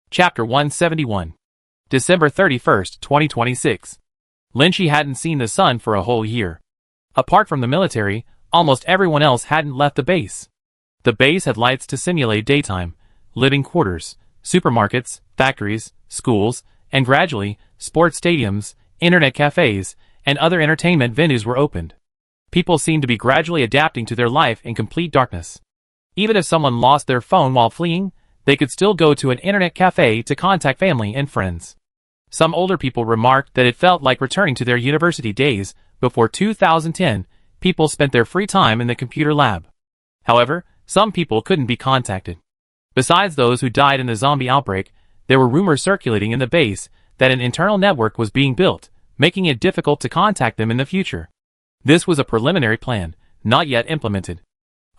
Chapter 171. December 31st, 2026. Lin Shi hadn't seen the sun for a whole year. Apart from the military, almost everyone else hadn't left the base. The base had lights to simulate daytime, living quarters, supermarkets, factories, schools, and gradually, sports stadiums, internet cafes, and other entertainment venues were opened. People seemed to be gradually adapting to their life in complete darkness. Even if someone lost their phone while fleeing, they could still go to an internet cafe to contact family and friends. Some older people remarked that it felt like returning to their university days. Before 2010, people spent their free time in the computer lab. However, some people couldn't be contacted. Besides those who died in the zombie outbreak, there were rumors circulating in the base that an internal network was being built, making it difficult to contact them in the future. This was a preliminary plan, not yet implemented.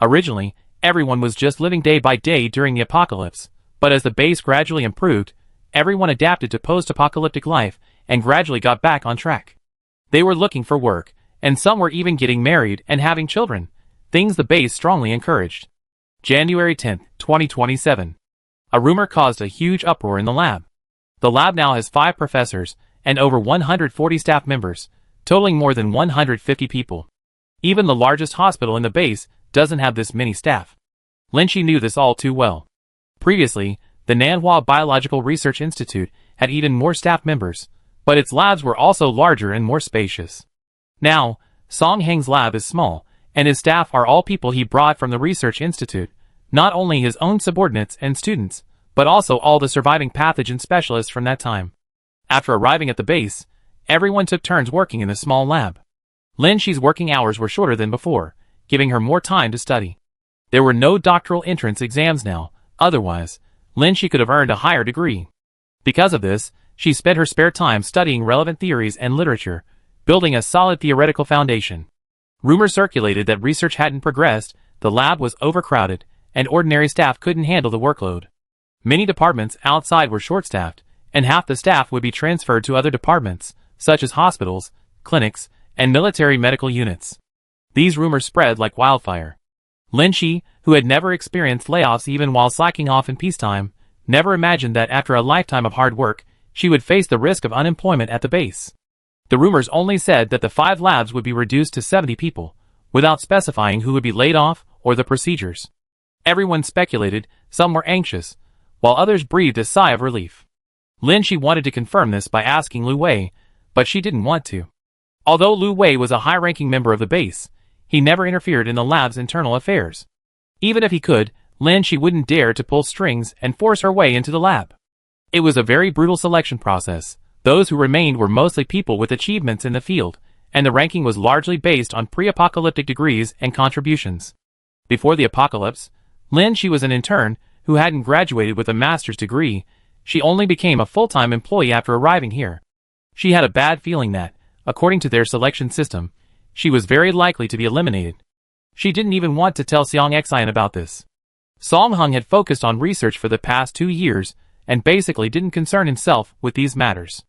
Originally, everyone was just living day by day during the apocalypse, but as the base gradually improved, everyone adapted to post-apocalyptic life and gradually got back on track. They were looking for work, and some were even getting married and having children, things the base strongly encouraged. January 10, 2027. A rumor caused a huge uproar in the lab. The lab now has 5 professors and over 140 staff members, totaling more than 150 people. Even the largest hospital in the base doesn't have this many staff. Lin Shi knew this all too well. Previously, the Nanhua Biological Research Institute had even more staff members, but its labs were also larger and more spacious. Now, Song Heng's lab is small, and his staff are all people he brought from the research institute, not only his own subordinates and students, but also all the surviving pathogen specialists from that time. After arriving at the base, everyone took turns working in the small lab. Lin Shi's working hours were shorter than before, giving her more time to study. There were no doctoral entrance exams now, otherwise, Lin Shi could have earned a higher degree. Because of this, she spent her spare time studying relevant theories and literature, building a solid theoretical foundation. Rumors circulated that research hadn't progressed, the lab was overcrowded, and ordinary staff couldn't handle the workload. Many departments outside were short-staffed, and half the staff would be transferred to other departments, such as hospitals, clinics, and military medical units. These rumors spread like wildfire. Lin Shi, who had never experienced layoffs even while slacking off in peacetime, never imagined that after a lifetime of hard work, she would face the risk of unemployment at the base. The rumors only said that the 5 labs would be reduced to 70 people, without specifying who would be laid off or the procedures. Everyone speculated, some were anxious, while others breathed a sigh of relief. Lin Shi wanted to confirm this by asking Lu Wei, but she didn't want to. Although Lu Wei was a high-ranking member of the base, he never interfered in the lab's internal affairs. Even if he could, Lin Shi wouldn't dare to pull strings and force her way into the lab. It was a very brutal selection process. Those who remained were mostly people with achievements in the field, and the ranking was largely based on pre-apocalyptic degrees and contributions. Before the apocalypse, Lin Shi was an intern who hadn't graduated with a master's degree. She only became a full-time employee after arriving here. She had a bad feeling that, according to their selection system, she was very likely to be eliminated. She didn't even want to tell Xiang Xian about this. Song Heng had focused on research for the past 2 years, and basically didn't concern himself with these matters.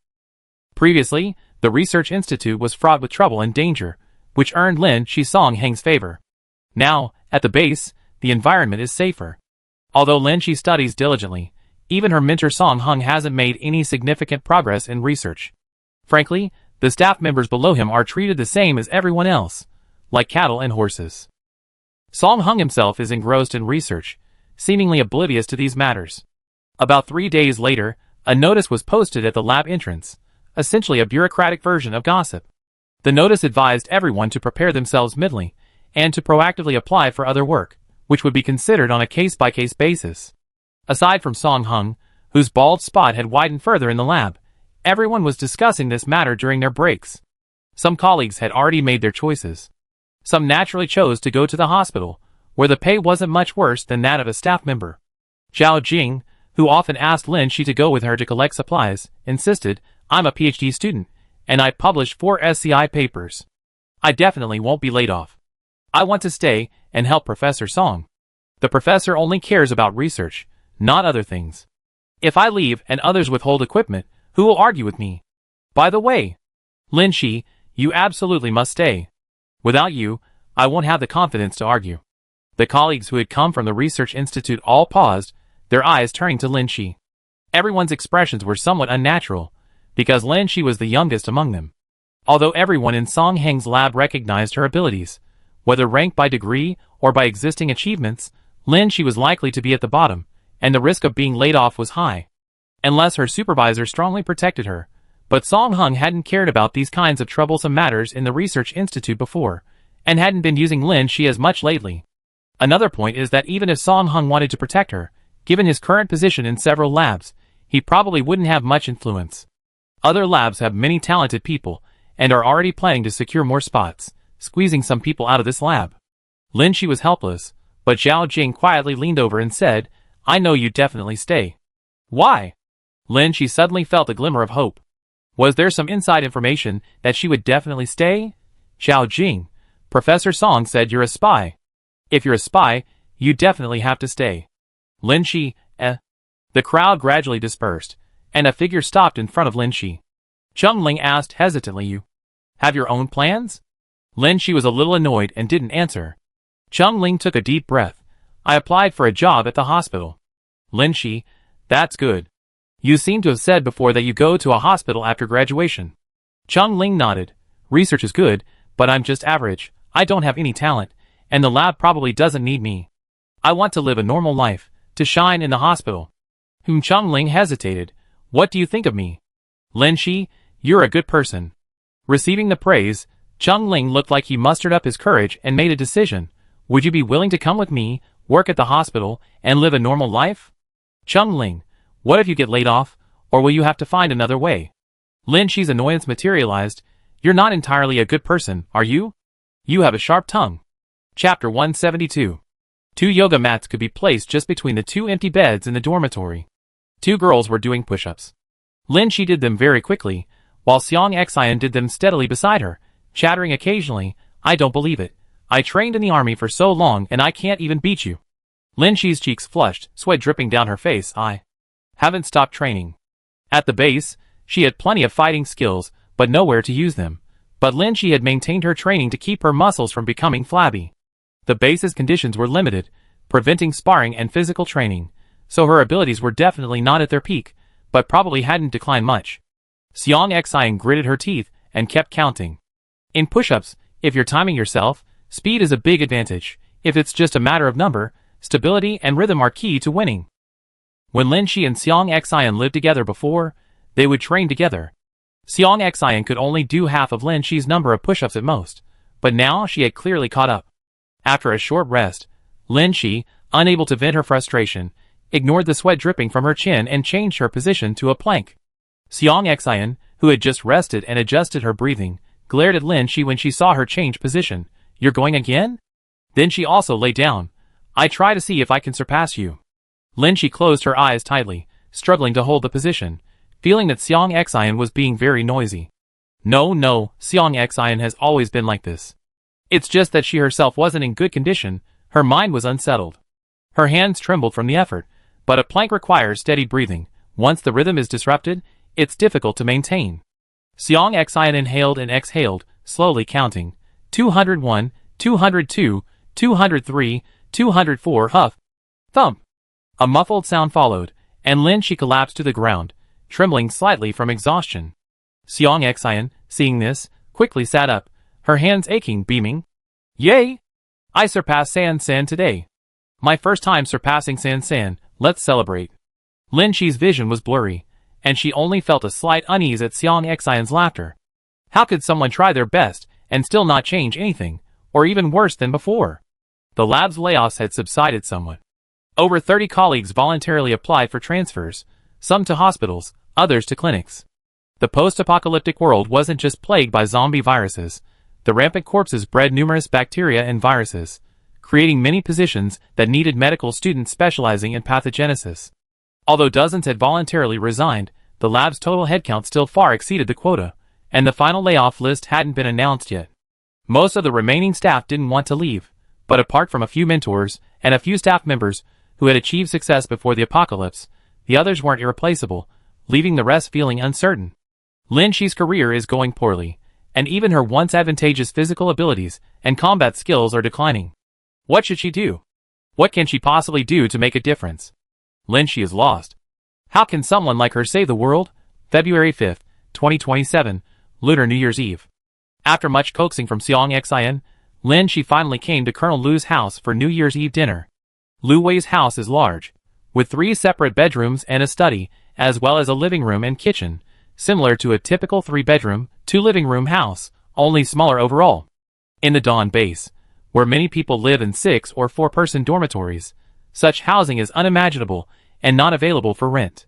Previously, the research institute was fraught with trouble and danger, which earned Lin Shi Song Heng's favor. Now, at the base, the environment is safer. Although Lin Shi studies diligently, even her mentor Song Heng hasn't made any significant progress in research. Frankly, the staff members below him are treated the same as everyone else, like cattle and horses. Song Heng himself is engrossed in research, seemingly oblivious to these matters. About 3 days later, a notice was posted at the lab entrance, essentially a bureaucratic version of gossip. The notice advised everyone to prepare themselves mentally, and to proactively apply for other work, which would be considered on a case-by-case basis. Aside from Song Heng, whose bald spot had widened further in the lab, everyone was discussing this matter during their breaks. Some colleagues had already made their choices. Some naturally chose to go to the hospital, where the pay wasn't much worse than that of a staff member. Zhao Jing, who often asked Lin Shi to go with her to collect supplies, insisted, "I'm a PhD student, and I published 4 SCI papers. I definitely won't be laid off. I want to stay and help Professor Song. The professor only cares about research, not other things. If I leave and others withhold equipment, who will argue with me? By the way, Lin Shi, you absolutely must stay. Without you, I won't have the confidence to argue." The colleagues who had come from the research institute all paused, their eyes turning to Lin Shi. Everyone's expressions were somewhat unnatural, because Lin Shi was the youngest among them. Although everyone in Song Heng's lab recognized her abilities, whether ranked by degree or by existing achievements, Lin Shi was likely to be at the bottom, and the risk of being laid off was high. Unless her supervisor strongly protected her. But Song Heng hadn't cared about these kinds of troublesome matters in the research institute before, and hadn't been using Lin Shi as much lately. Another point is that even if Song Heng wanted to protect her, given his current position in several labs, he probably wouldn't have much influence. Other labs have many talented people, and are already planning to secure more spots, squeezing some people out of this lab. Lin Shi was helpless, but Zhao Jing quietly leaned over and said, "I know you'd definitely stay." "Why?" Lin Shi suddenly felt a glimmer of hope. Was there some inside information that she would definitely stay? "Zhao Jing, Professor Song said you're a spy. If you're a spy, you definitely have to stay." Lin Shi, The crowd gradually dispersed, and a figure stopped in front of Lin Shi. Cheng Ling asked hesitantly, "You have your own plans?" Lin Shi was a little annoyed and didn't answer. Cheng Ling took a deep breath. "I applied for a job at the hospital." Lin Shi, "That's good. You seem to have said before that you go to a hospital after graduation." Cheng Ling nodded. "Research is good, but I'm just average. I don't have any talent, and the lab probably doesn't need me. I want to live a normal life, to shine in the hospital." Cheng Ling hesitated. "What do you think of me?" "Lin Shi, you're a good person." Receiving the praise, Cheng Ling looked like he mustered up his courage and made a decision. "Would you be willing to come with me, work at the hospital, and live a normal life?" Cheng Ling, "What if you get laid off, or will you have to find another way?" Lin Shi's annoyance materialized. "You're not entirely a good person, are you? You have a sharp tongue." Chapter 172. 2 yoga mats could be placed just between the 2 empty beds in the dormitory. 2 girls were doing push-ups. Lin Shi did them very quickly, while Xiang Xian did them steadily beside her, chattering occasionally, "I don't believe it. I trained in the army for so long and I can't even beat you." Lin Shi's cheeks flushed, sweat dripping down her face. "I haven't stopped training." At the base, she had plenty of fighting skills, but nowhere to use them. But Lin Shi had maintained her training to keep her muscles from becoming flabby. The base's conditions were limited, preventing sparring and physical training, so her abilities were definitely not at their peak, but probably hadn't declined much. Xiang Xian gritted her teeth and kept counting. In push-ups, if you're timing yourself, speed is a big advantage. If it's just a matter of number, stability and rhythm are key to winning. When Lin Shi and Xiang Xian lived together before, they would train together. Xiang Xian could only do half of Lin Shi's number of push-ups at most, but now she had clearly caught up. After a short rest, Lin Shi, unable to vent her frustration, ignored the sweat dripping from her chin and changed her position to a plank. Xiang Xian, who had just rested and adjusted her breathing, glared at Lin Shi when she saw her change position. "You're going again?" Then she also lay down. "I try to see if I can surpass you." Lin Shi closed her eyes tightly, struggling to hold the position, feeling that Xiang Xian was being very noisy. No, Xiang Xian has always been like this. It's just that she herself wasn't in good condition, her mind was unsettled. Her hands trembled from the effort, but a plank requires steady breathing. Once the rhythm is disrupted, it's difficult to maintain. Xiang Xian inhaled and exhaled, slowly counting. 201, 202, 203, 204, huff. Thump. A muffled sound followed, and Lin Shi collapsed to the ground, trembling slightly from exhaustion. Xiang Xian, seeing this, quickly sat up, her hands aching, beaming. "Yay! I surpassed San San today. My first time surpassing San San, let's celebrate." Lin Shi's vision was blurry, and she only felt a slight unease at Xiang Xian's laughter. How could someone try their best and still not change anything, or even worse than before? The lab's layoffs had subsided somewhat. Over 30 colleagues voluntarily applied for transfers, some to hospitals, others to clinics. The post-apocalyptic world wasn't just plagued by zombie viruses. The rampant corpses bred numerous bacteria and viruses, creating many positions that needed medical students specializing in pathogenesis. Although dozens had voluntarily resigned, the lab's total headcount still far exceeded the quota, and the final layoff list hadn't been announced yet. Most of the remaining staff didn't want to leave, but apart from a few mentors and a few staff members who had achieved success before the apocalypse, the others weren't irreplaceable, leaving the rest feeling uncertain. Lin Shi's career is going poorly, and even her once advantageous physical abilities and combat skills are declining. What should she do? What can she possibly do to make a difference? Lin Shi is lost. How can someone like her save the world? February 5th, 2027, Lunar New Year's Eve. After much coaxing from Xiang Xian, Lin Shi finally came to Colonel Lu's house for New Year's Eve dinner. Lu Wei's house is large, with 3 separate bedrooms and a study, as well as a living room and kitchen, similar to a typical 3-bedroom, 2-living-room house, only smaller overall. In the Dawn base, where many people live in 6 or 4-person dormitories, such housing is unimaginable and not available for rent.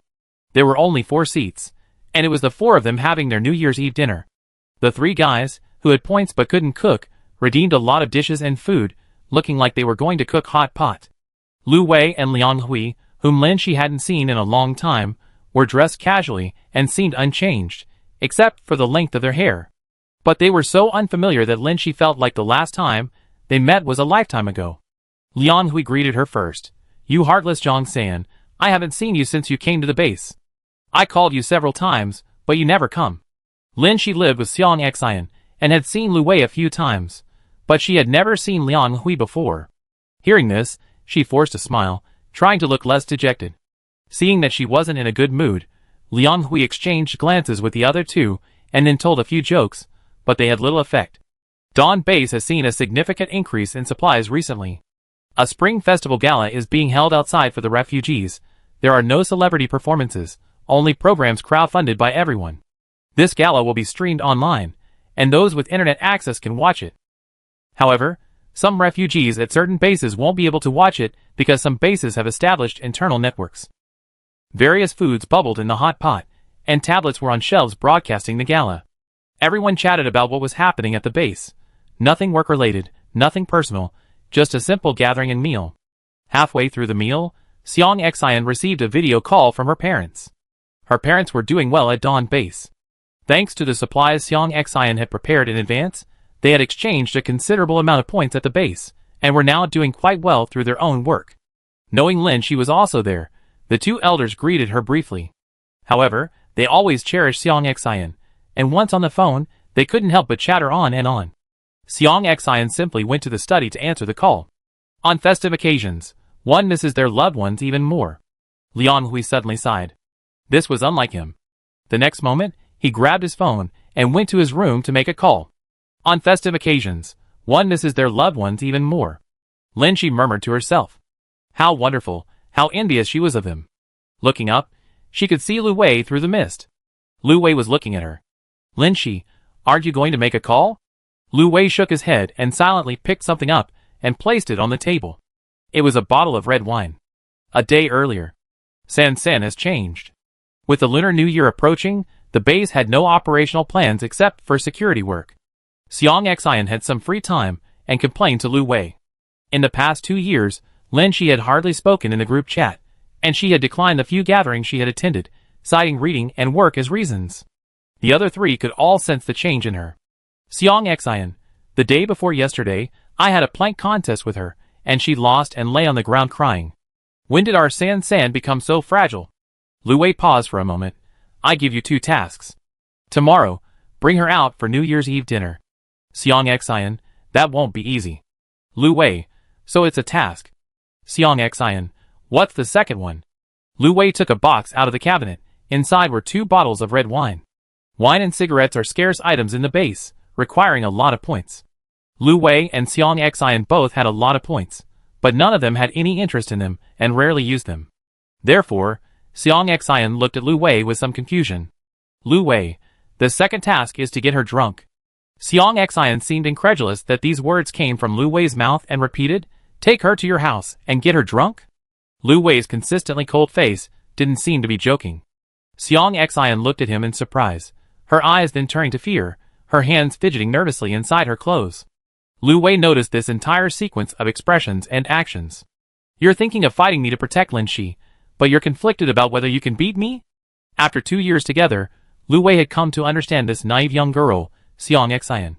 There were only 4 seats, and it was the 4 of them having their New Year's Eve dinner. The 3 guys, who had points but couldn't cook, redeemed a lot of dishes and food, looking like they were going to cook hot pot. Lu Wei and Liang Hui, whom Lin Shi hadn't seen in a long time, were dressed casually and seemed unchanged, except for the length of their hair. But they were so unfamiliar that Lin Shi felt like the last time they met was a lifetime ago. Liang Hui greeted her first. "You heartless Zhang San, I haven't seen you since you came to the base. I called you several times, but you never come." Lin Shi lived with Xiang Xian and had seen Lu Wei a few times, but she had never seen Liang Hui before. Hearing this, she forced a smile, trying to look less dejected. Seeing that she wasn't in a good mood, Liang Hui exchanged glances with the other 2 and then told a few jokes, but they had little effect. Dawn Base has seen a significant increase in supplies recently. A spring festival gala is being held outside for the refugees. There are no celebrity performances, only programs crowdfunded by everyone. This gala will be streamed online, and those with internet access can watch it. However, some refugees at certain bases won't be able to watch it because some bases have established internal networks. Various foods bubbled in the hot pot, and tablets were on shelves broadcasting the gala. Everyone chatted about what was happening at the base. Nothing work-related, nothing personal, just a simple gathering and meal. Halfway through the meal, Xiang Xian received a video call from her parents. Her parents were doing well at Dawn Base. Thanks to the supplies Xiang Xian had prepared in advance, they had exchanged a considerable amount of points at the base, and were now doing quite well through their own work. Knowing Lin Shi was also there, the 2 elders greeted her briefly. However, they always cherished Xiang Xian, and once on the phone, they couldn't help but chatter on and on. Xiang Xian simply went to the study to answer the call. On festive occasions, one misses their loved ones even more. Liang Hui suddenly sighed. This was unlike him. The next moment, he grabbed his phone and went to his room to make a call. On festive occasions, one misses their loved ones even more. Lin Shi murmured to herself. How wonderful, how envious she was of him. Looking up, she could see Lu Wei through the mist. Lu Wei was looking at her. Lin Shi, aren't you going to make a call? Lu Wei shook his head and silently picked something up and placed it on the table. It was a bottle of red wine. A day earlier. San has changed. With the Lunar New Year approaching, the base had no operational plans except for security work. Xiang Xian had some free time and complained to Lu Wei. In the past 2 years, Lin Shi had hardly spoken in the group chat, and she had declined the few gatherings she had attended, citing reading and work as reasons. The other 3 could all sense the change in her. Xiang Xian, the day before yesterday, I had a plank contest with her, and she lost and lay on the ground crying. When did our San become so fragile? Lu Wei paused for a moment. I give you 2 tasks. Tomorrow, bring her out for New Year's Eve dinner. Xiang Xian, that won't be easy. Lu Wei, so it's a task. Xiang Xian, what's the second one? Lu Wei took a box out of the cabinet. Inside were 2 bottles of red wine. Wine and cigarettes are scarce items in the base, requiring a lot of points. Lu Wei and Xiang Xian both had a lot of points, but none of them had any interest in them and rarely used them. Therefore, Xiang Xian looked at Lu Wei with some confusion. Lu Wei, the second task is to get her drunk. Xiang Xian seemed incredulous that these words came from Lu Wei's mouth and repeated, take her to your house and get her drunk? Lu Wei's consistently cold face didn't seem to be joking. Xiang Xian looked at him in surprise, her eyes then turning to fear, her hands fidgeting nervously inside her clothes. Lu Wei noticed this entire sequence of expressions and actions. You're thinking of fighting me to protect Lin Shi, but you're conflicted about whether you can beat me? After 2 years together, Lu Wei had come to understand this naive young girl, Xiang Xian.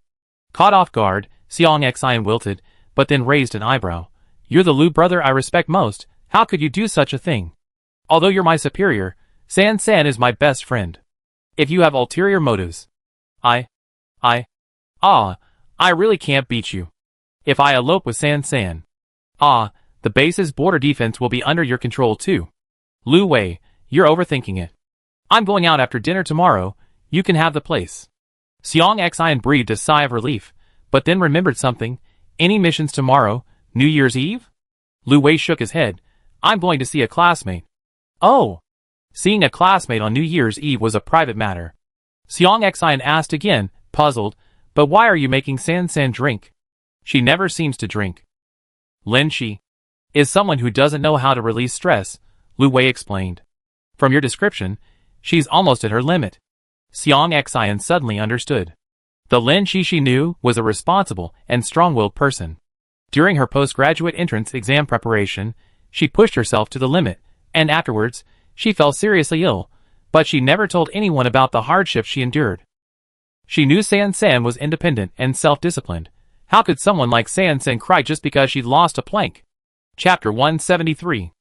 Caught off guard, Xiang Xian wilted, but then raised an eyebrow. You're the Lu brother I respect most, how could you do such a thing? Although you're my superior, San is my best friend. If you have ulterior motives, I really can't beat you. If I elope with San, the base's border defense will be under your control too. Lu Wei, You're overthinking it. I'm going out after dinner tomorrow, you can have the place. Seong Xian breathed a sigh of relief, but then remembered something. Any missions tomorrow, New Year's Eve? Lu Wei shook his head. I'm going to see a classmate. Oh! Seeing a classmate on New Year's Eve was a private matter. Seong Xian asked again, puzzled, but why are you making San San drink? She never seems to drink. Lin Shi is someone who doesn't know how to release stress, Lu Wei explained. From your description, she's almost at her limit. Seong Xian suddenly understood. The Lin Shi she knew was a responsible and strong-willed person. During her postgraduate entrance exam preparation, she pushed herself to the limit, and afterwards, she fell seriously ill, but she never told anyone about the hardships she endured. She knew San San was independent and self-disciplined. How could someone like San San cry just because she'd lost a plank? Chapter 173.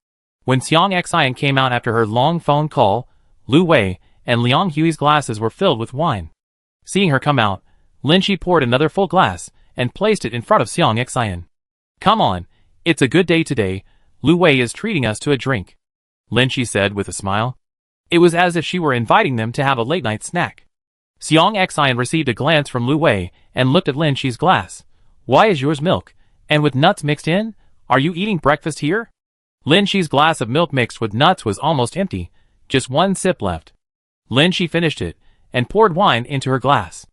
When Seong Xian came out after her long phone call, Lu Wei and Liang Hui's glasses were filled with wine. Seeing her come out, Lin Shi poured another full glass and placed it in front of Seong Xian. Come on, it's a good day today, Lu Wei is treating us to a drink, Lin Shi said with a smile. It was as if she were inviting them to have a late-night snack. Seong Xian received a glance from Lu Wei and looked at Lin Shi's glass. Why is yours milk, and with nuts mixed in? Are you eating breakfast here? Lin Shi's glass of milk mixed with nuts was almost empty, just one sip left. Lin Shi finished it, and poured wine into her glass.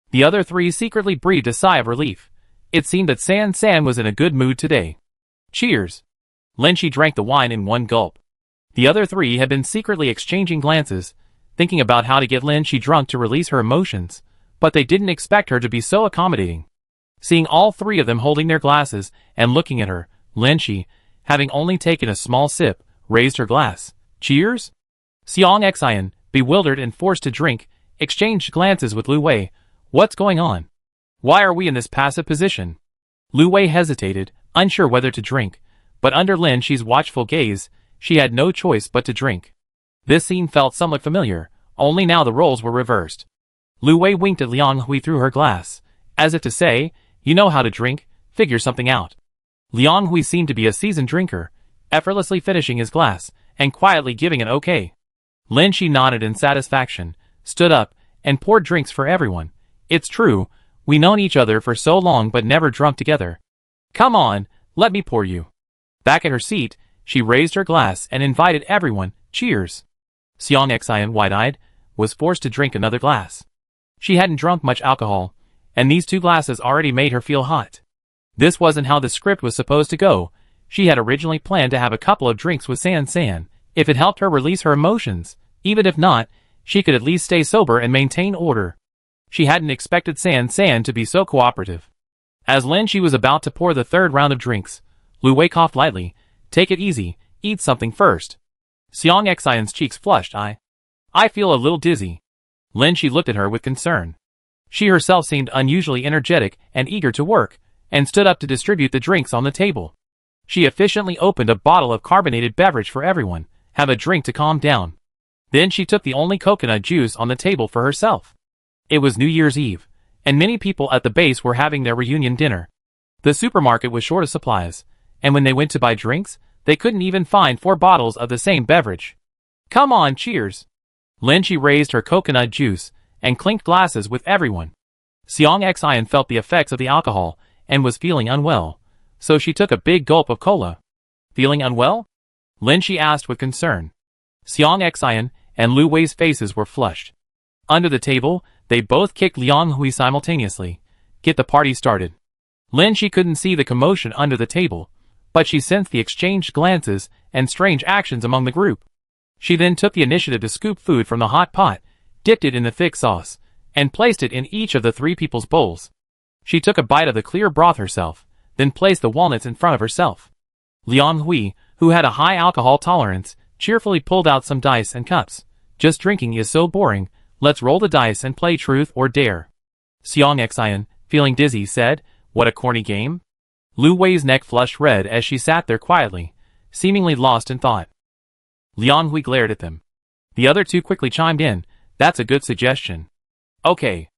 The other three secretly breathed a sigh of relief. It seemed that San San was in a good mood today. Cheers! Lin Shi drank the wine in one gulp. The other three had been secretly exchanging glances, thinking about how to get Lin Shi drunk to release her emotions, but they didn't expect her to be so accommodating. Seeing all three of them holding their glasses and looking at her, Lin Shi, having only taken a small sip, raised her glass. Cheers? Seong Xian, bewildered and forced to drink, exchanged glances with Lu Wei. What's going on? Why are we in this passive position? Lu Wei hesitated, unsure whether to drink, but under Lin Shi's watchful gaze, she had no choice but to drink. This scene felt somewhat familiar, only now the roles were reversed. Lu Wei winked at Liang Hui through her glass, as if to say, you know how to drink, figure something out. Liang Hui seemed to be a seasoned drinker, effortlessly finishing his glass, and quietly giving an okay. Lin Shi nodded in satisfaction, stood up, and poured drinks for everyone. It's true, we've known each other for so long but never drunk together. Come on, let me pour you. Back at her seat, she raised her glass and invited everyone, cheers. Seong Xian, wide-eyed, was forced to drink another glass. She hadn't drunk much alcohol, and these 2 glasses already made her feel hot. This wasn't how the script was supposed to go. She had originally planned to have a couple of drinks with San San, if it helped her release her emotions. Even if not, she could at least stay sober and maintain order. She hadn't expected San San to be so cooperative. As Lin Shi was about to pour the 3rd round of drinks, Lu Wei coughed lightly. Take it easy, eat something first. Seong Xian's cheeks flushed. I feel a little dizzy. Lin Shi looked at her with concern. She herself seemed unusually energetic and eager to work, and stood up to distribute the drinks on the table. She efficiently opened a bottle of carbonated beverage for everyone. Have a drink to calm down. Then she took the only coconut juice on the table for herself. It was New Year's Eve, and many people at the base were having their reunion dinner. The supermarket was short of supplies, and when they went to buy drinks, they couldn't even find 4 bottles of the same beverage. Come on, cheers! Lin Shi raised her coconut juice, and clinked glasses with everyone. Seong Xian felt the effects of the alcohol, and was feeling unwell, so she took a big gulp of cola. Feeling unwell? Lin Shi asked with concern. Seong Xian and Lu Wei's faces were flushed. Under the table, they both kicked Liang Hui simultaneously. Get the party started. Lin Shi couldn't see the commotion under the table, but she sensed the exchanged glances and strange actions among the group. She then took the initiative to scoop food from the hot pot, dipped it in the thick sauce, and placed it in each of the 3 people's bowls. She took a bite of the clear broth herself, then placed the walnuts in front of herself. Liang Hui, who had a high alcohol tolerance, cheerfully pulled out some dice and cups. Just drinking is so boring, let's roll the dice and play truth or dare. Seong Xian, feeling dizzy, said, what a corny game. Lu Wei's neck flushed red as she sat there quietly, seemingly lost in thought. Liang Hui glared at them. The other 2 quickly chimed in, that's a good suggestion. Okay.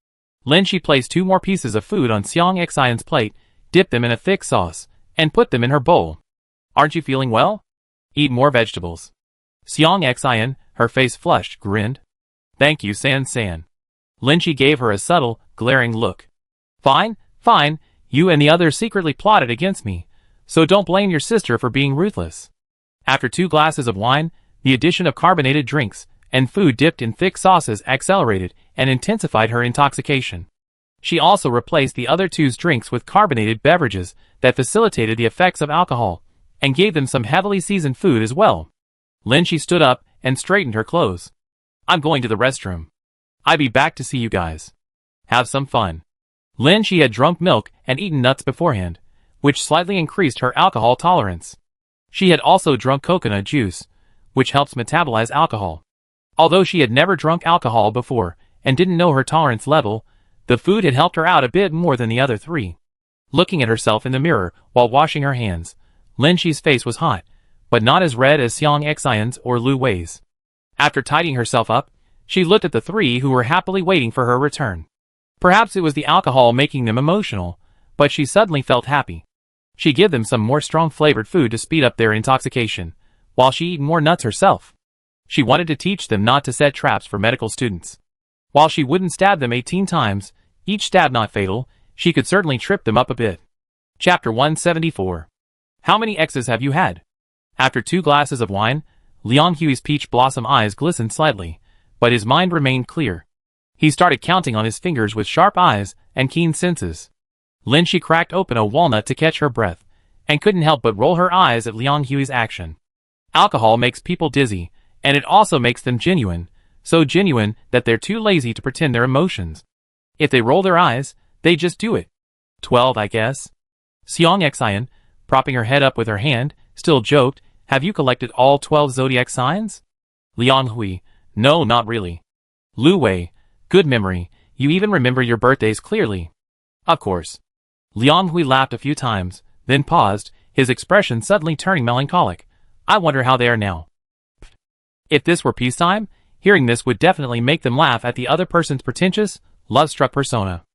Lin Shi placed 2 more pieces of food on Seong Xian's plate, dipped them in a thick sauce, and put them in her bowl. Aren't you feeling well? Eat more vegetables. Seong Xian, Her face flushed, grinned. Thank you, San. Lynchie gave her a subtle, glaring look. Fine, fine, you and the others secretly plotted against me, so don't blame your sister for being ruthless. After 2 glasses of wine, the addition of carbonated drinks and food dipped in thick sauces accelerated and intensified her intoxication. She also replaced the other 2's drinks with carbonated beverages that facilitated the effects of alcohol, and gave them some heavily seasoned food as well. Lynchie stood up and straightened her clothes. I'm going to the restroom. I'll be back to see you guys. Have some fun. Lynchie had drunk milk and eaten nuts beforehand, which slightly increased her alcohol tolerance. She had also drunk coconut juice, which helps metabolize alcohol. Although she had never drunk alcohol before and didn't know her tolerance level, the food had helped her out a bit more than the other 3. Looking at herself in the mirror while washing her hands, Lynchie's face was hot, but not as red as Xiang Xian's or Lu Wei's. After tidying herself up, she looked at the 3 who were happily waiting for her return. Perhaps it was the alcohol making them emotional, but she suddenly felt happy. She gave them some more strong flavored food to speed up their intoxication, while she ate more nuts herself. She wanted to teach them not to set traps for medical students. While she wouldn't stab them 18 times, each stab not fatal, she could certainly trip them up a bit. Chapter 174. How many exes have you had? After 2 glasses of wine, Liang Hui's peach blossom eyes glistened slightly, but his mind remained clear. He started counting on his fingers with sharp eyes and keen senses. Lynchie cracked open a walnut to catch her breath, and couldn't help but roll her eyes at Liang Hui's action. Alcohol makes people dizzy, and it also makes them genuine, so genuine that they're too lazy to pretend their emotions. If they roll their eyes, they just do it. 12, I guess. Xiang Xian, propping her head up with her hand, still joked, have you collected all 12 zodiac signs? Liang Hui, no, not really. Lu Wei, good memory, you even remember your birthdays clearly. Of course. Liang Hui laughed a few times, then paused, his expression suddenly turning melancholic. I wonder how they are now. If this were peacetime, hearing this would definitely make them laugh at the other person's pretentious, love-struck persona.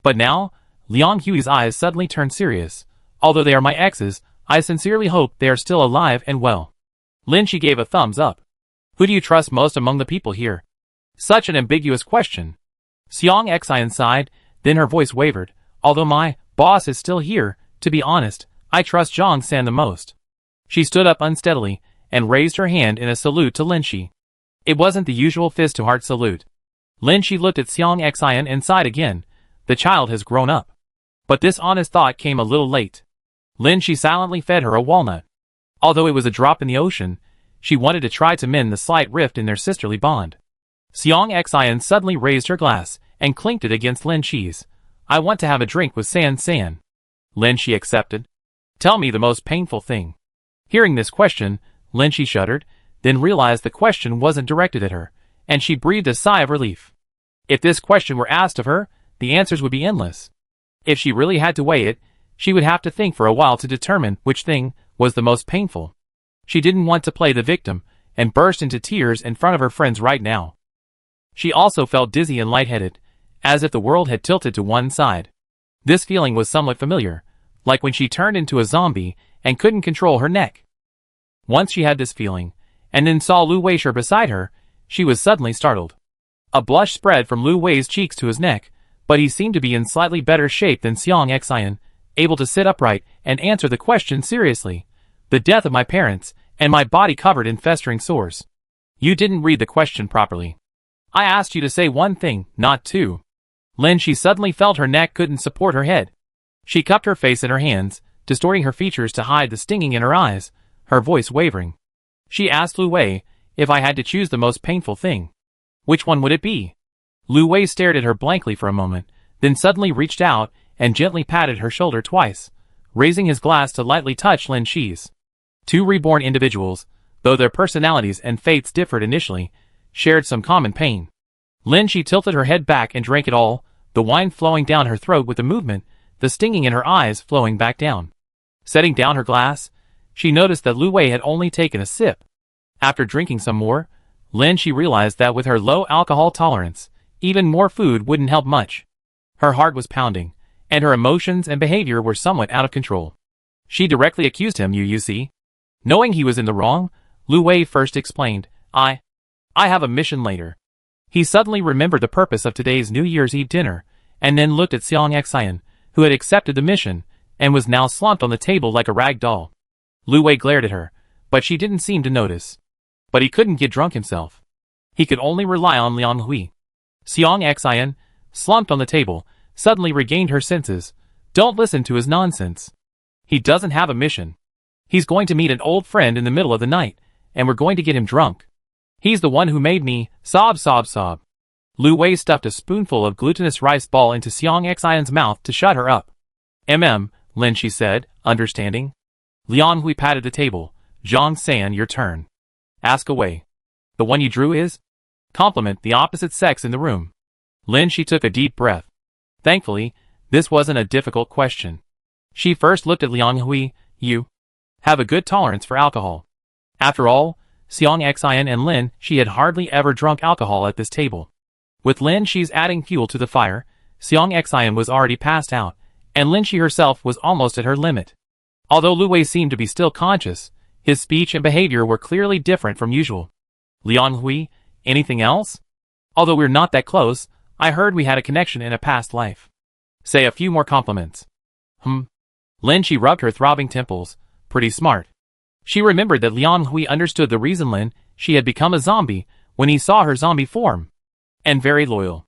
But now, Liang Hui's eyes suddenly turned serious. Although they are my exes, I sincerely hope they are still alive and well. Lynchie gave a thumbs up. Who do you trust most among the people here? Such an ambiguous question. Xiang Xian sighed, then her voice wavered. Although my boss is still here, to be honest, I trust Zhang San the most. She stood up unsteadily and raised her hand in a salute to Lynchie. It wasn't the usual fist-to-heart salute. Lynchie looked at Xiang Xian and sighed again. The child has grown up. But this honest thought came a little late. Lynchie silently fed her a walnut. Although it was a drop in the ocean, she wanted to try to mend the slight rift in their sisterly bond. Xiang Xian suddenly raised her glass and clinked it against Lynchie's. I want to have a drink with San. Lynchie accepted. Tell me the most painful thing. Hearing this question, Lynchie shuddered, then realized the question wasn't directed at her, and she breathed a sigh of relief. If this question were asked of her, the answers would be endless. If she really had to weigh it, she would have to think for a while to determine which thing was the most painful. She didn't want to play the victim and burst into tears in front of her friends right now. She also felt dizzy and lightheaded, as if the world had tilted to one side. This feeling was somewhat familiar, like when she turned into a zombie and couldn't control her neck. Once she had this feeling, and then saw Lu Wei beside her, she was suddenly startled. A blush spread from Lu Wei's cheeks to his neck, but he seemed to be in slightly better shape than Xiang Xian, able to sit upright and answer the question seriously. The death of my parents, and my body covered in festering sores. You didn't read the question properly. I asked you to say one thing, not two. Lynchie suddenly felt her neck couldn't support her head. She cupped her face in her hands, distorting her features to hide the stinging in her eyes, her voice wavering. She asked Lu Wei, if I had to choose the most painful thing, which one would it be? Lu Wei stared at her blankly for a moment, then suddenly reached out and gently patted her shoulder twice, raising his glass to lightly touch Lynchie's. Two reborn individuals, though their personalities and fates differed initially, shared some common pain. Lynchie tilted her head back and drank it all, the wine flowing down her throat with the movement, the stinging in her eyes flowing back down. Setting down her glass, she noticed that Lu Wei had only taken a sip. After drinking some more, Lynchie realized that with her low alcohol tolerance, even more food wouldn't help much. Her heart was pounding, and her emotions and behavior were somewhat out of control. She directly accused him, you see. Knowing he was in the wrong, Lu Wei first explained, I I have a mission later. He suddenly remembered the purpose of today's New Year's Eve dinner, and then looked at Seong Xian, who had accepted the mission, and was now slumped on the table like a rag doll. Lu Wei glared at her, but she didn't seem to notice. But he couldn't get drunk himself. He could only rely on Liang Hui. Seong Xian, slumped on the table, suddenly regained her senses. Don't listen to his nonsense. He doesn't have a mission. He's going to meet an old friend in the middle of the night, and we're going to get him drunk. He's the one who made me sob. Lu Wei stuffed a spoonful of glutinous rice ball into Seong Xian's mouth to shut her up. Lin, she said, understanding. Liang Hui patted the table. Zhang San, your turn. Ask away. The one you drew is? Compliment the opposite sex in the room. Lin, she took a deep breath. Thankfully, this wasn't a difficult question. She first looked at Liang Hui. You have a good tolerance for alcohol. After all, Seong Xian and Lin, she had hardly ever drunk alcohol at this table. With Lin, she's adding fuel to the fire. Seong Xian was already passed out, and Lin, she herself was almost at her limit. Although Lu Wei seemed to be still conscious, his speech and behavior were clearly different from usual. Liang Hui, anything else? Although we're not that close, I heard we had a connection in a past life. Say a few more compliments. Lin, she rubbed her throbbing temples. Pretty smart. She remembered that Liang Hui understood the reason Lin, she had become a zombie, when he saw her zombie form. And very loyal.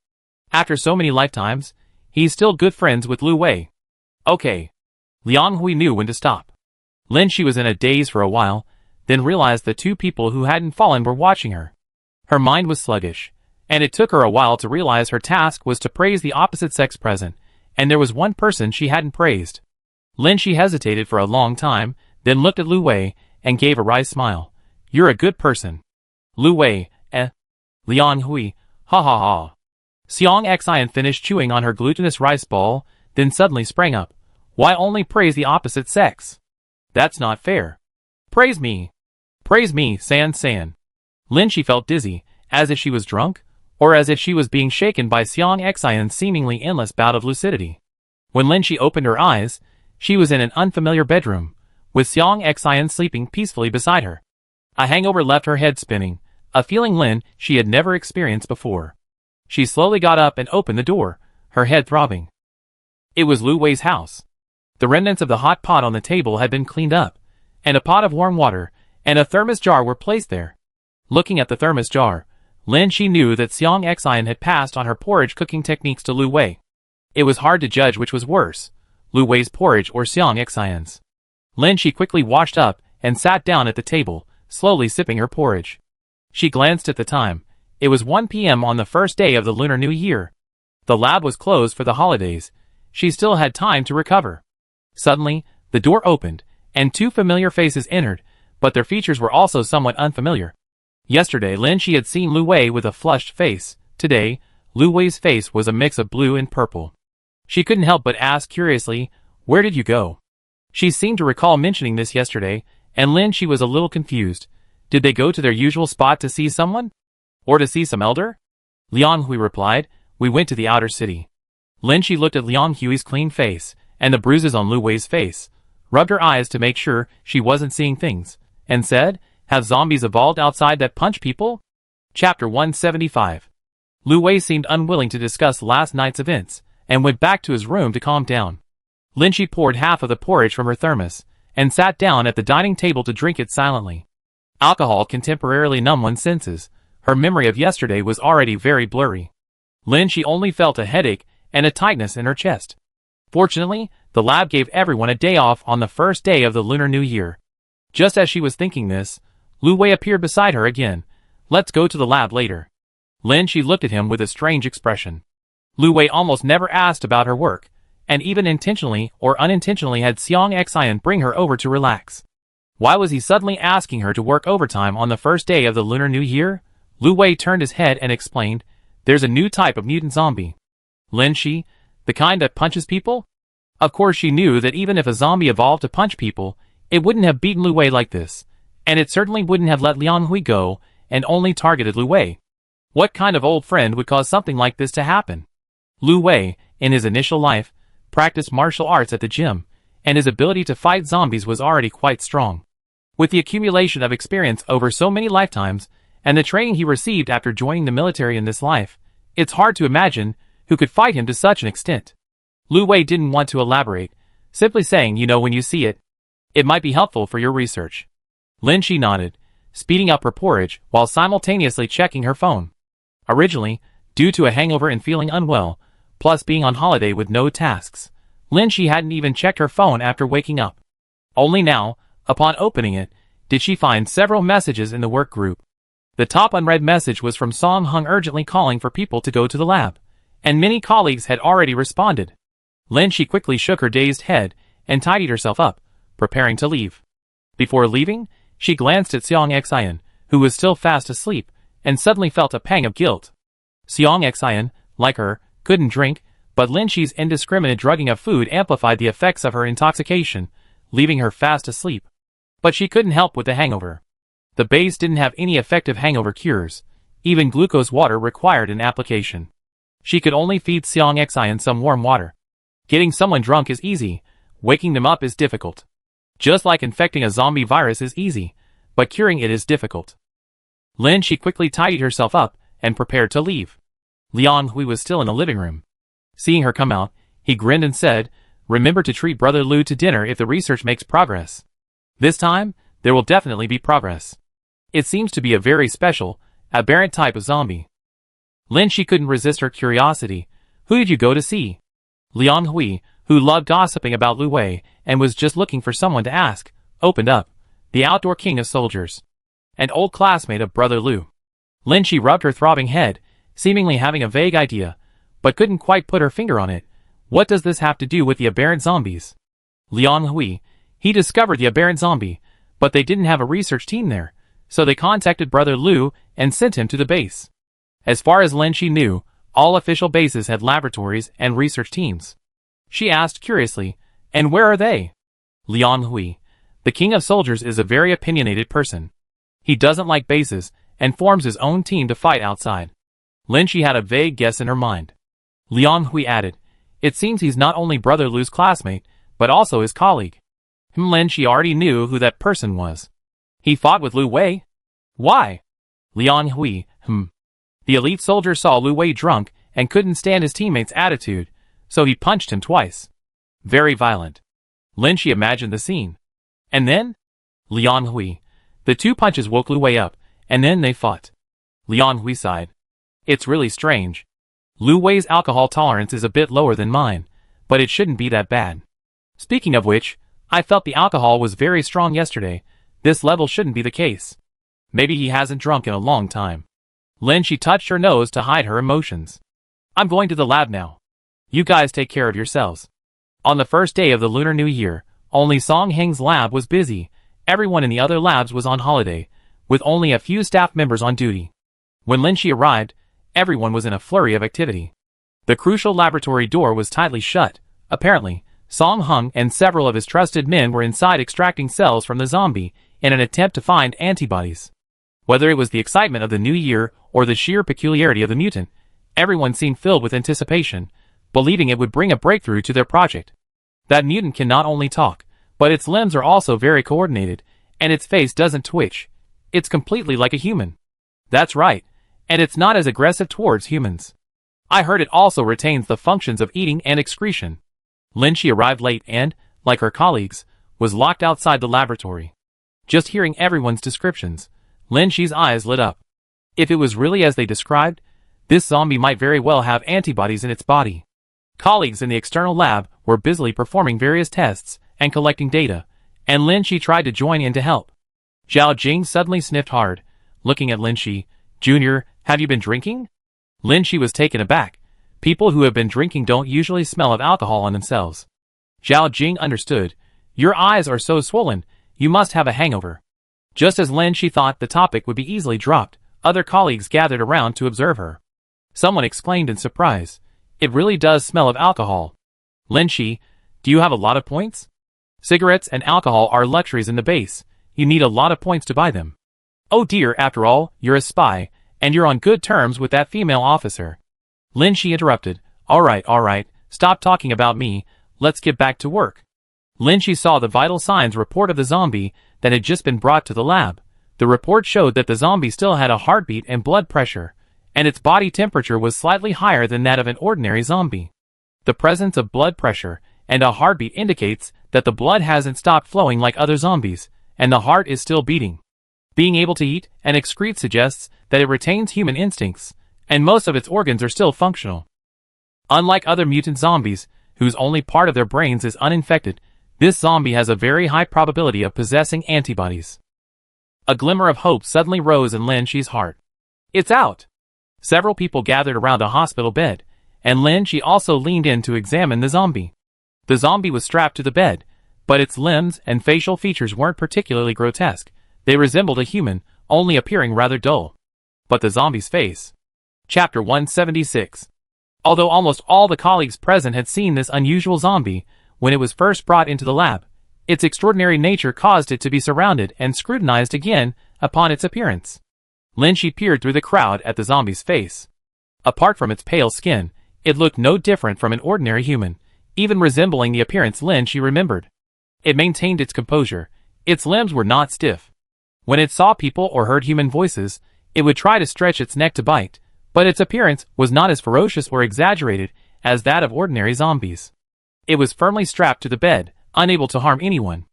After so many lifetimes, he's still good friends with Lu Wei. Okay. Liang Hui knew when to stop. Lin, she was in a daze for a while, then realized the two people who hadn't fallen were watching her. Her mind was sluggish, and it took her a while to realize her task was to praise the opposite sex present, and there was one person she hadn't praised. Lin, she hesitated for a long time, then looked at Lu Wei, and gave a wry smile. You're a good person. Lu Wei, Liang Hui, ha ha ha. Seong Xian finished chewing on her glutinous rice ball, then suddenly sprang up. Why only praise the opposite sex? That's not fair. Praise me. Praise me, San. Lin, she felt dizzy, as if she was drunk, or as if she was being shaken by Seong Xian's seemingly endless bout of lucidity. When Lin, she opened her eyes, she was in an unfamiliar bedroom, with Seong Xian sleeping peacefully beside her. A hangover left her head spinning, a feeling Lin, she had never experienced before. She slowly got up and opened the door, her head throbbing. It was Lu Wei's house. The remnants of the hot pot on the table had been cleaned up, and a pot of warm water and a thermos jar were placed there. Looking at the thermos jar, Lin, she knew that Seong Xian had passed on her porridge cooking techniques to Lu Wei. It was hard to judge which was worse, Lu Wei's porridge or Seong Xian's. Lin, she quickly washed up and sat down at the table, slowly sipping her porridge. She glanced at the time. It was 1 p.m. on the first day of the Lunar New Year. The lab was closed for the holidays. She still had time to recover. Suddenly, the door opened, and two familiar faces entered, but their features were also somewhat unfamiliar. Yesterday, Lin, she had seen Lu Wei with a flushed face. Today, Lu Wei's face was a mix of blue and purple. She couldn't help but ask curiously, where did you go? She seemed to recall mentioning this yesterday, and Lin, she was a little confused. Did they go to their usual spot to see someone? Or to see some elder? Liang Hui replied, we went to the outer city. Lin, she looked at Liang Hui's clean face, and the bruises on Lu Wei's face, rubbed her eyes to make sure she wasn't seeing things, and said, have zombies evolved outside that punch people? Chapter 175. Lu Wei seemed unwilling to discuss last night's events, and went back to his room to calm down. Lin, she poured half of the porridge from her thermos, and sat down at the dining table to drink it silently. Alcohol can temporarily numb one's senses. Her memory of yesterday was already very blurry. Lin, she only felt a headache and a tightness in her chest. Fortunately, the lab gave everyone a day off on the first day of the Lunar New Year. Just as she was thinking this, Lu Wei appeared beside her again. Let's go to the lab later. Lin, she looked at him with a strange expression. Lu Wei almost never asked about her work, and even intentionally or unintentionally had Seong Xian bring her over to relax. Why was he suddenly asking her to work overtime on the first day of the Lunar New Year? Lu Wei turned his head and explained, there's a new type of mutant zombie. Lin, she, the kind that punches people? Of course she knew that even if a zombie evolved to punch people, it wouldn't have beaten Lu Wei like this, and it certainly wouldn't have let Liang Hui go and only targeted Lu Wei. What kind of old friend would cause something like this to happen? Lu Wei, in his initial life, practiced martial arts at the gym, and his ability to fight zombies was already quite strong. With the accumulation of experience over so many lifetimes, and the training he received after joining the military in this life, it's hard to imagine who could fight him to such an extent. Lu Wei didn't want to elaborate, simply saying, "You know, when you see it, it might be helpful for your research." Lin Shi nodded, speeding up her porridge while simultaneously checking her phone. Originally, due to a hangover and feeling unwell, plus being on holiday with no tasks, Lin Shi hadn't even checked her phone after waking up. Only now, upon opening it, did she find several messages in the work group. The top unread message was from Song Hung urgently calling for people to go to the lab, and many colleagues had already responded. Lin Shi quickly shook her dazed head and tidied herself up, preparing to leave. Before leaving, she glanced at Seong Xian, who was still fast asleep, and suddenly felt a pang of guilt. Seong Xian, like her, couldn't drink, but Lin Shi's indiscriminate drugging of food amplified the effects of her intoxication, leaving her fast asleep. But she couldn't help with the hangover. The base didn't have any effective hangover cures. Even glucose water required an application. She could only feed Seong Xian some warm water. Getting someone drunk is easy, waking them up is difficult. Just like infecting a zombie virus is easy, but curing it is difficult. Lin Shi quickly tidied herself up and prepared to leave. Liang Hui was still in the living room. Seeing her come out, he grinned and said, "Remember to treat Brother Lu to dinner if the research makes progress. This time, there will definitely be progress. It seems to be a very special, aberrant type of zombie." Lin Shi couldn't resist her curiosity. "Who did you go to see?" Liang Hui, who loved gossiping about Lu Wei and was just looking for someone to ask, opened up. "The outdoor king of soldiers. An old classmate of Brother Lu." Lin Shi rubbed her throbbing head, seemingly having a vague idea, but couldn't quite put her finger on it. What does this have to do with the aberrant zombies? Liang Hui, he discovered the aberrant zombie, but they didn't have a research team there, so they contacted Brother Lu and sent him to the base. As far as Lin Shi knew, all official bases had laboratories and research teams. She asked curiously, "And where are they?" Liang Hui, the king of soldiers, is a very opinionated person. He doesn't like bases and forms his own team to fight outside. Lin Shi had a vague guess in her mind. Liang Hui added, "It seems he's not only Brother Lu's classmate, but also his colleague." Lin Shi already knew who that person was. "He fought with Lu Wei? Why?" Liang Hui, The elite soldier saw Lu Wei drunk and couldn't stand his teammate's attitude, so he punched him twice. Very violent. Lin Shi imagined the scene. And then? Liang Hui. The two punches woke Lu Wei up, and then they fought. Liang Hui sighed. "It's really strange. Lu Wei's alcohol tolerance is a bit lower than mine, but it shouldn't be that bad. Speaking of which, I felt the alcohol was very strong yesterday. This level shouldn't be the case. Maybe he hasn't drunk in a long time." Lin Shi touched her nose to hide her emotions. "I'm going to the lab now. You guys take care of yourselves." On the first day of the Lunar New Year, only Song Heng's lab was busy. Everyone in the other labs was on holiday, with only a few staff members on duty. When Lin Shi arrived, everyone was in a flurry of activity. The crucial laboratory door was tightly shut. Apparently, Song Hung and several of his trusted men were inside extracting cells from the zombie in an attempt to find antibodies. Whether it was the excitement of the new year or the sheer peculiarity of the mutant, everyone seemed filled with anticipation, believing it would bring a breakthrough to their project. That mutant can not only talk, but its limbs are also very coordinated, and its face doesn't twitch. It's completely like a human. That's right, and it's not as aggressive towards humans. I heard it also retains the functions of eating and excretion. Lin Shi arrived late and, like her colleagues, was locked outside the laboratory. Just hearing everyone's descriptions, Lin Shi's eyes lit up. If it was really as they described, this zombie might very well have antibodies in its body. Colleagues in the external lab were busily performing various tests and collecting data, and Lin Shi tried to join in to help. Zhao Jing suddenly sniffed hard, looking at Lin Shi. "Junior, have you been drinking?" Lin Shi was taken aback. People who have been drinking don't usually smell of alcohol on themselves. Zhao Jing understood. "Your eyes are so swollen, you must have a hangover." Just as Lin Shi thought the topic would be easily dropped, other colleagues gathered around to observe her. Someone exclaimed in surprise, "It really does smell of alcohol." "Lin Shi, do you have a lot of points?" "Cigarettes and alcohol are luxuries in the base. You need a lot of points to buy them." "Oh dear, after all, you're a spy, and you're on good terms with that female officer." Lin Shi interrupted. All right, stop talking about me, let's get back to work." Lin Shi saw the vital signs report of the zombie that had just been brought to the lab. The report showed that the zombie still had a heartbeat and blood pressure, and its body temperature was slightly higher than that of an ordinary zombie. The presence of blood pressure and a heartbeat indicates that the blood hasn't stopped flowing like other zombies, and the heart is still beating. Being able to eat and excrete suggests that it retains human instincts, and most of its organs are still functional. Unlike other mutant zombies, whose only part of their brains is uninfected, this zombie has a very high probability of possessing antibodies. A glimmer of hope suddenly rose in Lin Shi's heart. It's out! Several people gathered around the hospital bed, and Lin Shi also leaned in to examine the zombie. The zombie was strapped to the bed, but its limbs and facial features weren't particularly grotesque. They resembled a human, only appearing rather dull. But the zombie's face. Chapter 176. Although almost all the colleagues present had seen this unusual zombie when it was first brought into the lab, its extraordinary nature caused it to be surrounded and scrutinized again upon its appearance. Lin Shi peered through the crowd at the zombie's face. Apart from its pale skin, it looked no different from an ordinary human, even resembling the appearance Lin Shi remembered. It maintained its composure. Its limbs were not stiff. When it saw people or heard human voices, it would try to stretch its neck to bite, but its appearance was not as ferocious or exaggerated as that of ordinary zombies. It was firmly strapped to the bed, unable to harm anyone.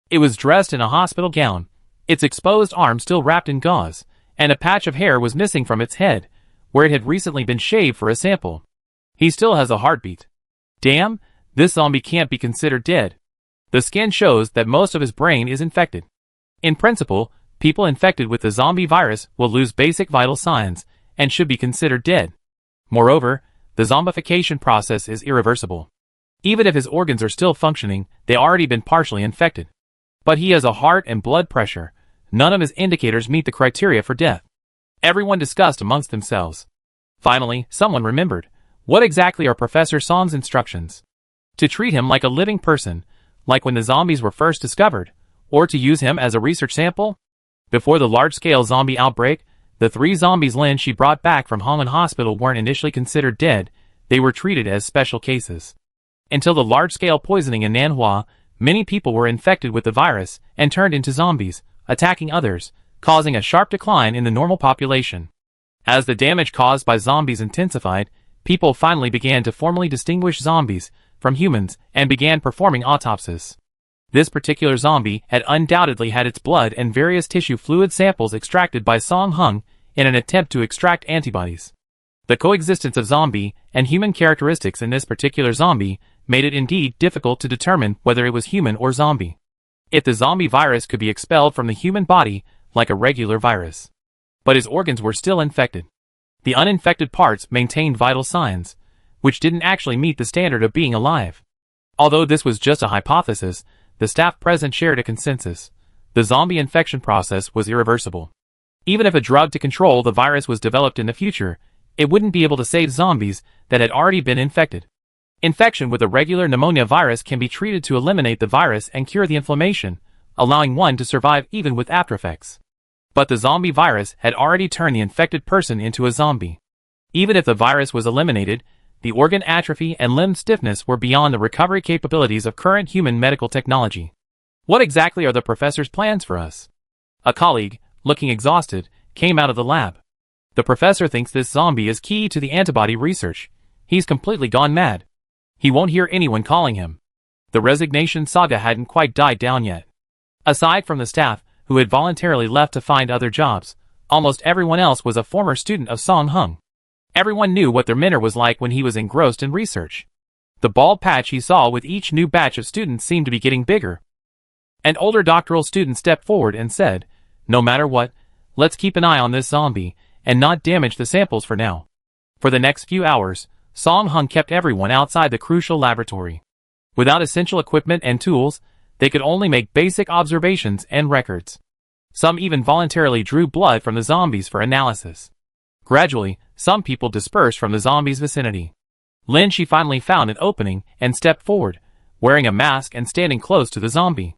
It was dressed in a hospital gown, its exposed arm still wrapped in gauze, and a patch of hair was missing from its head, where it had recently been shaved for a sample. He still has a heartbeat. Damn, this zombie can't be considered dead. The skin shows that most of his brain is infected. In principle, people infected with the zombie virus will lose basic vital signs and should be considered dead. Moreover, the zombification process is irreversible. Even if his organs are still functioning, they've already been partially infected. But he has a heart and blood pressure. None of his indicators meet the criteria for death. Everyone discussed amongst themselves. Finally, someone remembered. What exactly are Professor Song's instructions? To treat him like a living person, like when the zombies were first discovered, or to use him as a research sample? Before the large-scale zombie outbreak, the 3 zombies Lin Shi brought back from Hong'an Hospital weren't initially considered dead. They were treated as special cases. Until the large-scale poisoning in Nanhua, many people were infected with the virus and turned into zombies, attacking others, causing a sharp decline in the normal population. As the damage caused by zombies intensified, people finally began to formally distinguish zombies from humans and began performing autopsies. This particular zombie had undoubtedly had its blood and various tissue fluid samples extracted by Song Hung in an attempt to extract antibodies. The coexistence of zombie and human characteristics in this particular zombie made it indeed difficult to determine whether it was human or zombie. If the zombie virus could be expelled from the human body like a regular virus. But his organs were still infected. The uninfected parts maintained vital signs, which didn't actually meet the standard of being alive. Although this was just a hypothesis, the staff present shared a consensus. The zombie infection process was irreversible. Even if a drug to control the virus was developed in the future, it wouldn't be able to save zombies that had already been infected. Infection with a regular pneumonia virus can be treated to eliminate the virus and cure the inflammation, allowing one to survive even with aftereffects. But the zombie virus had already turned the infected person into a zombie. Even if the virus was eliminated, the organ atrophy and limb stiffness were beyond the recovery capabilities of current human medical technology. What exactly are the professor's plans for us? A colleague, looking exhausted, came out of the lab. The professor thinks this zombie is key to the antibody research. He's completely gone mad. He won't hear anyone calling him. The resignation saga hadn't quite died down yet. Aside from the staff, who had voluntarily left to find other jobs, almost everyone else was a former student of Song Hung. Everyone knew what their mentor was like when he was engrossed in research. The bald patch he saw with each new batch of students seemed to be getting bigger. An older doctoral student stepped forward and said, "No matter what, let's keep an eye on this zombie, and not damage the samples for now." For the next few hours, Song Hung kept everyone outside the crucial laboratory. Without essential equipment and tools, they could only make basic observations and records. Some even voluntarily drew blood from the zombies for analysis. Gradually, some people dispersed from the zombies' vicinity. Lin Shi finally found an opening and stepped forward, wearing a mask and standing close to the zombie.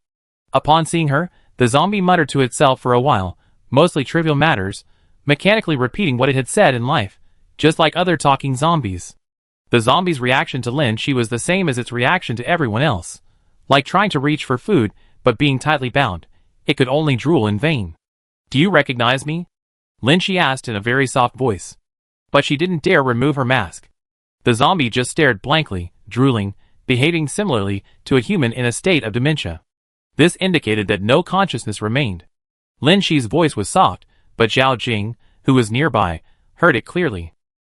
Upon seeing her, the zombie muttered to itself for a while, mostly trivial matters, mechanically repeating what it had said in life, just like other talking zombies. The zombie's reaction to Lin Shi was the same as its reaction to everyone else. Like trying to reach for food, but being tightly bound, it could only drool in vain. Do you recognize me? Lin Shi asked in a very soft voice. But she didn't dare remove her mask. The zombie just stared blankly, drooling, behaving similarly to a human in a state of dementia. This indicated that no consciousness remained. Lin Shi's voice was soft, but Zhao Jing, who was nearby, heard it clearly.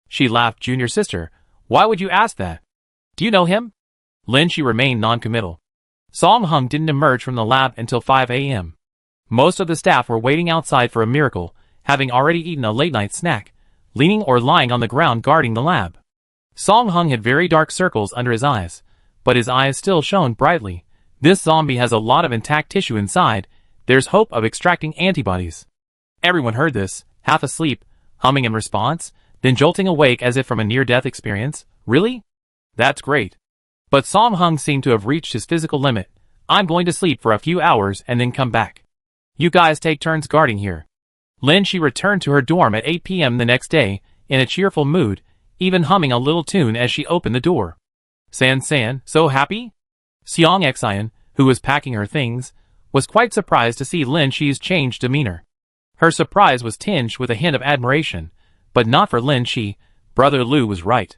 She laughed. Junior sister, why would you ask that? Do you know him? Lin Shi remained non-committal. Song Hung didn't emerge from the lab until 5 a.m. Most of the staff were waiting outside for a miracle, having already eaten a late-night snack, leaning or lying on the ground guarding the lab. Song Hung had very dark circles under his eyes, but his eyes still shone brightly. This zombie has a lot of intact tissue inside. There's hope of extracting antibodies. Everyone heard this, half asleep, humming in response, then jolting awake as if from a near-death experience. Really? That's great. But Song Hung seemed to have reached his physical limit. I'm going to sleep for a few hours and then come back. You guys take turns guarding here. Lin Shi returned to her dorm at 8 p.m. the next day, in a cheerful mood, even humming a little tune as she opened the door. San, so happy? Xiang Xian, who was packing her things, was quite surprised to see Lin Shi's changed demeanor. Her surprise was tinged with a hint of admiration, but not for Lin Shi. Brother Lu was right.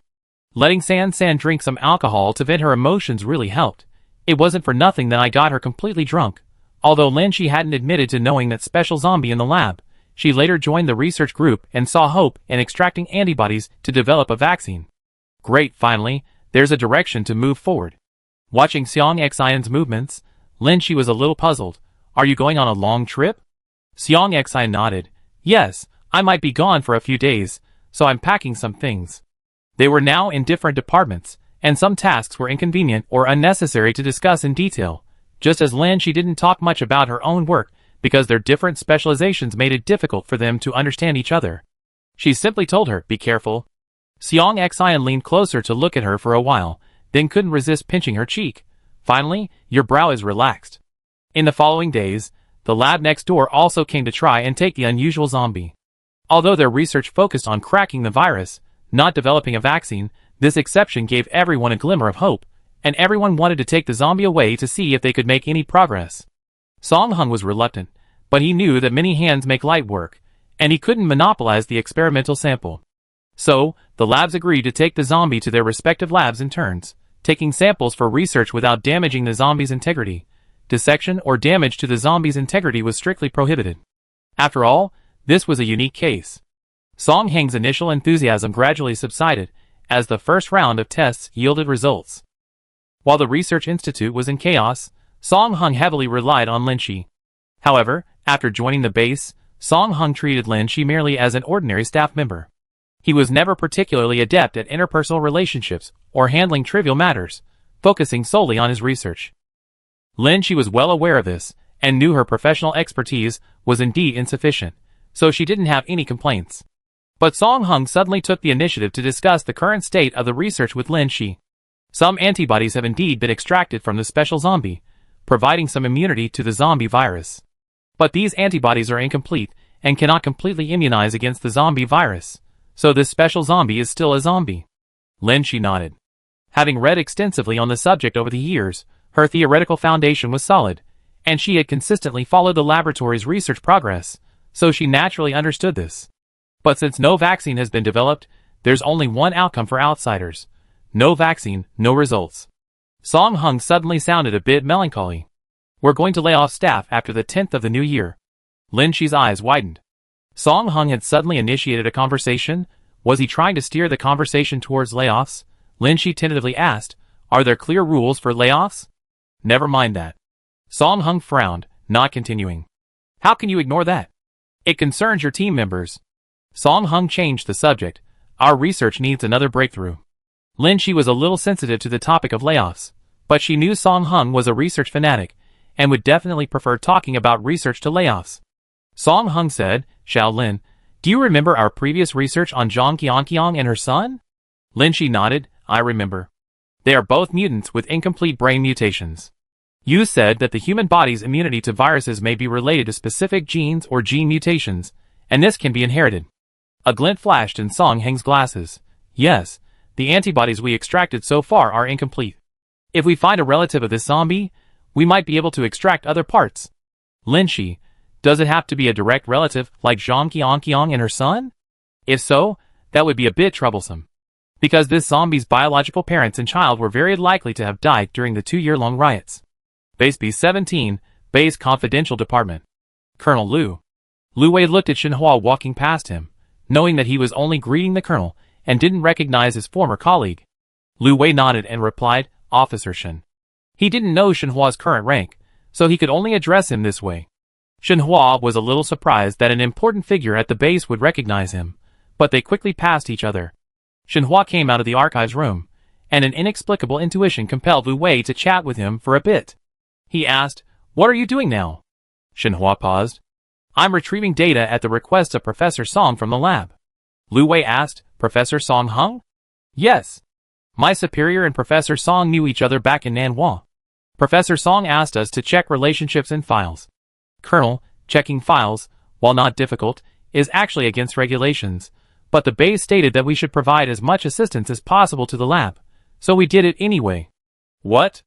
Letting San drink some alcohol to vent her emotions really helped. It wasn't for nothing that I got her completely drunk. Although Lin Shi hadn't admitted to knowing that special zombie in the lab, she later joined the research group and saw hope in extracting antibodies to develop a vaccine. Great, finally, there's a direction to move forward. Watching Xiang Xian's movements, Lin Shi was a little puzzled. Are you going on a long trip? Xiang Xian nodded. Yes, I might be gone for a few days, so I'm packing some things. They were now in different departments, and some tasks were inconvenient or unnecessary to discuss in detail. Just as Lin Shi didn't talk much about her own work, because their different specializations made it difficult for them to understand each other. She simply told her, be careful. Xiang Xian leaned closer to look at her for a while, then couldn't resist pinching her cheek. Finally, your brow is relaxed. In the following days, the lab next door also came to try and take the unusual zombie. Although their research focused on cracking the virus, not developing a vaccine, this exception gave everyone a glimmer of hope, and everyone wanted to take the zombie away to see if they could make any progress. Song Hung was reluctant, but he knew that many hands make light work, and he couldn't monopolize the experimental sample. So, the labs agreed to take the zombie to their respective labs in turns, taking samples for research without damaging the zombie's integrity. Dissection or damage to the zombie's integrity was strictly prohibited. After all, this was a unique case. Song Hang's initial enthusiasm gradually subsided, as the first round of tests yielded results. While the research institute was in chaos, Song Hung heavily relied on Lin Shi. However, after joining the base, Song Hung treated Lin Shi merely as an ordinary staff member. He was never particularly adept at interpersonal relationships or handling trivial matters, focusing solely on his research. Lin Shi was well aware of this, and knew her professional expertise was indeed insufficient, so she didn't have any complaints. But Song Hung suddenly took the initiative to discuss the current state of the research with Lin Shi. Some antibodies have indeed been extracted from the special zombie, providing some immunity to the zombie virus. But these antibodies are incomplete and cannot completely immunize against the zombie virus, so this special zombie is still a zombie. Lin Shi nodded. Having read extensively on the subject over the years, her theoretical foundation was solid, and she had consistently followed the laboratory's research progress, so she naturally understood this. But since no vaccine has been developed, there's only one outcome for outsiders. No vaccine, no results. Song Hung suddenly sounded a bit melancholy. We're going to lay off staff after the 10th of the new year. Lin Shi's eyes widened. Song Hung had suddenly initiated a conversation. Was he trying to steer the conversation towards layoffs? Lin Shi tentatively asked, are there clear rules for layoffs? Never mind that. Song Hung frowned, not continuing. How can you ignore that? It concerns your team members. Song Hung changed the subject. Our research needs another breakthrough. Lin Shi was a little sensitive to the topic of layoffs, but she knew Song Hung was a research fanatic, and would definitely prefer talking about research to layoffs. Song Hung said, Xiao Lin, do you remember our previous research on Zhang Qianqiang and her son? Lin Shi nodded, I remember. They are both mutants with incomplete brain mutations. You said that the human body's immunity to viruses may be related to specific genes or gene mutations, and this can be inherited. A glint flashed in Song Heng's glasses. Yes, the antibodies we extracted so far are incomplete. If we find a relative of this zombie, we might be able to extract other parts. Lin Shi, Does it have to be a direct relative like Zhang Qiangqiang and her son? If so, that would be a bit troublesome. Because this zombie's biological parents and child were very likely to have died during the 2-year-long riots. Base B-17, Base Confidential Department. Colonel Lu. Lu Wei looked at Shenhua walking past him, knowing that he was only greeting the colonel and didn't recognize his former colleague. Lu Wei nodded and replied, Officer Shen. He didn't know Shenhua's current rank, so he could only address him this way. Shenhua was a little surprised that an important figure at the base would recognize him, but they quickly passed each other. Shenhua came out of the archives room, and an inexplicable intuition compelled Lu Wei to chat with him for a bit. He asked, What are you doing now? Shenhua paused. I'm retrieving data at the request of Professor Song from the lab. Lu Wei asked, Professor Song Hung? Yes. My superior and Professor Song knew each other back in Nanhua. Professor Song asked us to check relationships and files. Colonel, checking files, while not difficult, is actually against regulations, but the base stated that we should provide as much assistance as possible to the lab, so we did it anyway. What?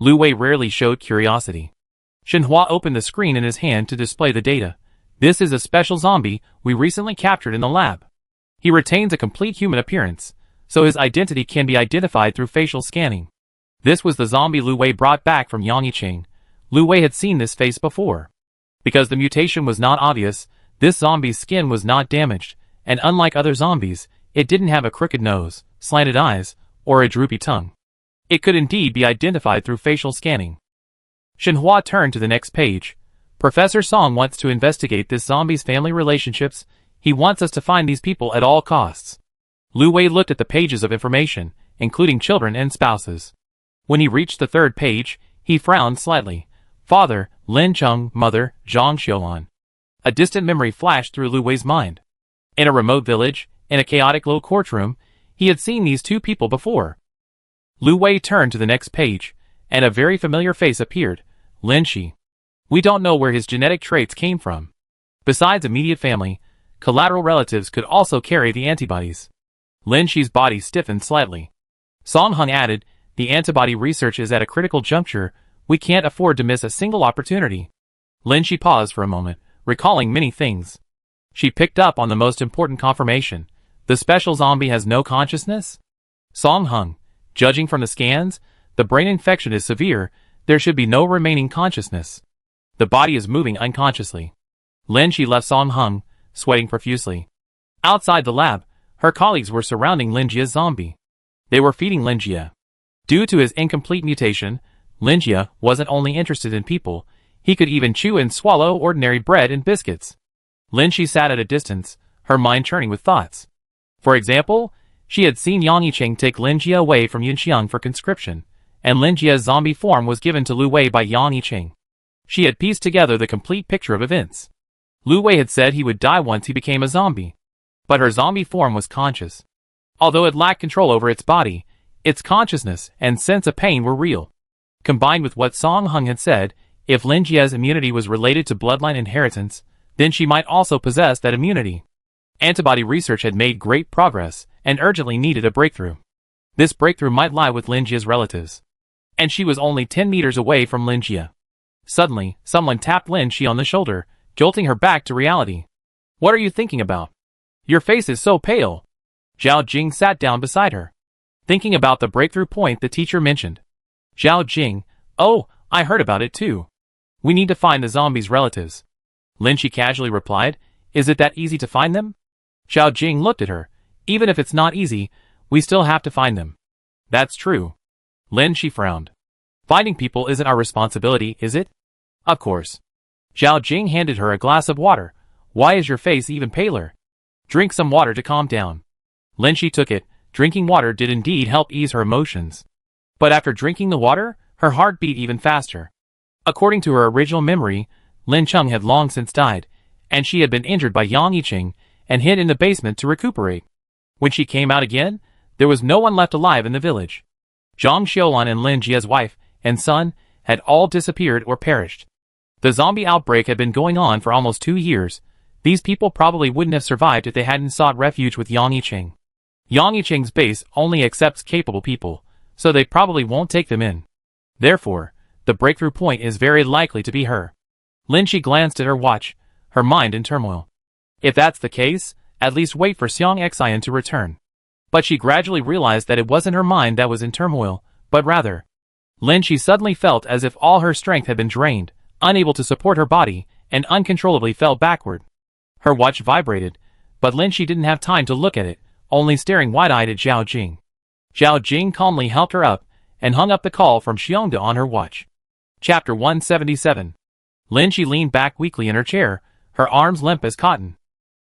Lu Wei rarely showed curiosity. Shenhua opened the screen in his hand to display the data. This is a special zombie we recently captured in the lab. He retains a complete human appearance, so his identity can be identified through facial scanning. This was the zombie Lu Wei brought back from Yangyicheng. Lu Wei had seen this face before. Because the mutation was not obvious, this zombie's skin was not damaged, and unlike other zombies, it didn't have a crooked nose, slanted eyes, or a droopy tongue. It could indeed be identified through facial scanning. Shenhua turned to the next page. Professor Song wants to investigate this zombie's family relationships. He wants us to find these people at all costs. Lu Wei looked at the pages of information, including children and spouses. When he reached the 3rd page, he frowned slightly. Father, Lin Cheng, mother, Zhang Xiulan. A distant memory flashed through Lu Wei's mind. In a remote village, in a chaotic low courtroom, he had seen these two people before. Lu Wei turned to the next page, and a very familiar face appeared, Lin Shi. We don't know where his genetic traits came from. Besides immediate family, collateral relatives could also carry the antibodies. Lin Shi's body stiffened slightly. Song Hung added, the antibody research is at a critical juncture. We can't afford to miss a single opportunity. Lin Shi paused for a moment, recalling many things. She picked up on the most important confirmation. The special zombie has no consciousness? Song Hung, judging from the scans, the brain infection is severe. There should be no remaining consciousness. The body is moving unconsciously. Lin Shi left Song Hung, sweating profusely. Outside the lab, her colleagues were surrounding Linjia's zombie. They were feeding Linjia. Due to his incomplete mutation, Linjia wasn't only interested in people, he could even chew and swallow ordinary bread and biscuits. Lin Shi sat at a distance, her mind churning with thoughts. For example, she had seen Yang Yicheng take Linjia away from Yunxiang for conscription, and Linjia's zombie form was given to Lu Wei by Yang Yicheng. She had pieced together the complete picture of events. Lu Wei had said he would die once he became a zombie. But her zombie form was conscious. Although it lacked control over its body, its consciousness and sense of pain were real. Combined with what Song Hung had said, if Linjia's immunity was related to bloodline inheritance, then she might also possess that immunity. Antibody research had made great progress and urgently needed a breakthrough. This breakthrough might lie with Linjia's relatives. And she was only 10 meters away from Linjia. Suddenly, someone tapped Lin Shi on the shoulder, jolting her back to reality. What are you thinking about? Your face is so pale. Zhao Jing sat down beside her, thinking about the breakthrough point the teacher mentioned. Zhao Jing, oh, I heard about it too. We need to find the zombies' relatives. Lin Shi casually replied, is it that easy to find them? Zhao Jing looked at her. Even if it's not easy, we still have to find them. That's true. Lin Shi frowned. Finding people isn't our responsibility, is it? Of course. Zhao Jing handed her a glass of water. Why is your face even paler? Drink some water to calm down. Lin Shi took it. Drinking water did indeed help ease her emotions. But after drinking the water, her heart beat even faster. According to her original memory, Lin Cheng had long since died, and she had been injured by Yang Yicheng and hid in the basement to recuperate. When she came out again, there was no one left alive in the village. Zhang Xiulan and Lin Jia's wife and son had all disappeared or perished. The zombie outbreak had been going on for almost 2 years. These people probably wouldn't have survived if they hadn't sought refuge with Yang Yicheng. Yang Yicheng's base only accepts capable people, so they probably won't take them in. Therefore, the breakthrough point is very likely to be her. Lin Shi glanced at her watch, her mind in turmoil. If that's the case, at least wait for Xiang Xian to return. But she gradually realized that it wasn't her mind that was in turmoil, but rather. Lin Shi suddenly felt as if all her strength had been drained, unable to support her body, and uncontrollably fell backward. Her watch vibrated, but Lin Shi didn't have time to look at it, only staring wide-eyed at Zhao Jing. Zhao Jing calmly helped her up, and hung up the call from Xiongda on her watch. Chapter 177. Lin Shi leaned back weakly in her chair, her arms limp as cotton.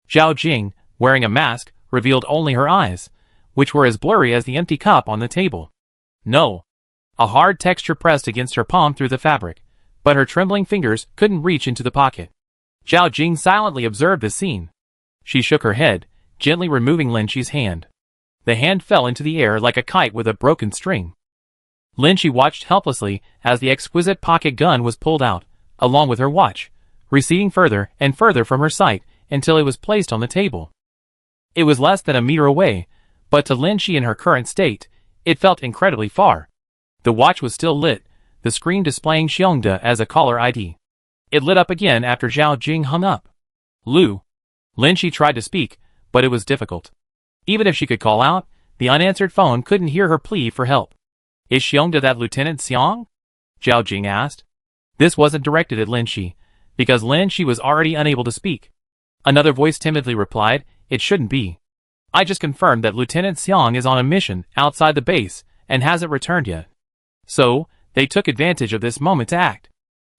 Zhao Jing, wearing a mask, revealed only her eyes, which were as blurry as the empty cup on the table. No. A hard texture pressed against her palm through the fabric, but her trembling fingers couldn't reach into the pocket. Zhao Jing silently observed the scene. She shook her head, gently removing Lin Shi's hand. The hand fell into the air like a kite with a broken string. Lin Shi watched helplessly as the exquisite pocket gun was pulled out, along with her watch, receding further and further from her sight until it was placed on the table. It was less than a meter away, but to Lin Shi in her current state, it felt incredibly far. The watch was still lit, the screen displaying Xiongda as a caller ID. It lit up again after Zhao Jing hung up. Lu. Lin Shi tried to speak, but it was difficult. Even if she could call out, the unanswered phone couldn't hear her plea for help. Is Xiongda that Lieutenant Xiang? Zhao Jing asked. This wasn't directed at Lin Shi, because Lin Shi was already unable to speak. Another voice timidly replied, it shouldn't be. I just confirmed that Lieutenant Xiang is on a mission outside the base and hasn't returned yet. So, they took advantage of this moment to act.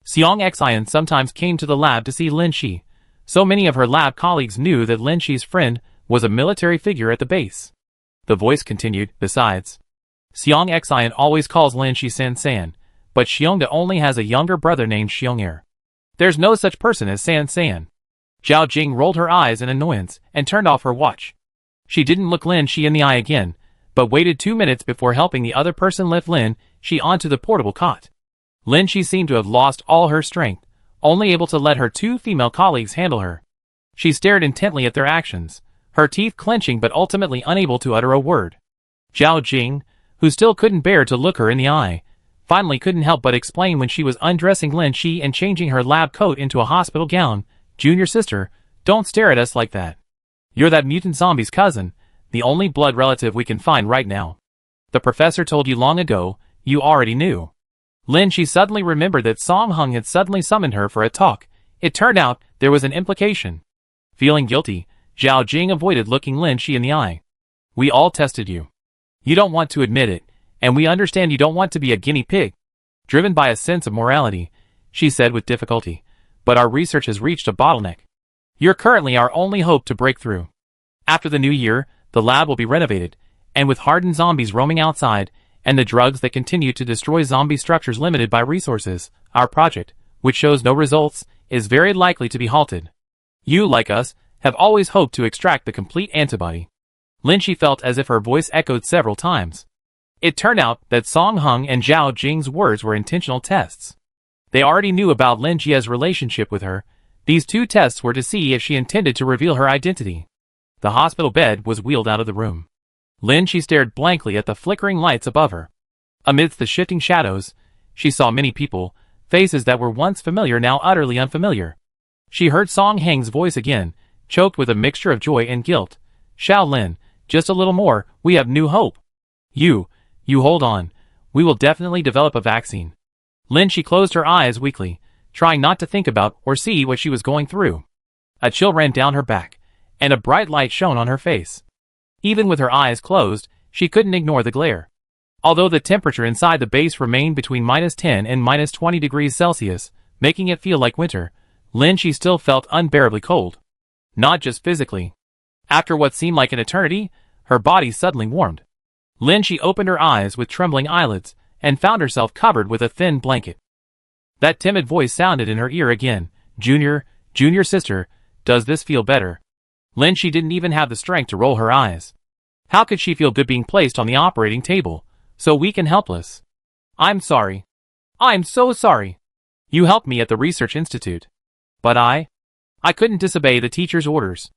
Xiang Xian sometimes came to the lab to see Lin Shi. So many of her lab colleagues knew that Lin Shi's friend was a military figure at the base. The voice continued, besides. Xiang Xian always calls Lin Shi San San, but Xiongda only has a younger brother named Xiong'er. There's no such person as San San. Zhao Jing rolled her eyes in annoyance and turned off her watch. She didn't look Lin Shi in the eye again, but waited 2 minutes before helping the other person lift Lin Shi onto the portable cot. Lin Shi seemed to have lost all her strength, only able to let her 2 female colleagues handle her. She stared intently at their actions, her teeth clenching but ultimately unable to utter a word. Zhao Jing, who still couldn't bear to look her in the eye, finally couldn't help but explain when she was undressing Lin Shi and changing her lab coat into a hospital gown, Junior sister, don't stare at us like that. You're that mutant zombie's cousin, the only blood relative we can find right now. The professor told you long ago, you already knew. Lin Shi suddenly remembered that Song Hung had suddenly summoned her for a talk. It turned out there was an implication. Feeling guilty, Zhao Jing avoided looking Lin Shi in the eye. We all tested you. You don't want to admit it, and we understand you don't want to be a guinea pig. Driven by a sense of morality, she said with difficulty, but our research has reached a bottleneck. You're currently our only hope to break through. After the new year, the lab will be renovated, and with hardened zombies roaming outside, and the drugs that continue to destroy zombie structures limited by resources, our project, which shows no results, is very likely to be halted. You, like us, have always hoped to extract the complete antibody. Lin Shi felt as if her voice echoed several times. It turned out that Song Hung and Zhao Jing's words were intentional tests. They already knew about Lin Jia's relationship with her. These 2 tests were to see if she intended to reveal her identity. The hospital bed was wheeled out of the room. Lin Shi stared blankly at the flickering lights above her. Amidst the shifting shadows, she saw many people, faces that were once familiar now utterly unfamiliar. She heard Song Hang's voice again, choked with a mixture of joy and guilt. Xiao Lin, just a little more, we have new hope. You hold on. We will definitely develop a vaccine. Lin Shi closed her eyes weakly, trying not to think about or see what she was going through. A chill ran down her back, and a bright light shone on her face. Even with her eyes closed, she couldn't ignore the glare. Although the temperature inside the base remained between -10 and -20 degrees Celsius, making it feel like winter, Lin Shi still felt unbearably cold. Not just physically. After what seemed like an eternity, her body suddenly warmed. Lin Shi opened her eyes with trembling eyelids, and found herself covered with a thin blanket. That timid voice sounded in her ear again. Junior sister, does this feel better? Lin Shi didn't even have the strength to roll her eyes. How could she feel good being placed on the operating table, so weak and helpless? I'm sorry. I'm so sorry. You helped me at the research institute. But I couldn't disobey the teacher's orders.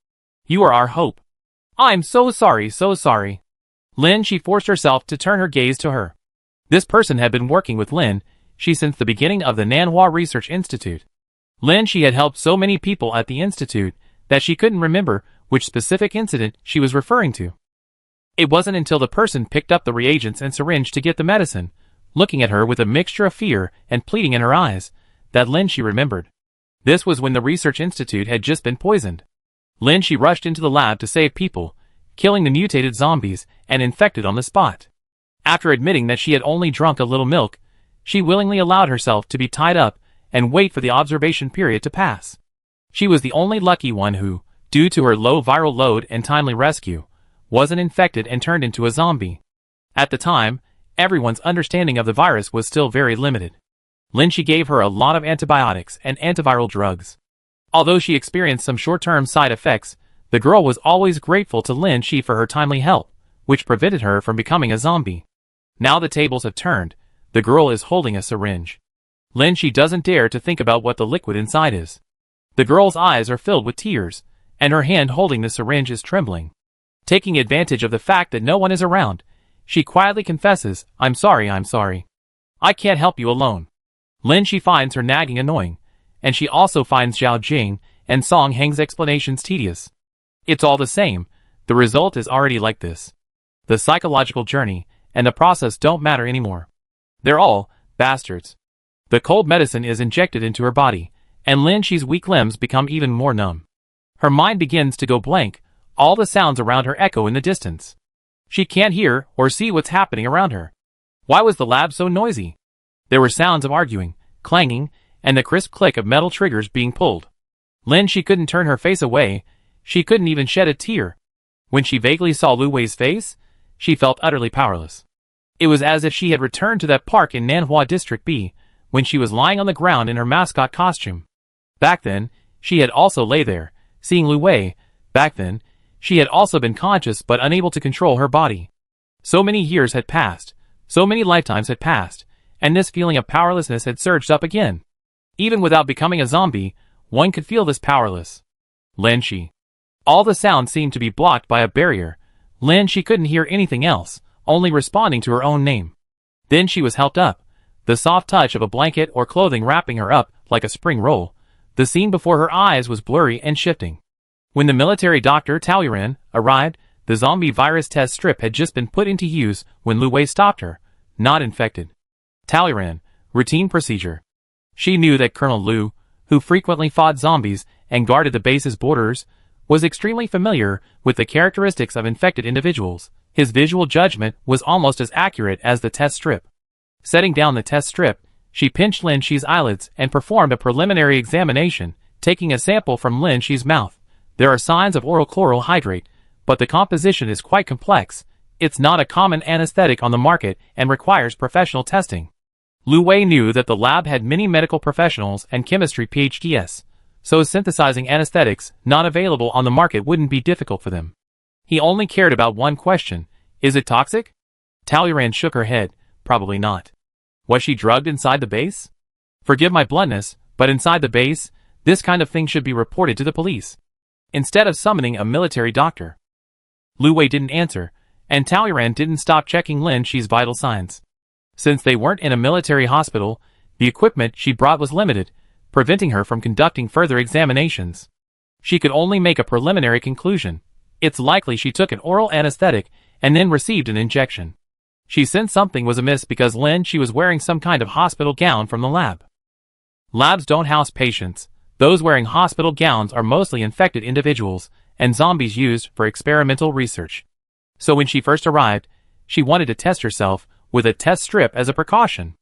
You are our hope. I'm so sorry, so sorry. Lin Shi forced herself to turn her gaze to her. This person had been working with Lin Shi since the beginning of the Nanhua Research Institute. Lin Shi had helped so many people at the institute that she couldn't remember which specific incident she was referring to. It wasn't until the person picked up the reagents and syringe to get the medicine, looking at her with a mixture of fear and pleading in her eyes, that Lin Shi remembered. This was when the research institute had just been poisoned. Lin Shi rushed into the lab to save people, killing the mutated zombies and infected on the spot. After admitting that she had only drunk a little milk, she willingly allowed herself to be tied up and wait for the observation period to pass. She was the only lucky one who, due to her low viral load and timely rescue, wasn't infected and turned into a zombie. At the time, everyone's understanding of the virus was still very limited. Lin Shi gave her a lot of antibiotics and antiviral drugs. Although she experienced some short-term side effects, the girl was always grateful to Lin Shi for her timely help, which prevented her from becoming a zombie. Now the tables have turned. The girl is holding a syringe. Lin Shi doesn't dare to think about what the liquid inside is. The girl's eyes are filled with tears, and her hand holding the syringe is trembling. Taking advantage of the fact that no one is around, she quietly confesses, I'm sorry. I can't help you alone." Lin Shi finds her nagging annoying, and she also finds Zhao Jing and Song Heng's explanations tedious. It's all the same, the result is already like this. The psychological journey and the process don't matter anymore. They're all bastards. The cold medicine is injected into her body, and Lin Shi's weak limbs become even more numb. Her mind begins to go blank, all the sounds around her echo in the distance. She can't hear or see what's happening around her. Why was the lab so noisy? There were sounds of arguing, clanging, and the crisp click of metal triggers being pulled. Lin Shi couldn't turn her face away, she couldn't even shed a tear. When she vaguely saw Lu Wei's face, she felt utterly powerless. It was as if she had returned to that park in Nanhua District B, when she was lying on the ground in her mascot costume. Back then, she had also lay there, seeing Lu Wei. Back then, she had also been conscious but unable to control her body. So many years had passed, so many lifetimes had passed, and this feeling of powerlessness had surged up again. Even without becoming a zombie, one could feel this powerless. Lin Shi. All the sounds seemed to be blocked by a barrier. Lin Shi couldn't hear anything else, only responding to her own name. Then she was helped up, the soft touch of a blanket or clothing wrapping her up like a spring roll. The scene before her eyes was blurry and shifting. When the military doctor Taoyuan arrived, the zombie virus test strip had just been put into use when Lu Wei stopped her, not infected. Taoyuan, routine procedure. She knew that Colonel Lu, who frequently fought zombies and guarded the base's borders, was extremely familiar with the characteristics of infected individuals. His visual judgment was almost as accurate as the test strip. Setting down the test strip, she pinched Lin Shi's eyelids and performed a preliminary examination, taking a sample from Lin Shi's mouth. There are signs of oral chloral hydrate, but the composition is quite complex. It's not a common anesthetic on the market and requires professional testing. Lu Wei knew that the lab had many medical professionals and chemistry PhDs, so synthesizing anesthetics not available on the market wouldn't be difficult for them. He only cared about one question: is it toxic? Taoyuan shook her head, probably not. Was she drugged inside the base? Forgive my bluntness, but inside the base, this kind of thing should be reported to the police, instead of summoning a military doctor. Lu Wei didn't answer, and Taoyuan didn't stop checking Lin Shi's vital signs. Since they weren't in a military hospital, the equipment she brought was limited, preventing her from conducting further examinations. She could only make a preliminary conclusion. It's likely she took an oral anesthetic and then received an injection. She sensed something was amiss because Lin Shi was wearing some kind of hospital gown from the lab. Labs don't house patients. Those wearing hospital gowns are mostly infected individuals and zombies used for experimental research. So when she first arrived, she wanted to test herself with a test strip as a precaution.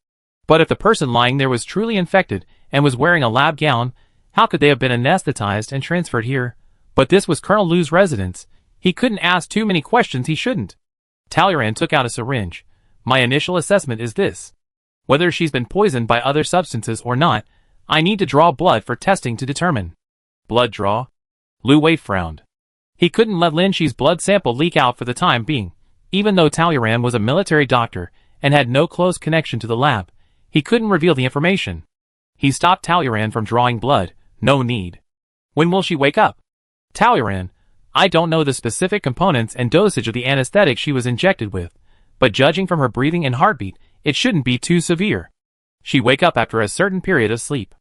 But if the person lying there was truly infected and was wearing a lab gown, how could they have been anesthetized and transferred here? But this was Colonel Lu's residence. He couldn't ask too many questions he shouldn't. Taoyuan took out a syringe. My initial assessment is this. Whether she's been poisoned by other substances or not, I need to draw blood for testing to determine. Blood draw? Lu Wei frowned. He couldn't let Lin Shi's blood sample leak out for the time being. Even though Taoyuan was a military doctor and had no close connection to the lab, he couldn't reveal the information. He stopped Taoyuan from drawing blood. No need. When will she wake up? Taoyuan, I don't know the specific components and dosage of the anesthetic she was injected with, but judging from her breathing and heartbeat, it shouldn't be too severe. She wake up after a certain period of sleep.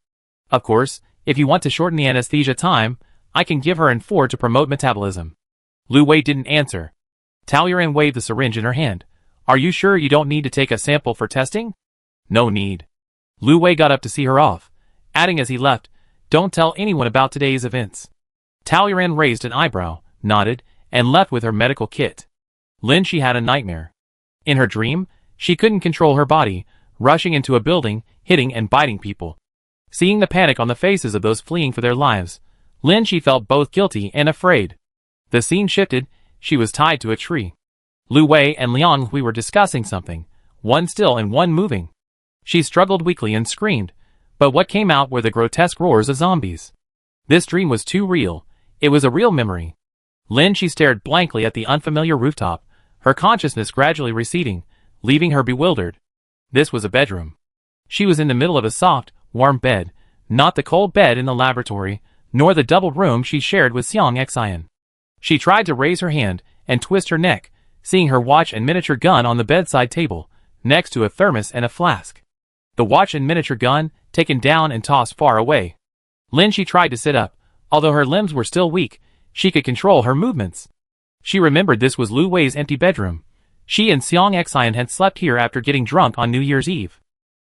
Of course, If you want to shorten the anesthesia time, I can give her an 4 to promote metabolism. Lu Wei didn't answer. Taoyuan waved the syringe in her hand. Are you sure you don't need to take a sample for testing? No need. Lu Wei got up to see her off, adding as he left, don't tell anyone about today's events. Taoyuan raised an eyebrow, nodded, and left with her medical kit. Lin Shi had a nightmare. In her dream, she couldn't control her body, rushing into a building, hitting and biting people. Seeing the panic on the faces of those fleeing for their lives, Lin Shi felt both guilty and afraid. The scene shifted, she was tied to a tree. Lu Wei and Liang Hui were discussing something, one still and one moving. She struggled weakly and screamed, but what came out were the grotesque roars of zombies. This dream was too real, it was a real memory. Lin Shi stared blankly at the unfamiliar rooftop, her consciousness gradually receding, leaving her bewildered. This was a bedroom. She was in the middle of a soft, warm bed, not the cold bed in the laboratory, nor the double room she shared with Xiang Xian. She tried to raise her hand and twist her neck, seeing her watch and miniature gun on the bedside table, next to a thermos and a flask. The watch and miniature gun, taken down and tossed far away. Lin Shi tried to sit up, although her limbs were still weak, she could control her movements. She remembered this was Lu Wei's empty bedroom. She and Xiang Xian had slept here after getting drunk on New Year's Eve.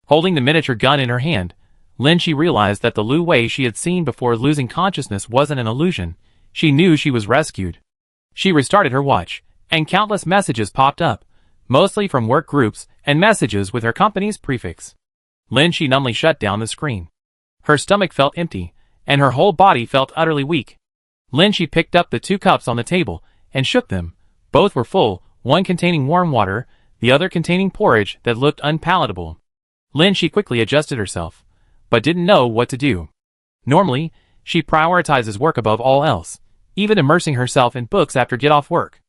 Holding the miniature gun in her hand, Lin Shi realized that the Lu Wei she had seen before losing consciousness wasn't an illusion. She knew she was rescued. She restarted her watch, and countless messages popped up, mostly from work groups and messages with her company's prefix. Lin Shi numbly shut down the screen. Her stomach felt empty, and her whole body felt utterly weak. Lin Shi picked up the 2 cups on the table and shook them. Both were full, one containing warm water, the other containing porridge that looked unpalatable. Lin Shi quickly adjusted herself, but didn't know what to do. Normally, she prioritizes work above all else, even immersing herself in books after get off work.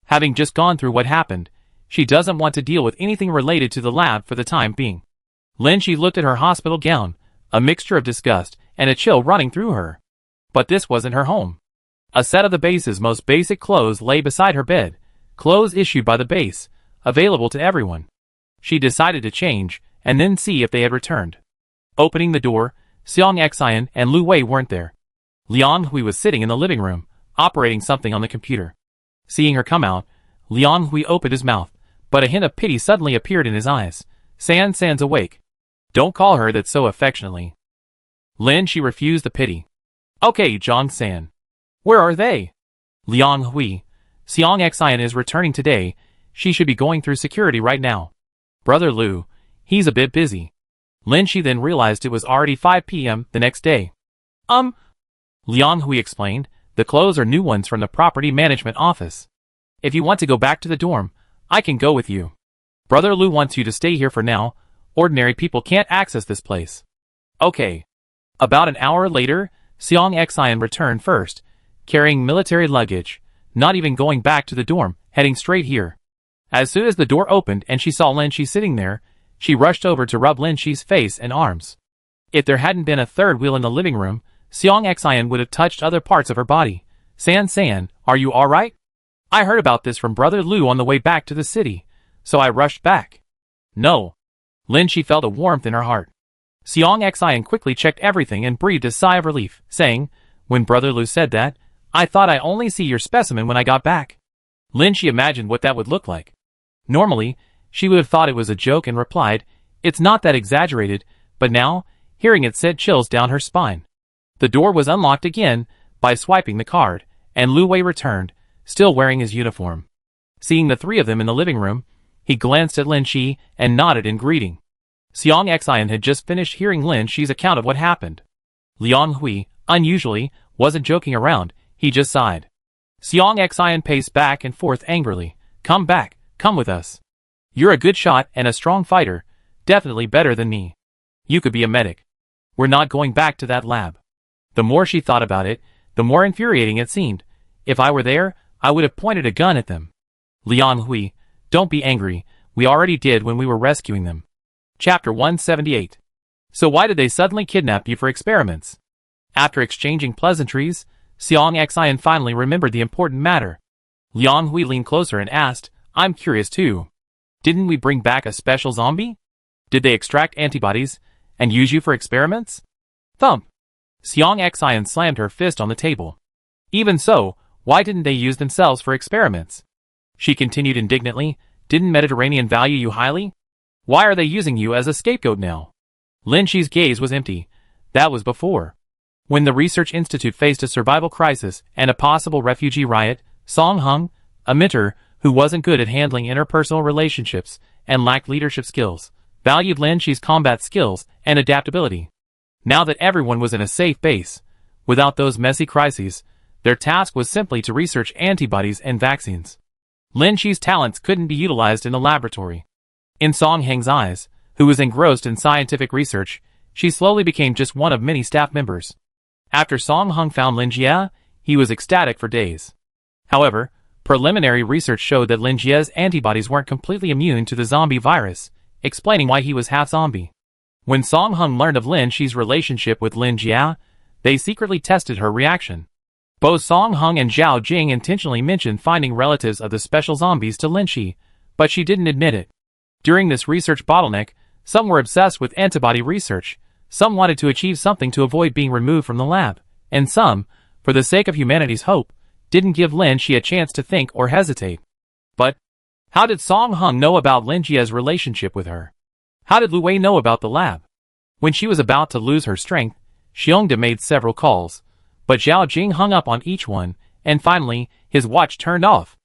Having just gone through what happened, she doesn't want to deal with anything related to the lab for the time being. Lin Shi looked at her hospital gown, a mixture of disgust and a chill running through her. But this wasn't her home. A set of the base's most basic clothes lay beside her bed, clothes issued by the base, available to everyone. She decided to change, and then see if they had returned. Opening the door, Xiang Xian and Lu Wei weren't there. Liang Hui was sitting in the living room, operating something on the computer. Seeing her come out, Liang Hui opened his mouth, but a hint of pity suddenly appeared in his eyes. San's awake. Don't call her that so affectionately. Lin Shi refused the pity. Okay, Zhang San. Where are they? Liang Hui. Xiang Xian is returning today, she should be going through security right now. Brother Lu, he's a bit busy. Lin Shi then realized it was already 5 p.m. the next day. Liang Hui explained, the clothes are new ones from the property management office. If you want to go back to the dorm, I can go with you. Brother Lu wants you to stay here for now, ordinary people can't access this place. Okay. About an hour later, Xiang Xian returned first, carrying military luggage, not even going back to the dorm, heading straight here. As soon as the door opened and she saw Lin Shi sitting there, she rushed over to rub Lin Shi's face and arms. If there hadn't been a third wheel in the living room, Xiang Xian would have touched other parts of her body. San, are you alright? I heard about this from Brother Lu on the way back to the city, so I rushed back. No. Lin Shi felt a warmth in her heart. Xiang Xian quickly checked everything and breathed a sigh of relief, saying, when Brother Lu said that, I thought I only see your specimen when I got back. Lin Shi imagined what that would look like. Normally, she would have thought it was a joke and replied, it's not that exaggerated, but now, hearing it sent chills down her spine. The door was unlocked again by swiping the card, and Lu Wei returned, still wearing his uniform. Seeing the 3 of them in the living room, he glanced at Lin Shi and nodded in greeting. Xiang Xian had just finished hearing Lin Shi's account of what happened. Liang Hui, unusually, wasn't joking around, he just sighed. Xiang Xian paced back and forth angrily. Come back, come with us. You're a good shot and a strong fighter, definitely better than me. You could be a medic. We're not going back to that lab. The more she thought about it, the more infuriating it seemed. If I were there, I would have pointed a gun at them. Liang Hui, don't be angry, we already did when we were rescuing them. Chapter 178. So why did they suddenly kidnap you for experiments? After exchanging pleasantries, Xiang Xian finally remembered the important matter. Liang Hui leaned closer and asked, I'm curious too. Didn't we bring back a special zombie? Did they extract antibodies and use you for experiments? Thump. Seong Xian slammed her fist on the table. Even so, why didn't they use themselves for experiments? She continued indignantly, didn't Mediterranean value you highly? Why are they using you as a scapegoat now? Lin Shi's gaze was empty. That was before. When the Research Institute faced a survival crisis and a possible refugee riot, Song Hung, a mentor who wasn't good at handling interpersonal relationships and lacked leadership skills, valued Lin Shi's combat skills and adaptability. Now that everyone was in a safe base, without those messy crises, their task was simply to research antibodies and vaccines. Lin Shi's talents couldn't be utilized in the laboratory. In Song Heng's eyes, who was engrossed in scientific research, she slowly became just one of many staff members. After Song Hung found Lin Jie, he was ecstatic for days. However, preliminary research showed that Lin Jie's antibodies weren't completely immune to the zombie virus, explaining why he was half zombie. When Song Hung learned of Lin Shi's relationship with Lin Jie, they secretly tested her reaction. Both Song Hung and Zhao Jing intentionally mentioned finding relatives of the special zombies to Lin Shi, but she didn't admit it. During this research bottleneck, some were obsessed with antibody research, some wanted to achieve something to avoid being removed from the lab, and some, for the sake of humanity's hope, didn't give Lin Shi a chance to think or hesitate. But how did Song Hung know about Lin Jie's relationship with her? How did Lu Wei know about the lab? When she was about to lose her strength, Xiongda made several calls, but Zhao Jing hung up on each one, and finally, his watch turned off.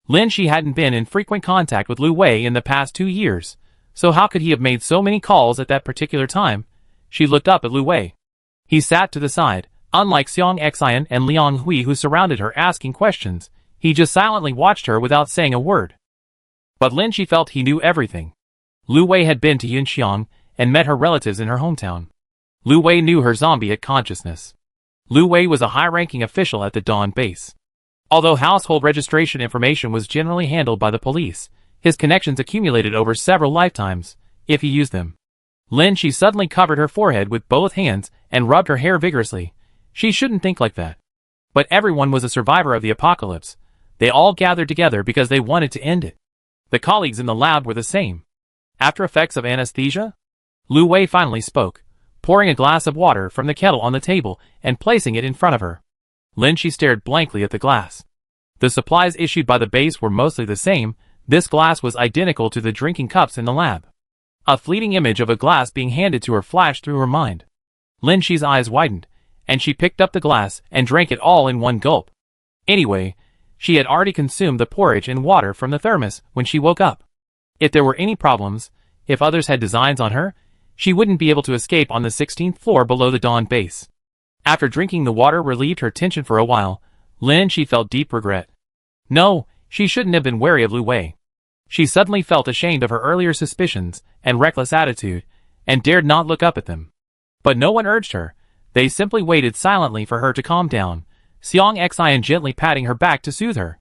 Lin Shi hadn't been in frequent contact with Lu Wei in the past 2 years, so how could he have made so many calls at that particular time? She looked up at Lu Wei. He sat to the side. Unlike Seong Xian and Liang Hui who surrounded her asking questions, he just silently watched her without saying a word. But Lin Shi felt he knew everything. Lu Wei had been to Yunxiang and met her relatives in her hometown. Lu Wei knew her zombie at consciousness. Lu Wei was a high-ranking official at the Dawn base. Although household registration information was generally handled by the police, his connections accumulated over several lifetimes, if he used them. Lin Shi suddenly covered her forehead with both hands and rubbed her hair vigorously. She shouldn't think like that. But everyone was a survivor of the apocalypse. They all gathered together because they wanted to end it. The colleagues in the lab were the same. After effects of anesthesia? Lu Wei finally spoke, pouring a glass of water from the kettle on the table and placing it in front of her. Lin Shi stared blankly at the glass. The supplies issued by the base were mostly the same. This glass was identical to the drinking cups in the lab. A fleeting image of a glass being handed to her flashed through her mind. Lin Shi's eyes widened, and she picked up the glass and drank it all in one gulp. Anyway, she had already consumed the porridge and water from the thermos when she woke up. If there were any problems, if others had designs on her, she wouldn't be able to escape on the 16th floor below the Dawn base. After drinking the water relieved her tension for a while, Lin Shi felt deep regret. No, she shouldn't have been wary of Lu Wei. She suddenly felt ashamed of her earlier suspicions and reckless attitude, and dared not look up at them. But no one urged her. They simply waited silently for her to calm down, Seong Xian gently patting her back to soothe her.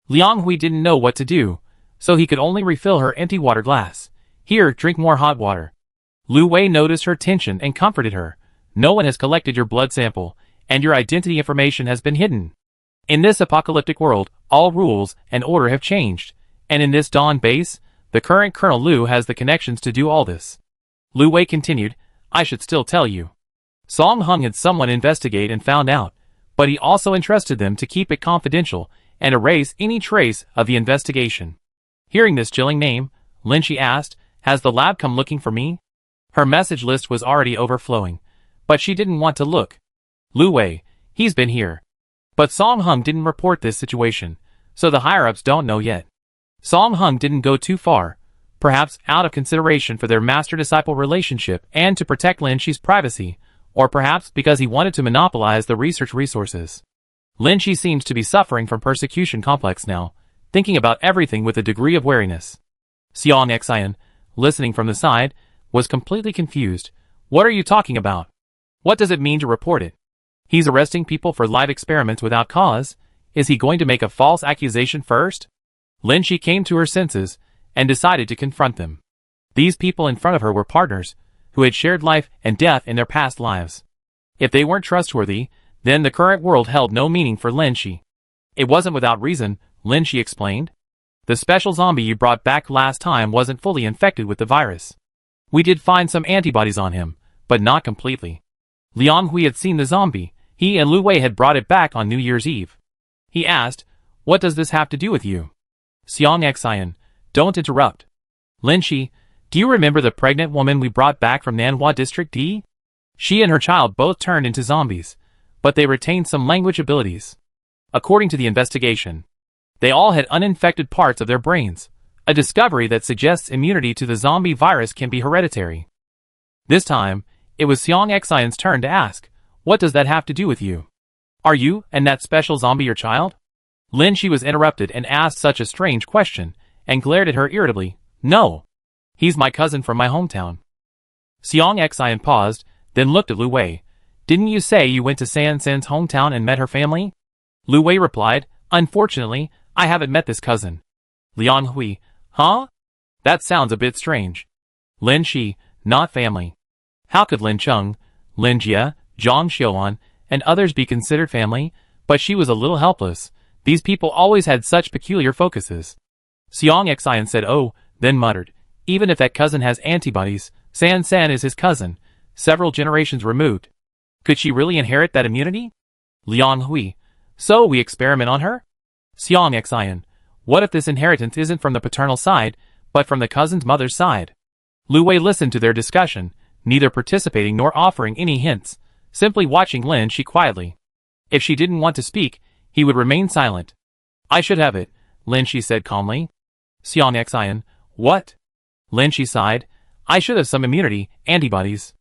Liang Hui didn't know what to do, so he could only refill her empty water glass. Here, drink more hot water. Lu Wei noticed her tension and comforted her. No one has collected your blood sample, and your identity information has been hidden. In this apocalyptic world, all rules and order have changed, and in this Dawn base, the current Colonel Lu has the connections to do all this. Lu Wei continued, I should still tell you. Song Hung had someone investigate and found out, but he also entrusted them to keep it confidential and erase any trace of the investigation. Hearing this chilling name, Lin Shi asked, has the lab come looking for me? Her message list was already overflowing, but she didn't want to look. Lu Wei, he's been here. But Song Hung didn't report this situation, so the higher-ups don't know yet. Song Hung didn't go too far, perhaps out of consideration for their master-disciple relationship and to protect Lin Shi's privacy, or perhaps because he wanted to monopolize the research resources. Lin Shi seems to be suffering from persecution complex now, thinking about everything with a degree of wariness. Seong Xian, listening from the side, was completely confused. What are you talking about? What does it mean to report it? He's arresting people for live experiments without cause. Is he going to make a false accusation first? Lin Shi came to her senses and decided to confront them. These people in front of her were partners who had shared life and death in their past lives. If they weren't trustworthy, then the current world held no meaning for Lin Shi. It wasn't without reason, Lin Shi explained. The special zombie you brought back last time wasn't fully infected with the virus. We did find some antibodies on him, but not completely. Liang Hui had seen the zombie. He and Lu Wei had brought it back on New Year's Eve. He asked, "What does this have to do with you?" Xiang Xian, don't interrupt. Lin Shi, do you remember the pregnant woman we brought back from Nanhua District D? She and her child both turned into zombies, but they retained some language abilities. According to the investigation, they all had uninfected parts of their brains, a discovery that suggests immunity to the zombie virus can be hereditary. This time, it was Xiang Xian's turn to ask, "What does that have to do with you? Are you and that special zombie your child?" Lin Shi was interrupted and asked such a strange question, and glared at her irritably. "No. He's my cousin from my hometown." Xiang Xian paused, then looked at Lu Wei. "Didn't you say you went to San San's hometown and met her family?" Lu Wei replied, "Unfortunately, I haven't met this cousin." Liang Hui, huh? That sounds a bit strange. Lin Shi, not family. How could Lin Cheng, Lin Jie, Zhang Xiuan, and others be considered family? But she was a little helpless. These people always had such peculiar focuses. Xiang Xian said oh, then muttered, "Even if that cousin has antibodies, San San is his cousin, several generations removed. Could she really inherit that immunity?" Liang Hui, so we experiment on her? Xiang Xian, what if this inheritance isn't from the paternal side, but from the cousin's mother's side? Lu Wei listened to their discussion, neither participating nor offering any hints, simply watching Lin Shi quietly. If she didn't want to speak, he would remain silent. "I should have it," Lin Shi said calmly. Xiang Xian, what? Lin Shi sighed, "I should have some immunity, antibodies."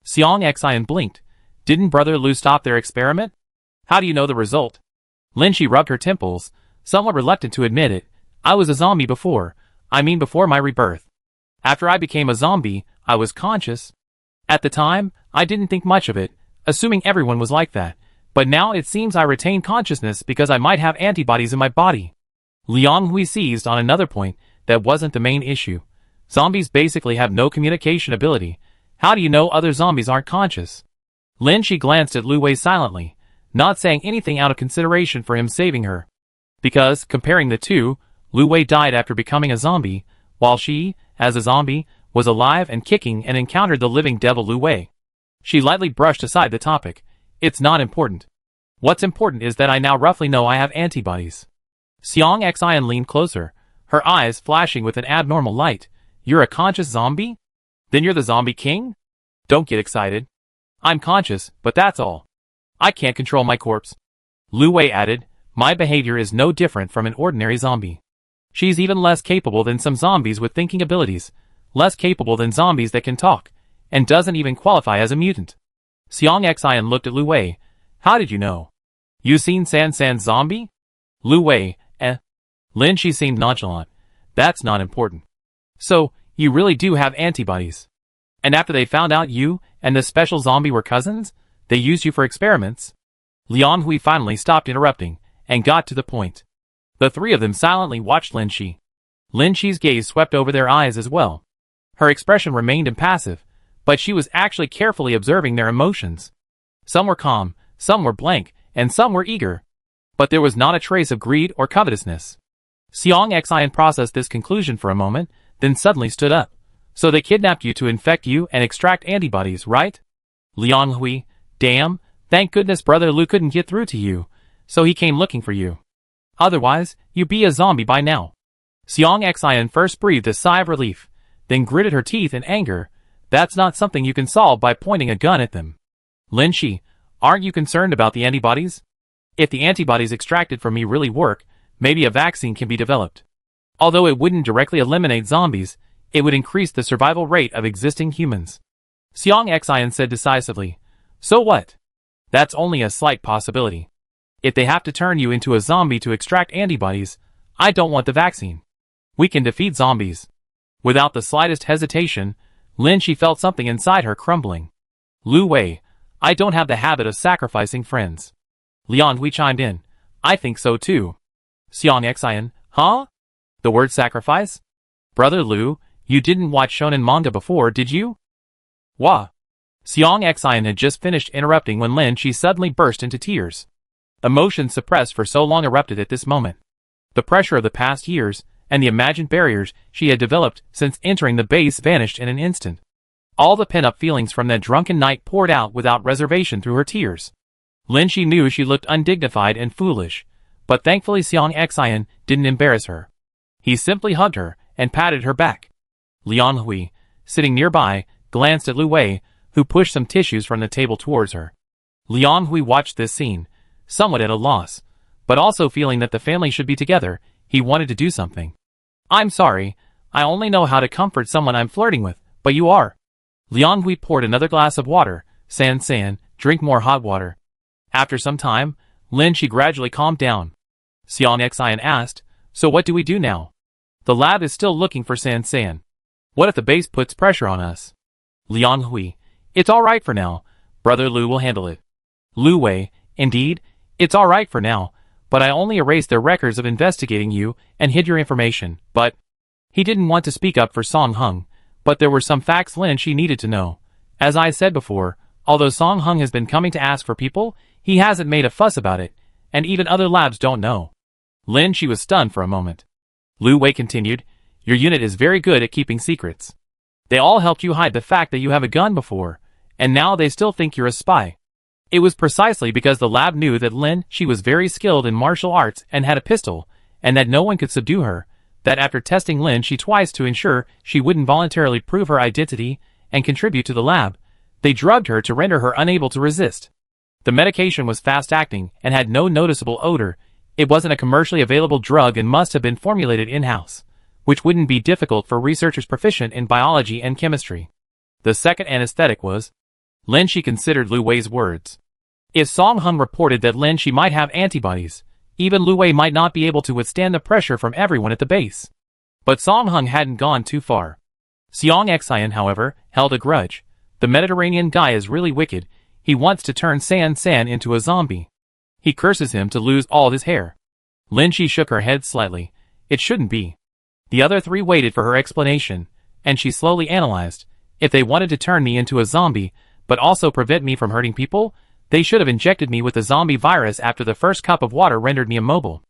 Xiang Xian blinked. Didn't Brother Lu stop their experiment? How do you know the result? Lin Shi rubbed her temples, somewhat reluctant to admit it. "I was a zombie before. I mean before my rebirth. After I became a zombie, I was conscious. At the time, I didn't think much of it, assuming everyone was like that. But now it seems I retain consciousness because I might have antibodies in my body." Liang Hui seized on another point that wasn't the main issue. Zombies basically have no communication ability. How do you know other zombies aren't conscious? Lin Shi glanced at Lu Wei silently, not saying anything out of consideration for him saving her. Because, comparing the two, Lu Wei died after becoming a zombie, while she, as a zombie, was alive and kicking and encountered the living devil Lu Wei. She lightly brushed aside the topic. It's not important. What's important is that I now roughly know I have antibodies. Xiang Xian leaned closer, her eyes flashing with an abnormal light. You're a conscious zombie? Then you're the zombie king? Don't get excited. I'm conscious, but that's all. I can't control my corpse. Lu Wei added, my behavior is no different from an ordinary zombie. She's even less capable than some zombies with thinking abilities, less capable than zombies that can talk, and doesn't even qualify as a mutant. Xiang Xian looked at Lu Wei. How did you know? You seen San San's zombie? Lu Wei, Lin Shi seemed nonchalant. That's not important. So, you really do have antibodies. And after they found out you and the special zombie were cousins, they used you for experiments? Liang Hui finally stopped interrupting, and got to the point. The three of them silently watched Lin Shi. Lin Shi's gaze swept over their eyes as well. Her expression remained impassive, but she was actually carefully observing their emotions. Some were calm, some were blank, and some were eager. But there was not a trace of greed or covetousness. Xiang Xian processed this conclusion for a moment, then suddenly stood up. So they kidnapped you to infect you and extract antibodies, right? Liang Hui, damn, thank goodness Brother Lu couldn't get through to you, so he came looking for you. Otherwise, you'd be a zombie by now. Xiang Xian first breathed a sigh of relief, then gritted her teeth in anger. That's not something you can solve by pointing a gun at them. Lin Shi, aren't you concerned about the antibodies? If the antibodies extracted from me really work, maybe a vaccine can be developed. Although it wouldn't directly eliminate zombies, it would increase the survival rate of existing humans. Xiang Xian said decisively. So what? That's only a slight possibility. If they have to turn you into a zombie to extract antibodies, I don't want the vaccine. We can defeat zombies. Without the slightest hesitation, Lin Shi felt something inside her crumbling. Lu Wei, I don't have the habit of sacrificing friends. Liang Hui chimed in. I think so too. Xiang Xian, huh? The word sacrifice? Brother Lu, you didn't watch shonen manga before, did you? Wah. Xiang Xian had just finished interrupting when Lin Shi suddenly burst into tears. Emotions suppressed for so long erupted at this moment. The pressure of the past years, and the imagined barriers she had developed since entering the base vanished in an instant. All the pent-up feelings from that drunken night poured out without reservation through her tears. Lin Shi knew she looked undignified and foolish, but thankfully Xiang Xian didn't embarrass her. He simply hugged her and patted her back. Liang Hui, sitting nearby, glanced at Lu Wei, who pushed some tissues from the table towards her. Liang Hui watched this scene, somewhat at a loss, but also feeling that the family should be together. He wanted to do something. "I'm sorry, I only know how to comfort someone I'm flirting with, but you are." Liang Hui poured another glass of water. San, drink more hot water. After some time, Lin Shi gradually calmed down. Xiang Xian asked, "So what do we do now? The lab is still looking for San. What if the base puts pressure on us?" Liang Hui, "It's alright for now. Brother Lu will handle it." Lu Wei, "Indeed, it's alright for now, but I only erased their records of investigating you and hid your information, but..." He didn't want to speak up for Song Hung, but there were some facts Lin Shi needed to know. As I said before, although Song Hung has been coming to ask for people, he hasn't made a fuss about it, and even other labs don't know. Lin Shi was stunned for a moment. Lu Wei continued, "Your unit is very good at keeping secrets. They all helped you hide the fact that you have a gun before, and now they still think you're a spy. It was precisely because the lab knew that Lin Shi was very skilled in martial arts and had a pistol, and that no one could subdue her, that after testing Lin Shi twice to ensure she wouldn't voluntarily prove her identity and contribute to the lab, they drugged her to render her unable to resist. The medication was fast-acting and had no noticeable odor. It wasn't a commercially available drug and must have been formulated in-house, which wouldn't be difficult for researchers proficient in biology and chemistry. The second anesthetic was..." Lin Shi considered Lu Wei's words. If Song Hung reported that Lin Shi might have antibodies, even Lu Wei might not be able to withstand the pressure from everyone at the base. But Song Hung hadn't gone too far. Xiang Xian, however, held a grudge. The Mediterranean guy is really wicked. He wants to turn San into a zombie. He curses him to lose all his hair. Lin Shi shook her head slightly. It shouldn't be. The other three waited for her explanation, and she slowly analyzed. If they wanted to turn me into a zombie, but also prevent me from hurting people, they should have injected me with the zombie virus after the first cup of water rendered me immobile.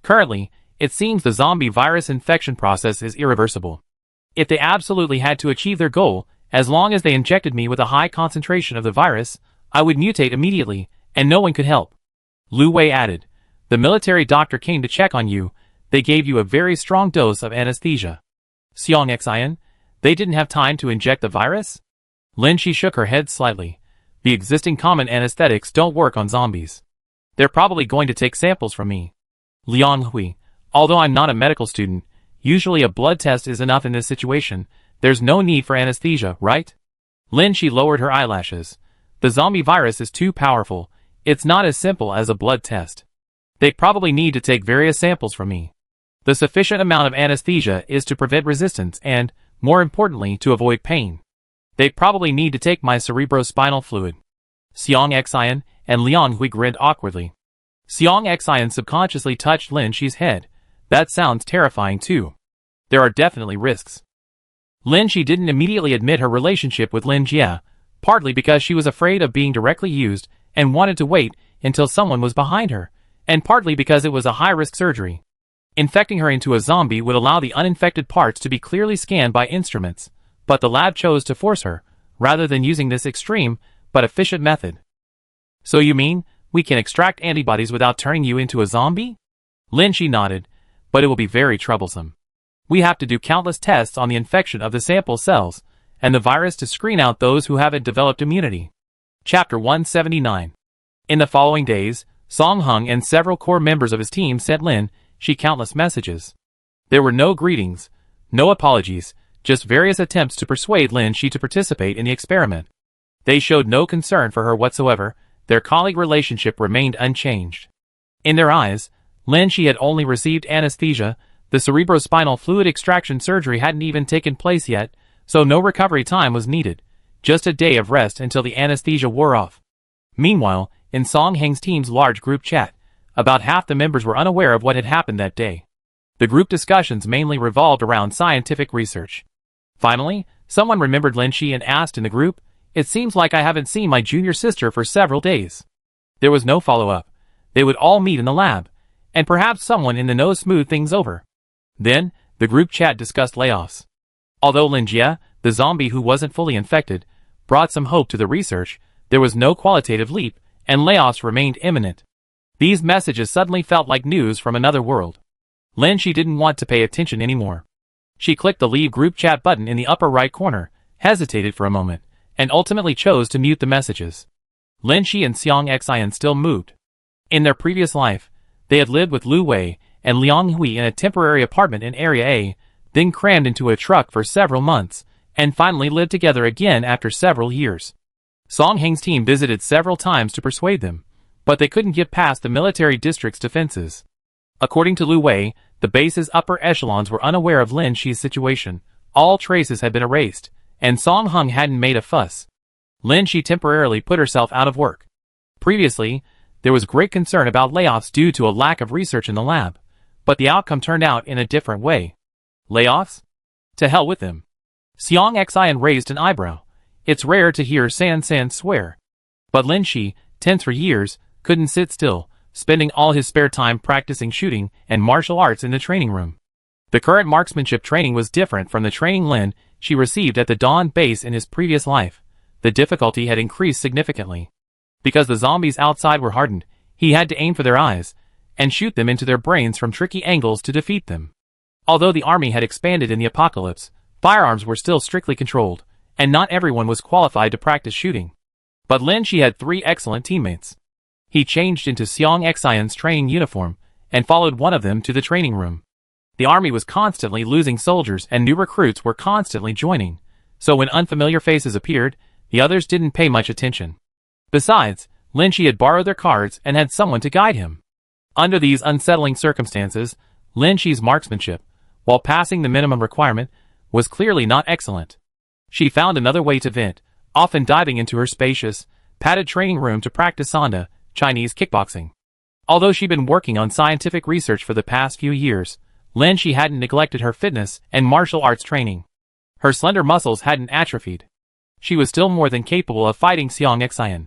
Currently, it seems the zombie virus infection process is irreversible. If they absolutely had to achieve their goal, as long as they injected me with a high concentration of the virus, I would mutate immediately, and no one could help. Lu Wei added, "The military doctor came to check on you. They gave you a very strong dose of anesthesia." Xiang Xian, "They didn't have time to inject the virus?" Lin Shi shook her head slightly. "The existing common anesthetics don't work on zombies. They're probably going to take samples from me." Liang Hui, "Although I'm not a medical student, usually a blood test is enough in this situation. There's no need for anesthesia, right?" Lin Shi lowered her eyelashes. "The zombie virus is too powerful. It's not as simple as a blood test. They probably need to take various samples from me. The sufficient amount of anesthesia is to prevent resistance and, more importantly, to avoid pain. They probably need to take my cerebrospinal fluid." Xiang Xian and Liang Hui grinned awkwardly. Xiang Xian subconsciously touched Lin Shi's head. "That sounds terrifying too. There are definitely risks." Lin Shi didn't immediately admit her relationship with Lin Jie, partly because she was afraid of being directly used and wanted to wait until someone was behind her, and partly because it was a high-risk surgery. Infecting her into a zombie would allow the uninfected parts to be clearly scanned by instruments, but the lab chose to force her, rather than using this extreme but efficient method. "So you mean, we can extract antibodies without turning you into a zombie?" Lin Shi nodded, "But it will be very troublesome. We have to do countless tests on the infection of the sample cells, and the virus to screen out those who haven't developed immunity." Chapter 179. In the following days, Song Hung and several core members of his team sent Lin Shi countless messages. There were no greetings, no apologies, just various attempts to persuade Lin Shi to participate in the experiment. They showed no concern for her whatsoever. Their colleague relationship remained unchanged. In their eyes, Lin Shi had only received anesthesia. The cerebrospinal fluid extraction surgery hadn't even taken place yet, so no recovery time was needed. Just a day of rest until the anesthesia wore off. Meanwhile, in Song Heng's team's large group chat, about half the members were unaware of what had happened that day. The group discussions mainly revolved around scientific research. Finally, someone remembered Lin Shi and asked in the group, "It seems like I haven't seen my junior sister for several days." There was no follow-up. They would all meet in the lab, and perhaps someone in the know smoothed things over. Then, the group chat discussed layoffs. Although Lin Jie, The zombie who wasn't fully infected brought some hope to the research. There was no qualitative leap, and layoffs remained imminent. These messages suddenly felt like news from another world. She didn't want to pay attention anymore. She clicked the Leave Group Chat button in the upper right corner, hesitated for a moment, and ultimately chose to mute the messages. Shi and Xiang Xian still moved. In their previous life, they had lived with Lu Wei and Liang Hui in a temporary apartment in Area A, then crammed into a truck for several months, and finally lived together again after several years. Song Heng's team visited several times to persuade them, but they couldn't get past the military district's defenses. According to Lu Wei, the base's upper echelons were unaware of Lin Shi's situation. All traces had been erased, and Song Heng hadn't made a fuss. Lin Shi temporarily put herself out of work. Previously, there was great concern about layoffs due to a lack of research in the lab, but the outcome turned out in a different way. Layoffs? To hell with them. Xiang Xian raised an eyebrow. It's rare to hear San swear. But Lin Shi, tense for years, couldn't sit still, spending all his spare time practicing shooting and martial arts in the training room. The current marksmanship training was different from the training Lin Shi received at the Dawn base in his previous life. The difficulty had increased significantly. Because the zombies outside were hardened, he had to aim for their eyes and shoot them into their brains from tricky angles to defeat them. Although the army had expanded in the apocalypse, firearms were still strictly controlled, and not everyone was qualified to practice shooting. But Lin Shi had 3 excellent teammates. He changed into Xiang Xian's training uniform and followed one of them to the training room. The army was constantly losing soldiers and new recruits were constantly joining, so when unfamiliar faces appeared, the others didn't pay much attention. Besides, Lin Shi had borrowed their cards and had someone to guide him. Under these unsettling circumstances, Lin Shi's marksmanship, while passing the minimum requirement, was clearly not excellent. She found another way to vent, often diving into her spacious, padded training room to practice Sanda, Chinese kickboxing. Although she'd been working on scientific research for the past few years, Lin Shi hadn't neglected her fitness and martial arts training. Her slender muscles hadn't atrophied. She was still more than capable of fighting Xiang Xian.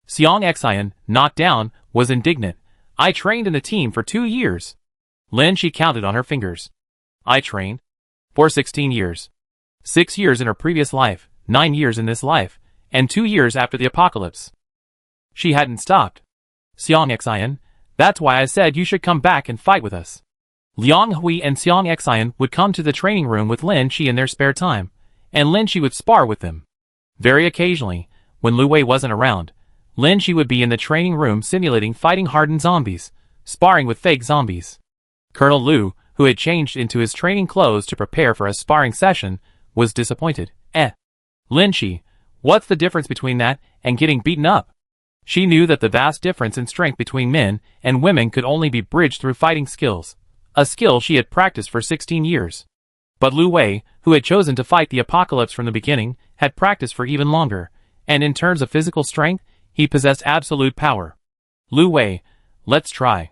Xiang Xian, knocked down, was indignant. I trained in the team for 2 years. Lin Shi counted on her fingers. I trained? For 16 years. 6 years in her previous life, 9 years in this life, and 2 years after the apocalypse. She hadn't stopped. Xiang Xian, that's why I said you should come back and fight with us. Liang Hui and Xiang Xian would come to the training room with Lin Shi in their spare time, and Lin Shi would spar with them. Very occasionally, when Lu Wei wasn't around, Lin Shi would be in the training room simulating fighting hardened zombies, sparring with fake zombies. Colonel Lu, who had changed into his training clothes to prepare for a sparring session, was disappointed. Lin Shi, what's the difference between that and getting beaten up? She knew that the vast difference in strength between men and women could only be bridged through fighting skills, a skill she had practiced for 16 years. But Lu Wei, who had chosen to fight the apocalypse from the beginning, had practiced for even longer, and in terms of physical strength, he possessed absolute power. Lu Wei, let's try.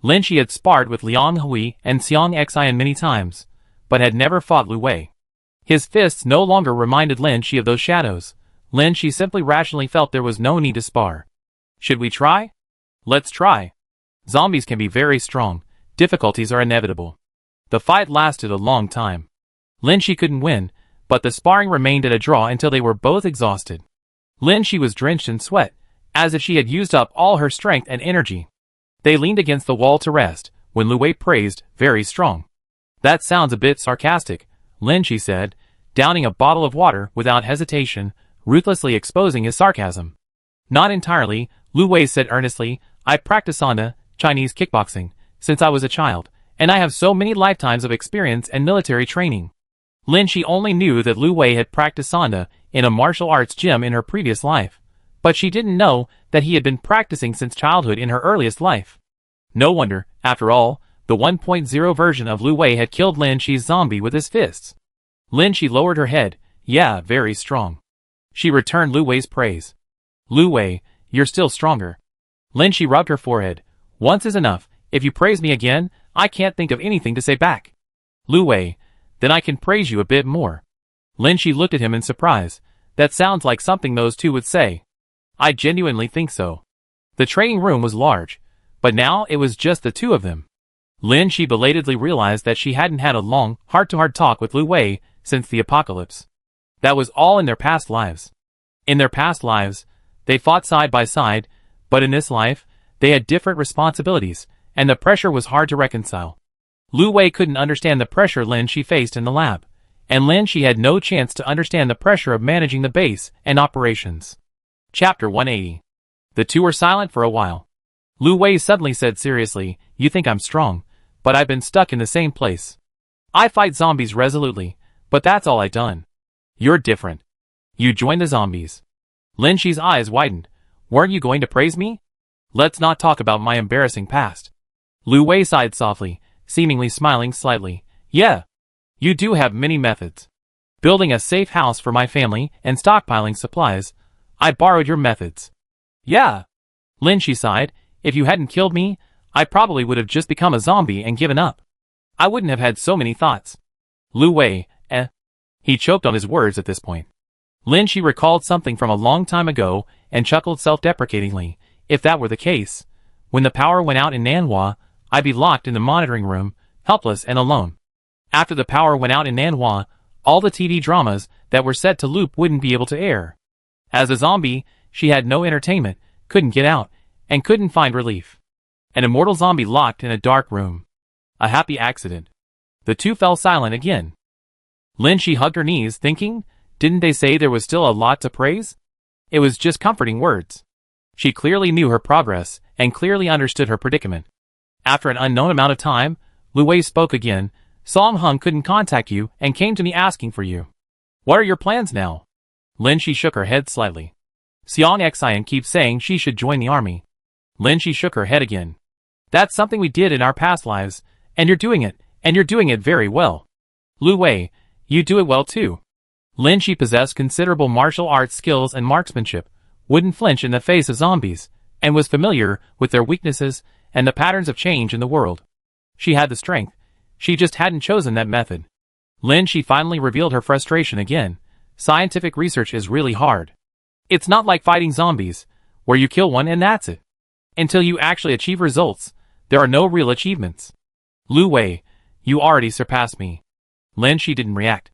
Lin Shi had sparred with Liang Hui and Xiang Xian many times, but had never fought Lu Wei. His fists no longer reminded Lin Shi of those shadows. Lin Shi simply rationally felt there was no need to spar. Should we try? Let's try. Zombies can be very strong. Difficulties are inevitable. The fight lasted a long time. Lin Shi couldn't win, but the sparring remained at a draw until they were both exhausted. Lin Shi was drenched in sweat, as if she had used up all her strength and energy. They leaned against the wall to rest, when Lu Wei praised, very strong. That sounds a bit sarcastic, Lin Shi said, downing a bottle of water without hesitation, ruthlessly exposing his sarcasm. Not entirely, Lu Wei said earnestly, I practice Sanda, Chinese kickboxing, since I was a child, and I have so many lifetimes of experience and military training. Lin Shi only knew that Lu Wei had practiced Sanda in a martial arts gym in her previous life, but she didn't know that he had been practicing since childhood in her earliest life. No wonder, after all, the 1.0 version of Lu Wei had killed Lin Shi's zombie with his fists. Lin Shi lowered her head. Yeah, very strong. She returned Lu Wei's praise. Lu Wei, you're still stronger. Lin Shi rubbed her forehead. Once is enough. If you praise me again, I can't think of anything to say back. Lu Wei, then I can praise you a bit more. Lin Shi looked at him in surprise. That sounds like something those two would say. I genuinely think so. The training room was large, but now it was just the two of them. Lin Shi belatedly realized that she hadn't had a long, heart-to-heart talk with Lu Wei since the apocalypse. That was all in their past lives. In their past lives, they fought side by side, but in this life, they had different responsibilities, and the pressure was hard to reconcile. Lu Wei couldn't understand the pressure Lin Shi faced in the lab, and Lin Shi had no chance to understand the pressure of managing the base and operations. Chapter 180. The two were silent for a while. Lu Wei suddenly said seriously, "You think I'm strong, but I've been stuck in the same place. I fight zombies resolutely, but that's all I done. You're different. You joined the zombies." Lin Shi's eyes widened. "Weren't you going to praise me? Let's not talk about my embarrassing past." Lu Wei sighed softly, seemingly smiling slightly. "Yeah. You do have many methods. Building a safe house for my family and stockpiling supplies. I borrowed your methods." "Yeah." Lin Shi sighed. "If you hadn't killed me, I probably would have just become a zombie and given up. I wouldn't have had so many thoughts." Lu Wei, He choked on his words at this point. Lin Shi recalled something from a long time ago and chuckled self-deprecatingly. "If that were the case, when the power went out in Nanhua, I'd be locked in the monitoring room, helpless and alone. After the power went out in Nanhua, all the TV dramas that were set to loop wouldn't be able to air. As a zombie, she had no entertainment, couldn't get out, and couldn't find relief. An immortal zombie locked in a dark room. A happy accident." The two fell silent again. Lin Shi hugged her knees, thinking, didn't they say there was still a lot to praise? It was just comforting words. She clearly knew her progress, and clearly understood her predicament. After an unknown amount of time, Lu Wei spoke again. "Song Hung couldn't contact you, and came to me asking for you. What are your plans now?" Lin Shi shook her head slightly. "Xiang Xian keeps saying she should join the army." Lin Shi shook her head again. "That's something we did in our past lives, and you're doing it very well. Lu Wei, you do it well too." Lin Shi possessed considerable martial arts skills and marksmanship, wouldn't flinch in the face of zombies, and was familiar with their weaknesses and the patterns of change in the world. She had the strength, she just hadn't chosen that method. Lin Shi finally revealed her frustration again. "Scientific research is really hard. It's not like fighting zombies, where you kill one and that's it. Until you actually achieve results, there are no real achievements. Lu Wei, you already surpassed me." Lin Shi didn't react.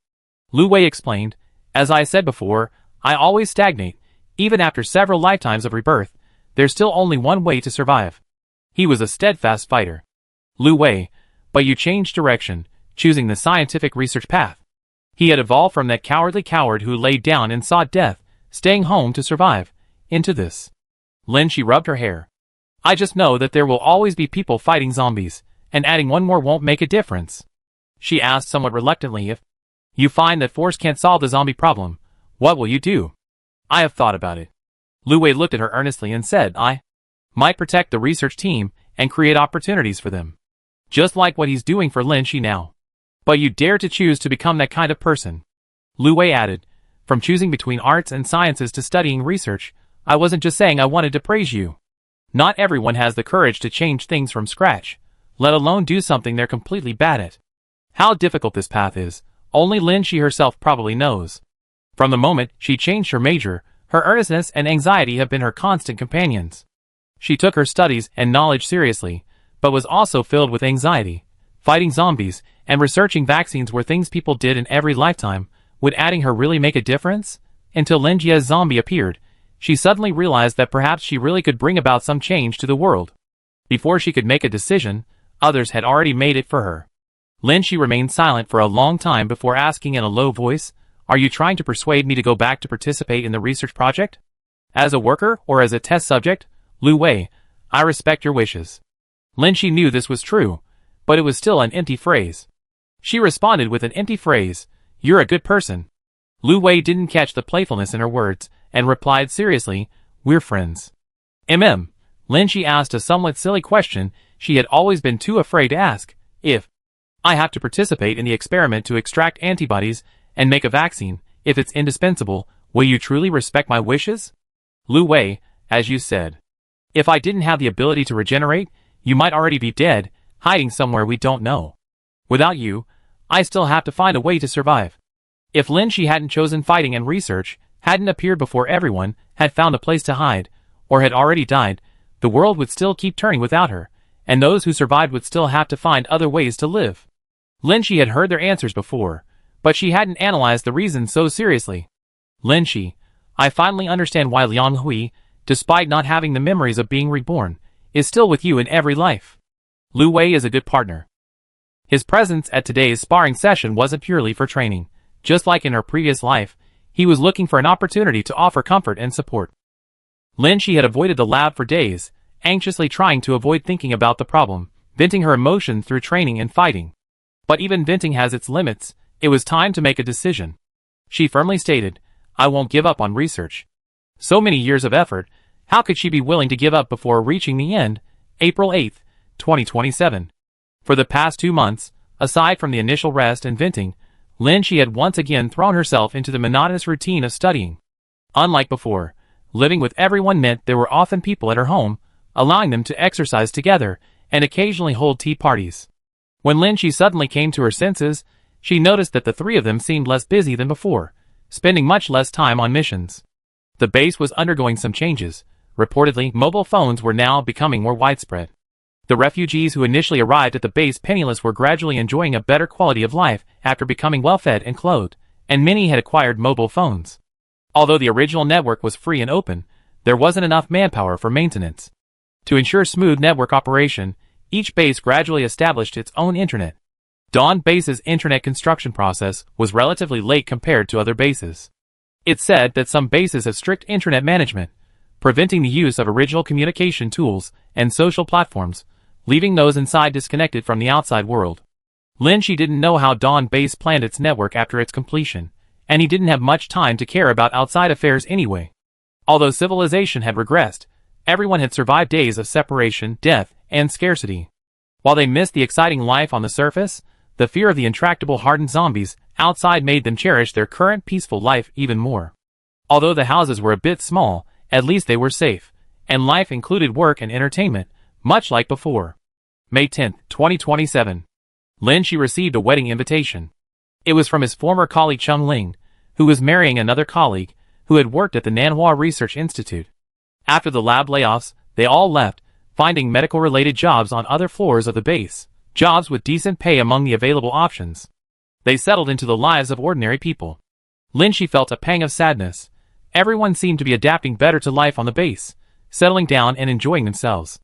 Lu Wei explained, "As I said before, I always stagnate. Even after several lifetimes of rebirth, there's still only one way to survive." He was a steadfast fighter. "Lu Wei, but you changed direction, choosing the scientific research path." He had evolved from that cowardly coward who laid down and sought death, staying home to survive, into this. Lin Shi rubbed her hair. "I just know that there will always be people fighting zombies, and adding one more won't make a difference." She asked somewhat reluctantly, "If you find that force can't solve the zombie problem, what will you do?" "I have thought about it." Lu Wei looked at her earnestly and said, "I might protect the research team and create opportunities for them. Just like what he's doing for Lin Shi now. But you dare to choose to become that kind of person." Lu Wei added, "From choosing between arts and sciences to studying research, I wasn't just saying I wanted to praise you. Not everyone has the courage to change things from scratch, let alone do something they're completely bad at. How difficult this path is, only Lin Shi herself probably knows. From the moment she changed her major, her earnestness and anxiety have been her constant companions. She took her studies and knowledge seriously, but was also filled with anxiety. Fighting zombies and researching vaccines were things people did in every lifetime. Would adding her really make a difference? Until Lin Jie's zombie appeared, she suddenly realized that perhaps she really could bring about some change to the world. Before she could make a decision, others had already made it for her. Lin Shi remained silent for a long time before asking in a low voice, "Are you trying to persuade me to go back to participate in the research project? As a worker or as a test subject? Lu Wei, I respect your wishes." Lin Shi knew this was true, but it was still an empty phrase. She responded with an empty phrase, "You're a good person." Lu Wei didn't catch the playfulness in her words, and replied seriously, "We're friends." Lin Shi asked a somewhat silly question she had always been too afraid to ask. "If I have to participate in the experiment to extract antibodies and make a vaccine, if it's indispensable, will you truly respect my wishes?" "Lu Wei, as you said. If I didn't have the ability to regenerate, you might already be dead, hiding somewhere we don't know. Without you, I still have to find a way to survive." If Lin Shi hadn't chosen fighting and research, hadn't appeared before everyone, had found a place to hide, or had already died, the world would still keep turning without her, and those who survived would still have to find other ways to live. Lin Shi had heard their answers before, but she hadn't analyzed the reason so seriously. Lin Shi, I finally understand why Liang Hui, despite not having the memories of being reborn, is still with you in every life. Lu Wei is a good partner. His presence at today's sparring session wasn't purely for training. Just like in her previous life, he was looking for an opportunity to offer comfort and support. Lin Shi had avoided the lab for days, anxiously trying to avoid thinking about the problem, venting her emotions through training and fighting. But even venting has its limits. It was time to make a decision. She firmly stated, I won't give up on research. So many years of effort, how could she be willing to give up before reaching the end? April 8, 2027. For the past 2 months, aside from the initial rest and venting, Lin Shi had once again thrown herself into the monotonous routine of studying. Unlike before, living with everyone meant there were often people at her home, allowing them to exercise together and occasionally hold tea parties. When Lin Shi suddenly came to her senses, she noticed that the three of them seemed less busy than before, spending much less time on missions. The base was undergoing some changes. Reportedly, mobile phones were now becoming more widespread. The refugees who initially arrived at the base penniless were gradually enjoying a better quality of life after becoming well-fed and clothed, and many had acquired mobile phones. Although the original network was free and open, there wasn't enough manpower for maintenance. To ensure smooth network operation, each base gradually established its own internet. Dawn Base's internet construction process was relatively late compared to other bases. It's said that some bases have strict internet management, preventing the use of original communication tools and social platforms, leaving those inside disconnected from the outside world. Lin Shi didn't know how Dawn Base planned its network after its completion, and he didn't have much time to care about outside affairs anyway. Although civilization had regressed, everyone had survived days of separation, death, and scarcity. While they missed the exciting life on the surface, the fear of the intractable hardened zombies outside made them cherish their current peaceful life even more. Although the houses were a bit small, at least they were safe, and life included work and entertainment, much like before. May 10, 2027. Lin Shi received a wedding invitation. It was from his former colleague Cheng Ling, who was marrying another colleague who had worked at the Nanhua Research Institute. After the lab layoffs, they all left, finding medical-related jobs on other floors of the base, jobs with decent pay among the available options. They settled into the lives of ordinary people. Lin Shi felt a pang of sadness. Everyone seemed to be adapting better to life on the base, settling down and enjoying themselves.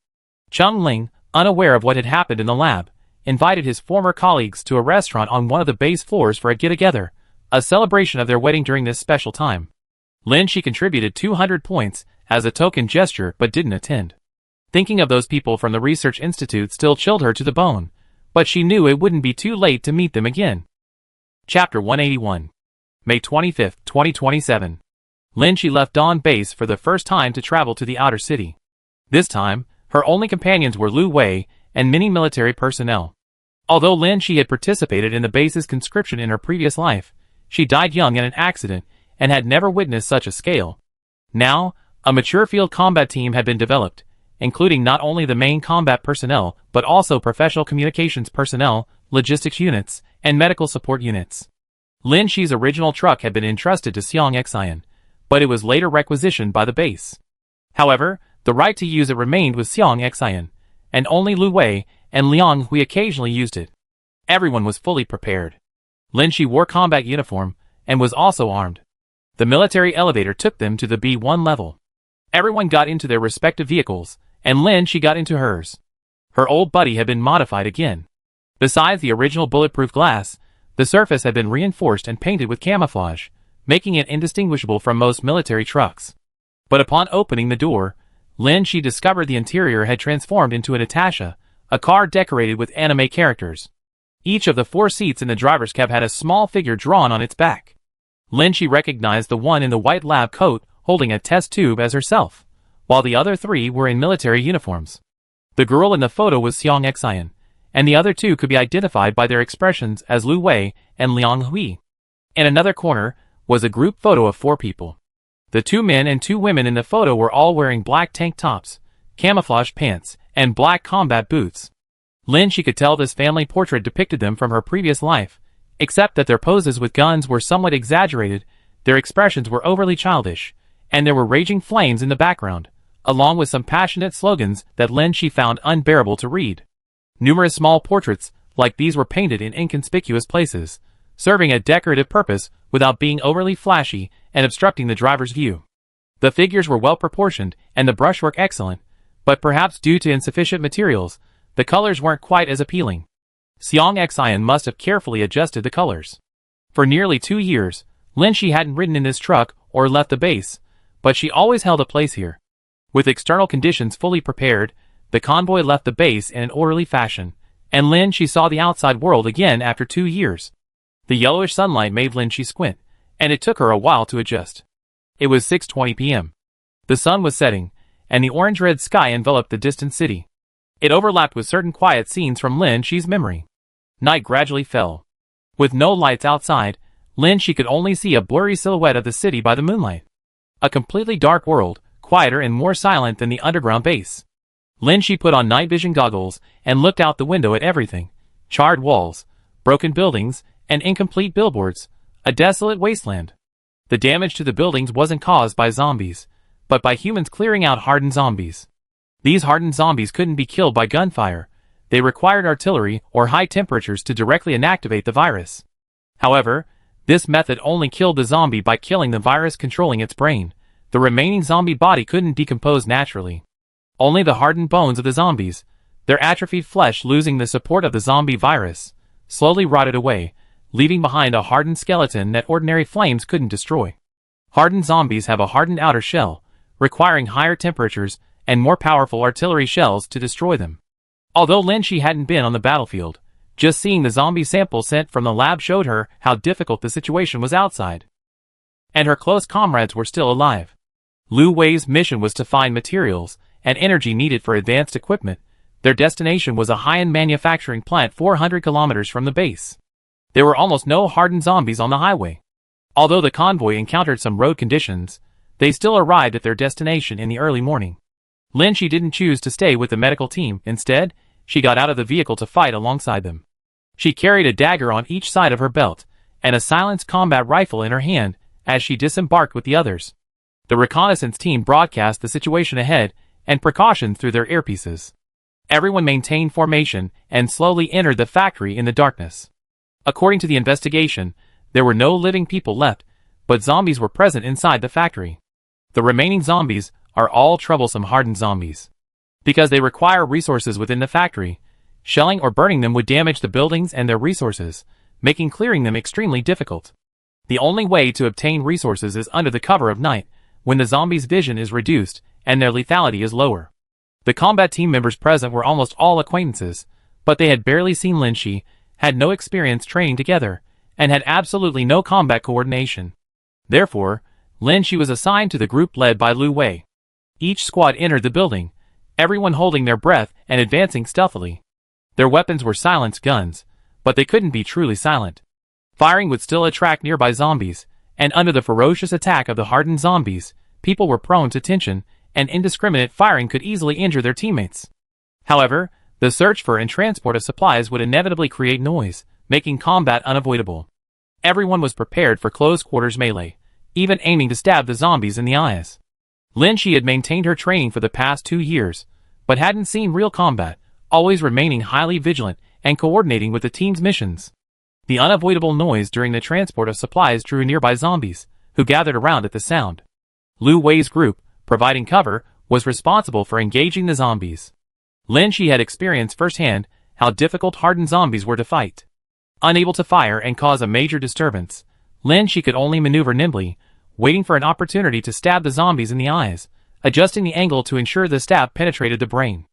Cheng Ling, unaware of what had happened in the lab, invited his former colleagues to a restaurant on one of the base floors for a get-together, a celebration of their wedding during this special time. Lin Shi contributed 200 points as a token gesture but didn't attend. Thinking of those people from the research institute still chilled her to the bone, but she knew it wouldn't be too late to meet them again. Chapter 181. May 25, 2027. Lin Shi left Dawn Base for the first time to travel to the outer city. This time, her only companions were Lu Wei and many military personnel. Although Lin Shi had participated in the base's conscription in her previous life, she died young in an accident and had never witnessed such a scale. Now, a mature field combat team had been developed, including not only the main combat personnel but also professional communications personnel, logistics units, and medical support units. Lin Shi's original truck had been entrusted to Xiong Xian, but it was later requisitioned by the base. However, the right to use it remained with Xiong Xian, and only Lu Wei and Liang Hui occasionally used it. Everyone was fully prepared. Lin Shi wore combat uniform and was also armed. The military elevator took them to the B1 level. Everyone got into their respective vehicles, and Lin Shi got into hers. Her old buddy had been modified again. Besides the original bulletproof glass, the surface had been reinforced and painted with camouflage, making it indistinguishable from most military trucks. But upon opening the door, Lin Shi discovered the interior had transformed into a Natasha, a car decorated with anime characters. Each of the 4 seats in the driver's cab had a small figure drawn on its back. Lin Shi recognized the one in the white lab coat holding a test tube as herself, while the other 3 were in military uniforms. The girl in the photo was Xiong Xian, and the other 2 could be identified by their expressions as Lu Wei and Liang Hui. In another corner was a group photo of 4 people. The 2 men and 2 women in the photo were all wearing black tank tops, camouflage pants, and black combat boots. Lin Shi could tell this family portrait depicted them from her previous life, except that their poses with guns were somewhat exaggerated, their expressions were overly childish, and there were raging flames in the background, along with some passionate slogans that Lin Shi found unbearable to read. Numerous small portraits like these were painted in inconspicuous places, serving a decorative purpose without being overly flashy and obstructing the driver's view. The figures were well proportioned and the brushwork excellent, but perhaps due to insufficient materials, the colors weren't quite as appealing. Seong Xian must have carefully adjusted the colors. For nearly 2 years, Lin Shi hadn't ridden in this truck or left the base, but she always held a place here. With external conditions fully prepared, the convoy left the base in an orderly fashion, and Lin Shi saw the outside world again after 2 years. The yellowish sunlight made Lin Shi squint, and it took her a while to adjust. It was 6:20 p.m. The sun was setting, and the orange-red sky enveloped the distant city. It overlapped with certain quiet scenes from Lin Shi's memory. Night gradually fell. With no lights outside, Lin Shi could only see a blurry silhouette of the city by the moonlight. A completely dark world, quieter and more silent than the underground base. Lin Shi put on night vision goggles and looked out the window at everything. Charred walls, broken buildings, and incomplete billboards. A desolate wasteland. The damage to the buildings wasn't caused by zombies, but by humans clearing out hardened zombies. These hardened zombies couldn't be killed by gunfire. They required artillery or high temperatures to directly inactivate the virus. However, this method only killed the zombie by killing the virus controlling its brain. The remaining zombie body couldn't decompose naturally. Only the hardened bones of the zombies, their atrophied flesh losing the support of the zombie virus, slowly rotted away, leaving behind a hardened skeleton that ordinary flames couldn't destroy. Hardened zombies have a hardened outer shell, requiring higher temperatures and more powerful artillery shells to destroy them. Although Lin Shi hadn't been on the battlefield, just seeing the zombie sample sent from the lab showed her how difficult the situation was outside. And her close comrades were still alive. Lu Wei's mission was to find materials and energy needed for advanced equipment. Their destination was a high-end manufacturing plant 400 kilometers from the base. There were almost no hardened zombies on the highway. Although the convoy encountered some road conditions, they still arrived at their destination in the early morning. Lin Shi didn't choose to stay with the medical team. Instead, she got out of the vehicle to fight alongside them. She carried a dagger on each side of her belt, and a silenced combat rifle in her hand as she disembarked with the others. The reconnaissance team broadcast the situation ahead and precautions through their earpieces. Everyone maintained formation and slowly entered the factory in the darkness. According to the investigation, there were no living people left, but zombies were present inside the factory. The remaining zombies are all troublesome hardened zombies. Because they require resources within the factory, shelling or burning them would damage the buildings and their resources, making clearing them extremely difficult. The only way to obtain resources is under the cover of night, when the zombies' vision is reduced and their lethality is lower. The combat team members present were almost all acquaintances, but they had barely seen Lin Shi, had no experience training together, and had absolutely no combat coordination. Therefore, Lin Shi was assigned to the group led by Lu Wei. Each squad entered the building, everyone holding their breath and advancing stealthily. Their weapons were silenced guns, but they couldn't be truly silent. Firing would still attract nearby zombies, and under the ferocious attack of the hardened zombies, people were prone to tension, and indiscriminate firing could easily injure their teammates. However, the search for and transport of supplies would inevitably create noise, making combat unavoidable. Everyone was prepared for close-quarters melee, even aiming to stab the zombies in the eyes. Lin Shi had maintained her training for the past 2 years, but hadn't seen real combat, always remaining highly vigilant and coordinating with the team's missions. The unavoidable noise during the transport of supplies drew nearby zombies, who gathered around at the sound. Lu Wei's group, providing cover, was responsible for engaging the zombies. Lin Shi had experienced firsthand how difficult hardened zombies were to fight. Unable to fire and cause a major disturbance, Lin Shi could only maneuver nimbly, waiting for an opportunity to stab the zombies in the eyes, adjusting the angle to ensure the stab penetrated the brain.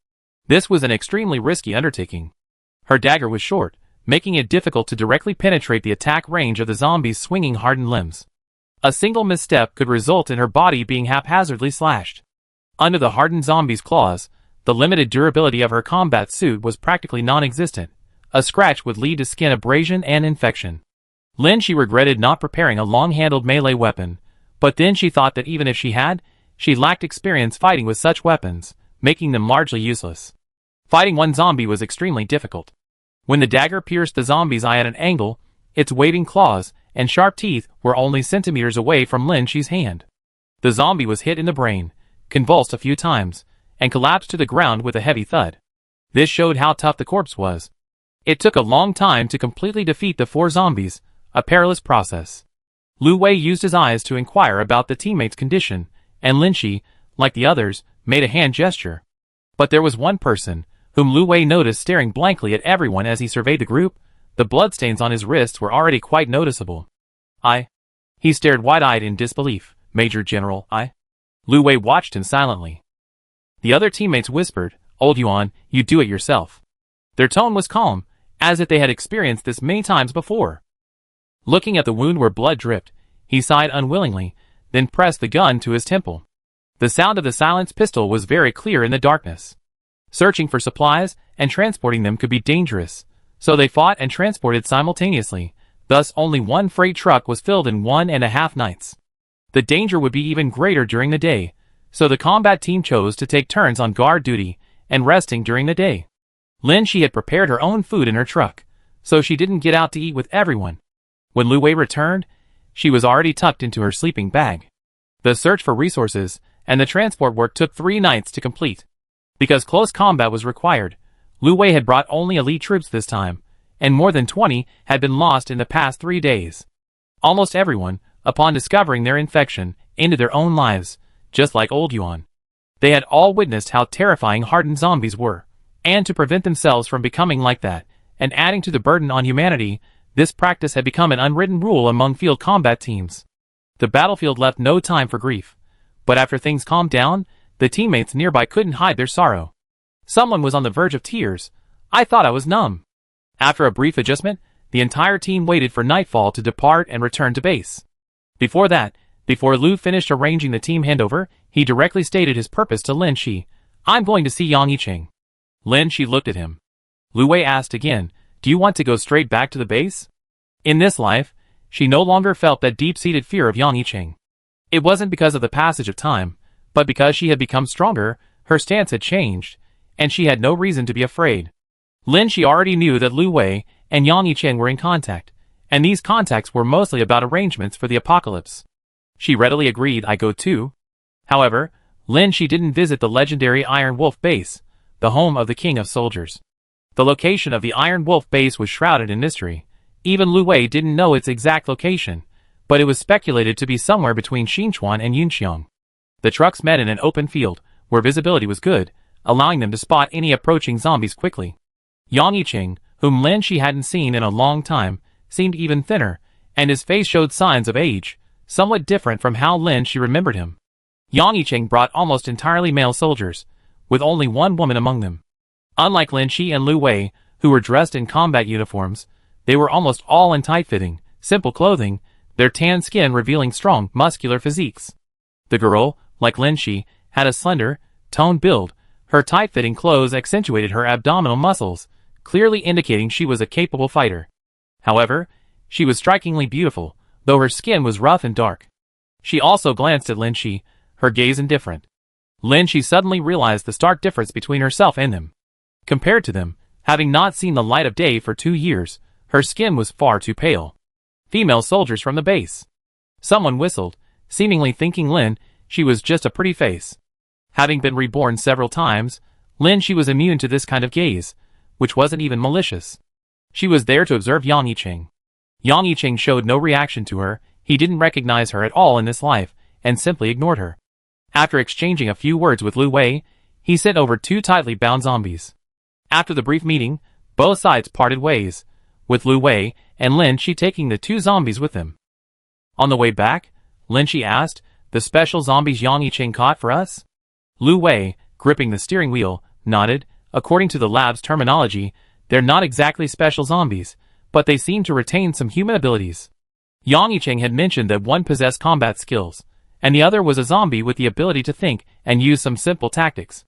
This was an extremely risky undertaking. Her dagger was short, making it difficult to directly penetrate the attack range of the zombies' swinging hardened limbs. A single misstep could result in her body being haphazardly slashed. Under the hardened zombies' claws, the limited durability of her combat suit was practically non-existent. A scratch would lead to skin abrasion and infection. Lin Shi regretted not preparing a long-handled melee weapon, but then she thought that even if she had, she lacked experience fighting with such weapons, making them largely useless. Fighting one zombie was extremely difficult. When the dagger pierced the zombie's eye at an angle, its waving claws and sharp teeth were only centimeters away from Lin Shi's hand. The zombie was hit in the brain, convulsed a few times, and collapsed to the ground with a heavy thud. This showed how tough the corpse was. It took a long time to completely defeat the 4 zombies, A perilous process. Lu Wei used his eyes to inquire about the teammate's condition, and Lin Shi, like the others, made a hand gesture. But there was one person, whom Lu Wei noticed staring blankly at everyone as he surveyed the group. The bloodstains on his wrists were already quite noticeable. He stared wide-eyed in disbelief. Major General, Lu Wei watched him silently. The other teammates whispered, Old Yuan, you do it yourself. Their tone was calm, as if they had experienced this many times before. Looking at the wound where blood dripped, he sighed unwillingly, then pressed the gun to his temple. The sound of the silenced pistol was very clear in the darkness. Searching for supplies and transporting them could be dangerous, so they fought and transported simultaneously. Thus only one freight truck was filled in 1.5 nights. The danger would be even greater during the day, so the combat team chose to take turns on guard duty and resting during the day. Lin Shi had prepared her own food in her truck, so she didn't get out to eat with everyone. When Lu Wei returned, she was already tucked into her sleeping bag. The search for resources and the transport work took 3 nights to complete. Because close combat was required, Lu Wei had brought only elite troops this time, and more than 20 had been lost in the past 3 days. Almost everyone, upon discovering their infection, ended their own lives, just like Old Yuan. They had all witnessed how terrifying hardened zombies were, and to prevent themselves from becoming like that, and adding to the burden on humanity, this practice had become an unwritten rule among field combat teams. The battlefield left no time for grief, but after things calmed down, the teammates nearby couldn't hide their sorrow. Someone was on the verge of tears. I thought I was numb. After a brief adjustment, the entire team waited for nightfall to depart and return to base. Before Lu finished arranging the team handover, he directly stated his purpose to Lin Shi. I'm going to see Yang Yicheng. Lin Shi looked at him. Lu Wei asked again, do you want to go straight back to the base? In this life, she no longer felt that deep-seated fear of Yang Yicheng. It wasn't because of the passage of time, but because she had become stronger, her stance had changed, and she had no reason to be afraid. Lin Shi already knew that Lu Wei and Yang Yicheng were in contact, and these contacts were mostly about arrangements for the apocalypse. She readily agreed, I go too. However, Lin Shi didn't visit the legendary Iron Wolf base, the home of the King of Soldiers. The location of the Iron Wolf base was shrouded in mystery. Even Lu Wei didn't know its exact location, but it was speculated to be somewhere between Xinchuan and Yunxiang. The trucks met in an open field, where visibility was good, allowing them to spot any approaching zombies quickly. Yang Yicheng, whom Lin Shi hadn't seen in a long time, seemed even thinner, and his face showed signs of age, somewhat different from how Lin Shi remembered him. Yang Yicheng brought almost entirely male soldiers, with only one woman among them. Unlike Lin Shi and Lu Wei, who were dressed in combat uniforms, they were almost all in tight-fitting, simple clothing, their tan skin revealing strong, muscular physiques. The girl, like Lin Shi, had a slender, toned build. Her tight-fitting clothes accentuated her abdominal muscles, clearly indicating she was a capable fighter. However, she was strikingly beautiful, though her skin was rough and dark. She also glanced at Lin Shi, her gaze indifferent. Lin Shi suddenly realized the stark difference between herself and them. Compared to them, having not seen the light of day for 2 years, her skin was far too pale. Female soldiers from the base. Someone whistled, seemingly thinking Lin Shi was just a pretty face. Having been reborn several times, Lin Shi was immune to this kind of gaze, which wasn't even malicious. She was there to observe Yang Yicheng. Yang Yicheng showed no reaction to her. He didn't recognize her at all in this life, and simply ignored her. After exchanging a few words with Lu Wei, he sent over 2 tightly bound zombies. After the brief meeting, both sides parted ways, with Lu Wei and Lin Shi taking the 2 zombies with them. On the way back, Lin Shi asked, the special zombies Yang Yicheng caught for us? Lu Wei, gripping the steering wheel, nodded. According to the lab's terminology, they're not exactly special zombies, but they seem to retain some human abilities. Yang Yicheng had mentioned that one possessed combat skills, and the other was a zombie with the ability to think and use some simple tactics.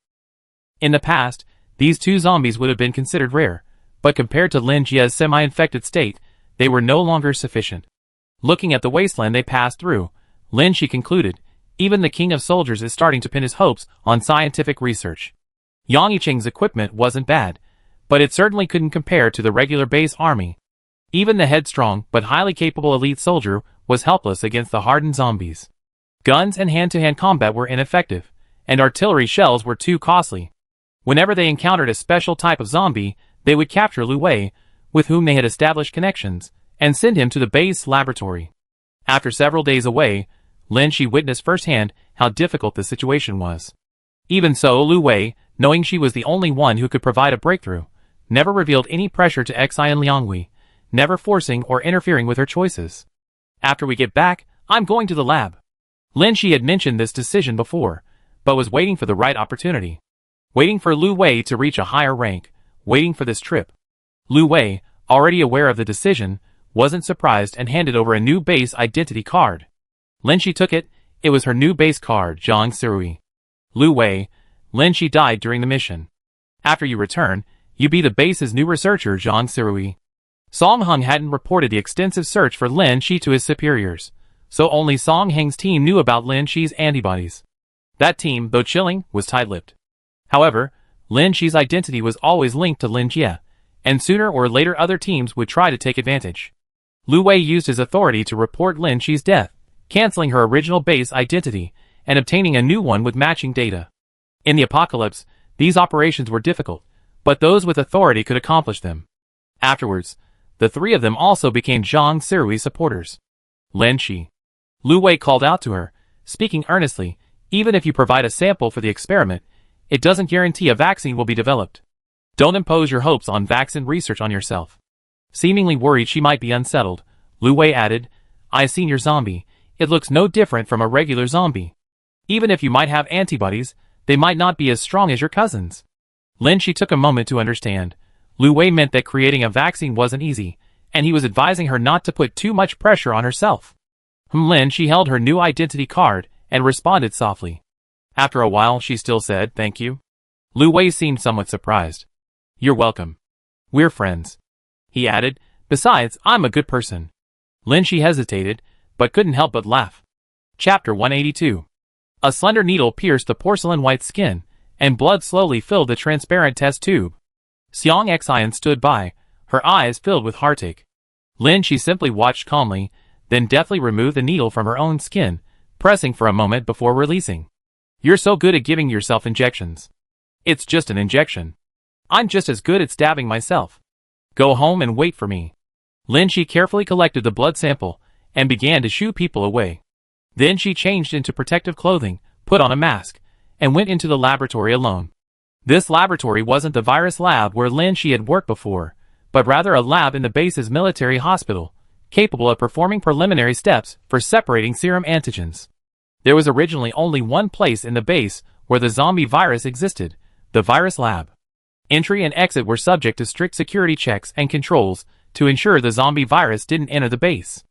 In the past, these 2 zombies would have been considered rare, but compared to Lin Jia's semi-infected state, they were no longer sufficient. Looking at the wasteland they passed through, Lin Shi concluded, even the King of Soldiers is starting to pin his hopes on scientific research. Yang Yicheng's equipment wasn't bad, but it certainly couldn't compare to the regular base army. Even the headstrong but highly capable elite soldier was helpless against the hardened zombies. Guns and hand-to-hand combat were ineffective, and artillery shells were too costly. Whenever they encountered a special type of zombie, they would capture Lu Wei, with whom they had established connections, and send him to the base laboratory. After several days away, Lin Shi witnessed firsthand how difficult the situation was. Even so, Lu Wei, knowing she was the only one who could provide a breakthrough, never revealed any pressure to Xian Lianghui, never forcing or interfering with her choices. After we get back, I'm going to the lab. Lin Shi had mentioned this decision before, but was waiting for the right opportunity. Waiting for Lu Wei to reach a higher rank, waiting for this trip. Lu Wei, already aware of the decision, wasn't surprised and handed over a new base identity card. Lin Shi took it. It was her new base card, Zhang Sirui. Lu Wei, Lin Shi died during the mission. After you return, you be the base's new researcher, Zhang Sirui. Song Heng hadn't reported the extensive search for Lin Shi to his superiors, so only Song Heng's team knew about Lin Shi's antibodies. That team, though chilling, was tight-lipped. However, Lin Shi's identity was always linked to Lin Jie, and sooner or later other teams would try to take advantage. Lu Wei used his authority to report Lin Shi's death, canceling her original base identity and obtaining a new one with matching data. In the apocalypse, these operations were difficult, but those with authority could accomplish them. Afterwards, the three of them also became Zhang Sirui's supporters. Lin Shi. Lu Wei called out to her, speaking earnestly, even if you provide a sample for the experiment, it doesn't guarantee a vaccine will be developed. Don't impose your hopes on vaccine research on yourself. Seemingly worried she might be unsettled, Lu Wei added, I've seen your zombie. It looks no different from a regular zombie. Even if you might have antibodies, they might not be as strong as your cousins. Lin Shi took a moment to understand. Lu Wei meant that creating a vaccine wasn't easy, and he was advising her not to put too much pressure on herself. Lin Shi held her new identity card and responded softly. After a while she still said, thank you. Lu Wei seemed somewhat surprised. You're welcome. We're friends. He added, besides, I'm a good person. Lin Shi hesitated, but couldn't help but laugh. Chapter 182. A slender needle pierced the porcelain-white skin, and blood slowly filled the transparent test tube. Xiang Xian stood by, her eyes filled with heartache. Lin Shi simply watched calmly, then deftly removed the needle from her own skin, pressing for a moment before releasing. You're so good at giving yourself injections. It's just an injection. I'm just as good at stabbing myself. Go home and wait for me. Lin Shi carefully collected the blood sample, and began to shoo people away. Then she changed into protective clothing, put on a mask, and went into the laboratory alone. This laboratory wasn't the virus lab where Lin Shi had worked before, but rather a lab in the base's military hospital, capable of performing preliminary steps for separating serum antigens. There was originally only one place in the base where the zombie virus existed, the virus lab. Entry and exit were subject to strict security checks and controls to ensure the zombie virus didn't enter the base.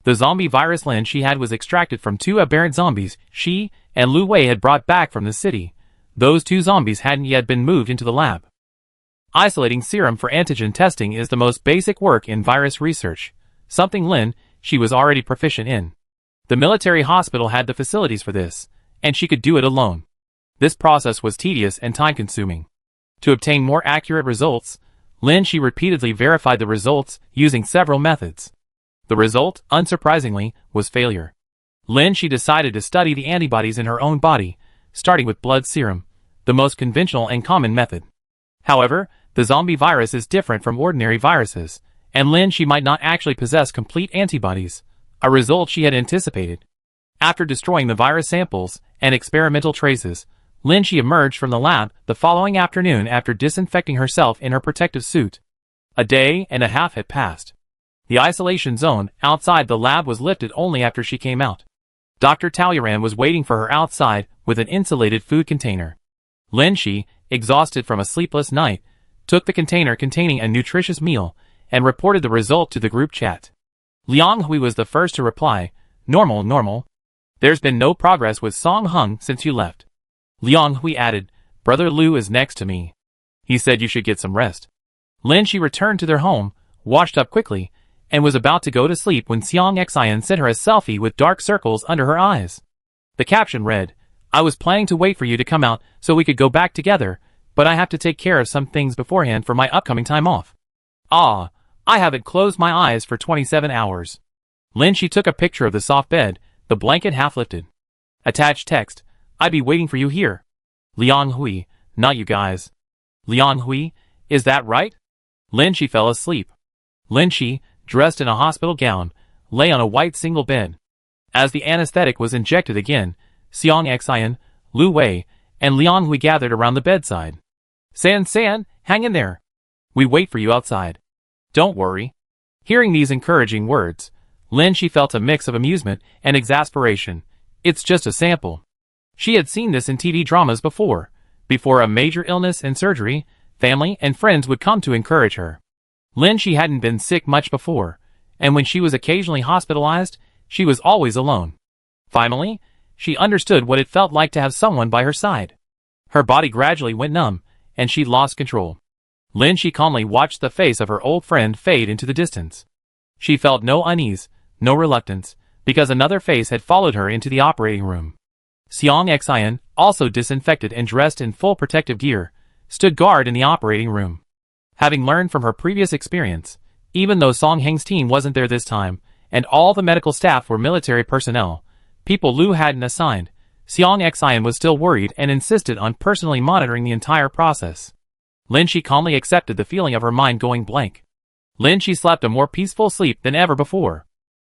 The zombie virus Lin Shi had was extracted from two aberrant zombies she and Lu Wei had brought back from the city. Those two zombies hadn't yet been moved into the lab. Isolating serum for antigen testing is the most basic work in virus research, something Lin Shi was already proficient in. The military hospital had the facilities for this, and she could do it alone. This process was tedious and time-consuming. To obtain more accurate results, Lin Shi repeatedly verified the results using several methods. The result, unsurprisingly, was failure. Lin Shi decided to study the antibodies in her own body, starting with blood serum, the most conventional and common method. However, the zombie virus is different from ordinary viruses, and Lin Shi might not actually possess complete antibodies, a result she had anticipated. After destroying the virus samples and experimental traces, Lin Shi emerged from the lab the following afternoon after disinfecting herself in her protective suit. A day and a half had passed. The isolation zone outside the lab was lifted only after she came out. Dr. Talleyrand was waiting for her outside with an insulated food container. Lin Shi, exhausted from a sleepless night, took the container containing a nutritious meal and reported the result to the group chat. Liang Hui was the first to reply, normal. There's been no progress with Song Heng since you left. Liang Hui added, Brother Lu is next to me. He said you should get some rest. Lin Shi returned to their home, washed up quickly, and was about to go to sleep when Xiang Xian sent her a selfie with dark circles under her eyes. The caption read, I was planning to wait for you to come out so we could go back together, but I have to take care of some things beforehand for my upcoming time off. I haven't closed my eyes for 27 hours. Lin Shi took a picture of the soft bed, the blanket half lifted. Attached text, I'd be waiting for you here. Liang Hui, not you guys. Liang Hui, is that right? Lin Shi fell asleep. Lin Shi, dressed in a hospital gown, lay on a white single bed. As the anesthetic was injected again, Xiang Xian, Lu Wei, and Liang Hui gathered around the bedside. San, hang in there. We wait for you outside. Don't worry. Hearing these encouraging words, Lin Shi felt a mix of amusement and exasperation. It's just a sample. She had seen this in TV dramas before. Before a major illness and surgery, family and friends would come to encourage her. Lin Shi hadn't been sick much before, and when she was occasionally hospitalized, she was always alone. Finally, she understood what it felt like to have someone by her side. Her body gradually went numb, and she lost control. Lin Shi calmly watched the face of her old friend fade into the distance. She felt no unease, no reluctance, because another face had followed her into the operating room. Xiang Xian, also disinfected and dressed in full protective gear, stood guard in the operating room. Having learned from her previous experience, even though Song Heng's team wasn't there this time, and all the medical staff were military personnel, people Lu hadn't assigned, Xiang Xian was still worried and insisted on personally monitoring the entire process. Lin Shi calmly accepted the feeling of her mind going blank. Lin Shi slept a more peaceful sleep than ever before.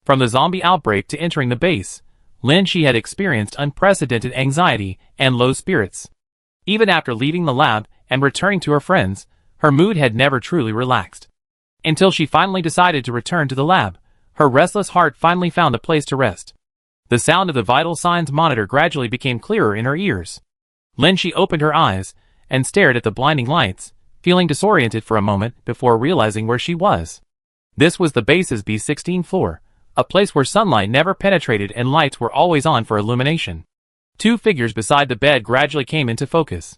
From the zombie outbreak to entering the base, Lin Shi had experienced unprecedented anxiety and low spirits. Even after leaving the lab and returning to her friends, her mood had never truly relaxed. Until she finally decided to return to the lab, her restless heart finally found a place to rest. The sound of the vital signs monitor gradually became clearer in her ears. Lin Shi opened her eyes and stared at the blinding lights, feeling disoriented for a moment before realizing where she was. This was the base's B-16 floor, a place where sunlight never penetrated and lights were always on for illumination. Two figures beside the bed gradually came into focus.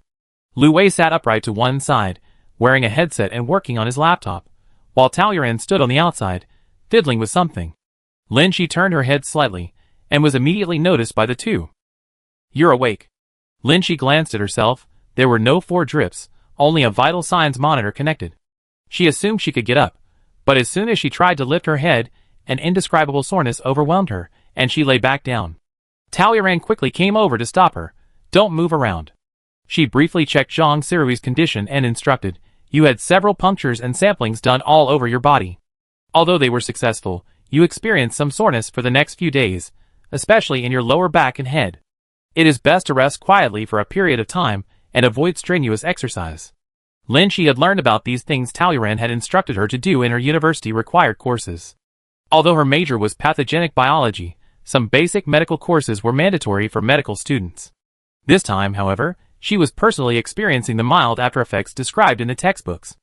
Lu Wei sat upright to one side, wearing a headset and working on his laptop, while Tao Yuan stood on the outside, fiddling with something. Lin Shi turned her head slightly, and was immediately noticed by the two. You're awake. Lin Shi glanced at herself. There were no 4 drips, only a vital signs monitor connected. She assumed she could get up, but as soon as she tried to lift her head, an indescribable soreness overwhelmed her, and she lay back down. Tao Yuan quickly came over to stop her. Don't move around. She briefly checked Zhang Sirui's condition and instructed, you had several punctures and samplings done all over your body. Although they were successful, you experienced some soreness for the next few days, especially in your lower back and head. It is best to rest quietly for a period of time and avoid strenuous exercise. Lin Shi had learned about these things Tao Yuan had instructed her to do in her university-required courses. Although her major was pathogenic biology, some basic medical courses were mandatory for medical students. This time, however, she was personally experiencing the mild after-effects described in the textbooks.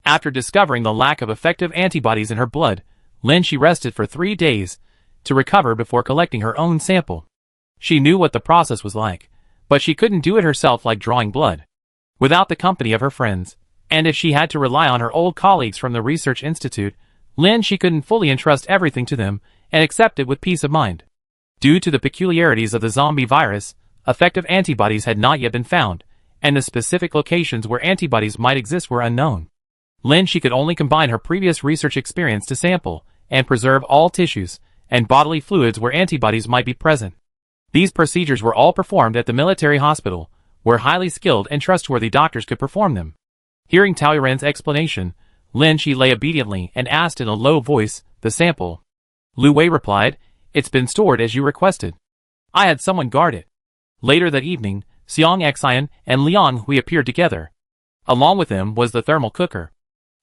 After discovering the lack of effective antibodies in her blood, Lin Shi rested for 3 days to recover before collecting her own sample. She knew what the process was like, but she couldn't do it herself like drawing blood. Without the company of her friends, and if she had to rely on her old colleagues from the research institute, Lin Shi couldn't fully entrust everything to them and accept it with peace of mind. Due to the peculiarities of the zombie virus, effective antibodies had not yet been found, and the specific locations where antibodies might exist were unknown. Lin Shi could only combine her previous research experience to sample and preserve all tissues and bodily fluids where antibodies might be present. These procedures were all performed at the military hospital, where highly skilled and trustworthy doctors could perform them. Hearing Tao Yuan's explanation, Lin Shi lay obediently and asked in a low voice, the sample. Lu Wei replied, it's been stored as you requested. I had someone guard it. Later that evening, Xiang Xian and Liang Hui appeared together. Along with them was the thermal cooker.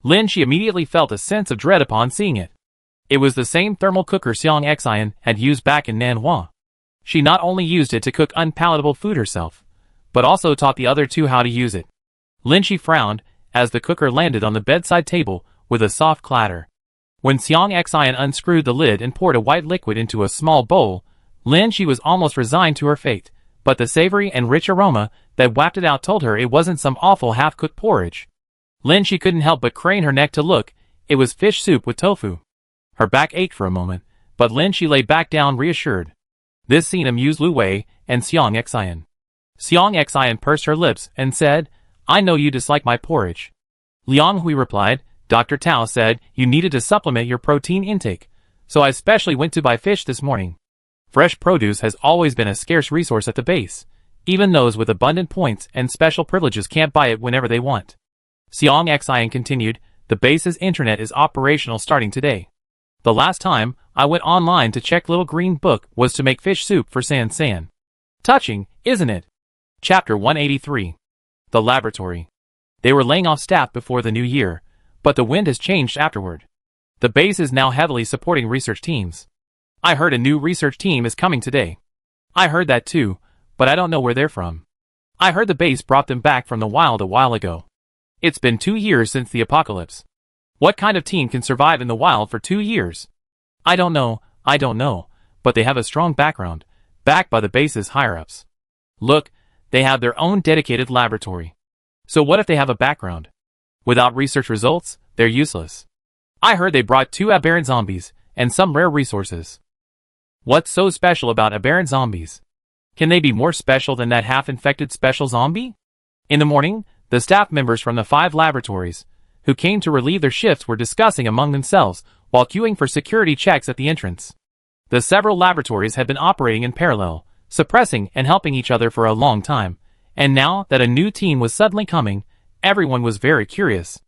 Lin Shi immediately felt a sense of dread upon seeing it. It was the same thermal cooker Xiang Xian had used back in Nanhua. She not only used it to cook unpalatable food herself, but also taught the other two how to use it. Lin Shi frowned as the cooker landed on the bedside table with a soft clatter. When Xiang Xian unscrewed the lid and poured a white liquid into a small bowl, Lin Shi was almost resigned to her fate, but the savory and rich aroma that wafted out told her it wasn't some awful half-cooked porridge. Lin Shi couldn't help but crane her neck to look. It was fish soup with tofu. Her back ached for a moment, but Lin Shi lay back down reassured. This scene amused Lu Wei and Xiang Xian. Xiang Xian pursed her lips and said, I know you dislike my porridge. Liang Hui replied, Dr. Tao said you needed to supplement your protein intake, so I specially went to buy fish this morning. Fresh produce has always been a scarce resource at the base. Even those with abundant points and special privileges can't buy it whenever they want. Xiang Xian continued, the base's internet is operational starting today. The last time I went online to check Little Green Book was to make fish soup for San San. Touching, isn't it? Chapter 183. The Laboratory. They were laying off staff before the new year, but the wind has changed afterward. The base is now heavily supporting research teams. I heard a new research team is coming today. I heard that too, but I don't know where they're from. I heard the base brought them back from the wild a while ago. It's been 2 years since the apocalypse. What kind of team can survive in the wild for 2 years? I don't know, but they have a strong background, backed by the base's higher-ups. Look, they have their own dedicated laboratory. So what if they have a background? Without research results, they're useless. I heard they brought 2 aberrant zombies, and some rare resources. What's so special about aberrant zombies? Can they be more special than that half-infected special zombie? In the morning, the staff members from the 5 laboratories, who came to relieve their shifts, were discussing among themselves while queuing for security checks at the entrance. The several laboratories had been operating in parallel, suppressing and helping each other for a long time, and now that a new team was suddenly coming, everyone was very curious.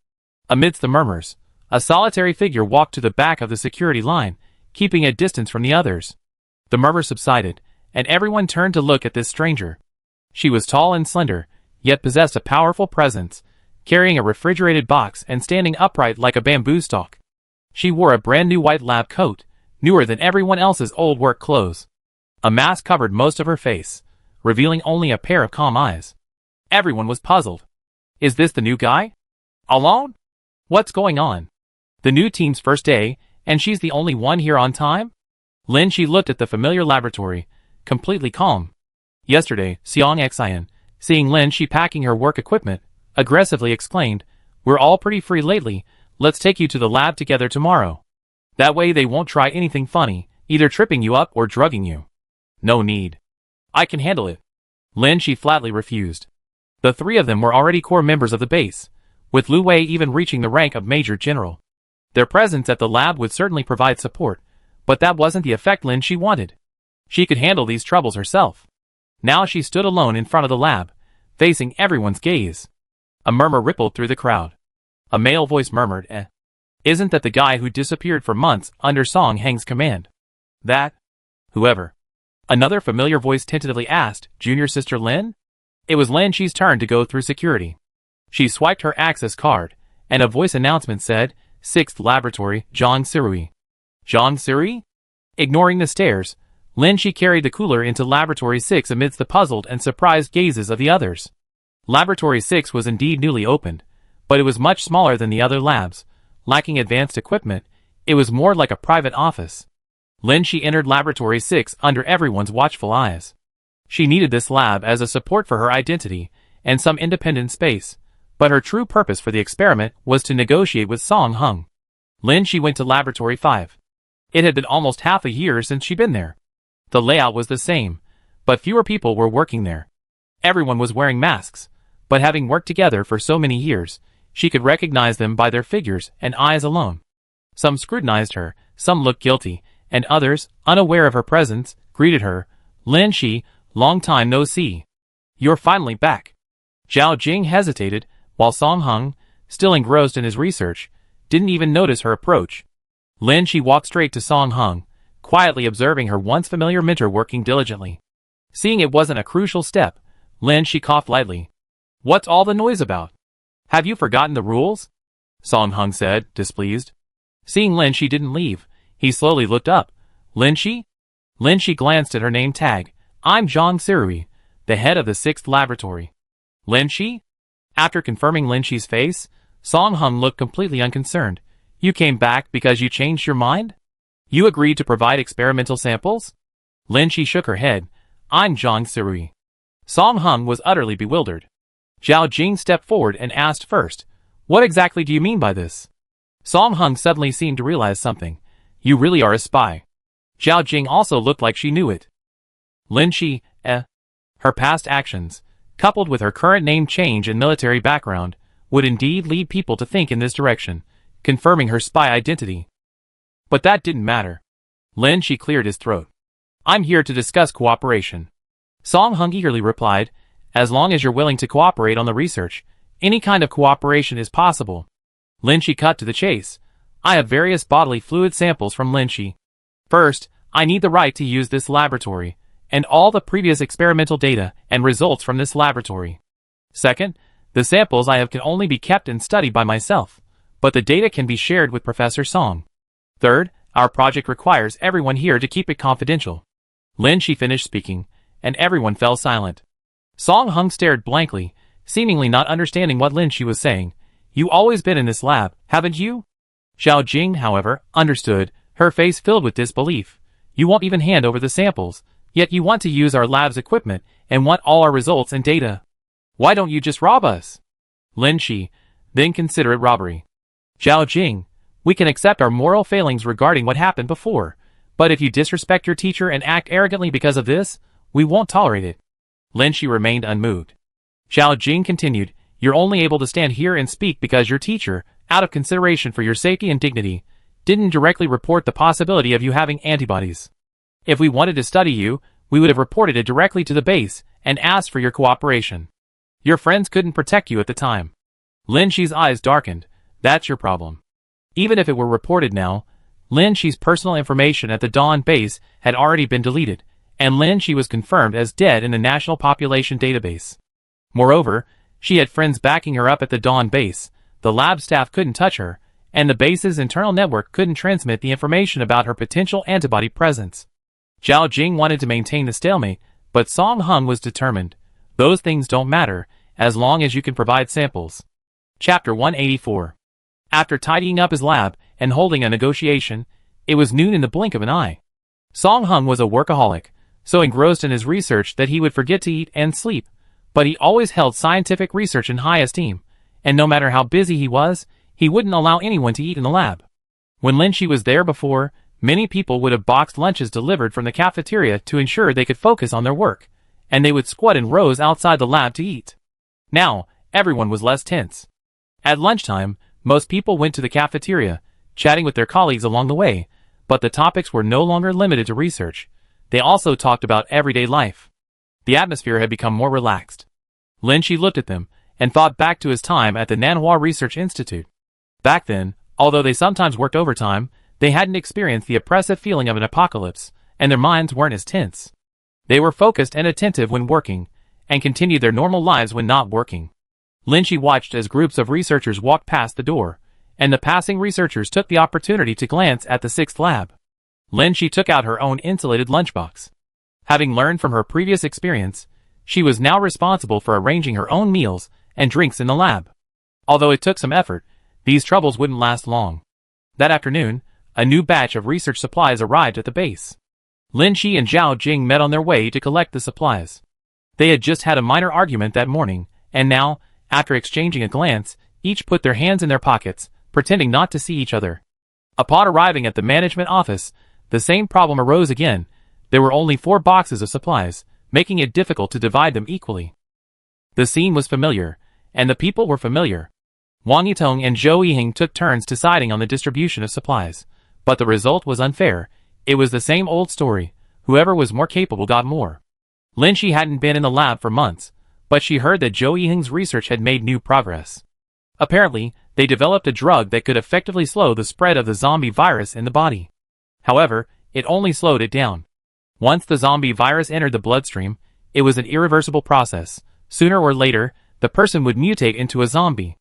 Amidst the murmurs, a solitary figure walked to the back of the security line, keeping a distance from the others. The murmur subsided, and everyone turned to look at this stranger. She was tall and slender, yet possessed a powerful presence, carrying a refrigerated box and standing upright like a bamboo stalk. She wore a brand new white lab coat, newer than everyone else's old work clothes. A mask covered most of her face, revealing only a pair of calm eyes. Everyone was puzzled. Is this the new guy? Alone? What's going on? The new team's first day, and she's the only one here on time? She looked at the familiar laboratory, completely calm. Yesterday, Seong Xian, seeing she packing her work equipment, aggressively exclaimed, "We're all pretty free lately, let's take you to the lab together tomorrow. That way they won't try anything funny, either tripping you up or drugging you." "No need. I can handle it." She flatly refused. The 3 of them were already core members of the base, with Lu Wei even reaching the rank of Major General. Their presence at the lab would certainly provide support, but that wasn't the effect she wanted. She could handle these troubles herself. Now she stood alone in front of the lab, facing everyone's gaze. A murmur rippled through the crowd. A male voice murmured, "Isn't that the guy who disappeared for months under Song Heng's command?" "That? Whoever." Another familiar voice tentatively asked, "Junior Sister Lin?" It was She's turn to go through security. She swiped her access card, and a voice announcement said, "6th Laboratory, Zhang Sirui." Zhang Sirui? Ignoring the stares, she carried the cooler into Laboratory 6 amidst the puzzled and surprised gazes of the others. Laboratory 6 was indeed newly opened, but it was much smaller than the other labs. Lacking advanced equipment, it was more like a private office. She entered Laboratory 6 under everyone's watchful eyes. She needed this lab as a support for her identity and some independent space, but her true purpose for the experiment was to negotiate with Song Hung. She went to Laboratory 5. It had been almost half a year since she'd been there. The layout was the same, but fewer people were working there. Everyone was wearing masks, but having worked together for so many years, she could recognize them by their figures and eyes alone. Some scrutinized her, some looked guilty, and others, unaware of her presence, greeted her. "Shi, long time no see. You're finally back." Zhao Jing hesitated, while Song Hung, still engrossed in his research, didn't even notice her approach. Shi walked straight to Song Hung, quietly observing her once familiar mentor working diligently. Seeing it wasn't a crucial step, Shi coughed lightly. "What's all the noise about? Have you forgotten the rules?" Song Hung said, displeased. Seeing Shi didn't leave, he slowly looked up. "Shi?" Shi glanced at her name tag. "I'm Zhang Sirui, the head of the 6th Laboratory." "Shi?" After confirming Shi's face, Song Hung looked completely unconcerned. "You came back because you changed your mind? You agreed to provide experimental samples?" Shi shook her head. "I'm Zhang Sirui." Song Hung was utterly bewildered. Zhao Jing stepped forward and asked first, "What exactly do you mean by this?" Song Hung suddenly seemed to realize something. "You really are a spy." Zhao Jing also looked like she knew it. Shi, Her past actions, coupled with her current name change and military background, would indeed lead people to think in this direction, confirming her spy identity. But that didn't matter. Shi cleared his throat. "I'm here to discuss cooperation." Song Hung eagerly replied, "As long as you're willing to cooperate on the research, any kind of cooperation is possible." Shi cut to the chase. I have various bodily fluid samples from Lin Shi. First, I need the right to use this laboratory, and all the previous experimental data and results from this laboratory. Second, the samples I have can only be kept and studied by myself, but the data can be shared with Professor Song. Third, our project requires everyone here to keep it confidential. Lin Shi finished speaking, and everyone fell silent. Song Hung stared blankly, seemingly not understanding what Lin Shi was saying. You always been in this lab, haven't you? Xiao Jing, however, understood, her face filled with disbelief. You won't even hand over the samples, yet you want to use our lab's equipment and want all our results and data. Why don't you just rob us? Lin Shi, then consider it robbery. Xiao Jing, we can accept our moral failings regarding what happened before, but if you disrespect your teacher and act arrogantly because of this, we won't tolerate it. Lin Shi remained unmoved. Xiao Jing continued, you're only able to stand here and speak because your teacher, out of consideration for your safety and dignity, didn't directly report the possibility of you having antibodies. If we wanted to study you, we would have reported it directly to the base and asked for your cooperation. Your friends couldn't protect you at the time. Lin Shi's eyes darkened. That's your problem. Even if it were reported now, Lin Shi's personal information at the Dawn base had already been deleted, and Lin Shi was confirmed as dead in the National Population Database. Moreover, she had friends backing her up at the Dawn base, the lab staff couldn't touch her, and the base's internal network couldn't transmit the information about her potential antibody presence. Xiao Jing wanted to maintain the stalemate, but Song Hung was determined. Those things don't matter, as long as you can provide samples. Chapter 184. After tidying up his lab and holding a negotiation, it was noon in the blink of an eye. Song Hung was a workaholic, so engrossed in his research that he would forget to eat and sleep, but he always held scientific research in high esteem, and no matter how busy he was, he wouldn't allow anyone to eat in the lab. When Lin Shi was there before, many people would have boxed lunches delivered from the cafeteria to ensure they could focus on their work, and they would squat in rows outside the lab to eat. Now, everyone was less tense. At lunchtime, most people went to the cafeteria, chatting with their colleagues along the way, but the topics were no longer limited to research. They also talked about everyday life. The atmosphere had become more relaxed. Lin Shi looked at them, and thought back to his time at the Nanhua Research Institute. Back then, although they sometimes worked overtime, they hadn't experienced the oppressive feeling of an apocalypse, and their minds weren't as tense. They were focused and attentive when working, and continued their normal lives when not working. Lin Shi watched as groups of researchers walked past the door, and the passing researchers took the opportunity to glance at the sixth lab. Lin Shi took out her own insulated lunchbox. Having learned from her previous experience, she was now responsible for arranging her own meals and drinks in the lab. Although it took some effort, these troubles wouldn't last long. That afternoon, a new batch of research supplies arrived at the base. Lin Shi and Xiao Jing met on their way to collect the supplies. They had just had a minor argument that morning, and now, after exchanging a glance, each put their hands in their pockets, pretending not to see each other. Upon arriving at the management office, the same problem arose again. There were only 4 boxes of supplies, making it difficult to divide them equally. The scene was familiar, and the people were familiar. Wang Yitong and Zhou Yiheng took turns deciding on the distribution of supplies, but the result was unfair. It was the same old story. Whoever was more capable got more. Lin Shi hadn't been in the lab for months, but she heard that Zhou Yiheng's research had made new progress. Apparently, they developed a drug that could effectively slow the spread of the zombie virus in the body. However, it only slowed it down. Once the zombie virus entered the bloodstream, it was an irreversible process. Sooner or later, the person would mutate into a zombie.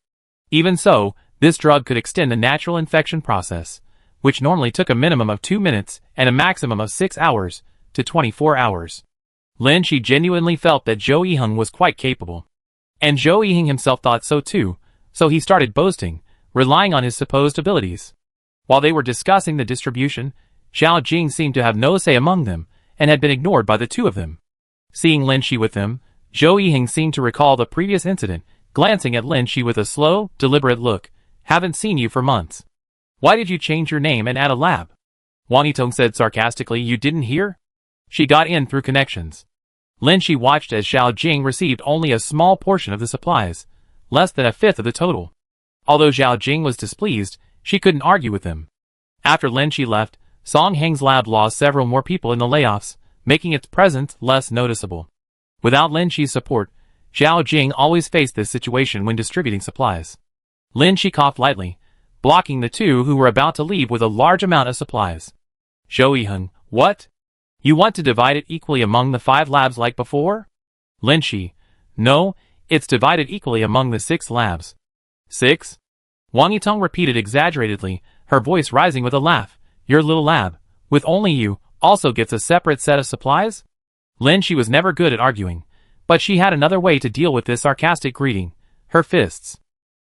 Even so, this drug could extend the natural infection process, which normally took a minimum of 2 minutes and a maximum of 6 hours, to 24 hours. Lin Shi genuinely felt that Zhou Yiheng was quite capable. And Zhou Yiheng himself thought so too, so he started boasting, relying on his supposed abilities. While they were discussing the distribution, Xiao Jing seemed to have no say among them, and had been ignored by the two of them. Seeing Lin Shi with them, Zhou Yiheng seemed to recall the previous incident, glancing at Lin Shi with a slow, deliberate look. Haven't seen you for months. Why did you change your name and add a lab? Wang Yitong said sarcastically. You didn't hear? She got in through connections. Lin Shi watched as Xiao Jing received only a small portion of the supplies, less than a fifth of the total. Although Xiao Jing was displeased, she couldn't argue with him. After Lin Shi left, Song Heng's lab lost several more people in the layoffs, making its presence less noticeable. Without Lin Shi's support, Xiao Jing always faced this situation when distributing supplies. Lin Shi coughed lightly, blocking the two who were about to leave with a large amount of supplies. Zhou Yiheng, what? You want to divide it equally among the 5 labs like before? Lin Shi, no, it's divided equally among the 6 labs. 6? Wang Yitong repeated exaggeratedly, her voice rising with a laugh. Your little lab, with only you, also gets a separate set of supplies? Lin Shi was never good at arguing, but she had another way to deal with this sarcastic greeting, her fists.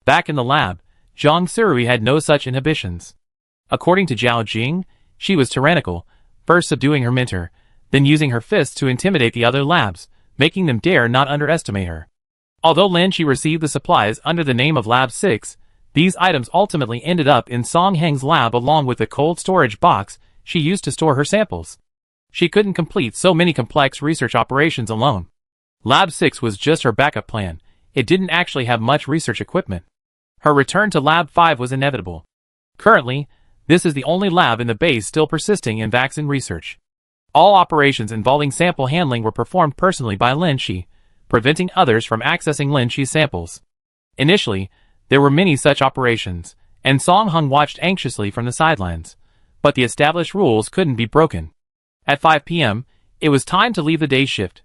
Back in the lab, Zhang Surui had no such inhibitions. According to Zhao Jing, she was tyrannical, first subduing her mentor, then using her fists to intimidate the other labs, making them dare not underestimate her. Although Lin Shi received the supplies under the name of Lab 6, these items ultimately ended up in Song Heng's lab along with the cold storage box she used to store her samples. She couldn't complete so many complex research operations alone. Lab 6 was just her backup plan. It didn't actually have much research equipment. Her return to Lab 5 was inevitable. Currently, this is the only lab in the base still persisting in vaccine research. All operations involving sample handling were performed personally by Lin Shi, preventing others from accessing Lin Shi's samples. Initially, there were many such operations, and Song Heng watched anxiously from the sidelines. But the established rules couldn't be broken. At 5 p.m., it was time to leave the day shift.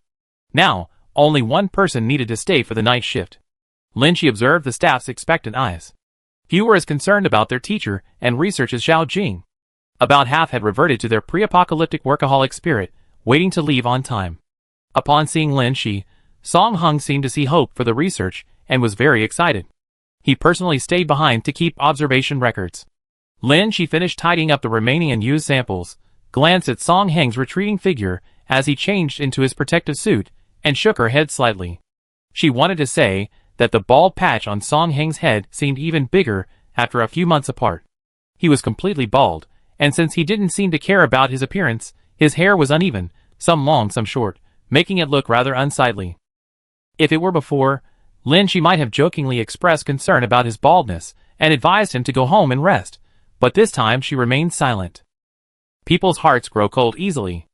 Now, only one person needed to stay for the night shift. Lin Shi observed the staff's expectant eyes. Few were as concerned about their teacher and research as Zhao Jing. About half had reverted to their pre-apocalyptic workaholic spirit, waiting to leave on time. Upon seeing Lin Shi, Song Heng seemed to see hope for the research and was very excited. He personally stayed behind to keep observation records. Lin Shi finished tidying up the remaining unused samples, glanced at Song Heng's retreating figure as he changed into his protective suit, and shook her head slightly. She wanted to say that the bald patch on Song Heng's head seemed even bigger after a few months apart. He was completely bald, and since he didn't seem to care about his appearance, his hair was uneven, some long, some short, making it look rather unsightly. If it were before, Lin Shi might have jokingly expressed concern about his baldness and advised him to go home and rest, but this time she remained silent. People's hearts grow cold easily.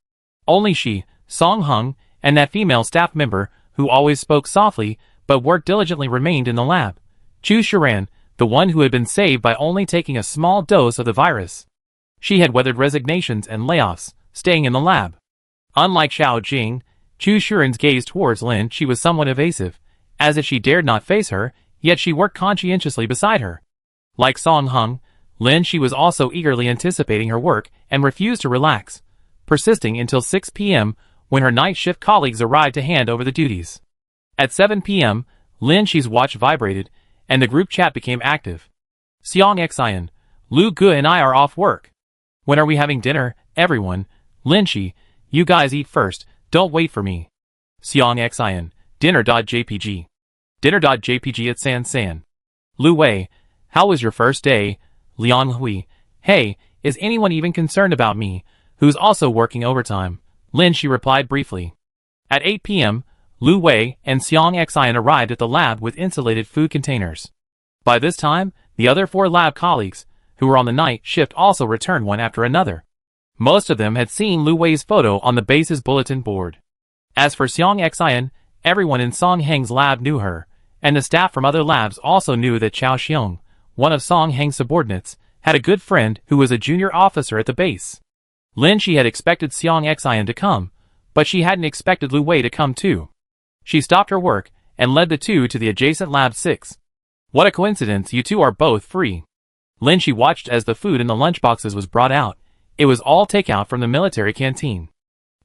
Only she, Song Heng, and that female staff member, who always spoke softly but worked diligently, remained in the lab. Chu Shiran, the one who had been saved by only taking a small dose of the virus. She had weathered resignations and layoffs, staying in the lab. Unlike Zhao Jing, Chu Shiran's gaze towards Lin Shi was somewhat evasive, as if she dared not face her, yet she worked conscientiously beside her. Like Song Heng, Lin Shi was also eagerly anticipating her work and refused to relax, persisting until 6 p.m. when her night shift colleagues arrived to hand over the duties. At 7 p.m., Lin Shi's watch vibrated, and the group chat became active. Xiang Xian, Lu Gu and I are off work. When are we having dinner, everyone? Lin Shi, you guys eat first, don't wait for me. Xiang Xian, dinner.jpg. Dinner.jpg at San San. Lu Wei, how was your first day? Liang Hui, hey, is anyone even concerned about me, who's also working overtime? Lin Shi replied briefly. At 8 p.m., Lu Wei and Xiang Xian arrived at the lab with insulated food containers. By this time, the other 4 lab colleagues, who were on the night shift, also returned one after another. Most of them had seen Lu Wei's photo on the base's bulletin board. As for Xiang Xian, everyone in Song Heng's lab knew her, and the staff from other labs also knew that Chao Xiong, one of Song Heng's subordinates, had a good friend who was a junior officer at the base. Lin Shi had expected Xiang Xian to come, but she hadn't expected Lu Wei to come too. She stopped her work and led the two to the adjacent Lab 6. What a coincidence, you two are both free. Lin Shi watched as the food in the lunchboxes was brought out. It was all takeout from the military canteen.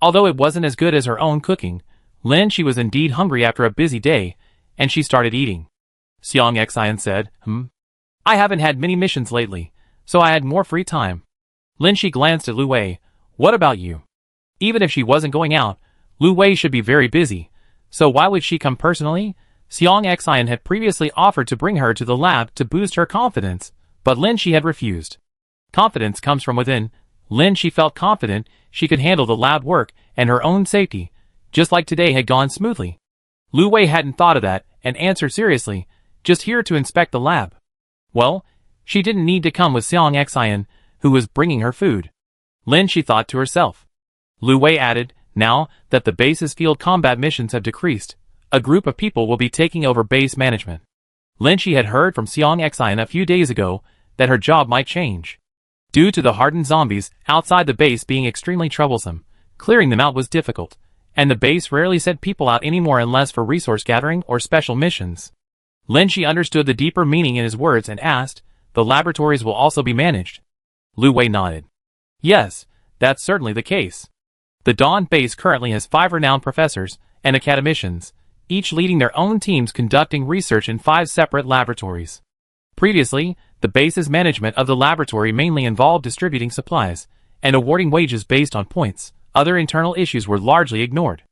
Although it wasn't as good as her own cooking, Lin Shi was indeed hungry after a busy day, and she started eating. Xiang Xian said, I haven't had many missions lately, so I had more free time. Lin Shi glanced at Lu Wei. What about you? Even if she wasn't going out, Lu Wei should be very busy, so why would she come personally? Xiang Xian had previously offered to bring her to the lab to boost her confidence, but Lin Shi had refused. Confidence comes from within. Lin Shi felt confident she could handle the lab work and her own safety, just like today had gone smoothly. Lu Wei hadn't thought of that and answered seriously, just here to inspect the lab. Well, she didn't need to come with Xiang Xian, who was bringing her food. Lin Shi thought to herself. Lu Wei added, now that the base's field combat missions have decreased, a group of people will be taking over base management. Lin Shi had heard from Xiang Xian a few days ago that her job might change. Due to the hardened zombies outside the base being extremely troublesome, clearing them out was difficult, and the base rarely sent people out anymore unless for resource gathering or special missions. Lin Shi understood the deeper meaning in his words and asked, "The laboratories will also be managed?" Lu Wei nodded. "Yes, that's certainly the case. The Dawn base currently has 5 renowned professors and academicians, each leading their own teams conducting research in 5 separate laboratories. Previously, the base's management of the laboratory mainly involved distributing supplies and awarding wages based on points. Other internal issues were largely ignored.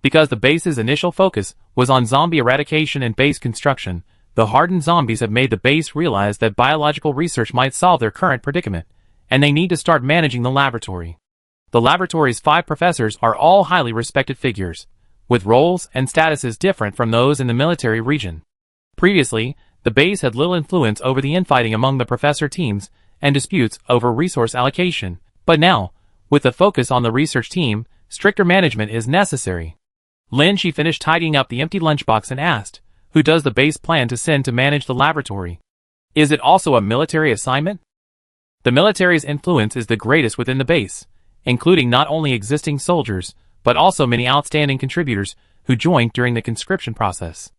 Because the base's initial focus was on zombie eradication and base construction, the hardened zombies have made the base realize that biological research might solve their current predicament, and they need to start managing the laboratory. The laboratory's 5 professors are all highly respected figures, with roles and statuses different from those in the military region. Previously, the base had little influence over the infighting among the professor teams and disputes over resource allocation, but now, with the focus on the research team, stricter management is necessary. Lin Shi finished tidying up the empty lunchbox and asked, "Who does the base plan to send to manage the laboratory? Is it also a military assignment?" The military's influence is the greatest within the base, including not only existing soldiers, but also many outstanding contributors who joined during the conscription process.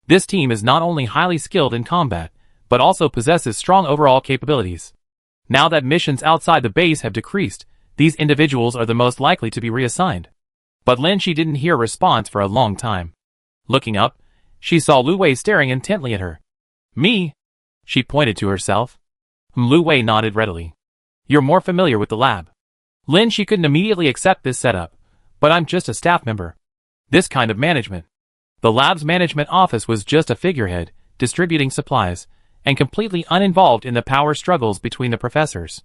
This team is not only highly skilled in combat, but also possesses strong overall capabilities. Now that missions outside the base have decreased, these individuals are the most likely to be reassigned. But Lin Shi didn't hear a response for a long time. Looking up, she saw Lu Wei staring intently at her. "Me?" She pointed to herself. Lu Wei nodded readily. "You're more familiar with the lab." Lin Shi couldn't immediately accept this setup, "But I'm just a staff member. This kind of management." The lab's management office was just a figurehead, distributing supplies, and completely uninvolved in the power struggles between the professors.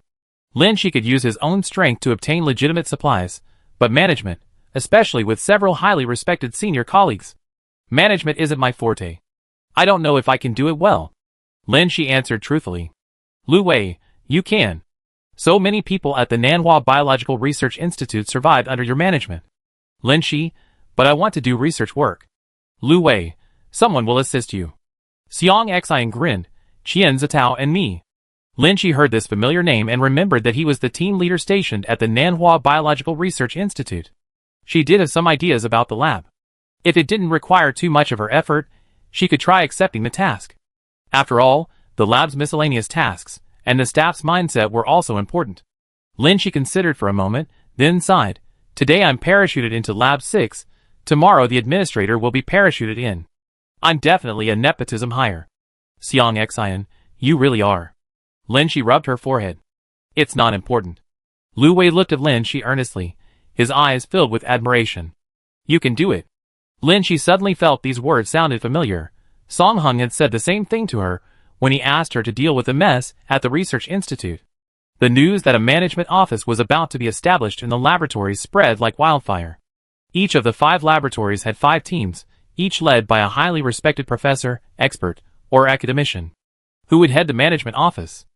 Lin Shi could use his own strength to obtain legitimate supplies, but management, especially with several highly respected senior colleagues. "Management isn't my forte. I don't know if I can do it well," Lin Shi answered truthfully. "Lu Wei, you can. So many people at the Nanhua Biological Research Institute survived under your management." Lin Shi, "But I want to do research work." "Lu Wei, someone will assist you." Xiang Xian grinned, "Qian Zitao and me." Lin Shi heard this familiar name and remembered that he was the team leader stationed at the Nanhua Biological Research Institute. She did have some ideas about the lab. If it didn't require too much of her effort, she could try accepting the task. After all, the lab's miscellaneous tasks and the staff's mindset were also important. Lin Shi considered for a moment, then sighed. "Today I'm parachuted into Lab 6, tomorrow the administrator will be parachuted in. I'm definitely a nepotism hire." "Xiang Xian, you really are." Lin Shi rubbed her forehead. "It's not important." Lu Wei looked at Lin Shi earnestly, his eyes filled with admiration. "You can do it." Lin Shi suddenly felt these words sounded familiar. Song Hung had said the same thing to her when he asked her to deal with the mess at the research institute. The news that a management office was about to be established in the laboratories spread like wildfire. Each of the 5 laboratories had 5 teams, each led by a highly respected professor, expert, or academician, who would head the management office.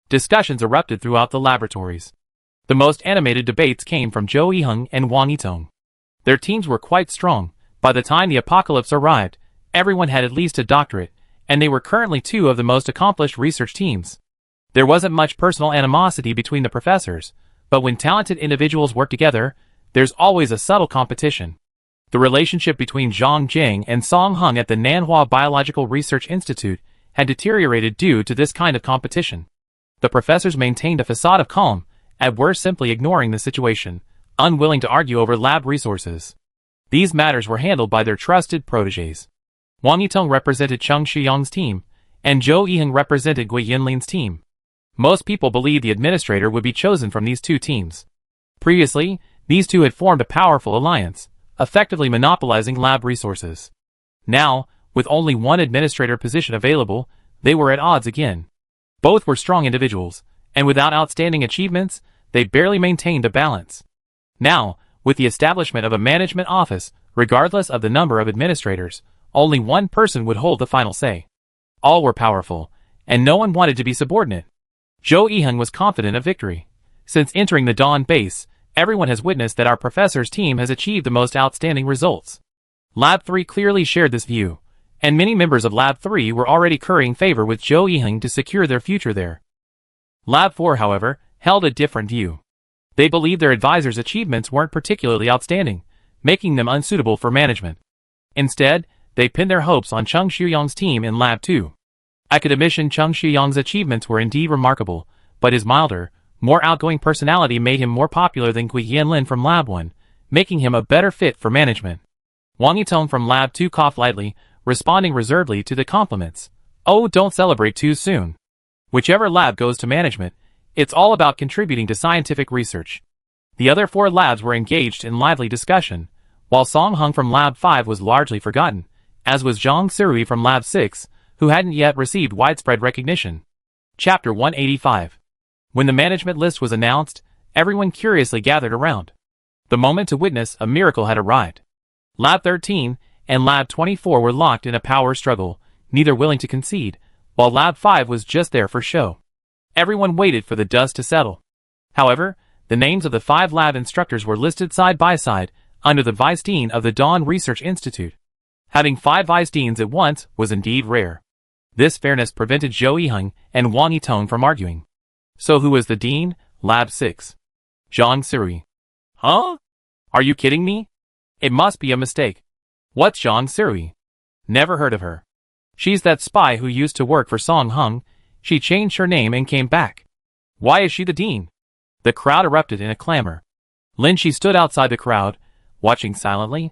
Discussions erupted throughout the laboratories. The most animated debates came from Zhou Yiheng and Wang Yitong. Their teams were quite strong. By the time the apocalypse arrived, everyone had at least a doctorate, and they were currently 2 of the most accomplished research teams. There wasn't much personal animosity between the professors, but when talented individuals work together, there's always a subtle competition. The relationship between Zhang Jing and Song Hung at the Nanhua Biological Research Institute had deteriorated due to this kind of competition. The professors maintained a facade of calm, at worst simply ignoring the situation, unwilling to argue over lab resources. These matters were handled by their trusted protégés. Wang Yitong represented Cheng Shiyang's team, and Zhou Yiheng represented Gui Yinlin's team. Most people believed the administrator would be chosen from these 2 teams. Previously, these 2 had formed a powerful alliance, effectively monopolizing lab resources. Now, with only one administrator position available, they were at odds again. Both were strong individuals, and without outstanding achievements, they barely maintained a balance. Now, with the establishment of a management office, regardless of the number of administrators, only one person would hold the final say. All were powerful, and no one wanted to be subordinate. Zhou Yiheng was confident of victory. Since entering the Dawn base, everyone has witnessed that our professor's team has achieved the most outstanding results. Lab 3 clearly shared this view, and many members of Lab 3 were already currying favor with Zhou Yiheng to secure their future there. Lab 4, however, held a different view. They believed their advisors' achievements weren't particularly outstanding, making them unsuitable for management. Instead, they pinned their hopes on Chung Shuyong's team in Lab 2. Academician Chung Shuyong's achievements were indeed remarkable, but his milder, more outgoing personality made him more popular than Gui Yanlin from Lab 1, making him a better fit for management. Wang Yitong from Lab 2 coughed lightly, responding reservedly to the compliments. Oh, don't celebrate too soon. Whichever lab goes to management, it's all about contributing to scientific research. The other 4 labs were engaged in lively discussion, while Song Hung from Lab 5 was largely forgotten, as was Zhang Sirui from Lab 6, who hadn't yet received widespread recognition. Chapter 185. When the management list was announced, everyone curiously gathered around. The moment to witness a miracle had arrived. Lab 13 and Lab 24 were locked in a power struggle, neither willing to concede, while Lab 5 was just there for show. Everyone waited for the dust to settle. However, the names of the 5 lab instructors were listed side by side, under the Vice Dean of the Dawn Research Institute. Having 5 Vice Deans at once was indeed rare. This fairness prevented Zhou Yiheng and Wang Yitong from arguing. So who was the Dean? Lab 6. Zhang Sirui. Huh? Are you kidding me? It must be a mistake. What's Zhang Sirui? Never heard of her. She's that spy who used to work for Song Hung. She changed her name and came back. Why is she the dean? The crowd erupted in a clamor. Lin Shi stood outside the crowd, watching silently.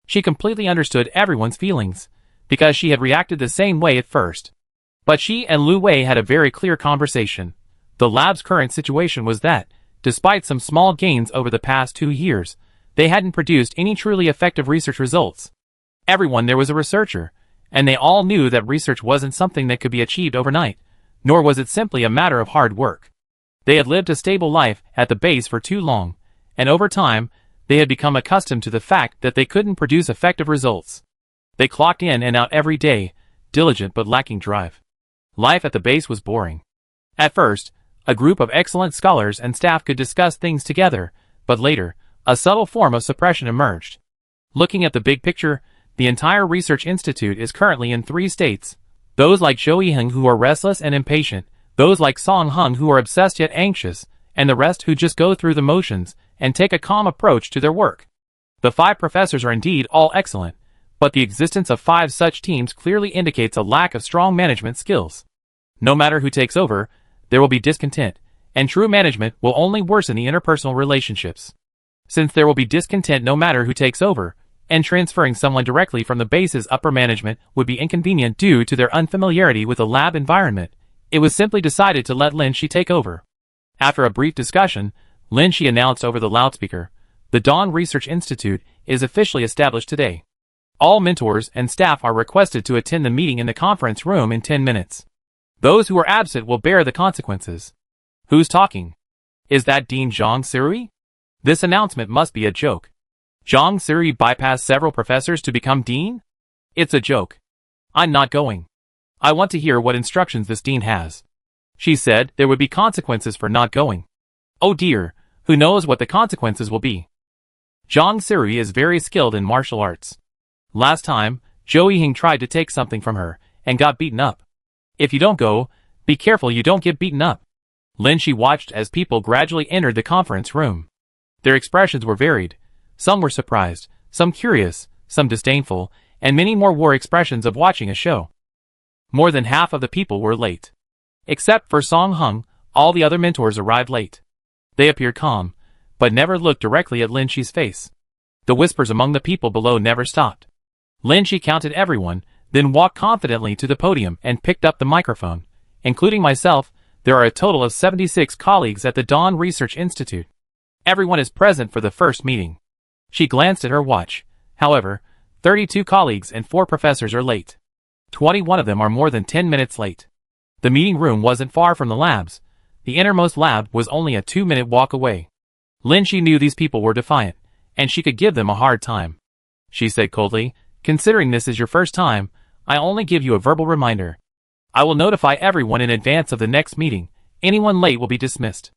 She completely understood everyone's feelings, because she had reacted the same way at first. But she and Lu Wei had a very clear conversation. The lab's current situation was that, despite some small gains over the past 2 years, they hadn't produced any truly effective research results. Everyone there was a researcher, and they all knew that research wasn't something that could be achieved overnight, nor was it simply a matter of hard work. They had lived a stable life at the base for too long, and over time, they had become accustomed to the fact that they couldn't produce effective results. They clocked in and out every day, diligent but lacking drive. Life at the base was boring. At first, a group of excellent scholars and staff could discuss things together, but later, a subtle form of suppression emerged. Looking at the big picture, the entire research institute is currently in 3 states. Those like Zhou Yiheng who are restless and impatient, those like Song Hung who are obsessed yet anxious, and the rest who just go through the motions and take a calm approach to their work. The 5 professors are indeed all excellent, but the existence of 5 such teams clearly indicates a lack of strong management skills. No matter who takes over, there will be discontent, and true management will only worsen the interpersonal relationships. Since there will be discontent no matter who takes over, and transferring someone directly from the base's upper management would be inconvenient due to their unfamiliarity with the lab environment, it was simply decided to let Lin Shi take over. After a brief discussion, Lin Shi announced over the loudspeaker, "The Dawn Research Institute is officially established today. All mentors and staff are requested to attend the meeting in the conference room in 10 minutes. Those who are absent will bear the consequences." Who's talking? Is that Dean Zhang Sirui? This announcement must be a joke. Zhang Sirui bypassed several professors to become dean? It's a joke. I'm not going. I want to hear what instructions this dean has. She said there would be consequences for not going. Oh dear, who knows what the consequences will be. Zhang Sirui is very skilled in martial arts. Last time, Zhou Yiheng tried to take something from her and got beaten up. If you don't go, be careful you don't get beaten up. Lin Shi watched as people gradually entered the conference room. Their expressions were varied. Some were surprised, some curious, some disdainful, and many more wore expressions of watching a show. More than half of the people were late. Except for Song Hung, all the other mentors arrived late. They appeared calm, but never looked directly at Lin Shi's face. The whispers among the people below never stopped. Lin Shi counted everyone, then walked confidently to the podium and picked up the microphone. Including myself, there are a total of 76 colleagues at the Dawn Research Institute. Everyone is present for the first meeting. She glanced at her watch. However, 32 colleagues and 4 professors are late. 21 of them are more than 10 minutes late. The meeting room wasn't far from the labs. The innermost lab was only a 2-minute walk away. Lin Shi knew these people were defiant, and she could give them a hard time. She said coldly, "Considering this is your first time, I only give you a verbal reminder. I will notify everyone in advance of the next meeting. Anyone late will be dismissed."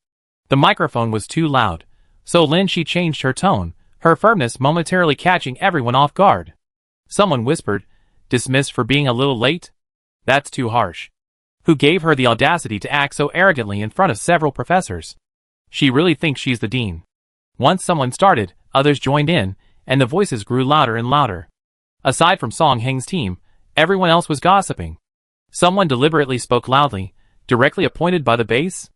The microphone was too loud, so Lin Shi changed her tone, her firmness momentarily catching everyone off guard. Someone whispered, "Dismissed for being a little late? That's too harsh. Who gave her the audacity to act so arrogantly in front of several professors? She really thinks she's the dean. Once someone started, others joined in, and the voices grew louder and louder. Aside from Song Heng's team, everyone else was gossiping. Someone deliberately spoke loudly, directly appointed by the base?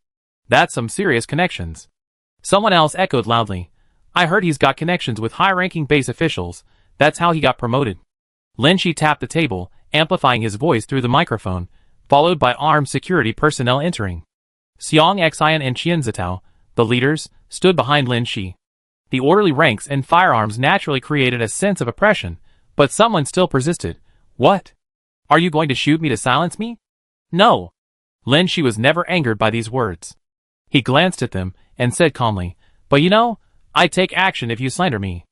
That's some serious connections. Someone else echoed loudly. I heard he's got connections with high-ranking base officials. That's how he got promoted. Lin Shi tapped the table, amplifying his voice through the microphone, followed by armed security personnel entering. Xiang Xian and Qian Zitao, the leaders, stood behind Lin Shi. The orderly ranks and firearms naturally created a sense of oppression, but someone still persisted. What? Are you going to shoot me to silence me? No. Lin Shi was never angered by these words. He glanced at them and said calmly, but you know, I'd take action if you slander me.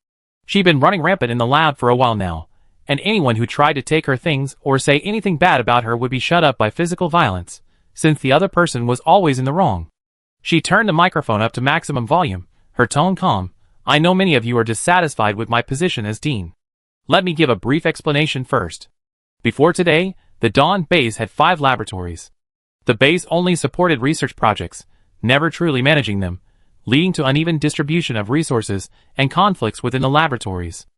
She'd been running rampant in the lab for a while now, and anyone who tried to take her things or say anything bad about her would be shut up by physical violence, since the other person was always in the wrong. She turned the microphone up to maximum volume, her tone calm. I know many of you are dissatisfied with my position as dean. Let me give a brief explanation first. Before today, the Dawn base had 5 laboratories. The base only supported research projects, never truly managing them, leading to uneven distribution of resources and conflicts within the laboratories.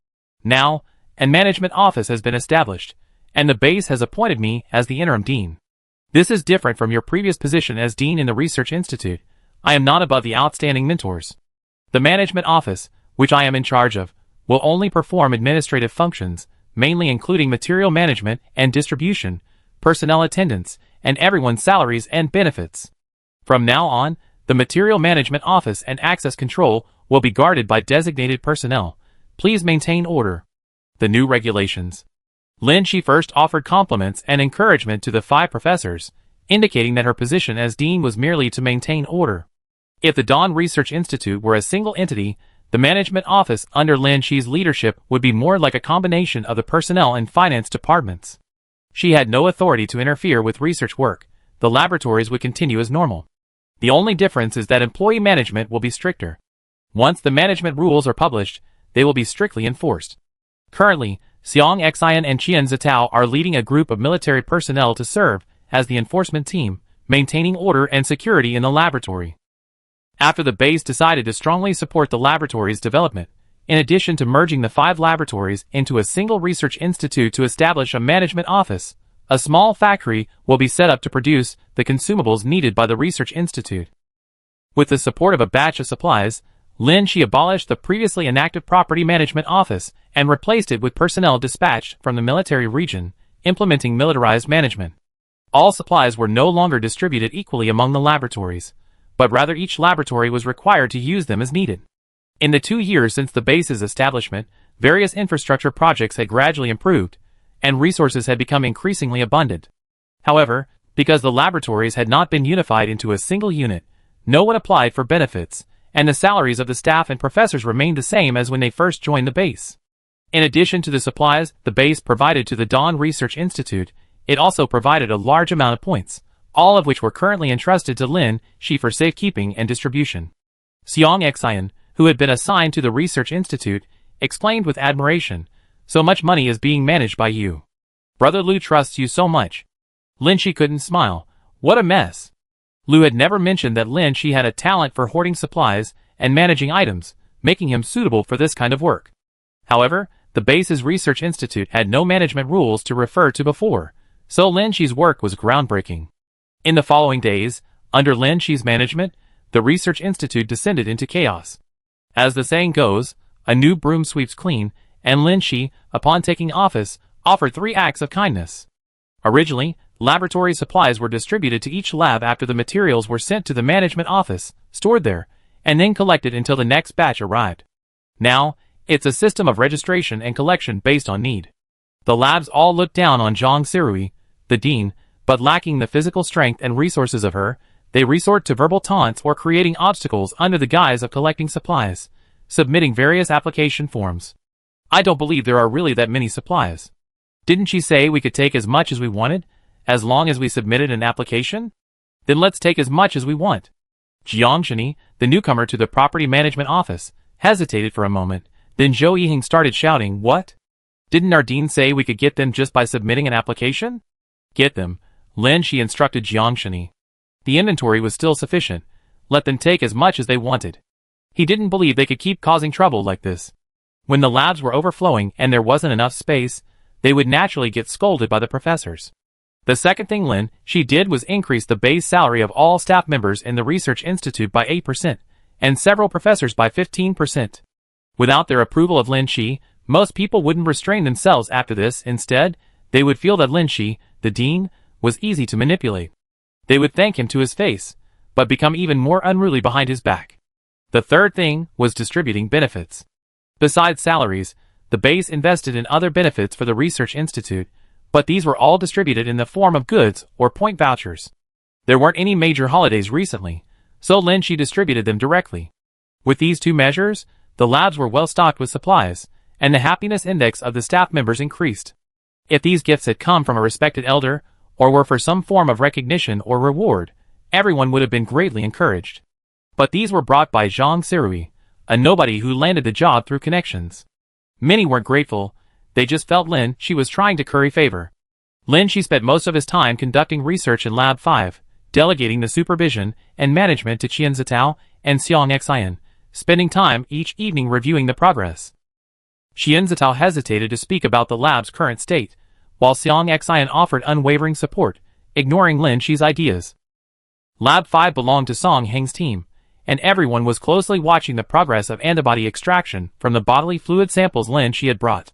Now, a management office has been established, and the base has appointed me as the interim dean. This is different from your previous position as dean in the research institute. I am not above the outstanding mentors. The management office, which I am in charge of, will only perform administrative functions, mainly including material management and distribution, personnel attendance, and everyone's salaries and benefits. From now on, the material management office and access control will be guarded by designated personnel. Please maintain order. The new regulations. Lin Shi first offered compliments and encouragement to the 5 professors, indicating that her position as dean was merely to maintain order. If the Dawn Research Institute were a single entity, the management office under Lin Shi's leadership would be more like a combination of the personnel and finance departments. She had no authority to interfere with research work. The laboratories would continue as normal. The only difference is that employee management will be stricter. Once the management rules are published, they will be strictly enforced. Currently, Xiang Xian and Qian Zitao are leading a group of military personnel to serve as the enforcement team, maintaining order and security in the laboratory. After the base decided to strongly support the laboratory's development, in addition to merging the 5 laboratories into a single research institute to establish a management office, a small factory will be set up to produce the consumables needed by the research institute. With the support of a batch of supplies, Lin Shi abolished the previously inactive property management office and replaced it with personnel dispatched from the military region, implementing militarized management. All supplies were no longer distributed equally among the laboratories, but rather each laboratory was required to use them as needed. In the 2 years since the base's establishment, various infrastructure projects had gradually improved, and resources had become increasingly abundant. However, because the laboratories had not been unified into a single unit, no one applied for benefits, and the salaries of the staff and professors remained the same as when they first joined the base. In addition to the supplies the base provided to the Dawn Research Institute, it also provided a large amount of points, all of which were currently entrusted to Lin Shi for safekeeping and distribution. Xiang Xian, who had been assigned to the Research Institute, explained with admiration, "So much money is being managed by you. Brother Lu trusts you so much." Lin Shi couldn't smile. What a mess. Lu had never mentioned that Lin Shi had a talent for hoarding supplies and managing items, making him suitable for this kind of work. However, the base's research institute had no management rules to refer to before, so Lin Shi's work was groundbreaking. In the following days, under Lin Shi's management, the research institute descended into chaos. As the saying goes, a new broom sweeps clean, and Lin Shi, upon taking office, offered 3 acts of kindness. Originally, laboratory supplies were distributed to each lab after the materials were sent to the management office, stored there, and then collected until the next batch arrived. Now, it's a system of registration and collection based on need. The labs all look down on Zhang Sirui, the dean, but lacking the physical strength and resources of her, they resort to verbal taunts or creating obstacles under the guise of collecting supplies, submitting various application forms. I don't believe there are really that many supplies. Didn't she say we could take as much as we wanted, as long as we submitted an application? Then let's take as much as we want. Jiang Shini, the newcomer to the property management office, hesitated for a moment, then Zhou Yiheng started shouting, "What? Didn't our dean say we could get them just by submitting an application?" "Get them," Lin Shi instructed Jiang Shini. The inventory was still sufficient. Let them take as much as they wanted. He didn't believe they could keep causing trouble like this. When the labs were overflowing and there wasn't enough space, they would naturally get scolded by the professors. The second thing Lin Shi did was increase the base salary of all staff members in the research institute by 8%, and several professors by 15%. Without their approval of Lin Shi, most people wouldn't restrain themselves after this. Instead, they would feel that Lin Shi, the dean, was easy to manipulate. They would thank him to his face, but become even more unruly behind his back. The third thing was distributing benefits. Besides salaries, the base invested in other benefits for the research institute, but these were all distributed in the form of goods or point vouchers. There weren't any major holidays recently, so Lin Shi distributed them directly. With these two measures, the labs were well stocked with supplies, and the happiness index of the staff members increased. If these gifts had come from a respected elder, or were for some form of recognition or reward, everyone would have been greatly encouraged. But these were brought by Zhang Sirui, a nobody who landed the job through connections. Many weren't grateful, they just felt Lin Shi was trying to curry favor. Lin Shi spent most of his time conducting research in Lab 5, delegating the supervision and management to Qian Zitao and Xiang Xian, spending time each evening reviewing the progress. Qian Zitao hesitated to speak about the lab's current state, while Xiang Xian offered unwavering support, ignoring Lin Shi's ideas. Lab 5 belonged to Song Heng's team, and everyone was closely watching the progress of antibody extraction from the bodily fluid samples Lin Shi had brought.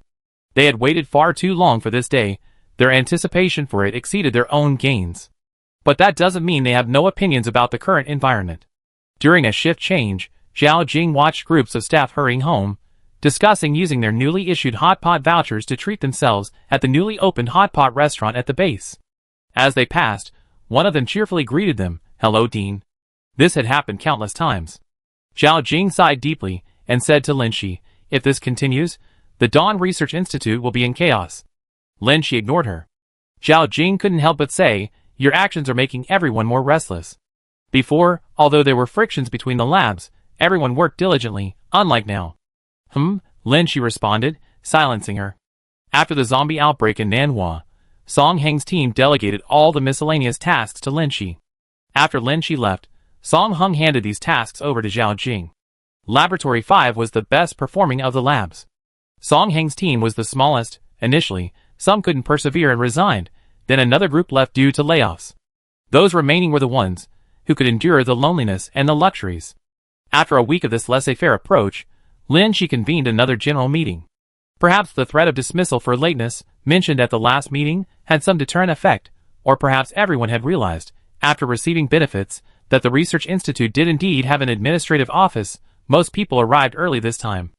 They had waited far too long for this day, their anticipation for it exceeded their own gains. But that doesn't mean they have no opinions about the current environment. During a shift change, Zhao Jing watched groups of staff hurrying home, discussing using their newly issued hot pot vouchers to treat themselves at the newly opened hot pot restaurant at the base. As they passed, one of them cheerfully greeted them, "Hello, Dean." This had happened countless times. Zhao Jing sighed deeply and said to Lin Shi, "If this continues, the Dawn Research Institute will be in chaos." Lin Shi ignored her. Zhao Jing couldn't help but say, "Your actions are making everyone more restless." Before, although there were frictions between the labs, everyone worked diligently, unlike now. Lin Shi responded, silencing her. After the zombie outbreak in Nanhua, Song Heng's team delegated all the miscellaneous tasks to Lin Shi. After Lin Shi left, Song Heng handed these tasks over to Zhao Jing. Laboratory 5 was the best performing of the labs. Song Heng's team was the smallest. Initially, some couldn't persevere and resigned, then another group left due to layoffs. Those remaining were the ones who could endure the loneliness and the luxuries. After a week of this laissez-faire approach, Lin Shi convened another general meeting. Perhaps the threat of dismissal for lateness, mentioned at the last meeting, had some deterrent effect, or perhaps everyone had realized, after receiving benefits, that the Research Institute did indeed have an administrative office. Most people arrived early this time.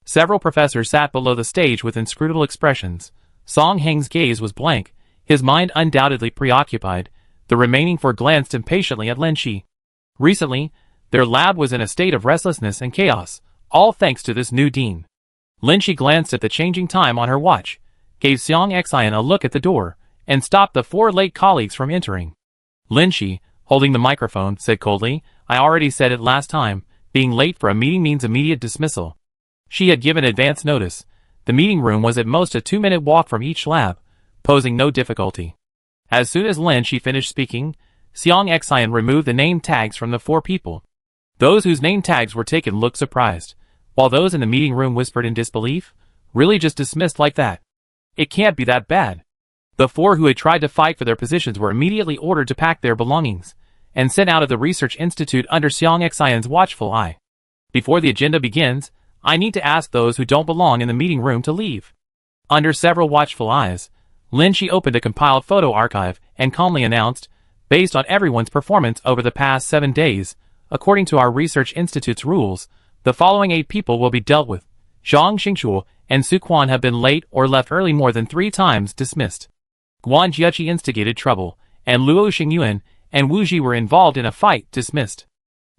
Several professors sat below the stage with inscrutable expressions. Song Heng's gaze was blank, his mind undoubtedly preoccupied. The remaining four glanced impatiently at Lin Shi. Recently, their lab was in a state of restlessness and chaos, all thanks to this new dean. Lin Shi glanced at the changing time on her watch, gave Xiang Xian a look at the door, and stopped the four late colleagues from entering. Lin Shi, holding the microphone, said coldly, "I already said it last time, being late for a meeting means immediate dismissal." She had given advance notice. The meeting room was at most a 2-minute walk from each lab, posing no difficulty. As soon as Lin Shi finished speaking, Xiang Xian removed the name tags from the four people. Those whose name tags were taken looked surprised, while those in the meeting room whispered in disbelief. Really, just dismissed like that? It can't be that bad. The four who had tried to fight for their positions were immediately ordered to pack their belongings and sent out of the Research Institute under Xiang Xian's watchful eye. Before the agenda begins, I need to ask those who don't belong in the meeting room to leave. Under several watchful eyes, Lin Shi opened a compiled photo archive and calmly announced, "Based on everyone's performance over the past 7 days, according to our Research Institute's rules, the following 8 people will be dealt with. Zhang Xingchuo and Su Quan have been late or left early more than 3 times, dismissed. Guan Jieqi instigated trouble, and Luo Xingyuan and Wu Ji were involved in a fight, dismissed."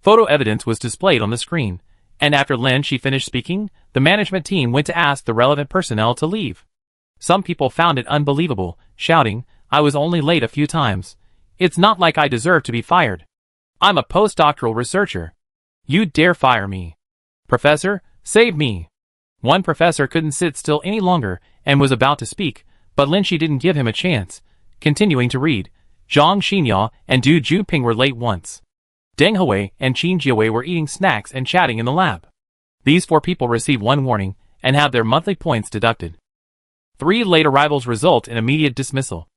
Photo evidence was displayed on the screen, and after Lin Shi finished speaking, the management team went to ask the relevant personnel to leave. Some people found it unbelievable, shouting, "I was only late a few times. It's not like I deserve to be fired. I'm a postdoctoral researcher. You dare fire me? Professor, save me." One professor couldn't sit still any longer and was about to speak, but Lin Shi didn't give him a chance. Continuing to read, Zhang Xinhua and Du Juping were late once. Deng Hui and Qin Jiawei were eating snacks and chatting in the lab. These 4 people receive 1 warning and have their monthly points deducted. 3 late arrivals result in immediate dismissal.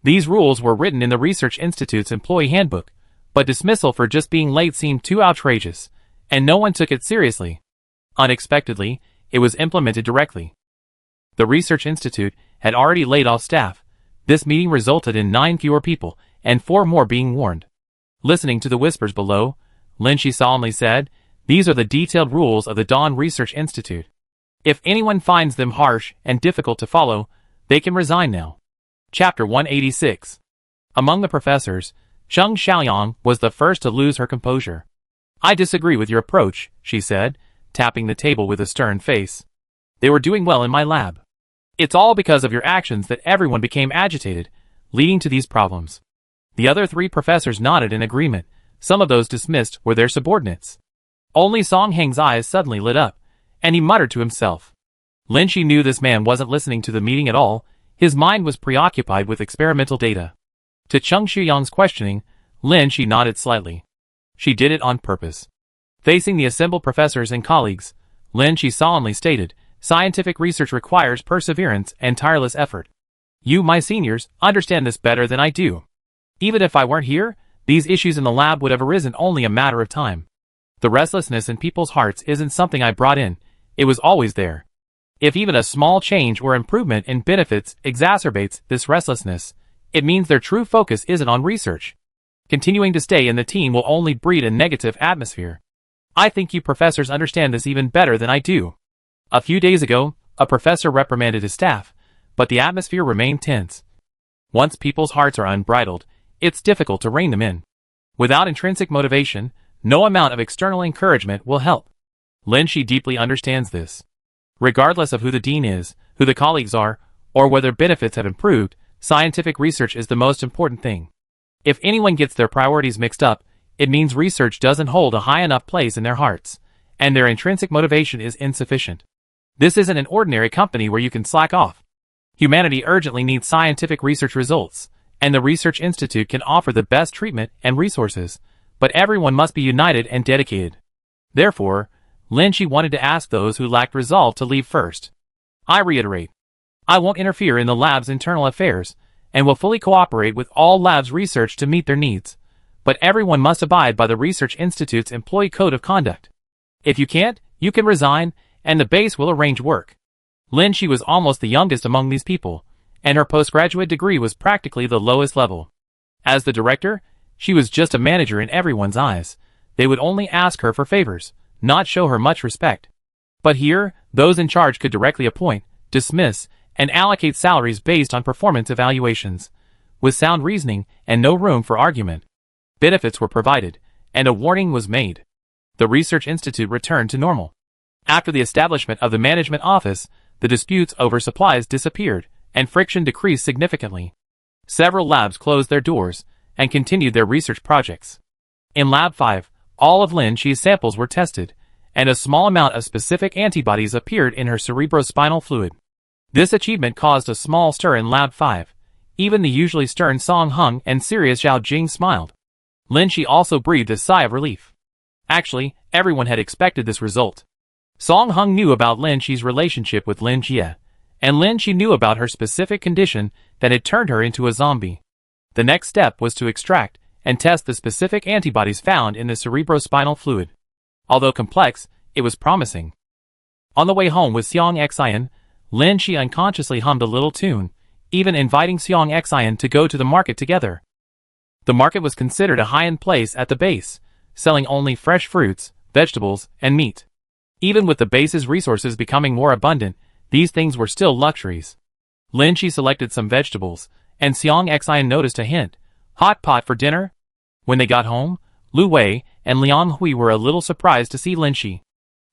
These rules were written in the Research Institute's employee handbook, but dismissal for just being late seemed too outrageous, and no one took it seriously. Unexpectedly, it was implemented directly. The Research Institute had already laid off staff. This meeting resulted in 9 fewer people, and 4 more being warned. Listening to the whispers below, Lin Shi solemnly said, "These are the detailed rules of the Dawn Research Institute. If anyone finds them harsh and difficult to follow, they can resign now." Chapter 186. Among the professors, Zheng Xiaoyang was the first to lose her composure. "I disagree with your approach," she said, tapping the table with a stern face. "They were doing well in my lab. It's all because of your actions that everyone became agitated, leading to these problems." The other 3 professors nodded in agreement. Some of those dismissed were their subordinates. Only Song Heng's eyes suddenly lit up, and he muttered to himself. Lin Shi knew this man wasn't listening to the meeting at all. His mind was preoccupied with experimental data. To Zheng Xiaoyang's questioning, Lin Shi nodded slightly. She did it on purpose. Facing the assembled professors and colleagues, Lin Shi solemnly stated, "Scientific research requires perseverance and tireless effort. You, my seniors, understand this better than I do. Even if I weren't here, these issues in the lab would have arisen only a matter of time. The restlessness in people's hearts isn't something I brought in. It was always there. If even a small change or improvement in benefits exacerbates this restlessness, it means their true focus isn't on research. Continuing to stay in the team will only breed a negative atmosphere. I think you professors understand this even better than I do." A few days ago, a professor reprimanded his staff, but the atmosphere remained tense. Once people's hearts are unbridled, it's difficult to rein them in. Without intrinsic motivation, no amount of external encouragement will help. Lin Shi deeply understands this. Regardless of who the dean is, who the colleagues are, or whether benefits have improved, scientific research is the most important thing. If anyone gets their priorities mixed up, it means research doesn't hold a high enough place in their hearts, and their intrinsic motivation is insufficient. This isn't an ordinary company where you can slack off. Humanity urgently needs scientific research results, and the Research Institute can offer the best treatment and resources, but everyone must be united and dedicated. Therefore, Lin Shi wanted to ask those who lacked resolve to leave first. "I reiterate, I won't interfere in the lab's internal affairs, and will fully cooperate with all labs' research to meet their needs, but everyone must abide by the Research Institute's employee code of conduct. If you can't, you can resign, and the base will arrange work." Lin Shi was almost the youngest among these people, and her postgraduate degree was practically the lowest level. As the director, she was just a manager in everyone's eyes. They would only ask her for favors, not show her much respect. But here, those in charge could directly appoint, dismiss, and allocate salaries based on performance evaluations, with sound reasoning and no room for argument. Benefits were provided, and a warning was made. The Research Institute returned to normal. After the establishment of the management office, the disputes over supplies disappeared, and friction decreased significantly. Several labs closed their doors and continued their research projects. In Lab 5, all of Lin Shi's samples were tested, and a small amount of specific antibodies appeared in her cerebrospinal fluid. This achievement caused a small stir in Lab 5. Even the usually stern Song Heng and serious Zhao Jing smiled. Lin Shi also breathed a sigh of relief. Actually, everyone had expected this result. Song Heng knew about Lin Shi's relationship with Lin Jie, and Lin Shi knew about her specific condition that had turned her into a zombie. The next step was to extract and test the specific antibodies found in the cerebrospinal fluid. Although complex, it was promising. On the way home with Xiang Xian, Lin Shi unconsciously hummed a little tune, even inviting Xiang Xian to go to the market together. The market was considered a high-end place at the base, selling only fresh fruits, vegetables, and meat. Even with the base's resources becoming more abundant, these things were still luxuries. Lin Shi selected some vegetables, and Xiang Xian noticed a hint. "Hot pot for dinner?" When they got home, Lu Wei and Liang Hui were a little surprised to see Lin Shi.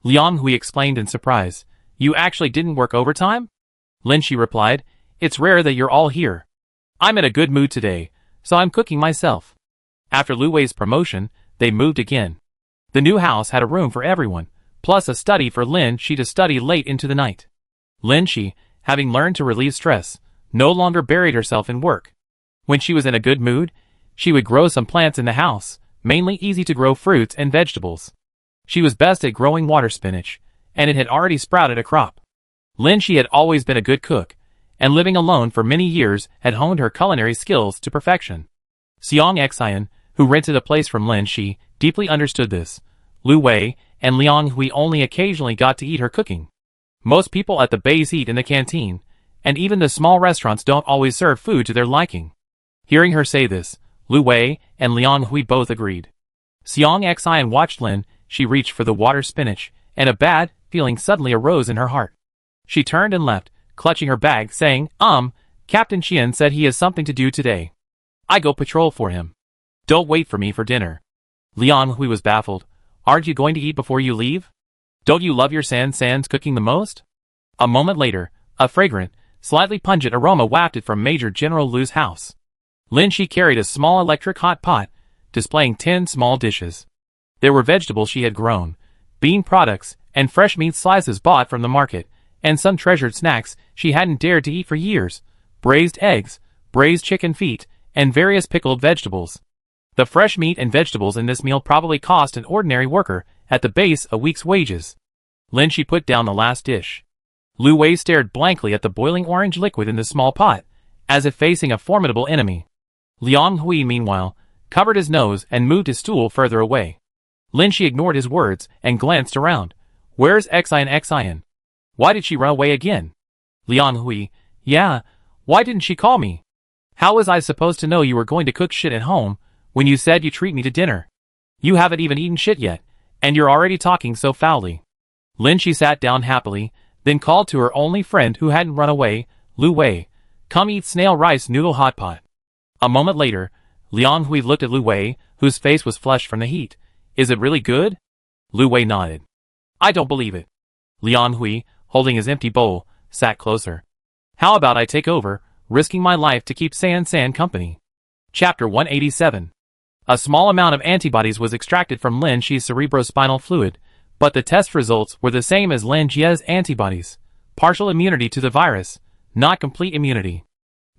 Liang Hui explained in surprise, "You actually didn't work overtime?" Lin Shi replied, "It's rare that you're all here. I'm in a good mood today, so I'm cooking myself." After Lu Wei's promotion, they moved again. The new house had a room for everyone, plus a study for Lin Shi to study late into the night. Lin Shi, having learned to relieve stress, no longer buried herself in work. When she was in a good mood, She would grow some plants in the house, mainly easy-to-grow fruits and vegetables. She was best at growing water spinach, and it had already sprouted a crop. Lin Shi had always been a good cook, and living alone for many years had honed her culinary skills to perfection. Xiang Xian, who rented a place from Lin Shi, deeply understood this. Lu Wei and Liang Hui only occasionally got to eat her cooking. Most people at the base eat in the canteen, and even the small restaurants don't always serve food to their liking. Hearing her say this, Lu Wei and Liang Hui both agreed. Xiang Xian watched Lin Shi reach for the water spinach, and a bad feeling suddenly arose in her heart. She turned and left, clutching her bag, saying, Captain Qian said he has something to do today. I go patrol for him. Don't wait for me for dinner. Liang Hui was baffled. Aren't you going to eat before you leave? Don't you love your San's cooking the most? A moment later, a fragrant, slightly pungent aroma wafted from Major General Lu's house. Lin Shi carried a small electric hot pot, displaying 10 small dishes. There were vegetables she had grown, bean products, and fresh meat slices bought from the market, and some treasured snacks she hadn't dared to eat for years: braised eggs, braised chicken feet, and various pickled vegetables. The fresh meat and vegetables in this meal probably cost an ordinary worker at the base a week's wages. Lin Shi put down the last dish. Lu Wei stared blankly at the boiling orange liquid in the small pot, as if facing a formidable enemy. Liang Hui, meanwhile, covered his nose and moved his stool further away. Lin Shi ignored his words and glanced around. Where's Xian? Why did she run away again? Liang Hui, yeah, why didn't she call me? How was I supposed to know you were going to cook shit at home when you said you treat me to dinner? You haven't even eaten shit yet, and you're already talking so foully. Lin Shi sat down happily, then called to her only friend who hadn't run away, Lu Wei. Come eat snail rice noodle hot pot. A moment later, Liang Hui looked at Lu Wei, whose face was flushed from the heat. Is it really good? Lu Wei nodded. I don't believe it. Liang Hui, holding his empty bowl, sat closer. How about I take over, risking my life to keep San company? Chapter 187. A small amount of antibodies was extracted from Lin Shi's cerebrospinal fluid, but the test results were the same as Lin Jie's antibodies. Partial immunity to the virus, not complete immunity.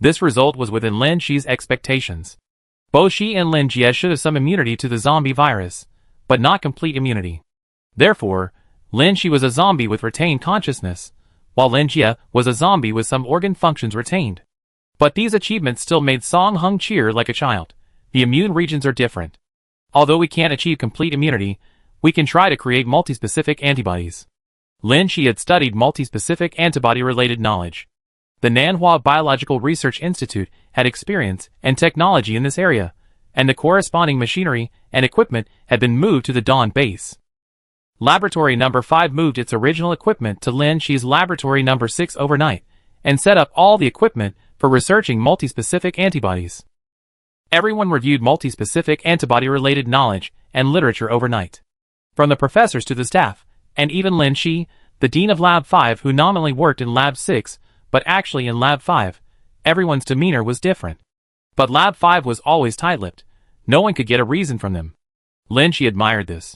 This result was within Lin Shi's expectations. Both Shi and Lin Jie should have some immunity to the zombie virus, but not complete immunity. Therefore, Lin Shi was a zombie with retained consciousness, while Lin Jie was a zombie with some organ functions retained. But these achievements still made Song Hung cheer like a child. The immune regions are different. Although we can't achieve complete immunity, we can try to create multispecific antibodies. Lin Shi had studied multispecific antibody-related knowledge. The Nanhua Biological Research Institute had experience and technology in this area, and the corresponding machinery and equipment had been moved to the Dawn base. Laboratory number 5 moved its original equipment to Lin Shi's laboratory number 6 overnight, and set up all the equipment for researching multispecific antibodies. Everyone reviewed multispecific antibody-related knowledge and literature overnight. From the professors to the staff, and even Lin Shi, the dean of Lab 5 who nominally worked in Lab 6, but actually in Lab 5, everyone's demeanor was different. But Lab 5 was always tight-lipped. No one could get a reason from them. Lin Shi admired this.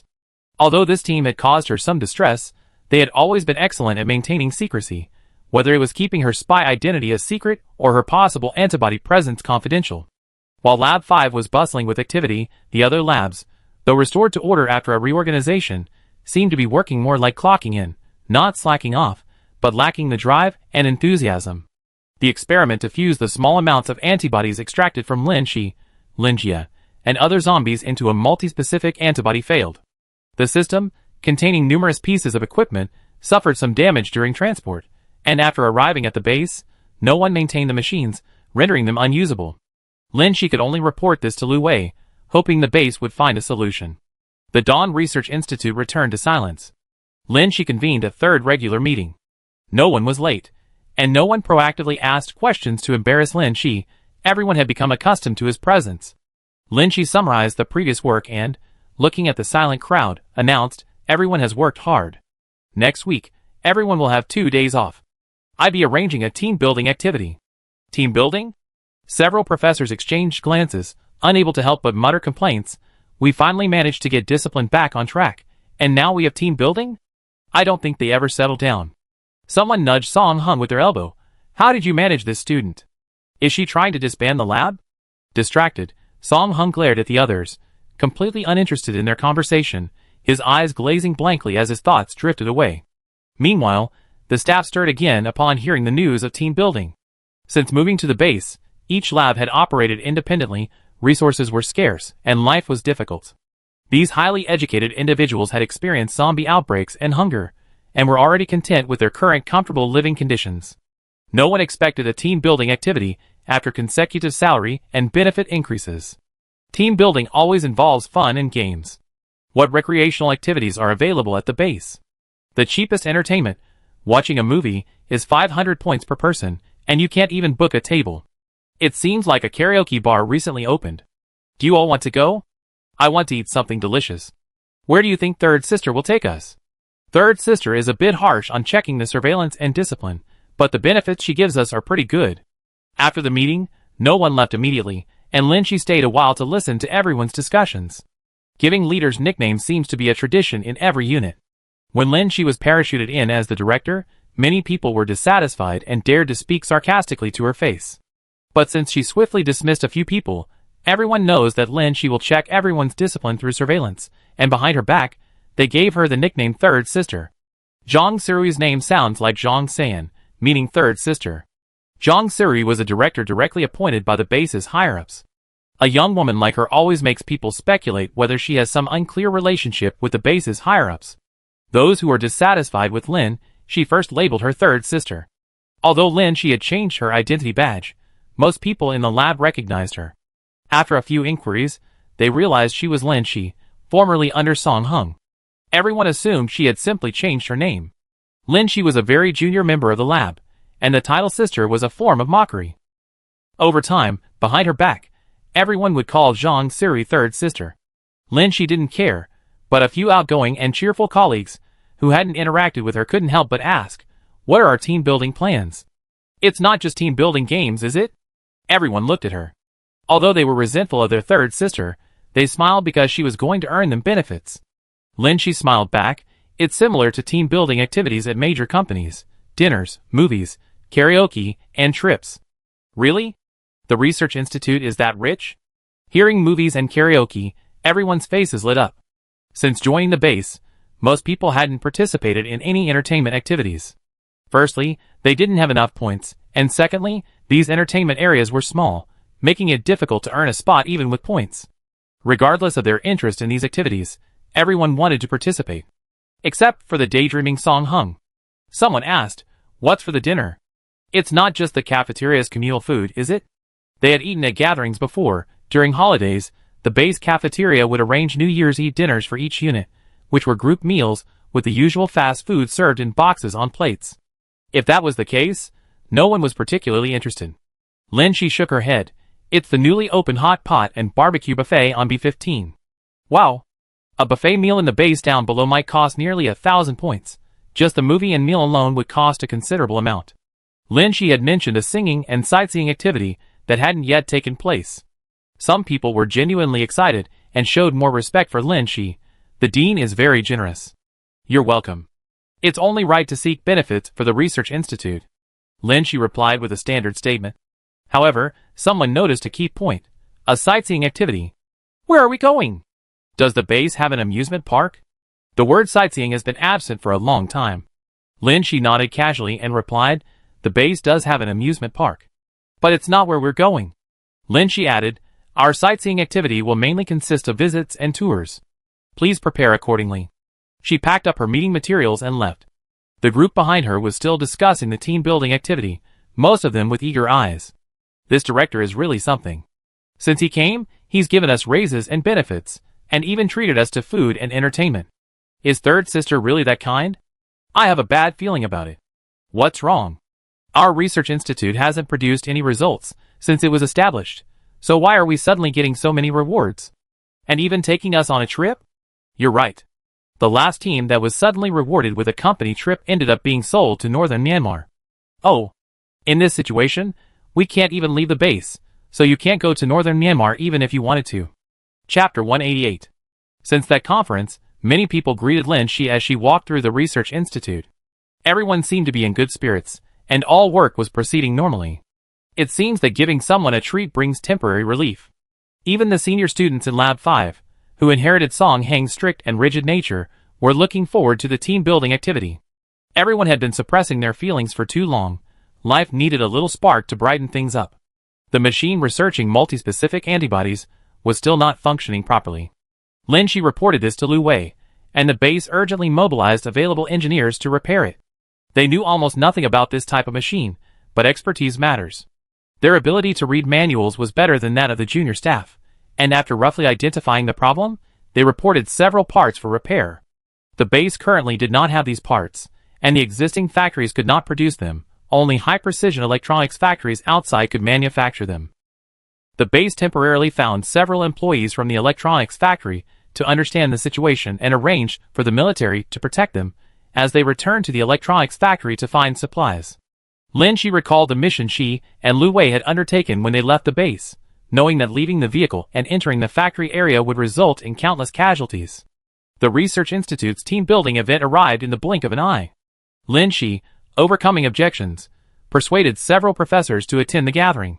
Although this team had caused her some distress, they had always been excellent at maintaining secrecy, whether it was keeping her spy identity a secret or her possible antibody presence confidential. While Lab 5 was bustling with activity, the other labs, though restored to order after a reorganization, seemed to be working more like clocking in, not slacking off, but lacking the drive and enthusiasm. The experiment to fuse the small amounts of antibodies extracted from Lin Shi, Lin Jie, and other zombies into a multi-specific antibody failed. The system, containing numerous pieces of equipment, suffered some damage during transport, and after arriving at the base, no one maintained the machines, rendering them unusable. Lin Shi could only report this to Lu Wei, hoping the base would find a solution. The Dawn Research Institute returned to silence. Lin Shi convened a third regular meeting. No one was late, and no one proactively asked questions to embarrass Lin Shi. Everyone had become accustomed to his presence. Lin Shi summarized the previous work and, looking at the silent crowd, announced, everyone has worked hard. Next week, everyone will have 2 days off. I'd be arranging a team-building activity. Team building? Several professors exchanged glances, unable to help but mutter complaints. We finally managed to get discipline back on track, and now we have team building? I don't think they ever settle down. Someone nudged Song Hung with their elbow. How did you manage this student? Is she trying to disband the lab? Distracted, Song Hung glared at the others, completely uninterested in their conversation, his eyes glazing blankly as his thoughts drifted away. Meanwhile, the staff stirred again upon hearing the news of team building. Since moving to the base, each lab had operated independently, resources were scarce, and life was difficult. These highly educated individuals had experienced zombie outbreaks and hunger, and were already content with their current comfortable living conditions. No one expected a team-building activity after consecutive salary and benefit increases. Team building always involves fun and games. What recreational activities are available at the base? The cheapest entertainment, watching a movie, is 500 points per person, and you can't even book a table. It seems like a karaoke bar recently opened. Do you all want to go? I want to eat something delicious. Where do you think Third Sister will take us? Third Sister is a bit harsh on checking the surveillance and discipline, but the benefits she gives us are pretty good. After the meeting, no one left immediately, and Lin Shi stayed a while to listen to everyone's discussions. Giving leaders nicknames seems to be a tradition in every unit. When Lin Shi was parachuted in as the director, many people were dissatisfied and dared to speak sarcastically to her face. But since she swiftly dismissed a few people, everyone knows that Lin Shi will check everyone's discipline through surveillance, and behind her back, they gave her the nickname Third Sister. Zhang Sirui's name sounds like Zhang San, meaning Third Sister. Zhang Sirui was a director directly appointed by the base's higher-ups. A young woman like her always makes people speculate whether she has some unclear relationship with the base's higher-ups. Those who were dissatisfied with Lin, she first labeled her Third Sister. Although Lin Shi had changed her identity badge, most people in the lab recognized her. After a few inquiries, they realized she was Lin Shi, formerly under Song Hung. Everyone assumed she had simply changed her name. Lin Shi was a very junior member of the lab, and the title sister was a form of mockery. Over time, behind her back, everyone would call Zhang Siri Third Sister. Lin Shi didn't care, but a few outgoing and cheerful colleagues who hadn't interacted with her couldn't help but ask, "What are our team-building plans?" "It's not just team-building games, is it?" Everyone looked at her. Although they were resentful of their third sister, they smiled because she was going to earn them benefits. Lin Shi smiled back. "It's similar to team-building activities at major companies, dinners, movies, karaoke, and trips." "Really? The research institute is that rich?" Hearing movies and karaoke, everyone's faces lit up. Since joining the base, most people hadn't participated in any entertainment activities. Firstly, they didn't have enough points, and secondly, these entertainment areas were small, making it difficult to earn a spot even with points. Regardless of their interest in these activities, everyone wanted to participate. Except for the daydreaming Song Hung. Someone asked, "What's for the dinner?" "It's not just the cafeteria's communal food, is it?" They had eaten at gatherings before. During holidays, the base cafeteria would arrange New Year's Eve dinners for each unit, which were group meals with the usual fast food served in boxes on plates. If that was the case, no one was particularly interested. Lin Shi shook her head. "It's the newly opened hot pot and barbecue buffet on B15. Wow! A buffet meal in the base down below might cost nearly 1,000 points. Just the movie and meal alone would cost a considerable amount." Lin Shi had mentioned a singing and sightseeing activity that hadn't yet taken place. Some people were genuinely excited and showed more respect for Lin Shi. "The dean is very generous. You're welcome. It's only right to seek benefits for the research institute." Lin Shi replied with a standard statement. However, someone noticed a key point. A sightseeing activity. "Where are we going? Does the base have an amusement park?" The word sightseeing has been absent for a long time. Lin Shi nodded casually and replied, "The base does have an amusement park. But it's not where we're going." Lin Shi added, "Our sightseeing activity will mainly consist of visits and tours. Please prepare accordingly." She packed up her meeting materials and left. The group behind her was still discussing the team-building activity, most of them with eager eyes. This director is really something. Since he came, he's given us raises and benefits, and even treated us to food and entertainment. Is Third Sister really that kind? I have a bad feeling about it. What's wrong? Our research institute hasn't produced any results since it was established, so why are we suddenly getting so many rewards? And even taking us on a trip? You're right. The last team that was suddenly rewarded with a company trip ended up being sold to northern Myanmar. Oh. In this situation, we can't even leave the base, so you can't go to northern Myanmar even if you wanted to. Chapter 188. Since that conference, many people greeted Lin Shi as she walked through the research institute. Everyone seemed to be in good spirits, and all work was proceeding normally. It seems that giving someone a treat brings temporary relief. Even the senior students in Lab 5, who inherited Song Heng's strict and rigid nature, were looking forward to the team-building activity. Everyone had been suppressing their feelings for too long. Life needed a little spark to brighten things up. The machine researching multi-specific antibodies was still not functioning properly. Lin Shi reported this to Lu Wei, and the base urgently mobilized available engineers to repair it. They knew almost nothing about this type of machine, but expertise matters. Their ability to read manuals was better than that of the junior staff, and after roughly identifying the problem, they reported several parts for repair. The base currently did not have these parts, and the existing factories could not produce them. Only high-precision electronics factories outside could manufacture them. The base temporarily found several employees from the electronics factory to understand the situation and arranged for the military to protect them as they returned to the electronics factory to find supplies. Lin Shi recalled the mission she and Lu Wei had undertaken when they left the base, knowing that leaving the vehicle and entering the factory area would result in countless casualties. The Research Institute's team-building event arrived in the blink of an eye. Lin Shi, overcoming objections, persuaded several professors to attend the gathering.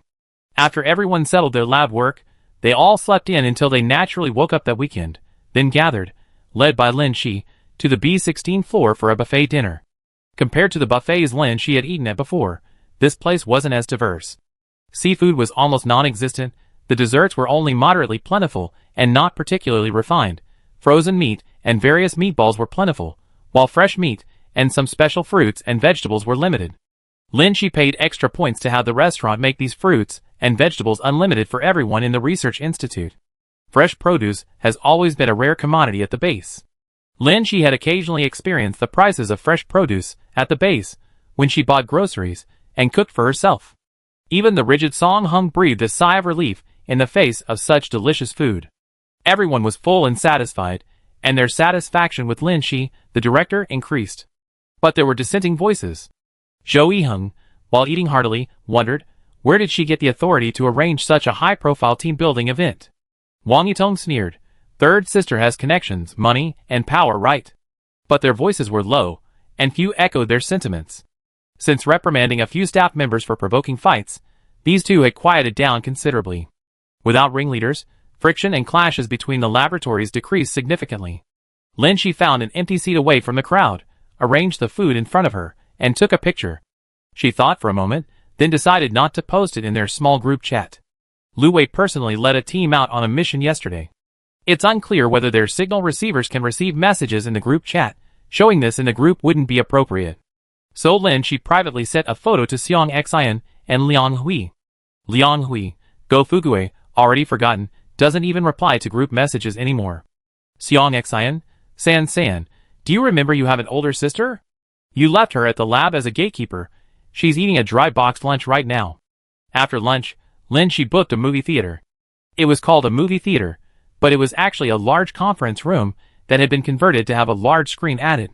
After everyone settled their lab work, they all slept in until they naturally woke up that weekend, then gathered, led by Lin Shi, to the B16 floor for a buffet dinner. Compared to the buffets Lin Shi had eaten at before, this place wasn't as diverse. Seafood was almost non-existent, the desserts were only moderately plentiful and not particularly refined. Frozen meat and various meatballs were plentiful, while fresh meat and some special fruits and vegetables were limited. Lin Shi paid extra points to have the restaurant make these fruits and vegetables unlimited for everyone in the Research Institute. Fresh produce has always been a rare commodity at the base. Lin Shi had occasionally experienced the prices of fresh produce at the base when she bought groceries and cooked for herself. Even the rigid Song Heng breathed a sigh of relief in the face of such delicious food. Everyone was full and satisfied, and their satisfaction with Lin Shi, the director, increased. But there were dissenting voices. Zhou Yiheng, while eating heartily, wondered, where did she get the authority to arrange such a high-profile team-building event? Wang Yitong sneered, third sister has connections, money, and power, right? But their voices were low, and few echoed their sentiments. Since reprimanding a few staff members for provoking fights, these two had quieted down considerably. Without ringleaders, friction and clashes between the laboratories decreased significantly. Lin Shi found an empty seat away from the crowd, arranged the food in front of her, and took a picture. She thought for a moment, then decided not to post it in their small group chat. Lu Wei personally led a team out on a mission yesterday. It's unclear whether their signal receivers can receive messages in the group chat. Showing this in the group wouldn't be appropriate. So Lin Shi privately sent a photo to Xiang Xian and Liang Hui. Liang Hui, Go Fugue, already forgotten, doesn't even reply to group messages anymore. Xiang Xian, San, do you remember you have an older sister? You left her at the lab as a gatekeeper. She's eating a dry boxed lunch right now. After lunch, Lin Shi booked a movie theater. It was called a movie theater, but it was actually a large conference room that had been converted to have a large screen added.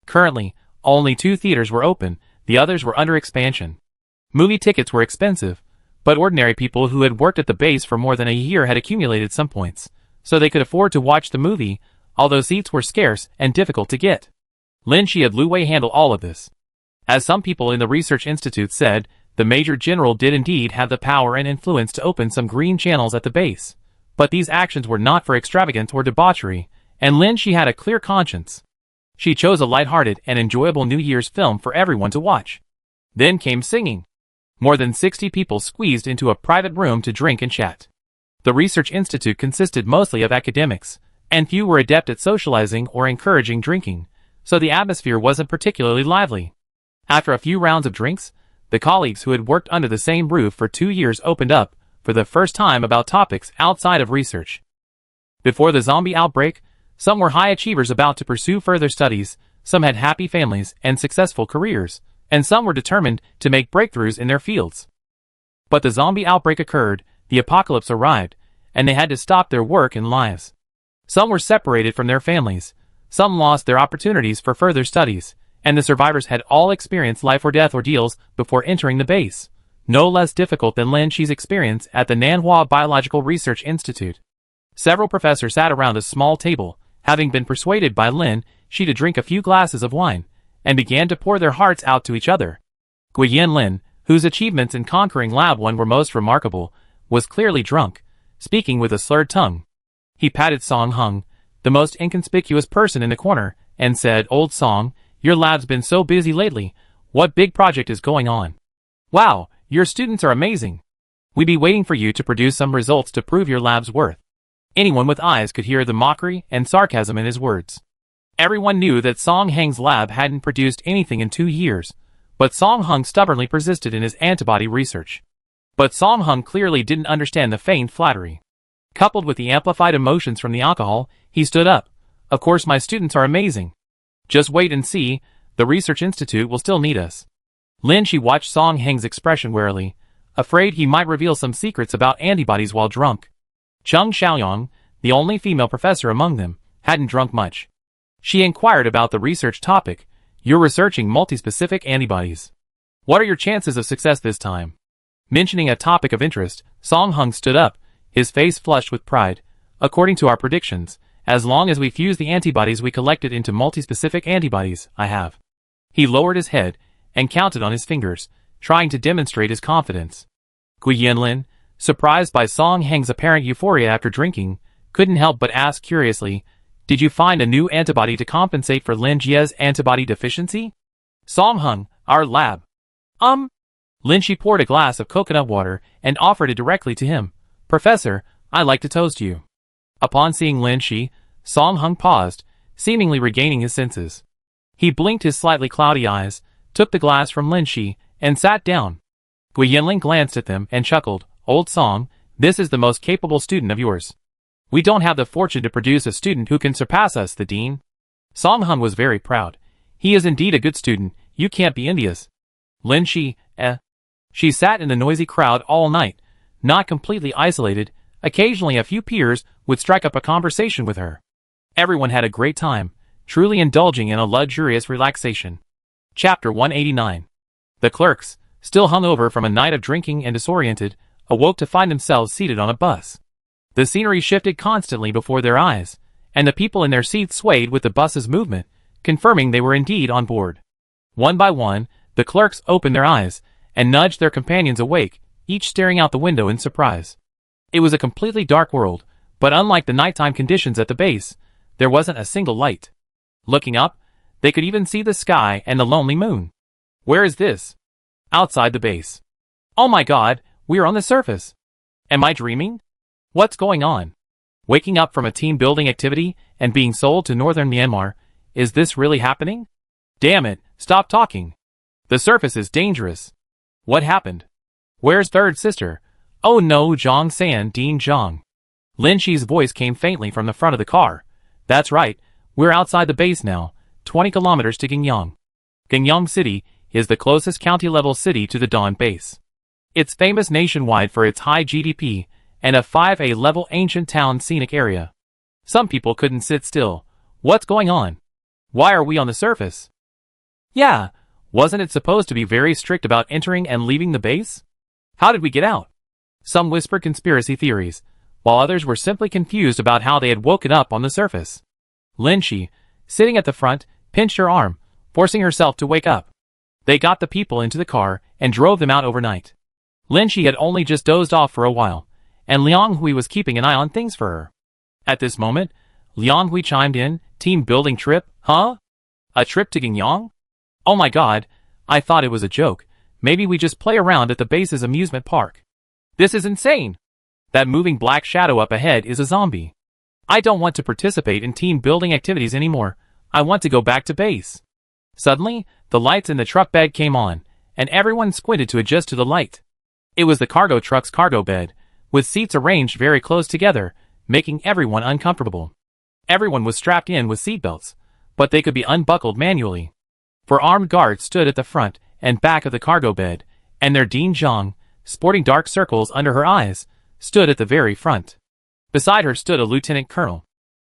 Currently, only 2 theaters were open, the others were under expansion. Movie tickets were expensive, but ordinary people who had worked at the base for more than a year had accumulated some points, so they could afford to watch the movie, although seats were scarce and difficult to get. Lin Shi had Lu Wei handle all of this. As some people in the Research Institute said, the Major General did indeed have the power and influence to open some green channels at the base, but these actions were not for extravagance or debauchery, and Lin Shi had a clear conscience. She chose a light-hearted and enjoyable New Year's film for everyone to watch. Then came singing. More than 60 people squeezed into a private room to drink and chat. The Research Institute consisted mostly of academics, and few were adept at socializing or encouraging drinking, so the atmosphere wasn't particularly lively. After a few rounds of drinks, the colleagues who had worked under the same roof for 2 years opened up, for the first time, about topics outside of research. Before the zombie outbreak, some were high achievers about to pursue further studies, some had happy families and successful careers, and some were determined to make breakthroughs in their fields. But the zombie outbreak occurred, the apocalypse arrived, and they had to stop their work and lives. Some were separated from their families, some lost their opportunities for further studies, and the survivors had all experienced life-or-death ordeals before entering the base, no less difficult than Lin Shi's experience at the Nanhua Biological Research Institute. Several professors sat around a small table, having been persuaded by Lin Shi to drink a few glasses of wine, and began to pour their hearts out to each other. Guiyan Lin, whose achievements in conquering Lab 1 were most remarkable, was clearly drunk, speaking with a slurred tongue. He patted Song Hung, the most inconspicuous person in the corner, and said, "Old Song, your lab's been so busy lately. What big project is going on? Wow, your students are amazing. We'd be waiting for you to produce some results to prove your lab's worth." Anyone with eyes could hear the mockery and sarcasm in his words. Everyone knew that Song Hang's lab hadn't produced anything in 2 years, but Song Hung stubbornly persisted in his antibody research. But Song Hung clearly didn't understand the feigned flattery. Coupled with the amplified emotions from the alcohol, he stood up. "Of course my students are amazing. Just wait and see, the research institute will still need us." Lin Shi watched Song Hang's expression warily, afraid he might reveal some secrets about antibodies while drunk. Chung Xiaoyang, the only female professor among them, hadn't drunk much. She inquired about the research topic. "You're researching multispecific antibodies. What are your chances of success this time?" Mentioning a topic of interest, Song Hung stood up, his face flushed with pride. "According to our predictions, as long as we fuse the antibodies we collected into multispecific antibodies, I have." He lowered his head and counted on his fingers, trying to demonstrate his confidence. Gui Yanlin, surprised by Song Hang's apparent euphoria after drinking, couldn't help but ask curiously, "Did you find a new antibody to compensate for Lin Jie's antibody deficiency?" "Song Hung, our lab." Lin Shi poured a glass of coconut water and offered it directly to him. "Professor, I'd like to toast you." Upon seeing Lin Shi, Song Hung paused, seemingly regaining his senses. He blinked his slightly cloudy eyes, took the glass from Lin Shi, and sat down. Gui Yanlin glanced at them and chuckled. "Old Song, this is the most capable student of yours. We don't have the fortune to produce a student who can surpass us, the dean." Song Hung was very proud. "He is indeed a good student, you can't be envious." Lin Shi, She sat in the noisy crowd all night, not completely isolated. Occasionally a few peers would strike up a conversation with her. Everyone had a great time, truly indulging in a luxurious relaxation. Chapter 189. The clerks, still hungover from a night of drinking and disoriented, awoke to find themselves seated on a bus. The scenery shifted constantly before their eyes, and the people in their seats swayed with the bus's movement, confirming they were indeed on board. One by one, the clerks opened their eyes and nudged their companions awake, each staring out the window in surprise. It was a completely dark world, but unlike the nighttime conditions at the base, there wasn't a single light. Looking up, they could even see the sky and the lonely moon. "Where is this?" "Outside the base." "Oh my god, we're on the surface. Am I dreaming? What's going on? Waking up from a team-building activity and being sold to northern Myanmar, is this really happening? Damn it, stop talking. The surface is dangerous. What happened? Where's third sister? Oh no, Zhang San Dean Zhang." Lin Shi's voice came faintly from the front of the car. "That's right, we're outside the base now, 20 kilometers to Gingyang. Gingyang City is the closest county-level city to the Dawn base. It's famous nationwide for its high GDP and a 5A-level ancient town scenic area. Some people couldn't sit still. What's going on? Why are we on the surface? Yeah, wasn't it supposed to be very strict about entering and leaving the base? How did we get out?" Some whispered conspiracy theories, while others were simply confused about how they had woken up on the surface. Lin Shi, sitting at the front, pinched her arm, forcing herself to wake up. They got the people into the car and drove them out overnight. Lin Shi had only just dozed off for a while, and Liang Hui was keeping an eye on things for her. At this moment, Liang Hui chimed in, "Team building trip, huh? A trip to Gingyang? Oh my god, I thought it was a joke. Maybe we just play around at the base's amusement park. This is insane. That moving black shadow up ahead is a zombie. I don't want to participate in team building activities anymore. I want to go back to base." Suddenly, the lights in the truck bed came on, and everyone squinted to adjust to the light. It was the cargo truck's cargo bed, with seats arranged very close together, making everyone uncomfortable. Everyone was strapped in with seatbelts, but they could be unbuckled manually. For armed guards stood at the front and back of the cargo bed, and their Dean Zhang, sporting dark circles under her eyes, stood at the very front. Beside her stood a lieutenant colonel.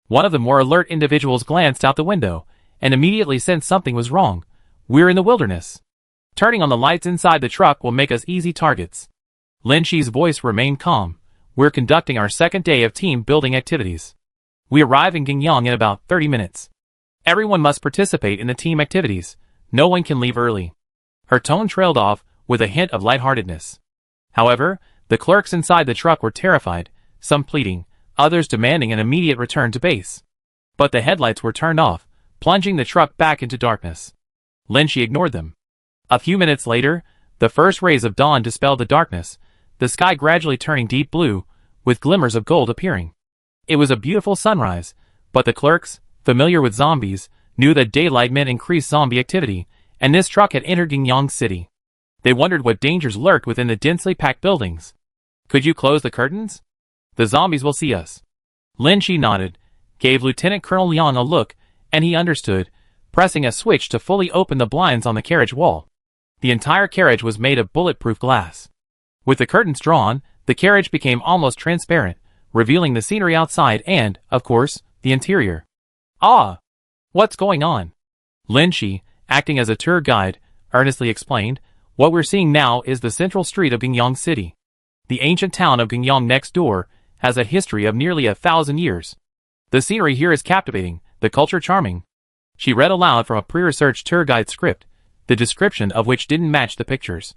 One of the more alert individuals glanced out the window, and immediately sensed something was wrong. "We're in the wilderness. Turning on the lights inside the truck will make us easy targets." Lin Shi's voice remained calm. "We're conducting our second day of team building activities. We arrive in Gingyang in about 30 minutes. Everyone must participate in the team activities. No one can leave early." Her tone trailed off with a hint of lightheartedness. However, the clerks inside the truck were terrified, some pleading, others demanding an immediate return to base. But the headlights were turned off, plunging the truck back into darkness. Lynchie ignored them. A few minutes later, the first rays of dawn dispelled the darkness, the sky gradually turning deep blue, with glimmers of gold appearing. It was a beautiful sunrise, but the clerks, familiar with zombies, knew that daylight meant increased zombie activity, and this truck had entered Gingyang City. They wondered what dangers lurked within the densely packed buildings. "Could you close the curtains? The zombies will see us." Lynchie nodded, gave Lieutenant Colonel Liang a look, and he understood, pressing a switch to fully open the blinds on the carriage wall. The entire carriage was made of bulletproof glass. With the curtains drawn, the carriage became almost transparent, revealing the scenery outside and, of course, the interior. "Ah! What's going on?" Lynchie, acting as a tour guide, earnestly explained, "What we're seeing now is the central street of Gingyang City. The ancient town of Gingyang next door has a history of nearly 1,000 years. The scenery here is captivating, the culture charming." She read aloud from a pre-researched tour guide script, the description of which didn't match the pictures.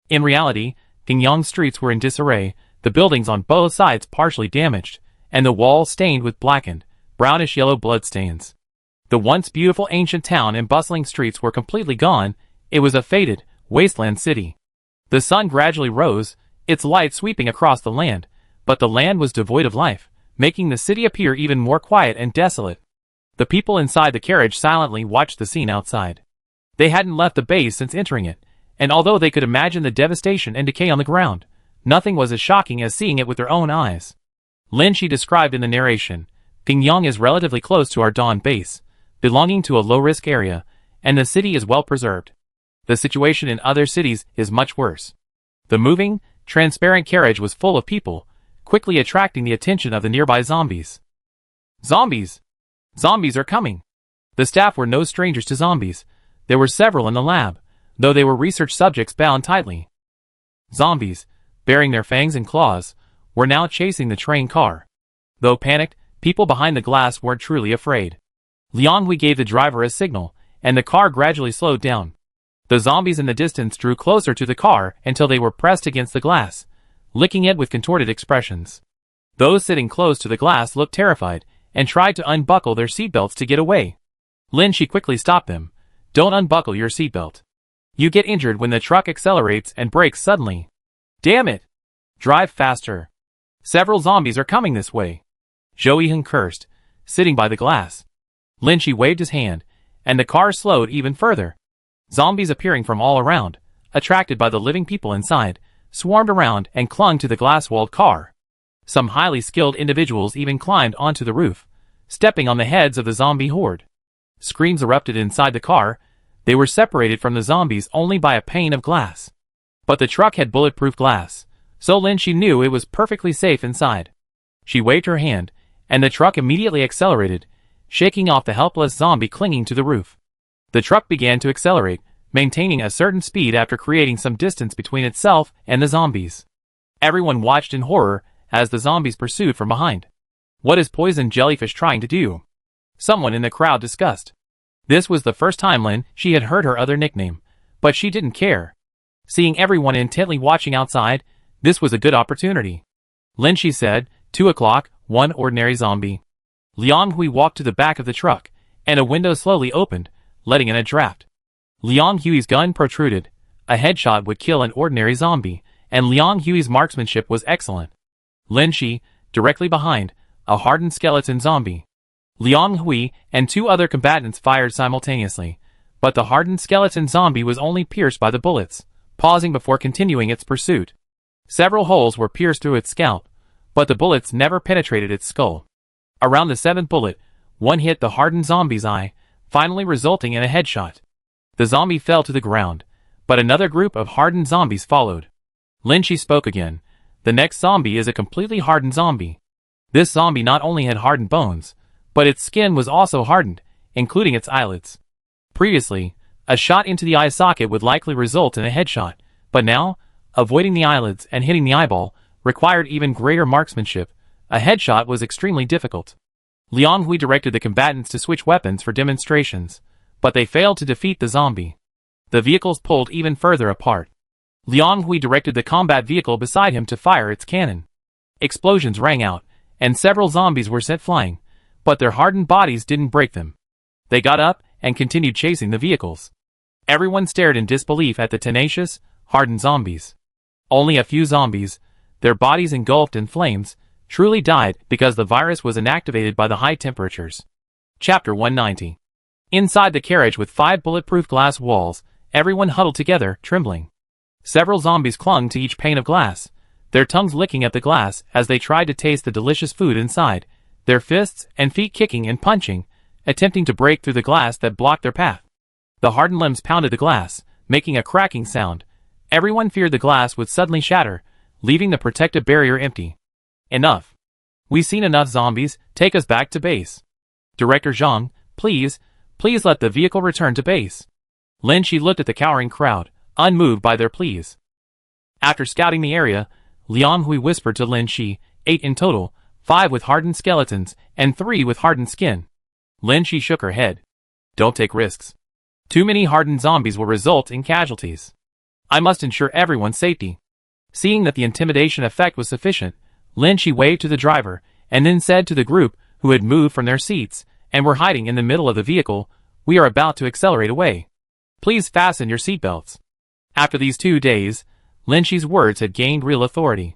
In reality, Gingyang streets were in disarray, the buildings on both sides partially damaged, and the walls stained with blackened, brownish-yellow bloodstains. The once beautiful ancient town and bustling streets were completely gone. It was a faded, wasteland city. The sun gradually rose, its light sweeping across the land, but the land was devoid of life, making the city appear even more quiet and desolate. The people inside the carriage silently watched the scene outside. They hadn't left the base since entering it, and although they could imagine the devastation and decay on the ground, nothing was as shocking as seeing it with their own eyes. Lynchie described in the narration, "Gingyang is relatively close to our Dawn base, belonging to a low-risk area, and the city is well preserved. The situation in other cities is much worse." The moving, transparent carriage was full of people, quickly attracting the attention of the nearby zombies. "Zombies! Zombies are coming!" The staff were no strangers to zombies. There were several in the lab, though they were research subjects bound tightly. Zombies, bearing their fangs and claws, were now chasing the train car. Though panicked, people behind the glass weren't truly afraid. Liang Hui gave the driver a signal, and the car gradually slowed down. The zombies in the distance drew closer to the car until they were pressed against the glass, licking it with contorted expressions. Those sitting close to the glass looked terrified, and tried to unbuckle their seatbelts to get away. Lynchie quickly stopped them. "Don't unbuckle your seatbelt. You get injured when the truck accelerates and brakes suddenly. Damn it! Drive faster. Several zombies are coming this way." Zhou Yiheng cursed, sitting by the glass. Lynchie waved his hand, and the car slowed even further. Zombies appearing from all around, attracted by the living people inside, swarmed around and clung to the glass-walled car. Some highly skilled individuals even climbed onto the roof, stepping on the heads of the zombie horde. Screams erupted inside the car. They were separated from the zombies only by a pane of glass. But the truck had bulletproof glass, so Lynchie knew it was perfectly safe inside. She waved her hand, and the truck immediately accelerated, shaking off the helpless zombie clinging to the roof. The truck began to accelerate, maintaining a certain speed after creating some distance between itself and the zombies. Everyone watched in horror as the zombies pursued from behind. "What is poison jellyfish trying to do?" someone in the crowd discussed. This was the first time she had heard her other nickname, but she didn't care. Seeing everyone intently watching outside, this was a good opportunity. Lynchie said, 2 o'clock, one ordinary zombie. Liang Hui walked to the back of the truck, and a window slowly opened, letting in a draft. Liang Hui's gun protruded. A headshot would kill an ordinary zombie, and Liang Hui's marksmanship was excellent. Lynchie, directly behind, a hardened skeleton zombie. Liang Hui and 2 other combatants fired simultaneously, but the hardened skeleton zombie was only pierced by the bullets, pausing before continuing its pursuit. Several holes were pierced through its scalp, but the bullets never penetrated its skull. Around the 7th bullet, one hit the hardened zombie's eye, finally resulting in a headshot. The zombie fell to the ground, but another group of hardened zombies followed. Lynchie spoke again. "The next zombie is a completely hardened zombie. This zombie not only had hardened bones, but its skin was also hardened, including its eyelids. Previously, a shot into the eye socket would likely result in a headshot, but now, avoiding the eyelids and hitting the eyeball required even greater marksmanship. A headshot was extremely difficult. Liang Hui directed the combatants to switch weapons for demonstrations, but they failed to defeat the zombie. The vehicles pulled even further apart. Liang Hui directed the combat vehicle beside him to fire its cannon. Explosions rang out, and several zombies were sent flying, but their hardened bodies didn't break them. They got up and continued chasing the vehicles. Everyone stared in disbelief at the tenacious, hardened zombies. Only a few zombies, their bodies engulfed in flames, truly died because the virus was inactivated by the high temperatures. Chapter 190. Inside the carriage with 5 bulletproof glass walls, everyone huddled together, trembling. Several zombies clung to each pane of glass, their tongues licking at the glass as they tried to taste the delicious food inside, their fists and feet kicking and punching, attempting to break through the glass that blocked their path. The hardened limbs pounded the glass, making a cracking sound. Everyone feared the glass would suddenly shatter, leaving the protective barrier empty. Enough. We've seen enough zombies, take us back to base. Director Zhang, please let the vehicle return to base. Lin Shi looked at the cowering crowd, unmoved by their pleas. After scouting the area, Liang Hui whispered to Lin Shi, 8 in total, 5 with hardened skeletons, and 3 with hardened skin. Lin Shi shook her head. Don't take risks. Too many hardened zombies will result in casualties. I must ensure everyone's safety. Seeing that the intimidation effect was sufficient, Lin Shi waved to the driver, and then said to the group who had moved from their seats and were hiding in the middle of the vehicle, we are about to accelerate away. Please fasten your seatbelts. After these 2 days, Lin Shi's words had gained real authority.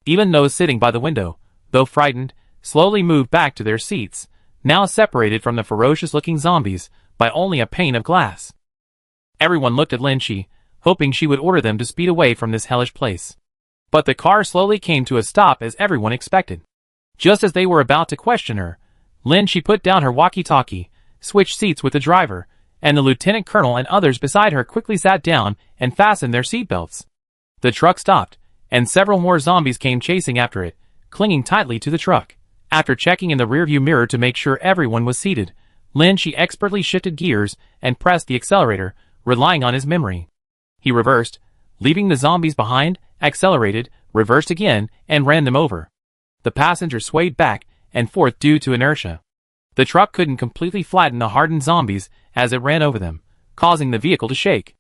Even those sitting by the window, though frightened, slowly moved back to their seats, now separated from the ferocious-looking zombies by only a pane of glass. Everyone looked at Lin Shi, hoping she would order them to speed away from this hellish place. But the car slowly came to a stop as everyone expected. Just as they were about to question her, Lin Shi put down her walkie-talkie, switched seats with the driver, and the lieutenant colonel and others beside her quickly sat down and fastened their seatbelts. The truck stopped, and several more zombies came chasing after it, clinging tightly to the truck. After checking in the rearview mirror to make sure everyone was seated, Lin Shi expertly shifted gears and pressed the accelerator, relying on his memory. He reversed, leaving the zombies behind, accelerated, reversed again, and ran them over. The passengers swayed back and forth due to inertia. The truck couldn't completely flatten the hardened zombies as it ran over them, causing the vehicle to shake.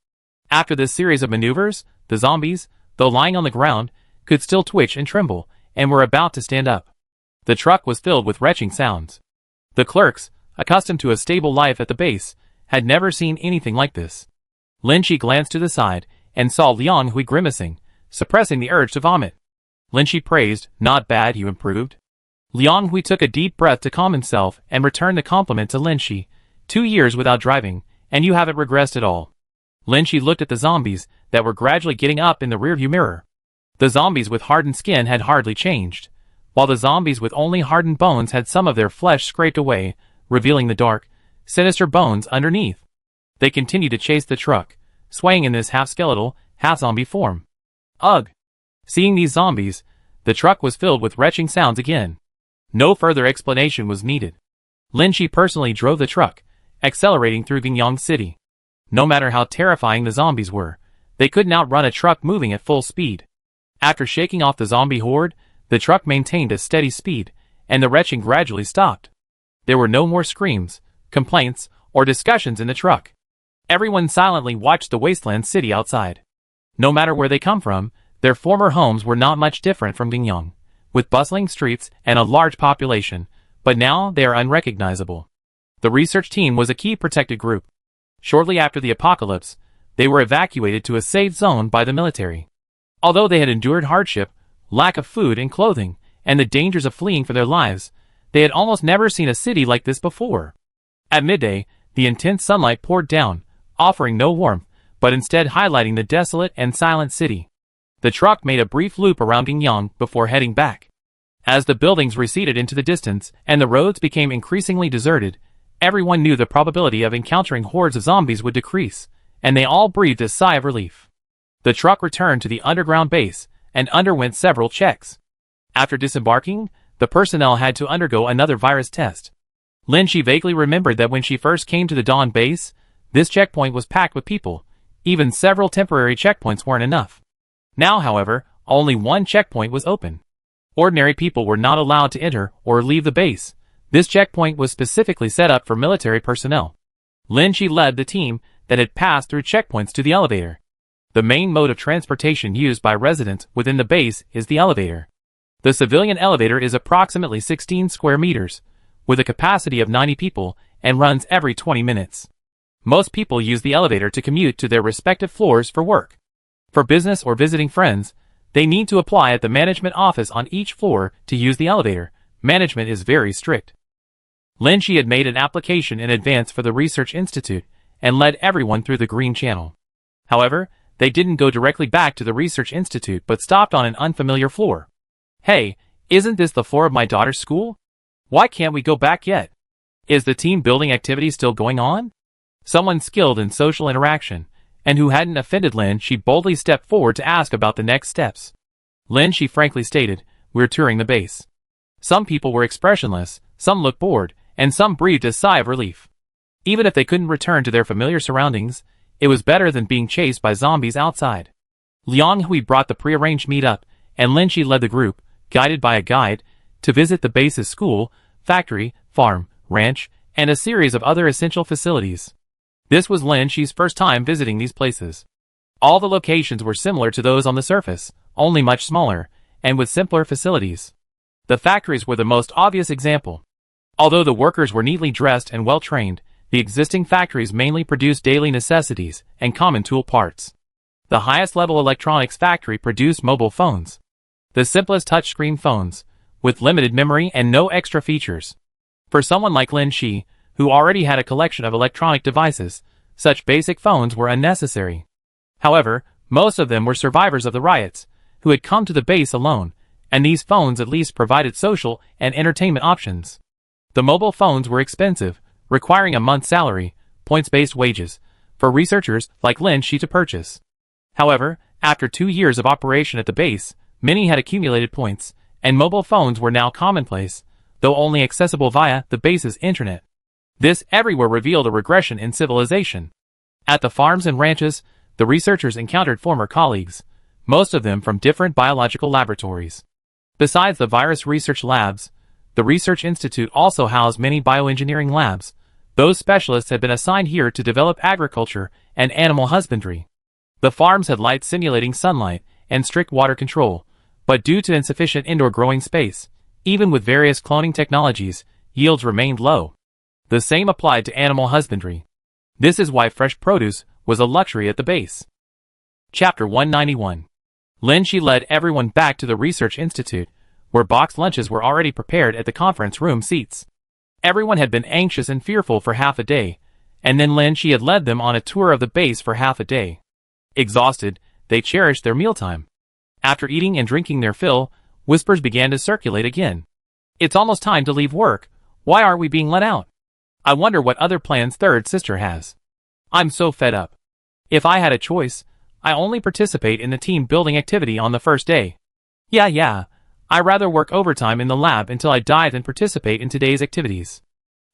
After this series of maneuvers, the zombies, though lying on the ground, could still twitch and tremble, and were about to stand up. The truck was filled with retching sounds. The clerks, accustomed to a stable life at the base, had never seen anything like this. Lin Shi glanced to the side and saw Liang Hui grimacing, suppressing the urge to vomit. Lin Shi praised, not bad, you improved. Liang Hui took a deep breath to calm himself and returned the compliment to Lin Shi. 2 years without driving, and you haven't regressed at all. Lin Shi looked at the zombies that were gradually getting up in the rearview mirror. The zombies with hardened skin had hardly changed, while the zombies with only hardened bones had some of their flesh scraped away, revealing the dark, sinister bones underneath. They continued to chase the truck, swaying in this half-skeletal, half-zombie form. Ugh! Seeing these zombies, the truck was filled with retching sounds again. No further explanation was needed. Lin Shi personally drove the truck, accelerating through Gingyang City. No matter how terrifying the zombies were, they couldn't outrun a truck moving at full speed. After shaking off the zombie horde, the truck maintained a steady speed, and the retching gradually stopped. There were no more screams, complaints, or discussions in the truck. Everyone silently watched the wasteland city outside. No matter where they come from, their former homes were not much different from Gingyang, with bustling streets and a large population, but now they are unrecognizable. The research team was a key protected group. Shortly after the apocalypse, they were evacuated to a safe zone by the military. Although they had endured hardship, lack of food and clothing, and the dangers of fleeing for their lives, they had almost never seen a city like this before. At midday, the intense sunlight poured down, offering no warmth, but instead highlighting the desolate and silent city. The truck made a brief loop around Gingyang before heading back. As the buildings receded into the distance and the roads became increasingly deserted, everyone knew the probability of encountering hordes of zombies would decrease, and they all breathed a sigh of relief. The truck returned to the underground base and underwent several checks. After disembarking, the personnel had to undergo another virus test. Lin Shi vaguely remembered that when she first came to the Dawn base, this checkpoint was packed with people. Even several temporary checkpoints weren't enough. Now, however, only one checkpoint was open. Ordinary people were not allowed to enter or leave the base. This checkpoint was specifically set up for military personnel. Lin Shi led the team that had passed through checkpoints to the elevator. The main mode of transportation used by residents within the base is the elevator. The civilian elevator is approximately 16 square meters, with a capacity of 90 people, and runs every 20 minutes. Most people use the elevator to commute to their respective floors for work. For business or visiting friends, they need to apply at the management office on each floor to use the elevator. Management is very strict. Lin Shi had made an application in advance for the Research Institute and led everyone through the green channel. However, they didn't go directly back to the Research Institute but stopped on an unfamiliar floor. Hey, isn't this the floor of my daughter's school? Why can't we go back yet? Is the team building activity still going on? Someone skilled in social interaction, and who hadn't offended Lin Shi boldly stepped forward to ask about the next steps. Lin Shi frankly stated, "We're touring the base." Some people were expressionless, some looked bored, and some breathed a sigh of relief. Even if they couldn't return to their familiar surroundings, it was better than being chased by zombies outside. Liang Hui brought the prearranged meet-up, and Lin Shi led the group, guided by a guide, to visit the base's school, factory, farm, ranch, and a series of other essential facilities. This was Lin Shi's first time visiting these places. All the locations were similar to those on the surface, only much smaller, and with simpler facilities. The factories were the most obvious example. Although the workers were neatly dressed and well-trained, the existing factories mainly produced daily necessities and common tool parts. The highest-level electronics factory produced mobile phones. The simplest touchscreen phones, with limited memory and no extra features. For someone like Lin Shi, who already had a collection of electronic devices, such basic phones were unnecessary. However, most of them were survivors of the riots, who had come to the base alone, and these phones at least provided social and entertainment options. The mobile phones were expensive, requiring a month's salary, points-based wages, for researchers like Lin Shi to purchase. However, after 2 years of operation at the base, many had accumulated points, and mobile phones were now commonplace, though only accessible via the base's internet. This everywhere revealed a regression in civilization. At the farms and ranches, the researchers encountered former colleagues, most of them from different biological laboratories. Besides the virus research labs, the Research Institute also housed many bioengineering labs. Those specialists had been assigned here to develop agriculture and animal husbandry. The farms had light simulating sunlight and strict water control, but due to insufficient indoor growing space, even with various cloning technologies, yields remained low. The same applied to animal husbandry. This is why fresh produce was a luxury at the base. Chapter 191. Lin Shi led everyone back to the Research Institute, where boxed lunches were already prepared at the conference room seats. Everyone had been anxious and fearful for half a day, and then Lin Shi had led them on a tour of the base for half a day. Exhausted, they cherished their mealtime. After eating and drinking their fill, whispers began to circulate again. "It's almost time to leave work. Why aren't we being let out? I wonder what other plans third sister has. I'm so fed up. If I had a choice, I only participate in the team building activity on the first day. Yeah, I rather work overtime in the lab until I die than participate in today's activities.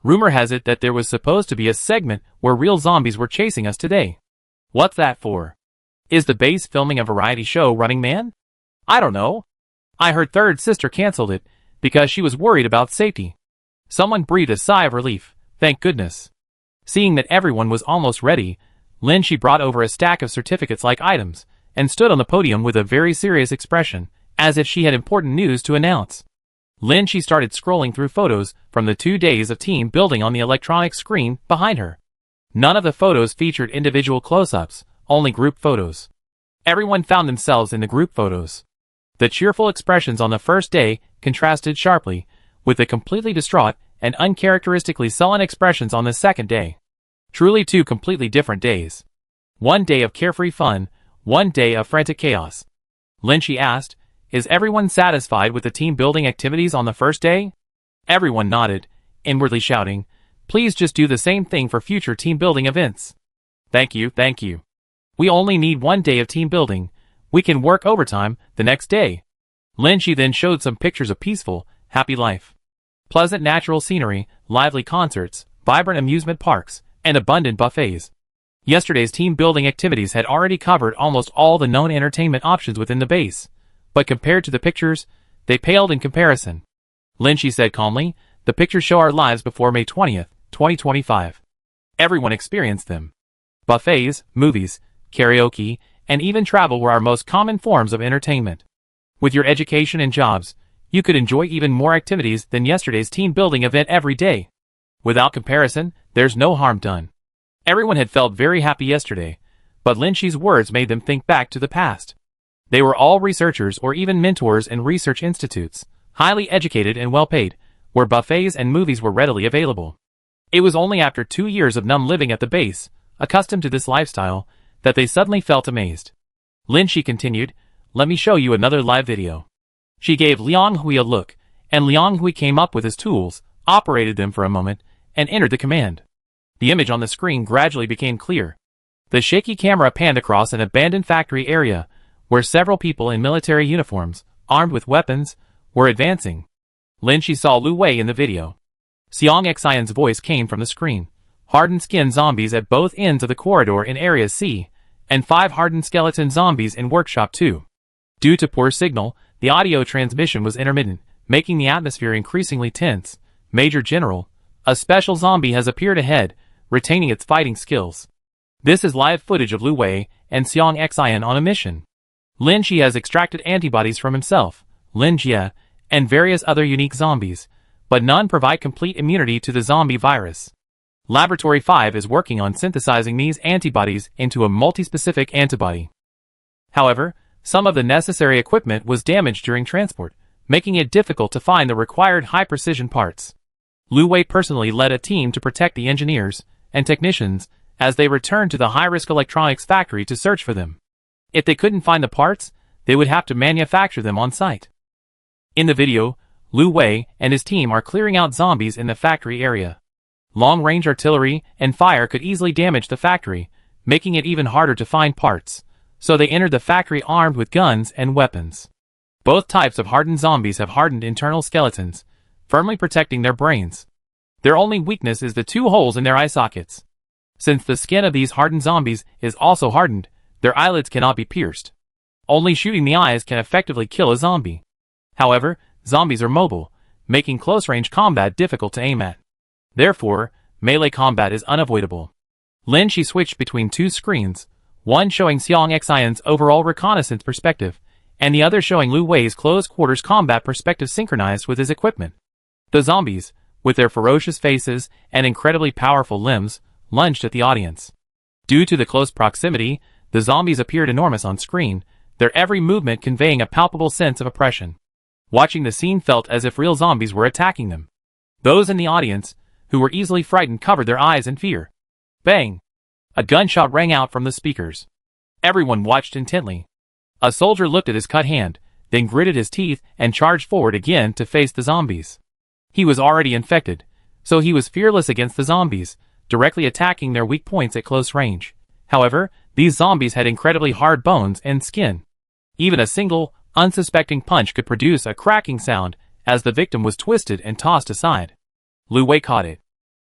Rumor has it that there was supposed to be a segment where real zombies were chasing us today. What's that for? Is the base filming a variety show, Running Man? I don't know. I heard third sister canceled it because she was worried about safety." Someone breathed a sigh of relief. Thank goodness. Seeing that everyone was almost ready, Lin Shi brought over a stack of certificates-like items and stood on the podium with a very serious expression, as if she had important news to announce. Lin Shi started scrolling through photos from the 2 days of team building on the electronic screen behind her. None of the photos featured individual close-ups, only group photos. Everyone found themselves in the group photos. The cheerful expressions on the first day contrasted sharply with the completely distraught and uncharacteristically sullen expressions on the second day. Truly 2 completely different days. 1 day of carefree fun, 1 day of frantic chaos. Lin Shi asked, "Is everyone satisfied with the team-building activities on the first day?" Everyone nodded, inwardly shouting, "Please just do the same thing for future team-building events." Thank you. We only need 1 day of team building. We can work overtime the next day." Lin Shi then showed some pictures of peaceful, happy life. Pleasant natural scenery, lively concerts, vibrant amusement parks, and abundant buffets. Yesterday's team-building activities had already covered almost all the known entertainment options within the base, but compared to the pictures, they paled in comparison. Lin Shi said calmly, "The pictures show our lives before May 20th, 2025. Everyone experienced them. Buffets, movies, karaoke, and even travel were our most common forms of entertainment. With your education and jobs, You could enjoy even more activities than yesterday's team building event every day. Without comparison, there's no harm done. Everyone had felt very happy yesterday, but Lin Shi's words made them think back to the past. They were all researchers or even mentors in research institutes, highly educated and well-paid, where buffets and movies were readily available. It was only after 2 years of numb living at the base, accustomed to this lifestyle, that they suddenly felt amazed. Lin Shi continued, "Let me show you another live video." She gave Liang Hui a look, and Liang Hui came up with his tools, operated them for a moment, and entered the command. The image on the screen gradually became clear. The shaky camera panned across an abandoned factory area, where several people in military uniforms, armed with weapons, were advancing. Lin Shi saw Lu Wei in the video. Xiang Xian's voice came from the screen. Hardened skin zombies at both ends of the corridor in Area C, and 5 hardened skeleton zombies in Workshop 2. Due to poor signal, the audio transmission was intermittent, making the atmosphere increasingly tense. Major General, a special zombie has appeared ahead, retaining its fighting skills. This is live footage of Lu Wei and Xiang Xian on a mission. Lin Shi has extracted antibodies from himself, Lin Jie, and various other unique zombies, but none provide complete immunity to the zombie virus. Laboratory 5 is working on synthesizing these antibodies into a multi-specific antibody. However, some of the necessary equipment was damaged during transport, making it difficult to find the required high-precision parts. Lu Wei personally led a team to protect the engineers and technicians as they returned to the high-risk electronics factory to search for them. If they couldn't find the parts, they would have to manufacture them on site. In the video, Lu Wei and his team are clearing out zombies in the factory area. Long-range artillery and fire could easily damage the factory, making it even harder to find parts, so they entered the factory armed with guns and weapons. Both types of hardened zombies have hardened internal skeletons, firmly protecting their brains. Their only weakness is the 2 holes in their eye sockets. Since the skin of these hardened zombies is also hardened, their eyelids cannot be pierced. Only shooting the eyes can effectively kill a zombie. However, zombies are mobile, making close-range combat difficult to aim at. Therefore, melee combat is unavoidable. Lin Shi switched between 2 screens, one showing Xiang Xian's overall reconnaissance perspective, and the other showing Lu Wei's close-quarters combat perspective synchronized with his equipment. The zombies, with their ferocious faces and incredibly powerful limbs, lunged at the audience. Due to the close proximity, the zombies appeared enormous on screen, their every movement conveying a palpable sense of oppression. Watching the scene felt as if real zombies were attacking them. Those in the audience, who were easily frightened, covered their eyes in fear. Bang! A gunshot rang out from the speakers. Everyone watched intently. A soldier looked at his cut hand, then gritted his teeth and charged forward again to face the zombies. He was already infected, so he was fearless against the zombies, directly attacking their weak points at close range. However, these zombies had incredibly hard bones and skin. Even a single, unsuspecting punch could produce a cracking sound as the victim was twisted and tossed aside. Lu Wei caught it.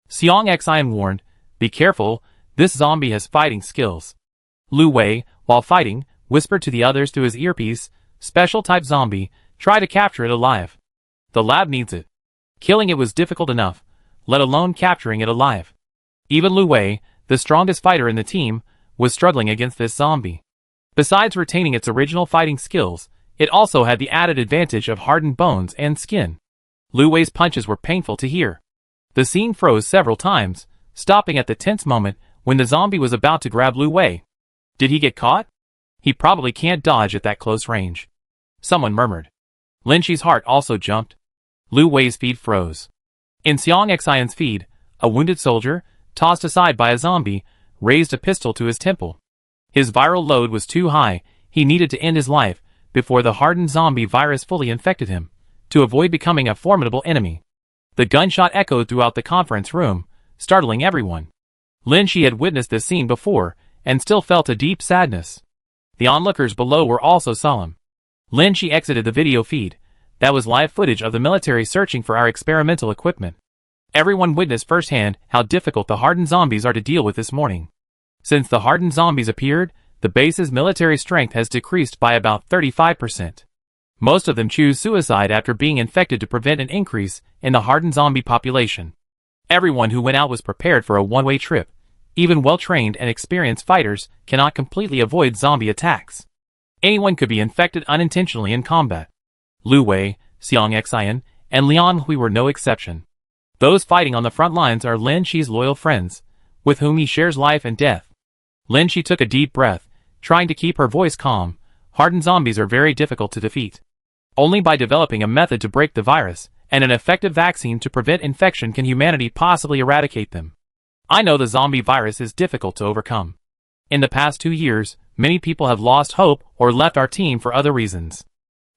Xiang Xian warned, "Be careful, this zombie has fighting skills." Lu Wei, while fighting, whispered to the others through his earpiece, "Special type zombie, try to capture it alive. The lab needs it." Killing it was difficult enough, let alone capturing it alive. Even Lu Wei, the strongest fighter in the team, was struggling against this zombie. Besides retaining its original fighting skills, it also had the added advantage of hardened bones and skin. Lu Wei's punches were painful to hear. The scene froze several times, stopping at the tense moment when the zombie was about to grab Lu Wei. Did he get caught? He probably can't dodge at that close range. Someone murmured. Lin Shi's heart also jumped. Lu Wei's feed froze. In Xiang Xian's feed, a wounded soldier, tossed aside by a zombie, raised a pistol to his temple. His viral load was too high, he needed to end his life before the hardened zombie virus fully infected him, to avoid becoming a formidable enemy. The gunshot echoed throughout the conference room, startling everyone. Lin Shi had witnessed this scene before, and still felt a deep sadness. The onlookers below were also solemn. Lin Shi exited the video feed. That was live footage of the military searching for our experimental equipment. Everyone witnessed firsthand how difficult the hardened zombies are to deal with this morning. Since the hardened zombies appeared, the base's military strength has decreased by about 35%. Most of them choose suicide after being infected to prevent an increase in the hardened zombie population. Everyone who went out was prepared for a one-way trip. Even well-trained and experienced fighters cannot completely avoid zombie attacks. Anyone could be infected unintentionally in combat. Lu Wei, Xiang Xian, and Liang Hui were no exception. Those fighting on the front lines are Lin Shi's loyal friends, with whom he shares life and death. Lin Shi took a deep breath, trying to keep her voice calm. Hardened zombies are very difficult to defeat. Only by developing a method to break the virus, and an effective vaccine to prevent infection can humanity possibly eradicate them. I know the zombie virus is difficult to overcome. In the past 2 years, many people have lost hope or left our team for other reasons.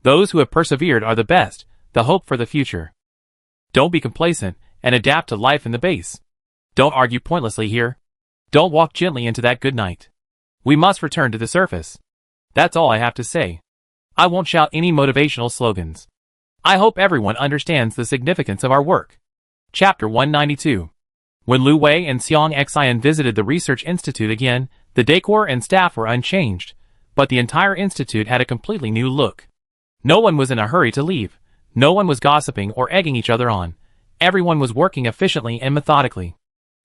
Those who have persevered are the best, the hope for the future. Don't be complacent, and adapt to life in the base. Don't argue pointlessly here. Don't walk gently into that good night. We must return to the surface. That's all I have to say. I won't shout any motivational slogans. I hope everyone understands the significance of our work. Chapter 192. When Lu Wei and Xiang Xian visited the Research Institute again, the decor and staff were unchanged, but the entire institute had a completely new look. No one was in a hurry to leave. No one was gossiping or egging each other on. Everyone was working efficiently and methodically.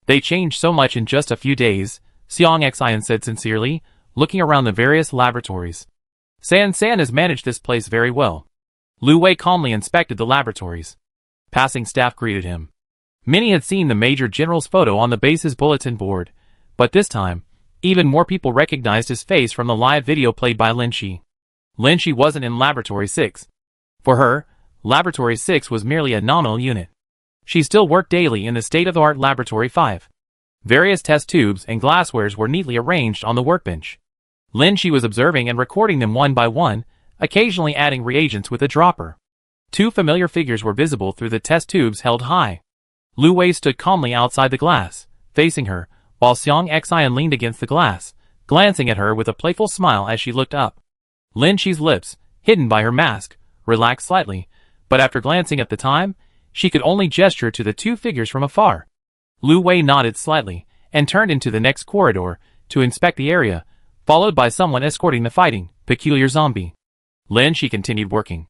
They changed so much in just a few days, Xiang Xian said sincerely, looking around the various laboratories. San has managed this place very well. Lu Wei calmly inspected the laboratories. Passing staff greeted him. Many had seen the Major General's photo on the base's bulletin board, but this time, even more people recognized his face from the live video played by Lin Shi. Lin Shi wasn't in Laboratory 6. For her, Laboratory 6 was merely a nominal unit. She still worked daily in the state-of-the-art Laboratory 5. Various test tubes and glasswares were neatly arranged on the workbench. Lin Shi was observing and recording them one by one, occasionally adding reagents with a dropper. 2 familiar figures were visible through the test tubes held high. Lu Wei stood calmly outside the glass, facing her, while Xiang Xian leaned against the glass, glancing at her with a playful smile as she looked up. Lin Shi's lips, hidden by her mask, relaxed slightly, but after glancing at the time, she could only gesture to the 2 figures from afar. Lu Wei nodded slightly, and turned into the next corridor, to inspect the area, followed by someone escorting the fighting, peculiar zombie. Lin Shi continued working.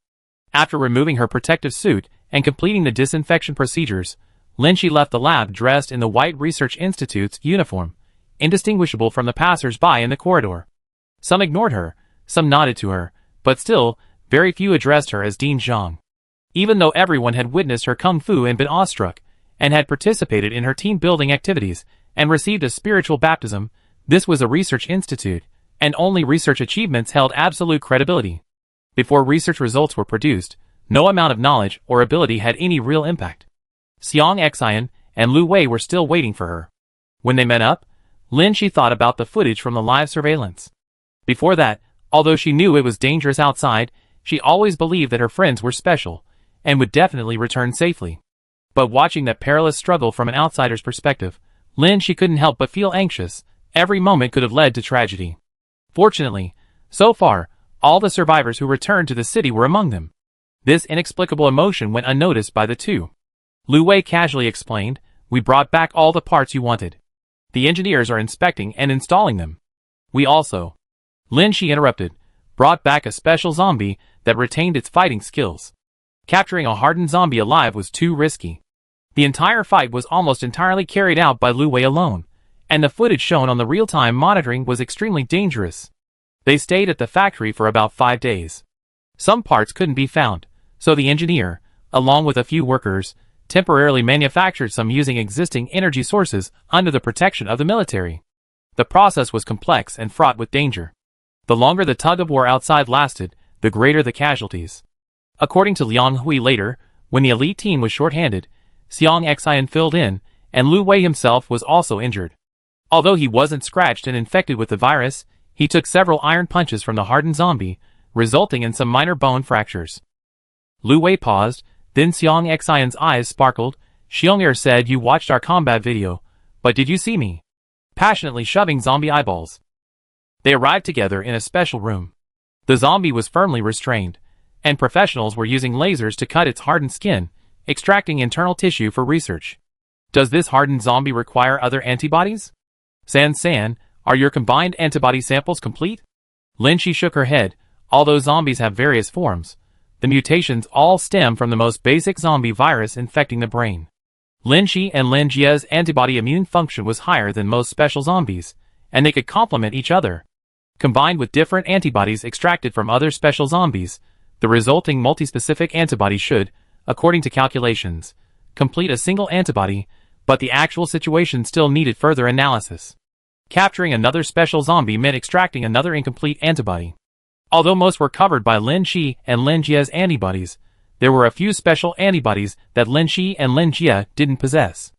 After removing her protective suit, and completing the disinfection procedures, Lin Shi left the lab dressed in the White Research Institute's uniform, indistinguishable from the passers-by in the corridor. Some ignored her, some nodded to her, but still, very few addressed her as Dean Zhang. Even though everyone had witnessed her kung fu and been awestruck, and had participated in her team-building activities, and received a spiritual baptism, this was a research institute, and only research achievements held absolute credibility. Before research results were produced, no amount of knowledge or ability had any real impact. Xiang Xian and Lu Wei were still waiting for her. When they met up, Lin Shi thought about the footage from the live surveillance. Before that, although she knew it was dangerous outside, she always believed that her friends were special, and would definitely return safely. But watching that perilous struggle from an outsider's perspective, Lin Shi couldn't help but feel anxious. Every moment could have led to tragedy. Fortunately, so far, all the survivors who returned to the city were among them. This inexplicable emotion went unnoticed by the 2. Lu Wei casually explained, "We brought back all the parts you wanted. The engineers are inspecting and installing them. We also," Lin Shi interrupted, "brought back a special zombie that retained its fighting skills. Capturing a hardened zombie alive was too risky. The entire fight was almost entirely carried out by Lu Wei alone, and the footage shown on the real-time monitoring was extremely dangerous. They stayed at the factory for about 5 days. Some parts couldn't be found, so the engineer, along with a few workers, temporarily manufactured some using existing energy sources under the protection of the military. The process was complex and fraught with danger. The longer the tug-of-war outside lasted, the greater the casualties. According to Liang Hui later, when the elite team was short-handed, Xiang Xian filled in, and Lu Wei himself was also injured. Although he wasn't scratched and infected with the virus, he took several iron punches from the hardened zombie, resulting in some minor bone fractures. Lu Wei paused, then Xiang Xian's eyes sparkled. "Xiong'er said you watched our combat video, but did you see me?" Passionately shoving zombie eyeballs. They arrived together in a special room. The zombie was firmly restrained, and professionals were using lasers to cut its hardened skin, extracting internal tissue for research. "Does this hardened zombie require other antibodies? San, are your combined antibody samples complete?" Lin Shi shook her head. "Although zombies have various forms, the mutations all stem from the most basic zombie virus infecting the brain. Lin Shi and Lin Jie's antibody immune function was higher than most special zombies, and they could complement each other. Combined with different antibodies extracted from other special zombies, The resulting multispecific antibody should, according to calculations, complete a single antibody, but the actual situation still needed further analysis. Capturing another special zombie meant extracting another incomplete antibody. Although most were covered by Lin Shi and Lin Jia's antibodies, there were a few special antibodies that Lin Shi and Lin Jia didn't possess.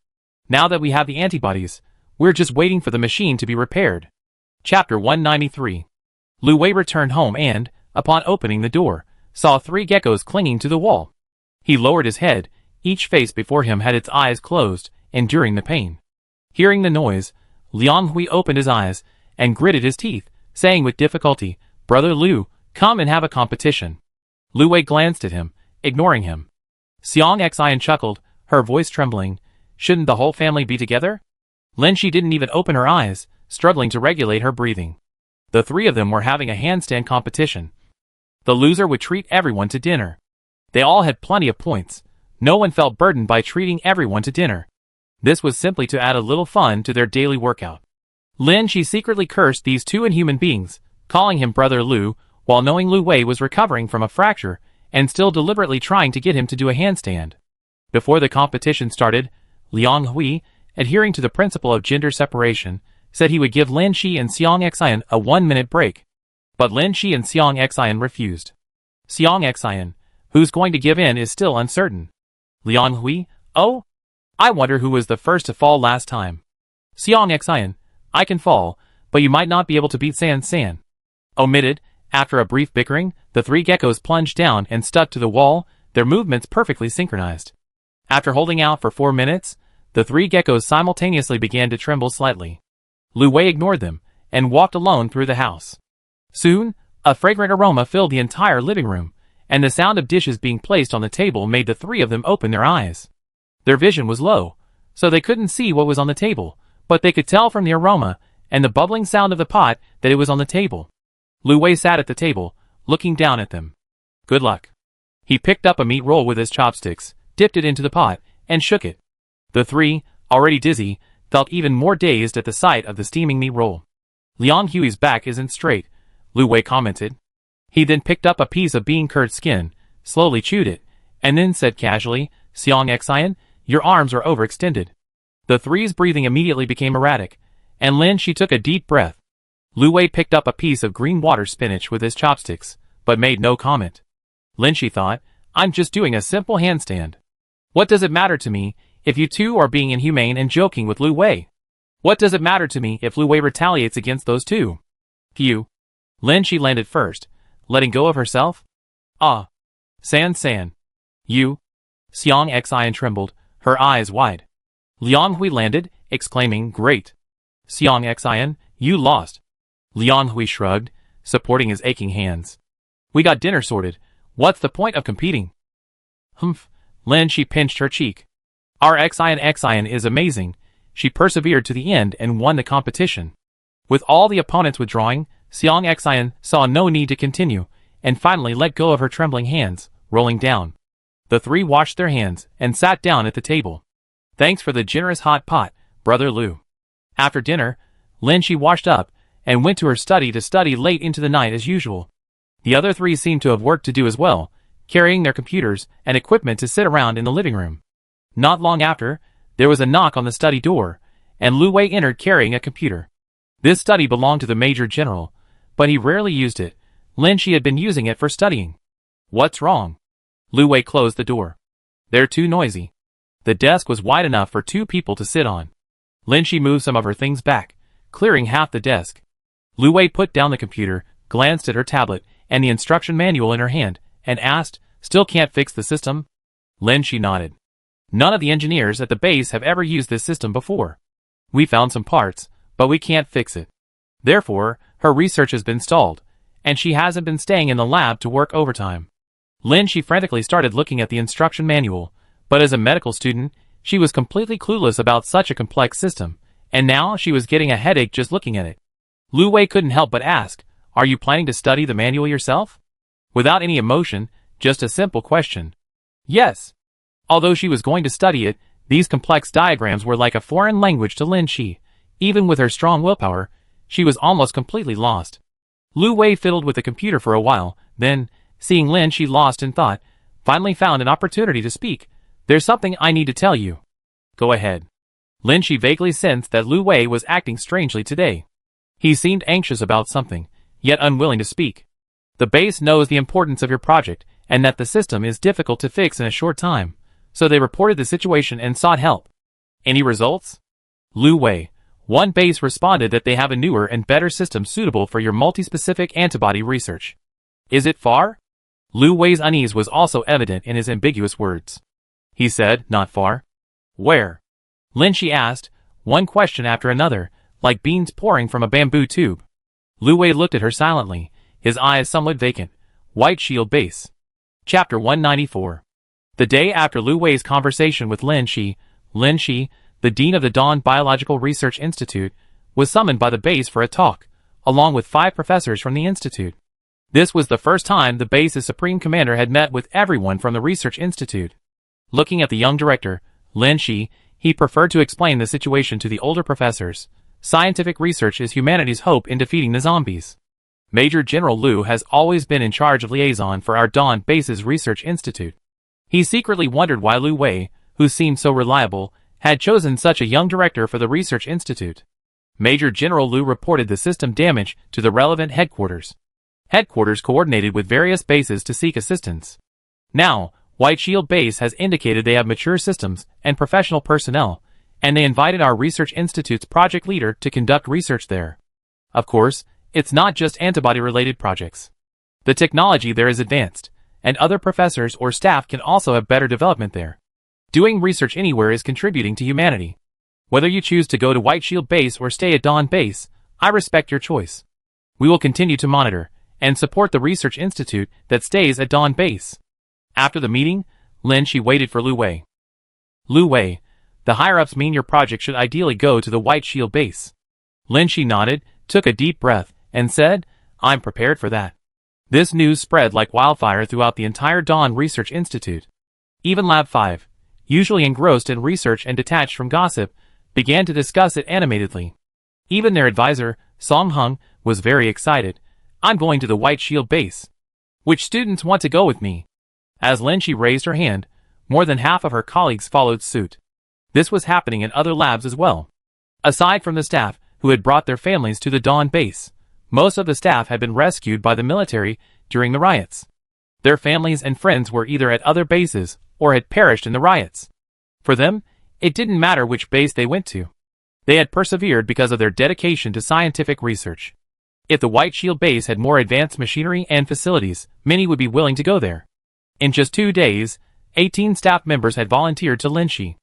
Now that we have the antibodies, we're just waiting for the machine to be repaired. Chapter 193. Lu Wei returned home and, upon opening the door, saw 3 geckos clinging to the wall. He lowered his head. Each face before him had its eyes closed, enduring the pain. Hearing the noise, Liang Hui opened his eyes and gritted his teeth, saying with difficulty, "Brother Lu, come and have a competition." Lu Wei glanced at him, ignoring him. Xiang Xian chuckled, her voice trembling. Shouldn't the whole family be together? Lin Shi didn't even open her eyes, struggling to regulate her breathing. The 3 of them were having a handstand competition. The loser would treat everyone to dinner. They all had plenty of points. No one felt burdened by treating everyone to dinner. This was simply to add a little fun to their daily workout. Lin Shi secretly cursed these 2 inhuman beings, calling him Brother Lu, while knowing Lu Wei was recovering from a fracture and still deliberately trying to get him to do a handstand. Before the competition started, Liang Hui, adhering to the principle of gender separation, said he would give Lin Shi and Xiang Xian a 1-minute break. But Lin Shi and Xiang Xian refused. Xiang Xian, who's going to give in, is still uncertain. Liang Hui, oh? I wonder who was the first to fall last time. Xiang Xian, I can fall, but you might not be able to beat San San. Omitted. After a brief bickering, the 3 geckos plunged down and stuck to the wall, their movements perfectly synchronized. After holding out for 4 minutes, the 3 geckos simultaneously began to tremble slightly. Lu Wei ignored them and walked alone through the house. Soon, a fragrant aroma filled the entire living room, and the sound of dishes being placed on the table made the 3 of them open their eyes. Their vision was low, so they couldn't see what was on the table, but they could tell from the aroma and the bubbling sound of the pot that it was on the table. Lu Wei sat at the table, looking down at them. Good luck. He picked up a meat roll with his chopsticks, dipped it into the pot, and shook it. The 3, already dizzy, felt even more dazed at the sight of the steaming meat roll. Liang Hui's back isn't straight, Lu Wei commented. He then picked up a piece of bean curd skin, slowly chewed it, and then said casually, Xiang Xian, your arms are overextended. The 3's breathing immediately became erratic, and Lin Shi took a deep breath. Lu Wei picked up a piece of green water spinach with his chopsticks, but made no comment. Lin Shi thought, I'm just doing a simple handstand. What does it matter to me if you 2 are being inhumane and joking with Lu Wei? What does it matter to me if Lu Wei retaliates against those 2? Phew. Lin Shi landed first, letting go of herself. Ah. San San. You. Xiang Xian trembled, her eyes wide. Liang Hui landed, exclaiming, Great. Xiang Xian, you lost. Liang Hui shrugged, supporting his aching hands. We got dinner sorted. What's the point of competing? Humph. Lin Shi pinched her cheek. Our Xian is amazing. She persevered to the end and won the competition. With all the opponents withdrawing, Xiang Xian saw no need to continue, and finally let go of her trembling hands, rolling down. The 3 washed their hands and sat down at the table. Thanks for the generous hot pot, Brother Lu. After dinner, Lin Shi washed up and went to her study to study late into the night as usual. The other 3 seemed to have work to do as well, carrying their computers and equipment to sit around in the living room. Not long after, there was a knock on the study door, and Lu Wei entered carrying a computer. This study belonged to the Major General, but he rarely used it. Lin Shi had been using it for studying. What's wrong? Lu Wei closed the door. They're too noisy. The desk was wide enough for 2 people to sit on. Lin Shi moved some of her things back, clearing half the desk. Lu Wei put down the computer, glanced at her tablet and the instruction manual in her hand, and asked, Still can't fix the system? Lin Shi nodded. None of the engineers at the base have ever used this system before. We found some parts, but we can't fix it. Therefore, her research has been stalled, and she hasn't been staying in the lab to work overtime. Lin Shi frantically started looking at the instruction manual, but as a medical student, she was completely clueless about such a complex system, and now she was getting a headache just looking at it. Lu Wei couldn't help but ask, Are you planning to study the manual yourself? Without any emotion, just a simple question. Yes. Although she was going to study it, these complex diagrams were like a foreign language to Lin Shi. Even with her strong willpower, she was almost completely lost. Lu Wei fiddled with the computer for a while, then, Seeing Lin, she lost in thought, finally found an opportunity to speak. There's something I need to tell you. Go ahead. Lin, she vaguely sensed that Lu Wei was acting strangely today. He seemed anxious about something, yet unwilling to speak. The base knows the importance of your project, and that the system is difficult to fix in a short time, so they reported the situation and sought help. Any results? Lu Wei. One base responded that they have a newer and better system suitable for your multi-specific antibody research. Is it far? Lu Wei's unease was also evident in his ambiguous words. He said, not far. Where? Lin, she asked, one question after another, like beans pouring from a bamboo tube. Lu Wei looked at her silently, his eyes somewhat vacant. White Shield Base. Chapter 194. The day after Lu Wei's conversation with Lin Shi, the dean of the Dawn Biological Research Institute, was summoned by the base for a talk, along with 5 professors from the institute. This was the first time the base's supreme commander had met with everyone from the research institute. Looking at the young director, Lin Shi, he preferred to explain the situation to the older professors. Scientific research is humanity's hope in defeating the zombies. Major General Lu has always been in charge of liaison for our Dawn base's research institute. He secretly wondered why Lu Wei, who seemed so reliable, had chosen such a young director for the research institute. Major General Lu reported the system damage to the relevant headquarters. Headquarters coordinated with various bases to seek assistance. Now, White Shield Base has indicated they have mature systems and professional personnel, and they invited our research institute's project leader to conduct research there. Of course, it's not just antibody-related projects. The technology there is advanced, and other professors or staff can also have better development there. Doing research anywhere is contributing to humanity. Whether you choose to go to White Shield Base or stay at Dawn Base, I respect your choice. We will continue to monitor and support the research institute that stays at Dawn Base. After the meeting, Lin Shi waited for Lu Wei. Lu Wei, the higher-ups mean your project should ideally go to the White Shield Base. Lin Shi nodded, took a deep breath, and said, I'm prepared for that. This news spread like wildfire throughout the entire Dawn Research Institute. Even Lab 5, usually engrossed in research and detached from gossip, began to discuss it animatedly. Even their advisor, Song Hung, was very excited. I'm going to the White Shield Base. Which students want to go with me? As Lin Shi raised her hand, more than half of her colleagues followed suit. This was happening in other labs as well. Aside from the staff, who had brought their families to the Dawn Base, most of the staff had been rescued by the military during the riots. Their families and friends were either at other bases or had perished in the riots. For them, it didn't matter which base they went to. They had persevered because of their dedication to scientific research. If the White Shield Base had more advanced machinery and facilities, many would be willing to go there. In just 2 days, 18 staff members had volunteered to Lin Shi.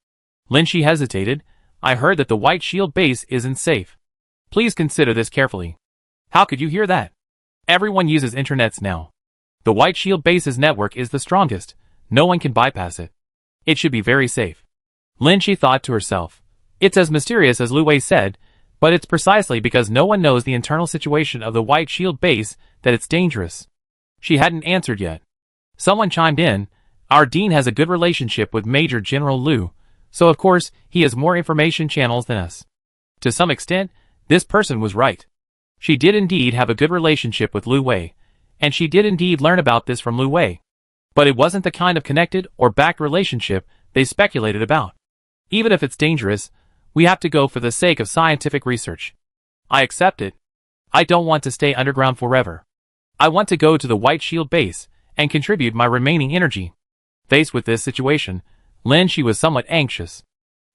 Lin Shi hesitated. I heard that the White Shield Base isn't safe. Please consider this carefully. How could you hear that? Everyone uses internets now. The White Shield Base's network is the strongest. No one can bypass it. It should be very safe. Lin Shi thought to herself. It's as mysterious as Lu Wei said, but it's precisely because no one knows the internal situation of the White Shield Base that it's dangerous. She hadn't answered yet. Someone chimed in. Our dean has a good relationship with Major General Lu, so of course he has more information channels than us. To some extent, this person was right. She did indeed have a good relationship with Lu Wei, and she did indeed learn about this from Lu Wei. But it wasn't the kind of connected or backed relationship they speculated about. Even if it's dangerous, we have to go for the sake of scientific research. I accept it. I don't want to stay underground forever. I want to go to the White Shield Base and contribute my remaining energy. Faced with this situation, Lin Shi was somewhat anxious.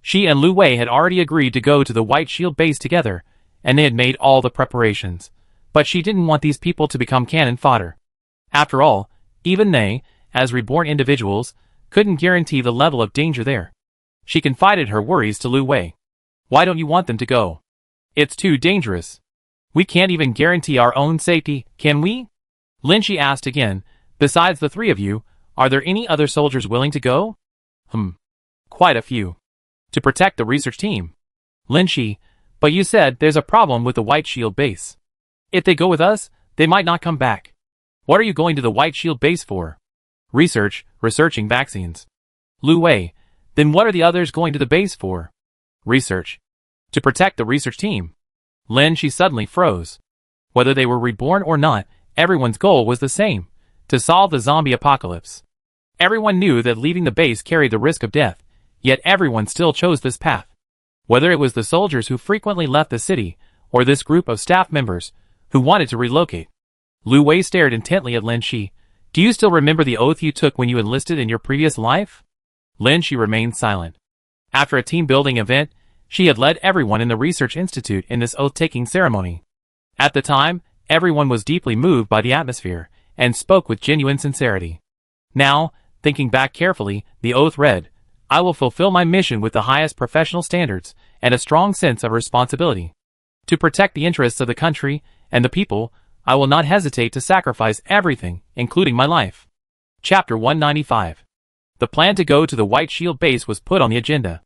She and Lu Wei had already agreed to go to the White Shield Base together, and they had made all the preparations. But she didn't want these people to become cannon fodder. After all, even they, as reborn individuals, couldn't guarantee the level of danger there. She confided her worries to Lu Wei. Why don't you want them to go? It's too dangerous. We can't even guarantee our own safety, can we? Lin Shi asked again. Besides the 3 of you, are there any other soldiers willing to go? Quite a few. To protect the research team. Lin Shi, but you said there's a problem with the White Shield Base. If they go with us, they might not come back. What are you going to the White Shield Base for? Researching vaccines. Lu Wei, then what are the others going to the base for? Research. To protect the research team. Lin Shi suddenly froze. Whether they were reborn or not, everyone's goal was the same. to solve the zombie apocalypse. Everyone knew that leaving the base carried the risk of death, yet everyone still chose this path. Whether it was the soldiers who frequently left the city, or this group of staff members who wanted to relocate. Lu Wei stared intently at Lin Shi. Do you still remember the oath you took when you enlisted in your previous life? Lin Shi remained silent. After a team-building event, she had led everyone in the research institute in this oath-taking ceremony. At the time, everyone was deeply moved by the atmosphere, and spoke with genuine sincerity. Now, thinking back carefully, the oath read, I will fulfill my mission with the highest professional standards, and a strong sense of responsibility. To protect the interests of the country, and the people, I will not hesitate to sacrifice everything, including my life. Chapter 195. The plan to go to the White Shield base was put on the agenda.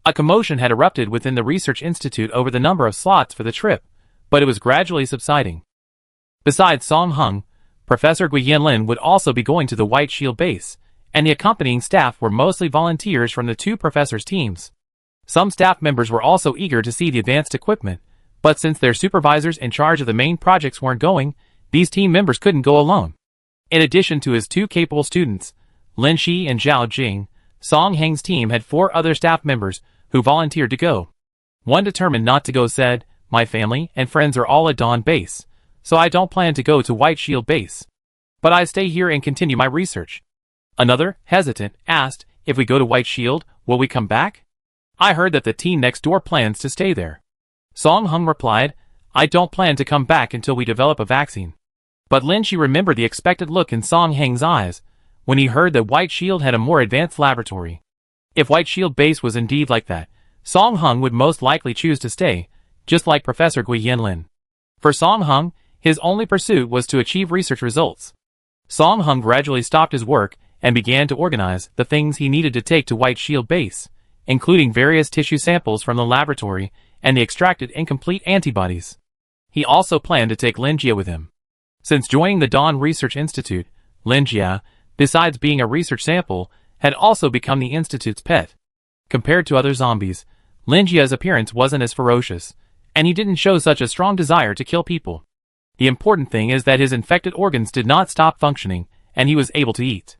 A commotion had erupted within the research institute over the number of slots for the trip, but it was gradually subsiding. Besides Song Hung, Professor Gui Yanlin would also be going to the White Shield base, and the accompanying staff were mostly volunteers from the two professors' teams. Some staff members were also eager to see the advanced equipment, but since their supervisors in charge of the main projects weren't going, these team members couldn't go alone. In addition to his two capable students, Lin Shi and Zhao Jing, Song Heng's team had 4 other staff members who volunteered to go. One determined not to go said, my family and friends are all at Dawn base, so I don't plan to go to White Shield base. But I stay here and continue my research. Another, hesitant, asked, if we go to White Shield, will we come back? I heard that the team next door plans to stay there. Song Hung replied, I don't plan to come back until we develop a vaccine. But Lin Shi remembered the expected look in Song Heng's eyes when he heard that White Shield had a more advanced laboratory. If White Shield base was indeed like that, Song Hung would most likely choose to stay, just like Professor Gui Yanlin. For Song Hung, his only pursuit was to achieve research results. Song Hung gradually stopped his work and began to organize the things he needed to take to White Shield base, including various tissue samples from the laboratory and the extracted incomplete antibodies. He also planned to take Lin Jia with him. Since joining the Dawn Research Institute, Lin Jia, besides being a research sample, had also become the Institute's pet. Compared to other zombies, Lin Jia's appearance wasn't as ferocious, and he didn't show such a strong desire to kill people. The important thing is that his infected organs did not stop functioning, and he was able to eat.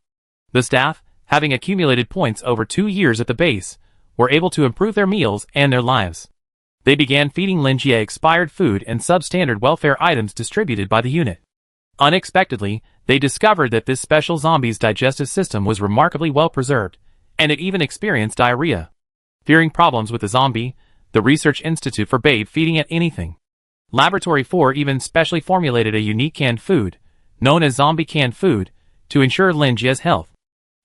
The staff, having accumulated points over 2 years at the base, were able to improve their meals and their lives. They began feeding Lin Jia expired food and substandard welfare items distributed by the unit. Unexpectedly, they discovered that this special zombie's digestive system was remarkably well preserved, and it even experienced diarrhea. Fearing problems with the zombie, the Research Institute forbade feeding it anything. Laboratory 4 even specially formulated a unique canned food, known as zombie canned food, to ensure Lin Jia's health.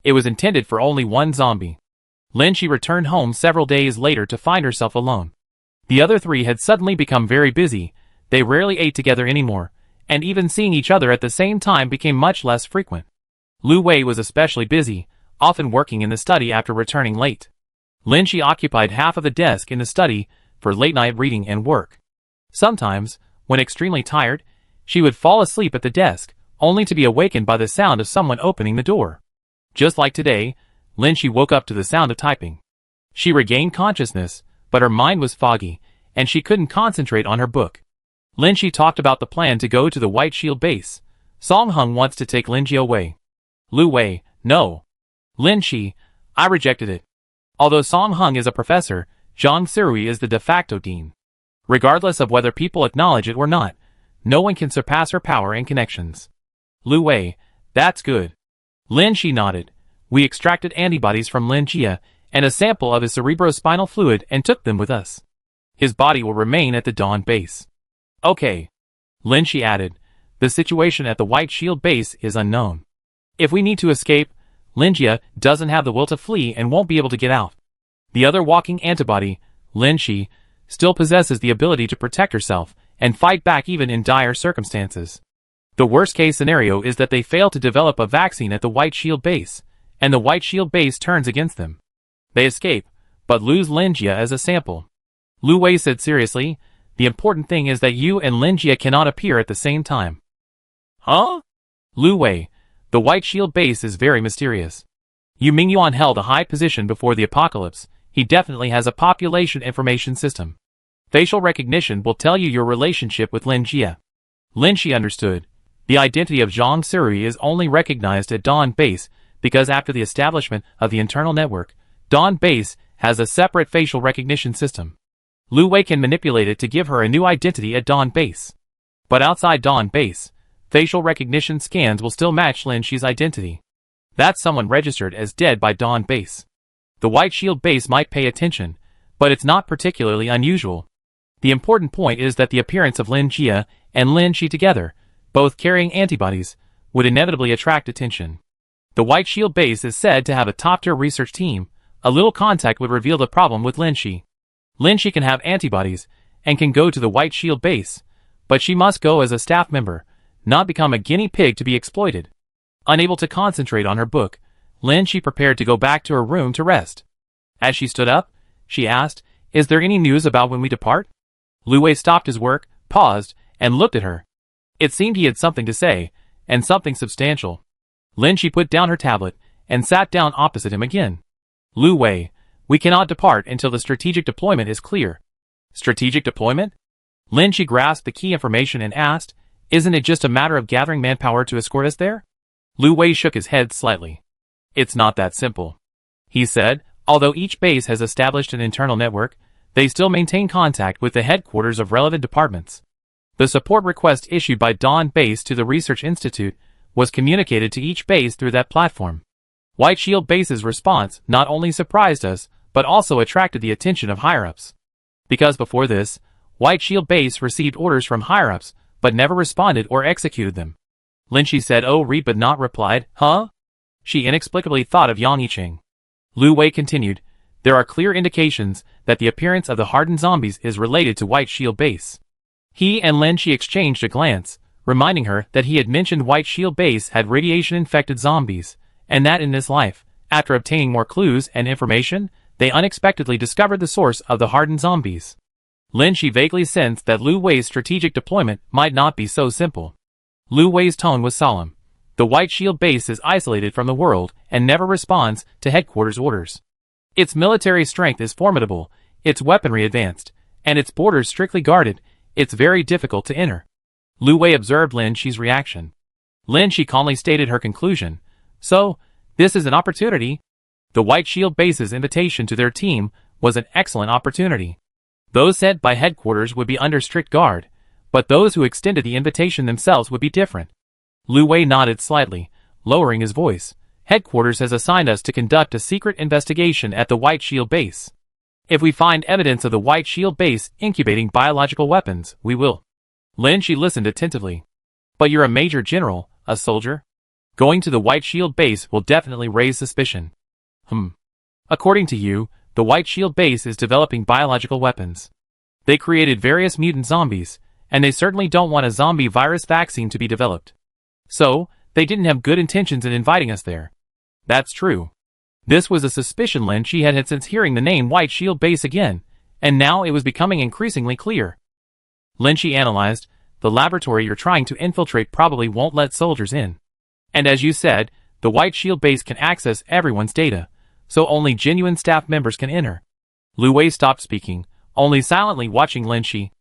It was intended for only one zombie. Lin Shi returned home several days later to find herself alone. The other 3 had suddenly become very busy, they rarely ate together anymore, and even seeing each other at the same time became much less frequent. Lu Wei was especially busy, often working in the study after returning late. Lin Shi occupied half of the desk in the study for late-night reading and work. Sometimes, when extremely tired, she would fall asleep at the desk, only to be awakened by the sound of someone opening the door. Just like today, Lin Shi woke up to the sound of typing. She regained consciousness, but her mind was foggy, and she couldn't concentrate on her book. Lin Shi talked about the plan to go to the White Shield base. Song Hung wants to take Lin Jia away. Lu Wei, no. Lin Shi, I rejected it. Although Song Hung is a professor, Zhang Sirui is the de facto dean. Regardless of whether people acknowledge it or not, no one can surpass her power and connections. Lu Wei, that's good. Lin Shi nodded. We extracted antibodies from Lin Jia and a sample of his cerebrospinal fluid and took them with us. His body will remain at the Dawn base. Okay. Lin Shi added, the situation at the White Shield base is unknown. If we need to escape, Lin Jia doesn't have the will to flee and won't be able to get out. The other walking antibody, Lin Shi, still possesses the ability to protect herself and fight back even in dire circumstances. The worst-case scenario is that they fail to develop a vaccine at the White Shield base, and the White Shield base turns against them. They escape, but lose Lin Jia as a sample. Lu Wei said seriously, the important thing is that you and Lin Jia cannot appear at the same time. Huh? Lu Wei, the White Shield base is very mysterious. Yu Mingyuan held a high position before the apocalypse. He definitely has a population information system. Facial recognition will tell you your relationship with Lin Jia. Lin Shi understood. The identity of Zhang Siri is only recognized at Dawn Base because after the establishment of the internal network, Dawn Base has a separate facial recognition system. Lu Wei can manipulate it to give her a new identity at Dawn Base. But outside Dawn Base, facial recognition scans will still match Lin Shi's identity. That's someone registered as dead by Dawn Base. The White Shield Base might pay attention, but it's not particularly unusual. The important point is that the appearance of Lin Jia and Lin Shi together, both carrying antibodies, would inevitably attract attention. The White Shield Base is said to have a top-tier research team. A little contact would reveal the problem with Lin Shi. Lin Shi can have antibodies and can go to the White Shield Base, but she must go as a staff member, not become a guinea pig to be exploited. Unable to concentrate on her book, Lin Shi prepared to go back to her room to rest. As she stood up, she asked, "Is there any news about when we depart?" Lu Wei stopped his work, paused, and looked at her. It seemed he had something to say, and something substantial. Lin Shi put down her tablet, and sat down opposite him again. "Lu Wei, we cannot depart until the strategic deployment is clear." "Strategic deployment?" Lin Shi grasped the key information and asked, "Isn't it just a matter of gathering manpower to escort us there?" Lu Wei shook his head slightly. "It's not that simple," he said. Although each base has established an internal network, they still maintain contact with the headquarters of relevant departments. The support request issued by Dawn Base to the Research Institute was communicated to each base through that platform. White Shield Base's response not only surprised us, but also attracted the attention of higher-ups. Because before this, White Shield Base received orders from higher-ups, but never responded or executed them. Lin Shi said, "Oh, read but not replied, huh?" She inexplicably thought of Yang Yiqing. Lu Wei continued, "There are clear indications that the appearance of the hardened zombies is related to White Shield Base." He and Lin Shi exchanged a glance, reminding her that he had mentioned White Shield Base had radiation-infected zombies, and that in this life, after obtaining more clues and information, they unexpectedly discovered the source of the hardened zombies. Lin Shi vaguely sensed that Lu Wei's strategic deployment might not be so simple. Lu Wei's tone was solemn. The White Shield Base is isolated from the world and never responds to headquarters orders. Its military strength is formidable, its weaponry advanced, and its borders strictly guarded. It's very difficult to enter. Lu Wei observed Lin Shi's reaction. Lin Shi calmly stated her conclusion. "So, this is an opportunity." The White Shield Base's invitation to their team was an excellent opportunity. Those sent by headquarters would be under strict guard, but those who extended the invitation themselves would be different. Lu Wei nodded slightly, lowering his voice. "Headquarters has assigned us to conduct a secret investigation at the White Shield Base. If we find evidence of the White Shield Base incubating biological weapons, we will." Lin Shi listened attentively. "But you're a major general, a soldier? Going to the White Shield Base will definitely raise suspicion." According to you, the White Shield Base is developing biological weapons. They created various mutant zombies, and they certainly don't want a zombie virus vaccine to be developed. So, they didn't have good intentions in inviting us there. That's true. This was a suspicion Lin Shi had since hearing the name White Shield Base again, and now it was becoming increasingly clear. Lin Shi analyzed, "The laboratory you're trying to infiltrate probably won't let soldiers in. And as you said, the White Shield Base can access everyone's data, so only genuine staff members can enter." Lu Wei stopped speaking, only silently watching Lin Shi.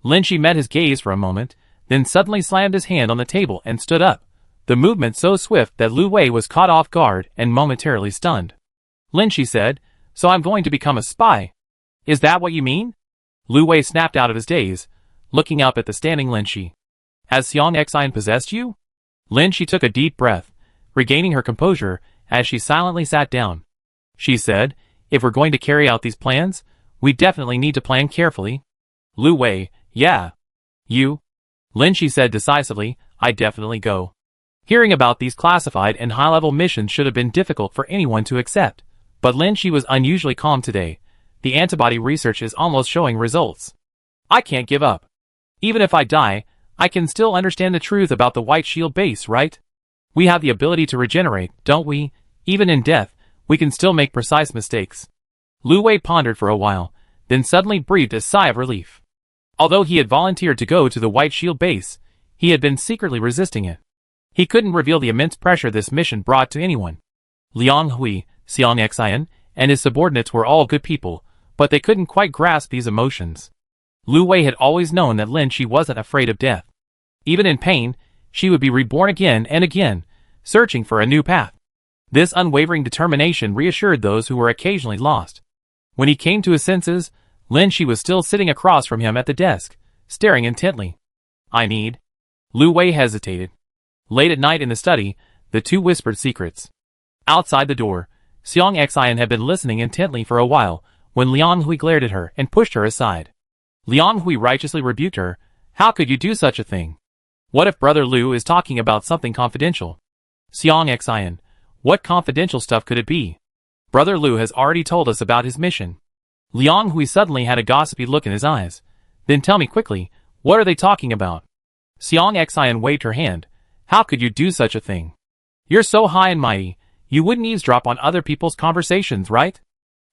Lin Shi met his gaze for a moment, then suddenly slammed his hand on the table and stood up, the movement so swift that Lu Wei was caught off guard and momentarily stunned. Lin Shi said, "So I'm going to become a spy? Is that what you mean?" Lu Wei snapped out of his daze, looking up at the standing Lin Shi. "Has Xiang Xian possessed you?" Lin Shi took a deep breath, regaining her composure as she silently sat down. She said, "If we're going to carry out these plans, we definitely need to plan carefully." Lu Wei, "Yeah. You?" Lin Shi said decisively, "I definitely go." Hearing about these classified and high-level missions should have been difficult for anyone to accept, but Lin Shi was unusually calm today. The antibody research is almost showing results. "I can't give up. Even if I die, I can still understand the truth about the White Shield Base, right? We have the ability to regenerate, don't we? Even in death, we can still make precise mistakes." Lu Wei pondered for a while, then suddenly breathed a sigh of relief. Although he had volunteered to go to the White Shield Base, he had been secretly resisting it. He couldn't reveal the immense pressure this mission brought to anyone. Liang Hui, Xiang Xian, and his subordinates were all good people, but they couldn't quite grasp these emotions. Lu Wei had always known that Lin Shi wasn't afraid of death. Even in pain, she would be reborn again and again, searching for a new path. This unwavering determination reassured those who were occasionally lost. When he came to his senses, Lin Shi was still sitting across from him at the desk, staring intently. I need. Lu Wei hesitated. Late at night in the study, the two whispered secrets. Outside the door, Xiang Xian had been listening intently for a while, when Liang Hui glared at her and pushed her aside. Liang Hui righteously rebuked her. How could you do such a thing? What if Brother Lu is talking about something confidential? Xiang Xian, what confidential stuff could it be? Brother Lu has already told us about his mission. Liang Hui suddenly had a gossipy look in his eyes. Then tell me quickly, what are they talking about? Xiang Xian waved her hand. How could you do such a thing? You're so high and mighty, you wouldn't eavesdrop on other people's conversations, right?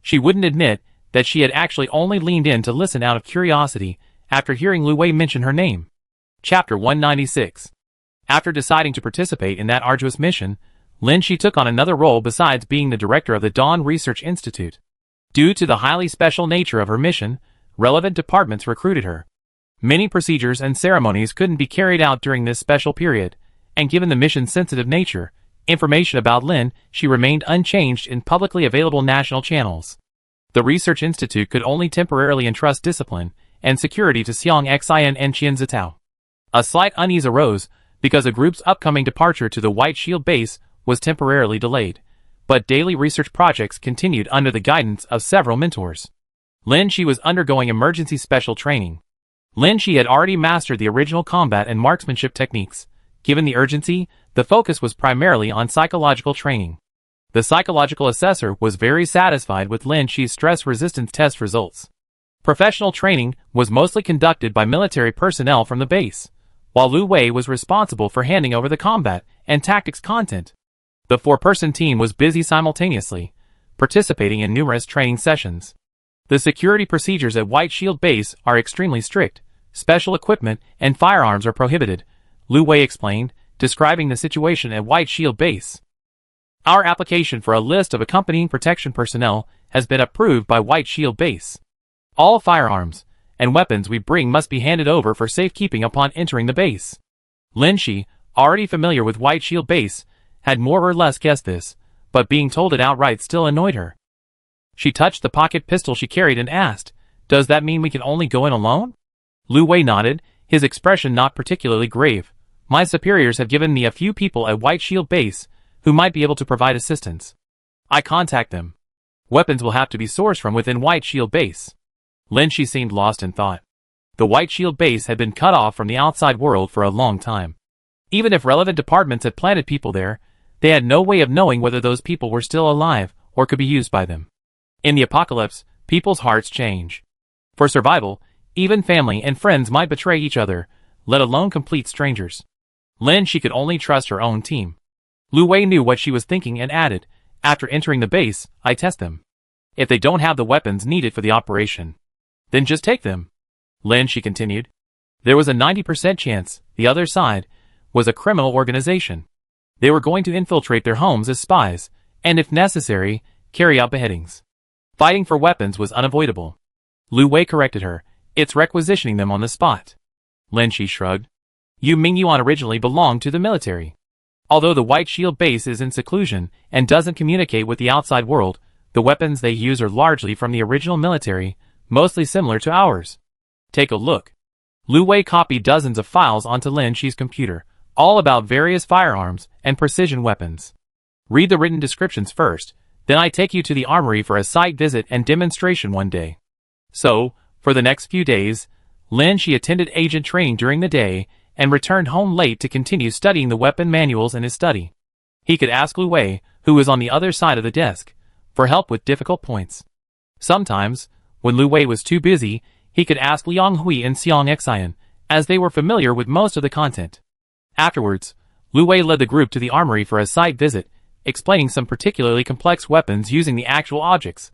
She wouldn't admit that she had actually only leaned in to listen out of curiosity after hearing Lu Wei mention her name. Chapter 196. After deciding to participate in that arduous mission, Lin Shi took on another role besides being the director of the Dawn Research Institute. Due to the highly special nature of her mission, relevant departments recruited her. Many procedures and ceremonies couldn't be carried out during this special period, and given the mission's sensitive nature, information about Lin Shi remained unchanged in publicly available national channels. The Research Institute could only temporarily entrust discipline and security to Xiang Xian and Qian Zitao. A slight unease arose because a group's upcoming departure to the White Shield base was temporarily delayed, but daily research projects continued under the guidance of several mentors. Lin Shi was undergoing emergency special training. Lin Shi had already mastered the original combat and marksmanship techniques. Given the urgency, the focus was primarily on psychological training. The psychological assessor was very satisfied with Lin Shi's stress resistance test results. Professional training was mostly conducted by military personnel from the base, while Lu Wei was responsible for handing over the combat and tactics content. The four-person team was busy simultaneously, participating in numerous training sessions. The security procedures at White Shield Base are extremely strict. Special equipment and firearms are prohibited, Lu Wei explained, describing the situation at White Shield Base. Our application for a list of accompanying protection personnel has been approved by White Shield Base. All firearms and weapons we bring must be handed over for safekeeping upon entering the base. Lin Shi, already familiar with White Shield Base, had more or less guessed this, but being told it outright still annoyed her. She touched the pocket pistol she carried and asked, "Does that mean we can only go in alone?" Lu Wei nodded, his expression not particularly grave. My superiors have given me a few people at White Shield Base who might be able to provide assistance. I contact them. Weapons will have to be sourced from within White Shield Base. Lin Shi seemed lost in thought. The White Shield Base had been cut off from the outside world for a long time. Even if relevant departments had planted people there, they had no way of knowing whether those people were still alive or could be used by them. In the apocalypse, people's hearts change. For survival, even family and friends might betray each other, let alone complete strangers. Lin Shi could only trust her own team. Lu Wei knew what she was thinking and added, "After entering the base, I test them. If they don't have the weapons needed for the operation, then just take them." Lin Shi continued. There was a 90% chance the other side was a criminal organization. They were going to infiltrate their homes as spies, and if necessary, carry out beheadings. Fighting for weapons was unavoidable. Lu Wei corrected her, "It's requisitioning them on the spot." Lin Shi shrugged. Yu Mingyuan originally belonged to the military. Although the White Shield Base is in seclusion and doesn't communicate with the outside world, the weapons they use are largely from the original military, mostly similar to ours. Take a look. Lu Wei copied dozens of files onto Lin Shi's computer, all about various firearms and precision weapons. Read the written descriptions first, then I take you to the armory for a site visit and demonstration one day. So, for the next few days, Lin Shi attended agent training during the day and returned home late to continue studying the weapon manuals in his study. He could ask Lu Wei, who was on the other side of the desk, for help with difficult points. Sometimes, when Lu Wei was too busy, he could ask Liang Hui and Xiang Xian, as they were familiar with most of the content. Afterwards, Lu Wei led the group to the armory for a site visit, explaining some particularly complex weapons using the actual objects.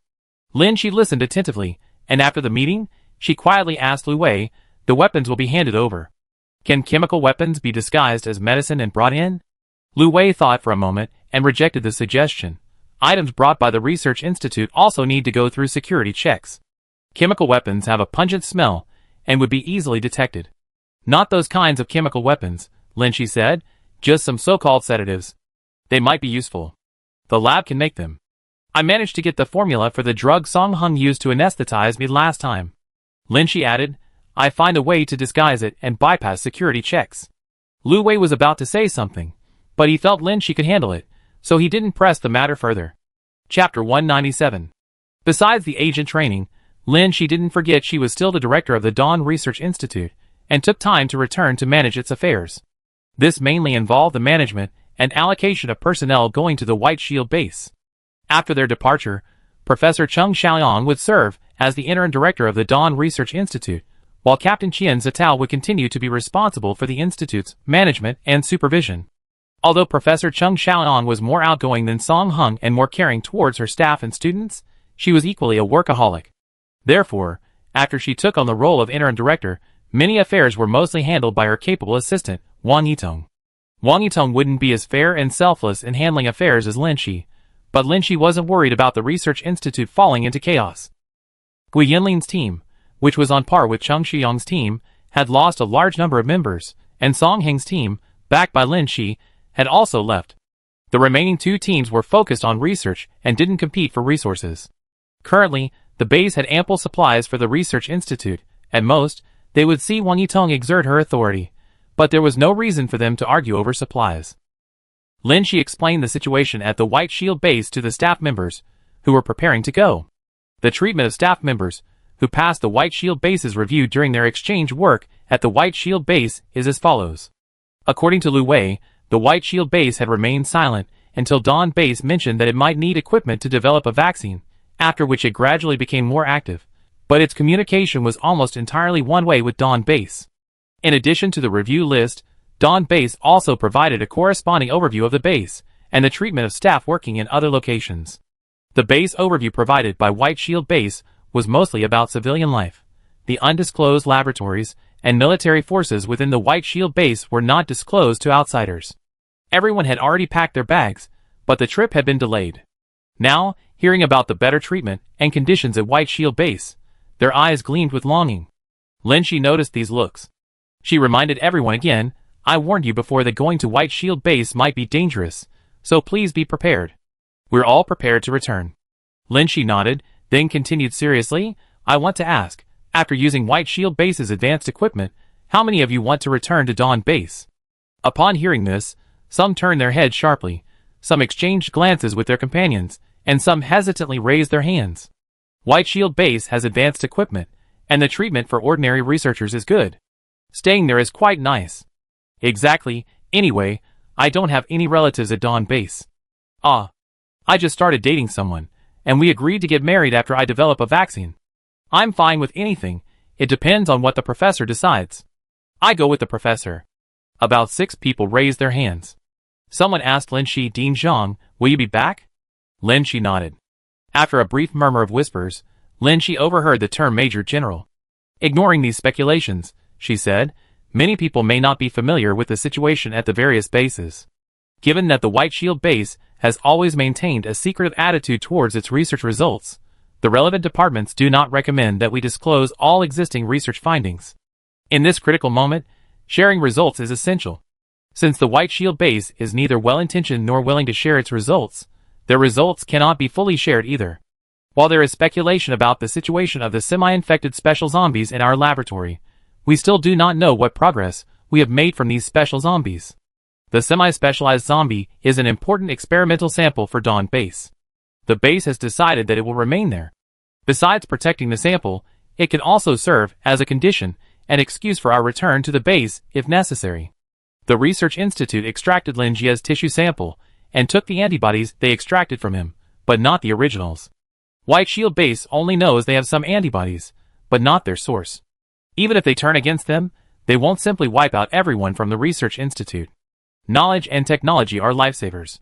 Lin Shi listened attentively, and after the meeting, she quietly asked Lu Wei, "The weapons will be handed over. Can chemical weapons be disguised as medicine and brought in?" Lu Wei thought for a moment and rejected the suggestion. Items brought by the Research Institute also need to go through security checks. Chemical weapons have a pungent smell and would be easily detected. Not those kinds of chemical weapons, Lin Shi said. Just some so-called sedatives. They might be useful. The lab can make them. I managed to get the formula for the drug Song Hung used to anesthetize me last time. Lin Shi added, I find a way to disguise it and bypass security checks. Lu Wei was about to say something, but he felt Lin Shi could handle it, so he didn't press the matter further. Chapter 197. Besides the agent training, Lin Shi didn't forget she was still the director of the Dawn Research Institute, and took time to return to manage its affairs. This mainly involved the management and allocation of personnel going to the White Shield base. After their departure, Professor Chung Xiaoyang would serve as the interim director of the Dawn Research Institute, while Captain Qian Zitao would continue to be responsible for the institute's management and supervision. Although Professor Chung Xiaoyang was more outgoing than Song Hung and more caring towards her staff and students, she was equally a workaholic. Therefore, after she took on the role of interim director, many affairs were mostly handled by her capable assistant, Wang Yitong. Wang Yitong wouldn't be as fair and selfless in handling affairs as Lin Shi, but Lin Shi wasn't worried about the research institute falling into chaos. Gui Yinlin's team, which was on par with Chung Shiyong's team, had lost a large number of members, and Song Heng's team, backed by Lin Shi, had also left. The remaining two teams were focused on research and didn't compete for resources. Currently, the base had ample supplies for the research institute. At most, they would see Wang Yitong exert her authority, but there was no reason for them to argue over supplies. Lin Shi explained the situation at the White Shield base to the staff members, who were preparing to go. The treatment of staff members, who passed the White Shield base's review during their exchange work at the White Shield base, is as follows. According to Lu Wei, the White Shield base had remained silent until Dawn base mentioned that it might need equipment to develop a vaccine, after which it gradually became more active, but its communication was almost entirely one-way with Dawn base. In addition to the review list, Dawn base also provided a corresponding overview of the base and the treatment of staff working in other locations. The base overview provided by White Shield base was mostly about civilian life. The undisclosed laboratories and military forces within the White Shield base were not disclosed to outsiders. Everyone had already packed their bags, but the trip had been delayed. Now, hearing about the better treatment and conditions at White Shield base, their eyes gleamed with longing. Lin Shi noticed these looks. She reminded everyone again, I warned you before that going to White Shield base might be dangerous, so please be prepared. We're all prepared to return. Lin Shi nodded, then continued seriously, I want to ask, after using White Shield base's advanced equipment, how many of you want to return to Dawn base? Upon hearing this, some turned their heads sharply, some exchanged glances with their companions, and some hesitantly raised their hands. White Shield base has advanced equipment, and the treatment for ordinary researchers is good. Staying there is quite nice. Exactly, anyway, I don't have any relatives at Dawn base. I just started dating someone, and we agreed to get married after I develop a vaccine. I'm fine with anything, it depends on what the professor decides. I go with the professor. About 6 people raised their hands. Someone asked Lin Shi, Dean Zhang, will you be back? Lin Shi nodded. After a brief murmur of whispers, Lin Shi overheard the term Major General. Ignoring these speculations, she said, many people may not be familiar with the situation at the various bases. Given that the White Shield base has always maintained a secretive attitude towards its research results, the relevant departments do not recommend that we disclose all existing research findings. In this critical moment, sharing results is essential. Since the White Shield base is neither well-intentioned nor willing to share its results, their results cannot be fully shared either. While there is speculation about the situation of the semi-infected special zombies in our laboratory, we still do not know what progress we have made from these special zombies. The semi-specialized zombie is an important experimental sample for Dawn base. The base has decided that it will remain there. Besides protecting the sample, it can also serve as a condition and excuse for our return to the base if necessary. The Research Institute extracted Lin Jia's tissue sample and took the antibodies they extracted from him, but not the originals. White Shield base only knows they have some antibodies, but not their source. Even if they turn against them, they won't simply wipe out everyone from the Research Institute. Knowledge and technology are lifesavers.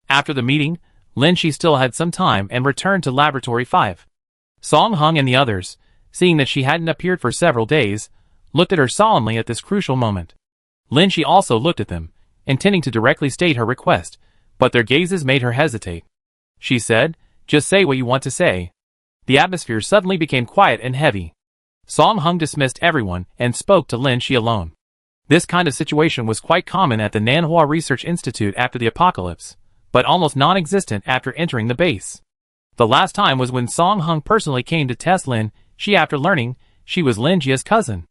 After the meeting, Lin Shi still had some time and returned to Laboratory 5. Song Hung and the others, seeing that she hadn't appeared for several days, looked at her solemnly at this crucial moment. Lin Shi also looked at them, intending to directly state her request, but their gazes made her hesitate. She said, just say what you want to say. The atmosphere suddenly became quiet and heavy. Song Hung dismissed everyone and spoke to Lin Shi alone. This kind of situation was quite common at the Nanhua Research Institute after the apocalypse, but almost non-existent after entering the base. The last time was when Song Hung personally came to test Lin Xi after learning she was Lin Jia's cousin.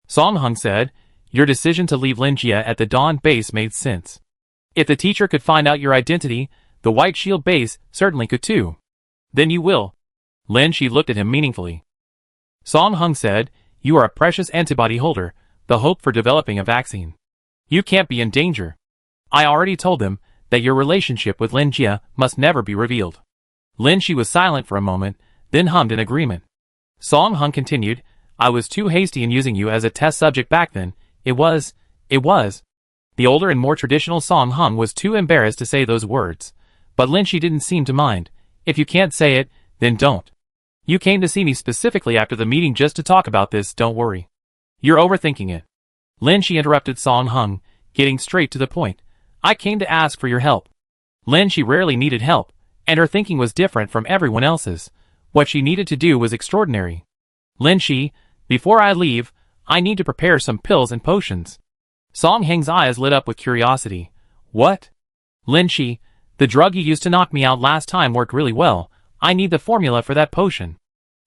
Song Hung said, "Your decision to leave Lin Jia at the Dawn base made sense. If the teacher could find out your identity, the White Shield base certainly could too. Then you will." Lin Xi looked at him meaningfully. Song Hung said, "You are a precious antibody holder, the hope for developing a vaccine. You can't be in danger. I already told them that your relationship with Lin Jia must never be revealed." Lin Xi was silent for a moment, then hummed in agreement. Song Hung continued, "I was too hasty in using you as a test subject back then. It was. The older and more traditional Song Hung was too embarrassed to say those words. But Lin Xi didn't seem to mind. "If you can't say it, then don't. You came to see me specifically after the meeting just to talk about this, don't worry. You're overthinking it." Lin Xi interrupted Song Hung, getting straight to the point. "I came to ask for your help." Lin Xi rarely needed help, and her thinking was different from everyone else's. What she needed to do was extraordinary. "Lin Xi, before I leave, I need to prepare some pills and potions." Song Heng's eyes lit up with curiosity. "What?" "Lin Xi, the drug you used to knock me out last time worked really well. I need the formula for that potion."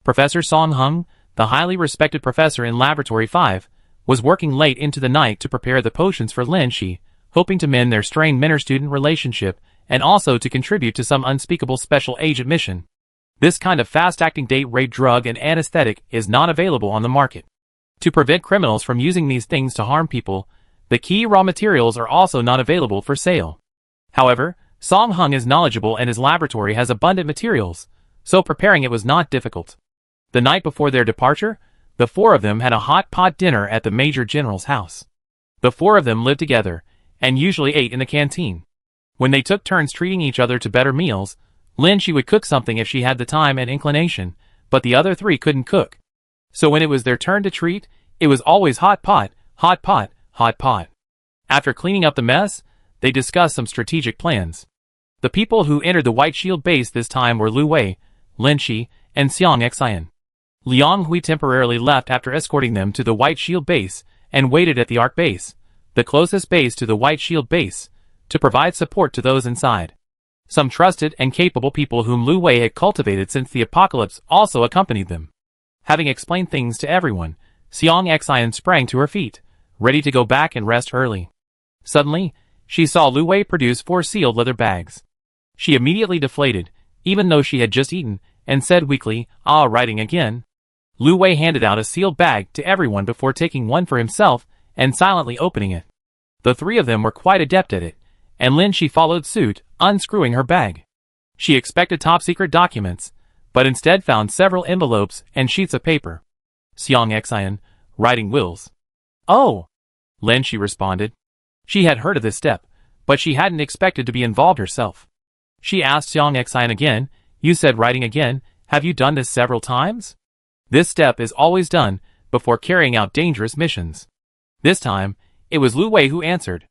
Professor Song Hung, the highly respected professor in Laboratory 5, was working late into the night to prepare the potions for Lin Xi, hoping to mend their strained mentor-student relationship and also to contribute to some unspeakable special agent mission. This kind of fast-acting date-rape drug and anesthetic is not available on the market. To prevent criminals from using these things to harm people, the key raw materials are also not available for sale. However, Song Hung is knowledgeable and his laboratory has abundant materials, so preparing it was not difficult. The night before their departure, the four of them had a hot pot dinner at the Major General's house. The four of them lived together, and usually ate in the canteen. When they took turns treating each other to better meals, Lin Xi would cook something if she had the time and inclination, but the other three couldn't cook. So when it was their turn to treat, it was always hot pot, hot pot, hot pot. After cleaning up the mess, they discussed some strategic plans. The people who entered the White Shield base this time were Lu Wei, Lin Xi, and Xiang Xian. Liang Hui temporarily left after escorting them to the White Shield base and waited at the Arc base, the closest base to the White Shield base, to provide support to those inside. Some trusted and capable people whom Lu Wei had cultivated since the apocalypse also accompanied them. Having explained things to everyone, Xiang Xian sprang to her feet, ready to go back and rest early. Suddenly, she saw Lu Wei produce 4 sealed leather bags. She immediately deflated, even though she had just eaten, and said weakly, "Ah, writing again." Lu Wei handed out a sealed bag to everyone before taking one for himself and silently opening it. The three of them were quite adept at it, and Lin Xi followed suit, unscrewing her bag. She expected top-secret documents, but instead found several envelopes and sheets of paper. Xiang Xian, writing wills. "Oh!" Lin Xi responded. She had heard of this step, but she hadn't expected to be involved herself. She asked Xiang Xian again, "You said writing again, have you done this several times?" This step is always done before carrying out dangerous missions. This time, it was Lu Wei who answered.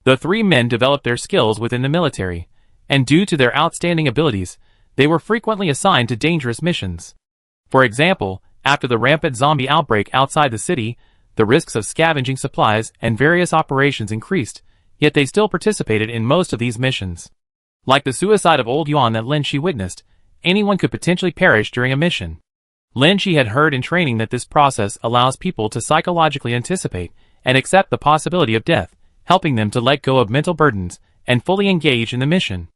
The three men developed their skills within the military, and due to their outstanding abilities, they were frequently assigned to dangerous missions. For example, after the rampant zombie outbreak outside the city, the risks of scavenging supplies and various operations increased, yet they still participated in most of these missions. Like the suicide of Old Yuan that Lin Xi witnessed, anyone could potentially perish during a mission. Lin Xi had heard in training that this process allows people to psychologically anticipate and accept the possibility of death, helping them to let go of mental burdens and fully engage in the mission.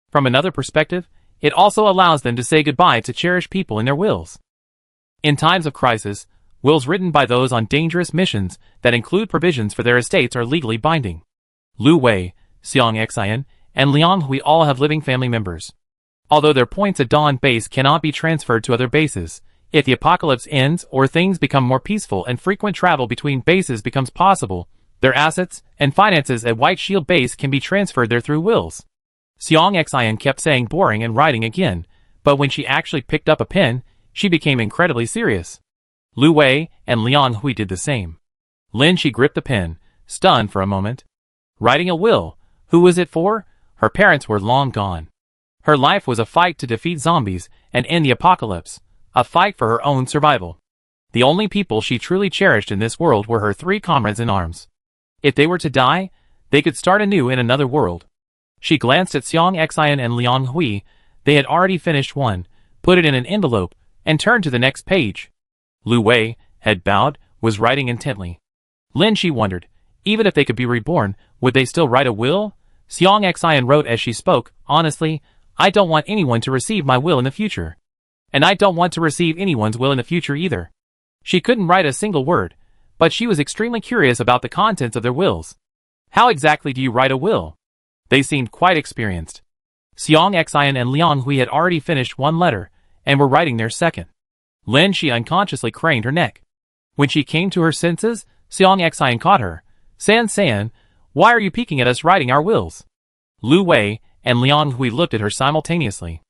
From another perspective, it also allows them to say goodbye to cherished people in their wills. In times of crisis, wills written by those on dangerous missions that include provisions for their estates are legally binding. Lu Wei, Xiang Xian, and Liang Hui all have living family members. Although their points at Dawn base cannot be transferred to other bases, if the apocalypse ends or things become more peaceful and frequent travel between bases becomes possible, their assets and finances at White Shield base can be transferred there through wills. Xiang Xian kept saying boring and writing again, but when she actually picked up a pen, she became incredibly serious. Lu Wei and Liang Hui did the same. Lin Xi gripped the pen, stunned for a moment. Writing a will, who was it for? Her parents were long gone. Her life was a fight to defeat zombies and end the apocalypse, a fight for her own survival. The only people she truly cherished in this world were her 3 comrades in arms. If they were to die, they could start anew in another world. She glanced at Xiang Xian and Liang Hui. They had already finished one, put it in an envelope, and turned to the next page. Lu Wei, head bowed, was writing intently. Lin Shi wondered, even if they could be reborn, would they still write a will? Xiang Xian wrote as she spoke, honestly, I don't want anyone to receive my will in the future. And I don't want to receive anyone's will in the future either. She couldn't write a single word, but she was extremely curious about the contents of their wills. How exactly do you write a will? They seemed quite experienced. Xiang Xian and Liang Hui had already finished one letter, and were writing their second. Lin Shi unconsciously craned her neck. When she came to her senses, Xiang Xian caught her. San, why are you peeking at us writing our wills? Lu Wei and Liang Hui looked at her simultaneously.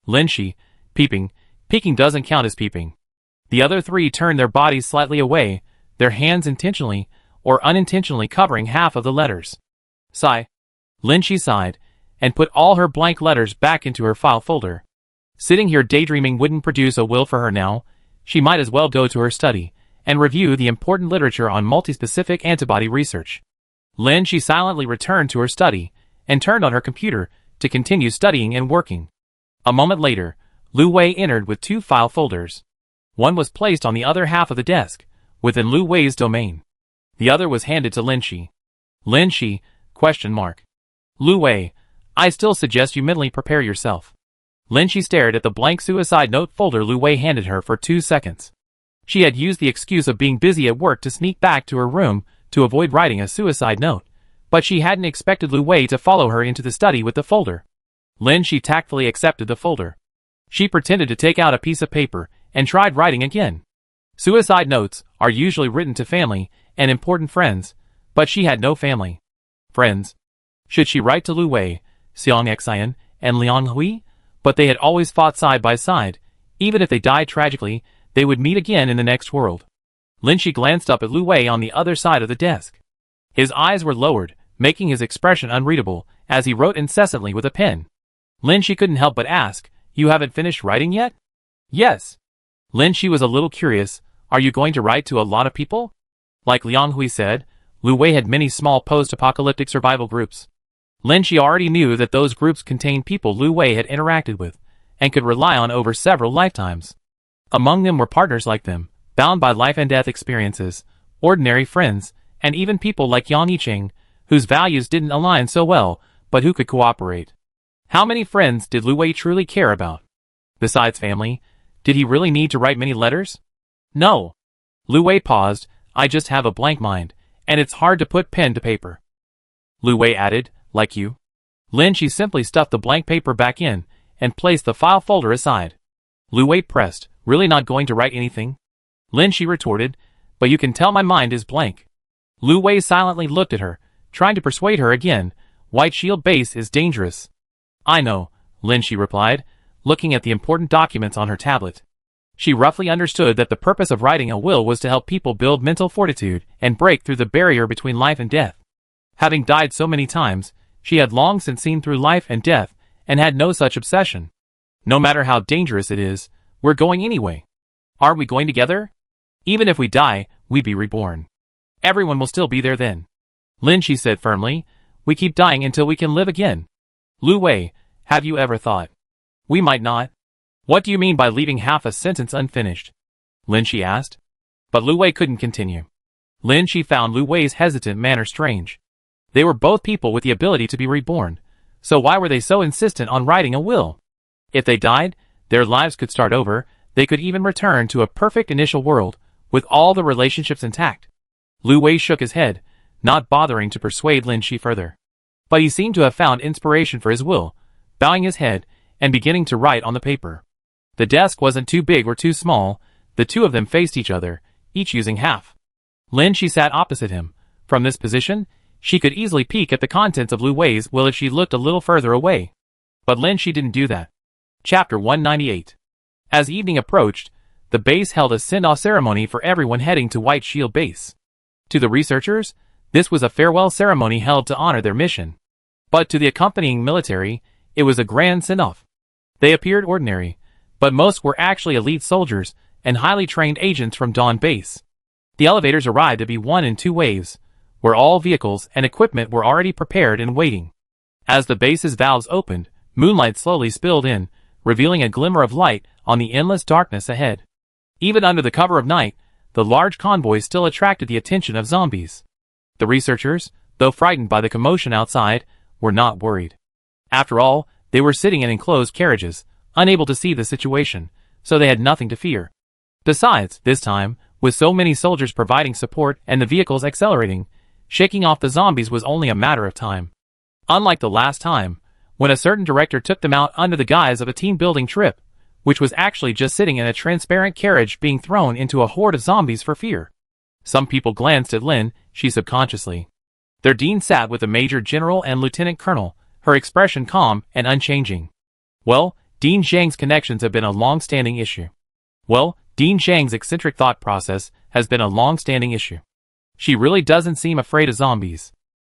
Lin Shi, peeping doesn't count as peeping. The other three turned their bodies slightly away, their hands intentionally or unintentionally covering half of the letters. Sigh. Lin Shi sighed, and put all her blank letters back into her file folder. Sitting here daydreaming wouldn't produce a will for her now. She might as well go to her study and review the important literature on multispecific antibody research. Lin Shi silently returned to her study and turned on her computer to continue studying and working. A moment later, Lu Wei entered with two file folders. One was placed on the other half of the desk, within Lu Wei's domain. The other was handed to Lin Shi. Lin Shi, ? Lu Wei, I still suggest you mentally prepare yourself. Lin Shi stared at the blank suicide note folder Lu Wei handed her for 2 seconds. She had used the excuse of being busy at work to sneak back to her room to avoid writing a suicide note, but she hadn't expected Lu Wei to follow her into the study with the folder. Lin Shi tactfully accepted the folder. She pretended to take out a piece of paper and tried writing again. Suicide notes are usually written to family and important friends, but she had no family. Friends. Should she write to Lu Wei, Xiang Xian, and Liang Hui? But they had always fought side by side. Even if they died tragically, they would meet again in the next world. Lin Shi glanced up at Lu Wei on the other side of the desk. His eyes were lowered, making his expression unreadable, as he wrote incessantly with a pen. Lin Shi couldn't help but ask, You haven't finished writing yet? Yes. Lin Shi was a little curious. Are you going to write to a lot of people? Like Liang Hui said, Lu Wei had many small post-apocalyptic survival groups. Lin Shi already knew that those groups contained people Lu Wei had interacted with, and could rely on over several lifetimes. Among them were partners like them, bound by life and death experiences, ordinary friends, and even people like Yang Yicheng, whose values didn't align so well, but who could cooperate. How many friends did Lu Wei truly care about? Besides family, did he really need to write many letters? No. Lu Wei paused, I just have a blank mind, and it's hard to put pen to paper. Lu Wei added, like you. Lin Shi simply stuffed the blank paper back in, and placed the file folder aside. Lu Wei pressed, really not going to write anything? Lin Shi retorted, but you can tell my mind is blank. Lu Wei silently looked at her, trying to persuade her again, White Shield Base is dangerous. I know, Lin Shi replied, looking at the important documents on her tablet. She roughly understood that the purpose of writing a will was to help people build mental fortitude and break through the barrier between life and death. Having died so many times, she had long since seen through life and death, and had no such obsession. No matter how dangerous it is, we're going anyway. Are we going together? Even if we die, we'd be reborn. Everyone will still be there then. Lin Shi said firmly, we keep dying until we can live again. Lu Wei, have you ever thought? We might not. What do you mean by leaving half a sentence unfinished? Lin Shi asked. But Lu Wei couldn't continue. Lin Shi found Lu Wei's hesitant manner strange. They were both people with the ability to be reborn, so why were they so insistent on writing a will? If they died, their lives could start over, they could even return to a perfect initial world, with all the relationships intact. Lu Wei shook his head, not bothering to persuade Lin Shi further. But he seemed to have found inspiration for his will, bowing his head, and beginning to write on the paper. The desk wasn't too big or too small, the two of them faced each other, each using half. Lin Shi sat opposite him. From this position, she could easily peek at the contents of Lu Wei's will if she looked a little further away. But Lin Shi didn't do that. Chapter 198. As evening approached, the base held a send-off ceremony for everyone heading to White Shield Base. To the researchers, this was a farewell ceremony held to honor their mission. But to the accompanying military, it was a grand send-off. They appeared ordinary, but most were actually elite soldiers and highly trained agents from Dawn Base. The elevators arrived to be one in two waves, where all vehicles and equipment were already prepared and waiting. As the base's valves opened, moonlight slowly spilled in, revealing a glimmer of light on the endless darkness ahead. Even under the cover of night, the large convoy still attracted the attention of zombies. The researchers, though frightened by the commotion outside, were not worried. After all, they were sitting in enclosed carriages, unable to see the situation, so they had nothing to fear. Besides, this time, with so many soldiers providing support and the vehicles accelerating, shaking off the zombies was only a matter of time. Unlike the last time, when a certain director took them out under the guise of a team-building trip, which was actually just sitting in a transparent carriage being thrown into a horde of zombies for fear. Some people glanced at Lin, she subconsciously. Their dean sat with a major general and lieutenant colonel, her expression calm and unchanging. Well, Dean Zhang's connections have been a long-standing issue. Dean Zhang's eccentric thought process has been a long-standing issue. She really doesn't seem afraid of zombies.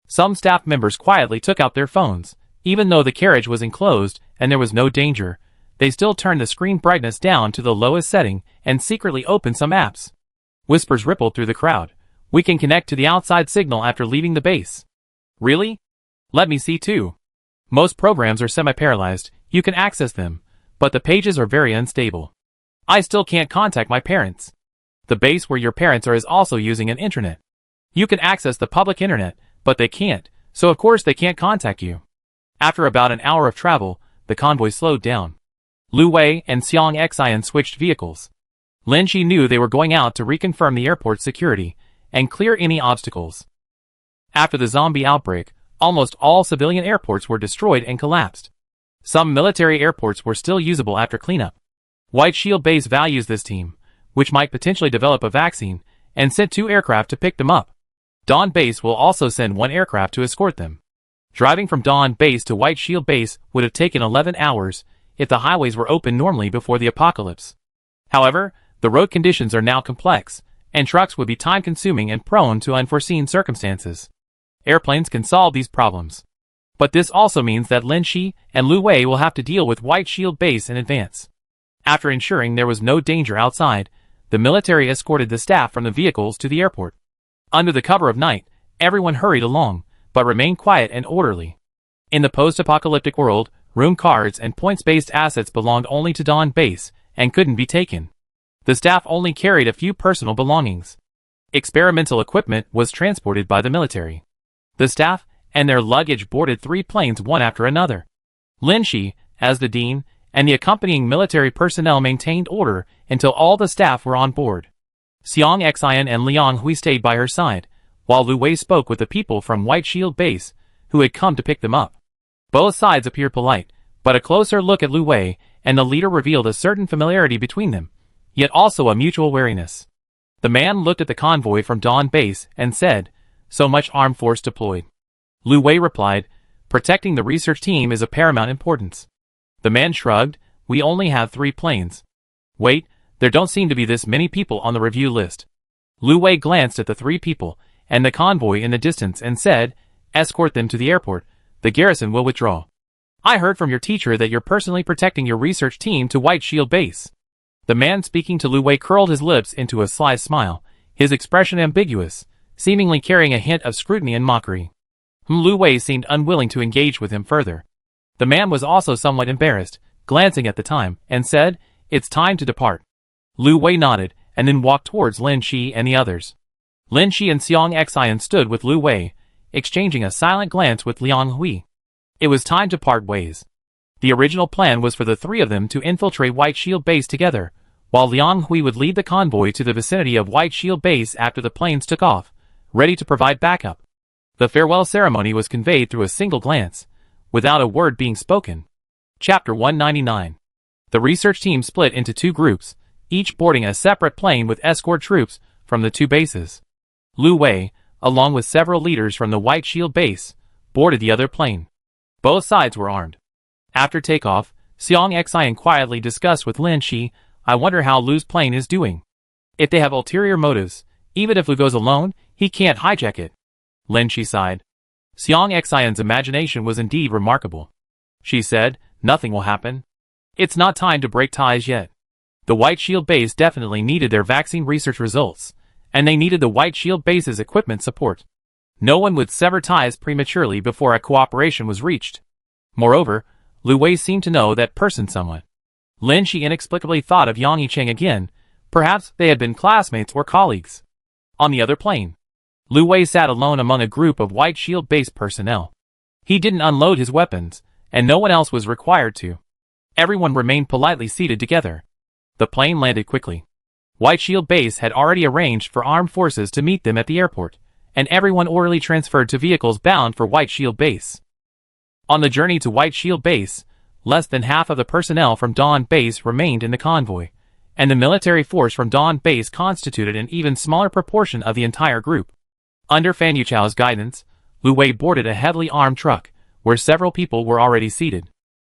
Some staff members quietly took out their phones. Even though the carriage was enclosed and there was no danger, they still turned the screen brightness down to the lowest setting and secretly opened some apps. Whispers rippled through the crowd. We can connect to the outside signal after leaving the base. Really? Let me see too. Most programs are semi-paralyzed, you can access them, but the pages are very unstable. I still can't contact my parents. The base where your parents are is also using an internet. You can access the public internet, but they can't, so of course they can't contact you. After about an hour of travel, the convoy slowed down. Lu Wei and Xiang Xian switched vehicles. Lin Shi knew they were going out to reconfirm the airport's security and clear any obstacles. After the zombie outbreak, almost all civilian airports were destroyed and collapsed. Some military airports were still usable after cleanup. White Shield Base values this team, which might potentially develop a vaccine, and sent 2 aircraft to pick them up. Dawn Base will also send 1 aircraft to escort them. Driving from Dawn Base to White Shield Base would have taken 11 hours if the highways were open normally before the apocalypse. However, the road conditions are now complex, and trucks would be time-consuming and prone to unforeseen circumstances. Airplanes can solve these problems. But this also means that Lin Shi and Lu Wei will have to deal with White Shield Base in advance. After ensuring there was no danger outside, the military escorted the staff from the vehicles to the airport. Under the cover of night, everyone hurried along, but remained quiet and orderly. In the post-apocalyptic world, room cards and points-based assets belonged only to Dawn Base and couldn't be taken. The staff only carried a few personal belongings. Experimental equipment was transported by the military. The staff and their luggage boarded 3 planes one after another. Lin Shi, as the dean, and the accompanying military personnel maintained order until all the staff were on board. Xiang Xian and Liang Hui stayed by her side, while Lu Wei spoke with the people from White Shield Base, who had come to pick them up. Both sides appeared polite, but a closer look at Lu Wei and the leader revealed a certain familiarity between them, yet also a mutual wariness. The man looked at the convoy from Dawn Base and said, "So much armed force deployed." Lu Wei replied, "Protecting the research team is of paramount importance." The man shrugged, "We only have 3 planes." "Wait, there don't seem to be this many people on the review list." Lu Wei glanced at the 3 people and the convoy in the distance and said, "Escort them to the airport. The garrison will withdraw." "I heard from your teacher that you're personally protecting your research team to White Shield Base." The man speaking to Lu Wei curled his lips into a sly smile, his expression ambiguous, seemingly carrying a hint of scrutiny and mockery. Lu Wei seemed unwilling to engage with him further. The man was also somewhat embarrassed, glancing at the time, and said, "It's time to depart." Lu Wei nodded, and then walked towards Lin Shi and the others. Lin Shi and Xiang Xian stood with Lu Wei, exchanging a silent glance with Liang Hui. It was time to part ways. The original plan was for the 3 of them to infiltrate White Shield Base together, while Liang Hui would lead the convoy to the vicinity of White Shield Base after the planes took off, ready to provide backup. The farewell ceremony was conveyed through a single glance, without a word being spoken. Chapter 199. The research team split into 2 groups, each boarding a separate plane with escort troops from the 2 bases. Lu Wei, along with several leaders from the White Shield Base, boarded the other plane. Both sides were armed. After takeoff, Xiang Xian quietly discussed with Lin Shi, "I wonder how Lu's plane is doing. If they have ulterior motives, even if Lu goes alone, he can't hijack it." Lin Shi sighed. Xiang Xian's imagination was indeed remarkable. She said, "Nothing will happen. It's not time to break ties yet. The White Shield Base definitely needed their vaccine research results, and they needed the White Shield Base's equipment support. No one would sever ties prematurely before a cooperation was reached. Moreover, Lu Wei seemed to know that person somewhat. Lin Shi inexplicably thought of Yang Yicheng again. Perhaps they had been classmates or colleagues. On the other plane, Lu Wei sat alone among a group of White Shield-based personnel. He didn't unload his weapons, and no one else was required to. Everyone remained politely seated together. The plane landed quickly. White Shield Base had already arranged for armed forces to meet them at the airport, and everyone orderly transferred to vehicles bound for White Shield Base. On the journey to White Shield Base, less than half of the personnel from Dawn Base remained in the convoy, and the military force from Dawn Base constituted an even smaller proportion of the entire group. Under Fan Yuchao's guidance, Lu Wei boarded a heavily armed truck, where several people were already seated.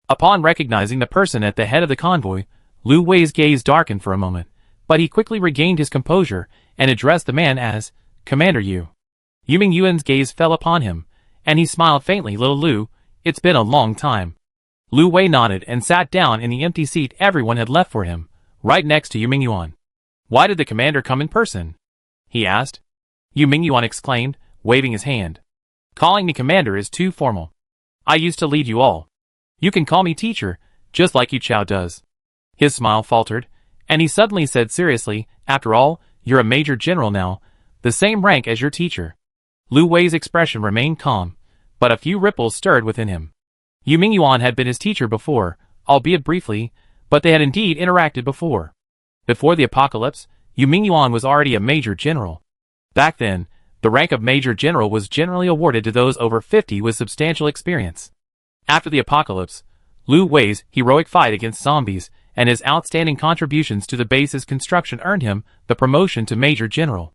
Upon recognizing the person at the head of the convoy, Lu Wei's gaze darkened for a moment, but he quickly regained his composure and addressed the man as Commander Yu. Yu Mingyuan's gaze fell upon him, and he smiled faintly. Little Lu, it's been a long time. Lu Wei nodded and sat down in the empty seat everyone had left for him, right next to Yu Mingyuan. Why did the commander come in person? He asked. Yu Mingyuan exclaimed, waving his hand. Calling me commander is too formal. I used to lead you all. You can call me teacher, just like Yu Chao does. His smile faltered, and he suddenly said seriously, after all, you're a major general now, the same rank as your teacher. Lu Wei's expression remained calm, but a few ripples stirred within him. Yu Mingyuan had been his teacher before, albeit briefly, but they had indeed interacted before. Before the apocalypse, Yu Mingyuan was already a major general. Back then, the rank of major general was generally awarded to those over 50 with substantial experience. After the apocalypse, Lu Wei's heroic fight against zombies and his outstanding contributions to the base's construction earned him the promotion to major general.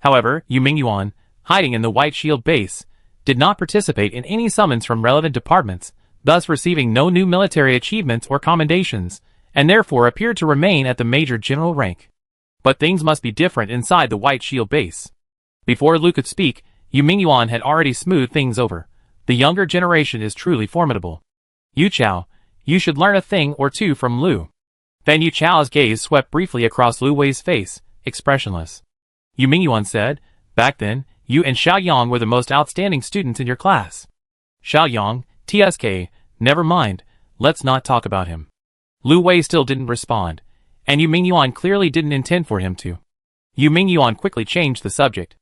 However, Yu Mingyuan, hiding in the White Shield base, did not participate in any summons from relevant departments, thus receiving no new military achievements or commendations, and therefore appeared to remain at the major general rank. But things must be different inside the White Shield base. Before Lu could speak, Yu Mingyuan had already smoothed things over. The younger generation is truly formidable. Yu Chao, you should learn a thing or two from Lu. Fan Yuchao's gaze swept briefly across Lu Wei's face, expressionless. Yu Mingyuan said, back then, you and Xiao Yang were the most outstanding students in your class. Xiao Yang, TSK, never mind, let's not talk about him. Lu Wei still didn't respond, and Yu Mingyuan clearly didn't intend for him to. Yu Mingyuan quickly changed the subject.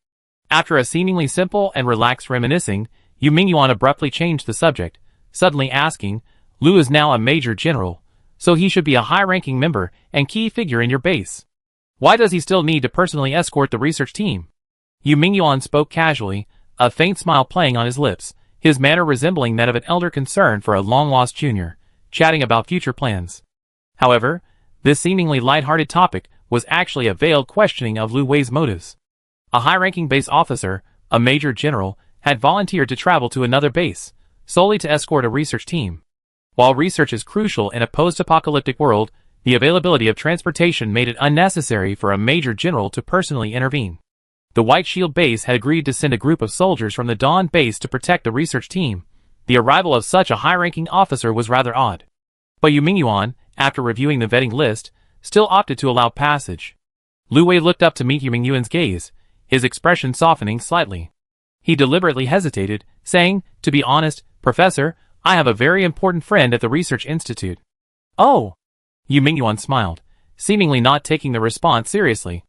After a seemingly simple and relaxed reminiscing, Yu Mingyuan abruptly changed the subject, suddenly asking, Lu is now a major general, so he should be a high-ranking member and key figure in your base. Why does he still need to personally escort the research team? Yu Mingyuan spoke casually, a faint smile playing on his lips, his manner resembling that of an elder concerned for a long-lost junior, chatting about future plans. However, this seemingly light-hearted topic was actually a veiled questioning of Lu Wei's motives. A high-ranking base officer, a major general, had volunteered to travel to another base, solely to escort a research team. While research is crucial in a post-apocalyptic world, the availability of transportation made it unnecessary for a major general to personally intervene. The White Shield base had agreed to send a group of soldiers from the Dawn base to protect the research team. The arrival of such a high-ranking officer was rather odd. But Yu Mingyuan, after reviewing the vetting list, still opted to allow passage. Lu Wei looked up to meet Yu Mingyuan's gaze, his expression softening slightly. He deliberately hesitated, saying, to be honest, Professor, I have a very important friend at the Research Institute. Oh! Yu Mingyuan smiled, seemingly not taking the response seriously.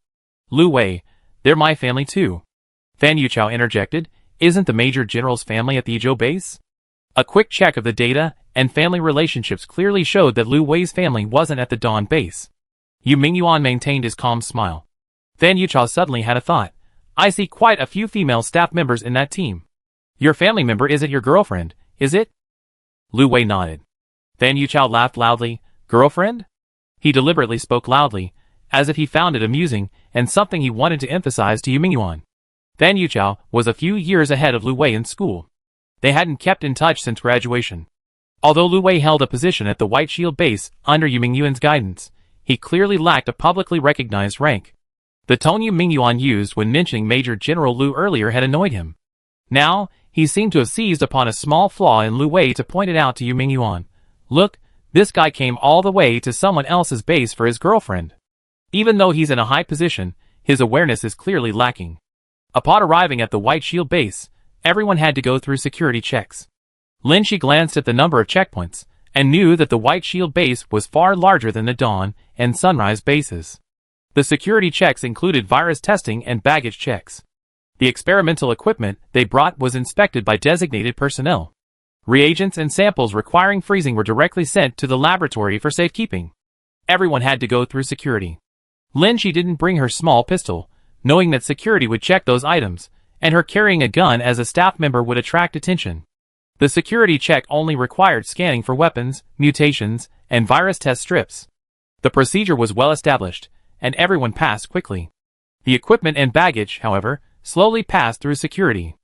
Lu Wei, they're my family too. Fan Yuchao interjected, isn't the Major General's family at the Izhou base? A quick check of the data and family relationships clearly showed that Lu Wei's family wasn't at the Dawn base. Yu Mingyuan maintained his calm smile. Fan Yuchao suddenly had a thought. I see quite a few female staff members in that team. Your family member isn't your girlfriend, is it? Lu Wei nodded. Fan Yuchao laughed loudly. Girlfriend? He deliberately spoke loudly, as if he found it amusing and something he wanted to emphasize to Yu Mingyuan. Fan Yuchao was a few years ahead of Lu Wei in school. They hadn't kept in touch since graduation. Although Lu Wei held a position at the White Shield base under Yu Mingyuan's guidance, he clearly lacked a publicly recognized rank. The tone Yu Mingyuan used when mentioning Major General Lu earlier had annoyed him. Now, he seemed to have seized upon a small flaw in Lu Wei to point it out to Yu Mingyuan. Look, this guy came all the way to someone else's base for his girlfriend. Even though he's in a high position, his awareness is clearly lacking. Upon arriving at the White Shield base, Everyone had to go through security checks. Lin Shi glanced at the number of checkpoints, and knew that the White Shield base was far larger than the Dawn and Sunrise bases. The security checks included virus testing and baggage checks. The experimental equipment they brought was inspected by designated personnel. Reagents and samples requiring freezing were directly sent to the laboratory for safekeeping. Everyone had to go through security. Lin Shi didn't bring her small pistol, knowing that security would check those items, and her carrying a gun as a staff member would attract attention. The security check only required scanning for weapons, mutations, and virus test strips. The procedure was well established, and everyone passed quickly. The equipment and baggage, however, slowly passed through security.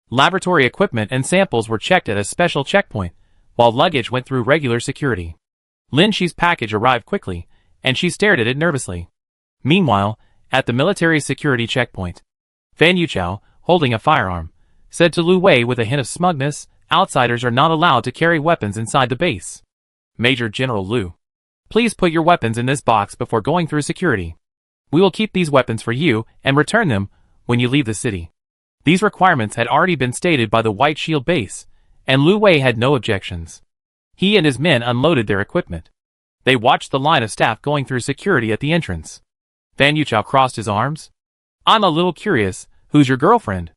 Laboratory equipment and samples were checked at a special checkpoint, while luggage went through regular security. Lin Shi's package arrived quickly, and she stared at it nervously. Meanwhile, at the military security checkpoint, Fan Yuchao, holding a firearm, said to Lu Wei with a hint of smugness, "Outsiders are not allowed to carry weapons inside the base. Major General Lu, please put your weapons in this box before going through security. We will keep these weapons for you and return them when you leave the city." These requirements had already been stated by the White Shield base, and Lu Wei had no objections. He and his men unloaded their equipment. They watched the line of staff going through security at the entrance. Fan Yuchao crossed his arms. "I'm a little curious, who's your girlfriend?"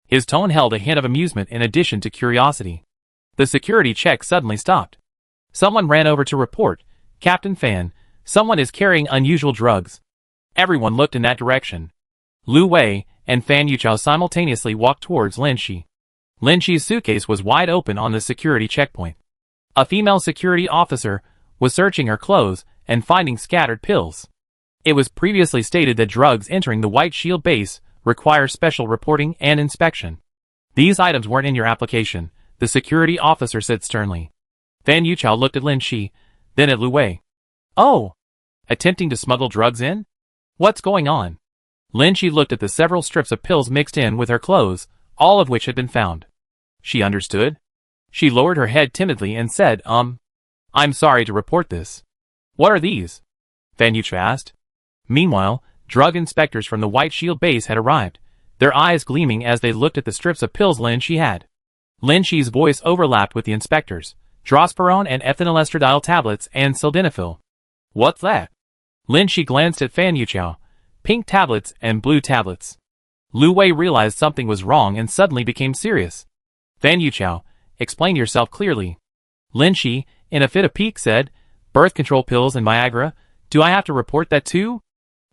His tone held a hint of amusement in addition to curiosity. The security check suddenly stopped. Someone ran over to report, "Captain Fan, someone is carrying unusual drugs." Everyone looked in that direction. Lu Wei and Fan Yuchao simultaneously walked towards Lin Shi. Lin Shi's suitcase was wide open on the security checkpoint. A female security officer was searching her clothes and finding scattered pills. It was previously stated that drugs entering the White Shield base require special reporting and inspection. "These items weren't in your application," the security officer said sternly. Fan Yuchao looked at Lin Shi, then at Lu Wei. "Oh! Attempting to smuggle drugs in? What's going on?" Lin Shi looked at the several strips of pills mixed in with her clothes, all of which had been found. She understood. She lowered her head timidly and said, "I'm sorry to report this." "What are these?" Fan Yuchao asked. Meanwhile, drug inspectors from the White Shield base had arrived, their eyes gleaming as they looked at the strips of pills Lin Shi had. Lin Shi's voice overlapped with the inspectors. "Drosporone and ethanylestradiol tablets and sildenafil." "What's that?" Lin Shi glanced at Fan Yuchao. "Pink tablets and blue tablets." Lu Wei realized something was wrong and suddenly became serious. "Fan Yuchao, explain yourself clearly." Lin Shi, in a fit of pique, said, "Birth control pills and Viagra, do I have to report that too?"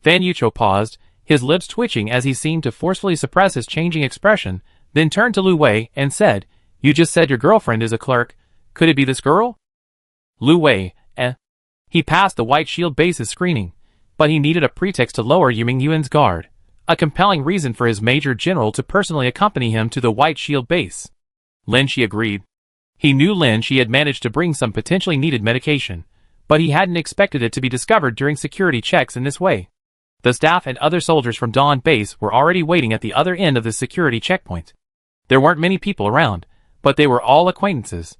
Fan Yuchao paused, his lips twitching as he seemed to forcefully suppress his changing expression, then turned to Lu Wei and said, "You just said your girlfriend is a clerk. Could it be this girl?" Lu Wei, He passed the White Shield base's screening, but he needed a pretext to lower Yuming Yuan's guard, a compelling reason for his Major General to personally accompany him to the White Shield base. Lin Shi agreed. He knew Lin Shi had managed to bring some potentially needed medication, but he hadn't expected it to be discovered during security checks in this way. The staff and other soldiers from Dawn Base were already waiting at the other end of the security checkpoint. There weren't many people around, but they were all acquaintances.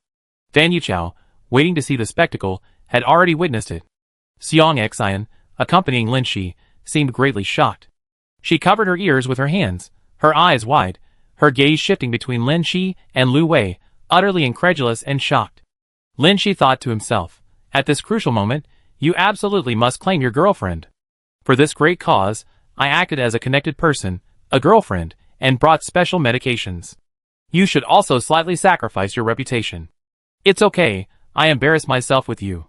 Fan Yuchao, waiting to see the spectacle, had already witnessed it. Xiang Xian, accompanying Lin Shi, seemed greatly shocked. She covered her ears with her hands, her eyes wide, her gaze shifting between Lin Shi and Lu Wei, utterly incredulous and shocked. Lin Shi thought to himself, "At this crucial moment, you absolutely must claim your girlfriend. For this great cause, I acted as a connected person, a girlfriend, and brought special medications. You should also slightly sacrifice your reputation." "It's okay, I embarrass myself with you."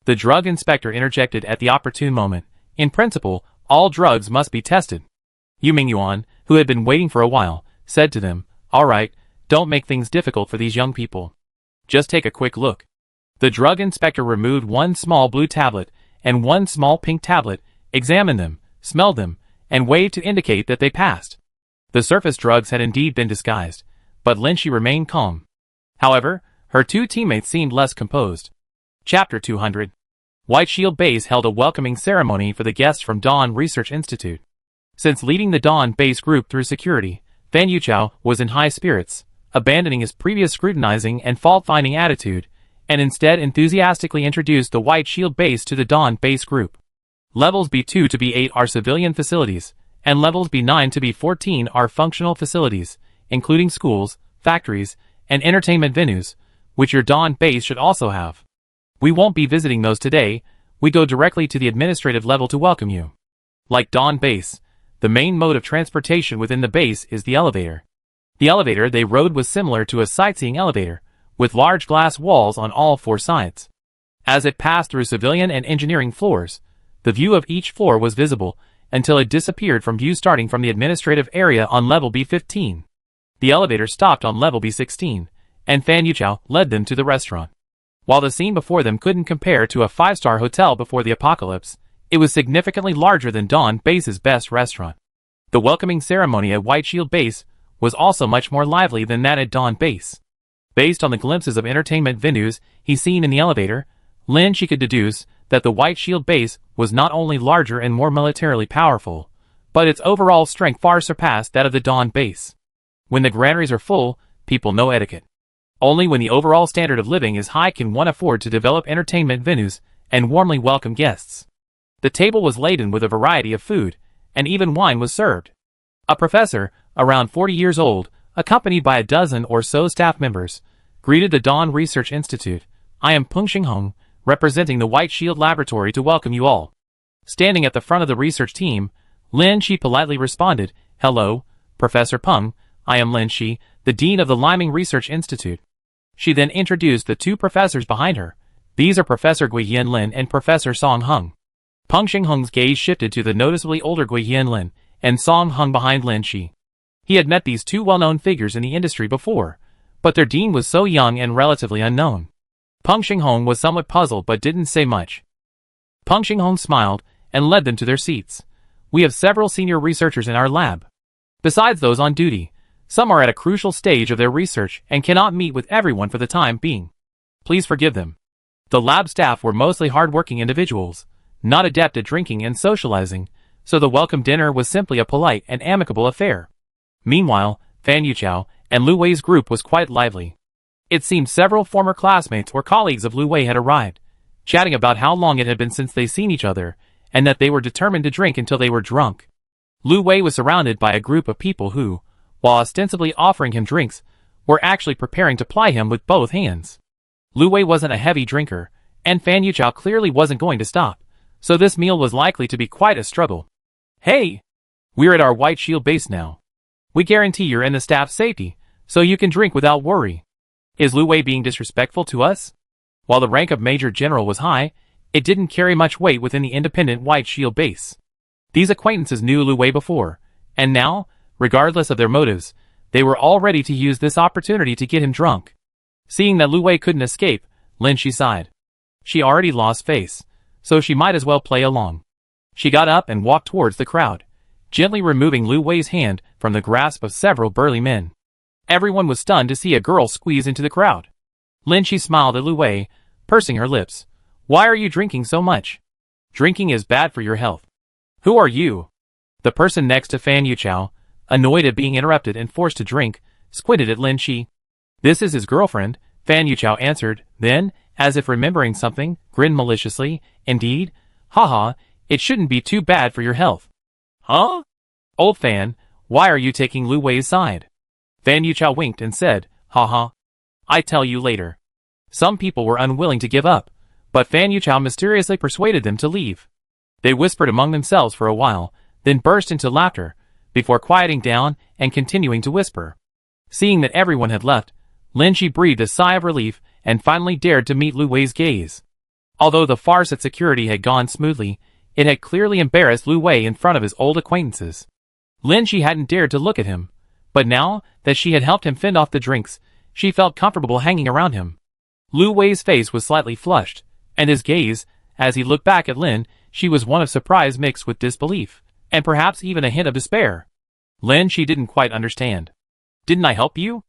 The drug inspector interjected at the opportune moment. "In principle, all drugs must be tested." Yuming Yuan, who had been waiting for a while, said to them, "All right, don't make things difficult for these young people. Just take a quick look." The drug inspector removed one small blue tablet and one small pink tablet, examined them, smelled them, and waved to indicate that they passed. The surface drugs had indeed been disguised, but Lin Shi remained calm. However, her two teammates seemed less composed. Chapter 200. White Shield Base held a welcoming ceremony for the guests from Dawn Research Institute. Since leading the Dawn Base group through security, Fan Yuchao was in high spirits, abandoning his previous scrutinizing and fault-finding attitude, and instead enthusiastically introduced the White Shield Base to the Dawn Base group. Levels B2 to B8 are civilian facilities, and levels B9 to B14 are functional facilities, including schools, factories, and entertainment venues, which your Dawn base should also have. We won't be visiting those today, we go directly to the administrative level to welcome you. Like Dawn base, the main mode of transportation within the base is the elevator. The elevator they rode was similar to a sightseeing elevator, with large glass walls on all 4 sides. As it passed through civilian and engineering floors, the view of each floor was visible until it disappeared from view starting from the administrative area on level B15. The elevator stopped on level B16, and Fan Yuchao led them to the restaurant. While the scene before them couldn't compare to a 5-star hotel before the apocalypse, it was significantly larger than Dawn Base's best restaurant. The welcoming ceremony at White Shield Base was also much more lively than that at Dawn Base. Based on the glimpses of entertainment venues he's seen in the elevator, Lin Shi could deduce that the White Shield Base was not only larger and more militarily powerful, but its overall strength far surpassed that of the Dawn Base. When the granaries are full, people know etiquette. Only when the overall standard of living is high can one afford to develop entertainment venues and warmly welcome guests. The table was laden with a variety of food, and even wine was served. A professor, around 40 years old, accompanied by a dozen or so staff members, greeted the Dawn Research Institute. I am Peng Xinghong, representing the White Shield Laboratory to welcome you all. Standing at the front of the research team, Lin Shi politely responded, Hello, Professor Peng, I am Lin Shi, the Dean of the Liming Research Institute. She then introduced the 2 professors behind her. These are Professor Guiyan Lin and Professor Song Heng. Peng Xinghong's gaze shifted to the noticeably older Guiyan Lin and Song Heng behind Lin Shi. He had met these 2 well-known figures in the industry before, but their dean was so young and relatively unknown. Peng Xinghong was somewhat puzzled but didn't say much. Peng Xinghong smiled and led them to their seats. We have several senior researchers in our lab. Besides those on duty, some are at a crucial stage of their research and cannot meet with everyone for the time being. Please forgive them. The lab staff were mostly hard-working individuals, not adept at drinking and socializing, so the welcome dinner was simply a polite and amicable affair. Meanwhile, Fan Yuchao and Lu Wei's group was quite lively. It seemed several former classmates or colleagues of Lu Wei had arrived, chatting about how long it had been since they seen each other, and that they were determined to drink until they were drunk. Lu Wei was surrounded by a group of people who, while ostensibly offering him drinks, were actually preparing to ply him with both hands. Lu Wei wasn't a heavy drinker, and Fan Yuchao clearly wasn't going to stop, so this meal was likely to be quite a struggle. Hey! We're at our White Shield Base now. We guarantee you're in the staff's safety, so you can drink without worry. Is Lu Wei being disrespectful to us? While the rank of Major General was high, it didn't carry much weight within the independent White Shield Base. These acquaintances knew Lu Wei before, and now, regardless of their motives, they were all ready to use this opportunity to get him drunk. Seeing that Lu Wei couldn't escape, Lin Shi sighed. She already lost face, so she might as well play along. She got up and walked towards the crowd, gently removing Lu Wei's hand from the grasp of several burly men. Everyone was stunned to see a girl squeeze into the crowd. Lin Shi smiled at Lu Wei, pursing her lips. Why are you drinking so much? Drinking is bad for your health. Who are you? The person next to Fan Yuchao, annoyed at being interrupted and forced to drink, squinted at Lin Shi. This is his girlfriend, Fan Yuchao answered, then, as if remembering something, grinned maliciously, indeed? Haha, it shouldn't be too bad for your health. Huh? Old Fan, why are you taking Lu Wei's side? Fan Yuchao winked and said, haha. I tell you later. Some people were unwilling to give up, but Fan Yuchao mysteriously persuaded them to leave. They whispered among themselves for a while, then burst into laughter, before quieting down and continuing to whisper. Seeing that everyone had left, Lin Shi breathed a sigh of relief and finally dared to meet Lu Wei's gaze. Although the farce at security had gone smoothly, it had clearly embarrassed Lu Wei in front of his old acquaintances. Lin Shi hadn't dared to look at him, but now that she had helped him fend off the drinks, she felt comfortable hanging around him. Lu Wei's face was slightly flushed, and his gaze, as he looked back at Lin Shi, was one of surprise mixed with disbelief, and perhaps even a hint of despair. Lin Shi didn't quite understand. Didn't I help you?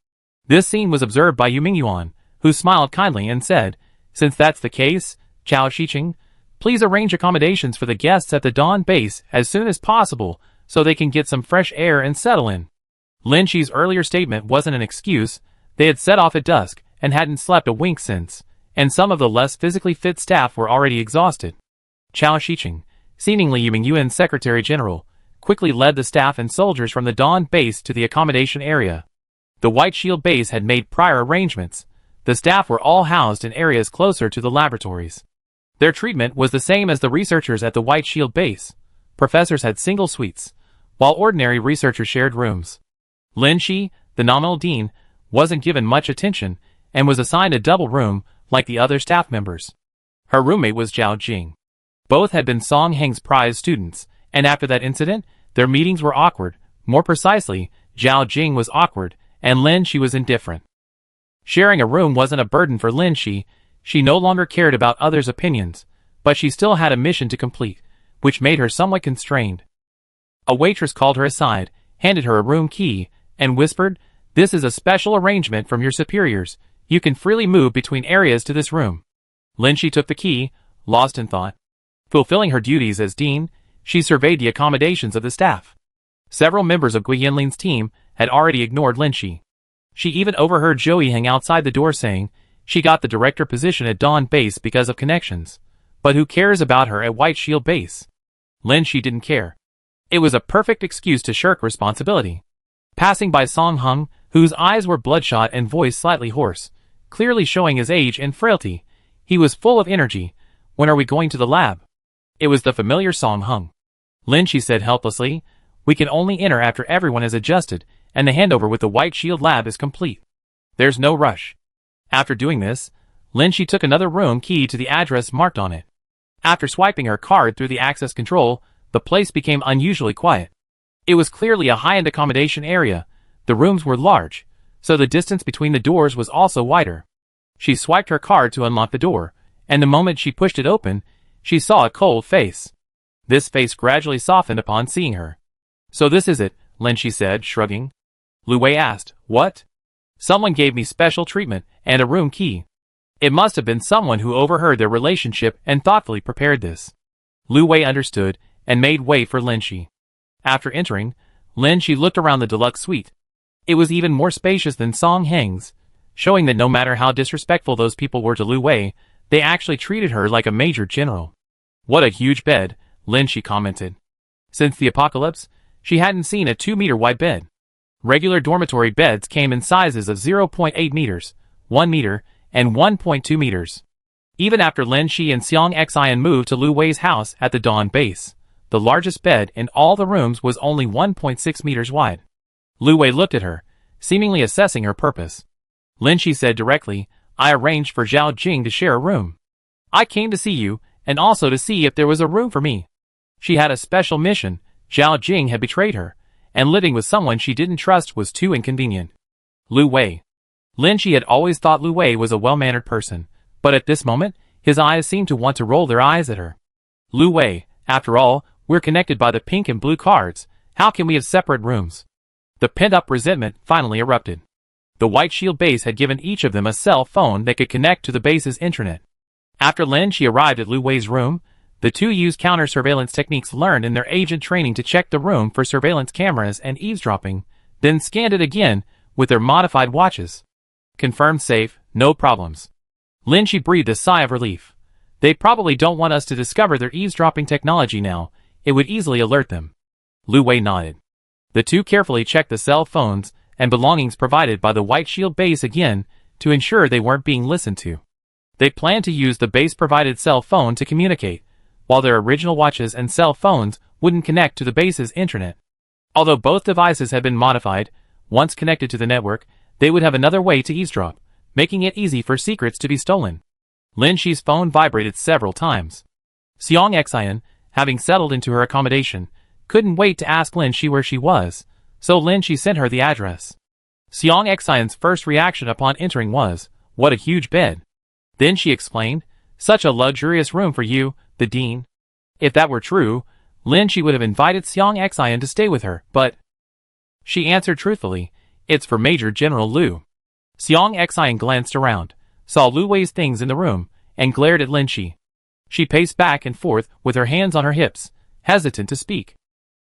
This scene was observed by Yu Mingyuan, who smiled kindly and said, since that's the case, Chao Shiqing, please arrange accommodations for the guests at the Dawn base as soon as possible so they can get some fresh air and settle in. Lin Shi's earlier statement wasn't an excuse. They had set off at dusk and hadn't slept a wink since, and some of the less physically fit staff were already exhausted. Chao Shiqing, seemingly Yu Mingyuan's secretary general, quickly led the staff and soldiers from the Dawn base to the accommodation area. The White Shield base had made prior arrangements. The staff were all housed in areas closer to the laboratories. Their treatment was the same as the researchers at the White Shield base. Professors had single suites, while ordinary researchers shared rooms. Lin Shi, the nominal dean, wasn't given much attention and was assigned a double room like the other staff members. Her roommate was Zhao Jing. Both had been Song Heng's prize students, and after that incident, their meetings were awkward. More precisely, Zhao Jing was awkward, and Lin Shi was indifferent. Sharing a room wasn't a burden for Lin Shi. She no longer cared about others' opinions, but she still had a mission to complete, which made her somewhat constrained. A waitress called her aside, handed her a room key, and whispered, "This is a special arrangement from your superiors. You can freely move between areas to this room." Lin Shi took the key, lost in thought. Fulfilling her duties as dean, she surveyed the accommodations of the staff. Several members of Gui Yinling's team had already ignored Lin Shi. She even overheard Zhou Yiheng outside the door saying, she got the director position at Dawn Base because of connections. But who cares about her at White Shield Base? Lin Shi didn't care. It was a perfect excuse to shirk responsibility. Passing by Song Heng, whose eyes were bloodshot and voice slightly hoarse, clearly showing his age and frailty, he was full of energy. "When are we going to the lab?" It was the familiar Song Heng. Lin Shi said helplessly, "We can only enter after everyone is adjusted, and the handover with the White Shield lab is complete. There's no rush." After doing this, Lin Shi took another room key to the address marked on it. After swiping her card through the access control, the place became unusually quiet. It was clearly a high-end accommodation area. The rooms were large, so the distance between the doors was also wider. She swiped her card to unlock the door, and the moment she pushed it open, she saw a cold face. This face gradually softened upon seeing her. "So this is it," Lin Shi said, shrugging. Lu Wei asked, "What?" "Someone gave me special treatment and a room key." It must have been someone who overheard their relationship and thoughtfully prepared this. Lu Wei understood and made way for Lin Shi. After entering, Lin Shi looked around the deluxe suite. It was even more spacious than Song Heng's, showing that no matter how disrespectful those people were to Lu Wei, they actually treated her like a major general. "What a huge bed," Lin Shi commented. Since the apocalypse, she hadn't seen a 2-meter wide bed. Regular dormitory beds came in sizes of 0.8 meters, 1 meter, and 1.2 meters. Even after Lin Shi and Xiang Xian moved to Lu Wei's house at the Dawn Base, the largest bed in all the rooms was only 1.6 meters wide. Lu Wei looked at her, seemingly assessing her purpose. Lin Shi said directly, "I arranged for Zhao Jing to share a room. I came to see you, and also to see if there was a room for me." She had a special mission. Zhao Jing had betrayed her, and living with someone she didn't trust was too inconvenient. Lu Wei. Lin Shi had always thought Lu Wei was a well-mannered person, but at this moment, his eyes seemed to want to roll their eyes at her. "Lu Wei, after all, we're connected by the pink and blue cards. How can we have separate rooms?" The pent-up resentment finally erupted. The White Shield base had given each of them a cell phone that could connect to the base's intranet. After Lin Shi arrived at Lu Wei's room, the two used counter-surveillance techniques learned in their agent training to check the room for surveillance cameras and eavesdropping, then scanned it again with their modified watches. Confirmed safe, no problems. Lin Shi breathed a sigh of relief. They probably don't want us to discover their eavesdropping technology now. It would easily alert them. Lu Wei nodded. The two carefully checked the cell phones and belongings provided by the White Shield base again to ensure they weren't being listened to. They planned to use the base-provided cell phone to communicate, while their original watches and cell phones wouldn't connect to the base's intranet. Although both devices had been modified, once connected to the network, they would have another way to eavesdrop, making it easy for secrets to be stolen. Lin Shi's phone vibrated several times. Xiang Xian, having settled into her accommodation, couldn't wait to ask Lin Shi where she was, so Lin Shi sent her the address. Xiang Xian's first reaction upon entering was, "What a huge bed." Then she explained, "Such a luxurious room for you, the dean." If that were true, Lin Shi would have invited Xiang Xian to stay with her, but she answered truthfully, "It's for Major General Lu." Xiang Xian glanced around, saw Lu Wei's things in the room, and glared at Lin Shi. She paced back and forth with her hands on her hips, hesitant to speak.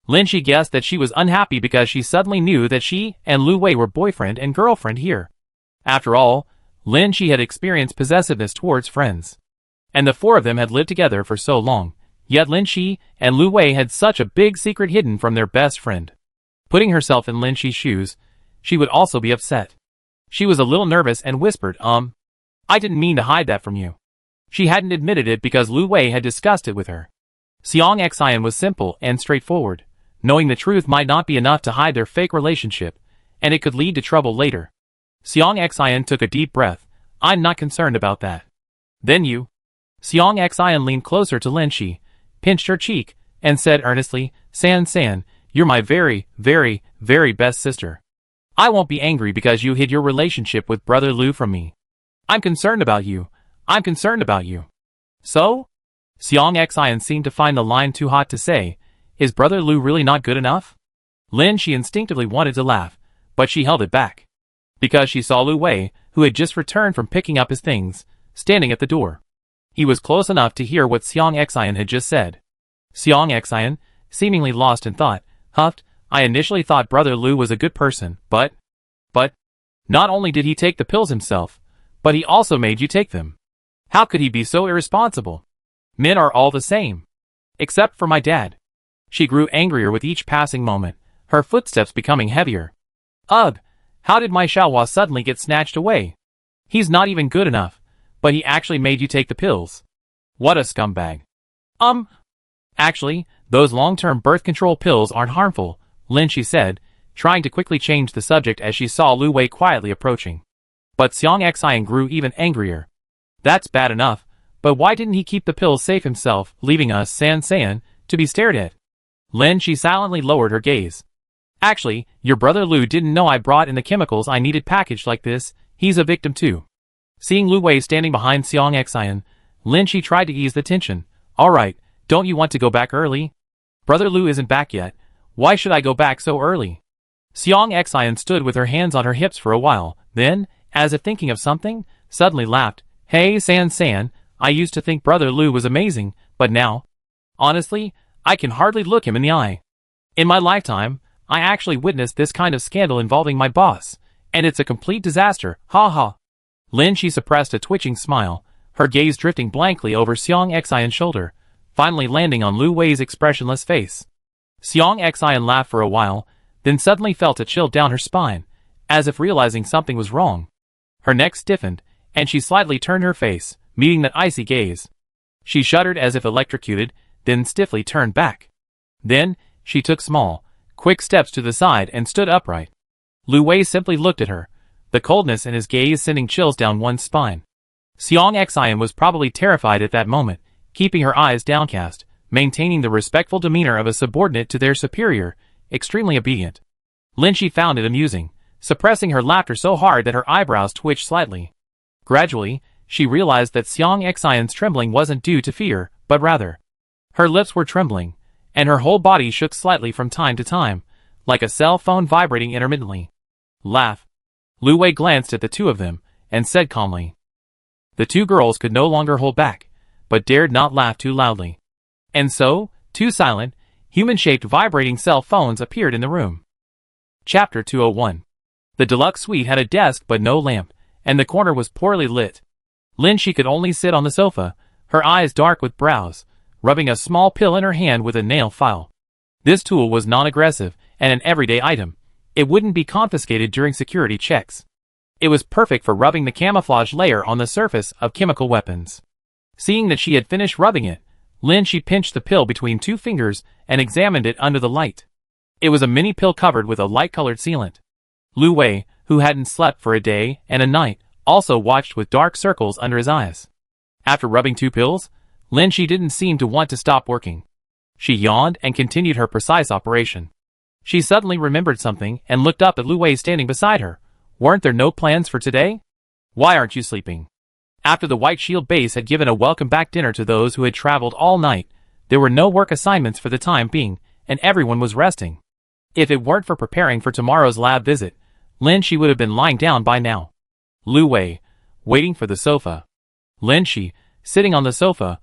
Lin Shi guessed that she was unhappy because she suddenly knew that she and Lu Wei were boyfriend and girlfriend here. After all, Lin Shi had experienced possessiveness towards friends. And the four of them had lived together for so long, yet Lin Shi and Lu Wei had such a big secret hidden from their best friend. Putting herself in Lin Shi's shoes, she would also be upset. She was a little nervous and whispered, I didn't mean to hide that from you. She hadn't admitted it because Lu Wei had discussed it with her. Xiang Xian was simple and straightforward, knowing the truth might not be enough to hide their fake relationship, and it could lead to trouble later. Xiang Xian took a deep breath. I'm not concerned about that. Then you. Xiang Xian leaned closer to Lin Shi, pinched her cheek, and said earnestly, San, you're my very, very, very best sister. I won't be angry because you hid your relationship with Brother Lu from me. I'm concerned about you. I'm concerned about you. So? Xiang Xian seemed to find the line too hot to say. Is Brother Lu really not good enough? Lin Shi instinctively wanted to laugh, but she held it back. Because she saw Lu Wei, who had just returned from picking up his things, standing at the door. He was close enough to hear what Xiang Xian had just said. Xiang Xian, seemingly lost in thought, huffed, I initially thought Brother Lu was a good person, but not only did he take the pills himself, but he also made you take them. How could he be so irresponsible? Men are all the same. Except for my dad. She grew angrier with each passing moment, her footsteps becoming heavier. Ugh, how did my Xiaohua suddenly get snatched away? He's not even good enough, but he actually made you take the pills. What a scumbag. Actually, those long-term birth control pills aren't harmful, Lin Shi said, trying to quickly change the subject as she saw Lu Wei quietly approaching. But Xiang Xian grew even angrier. That's bad enough, but why didn't he keep the pills safe himself, leaving us, San, to be stared at? Lin Shi silently lowered her gaze. Actually, your brother Lu didn't know I brought in the chemicals I needed packaged like this, he's a victim too. Seeing Lu Wei standing behind Xiang Xian, Lin Shi tried to ease the tension. Alright, don't you want to go back early? Brother Lu isn't back yet. Why should I go back so early? Xiang Xian stood with her hands on her hips for a while, then, as if thinking of something, suddenly laughed. Hey San, I used to think Brother Lu was amazing, but now, honestly, I can hardly look him in the eye. In my lifetime, I actually witnessed this kind of scandal involving my boss, and it's a complete disaster, ha ha. Lin Shi suppressed a twitching smile, her gaze drifting blankly over Xiang Xian's shoulder, finally landing on Lu Wei's expressionless face. Xiang Xian laughed for a while, then suddenly felt a chill down her spine, as if realizing something was wrong. Her neck stiffened, and she slightly turned her face, meeting that icy gaze. She shuddered as if electrocuted, then stiffly turned back. Then, she took small, quick steps to the side and stood upright. Lu Wei simply looked at her, the coldness in his gaze sending chills down one's spine. Xiang Xian was probably terrified at that moment, keeping her eyes downcast, maintaining the respectful demeanor of a subordinate to their superior, extremely obedient. Lin Shi found it amusing, suppressing her laughter so hard that her eyebrows twitched slightly. Gradually, she realized that Xiang Xian's trembling wasn't due to fear, but rather, her lips were trembling, and her whole body shook slightly from time to time, like a cell phone vibrating intermittently. Laugh. Lu Wei glanced at the two of them, and said calmly. The two girls could no longer hold back, but dared not laugh too loudly. And so, two silent, human-shaped vibrating cell phones appeared in the room. Chapter 201. The deluxe suite had a desk but no lamp, and the corner was poorly lit. Lin Shi could only sit on the sofa, her eyes dark with brows, rubbing a small pill in her hand with a nail file. This tool was non-aggressive and an everyday item. It wouldn't be confiscated during security checks. It was perfect for rubbing the camouflage layer on the surface of chemical weapons. Seeing that she had finished rubbing it, Lin Shi pinched the pill between two fingers and examined it under the light. It was a mini pill covered with a light-colored sealant. Lu Wei, who hadn't slept for a day and a night, also watched with dark circles under his eyes. After rubbing two pills, Lin Shi didn't seem to want to stop working. She yawned and continued her precise operation. She suddenly remembered something and looked up at Lu Wei standing beside her. Weren't there no plans for today? Why aren't you sleeping? After the White Shield base had given a welcome-back dinner to those who had traveled all night, there were no work assignments for the time being, and everyone was resting. If it weren't for preparing for tomorrow's lab visit, Lin Shi would have been lying down by now. Lu Wei, waiting for the sofa. Lin Shi, sitting on the sofa, ?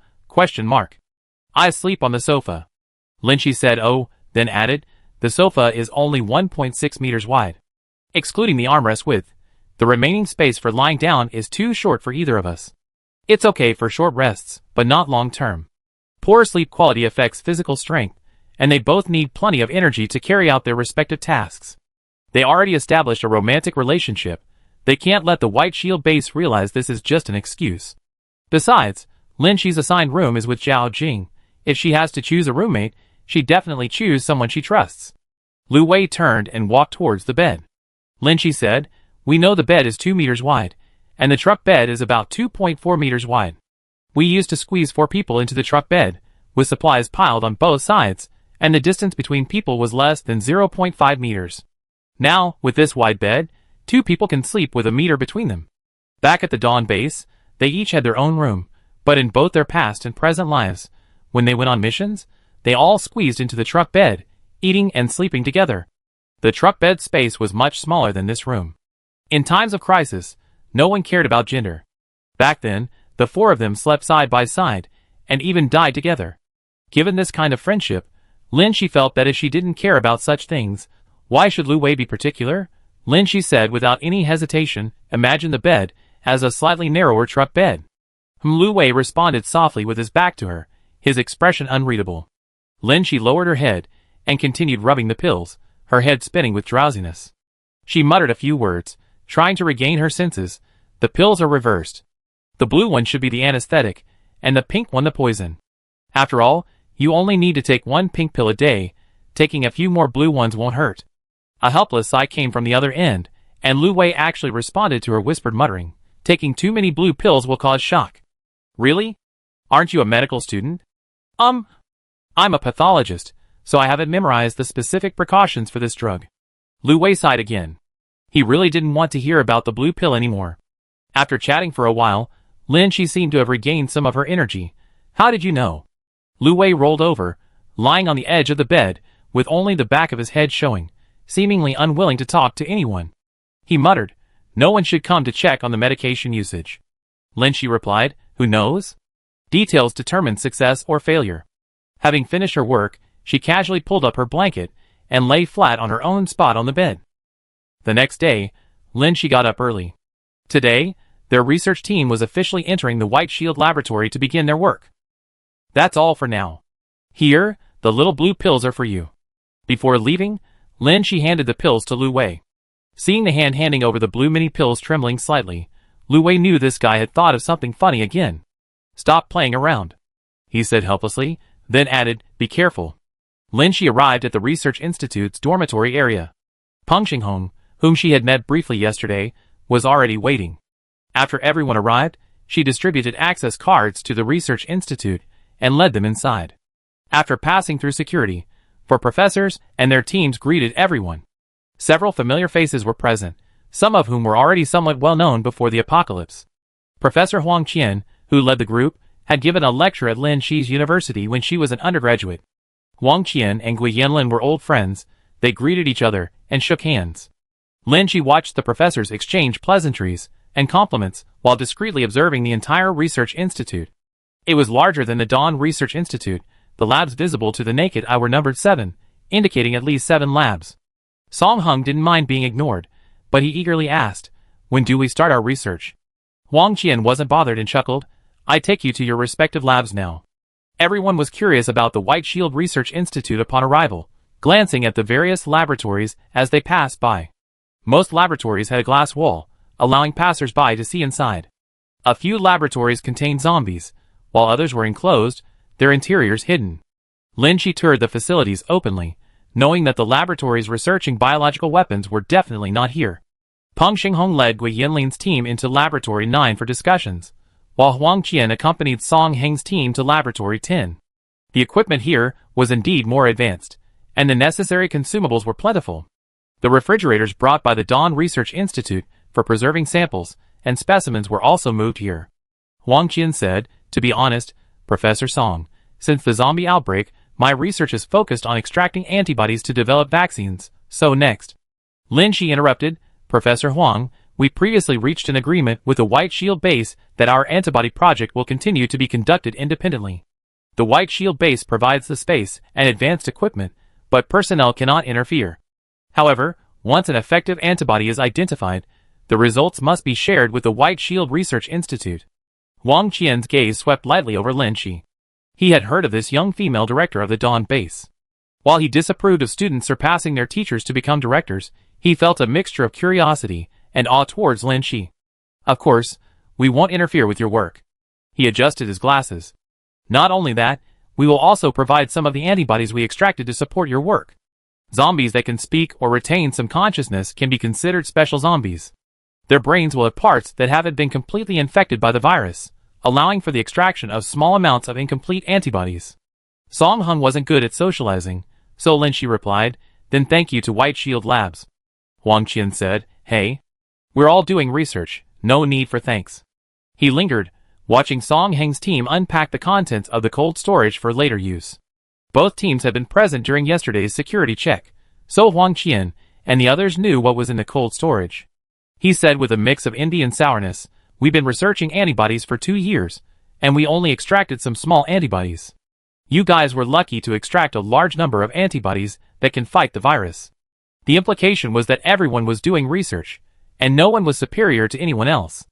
I sleep on the sofa. Lin Shi said then added, the sofa is only 1.6 meters wide. Excluding the armrest width, the remaining space for lying down is too short for either of us. It's okay for short rests, but not long term. Poor sleep quality affects physical strength, and they both need plenty of energy to carry out their respective tasks. They already established a romantic relationship. They can't let the White Shield base realize this is just an excuse. Besides, Lin Shi's assigned room is with Zhao Jing. If she has to choose a roommate, she'd definitely choose someone she trusts. Lu Wei turned and walked towards the bed. Lin Shi said, "We know the bed is 2 meters wide, and the truck bed is about 2.4 meters wide. We used to squeeze 4 people into the truck bed, with supplies piled on both sides, and the distance between people was less than 0.5 meters. Now, with this wide bed, 2 people can sleep with a meter between them." Back at the Dawn base, they each had their own room, but in both their past and present lives, when they went on missions, they all squeezed into the truck bed, eating and sleeping together. The truck bed space was much smaller than this room. In times of crisis, no one cared about gender. Back then, the 4 of them slept side by side, and even died together. Given this kind of friendship, Lin Shi felt that if she didn't care about such things, why should Lu Wei be particular? Lin Shi said without any hesitation, "Imagine the bed as a slightly narrower truck bed." Lu Wei responded softly with his back to her, his expression unreadable. Lin Shi lowered her head and continued rubbing the pills, her head spinning with drowsiness. She muttered a few words, trying to regain her senses. "The pills are reversed. The blue one should be the anesthetic, and the pink one the poison. After all, you only need to take 1 pink pill a day. Taking a few more blue ones won't hurt." A helpless sigh came from the other end, and Lu Wei actually responded to her whispered muttering. "Taking too many blue pills will cause shock." "Really? Aren't you a medical student?" I'm a pathologist, so I haven't memorized the specific precautions for this drug." Lu Wei sighed again. He really didn't want to hear about the blue pill anymore. After chatting for a while, Lin Shi seemed to have regained some of her energy. "How did you know?" Lu Wei rolled over, lying on the edge of the bed, with only the back of his head showing, seemingly unwilling to talk to anyone. He muttered, "No one should come to check on the medication usage." Lin Shi replied, "Who knows? Details determine success or failure." Having finished her work, she casually pulled up her blanket and lay flat on her own spot on the bed. The next day, Lin Shi got up early. Today, their research team was officially entering the White Shield laboratory to begin their work. "That's all for now. Here, the little blue pills are for you." Before leaving, Lin Shi handed the pills to Lu Wei. Seeing the hand handing over the blue mini pills trembling slightly, Lu Wei knew this guy had thought of something funny again. "Stop playing around," he said helplessly, then added, "Be careful." Lin Shi arrived at the Research Institute's dormitory area. Peng Xinghong, whom she had met briefly yesterday, was already waiting. After everyone arrived, she distributed access cards to the Research Institute and led them inside. After passing through security, for professors and their teams greeted everyone. Several familiar faces were present, some of whom were already somewhat well known before the apocalypse. Professor Huang Qian, who led the group, had given a lecture at Lin Shi's university when she was an undergraduate. Huang Qian and Gui Yanlin were old friends. They greeted each other and shook hands. Lin Shi watched the professors exchange pleasantries and compliments while discreetly observing the entire research institute. It was larger than the Dawn Research Institute. The labs visible to the naked eye were numbered 7, indicating at least 7 labs. Song Hung didn't mind being ignored, but he eagerly asked, "When do we start our research?" Huang Qian wasn't bothered and chuckled, "I take you to your respective labs now." Everyone was curious about the White Shield Research Institute upon arrival, glancing at the various laboratories as they passed by. Most laboratories had a glass wall, allowing passers-by to see inside. A few laboratories contained zombies, while others were enclosed, their interiors hidden. Lin Shi toured the facilities openly, knowing that the laboratories researching biological weapons were definitely not here. Peng Xinghong led Gui Yanlin's team into Laboratory 9 for discussions, while Huang Qian accompanied Song Heng's team to Laboratory 10. The equipment here was indeed more advanced, and the necessary consumables were plentiful. The refrigerators brought by the Dawn Research Institute for preserving samples and specimens were also moved here. Huang Qian said, "To be honest, Professor Song, since the zombie outbreak, my research is focused on extracting antibodies to develop vaccines, so next." Lin Shi interrupted, "Professor Huang, we previously reached an agreement with the White Shield base that our antibody project will continue to be conducted independently. The White Shield base provides the space and advanced equipment, but personnel cannot interfere. However, once an effective antibody is identified, the results must be shared with the White Shield Research Institute." Huang Qian's gaze swept lightly over Lin Shi. He had heard of this young female director of the Dawn base. While he disapproved of students surpassing their teachers to become directors, he felt a mixture of curiosity and awe towards Lin Shi. Of course, we won't interfere with your work. He adjusted his glasses. Not only that, we will also provide some of the antibodies we extracted to support your work. Zombies that can speak or retain some consciousness can be considered special zombies. Their brains will have parts that haven't been completely infected by the virus, allowing for the extraction of small amounts of incomplete antibodies. Song Hung wasn't good at socializing, so Lin Shi replied, "Then thank you to White Shield Labs." Huang Qian said, "Hey, we're all doing research, no need for thanks." He lingered, watching Song Heng's team unpack the contents of the cold storage for later use. Both teams had been present during yesterday's security check, so Huang Qian and the others knew what was in the cold storage. He said with a mix of envy and sourness, "We've been researching antibodies for 2 years, and we only extracted some small antibodies. You guys were lucky to extract a large number of antibodies that can fight the virus." The implication was that everyone was doing research, and no one was superior to anyone else.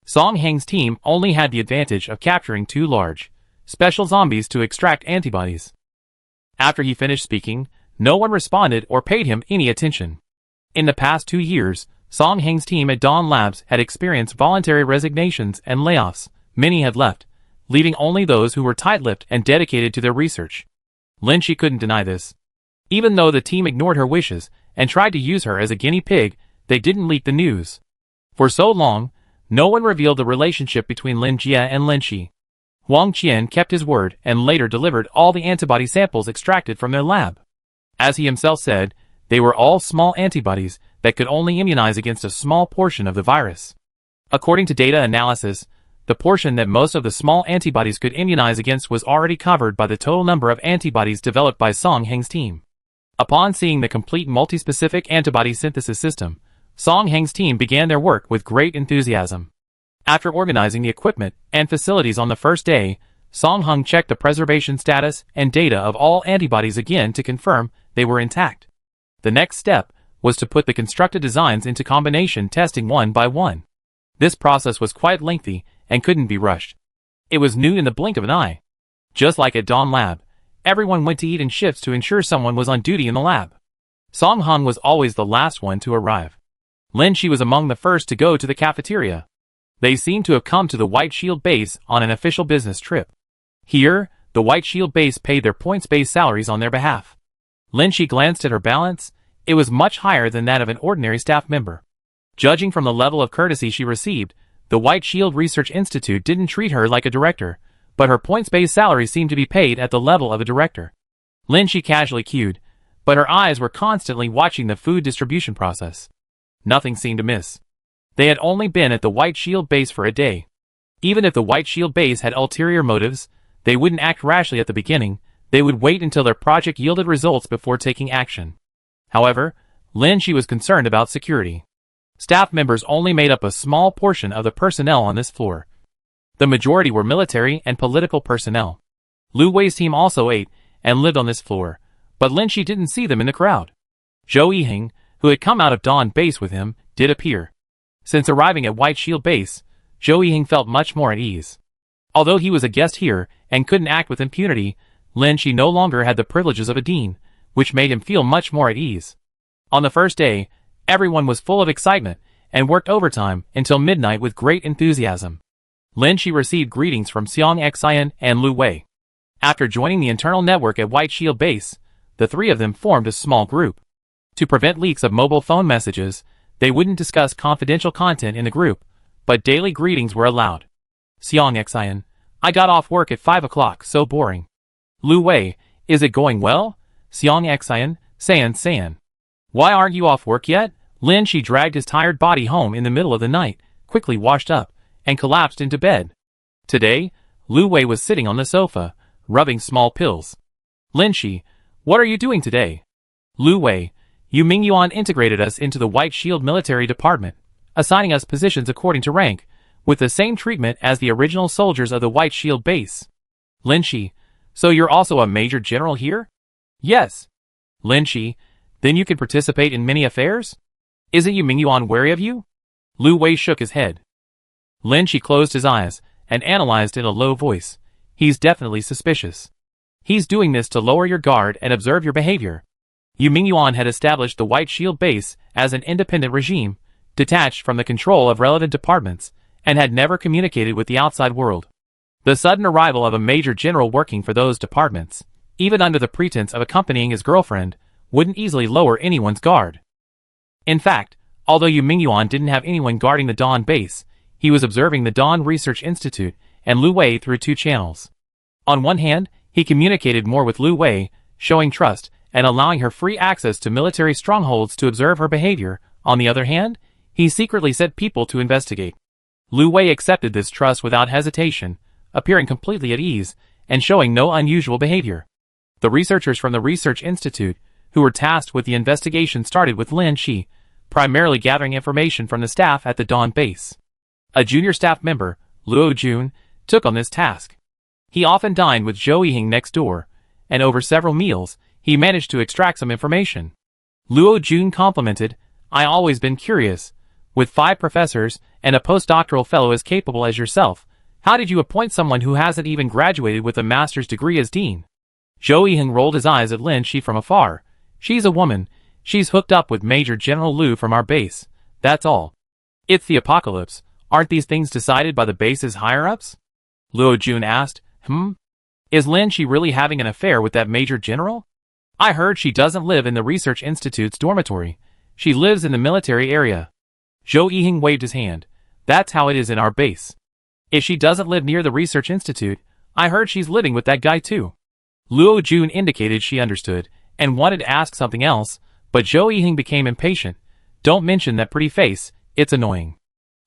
Song Heng's team only had the advantage of capturing 2 large, special zombies to extract antibodies. After he finished speaking, no one responded or paid him any attention. In the past 2 years, Song Heng's team at Dawn Labs had experienced voluntary resignations and layoffs. Many had left, leaving only those who were tight-lipped and dedicated to their research. Lin Shi couldn't deny this. Even though the team ignored her wishes and tried to use her as a guinea pig, they didn't leak the news. For so long, no one revealed the relationship between Lin Jie and Lin Shi. Huang Qian kept his word and later delivered all the antibody samples extracted from their lab. As he himself said, they were all small antibodies that could only immunize against a small portion of the virus. According to data analysis, the portion that most of the small antibodies could immunize against was already covered by the total number of antibodies developed by Song Heng's team. Upon seeing the complete multispecific antibody synthesis system, Song Heng's team began their work with great enthusiasm. After organizing the equipment and facilities on the first day, Song Heng checked the preservation status and data of all antibodies again to confirm they were intact. The next step was to put the constructed designs into combination testing one by one. This process was quite lengthy and couldn't be rushed. It was noon in the blink of an eye. Just like at Dawn Lab, everyone went to eat in shifts to ensure someone was on duty in the lab. Song Heng was always the last one to arrive. Lin Shi was among the first to go to the cafeteria. They seemed to have come to the White Shield base on an official business trip. Here, the White Shield base paid their points-based salaries on their behalf. Lin Shi glanced at her balance. It was much higher than that of an ordinary staff member. Judging from the level of courtesy she received, the White Shield Research Institute didn't treat her like a director, but her points-based salary seemed to be paid at the level of a director. Lin Shi casually queued, but her eyes were constantly watching the food distribution process. Nothing seemed amiss. They had only been at the White Shield base for a day. Even if the White Shield base had ulterior motives, they wouldn't act rashly at the beginning. They would wait until their project yielded results before taking action. However, Lin Shi was concerned about security. Staff members only made up a small portion of the personnel on this floor. The majority were military and political personnel. Lu Wei's team also ate and lived on this floor, but Lin Shi didn't see them in the crowd. Zhou Yiheng, who had come out of Dawn base with him, did appear. Since arriving at White Shield base, Zhou Yiheng felt much more at ease. Although he was a guest here and couldn't act with impunity, Lin Shi no longer had the privileges of a dean, which made him feel much more at ease. On the first day, everyone was full of excitement and worked overtime until midnight with great enthusiasm. Lin Shi received greetings from Xiang Xian and Lu Wei. After joining the internal network at White Shield base, the 3 of them formed a small group. To prevent leaks of mobile phone messages, they wouldn't discuss confidential content in the group, but daily greetings were allowed. Xiang Xian, I got off work at 5 o'clock, so boring. Lu Wei, is it going well? Xiang Xian, San. Why aren't you off work yet? Lin Shi dragged his tired body home in the middle of the night, quickly washed up, and collapsed into bed. Today, Lu Wei was sitting on the sofa, rubbing small pills. Lin Shi, what are you doing today? Lu Wei, Yu Mingyuan integrated us into the White Shield military department, assigning us positions according to rank, with the same treatment as the original soldiers of the White Shield base. Lin Shi, so you're also a major general here? Yes. Lin Shi, then you can participate in many affairs? Isn't Yu Mingyuan wary of you? Lu Wei shook his head. Lin Shi closed his eyes and analyzed in a low voice. He's definitely suspicious. He's doing this to lower your guard and observe your behavior. Yu Mingyuan had established the White Shield base as an independent regime, detached from the control of relevant departments, and had never communicated with the outside world. The sudden arrival of a major general working for those departments, even under the pretense of accompanying his girlfriend, wouldn't easily lower anyone's guard. In fact, although Yu Mingyuan didn't have anyone guarding the Dawn base, he was observing the Dawn Research Institute and Lu Wei through two channels. On one hand, he communicated more with Lu Wei, showing trust and allowing her free access to military strongholds to observe her behavior. On the other hand, he secretly sent people to investigate. Lu Wei accepted this trust without hesitation, appearing completely at ease and showing no unusual behavior. The researchers from the Research Institute, who were tasked with the investigation, started with Lin Shi, primarily gathering information from the staff at the Dawn base. A junior staff member, Luo Jun, took on this task. He often dined with Zhou Yiheng next door, and over several meals, he managed to extract some information. Luo Jun complimented, "I always been curious. With 5 professors and a postdoctoral fellow as capable as yourself, how did you appoint someone who hasn't even graduated with a master's degree as dean?" Zhou Yiheng rolled his eyes at Lin Shi from afar. "She's a woman. She's hooked up with Major General Lu from our base. That's all. It's the apocalypse. Aren't these things decided by the base's higher-ups?" Luo Jun asked. Is Lin Shi really having an affair with that Major General? I heard she doesn't live in the Research Institute's dormitory. She lives in the military area." Zhou Yiheng waved his hand. "That's how it is in our base. If she doesn't live near the Research Institute, I heard she's living with that guy too." Luo Jun indicated she understood, and wanted to ask something else, but Zhou Yiheng became impatient. "Don't mention that pretty face, it's annoying."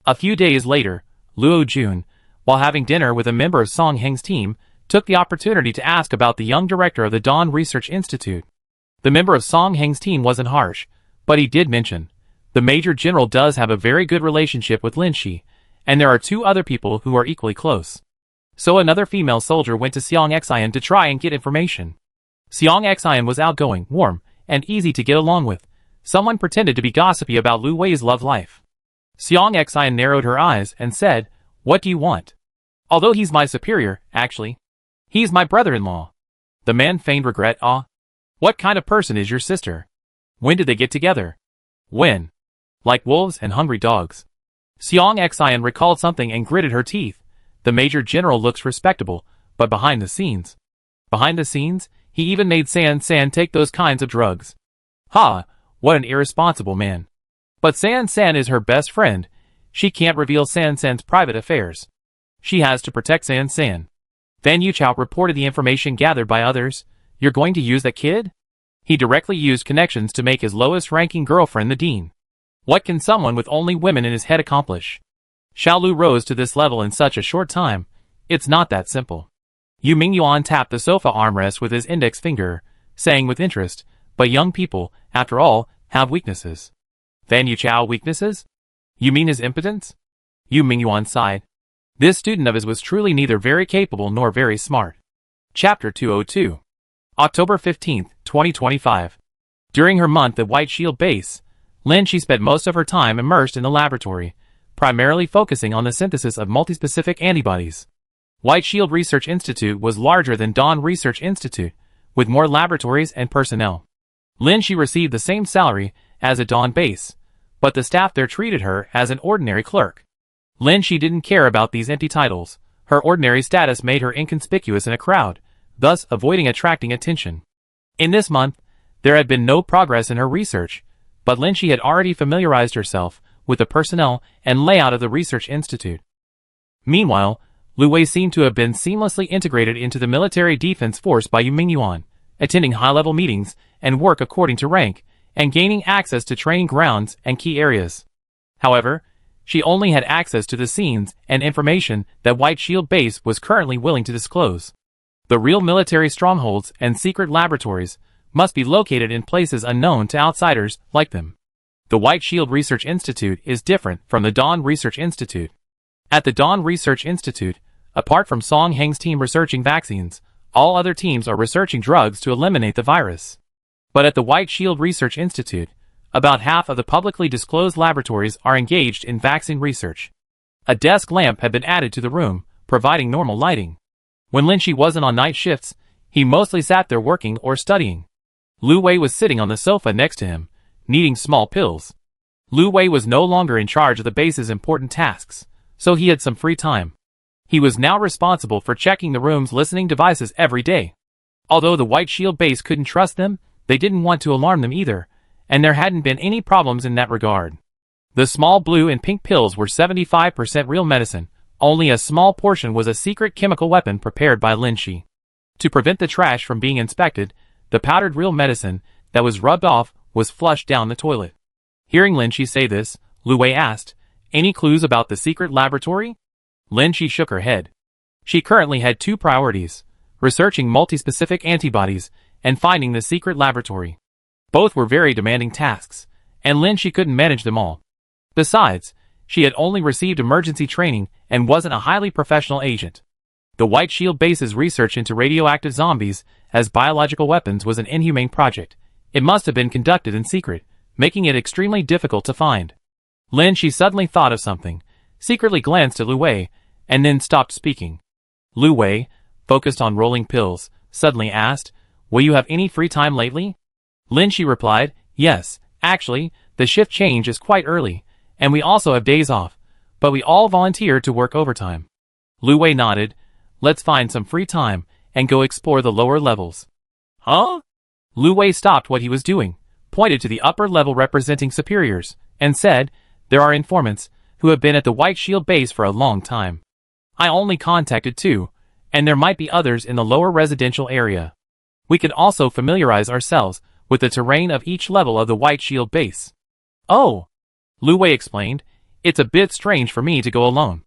A few days later, Luo Jun, while having dinner with a member of Song Heng's team, took the opportunity to ask about the young director of the Dawn Research Institute. The member of Song Heng's team wasn't harsh, but he did mention, "The Major General does have a very good relationship with Lin Shi, and there are 2 other people who are equally close." So another female soldier went to Xiang Xian to try and get information. Xiang Xian was outgoing, warm, and easy to get along with. Someone pretended to be gossipy about Lu Wei's love life. Xiang Xian narrowed her eyes and said, "What do you want?" "Although he's my superior, actually. He's my brother-in-law." The man feigned regret. "What kind of person is your sister? When did they get together?" "When? Like wolves and hungry dogs." Xiang Xian recalled something and gritted her teeth. "The Major General looks respectable, but behind the scenes." "Behind the scenes? He even made San take those kinds of drugs." "Ha! What an irresponsible man." "But San is her best friend. She can't reveal San's private affairs. She has to protect San." Then Yuchao reported the information gathered by others. "You're going to use that kid?" He directly used connections to make his lowest-ranking girlfriend the dean. What can someone with only women in his head accomplish? Xiaolu rose to this level in such a short time. It's not that simple. Yu Mingyuan tapped the sofa armrest with his index finger, saying with interest, "But young people, after all, have weaknesses." "Fan Yuchao weaknesses? You mean his impotence?" Yu Mingyuan sighed. This student of his was truly neither very capable nor very smart. Chapter 202. October 15, 2025. During her month at White Shield Base, Lin Shi spent most of her time immersed in the laboratory, primarily focusing on the synthesis of multispecific antibodies. White Shield Research Institute was larger than Dawn Research Institute, with more laboratories and personnel. Lin Shi received the same salary as at Dawn Base, but the staff there treated her as an ordinary clerk. Lin Shi didn't care about these empty titles. Her ordinary status made her inconspicuous in a crowd, thus avoiding attracting attention. In this month, there had been no progress in her research, but Lin Shi had already familiarized herself with the personnel and layout of the Research Institute. Meanwhile, Lu Wei seemed to have been seamlessly integrated into the military defense force by Yu Mingyuan, attending high-level meetings and work according to rank, and gaining access to training grounds and key areas. However, she only had access to the scenes and information that White Shield Base was currently willing to disclose. The real military strongholds and secret laboratories must be located in places unknown to outsiders like them. The White Shield Research Institute is different from the Dawn Research Institute. At the Dawn Research Institute, apart from Song Heng's team researching vaccines, all other teams are researching drugs to eliminate the virus. But at the White Shield Research Institute, about half of the publicly disclosed laboratories are engaged in vaccine research. A desk lamp had been added to the room, providing normal lighting. When Lin Shi wasn't on night shifts, he mostly sat there working or studying. Lu Wei was sitting on the sofa next to him, needing small pills. Lu Wei was no longer in charge of the base's important tasks, so he had some free time. He was now responsible for checking the room's listening devices every day. Although the White Shield base couldn't trust them, they didn't want to alarm them either, and there hadn't been any problems in that regard. The small blue and pink pills were 75% real medicine. Only a small portion was a secret chemical weapon prepared by Lin Shi. To prevent the trash from being inspected, the powdered real medicine that was rubbed off was flushed down the toilet. Hearing Lin Shi say this, Lu Wei asked, "Any clues about the secret laboratory?" Lin Shi shook her head. She currently had two priorities: researching multi-specific antibodies and finding the secret laboratory. Both were very demanding tasks, and Lin Shi couldn't manage them all. Besides, she had only received emergency training and wasn't a highly professional agent. The White Shield base's research into radioactive zombies as biological weapons was an inhumane project. It must have been conducted in secret, making it extremely difficult to find. Lin Shi suddenly thought of something, secretly glanced at Lu Wei, and then stopped speaking. Lu Wei, focused on rolling pills, suddenly asked, "Will you have any free time lately?" Lin Shi replied, "Yes, actually, the shift change is quite early, and we also have days off, but we all volunteered to work overtime." Lu Wei nodded. "Let's find some free time and go explore the lower levels." "Huh?" Lu Wei stopped what he was doing, pointed to the upper level representing superiors, and said, "There are informants who have been at the White Shield base for a long time. I only contacted 2, and there might be others in the lower residential area. We can also familiarize ourselves with the terrain of each level of the White Shield base." "Oh," Lu Wei explained, "it's a bit strange for me to go alone.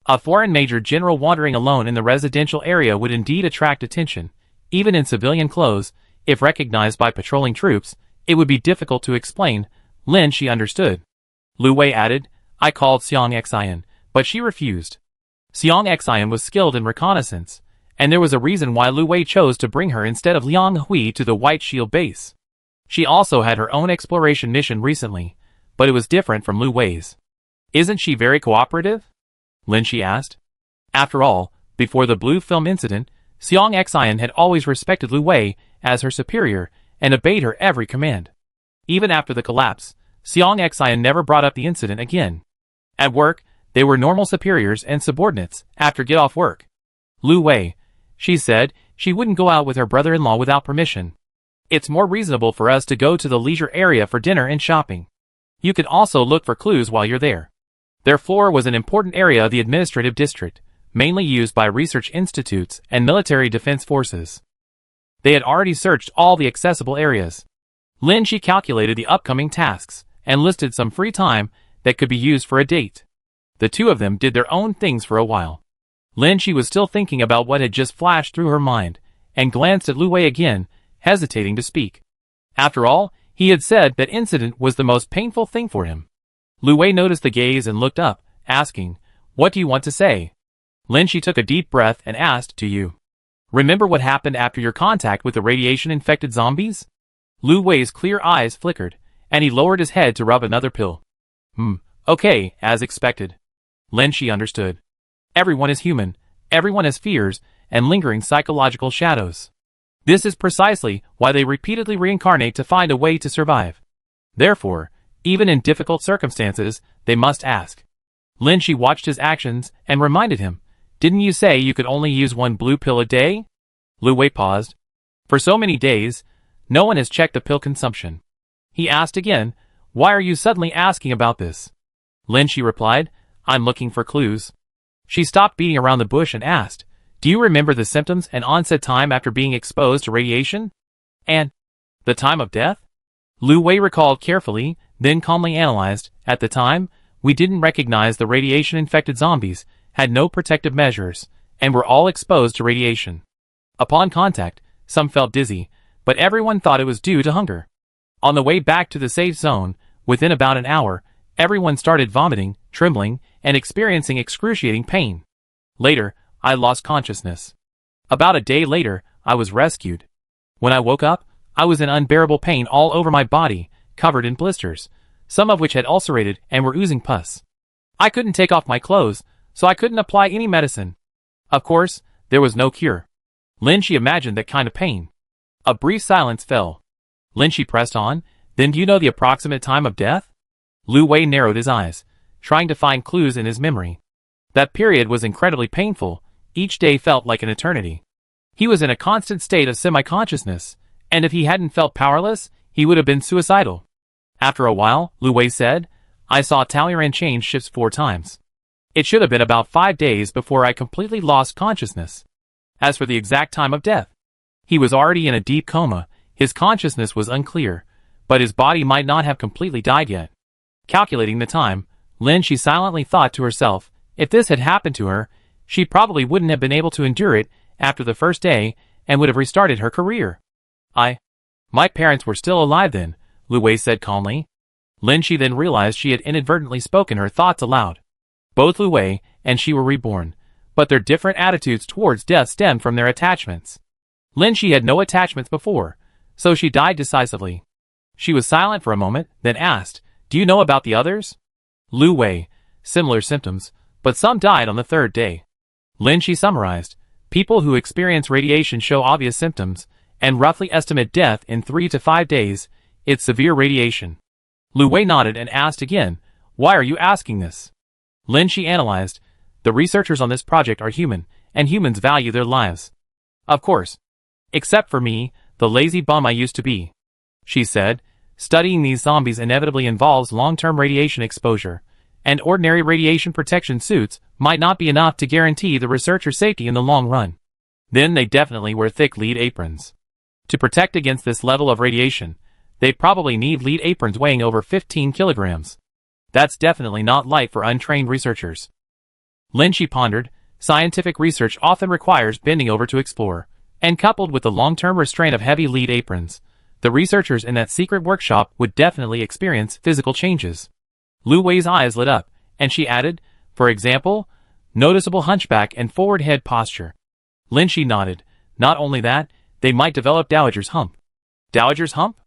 A foreign major general wandering alone in the residential area would indeed attract attention. Even in civilian clothes, if recognized by patrolling troops, it would be difficult to explain." Lin Shi understood. Lu Wei added, "I called Xiang Xian, but she refused." Xiang Xian was skilled in reconnaissance, and there was a reason why Lu Wei chose to bring her instead of Liang Hui to the White Shield base. She also had her own exploration mission recently, but it was different from Lu Wei's. "Isn't she very cooperative?" Lin Shi asked. After all, before the blue film incident, Xiang Xian had always respected Lu Wei as her superior and obeyed her every command. Even after the collapse, Xiang Xian never brought up the incident again. At work, they were normal superiors and subordinates after get off work. "Lu Wei," she said, "she wouldn't go out with her brother-in-law without permission. It's more reasonable for us to go to the leisure area for dinner and shopping. You can also look for clues while you're there." Their floor was an important area of the administrative district, mainly used by research institutes and military defense forces. They had already searched all the accessible areas. Lin Shi calculated the upcoming tasks and listed some free time that could be used for a date. The two of them did their own things for a while. Lin Shi was still thinking about what had just flashed through her mind, and glanced at Lu Wei again, hesitating to speak. After all, he had said that incident was the most painful thing for him. Lu Wei noticed the gaze and looked up, asking, "What do you want to say?" Lin Shi took a deep breath and asked, "Do you remember what happened after your contact with the radiation-infected zombies?" Lu Wei's clear eyes flickered, and he lowered his head to rub another pill. Okay, as expected." Lin Shi understood. Everyone is human, everyone has fears, and lingering psychological shadows. This is precisely why they repeatedly reincarnate to find a way to survive. Therefore, even in difficult circumstances, they must ask. Lin Shi watched his actions and reminded him, "Didn't you say you could only use one blue pill a day?" Lu Wei paused. "For so many days, no one has checked the pill consumption." He asked again, "Why are you suddenly asking about this?" Lin Shi replied, "I'm looking for clues." She stopped beating around the bush and asked, "Do you remember the symptoms and onset time after being exposed to radiation? And the time of death?" Lu Wei recalled carefully, then calmly analyzed, "At the time, we didn't recognize the radiation-infected zombies, had no protective measures, and were all exposed to radiation. Upon contact, some felt dizzy, but everyone thought it was due to hunger. On the way back to the safe zone, within about an hour, everyone started vomiting, trembling, and experiencing excruciating pain. Later, I lost consciousness. About a day later, I was rescued. When I woke up, I was in unbearable pain all over my body, covered in blisters, some of which had ulcerated and were oozing pus. I couldn't take off my clothes, so I couldn't apply any medicine. Of course, there was no cure." Lin Shi imagined that kind of pain. A brief silence fell. Lin Shi pressed on. Then do you know the approximate time of death? Lu Wei narrowed his eyes, trying to find clues in his memory. That period was incredibly painful. Each day felt like an eternity. He was in a constant state of semi-consciousness, and if he hadn't felt powerless, he would have been suicidal. After a while, Lu Wei said, I saw Talleyrand change shifts 4 times. It should have been about 5 days before I completely lost consciousness. As for the exact time of death, he was already in a deep coma. His consciousness was unclear, but his body might not have completely died yet. Calculating the time, Lin Shi silently thought to herself, if this had happened to her, she probably wouldn't have been able to endure it after the first day and would have restarted her career. My parents were still alive then, Lu Wei said calmly. Lin Shi then realized she had inadvertently spoken her thoughts aloud. Both Lu Wei and she were reborn, but their different attitudes towards death stemmed from their attachments. Lin Shi had no attachments before, so she died decisively. She was silent for a moment, then asked, do you know about the others? Lu Wei, similar symptoms, but some died on the 3rd day. Lin Shi summarized, people who experience radiation show obvious symptoms, and roughly estimate death in 3 to 5 days. It's severe radiation. Lu Wei nodded and asked again, why are you asking this? Lin Shi analyzed, the researchers on this project are human, and humans value their lives. Of course. Except for me, the lazy bum I used to be. She said, studying these zombies inevitably involves long-term radiation exposure, and ordinary radiation protection suits might not be enough to guarantee the researcher's safety in the long run. Then they definitely wear thick lead aprons. To protect against this level of radiation, they probably need lead aprons weighing over 15 kilograms. That's definitely not light for untrained researchers. Lin Shi pondered, scientific research often requires bending over to explore, and coupled with the long-term restraint of heavy lead aprons, the researchers in that secret workshop would definitely experience physical changes. Lu Wei's eyes lit up, and she added, for example, noticeable hunchback and forward head posture. Lin Shi nodded. Not only that, they might develop dowager's hump. Dowager's hump?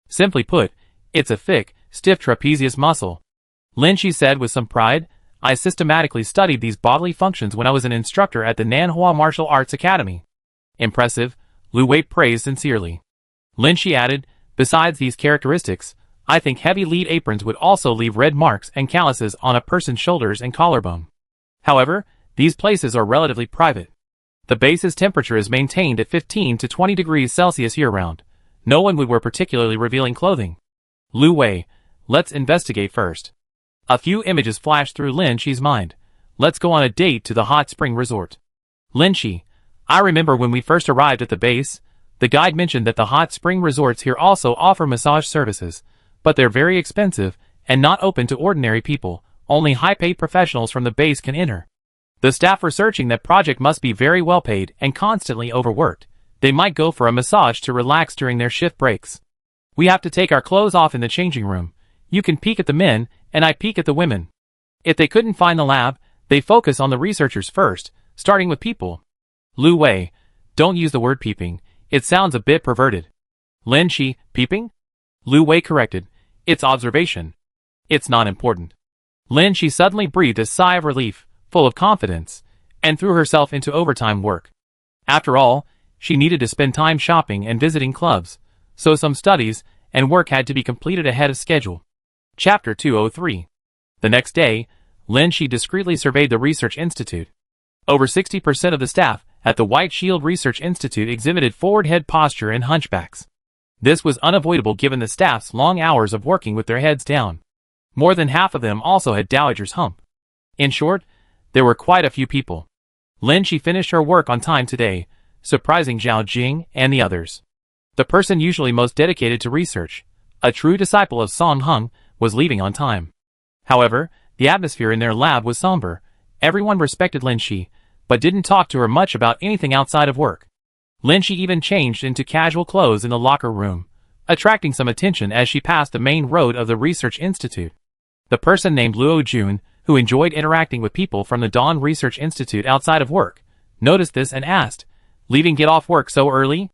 Simply put, it's a thick, stiff trapezius muscle. Lin Shi said with some pride, I systematically studied these bodily functions when I was an instructor at the Nanhua Martial Arts Academy. Impressive, Lu Wei praised sincerely. Lin Shi added, besides these characteristics, I think heavy lead aprons would also leave red marks and calluses on a person's shoulders and collarbone. However, these places are relatively private. The base's temperature is maintained at 15 to 20 degrees Celsius year-round. No one would wear particularly revealing clothing. Lu Wei, let's investigate first. A few images flashed through Lin Shi's mind. Let's go on a date to the hot spring resort. Lin Shi, I remember when we first arrived at the base, the guide mentioned that the hot spring resorts here also offer massage services, but they're very expensive and not open to ordinary people. Only high-paid professionals from the base can enter. The staff researching that project must be very well paid and constantly overworked. They might go for a massage to relax during their shift breaks. We have to take our clothes off in the changing room. You can peek at the men, and I peek at the women. If they couldn't find the lab, they focus on the researchers first, starting with people. Lu Wei, don't use the word peeping. It sounds a bit perverted. Lin Shi, peeping? Lu Wei corrected. It's observation. It's not important. Lin Shi suddenly breathed a sigh of relief, full of confidence, and threw herself into overtime work. After all, she needed to spend time shopping and visiting clubs, so some studies and work had to be completed ahead of schedule. Chapter 203. The next day, Lin Shi discreetly surveyed the research institute. Over 60% of the staff at the White Shield Research Institute exhibited forward head posture and hunchbacks. This was unavoidable given the staff's long hours of working with their heads down. More than half of them also had dowager's hump. In short, there were quite a few people. Lin Shi finished her work on time today, surprising Zhao Jing and the others. The person usually most dedicated to research, a true disciple of Song Hung, was leaving on time. However, the atmosphere in their lab was somber. Everyone respected Lin Shi, but didn't talk to her much about anything outside of work. Lin Shi even changed into casual clothes in the locker room, attracting some attention as she passed the main road of the research institute. The person named Luo Jun, who enjoyed interacting with people from the Dawn Research Institute outside of work, noticed this and asked, leaving get off work so early?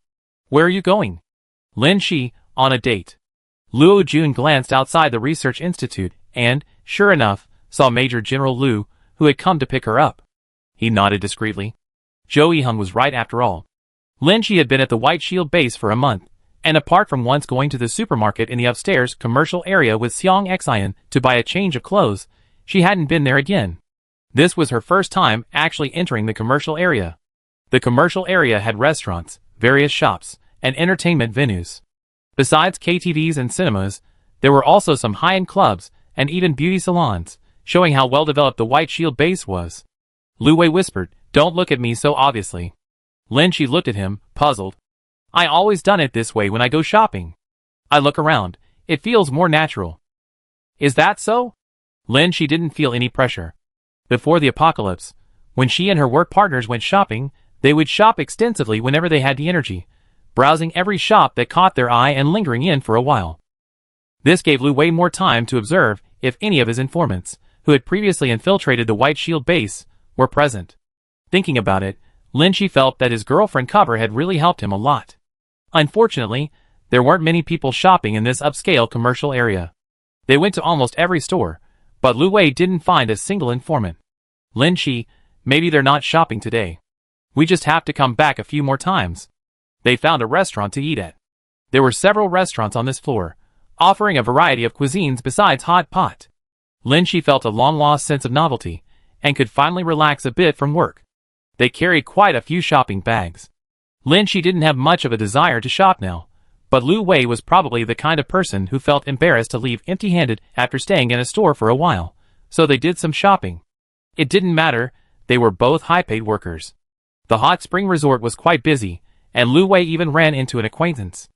Where are you going? Lin Shi, on a date. Luo Jun glanced outside the research institute and, sure enough, saw Major General Lu, who had come to pick her up. He nodded discreetly. Zhou Yiheng was right after all. Lin Shi had been at the White Shield base for a month, And apart from once going to the supermarket in the upstairs commercial area with Seong Xian to buy a change of clothes, she hadn't been there again. This was her first time actually entering the commercial area. The commercial area had restaurants, various shops, and entertainment venues. Besides KTVs and cinemas, there were also some high-end clubs and even beauty salons, showing how well-developed the White Shield base was. Lu Wei whispered, "Don't look at me so obviously." Lin Shi looked at him, puzzled. "I always done it this way when I go shopping. I look around, it feels more natural." "Is that so?" Lin Shi didn't feel any pressure. Before the apocalypse, when she and her work partners went shopping, they would shop extensively whenever they had the energy, browsing every shop that caught their eye and lingering in for a while. This gave Lu Wei more time to observe if any of his informants, who had previously infiltrated the White Shield base, were present. Thinking about it, Lin Shi felt that his girlfriend cover had really helped him a lot. Unfortunately, there weren't many people shopping in this upscale commercial area. They went to almost every store, but Lu Wei didn't find a single informant. "Lin Shi, maybe they're not shopping today. We just have to come back a few more times." They found a restaurant to eat at. There were several restaurants on this floor, offering a variety of cuisines besides hot pot. Lin Shi felt a long-lost sense of novelty, and could finally relax a bit from work. They carried quite a few shopping bags. Lin Shi didn't have much of a desire to shop now, but Lu Wei was probably the kind of person who felt embarrassed to leave empty-handed after staying in a store for a while, so they did some shopping. It didn't matter, they were both high-paid workers. The hot spring resort was quite busy, and Lu Wei even ran into an acquaintance.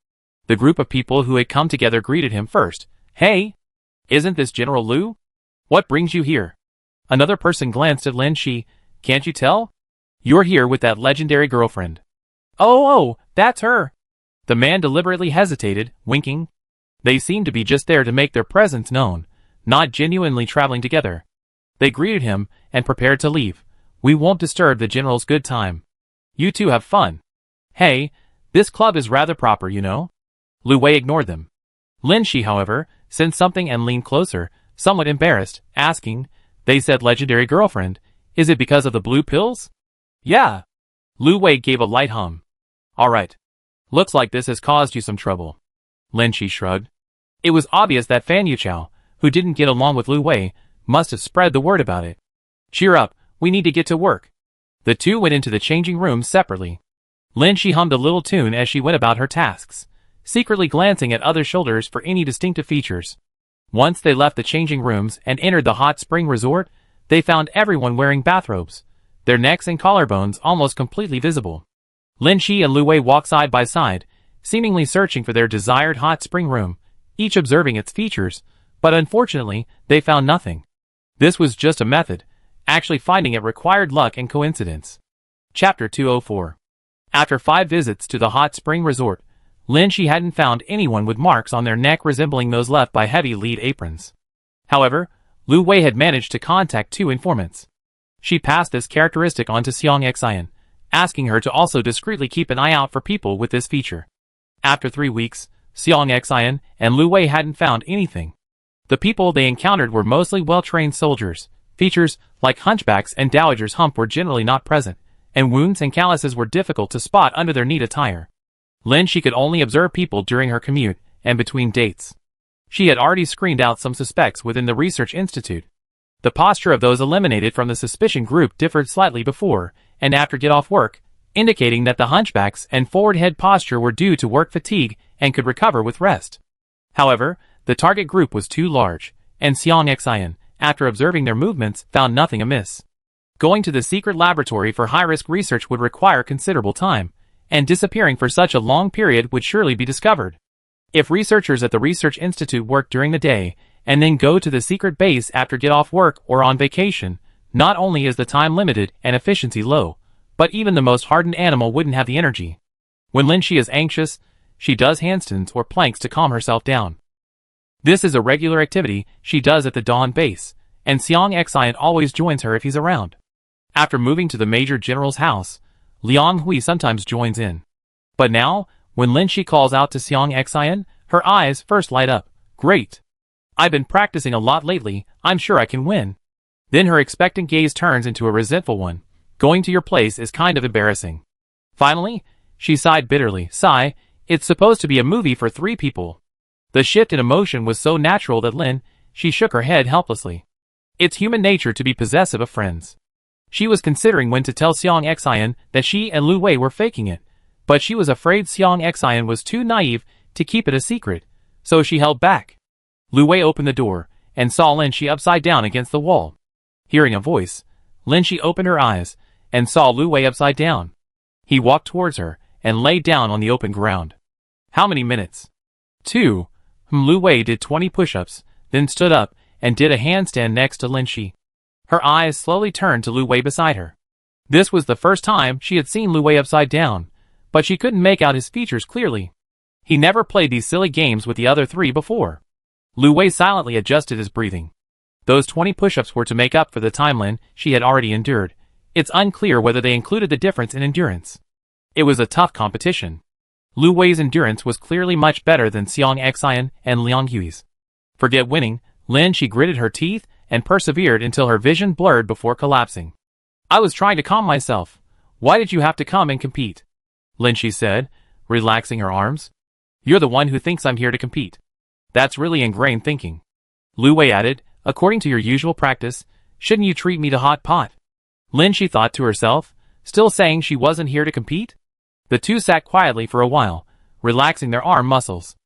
The group of people who had come together greeted him first. "Hey! Isn't this General Lu? What brings you here?" Another person glanced at Lin Shi. "Can't you tell? You're here with that legendary girlfriend." Oh, that's her." The man deliberately hesitated, winking. They seemed to be just there to make their presence known, not genuinely traveling together. They greeted him and prepared to leave. "We won't disturb the General's good time. You two have fun. Hey, this club is rather proper, you know." Lu Wei ignored them. Lin Shi, however, sensed something and leaned closer, somewhat embarrassed, asking, "They said legendary girlfriend. Is it because of the blue pills?" "Yeah." Lu Wei gave a light hum. "Alright. Looks like this has caused you some trouble." Lin Shi shrugged. It was obvious that Fan Yuchao, who didn't get along with Lu Wei, must have spread the word about it. "Cheer up, we need to get to work." The two went into the changing rooms separately. Lin Shi hummed a little tune as she went about her tasks, secretly glancing at other shoulders for any distinctive features. Once they left the changing rooms and entered the hot spring resort, they found everyone wearing bathrobes, their necks and collarbones almost completely visible. Lin Shi and Lu Wei walked side by side, seemingly searching for their desired hot spring room, each observing its features, but unfortunately, they found nothing. This was just a method. Actually finding it required luck and coincidence. Chapter 204. After 5 visits to the hot spring resort, Lin Shi hadn't found anyone with marks on their neck resembling those left by heavy lead aprons. However, Lu Wei had managed to contact 2 informants. She passed this characteristic on to Seong Xian, asking her to also discreetly keep an eye out for people with this feature. After 3 weeks, Seong Xian and Lu Wei hadn't found anything. The people they encountered were mostly well-trained soldiers. Features like hunchbacks and dowager's hump were generally not present, and wounds and calluses were difficult to spot under their neat attire. Lin Shi could only observe people during her commute and between dates. She had already screened out some suspects within the research institute. The posture of those eliminated from the suspicion group differed slightly before and after get-off work, indicating that the hunchbacks and forward head posture were due to work fatigue and could recover with rest. However, the target group was too large, and Seong Xian, after observing their movements, found nothing amiss. Going to the secret laboratory for high-risk research would require considerable time, and disappearing for such a long period would surely be discovered. If researchers at the Research Institute work during the day, and then go to the secret base after get-off work or on vacation, not only is the time limited and efficiency low, but even the most hardened animal wouldn't have the energy. When Lin Shi is anxious, she does handstands or planks to calm herself down. This is a regular activity she does at the Dawn base, and Seong Xian always joins her if he's around. After moving to the Major General's house, Liang Hui sometimes joins in. But now, when Lin Shi calls out to Seong Xian, her eyes first light up. "Great! I've been practicing a lot lately, I'm sure I can win." Then her expectant gaze turns into a resentful one. "Going to your place is kind of embarrassing." Finally, she sighed bitterly. "Sigh, It's supposed to be a movie for 3 people. The shift in emotion was so natural that she shook her head helplessly. It's human nature to be possessive of friends. She was considering when to tell Seong Xian that she and Lu Wei were faking it, but she was afraid Seong Xian was too naive to keep it a secret, so she held back. Lu Wei opened the door and saw Shi upside down against the wall. Hearing a voice, Shi opened her eyes and saw Lu Wei upside down. He walked towards her and lay down on the open ground. How many minutes? 2. Lu Wei did 20 push-ups, then stood up and did a handstand next to Shi. Her eyes slowly turned to Lu Wei beside her. This was the first time she had seen Lu Wei upside down, but she couldn't make out his features clearly. He never played these silly games with the other 3 before. Lu Wei silently adjusted his breathing. Those 20 push-ups were to make up for the time she had already endured. It's unclear whether they included the difference in endurance. It was a tough competition. Lu Wei's endurance was clearly much better than Seong Xian and Liang Hui's. Forget winning, Shi gritted her teeth and persevered until her vision blurred before collapsing. I was trying to calm myself. Why did you have to come and compete? Shi said, relaxing her arms. You're the one who thinks I'm here to compete. That's really ingrained thinking. Lu Wei added, according to your usual practice, shouldn't you treat me to hot pot? Shi thought to herself, still saying she wasn't here to compete? The 2 sat quietly for a while, relaxing their arm muscles.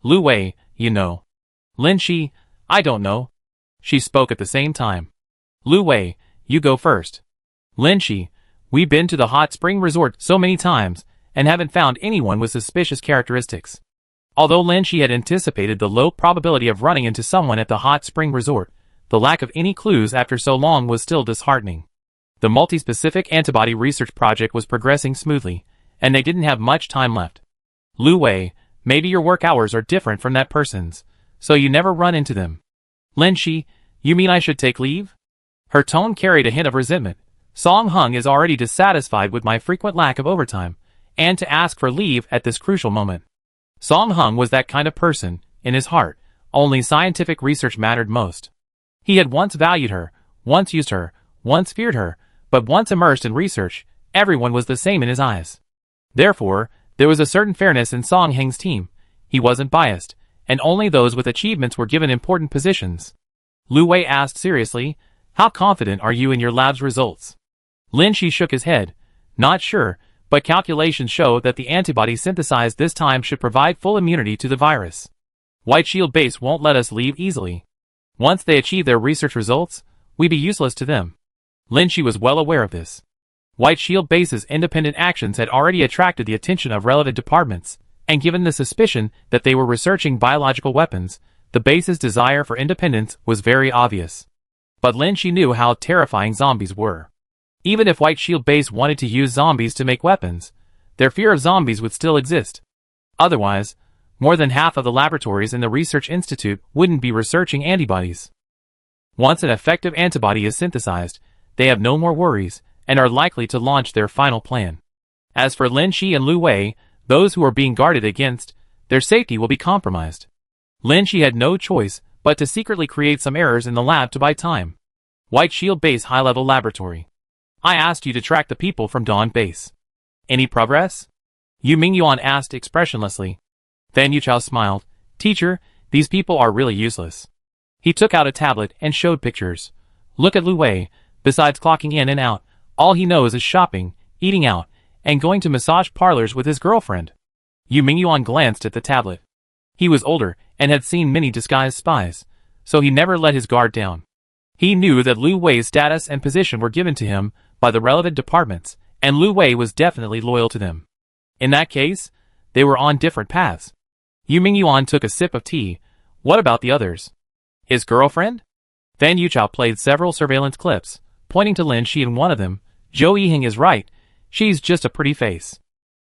Lu Wei, you know. Shi, I don't know. She spoke at the same time. Lu Wei, you go first. Shi, we've been to the hot spring resort so many times, and haven't found anyone with suspicious characteristics. Although Shi had anticipated the low probability of running into someone at the hot spring resort, the lack of any clues after so long was still disheartening. The multi-specific antibody research project was progressing smoothly, and they didn't have much time left. Lu Wei, maybe your work hours are different from that person's, so you never run into them. Shi, you mean I should take leave? Her tone carried a hint of resentment. Song Hung is already dissatisfied with my frequent lack of overtime, and to ask for leave at this crucial moment. Song Hung was that kind of person, in his heart, only scientific research mattered most. He had once valued her, once used her, once feared her, but once immersed in research, everyone was the same in his eyes. Therefore, there was a certain fairness in Song Hung's team. He wasn't biased, and only those with achievements were given important positions. Lu Wei asked seriously, how confident are you in your lab's results? Shi shook his head. Not sure, but calculations show that the antibody synthesized this time should provide full immunity to the virus. White Shield Base won't let us leave easily. Once they achieve their research results, we'd be useless to them. Shi was well aware of this. White Shield Base's independent actions had already attracted the attention of relevant departments, and given the suspicion that they were researching biological weapons, the base's desire for independence was very obvious. But Shi knew how terrifying zombies were. Even if White Shield Base wanted to use zombies to make weapons, their fear of zombies would still exist. Otherwise, more than half of the laboratories in the Research Institute wouldn't be researching antibodies. Once an effective antibody is synthesized, they have no more worries, and are likely to launch their final plan. As for Shi and Lu Wei, those who are being guarded against, their safety will be compromised. Shi had no choice but to secretly create some errors in the lab to buy time. White Shield Base High-Level Laboratory. I asked you to track the people from Dawn Base. Any progress? Yu Mingyuan asked expressionlessly. Fan Yuchao smiled. Teacher, these people are really useless. He took out a tablet and showed pictures. Look at Lu Wei. Besides clocking in and out, all he knows is shopping, eating out, and going to massage parlors with his girlfriend. Yu Mingyuan glanced at the tablet. He was older and had seen many disguised spies, so he never let his guard down. He knew that Lu Wei's status and position were given to him by the relevant departments, and Lu Wei was definitely loyal to them. In that case, they were on different paths. Yu Mingyuan took a sip of tea. What about the others? His girlfriend? Fan Yuchao played several surveillance clips, pointing to Shi in one of them. Zhou Yiheng is right. She's just a pretty face.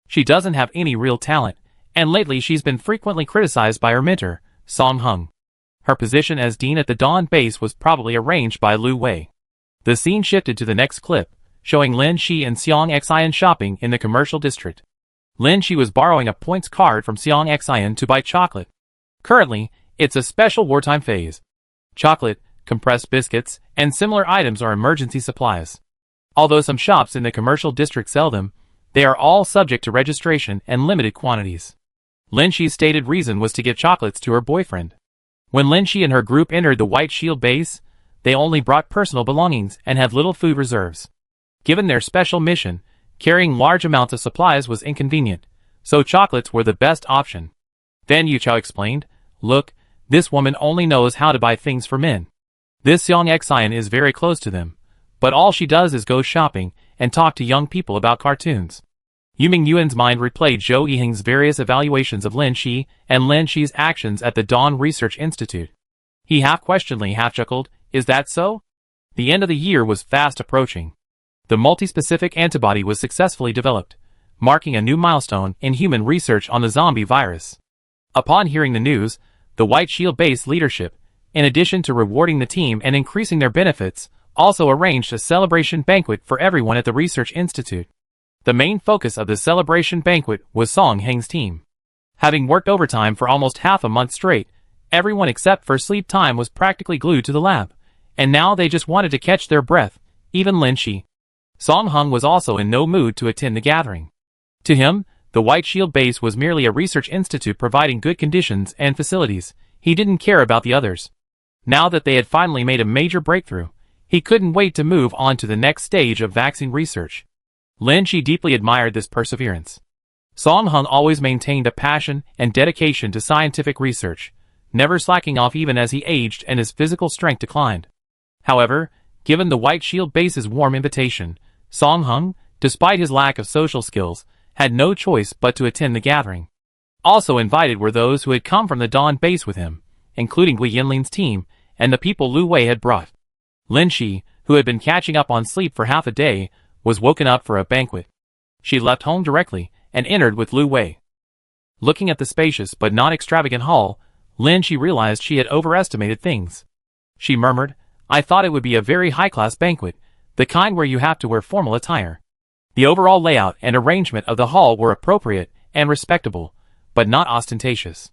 She doesn't have any real talent, and lately she's been frequently criticized by her mentor, Song Hung. Her position as dean at the Dawn Base was probably arranged by Lu Wei. The scene shifted to the next clip, showing Shi and Seong Xian shopping in the commercial district. Shi was borrowing a points card from Seong Xian to buy chocolate. Currently, it's a special wartime phase. Chocolate, compressed biscuits, and similar items are emergency supplies. Although some shops in the commercial district sell them, they are all subject to registration and limited quantities. Lin Shi's stated reason was to give chocolates to her boyfriend. When Lin Shi and her group entered the White Shield base, they only brought personal belongings and had little food reserves. Given their special mission, carrying large amounts of supplies was inconvenient, so chocolates were the best option. Then Yu Chao explained, "Look, this woman only knows how to buy things for men. This young Xian is very close to them, but all she does is go shopping and talk to young people about cartoons." Yu Mingyuan's mind replayed Zhou Yiheng's various evaluations of Lin Shi and Lin Shi's actions at the Dawn Research Institute. He half-questioningly half-chuckled, "Is that so?" The end of the year was fast approaching. The multi-specific antibody was successfully developed, marking a new milestone in human research on the zombie virus. Upon hearing the news, the White Shield base leadership, in addition to rewarding the team and increasing their benefits, also arranged a celebration banquet for everyone at the Research Institute. The main focus of the celebration banquet was Song Heng's team. Having worked overtime for almost half a month straight, everyone except for sleep time was practically glued to the lab, and now they just wanted to catch their breath, even Lin Shi. Song Heng was also in no mood to attend the gathering. To him, the White Shield base was merely a research institute providing good conditions and facilities. He didn't care about the others. Now that they had finally made a major breakthrough, he couldn't wait to move on to the next stage of vaccine research. Lin Shi deeply admired this perseverance. Song Heng always maintained a passion and dedication to scientific research, never slacking off even as he aged and his physical strength declined. However, given the White Shield base's warm invitation, Song Heng, despite his lack of social skills, had no choice but to attend the gathering. Also invited were those who had come from the Dawn base with him, including Gui Yinling's team and the people Lu Wei had brought. Lin Shi, who had been catching up on sleep for half a day, was woken up for a banquet. She left home directly and entered with Lu Wei. Looking at the spacious but not extravagant hall, Lin Shi realized she had overestimated things. She murmured, "I thought it would be a very high-class banquet, the kind where you have to wear formal attire." The overall layout and arrangement of the hall were appropriate and respectable, but not ostentatious.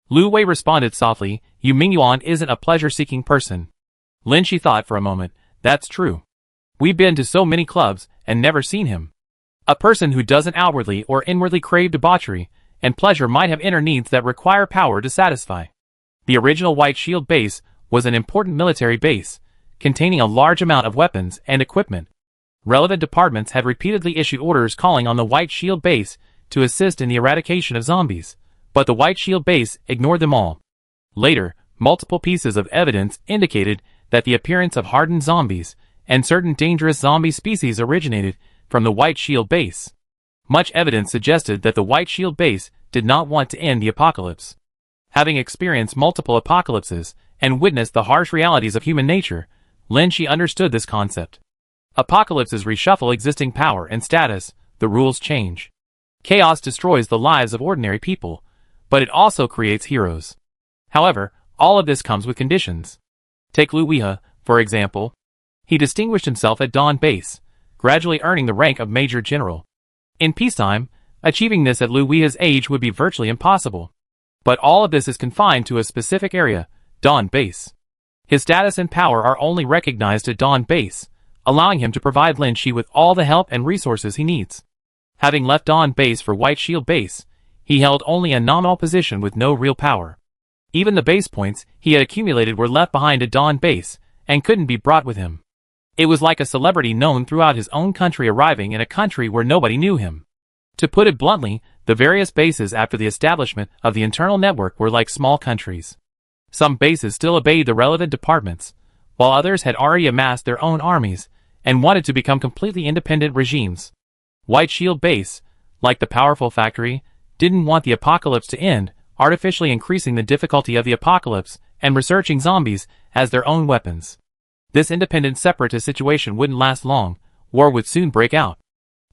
Lu Wei responded softly, "Yu Mingyuan isn't a pleasure-seeking person." Lin Shi thought for a moment, "That's true. We've been to so many clubs and never seen him. A person who doesn't outwardly or inwardly crave debauchery and pleasure might have inner needs that require power to satisfy." The original White Shield base was an important military base, containing a large amount of weapons and equipment. Relevant departments had repeatedly issued orders calling on the White Shield base to assist in the eradication of zombies, but the White Shield base ignored them all. Later, multiple pieces of evidence indicated that the appearance of hardened zombies and certain dangerous zombie species originated from the White Shield base. Much evidence suggested that the White Shield base did not want to end the apocalypse. Having experienced multiple apocalypses and witnessed the harsh realities of human nature, Lin Shi understood this concept. Apocalypses reshuffle existing power and status, the rules change. Chaos destroys the lives of ordinary people, but it also creates heroes. However, all of this comes with conditions. Take Lu Weihe, for example. He distinguished himself at Dawn Base, gradually earning the rank of Major General. In peacetime, achieving this at Lu Weihe's age would be virtually impossible. But all of this is confined to a specific area, Dawn Base. His status and power are only recognized at Dawn Base, allowing him to provide Lin Shi with all the help and resources he needs. Having left Dawn Base for White Shield Base, he held only a nominal position with no real power. Even the base points he had accumulated were left behind at Dawn Base and couldn't be brought with him. It was like a celebrity known throughout his own country arriving in a country where nobody knew him. To put it bluntly, the various bases after the establishment of the internal network were like small countries. Some bases still obeyed the relevant departments, while others had already amassed their own armies and wanted to become completely independent regimes. White Shield Base, like the powerful factory, didn't want the apocalypse to end, artificially increasing the difficulty of the apocalypse and researching zombies as their own weapons. This independent separatist situation wouldn't last long, war would soon break out.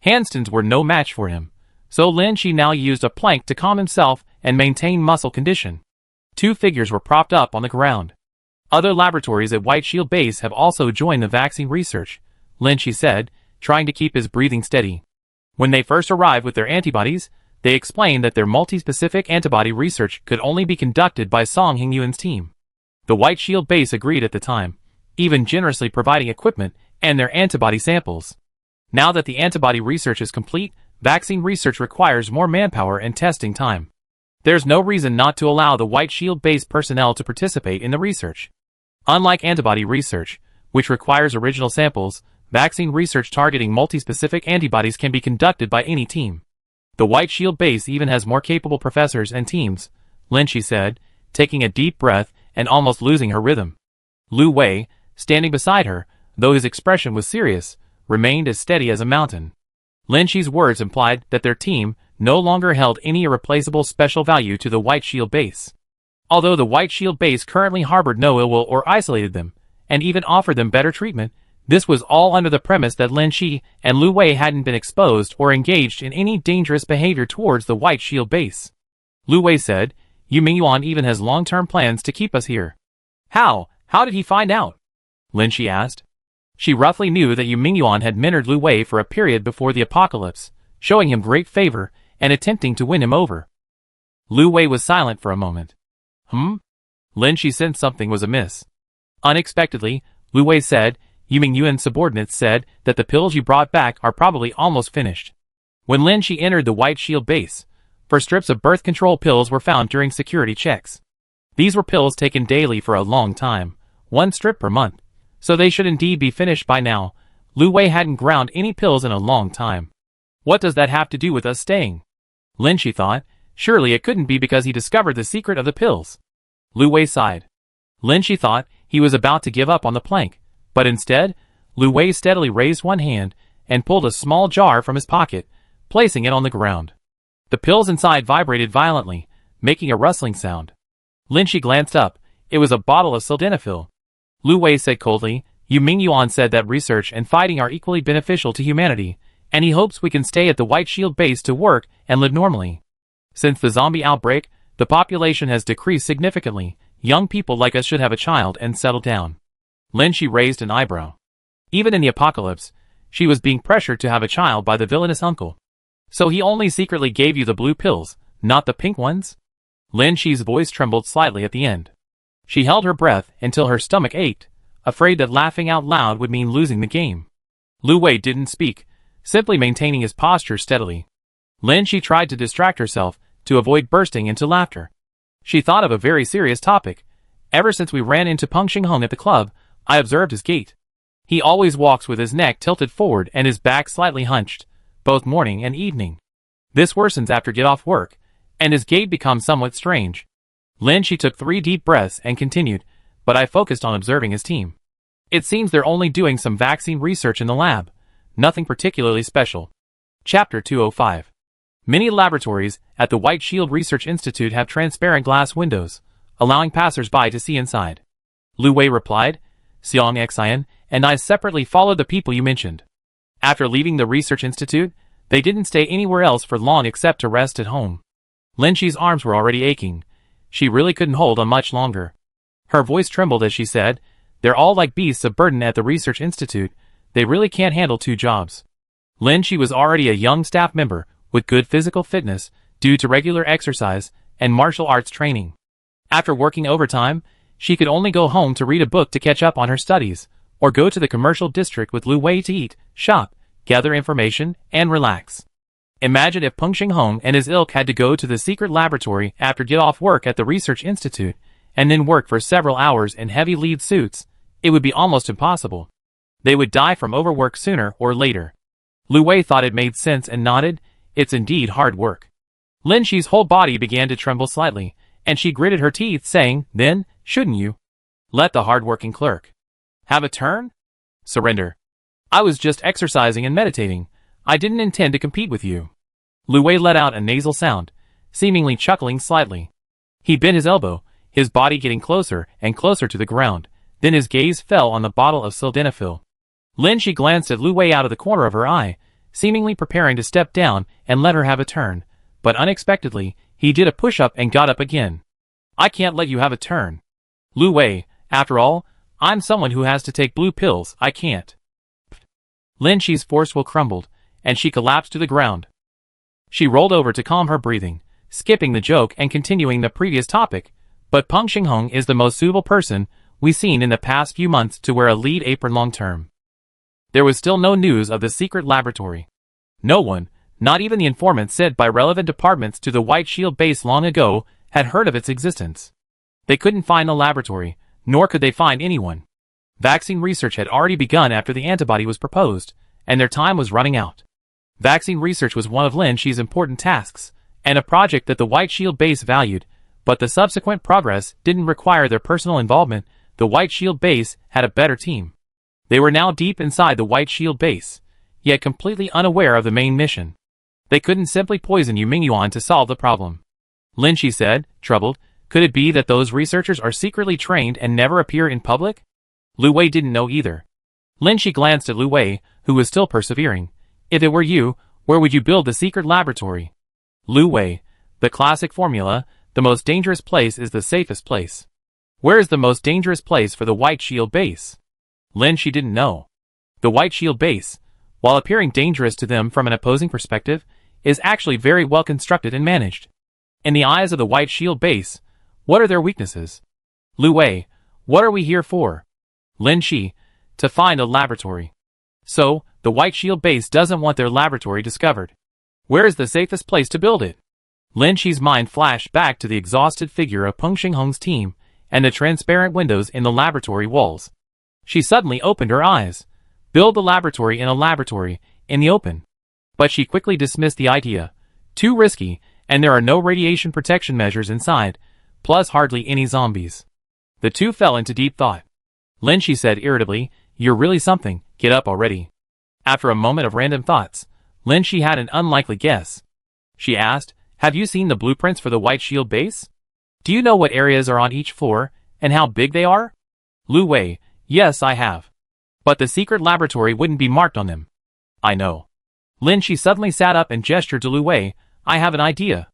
Handstands were no match for him, so Lin Shi now used a plank to calm himself and maintain muscle condition. Two figures were propped up on the ground. Other laboratories at White Shield Base have also joined the vaccine research, Lin Shi said, trying to keep his breathing steady. When they first arrived with their antibodies, they explained that their multi-specific antibody research could only be conducted by Song Hengyuan's team. The White Shield Base agreed at the time, even generously providing equipment and their antibody samples. Now that the antibody research is complete, vaccine research requires more manpower and testing time. There's no reason not to allow the White Shield-based personnel to participate in the research. Unlike antibody research, which requires original samples, vaccine research targeting multi-specific antibodies can be conducted by any team. The White Shield base even has more capable professors and teams, Lin-Chi said, taking a deep breath and almost losing her rhythm. Lu Wei, standing beside her, though his expression was serious, remained as steady as a mountain. Lin-Chi's words implied that their team no longer held any irreplaceable special value to the White Shield base. Although the White Shield base currently harbored no ill will or isolated them, and even offered them better treatment, this was all under the premise that Lin-Chi and Lu Wei hadn't been exposed or engaged in any dangerous behavior towards the White Shield base. Lu Wei said, "Yu Mingyuan even has long-term plans to keep us here." How did he find out? Lin-Chi asked. She roughly knew that Yu Mingyuan had mentored Lu Wei for a period before the apocalypse, showing him great favor and attempting to win him over. Lu Wei was silent for a moment. Lin-Chi sensed something was amiss. Unexpectedly, Lu Wei said, "Yu Mingyuan's subordinates said that the pills you brought back are probably almost finished." When Lin-Chi entered the White Shield base, 4 strips of birth control pills were found during security checks. These were pills taken daily for a long time, 1 strip per month, so they should indeed be finished by now. Lu Wei hadn't ground any pills in a long time. What does that have to do with us staying? Lin-Chi thought. Surely it couldn't be because he discovered the secret of the pills. Lu Wei sighed. Lin-Chi thought he was about to give up on the plank, but instead, Lu Wei steadily raised one hand and pulled a small jar from his pocket, placing it on the ground. The pills inside vibrated violently, making a rustling sound. Lin-Chi glanced up. It was a bottle of sildenafil. Lu Wei said coldly, "Yu Mingyuan said that research and fighting are equally beneficial to humanity, and he hopes we can stay at the White Shield base to work and live normally. Since the zombie outbreak, the population has decreased significantly. Young people like us should have a child and settle down." Lin-Chi raised an eyebrow. Even in the apocalypse, she was being pressured to have a child by the villainous uncle. So he only secretly gave you the blue pills, not the pink ones? Lin-Chi's voice trembled slightly at the end. She held her breath until her stomach ached, afraid that laughing out loud would mean losing the game. Lu Wei didn't speak, simply maintaining his posture steadily. Lin-Chi tried to distract herself to avoid bursting into laughter. She thought of a very serious topic. Ever since we ran into Peng Xinghong at the club, I observed his gait. He always walks with his neck tilted forward and his back slightly hunched, both morning and evening. This worsens after get off work, and his gait becomes somewhat strange. Lin-Chi took 3 deep breaths and continued, "But I focused on observing his team. It seems they're only doing some vaccine research in the lab. Nothing particularly special." Chapter 205. Many laboratories at the White Shield Research Institute have transparent glass windows, allowing passers-by to see inside. Lu Wei replied, "Xiang Xian and I separately followed the people you mentioned. After leaving the Research Institute, they didn't stay anywhere else for long except to rest at home." Lin-Chi's arms were already aching. She really couldn't hold on much longer. Her voice trembled as she said, "They're all like beasts of burden at the Research Institute. They really can't handle 2 jobs." Lin-Chi was already a young staff member with good physical fitness due to regular exercise and martial arts training. After working overtime, she could only go home to read a book to catch up on her studies, or go to the commercial district with Lu Wei to eat, shop, gather information, and relax. Imagine if Peng Xinghong and his ilk had to go to the secret laboratory after get off work at the Research Institute, and then work for several hours in heavy lead suits. It would be almost impossible. They would die from overwork sooner or later. Lu Wei thought it made sense and nodded. It's indeed hard work. Lin-Chi's whole body began to tremble slightly, and she gritted her teeth, saying, "Then, shouldn't you let the hard-working clerk have a turn? Surrender. I was just exercising and meditating. I didn't intend to compete with you." Lu Wei let out a nasal sound, seemingly chuckling slightly. He bent his elbow, his body getting closer and closer to the ground. Then his gaze fell on the bottle of sildenafil. Lin-Chi glanced at Lu Wei out of the corner of her eye, seemingly preparing to step down and let her have a turn, but unexpectedly, he did a push-up and got up again. "I can't let you have a turn. Lu Wei, after all, I'm someone who has to take blue pills. I can't." Lin-Chi's forceful crumbled, and she collapsed to the ground. She rolled over to calm her breathing, skipping the joke and continuing the previous topic, "But Peng Xinghong is the most suitable person we've seen in the past few months to wear a lead apron long-term." There was still no news of the secret laboratory. No one, Not even the informants sent by relevant departments to the White Shield base long ago had heard of its existence. They couldn't find the laboratory, nor could they find anyone. Vaccine research had already begun after the antibody was proposed, and their time was running out. Vaccine research was one of Lin Shi's important tasks, and a project that the White Shield base valued, but the subsequent progress didn't require their personal involvement. The White Shield base had a better team. They were now deep inside the White Shield base, yet completely unaware of the main mission. They couldn't simply poison Yu Mingyuan to solve the problem. Lin Shi said, troubled, could it be that those researchers are secretly trained and never appear in public? Lu Wei didn't know either. Lin Shi glanced at Lu Wei, who was still persevering. If it were you, where would you build the secret laboratory? Lu Wei, the classic formula, the most dangerous place is the safest place. Where is the most dangerous place for the White Shield base? Lin Shi didn't know. The White Shield base, while appearing dangerous to them from an opposing perspective, is actually very well constructed and managed. In the eyes of the White Shield base, what are their weaknesses? Lu Wei, what are we here for? Lin Shi, to find a laboratory. So, the White Shield base doesn't want their laboratory discovered. Where is the safest place to build it? Lin Shi's mind flashed back to the exhausted figure of Peng Xinghong's team and the transparent windows in the laboratory walls. She suddenly opened her eyes. Build the laboratory in a laboratory, in the open. But she quickly dismissed the idea. Too risky, and there are no radiation protection measures inside, plus hardly any zombies. The two fell into deep thought. Lin Shi said irritably, you're really something, get up already. After a moment of random thoughts, Lin Shi had an unlikely guess. She asked, have you seen the blueprints for the White Shield base? Do you know what areas are on each floor, and how big they are? Lu Wei, yes I have. But the secret laboratory wouldn't be marked on them. I know. Lin Shi suddenly sat up and gestured to Lu Wei, I have an idea.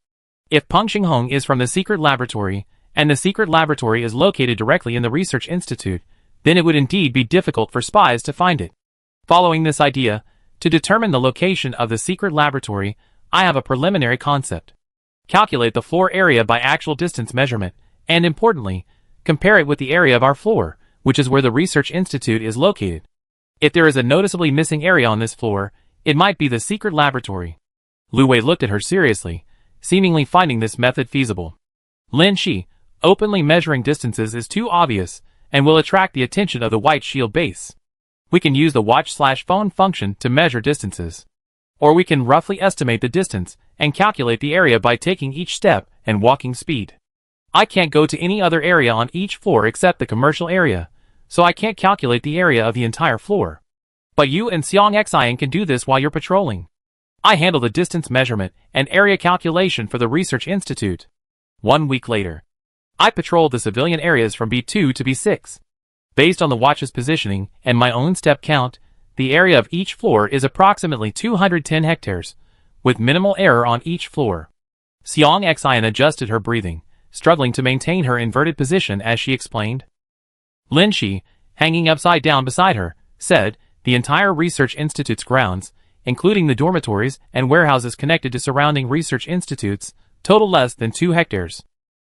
If Peng Xinghong is from the secret laboratory, and the secret laboratory is located directly in the research institute, then it would indeed be difficult for spies to find it. Following this idea, to determine the location of the secret laboratory, I have a preliminary concept. Calculate the floor area by actual distance measurement, and importantly, compare it with the area of our floor, which is where the research institute is located. If there is a noticeably missing area on this floor, it might be the secret laboratory. Lu Wei looked at her seriously, seemingly finding this method feasible. Lin Shi, openly measuring distances is too obvious, and will attract the attention of the White Shield base. We can use the watch/phone function to measure distances. Or we can roughly estimate the distance and calculate the area by taking each step and walking speed. I can't go to any other area on each floor except the commercial area, so I can't calculate the area of the entire floor. But you and Xiang Xian can do this while you're patrolling. I handle the distance measurement and area calculation for the research institute. 1 week later, I patrolled the civilian areas from B2 to B6. Based on the watch's positioning and my own step count, the area of each floor is approximately 210 hectares, with minimal error on each floor. Xiang Xian adjusted her breathing, struggling to maintain her inverted position as she explained. Lin Shi, hanging upside down beside her, said, the entire research institute's grounds, including the dormitories and warehouses connected to surrounding research institutes, total less than 2 hectares.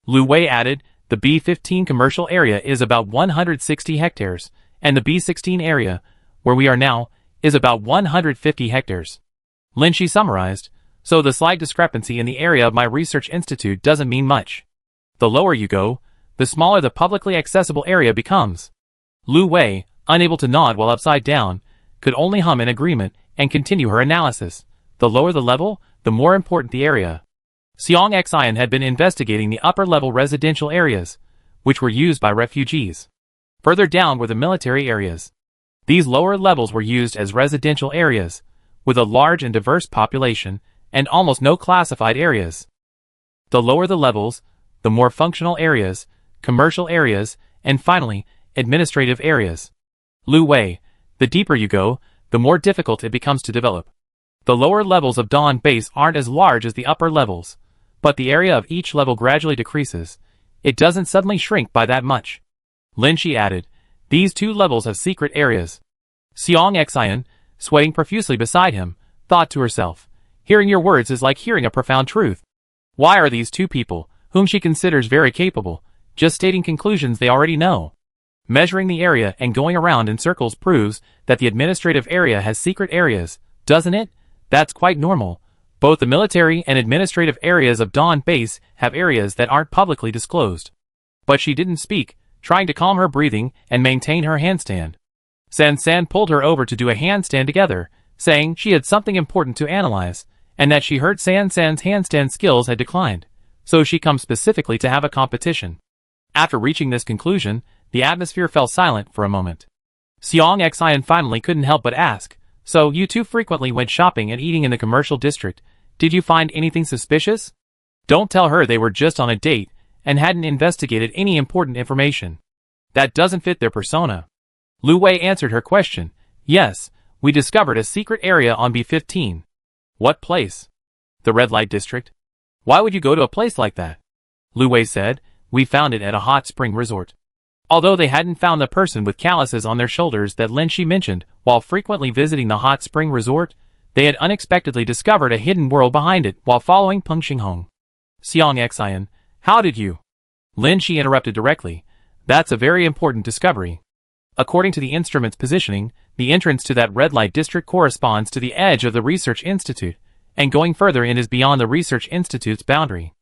Lu Wei added, the B15 commercial area is about 160 hectares, and the B16 area, where we are now, is about 150 hectares. Lin Shi summarized, so the slight discrepancy in the area of my research institute doesn't mean much. The lower you go, the smaller the publicly accessible area becomes. Lu Wei, unable to nod while upside down, could only hum in agreement and continue her analysis. The lower the level, the more important the area. Xiang Xian had been investigating the upper-level residential areas, which were used by refugees. Further down were the military areas. These lower levels were used as residential areas, with a large and diverse population, and almost no classified areas. The lower the levels, the more functional areas, commercial areas, and finally, administrative areas. Lu Wei, the deeper you go, the more difficult it becomes to develop. The lower levels of Dawn Base aren't as large as the upper levels, but the area of each level gradually decreases. It doesn't suddenly shrink by that much. Lin Shi added, these 2 levels have secret areas. Xiang Xian, swaying profusely beside him, thought to herself, hearing your words is like hearing a profound truth. Why are these 2 people, whom she considers very capable, just stating conclusions they already know? Measuring the area and going around in circles proves that the administrative area has secret areas, doesn't it? That's quite normal. Both the military and administrative areas of Dawn Base have areas that aren't publicly disclosed. But she didn't speak, trying to calm her breathing and maintain her handstand. San pulled her over to do a handstand together, saying she had something important to analyze, and that she heard San's handstand skills had declined, so she come specifically to have a competition. After reaching this conclusion, the atmosphere fell silent for a moment. Seong Xian finally couldn't help but ask, "So you two frequently went shopping and eating in the commercial district. Did you find anything suspicious?" Don't tell her they were just on a date and hadn't investigated any important information. That doesn't fit their persona. Lu Wei answered her question. "Yes, we discovered a secret area on B15. "What place?" "The red light district." "Why would you go to a place like that?" Lu Wei said, "We found it at a hot spring resort." Although they hadn't found the person with calluses on their shoulders that Lin Shi mentioned while frequently visiting the hot spring resort, they had unexpectedly discovered a hidden world behind it while following Peng Xinghong. "Seong Xian, how did you?" Lin Shi interrupted directly. "That's a very important discovery. According to the instrument's positioning, the entrance to that red light district corresponds to the edge of the Research Institute, and going further in is beyond the Research Institute's boundary.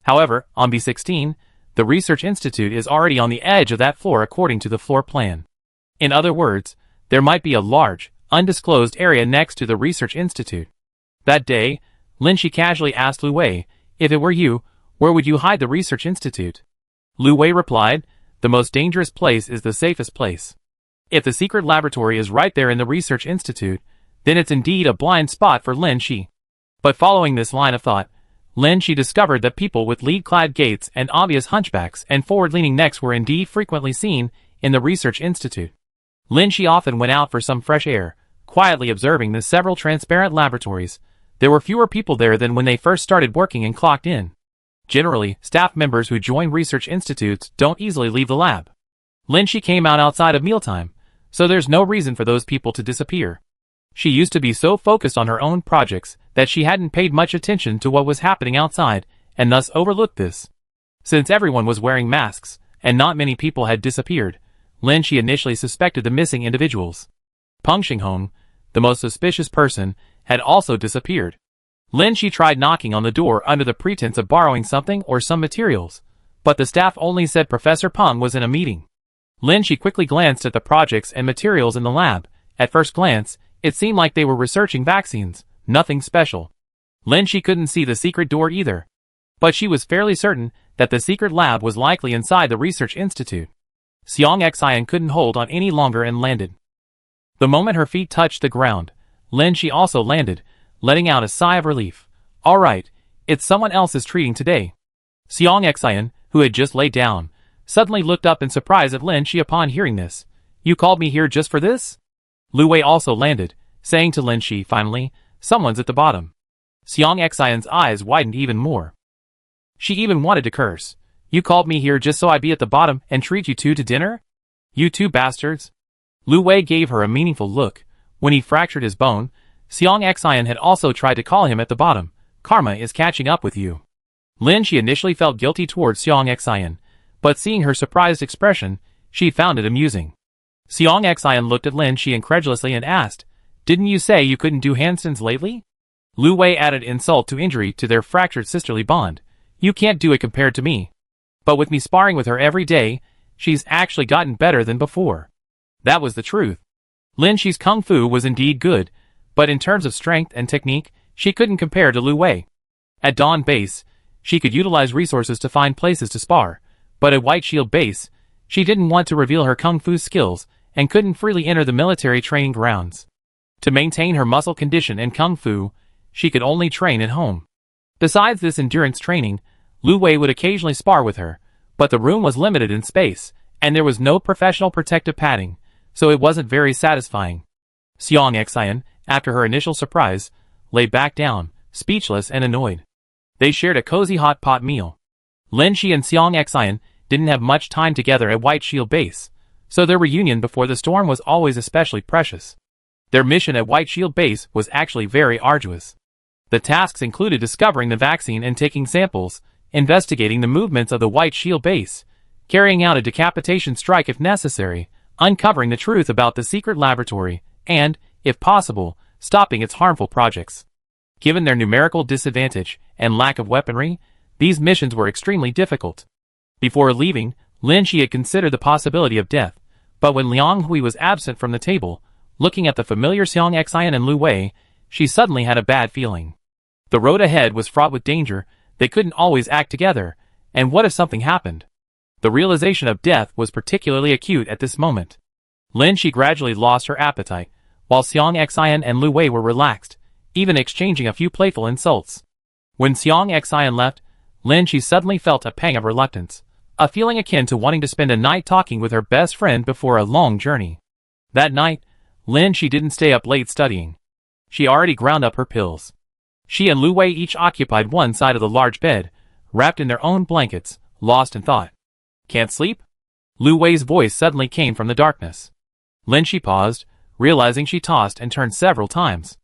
However, on B16, the Research Institute is already on the edge of that floor according to the floor plan. In other words, there might be a large, undisclosed area next to the Research Institute." That day, Lin Shi casually asked Lu Wei, "If it were you, where would you hide the Research Institute?" Lu Wei replied, "The most dangerous place is the safest place. If the secret laboratory is right there in the Research Institute, then it's indeed a blind spot for Lin Shi." But following this line of thought, Lin Shi discovered that people with lead-clad gaits and obvious hunchbacks and forward-leaning necks were indeed frequently seen in the Research Institute. Lin Shi often went out for some fresh air, quietly observing the several transparent laboratories. There were fewer people there than when they first started working and clocked in. Generally, staff members who join research institutes don't easily leave the lab. Lin Shi came out outside of mealtime, so there's no reason for those people to disappear. She used to be so focused on her own projects that she hadn't paid much attention to what was happening outside, and thus overlooked this. Since everyone was wearing masks, and not many people had disappeared, Lin Shi initially suspected the missing individuals. Peng Xinghong, the most suspicious person, had also disappeared. Lin Shi tried knocking on the door under the pretense of borrowing something or some materials, but the staff only said Professor Peng was in a meeting. Lin Shi quickly glanced at the projects and materials in the lab. At first glance, it seemed like they were researching vaccines, nothing special. Lin Shi couldn't see the secret door either, but she was fairly certain that the secret lab was likely inside the Research Institute. Seong Xian couldn't hold on any longer and landed. The moment her feet touched the ground, Lin Shi also landed, letting out a sigh of relief. "All right, it's someone else's treating today." Seong Xian, who had just laid down, suddenly looked up in surprise at Lin Shi upon hearing this. "You called me here just for this?" Lu Wei also landed, saying to Lin Shi finally, "Someone's at the bottom." Seong Xian's eyes widened even more. She even wanted to curse. "You called me here just so I'd be at the bottom and treat you two to dinner? You two bastards." Lu Wei gave her a meaningful look. When he fractured his bone, Seong Xian had also tried to call him at the bottom. "Karma is catching up with you." Lin Shi initially felt guilty towards Seong Xian, but seeing her surprised expression, she found it amusing. Seong Xian looked at Lin Shi incredulously and asked, "Didn't you say you couldn't do handstands lately?" Lu Wei added insult to injury to their fractured sisterly bond. "You can't do it compared to me. But with me sparring with her every day, she's actually gotten better than before." That was the truth. Lin Shi's kung fu was indeed good, but in terms of strength and technique, she couldn't compare to Lu Wei. At Dawn Base, she could utilize resources to find places to spar, but at White Shield Base, she didn't want to reveal her kung fu skills and couldn't freely enter the military training grounds. To maintain her muscle condition and kung fu, she could only train at home. Besides this endurance training, Lu Wei would occasionally spar with her, but the room was limited in space, and there was no professional protective padding, so it wasn't very satisfying. Seong Xian, after her initial surprise, lay back down, speechless and annoyed. They shared a cozy hot pot meal. Lin Shi and Seong Xian didn't have much time together at White Shield Base, so their reunion before the storm was always especially precious. Their mission at White Shield Base was actually very arduous. The tasks included discovering the vaccine and taking samples, investigating the movements of the White Shield Base, carrying out a decapitation strike if necessary, uncovering the truth about the secret laboratory, and, if possible, stopping its harmful projects. Given their numerical disadvantage and lack of weaponry, these missions were extremely difficult. Before leaving, Lin Shi had considered the possibility of death, but when Liang Hui was absent from the table, looking at the familiar Xiang Xian and Lu Wei, she suddenly had a bad feeling. The road ahead was fraught with danger, they couldn't always act together, and what if something happened? The realization of death was particularly acute at this moment. Lin Shi gradually lost her appetite, while Xiang Xian and Lu Wei were relaxed, even exchanging a few playful insults. When Xiang Xian left, Lin Shi suddenly felt a pang of reluctance, a feeling akin to wanting to spend a night talking with her best friend before a long journey. That night, Lin Shi didn't stay up late studying. She already ground up her pills. She and Lu Wei each occupied one side of the large bed, wrapped in their own blankets, lost in thought. Can't sleep? Lu Wei's voice suddenly came from the darkness. Lin Shi paused, realizing she tossed and turned several times.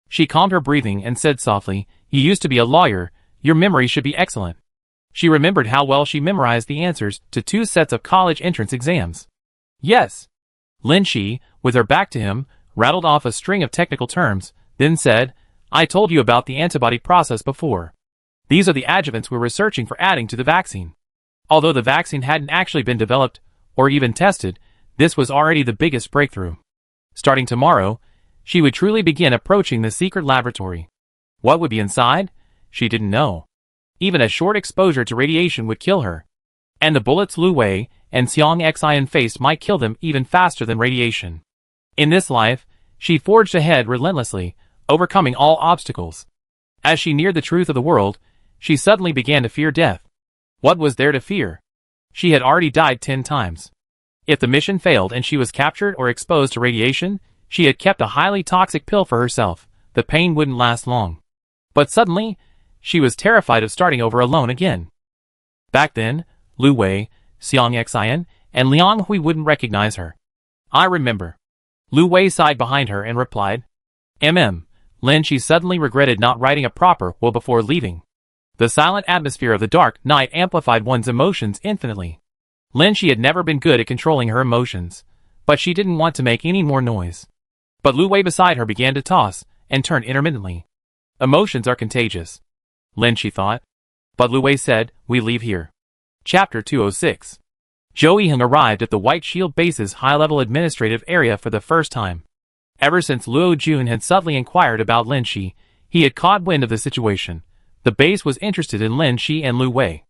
She calmed her breathing and said softly, "You used to be a lawyer, your memory should be excellent." She remembered how well she memorized the answers to 2 sets of college entrance exams. Yes. Lin Shi, with her back to him, rattled off a string of technical terms, then said, "I told you about the antibody process before. These are the adjuvants we're researching for adding to the vaccine." Although the vaccine hadn't actually been developed, or even tested, this was already the biggest breakthrough. Starting tomorrow, she would truly begin approaching the secret laboratory. What would be inside? She didn't know. Even a short exposure to radiation would kill her. And the bullets Lu Wei and Xiang Xian faced might kill them even faster than radiation. In this life, she forged ahead relentlessly, overcoming all obstacles. As she neared the truth of the world, she suddenly began to fear death. What was there to fear? She had already died 10 times. If the mission failed and she was captured or exposed to radiation, she had kept a highly toxic pill for herself. The pain wouldn't last long. But suddenly, she was terrified of starting over alone again. Back then, Lu Wei, Xiang Xian, and Liang Hui wouldn't recognize her. I remember. Lu Wei sighed behind her and replied, Lin Shi suddenly regretted not writing a proper will before leaving. The silent atmosphere of the dark night amplified one's emotions infinitely. Lin Shi had never been good at controlling her emotions, but she didn't want to make any more noise. But Lu Wei beside her began to toss and turn intermittently. Emotions are contagious, Lin Shi thought. But Lu Wei said, "We leave here." Chapter 206. Zhou Yiheng arrived at the White Shield Base's high-level administrative area for the first time. Ever since Luo Jun had subtly inquired about Lin Shi, he had caught wind of the situation. The base was interested in Lin Shi and Lu Wei.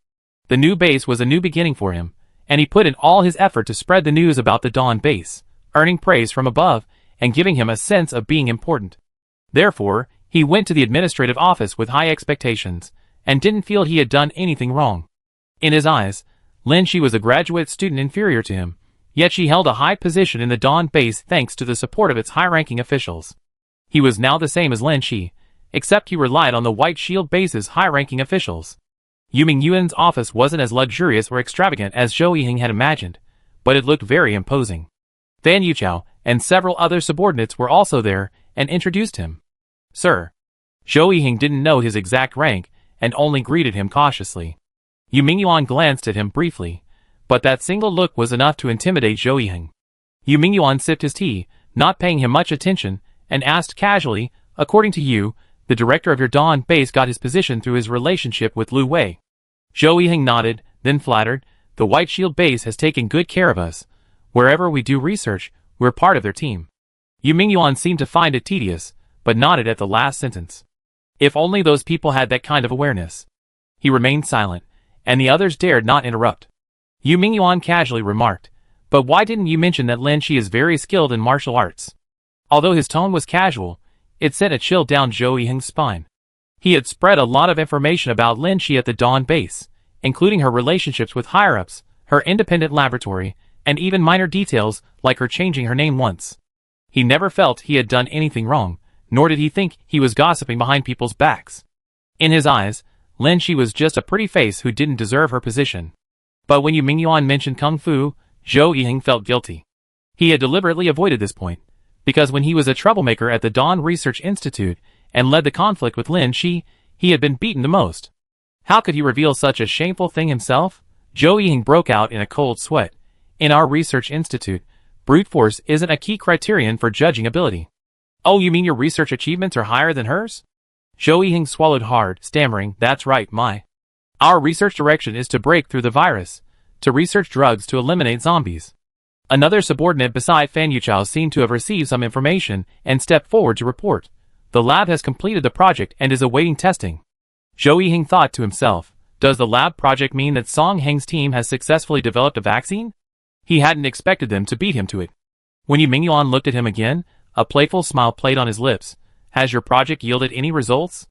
The new base was a new beginning for him, and he put in all his effort to spread the news about the Dawn base, earning praise from above and giving him a sense of being important. Therefore, he went to the administrative office with high expectations, and didn't feel he had done anything wrong. In his eyes, Lin Shi was a graduate student inferior to him, yet she held a high position in the Dawn base thanks to the support of its high-ranking officials. He was now the same as Lin Shi, except he relied on the White Shield base's high-ranking officials. Yu Mingyuan's office wasn't as luxurious or extravagant as Zhou Yiheng had imagined, but it looked very imposing. Fan Yuchao and several other subordinates were also there and introduced him. "Sir." Zhou Yiheng didn't know his exact rank and only greeted him cautiously. Yu Mingyuan glanced at him briefly, but that single look was enough to intimidate Zhou Yiheng. Yu Mingyuan sipped his tea, not paying him much attention, and asked casually, "According to you, the director of your Dawn base got his position through his relationship with Lu Wei?" Zhou Yiheng nodded, then flattered, "The White Shield base has taken good care of us. Wherever we do research, we're part of their team." Yu Mingyuan seemed to find it tedious, but nodded at the last sentence. If only those people had that kind of awareness. He remained silent, and the others dared not interrupt. Yu Mingyuan casually remarked, "But why didn't you mention that Lin Shi is very skilled in martial arts?" Although his tone was casual, it sent a chill down Zhou Yiheng's spine. He had spread a lot of information about Lin Shi at the Dawn base, including her relationships with higher-ups, her independent laboratory, and even minor details like her changing her name once. He never felt he had done anything wrong, nor did he think he was gossiping behind people's backs. In his eyes, Lin Shi was just a pretty face who didn't deserve her position. But when Yu Mingyuan mentioned Kung Fu, Zhou Yiheng felt guilty. He had deliberately avoided this point, because when he was a troublemaker at the Dawn Research Institute and led the conflict with Lin Shi, he had been beaten the most. How could he reveal such a shameful thing himself? Zhou Yiheng broke out in a cold sweat. "In our research institute, brute force isn't a key criterion for judging ability." "Oh, you mean your research achievements are higher than hers?" Zhou Yiheng swallowed hard, stammering, "That's right, Our research direction is to break through the virus, to research drugs to eliminate zombies." Another subordinate beside Fan Yuchao seemed to have received some information and stepped forward to report. "The lab has completed the project and is awaiting testing." Zhou Yiheng thought to himself, does the lab project mean that Song Heng's team has successfully developed a vaccine? He hadn't expected them to beat him to it. When Yu Mingyuan looked at him again, a playful smile played on his lips. "Has your project yielded any results?"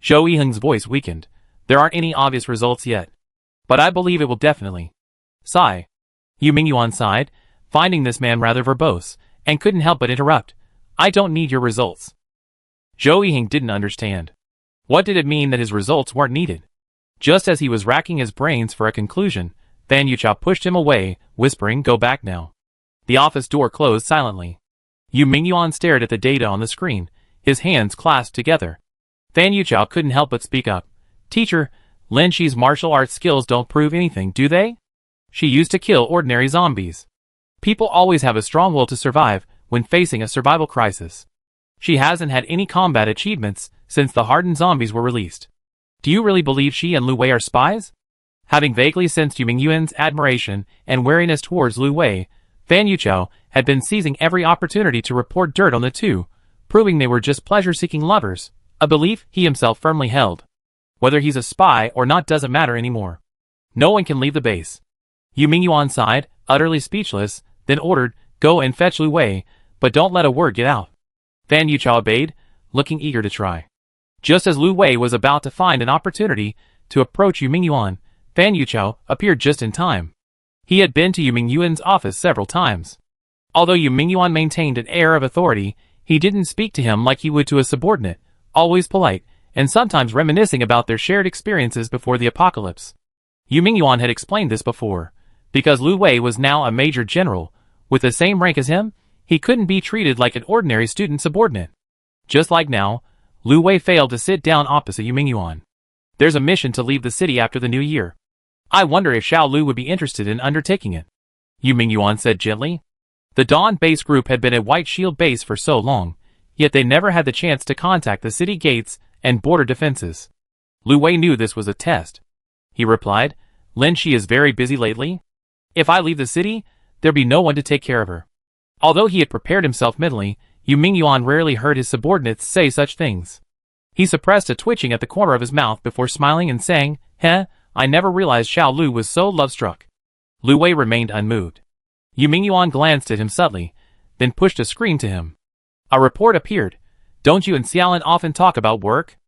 Zhou Yiheng's voice weakened. "There aren't any obvious results yet. But I believe it will definitely." Sigh. Yu Mingyuan sighed, finding this man rather verbose, and couldn't help but interrupt. "I don't need your results." Zhou Yiheng didn't understand. What did it mean that his results weren't needed? Just as he was racking his brains for a conclusion, Fan Yuchao pushed him away, whispering, "Go back now." The office door closed silently. Yu Mingyuan stared at the data on the screen, his hands clasped together. Fan Yuchao couldn't help but speak up. "Teacher, Lin Shi's martial arts skills don't prove anything, do they? She used to kill ordinary zombies. People always have a strong will to survive when facing a survival crisis. She hasn't had any combat achievements since the hardened zombies were released. Do you really believe she and Lu Wei are spies?" Having vaguely sensed Yu Mingyuan's admiration and wariness towards Lu Wei, Fan Yuchao had been seizing every opportunity to report dirt on the two, proving they were just pleasure-seeking lovers, a belief he himself firmly held. Whether he's a spy or not doesn't matter anymore. No one can leave the base. Yu Mingyuan sighed, utterly speechless, then ordered, "Go and fetch Lu Wei, but don't let a word get out." Fan Yuchao obeyed, looking eager to try. Just as Lu Wei was about to find an opportunity to approach Yu Mingyuan, Fan Yuchao appeared just in time. He had been to Yu Mingyuan's office several times. Although Yu Mingyuan maintained an air of authority, he didn't speak to him like he would to a subordinate, always polite, and sometimes reminiscing about their shared experiences before the apocalypse. Yu Mingyuan had explained this before. Because Lu Wei was now a major general, with the same rank as him, he couldn't be treated like an ordinary student subordinate. Just like now, Lu Wei failed to sit down opposite Yu Mingyuan. "There's a mission to leave the city after the new year. I wonder if Xiao Lu would be interested in undertaking it," Yu Mingyuan said gently. The Dawn base group had been at White Shield base for so long, yet they never had the chance to contact the city gates and border defenses. Lu Wei knew this was a test. He replied, "Lin Shi is very busy lately. If I leave the city, there'll be no one to take care of her." Although he had prepared himself mentally, Yu Mingyuan rarely heard his subordinates say such things. He suppressed a twitching at the corner of his mouth before smiling and saying, I never realized Xiao Lu was so love-struck." Lu Wei remained unmoved. Yu Mingyuan glanced at him subtly, then pushed a screen to him. A report appeared. "Don't you and Xiaolin often talk about work?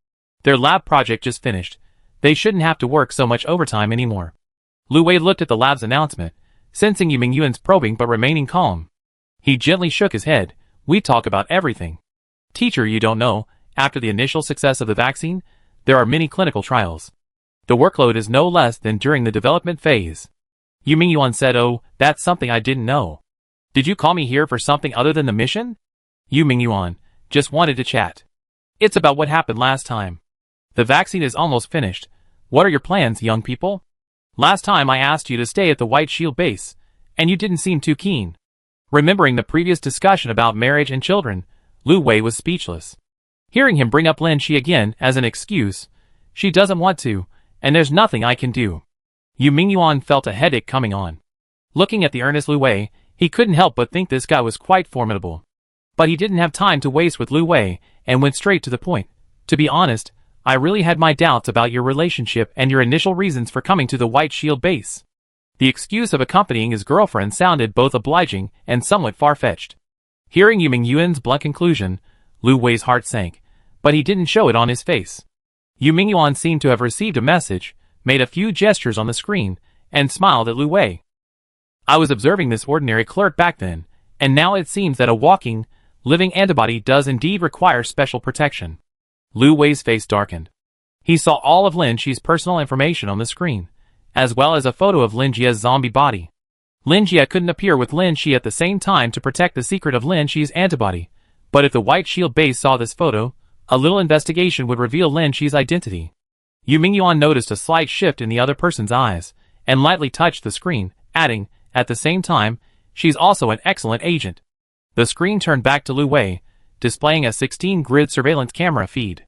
Their lab project just finished. They shouldn't have to work so much overtime anymore." Lu Wei looked at the lab's announcement, sensing Yu Mingyuan's probing but remaining calm. He gently shook his head. "We talk about everything. Teacher, you don't know, after the initial success of the vaccine, there are many clinical trials. The workload is no less than during the development phase." Yu Mingyuan said, "Oh, that's something I didn't know. Did you call me here for something other than the mission?" Yu Mingyuan, "Just wanted to chat. It's about what happened last time. The vaccine is almost finished. What are your plans, young people? Last time I asked you to stay at the White Shield base, and you didn't seem too keen." Remembering the previous discussion about marriage and children, Lu Wei was speechless. Hearing him bring up Lin Shi again as an excuse, "She doesn't want to, and there's nothing I can do." Yu Mingyuan felt a headache coming on. Looking at the earnest Lu Wei, he couldn't help but think this guy was quite formidable. But he didn't have time to waste with Lu Wei, and went straight to the point. "To be honest, I really had my doubts about your relationship and your initial reasons for coming to the White Shield base." The excuse of accompanying his girlfriend sounded both obliging and somewhat far-fetched. Hearing Yu Mingyuan's blunt conclusion, Lu Wei's heart sank, but he didn't show it on his face. Yu Mingyuan seemed to have received a message, made a few gestures on the screen, and smiled at Lu Wei. "I was observing this ordinary clerk back then, and now it seems that a walking, living antibody does indeed require special protection." Lu Wei's face darkened. He saw all of Lin Shi's personal information on the screen, as well as a photo of Lin Jia's zombie body. Lin Jia couldn't appear with Lin Shi at the same time to protect the secret of Lin Shi's antibody, but if the White Shield base saw this photo, a little investigation would reveal Lin Shi's identity. Yu Mingyuan noticed a slight shift in the other person's eyes, and lightly touched the screen, adding, "At the same time, she's also an excellent agent." The screen turned back to Lu Wei, displaying a 16-grid surveillance camera feed.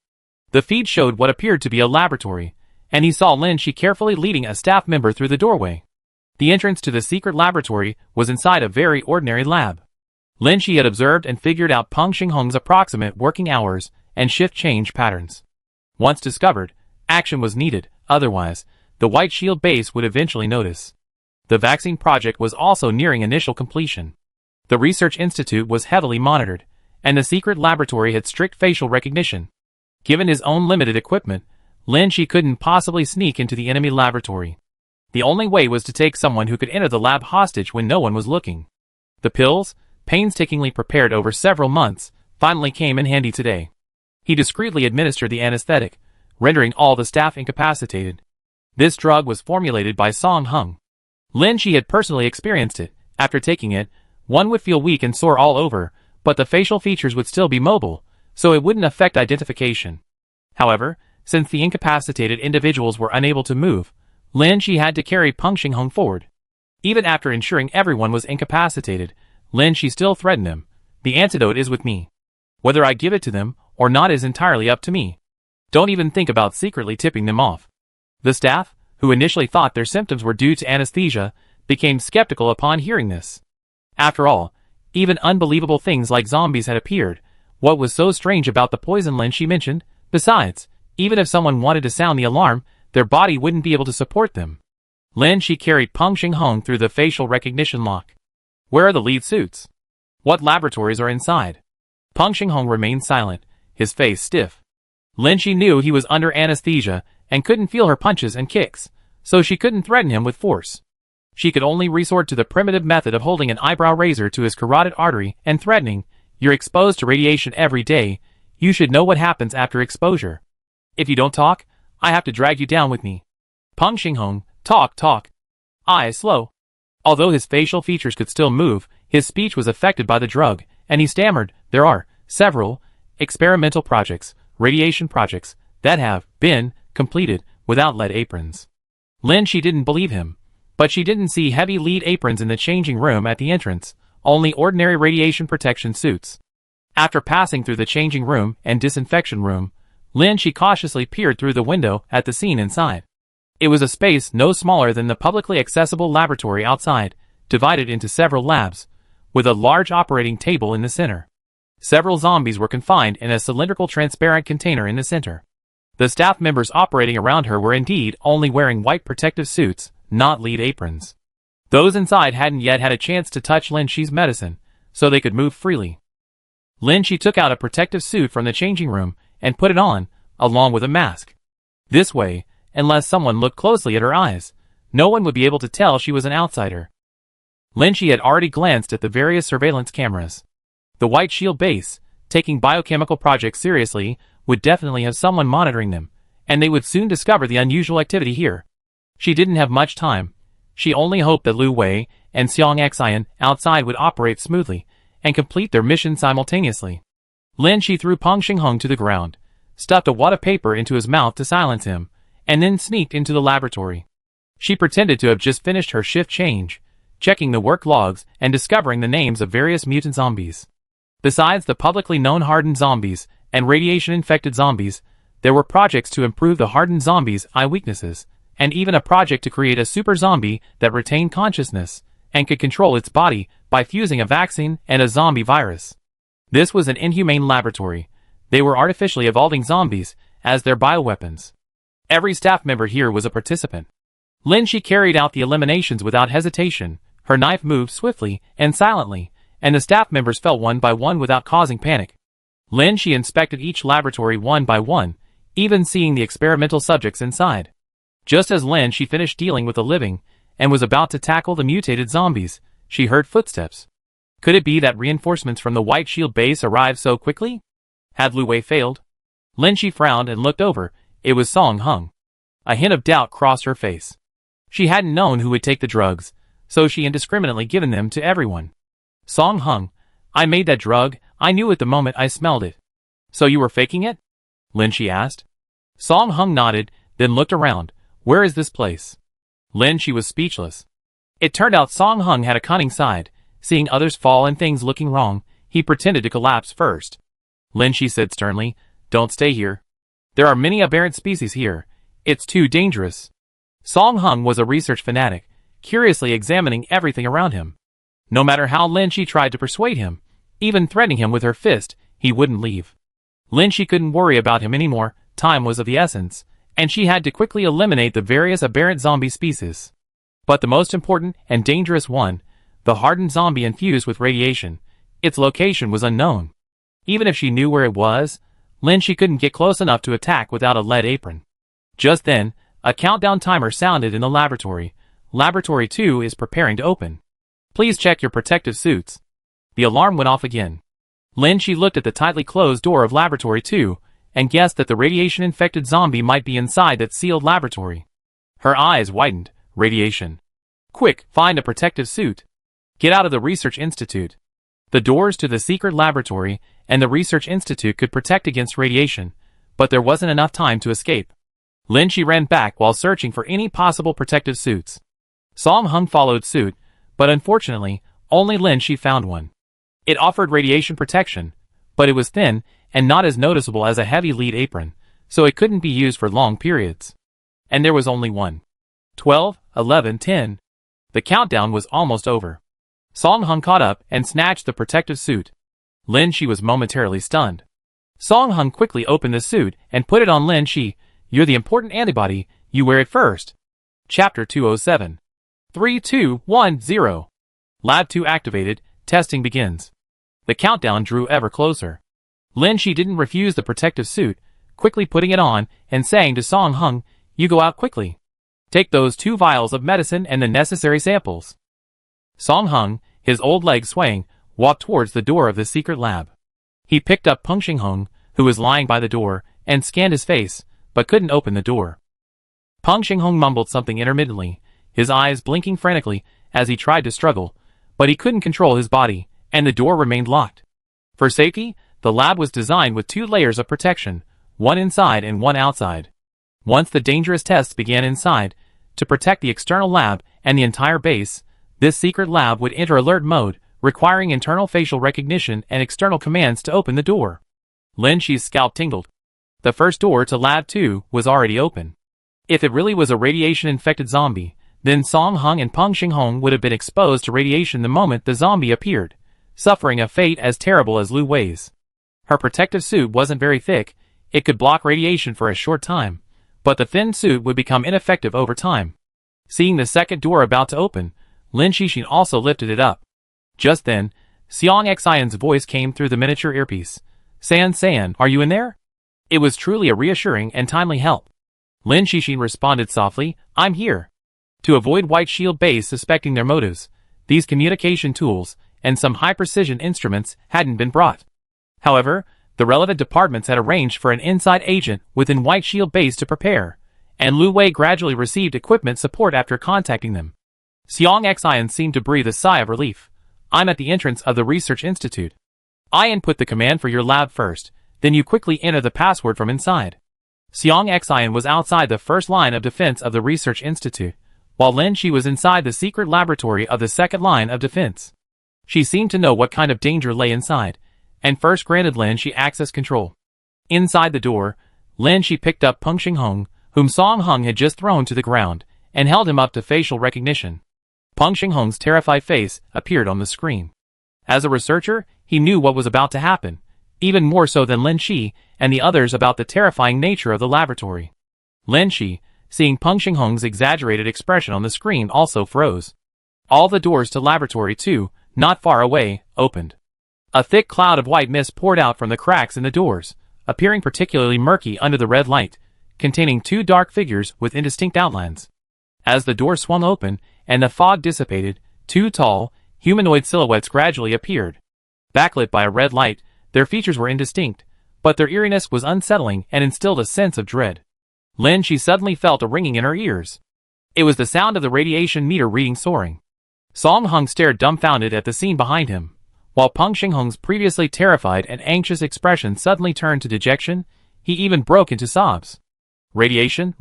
The feed showed what appeared to be a laboratory, and he saw Lin Shi carefully leading a staff member through the doorway. The entrance to the secret laboratory was inside a very ordinary lab. Lin Shi had observed and figured out Peng Xinghong's approximate working hours and shift change patterns. Once discovered, action was needed, otherwise, the White Shield base would eventually notice. The vaccine project was also nearing initial completion. The research institute was heavily monitored, and the secret laboratory had strict facial recognition. Given his own limited equipment, Lin Shi couldn't possibly sneak into the enemy laboratory. The only way was to take someone who could enter the lab hostage when no one was looking. The pills, painstakingly prepared over several months, finally came in handy today. He discreetly administered the anesthetic, rendering all the staff incapacitated. This drug was formulated by Song Hung. Lin Shi had personally experienced it. After taking it, one would feel weak and sore all over, but the facial features would still be mobile, so it wouldn't affect identification. However, since the incapacitated individuals were unable to move, Lin Shi had to carry Peng Xinghong forward. Even after ensuring everyone was incapacitated, Lin Shi still threatened him. The antidote is with me. Whether I give it to them or not is entirely up to me. Don't even think about secretly tipping them off. The staff, who initially thought their symptoms were due to anesthesia, became skeptical upon hearing this. After all, even unbelievable things like zombies had appeared. What was so strange about the poison Lin Shi mentioned? Besides, even if someone wanted to sound the alarm, their body wouldn't be able to support them. Lin Shi carried Peng Xinghong through the facial recognition lock. Where are the lead suits? What laboratories are inside? Peng Xinghong remained silent, his face stiff. Lin Shi knew he was under anesthesia and couldn't feel her punches and kicks, so she couldn't threaten him with force. She could only resort to the primitive method of holding an eyebrow razor to his carotid artery and threatening, "You're exposed to radiation every day. You should know what happens after exposure. If you don't talk, I have to drag you down with me." Peng Xinghong, talk. Slow. Although his facial features could still move, his speech was affected by the drug, and he stammered, "There are several experimental projects, radiation projects, that have been completed without lead aprons." Lin Shi didn't believe him, but she didn't see heavy lead aprons in the changing room at the entrance, only ordinary radiation protection suits. After passing through the changing room and disinfection room, Lin Shi cautiously peered through the window at the scene inside. It was a space no smaller than the publicly accessible laboratory outside, divided into several labs, with a large operating table in the center. Several zombies were confined in a cylindrical transparent container in the center. The staff members operating around her were indeed only wearing white protective suits, not lead aprons. Those inside hadn't yet had a chance to touch Lin Shi's medicine, so they could move freely. Lin Shi took out a protective suit from the changing room and put it on, along with a mask. This way, unless someone looked closely at her eyes, no one would be able to tell she was an outsider. Lin Shi had already glanced at the various surveillance cameras. The White Shield base, taking biochemical projects seriously, would definitely have someone monitoring them, and they would soon discover the unusual activity here. She didn't have much time. She only hoped that Lu Wei and Xiang Xian outside would operate smoothly and complete their mission simultaneously. Lin Shi threw Peng Xinghong to the ground, stuffed a wad of paper into his mouth to silence him, and then sneaked into the laboratory. She pretended to have just finished her shift change, checking the work logs and discovering the names of various mutant zombies. Besides the publicly known hardened zombies and radiation-infected zombies, there were projects to improve the hardened zombies' eye weaknesses, and even a project to create a super zombie that retained consciousness and could control its body by fusing a vaccine and a zombie virus. This was an inhumane laboratory. They were artificially evolving zombies as their bioweapons. Every staff member here was a participant. Lin Shi carried out the eliminations without hesitation. Her knife moved swiftly and silently, and the staff members fell one by one without causing panic. Lin Shi inspected each laboratory one by one, even seeing the experimental subjects inside. Just as Lin Shi finished dealing with the living and was about to tackle the mutated zombies, she heard footsteps. Could it be that reinforcements from the White Shield base arrived so quickly? Had Lu Wei failed? Lin Shi frowned and looked over. It was Song Hung. A hint of doubt crossed her face. She hadn't known who would take the drugs, so she indiscriminately given them to everyone. Song Hung, I made that drug, I knew it the moment I smelled it. So you were faking it? Lin Shi asked. Song Hung nodded, then looked around. Where is this place? Lin Shi was speechless. It turned out Song Hung had a cunning side. Seeing others fall and things looking wrong, he pretended to collapse first. Lin Shi said sternly, Don't stay here. There are many aberrant species here. It's too dangerous. Song Hung was a research fanatic, curiously examining everything around him. No matter how Lin Shi tried to persuade him, even threatening him with her fist, he wouldn't leave. Lin Shi couldn't worry about him anymore, time was of the essence, and she had to quickly eliminate the various aberrant zombie species. But the most important and dangerous one, the hardened zombie infused with radiation, its location was unknown. Even if she knew where it was, Lin Shi couldn't get close enough to attack without a lead apron. Just then, a countdown timer sounded in the laboratory. Laboratory 2 is preparing to open. Please check your protective suits. The alarm went off again. Lin Shi looked at the tightly closed door of Laboratory 2 and guessed that the radiation-infected zombie might be inside that sealed laboratory. Her eyes widened. Radiation. Quick, find a protective suit. Get out of the Research Institute. The doors to the secret laboratory and the Research Institute could protect against radiation, but there wasn't enough time to escape. Lin Shi ran back while searching for any possible protective suits. Song Hung followed suit, but unfortunately, only Lin Shi found one. It offered radiation protection, but it was thin and not as noticeable as a heavy lead apron, so it couldn't be used for long periods. And there was only one. 12, 11, 10. The countdown was almost over. Song Hung caught up and snatched the protective suit. Lin Shi was momentarily stunned. Song Hung quickly opened the suit and put it on Lin Shi. You're the important antibody, you wear it first. Chapter 207. 3, 2, 1, 0. Lab 2 activated, testing begins. The countdown drew ever closer. Lin Shi didn't refuse the protective suit, quickly putting it on and saying to Song Hung, you go out quickly. Take those 2 vials of medicine and the necessary samples. Song Hung, his old legs swaying, walked towards the door of the secret lab. He picked up Peng Xinghong, who was lying by the door, and scanned his face, but couldn't open the door. Peng Xinghong mumbled something intermittently, his eyes blinking frantically as he tried to struggle, but he couldn't control his body, and the door remained locked. For safety, the lab was designed with 2 layers of protection, one inside and one outside. Once the dangerous tests began inside, to protect the external lab and the entire base, this secret lab would enter alert mode, requiring internal facial recognition and external commands to open the door. Lin Shi's scalp tingled. The first door to Lab 2 was already open. If it really was a radiation-infected zombie, then Song Hung and Peng Xinghong would have been exposed to radiation the moment the zombie appeared, suffering a fate as terrible as Lu Wei's. Her protective suit wasn't very thick, it could block radiation for a short time, but the thin suit would become ineffective over time. Seeing the second door about to open, Lin Shi also lifted it up. Just then, Xiang Xian's voice came through the miniature earpiece. San, are you in there? It was truly a reassuring and timely help. Lin Shi responded softly, I'm here. To avoid White Shield Base suspecting their motives, these communication tools and some high-precision instruments hadn't been brought. However, the relevant departments had arranged for an inside agent within White Shield Base to prepare, and Lu Wei gradually received equipment support after contacting them. Xiang Xian seemed to breathe a sigh of relief. I'm at the entrance of the Research Institute. I input the command for your lab first, then you quickly enter the password from inside. Xiang Xian was outside the first line of defense of the Research Institute, while Lin Shi was inside the secret laboratory of the second line of defense. She seemed to know what kind of danger lay inside, and first granted Lin Shi access control. Inside the door, Lin Shi picked up Peng Xinghong, whom Song Hung had just thrown to the ground, and held him up to facial recognition. Peng Xinghong's terrified face appeared on the screen. As a researcher, he knew what was about to happen, even more so than Lin Shi and the others about the terrifying nature of the laboratory. Lin Shi, seeing Peng Xinghong's exaggerated expression on the screen, also froze. All the doors to Laboratory 2, not far away, opened. A thick cloud of white mist poured out from the cracks in the doors, appearing particularly murky under the red light, containing 2 dark figures with indistinct outlines. As the door swung open and the fog dissipated, 2 tall, humanoid silhouettes gradually appeared. Backlit by a red light, their features were indistinct, but their eeriness was unsettling and instilled a sense of dread. Lin Shi suddenly felt a ringing in her ears. It was the sound of the radiation meter reading soaring. Song Hung stared dumbfounded at the scene behind him, while Peng Xinghong's previously terrified and anxious expression suddenly turned to dejection. He even broke into sobs. Radiation.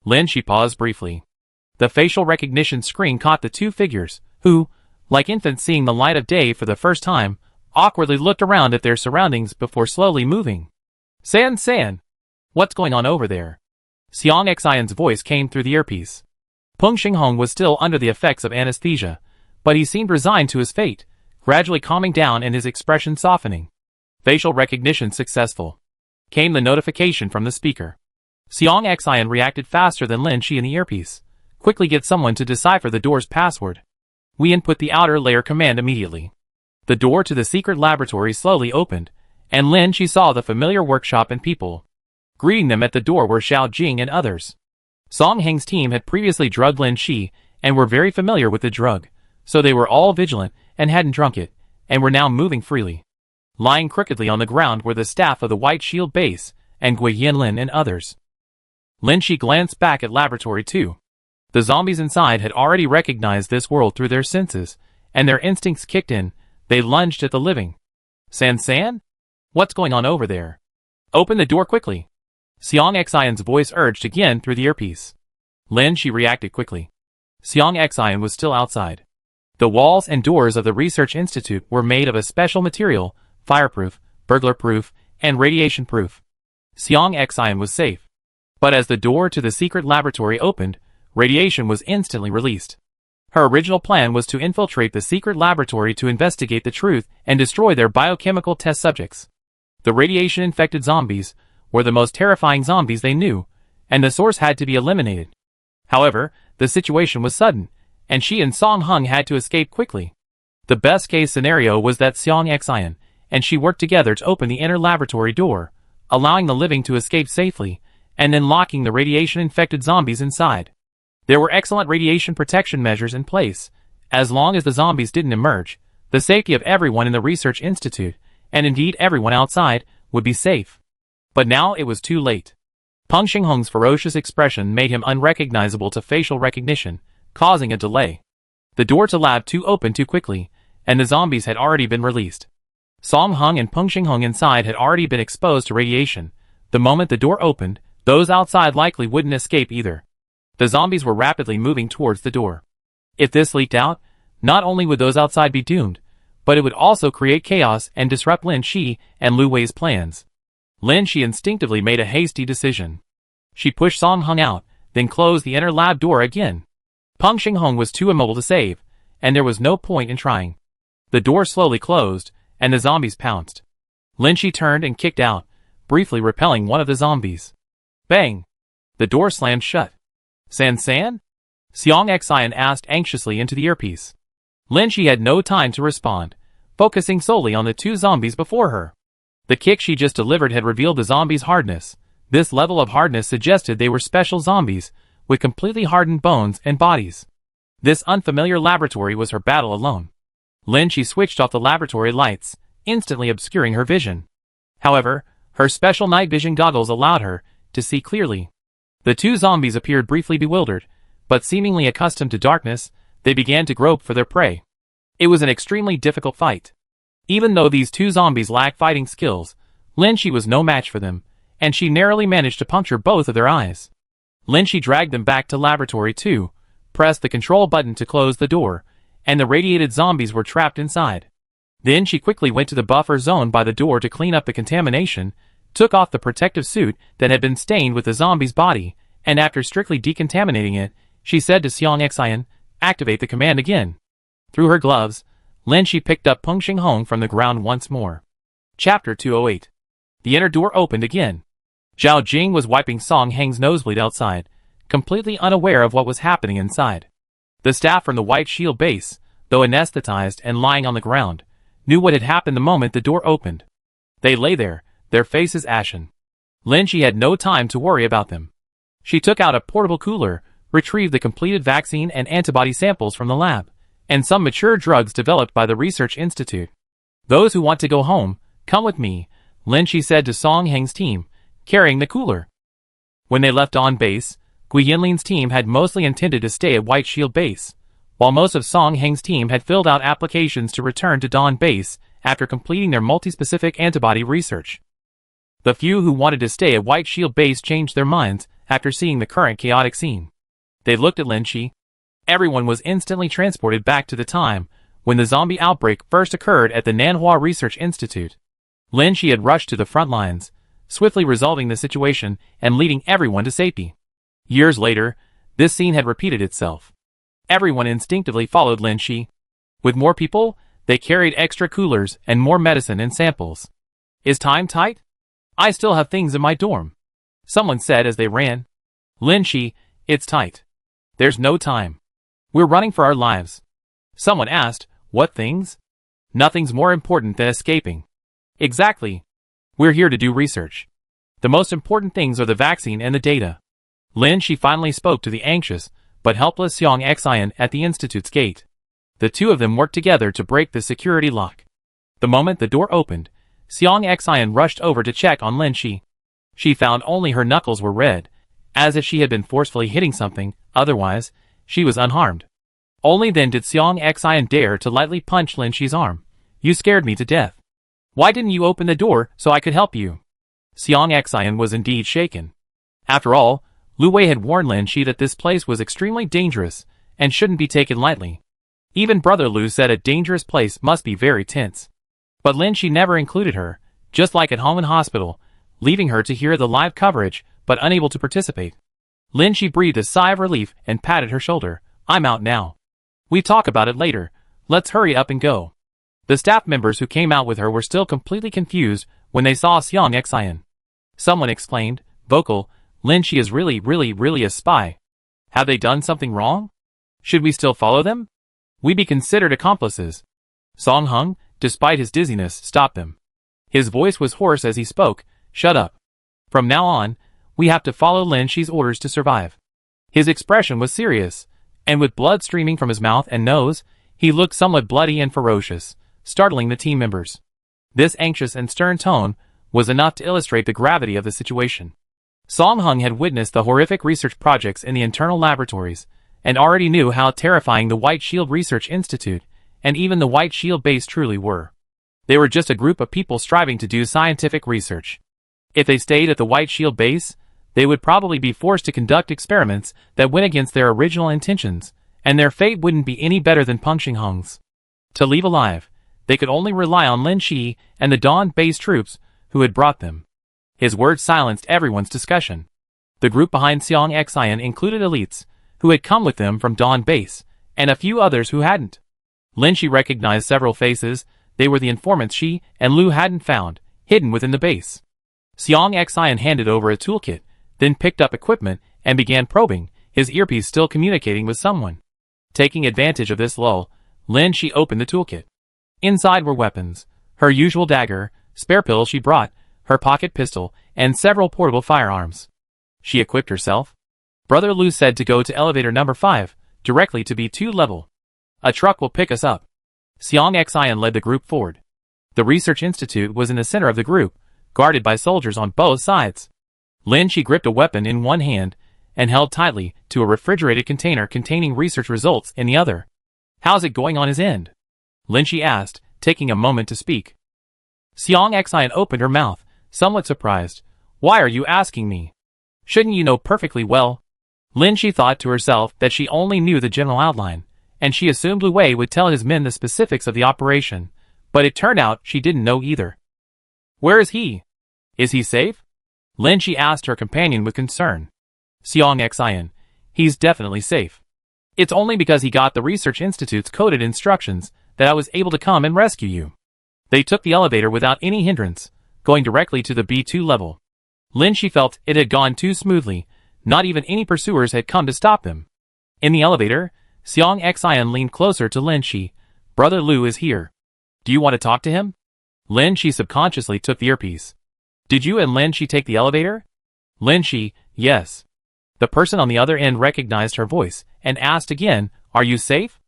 Lin Shi paused briefly. The facial recognition screen caught the 2 figures, who, like infants seeing the light of day for the first time, awkwardly looked around at their surroundings before slowly moving. San. What's going on over there? Xiang Xian's voice came through the earpiece. Peng Xinghong was still under the effects of anesthesia, but he seemed resigned to his fate, gradually calming down and his expression softening. Facial recognition successful. Came the notification from the speaker. Xiang Xian reacted faster than Lin Shi in the earpiece. Quickly get someone to decipher the door's password. We input the outer layer command immediately. The door to the secret laboratory slowly opened, and Lin Shi saw the familiar workshop and people. Greeting them at the door were Xiao Jing and others. Song Heng's team had previously drugged Lin Shi and were very familiar with the drug, so they were all vigilant and hadn't drunk it, and were now moving freely. Lying crookedly on the ground were the staff of the White Shield base and Gui Yanlin and others. Lin Shi glanced back at Laboratory 2. The zombies inside had already recognized this world through their senses, and their instincts kicked in. They lunged at the living. San? What's going on over there? Open the door quickly. Xiang Xian's voice urged again through the earpiece. Lin Shi reacted quickly. Xiang Xian was still outside. The walls and doors of the research institute were made of a special material, fireproof, burglar-proof, and radiation-proof. Xiang Xian was safe. But as the door to the secret laboratory opened, radiation was instantly released. Her original plan was to infiltrate the secret laboratory to investigate the truth and destroy their biochemical test subjects. The radiation-infected zombies were the most terrifying zombies they knew, and the source had to be eliminated. However, the situation was sudden, and she and Song Heng had to escape quickly. The best-case scenario was that Xiang Xian and she worked together to open the inner laboratory door, allowing the living to escape safely, and then locking the radiation-infected zombies inside. There were excellent radiation protection measures in place. As long as the zombies didn't emerge, the safety of everyone in the research institute, and indeed everyone outside, would be safe. But now it was too late. Peng Xinghong's ferocious expression made him unrecognizable to facial recognition, causing a delay. The door to Lab 2 opened too quickly, and the zombies had already been released. Song Heng and Peng Xinghong inside had already been exposed to radiation. The moment the door opened, those outside likely wouldn't escape either. The zombies were rapidly moving towards the door. If this leaked out, not only would those outside be doomed, but it would also create chaos and disrupt Lin Shi and Lu Wei's plans. Lin Shi instinctively made a hasty decision. She pushed Song Heng out, then closed the inner lab door again. Peng Xinghong was too immobile to save, and there was no point in trying. The door slowly closed, and the zombies pounced. Lin Shi turned and kicked out, briefly repelling one of the zombies. Bang! The door slammed shut. San? Xiang Xian asked anxiously into the earpiece. Lin Shi had no time to respond, focusing solely on the two zombies before her. The kick she just delivered had revealed the zombies' hardness. This level of hardness suggested they were special zombies, with completely hardened bones and bodies. This unfamiliar laboratory was her battle alone. Lin Shi switched off the laboratory lights, instantly obscuring her vision. However, her special night vision goggles allowed her to see clearly. The two zombies appeared briefly bewildered, but seemingly accustomed to darkness, they began to grope for their prey. It was an extremely difficult fight. Even though these two zombies lacked fighting skills, Lin Shi was no match for them, and she narrowly managed to puncture both of their eyes. Lin Shi dragged them back to Laboratory 2, pressed the control button to close the door, and the radiated zombies were trapped inside. Then she quickly went to the buffer zone by the door to clean up the contamination, took off the protective suit that had been stained with the zombie's body, and after strictly decontaminating it, she said to Xiang Xian, "Activate the command again." Through her gloves, Lin Shi picked up Peng Xinghong from the ground once more. Chapter 208. The inner door opened again. Zhao Jing was wiping Song Heng's nosebleed outside, completely unaware of what was happening inside. The staff from the White Shield base, though anesthetized and lying on the ground, knew what had happened the moment the door opened. They lay there, their faces ashen. Lin Shi had no time to worry about them. She took out a portable cooler, retrieved the completed vaccine and antibody samples from the lab, and some mature drugs developed by the Research Institute. "Those who want to go home, come with me," Lin Shi said to Song Heng's team, carrying the cooler. When they left on base, Gui Yanlin's team had mostly intended to stay at White Shield base, while most of Song Heng's team had filled out applications to return to Dawn base after completing their multi-specific antibody research. The few who wanted to stay at White Shield base changed their minds after seeing the current chaotic scene. They looked at Lin Shi. Everyone was instantly transported back to the time when the zombie outbreak first occurred at the Nanhua Research Institute. Lin Shi had rushed to the front lines, swiftly resolving the situation and leading everyone to safety. Years later, this scene had repeated itself. Everyone instinctively followed Lin Shi. With more people, they carried extra coolers and more medicine and samples. Is time tight? I still have things in my dorm, someone said as they ran. Lin Shi, it's tight. There's no time. We're running for our lives. Someone asked, what things? Nothing's more important than escaping. Exactly. We're here to do research. The most important things are the vaccine and the data. Lin Shi finally spoke to the anxious but helpless Xiang Xian at the institute's gate. The two of them worked together to break the security lock. The moment the door opened, Xiang Xian rushed over to check on Lin Shi. She found only her knuckles were red, as if she had been forcefully hitting something. Otherwise, she was unharmed. Only then did Xiang Xian dare to lightly punch Lin Shi's arm. You scared me to death. Why didn't you open the door so I could help you? Xiang Xian was indeed shaken. After all, Lu Wei had warned Lin Shi that this place was extremely dangerous and shouldn't be taken lightly. Even Brother Lu said a dangerous place must be very tense. But Lin Shi never included her, just like at home and hospital, leaving her to hear the live coverage but unable to participate. Lin Shi breathed a sigh of relief and patted her shoulder. I'm out now. We talk about it later. Let's hurry up and go. The staff members who came out with her were still completely confused when they saw Xiang Xian. Someone exclaimed, vocal, Lin Shi is really a spy. Have they done something wrong? Should we still follow them? We be considered accomplices. Song Hung, despite his dizziness, stopped them. His voice was hoarse as he spoke, shut up. From now on, we have to follow Lin Shi's orders to survive. His expression was serious, and with blood streaming from his mouth and nose, he looked somewhat bloody and ferocious, startling the team members. This anxious and stern tone was enough to illustrate the gravity of the situation. Song Hung had witnessed the horrific research projects in the internal laboratories, and already knew how terrifying the White Shield Research Institute and even the White Shield base truly were. They were just a group of people striving to do scientific research. If they stayed at the White Shield base, they would probably be forced to conduct experiments that went against their original intentions, and their fate wouldn't be any better than Punxing Hung's. To leave alive, they could only rely on Lin Shi and the Dawn base troops who had brought them. His words silenced everyone's discussion. The group behind Xiang Xian included elites who had come with them from Dawn base, and a few others who hadn't. Lin Shi recognized several faces. They were the informants she and Lu hadn't found, hidden within the base. Xiang Xian handed over a toolkit, then picked up equipment and began probing, his earpiece still communicating with someone. Taking advantage of this lull, Lin Shi opened the toolkit. Inside were weapons, her usual dagger, spare pills she brought, her pocket pistol, and several portable firearms. She equipped herself. Brother Lu said to go to elevator number 5, directly to B2 level. A truck will pick us up. Xiang Xian led the group forward. The research institute was in the center of the group, guarded by soldiers on both sides. Lin Shi gripped a weapon in one hand and held tightly to a refrigerated container containing research results in the other. How's it going on his end? Lin Shi asked, taking a moment to speak. Xiang Xian opened her mouth, somewhat surprised. Why are you asking me? Shouldn't you know perfectly well? Lin Shi thought to herself that she only knew the general outline, and she assumed Lu Wei would tell his men the specifics of the operation, but it turned out she didn't know either. Where is he? Is he safe? Lin Shi asked her companion with concern. Xiang Xian, he's definitely safe. It's only because he got the Research Institute's coded instructions that I was able to come and rescue you. They took the elevator without any hindrance, going directly to the B2 level. Lin Shi felt it had gone too smoothly, not even any pursuers had come to stop them. In the elevator, Xiang Xian leaned closer to Lin Shi. Brother Lu is here. Do you want to talk to him? Lin Shi subconsciously took the earpiece. Did you and Lin Shi take the elevator? Lin Shi, yes. The person on the other end recognized her voice and asked again, are you safe?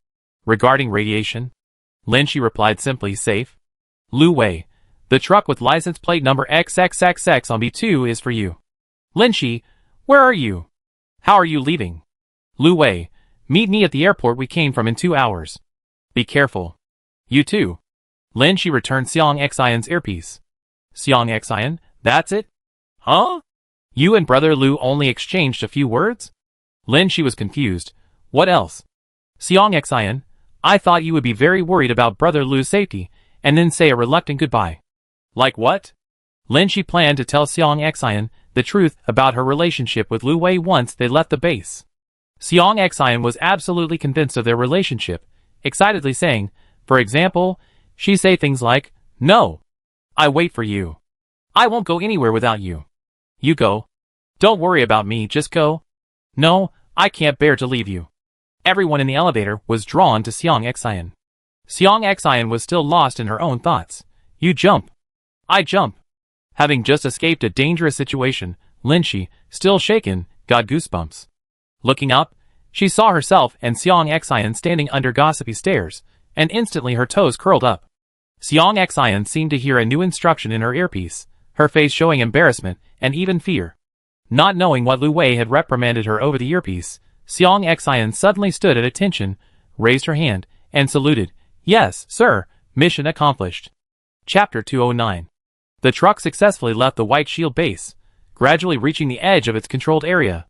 Regarding radiation? Lin Shi replied simply, safe. Lu Wei, the truck with license plate number XXXX on B2 is for you. Lin Shi, where are you? How are you leaving? Lu Wei, meet me at the airport we came from in 2 hours. Be careful. You too. Lin Shi returned Xiang Xian's earpiece. Xiang Xian, that's it? Huh? You and Brother Lu only exchanged a few words? Lin Shi was confused. What else? Xiang Xian, I thought you would be very worried about Brother Lu's safety, and then say a reluctant goodbye. Like what? Lin Shi planned to tell Xiang Xian the truth about her relationship with Lu Wei once they left the base. Xiang Xian was absolutely convinced of their relationship, excitedly saying, for example, she say things like, "No, I wait for you. I won't go anywhere without you. You go. Don't worry about me, just go. No, I can't bear to leave you." Everyone in the elevator was drawn to Xiang Xian. Xiang Xian was still lost in her own thoughts. You jump. I jump. Having just escaped a dangerous situation, Lin Shi, still shaken, got goosebumps. Looking up, she saw herself and Xiang Xian standing under gossipy stares, and instantly her toes curled up. Xiang Xian seemed to hear a new instruction in her earpiece, her face showing embarrassment and even fear. Not knowing what Lu Wei had reprimanded her over the earpiece, Xiang Xian suddenly stood at attention, raised her hand, and saluted. Yes, sir, mission accomplished. Chapter 209. The truck successfully left the White Shield base, gradually reaching the edge of its controlled area.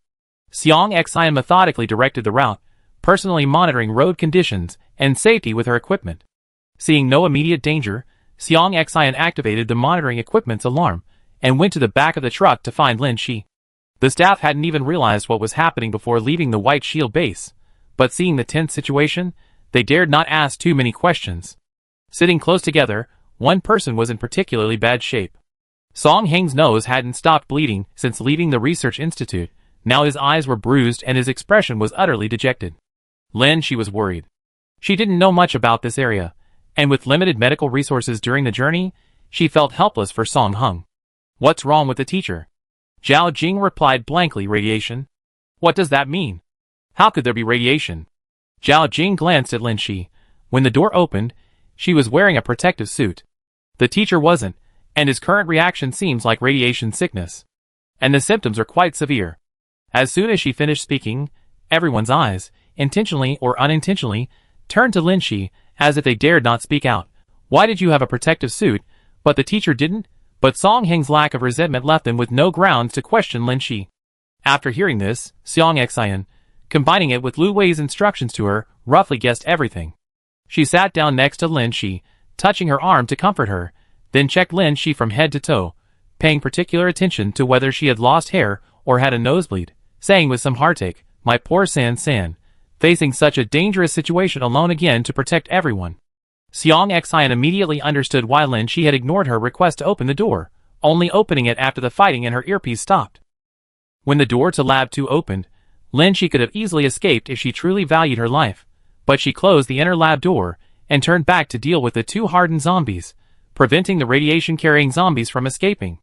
Xiang Xian methodically directed the route, personally monitoring road conditions and safety with her equipment. Seeing no immediate danger, Xiang Xian activated the monitoring equipment's alarm and went to the back of the truck to find Lin Shi. The staff hadn't even realized what was happening before leaving the White Shield base, but seeing the tense situation, they dared not ask too many questions. Sitting close together, one person was in particularly bad shape. Song Heng's nose hadn't stopped bleeding since leaving the research institute. Now his eyes were bruised and his expression was utterly dejected. Lin Shi was worried. She didn't know much about this area, and with limited medical resources during the journey, she felt helpless for Song Heng. What's wrong with the teacher? Zhao Jing replied blankly, radiation. What does that mean? How could there be radiation? Zhao Jing glanced at Lin Shi. When the door opened, she was wearing a protective suit. The teacher wasn't, and his current reaction seems like radiation sickness. And the symptoms are quite severe. As soon as she finished speaking, everyone's eyes, intentionally or unintentionally, turned to Lin Shi, as if they dared not speak out. Why did you have a protective suit, but the teacher didn't? But Song Heng's lack of resentment left them with no grounds to question Lin Shi. After hearing this, Xiang Xian, combining it with Lu Wei's instructions to her, roughly guessed everything. She sat down next to Lin Shi, touching her arm to comfort her, then checked Lin Shi from head to toe, paying particular attention to whether she had lost hair or had a nosebleed, saying with some heartache, "My poor San San, facing such a dangerous situation alone again to protect everyone." Xiang Xian immediately understood why Lin Shi had ignored her request to open the door, only opening it after the fighting and her earpiece stopped. When the door to Lab 2 opened, Lin Shi could have easily escaped if she truly valued her life, but she closed the inner lab door and turned back to deal with the two hardened zombies, preventing the radiation-carrying zombies from escaping.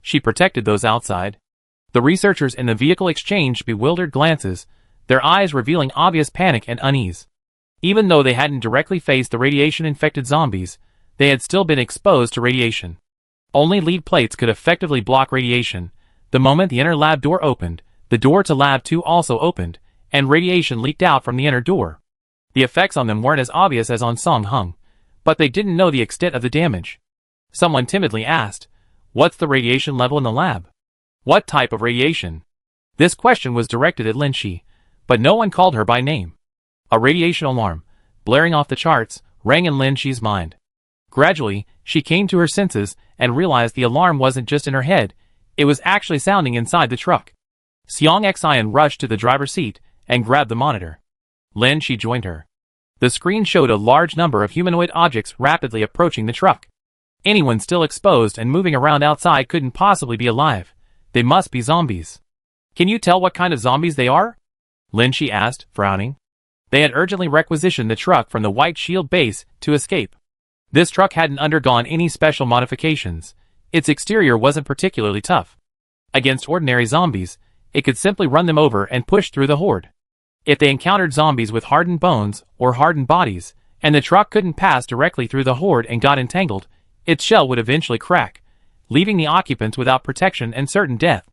She protected those outside. The researchers in the vehicle exchanged bewildered glances, their eyes revealing obvious panic and unease. Even though they hadn't directly faced the radiation-infected zombies, they had still been exposed to radiation. Only lead plates could effectively block radiation. The moment the inner lab door opened, the door to Lab 2 also opened, and radiation leaked out from the inner door. The effects on them weren't as obvious as on Song Heng, but they didn't know the extent of the damage. Someone timidly asked, "What's the radiation level in the lab?" "What type of radiation?" This question was directed at Lin Shi, but no one called her by name. A radiation alarm, blaring off the charts, rang in Lin Shi's mind. Gradually, she came to her senses and realized the alarm wasn't just in her head, it was actually sounding inside the truck. Xiang Xian rushed to the driver's seat and grabbed the monitor. Lin Shi joined her. The screen showed a large number of humanoid objects rapidly approaching the truck. Anyone still exposed and moving around outside couldn't possibly be alive. They must be zombies. "Can you tell what kind of zombies they are?" Lin Shi asked, frowning. They had urgently requisitioned the truck from the White Shield base to escape. This truck hadn't undergone any special modifications. Its exterior wasn't particularly tough. Against ordinary zombies, it could simply run them over and push through the horde. If they encountered zombies with hardened bones or hardened bodies, and the truck couldn't pass directly through the horde and got entangled, its shell would eventually crack, leaving the occupants without protection and certain death.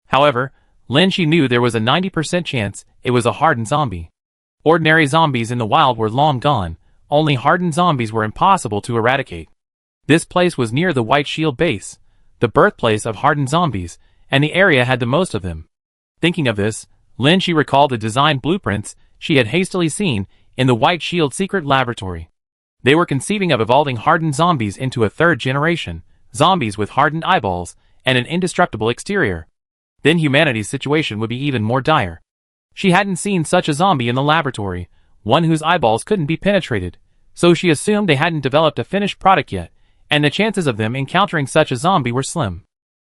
However, Lin Shi knew there was a 90% chance it was a hardened zombie. Ordinary zombies in the wild were long gone, only hardened zombies were impossible to eradicate. This place was near the White Shield base, the birthplace of hardened zombies, and the area had the most of them. Thinking of this, Lin Shi recalled the design blueprints she had hastily seen in the White Shield secret laboratory. They were conceiving of evolving hardened zombies into a third generation, zombies with hardened eyeballs and an indestructible exterior. Then humanity's situation would be even more dire. She hadn't seen such a zombie in the laboratory, one whose eyeballs couldn't be penetrated, so she assumed they hadn't developed a finished product yet, and the chances of them encountering such a zombie were slim.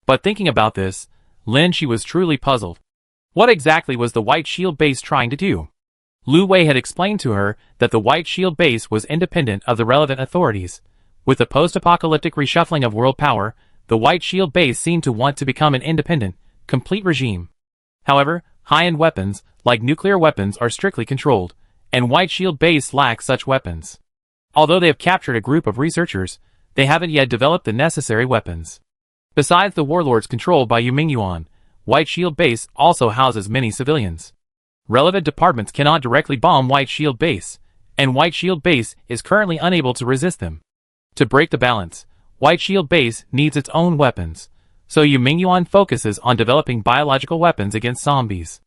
But thinking about this, she was truly puzzled. What exactly was the White Shield base trying to do? Lu Wei had explained to her that the White Shield base was independent of the relevant authorities. With the post-apocalyptic reshuffling of world power, the White Shield base seemed to want to become an independent, complete regime. However, high-end weapons, like nuclear weapons, are strictly controlled, and White Shield base lacks such weapons. Although they have captured a group of researchers, they haven't yet developed the necessary weapons. Besides the warlords controlled by Yu Mingyuan, White Shield base also houses many civilians. Relevant departments cannot directly bomb White Shield base, and White Shield base is currently unable to resist them. To break the balance, White Shield base needs its own weapons, so Yu Mingyuan focuses on developing biological weapons against zombies.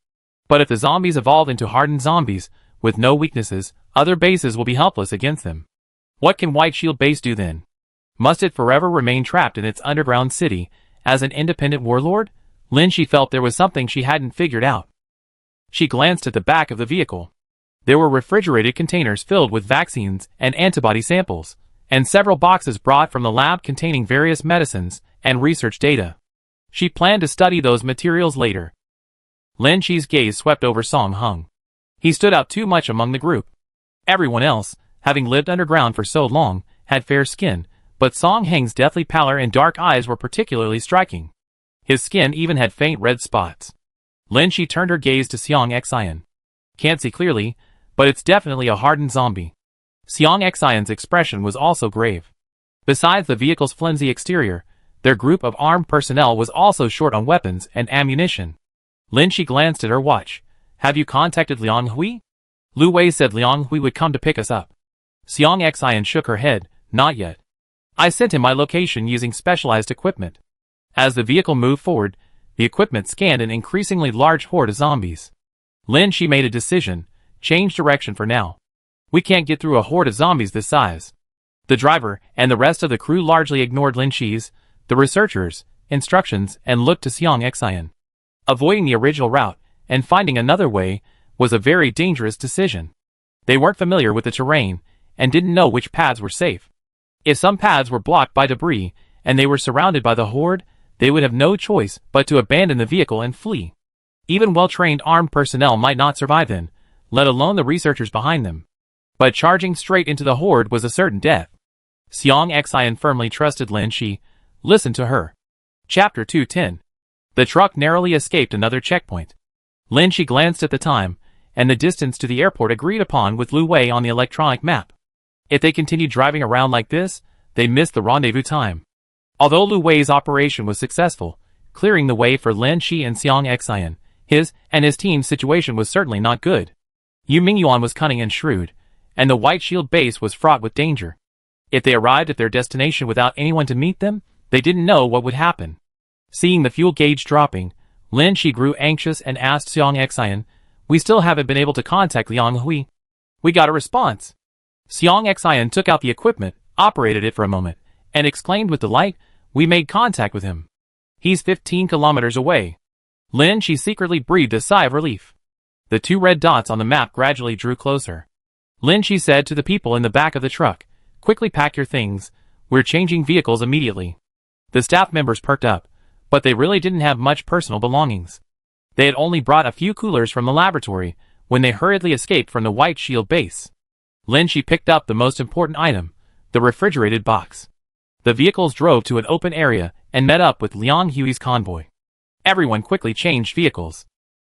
But if the zombies evolve into hardened zombies, with no weaknesses, other bases will be helpless against them. What can White Shield base do then? Must it forever remain trapped in its underground city, as an independent warlord? She felt there was something she hadn't figured out. She glanced at the back of the vehicle. There were refrigerated containers filled with vaccines and antibody samples, and several boxes brought from the lab containing various medicines and research data. She planned to study those materials later. Lin Chi's gaze swept over Song Hung. He stood out too much among the group. Everyone else, having lived underground for so long, had fair skin, but Song Heng's deathly pallor and dark eyes were particularly striking. His skin even had faint red spots. Lin Chi turned her gaze to Xiong Xian. Can't see clearly, but it's definitely a hardened zombie. Xiong Xian's expression was also grave. Besides the vehicle's flimsy exterior, their group of armed personnel was also short on weapons and ammunition. Lin Chi glanced at her watch. Have you contacted Liang Hui? Lu Wei said Liang Hui would come to pick us up. Xiong Xian shook her head. Not yet. I sent him my location using specialized equipment. As the vehicle moved forward, the equipment scanned an increasingly large horde of zombies. Lin Chi made a decision. Change direction for now. We can't get through a horde of zombies this size. The driver and the rest of the crew largely ignored Lin Chi's, the researchers, instructions and looked to Xiong Xian. Avoiding the original route and finding another way was a very dangerous decision. They weren't familiar with the terrain and didn't know which paths were safe. If some paths were blocked by debris and they were surrounded by the horde, they would have no choice but to abandon the vehicle and flee. Even well-trained armed personnel might not survive then, let alone the researchers behind them. But charging straight into the horde was a certain death. Xiong Xian firmly trusted Lin Chi. Listened to her. Chapter 210. The truck narrowly escaped another checkpoint. Lin Chi glanced at the time, and the distance to the airport agreed upon with Lu Wei on the electronic map. If they continued driving around like this, they'd miss the rendezvous time. Although Lu Wei's operation was successful, clearing the way for Lin Chi and Xiong Xian, his and his team's situation was certainly not good. Yu Mingyuan was cunning and shrewd, and the White Shield base was fraught with danger. If they arrived at their destination without anyone to meet them, they didn't know what would happen. Seeing the fuel gauge dropping, Lin Chi grew anxious and asked Xiong Xian, "We still haven't been able to contact Liang Hui." "We got a response." Xiong Xian took out the equipment, operated it for a moment, and exclaimed with delight, "We made contact with him. He's 15 kilometers away." Lin Chi secretly breathed a sigh of relief. The two red dots on the map gradually drew closer. Lin Chi said to the people in the back of the truck, "Quickly pack your things. We're changing vehicles immediately." The staff members perked up, but they really didn't have much personal belongings. They had only brought a few coolers from the laboratory when they hurriedly escaped from the White Shield base. Lin Chi picked up the most important item, the refrigerated box. The vehicles drove to an open area and met up with Liang Hui's convoy. Everyone quickly changed vehicles.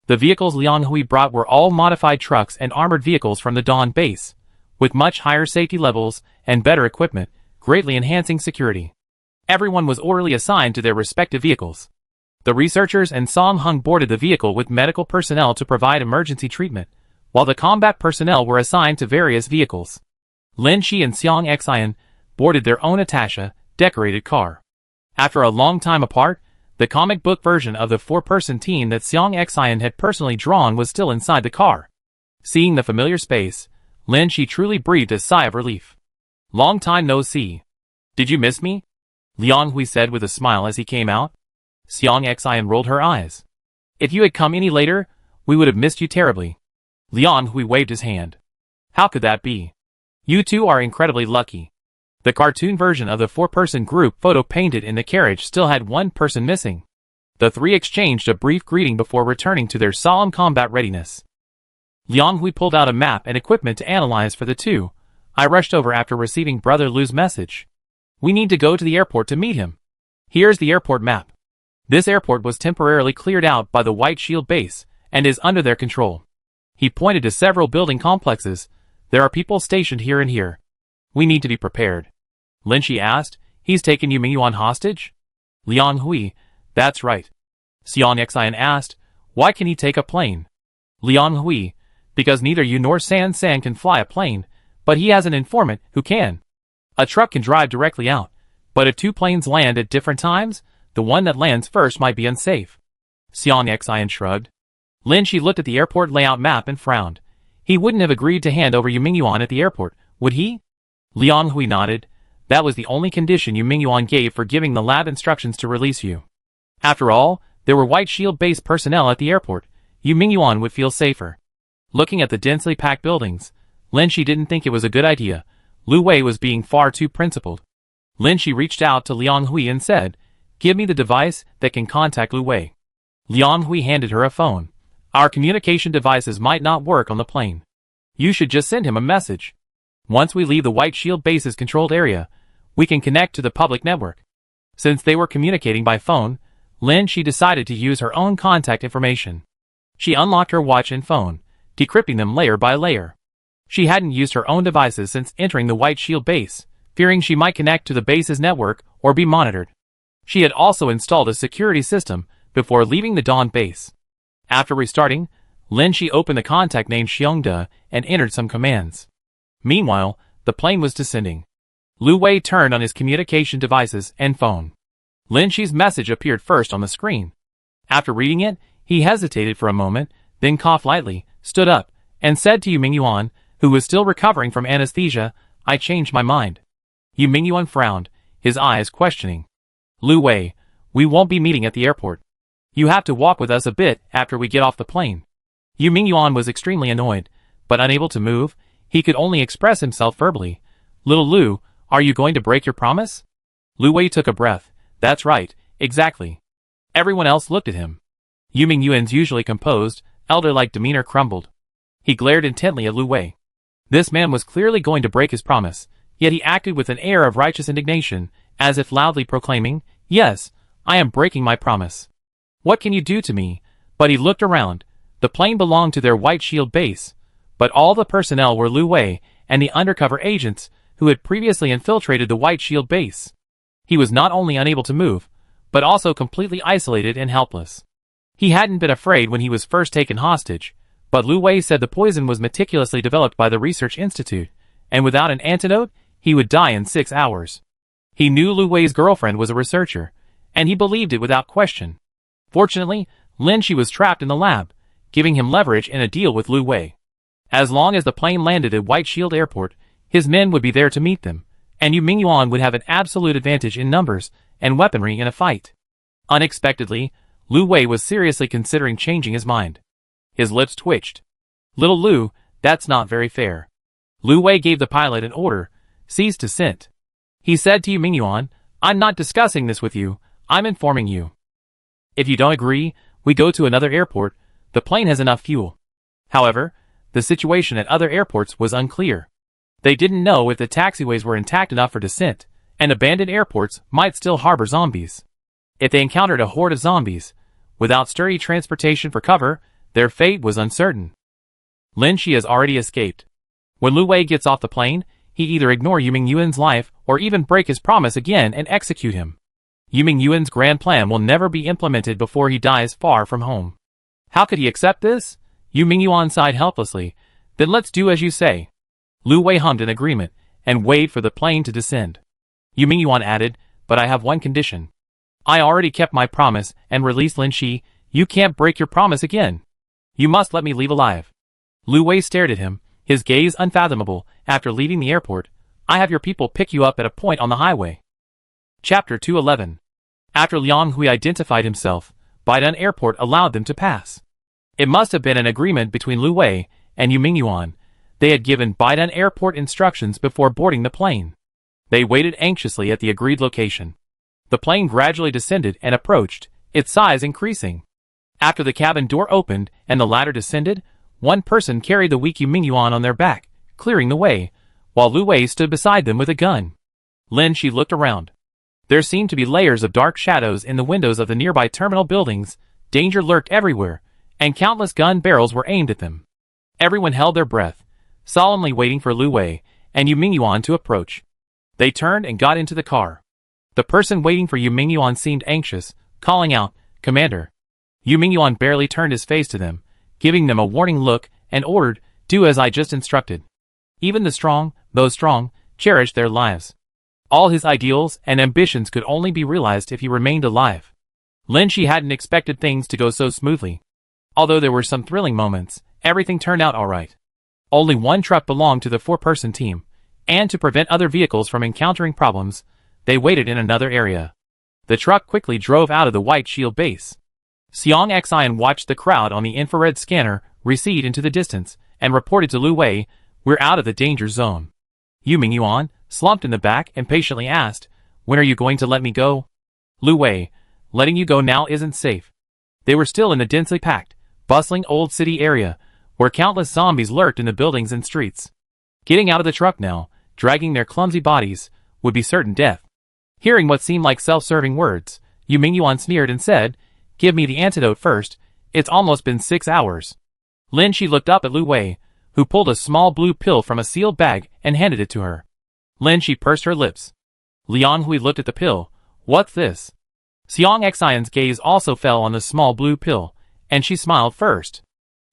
The vehicles Liang Hui brought were all modified trucks and armored vehicles from the Dawn base, with much higher safety levels and better equipment, greatly enhancing security. Everyone was orderly assigned to their respective vehicles. The researchers and Song Hung boarded the vehicle with medical personnel to provide emergency treatment, while the combat personnel were assigned to various vehicles. Lin Chi and Xiong Xian boarded their own attaché, decorated car. After a long time apart, the comic book version of the four-person team that Xiong Xian had personally drawn was still inside the car. Seeing the familiar space, Lin Chi truly breathed a sigh of relief. "Long time no see. Did you miss me?" Liang Hui said with a smile as he came out. Xiang Xian rolled her eyes. If you had come any later, we would have missed you terribly. Liang Hui waved his hand. How could that be? You two are incredibly lucky. The cartoon version of the four-person group photo painted in the carriage still had one person missing. The three exchanged a brief greeting before returning to their solemn combat readiness. Liang Hui pulled out a map and equipment to analyze for the two. I rushed over after receiving Brother Lu's message. We need to go to the airport to meet him. Here's the airport map. This airport was temporarily cleared out by the White Shield base and is under their control. He pointed to several building complexes. There are people stationed here and here. We need to be prepared. Lin Shi asked, he's taken Yu Mingyuan hostage? Liang Hui, that's right. Xiang Xian asked, why can he take a plane? Liang Hui, because neither you nor San San can fly a plane, but he has an informant who can. A truck can drive directly out, but if two planes land at different times, the one that lands first might be unsafe. Xiang Xian shrugged. Lin Shi looked at the airport layout map and frowned. He wouldn't have agreed to hand over Yu Mingyuan at the airport, would he? Liang Hui nodded. That was the only condition Yu Mingyuan gave for giving the lab instructions to release you. After all, there were White Shield-based personnel at the airport. Yu Mingyuan would feel safer. Looking at the densely packed buildings, Lin Shi didn't think it was a good idea. Lu Wei was being far too principled. Lin Shi reached out to Liang Hui and said, give me the device that can contact Lu Wei. Liang Hui handed her a phone. Our communication devices might not work on the plane. You should just send him a message. Once we leave the White Shield base's controlled area, we can connect to the public network. Since they were communicating by phone, Lin Shi decided to use her own contact information. She unlocked her watch and phone, decrypting them layer by layer. She hadn't used her own devices since entering the White Shield base, fearing she might connect to the base's network or be monitored. She had also installed a security system before leaving the Dawn base. After restarting, Lin Shi opened the contact named Xiongda and entered some commands. Meanwhile, the plane was descending. Lu Wei turned on his communication devices and phone. Lin Shi's message appeared first on the screen. After reading it, he hesitated for a moment, then coughed lightly, stood up, and said to Yu Mingyuan, who was still recovering from anesthesia, I changed my mind. Yu Mingyuan frowned, his eyes questioning. Lu Wei, we won't be meeting at the airport. You have to walk with us a bit after we get off the plane. Yu Mingyuan was extremely annoyed, but unable to move. He could only express himself verbally. Little Lu, are you going to break your promise? Lu Wei took a breath. That's right, exactly. Everyone else looked at him. Yu Mingyuan's usually composed, elder-like demeanor crumbled. He glared intently at Lu Wei. This man was clearly going to break his promise, yet he acted with an air of righteous indignation, as if loudly proclaiming, yes, I am breaking my promise. What can you do to me? But he looked around. The plane belonged to their White Shield base, but all the personnel were Lu Wei and the undercover agents who had previously infiltrated the White Shield base. He was not only unable to move, but also completely isolated and helpless. He hadn't been afraid when he was first taken hostage, but Lu Wei said the poison was meticulously developed by the Research Institute, and without an antidote, he would die in 6 hours. He knew Lu Wei's girlfriend was a researcher, and he believed it without question. Fortunately, Lin Shi was trapped in the lab, giving him leverage in a deal with Lu Wei. As long as the plane landed at White Shield Airport, his men would be there to meet them, and Yu Mingyuan would have an absolute advantage in numbers and weaponry in a fight. Unexpectedly, Lu Wei was seriously considering changing his mind. His lips twitched. Little Lu, that's not very fair. Lu Wei gave the pilot an order, cease descent. He said to Yu Mingyuan, I'm not discussing this with you, I'm informing you. If you don't agree, we go to another airport, the plane has enough fuel. However, the situation at other airports was unclear. They didn't know if the taxiways were intact enough for descent, and abandoned airports might still harbor zombies. If they encountered a horde of zombies, without sturdy transportation for cover, their fate was uncertain. Lin Shi has already escaped. When Lu Wei gets off the plane, he either ignore Yu Mingyuan's life or even break his promise again and execute him. Yu Mingyuan's grand plan will never be implemented before he dies far from home. How could he accept this? Yu Mingyuan sighed helplessly. Then let's do as you say. Lu Wei hummed in agreement and waited for the plane to descend. Yu Mingyuan added, but I have one condition. I already kept my promise and released Lin Shi. You can't break your promise again. You must let me leave alive. Lu Wei stared at him, his gaze unfathomable. After leaving the airport, I have your people pick you up at a point on the highway. Chapter 211. After Liang Hui identified himself, Baidan Airport allowed them to pass. It must have been an agreement between Lu Wei and Yu Mingyuan. They had given Baidan Airport instructions before boarding the plane. They waited anxiously at the agreed location. The plane gradually descended and approached, its size increasing. After the cabin door opened and the ladder descended, one person carried the weak Yu Mingyuan on their back, clearing the way, while Lu Wei stood beside them with a gun. Lin Shi looked around. There seemed to be layers of dark shadows in the windows of the nearby terminal buildings, danger lurked everywhere, and countless gun barrels were aimed at them. Everyone held their breath, solemnly waiting for Lu Wei and Yu Mingyuan to approach. They turned and got into the car. The person waiting for Yu Mingyuan seemed anxious, calling out, "Commander." Yu Mingyuan barely turned his face to them, giving them a warning look, and ordered, "Do as I just instructed." Even the strong, those strong, cherished their lives. All his ideals and ambitions could only be realized if he remained alive. Lin Shi hadn't expected things to go so smoothly. Although there were some thrilling moments, everything turned out alright. Only one truck belonged to the four-person team, and to prevent other vehicles from encountering problems, they waited in another area. The truck quickly drove out of the White Shield base. Xiang Xian watched the crowd on the infrared scanner recede into the distance, and reported to Lu Wei, "We're out of the danger zone." Yu Mingyuan, slumped in the back, impatiently asked, "When are you going to let me go?" Lu Wei, "Letting you go now isn't safe." They were still in the densely packed, bustling old city area, where countless zombies lurked in the buildings and streets. Getting out of the truck now, dragging their clumsy bodies, would be certain death. Hearing what seemed like self-serving words, Yu Mingyuan sneered and said, "Give me the antidote first, it's almost been 6 hours." Lin Shi looked up at Lu Wei, who pulled a small blue pill from a sealed bag and handed it to her. Lin Shi pursed her lips. Liang Hui looked at the pill. "What's this?" Xiang Xian's gaze also fell on the small blue pill, and she smiled first.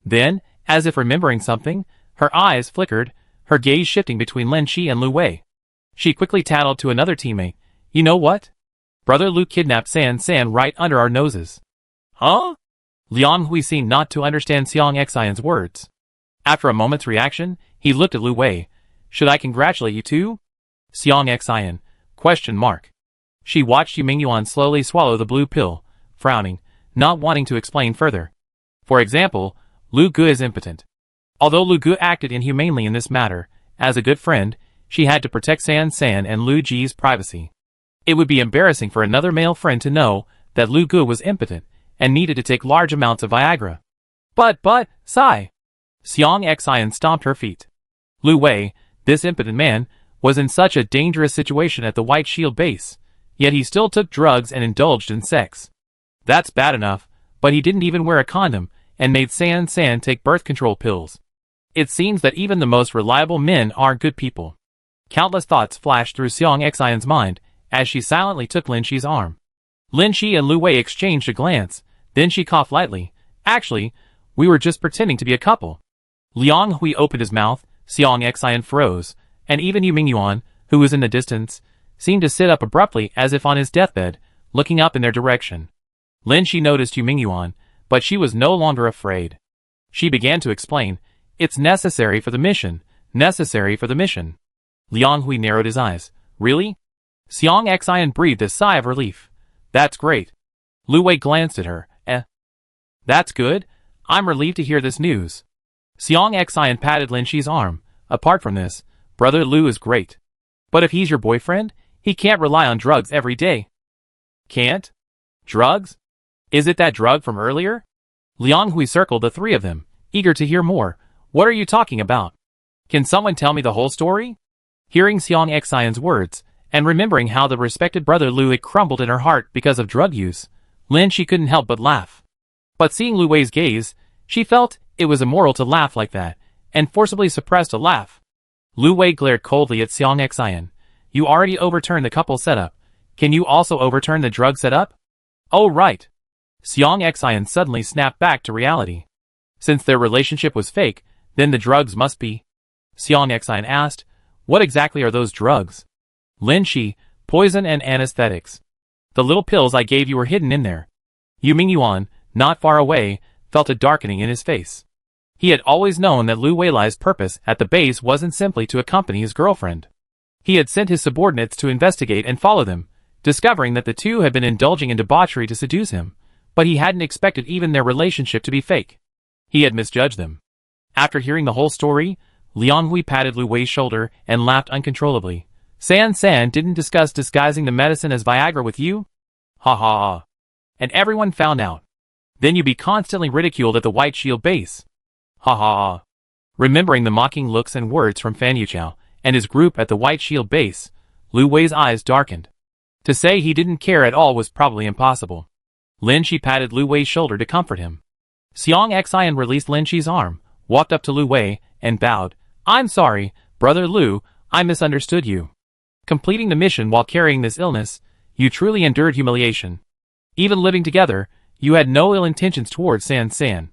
Then, as if remembering something, her eyes flickered, her gaze shifting between Lin Shi and Lu Wei. She quickly tattled to another teammate, "You know what? Brother Lu kidnapped San San right under our noses." "Huh?" Liang Hui seemed not to understand Xiang Xian's words. After a moment's reaction, he looked at Lu Wei. "Should I congratulate you too?" Xiang Xian, question mark. She watched Yu Mingyuan slowly swallow the blue pill, frowning, not wanting to explain further. For example, Lu Gu is impotent. Although Lu Gu acted inhumanely in this matter, as a good friend, she had to protect San San and Lu Ji's privacy. It would be embarrassing for another male friend to know that Lu Gu was impotent, and needed to take large amounts of Viagra. But, sigh. Xiang Xian stomped her feet. Lu Wei, this impotent man, was in such a dangerous situation at the White Shield base, yet he still took drugs and indulged in sex. That's bad enough, but he didn't even wear a condom, and made San San take birth control pills. It seems that even the most reliable men aren't good people. Countless thoughts flashed through Xiang Xian's mind, as she silently took Lin Shi's arm. Lin Shi and Lu Wei exchanged a glance, then she coughed lightly. "Actually, we were just pretending to be a couple." Liang Hui opened his mouth, Xiang Xian froze, and even Yu Mingyuan, who was in the distance, seemed to sit up abruptly as if on his deathbed, looking up in their direction. Lin Shi noticed Yu Mingyuan, but she was no longer afraid. She began to explain, "It's necessary for the mission, necessary for the mission." Liang Hui narrowed his eyes. "Really?" Xiang Xian breathed a sigh of relief. "That's great." Lu Wei glanced at her. That's good. I'm relieved to hear this news." Xiang Xian patted Lin Shi's arm. "Apart from this, Brother Lu is great. But if he's your boyfriend, he can't rely on drugs every day." "Can't? Drugs? Is it that drug from earlier?" Liang Hui circled the three of them, eager to hear more. "What are you talking about? Can someone tell me the whole story?" Hearing Xiang Xian's words, and remembering how the respected Brother Lu had crumbled in her heart because of drug use, Lin Shi couldn't help but laugh. But seeing Lu Wei's gaze, she felt it was immoral to laugh like that, and forcibly suppressed a laugh. Lu Wei glared coldly at Xiang Xian. "You already overturned the couple setup. Can you also overturn the drug setup?" "Oh right." Xiang Xian suddenly snapped back to reality. Since their relationship was fake, then the drugs must be. Xiang Xian asked, "What exactly are those drugs?" Lin Shi, "Poison and anesthetics. The little pills I gave you were hidden in there." Yu Mingyuan, not far away, felt a darkening in his face. He had always known that Lu Weilai's purpose at the base wasn't simply to accompany his girlfriend. He had sent his subordinates to investigate and follow them, discovering that the two had been indulging in debauchery to seduce him, but he hadn't expected even their relationship to be fake. He had misjudged them. After hearing the whole story, Liang Hui patted Lu Wei's shoulder and laughed uncontrollably. San didn't discuss disguising the medicine as Viagra with you? Ha ha ha. And everyone found out. Then you'd be constantly ridiculed at the White Shield base. Ha ha ha. Remembering the mocking looks and words from Fan Yuchao and his group at the White Shield base, Lu Wei's eyes darkened. To say he didn't care at all was probably impossible. Lin Shi patted Lu Wei's shoulder to comfort him. Xiang Xian released Lin Shi's arm, walked up to Lu Wei, and bowed. I'm sorry, Brother Lu, I misunderstood you. Completing the mission while carrying this illness, you truly endured humiliation. Even living together, you had no ill intentions towards San.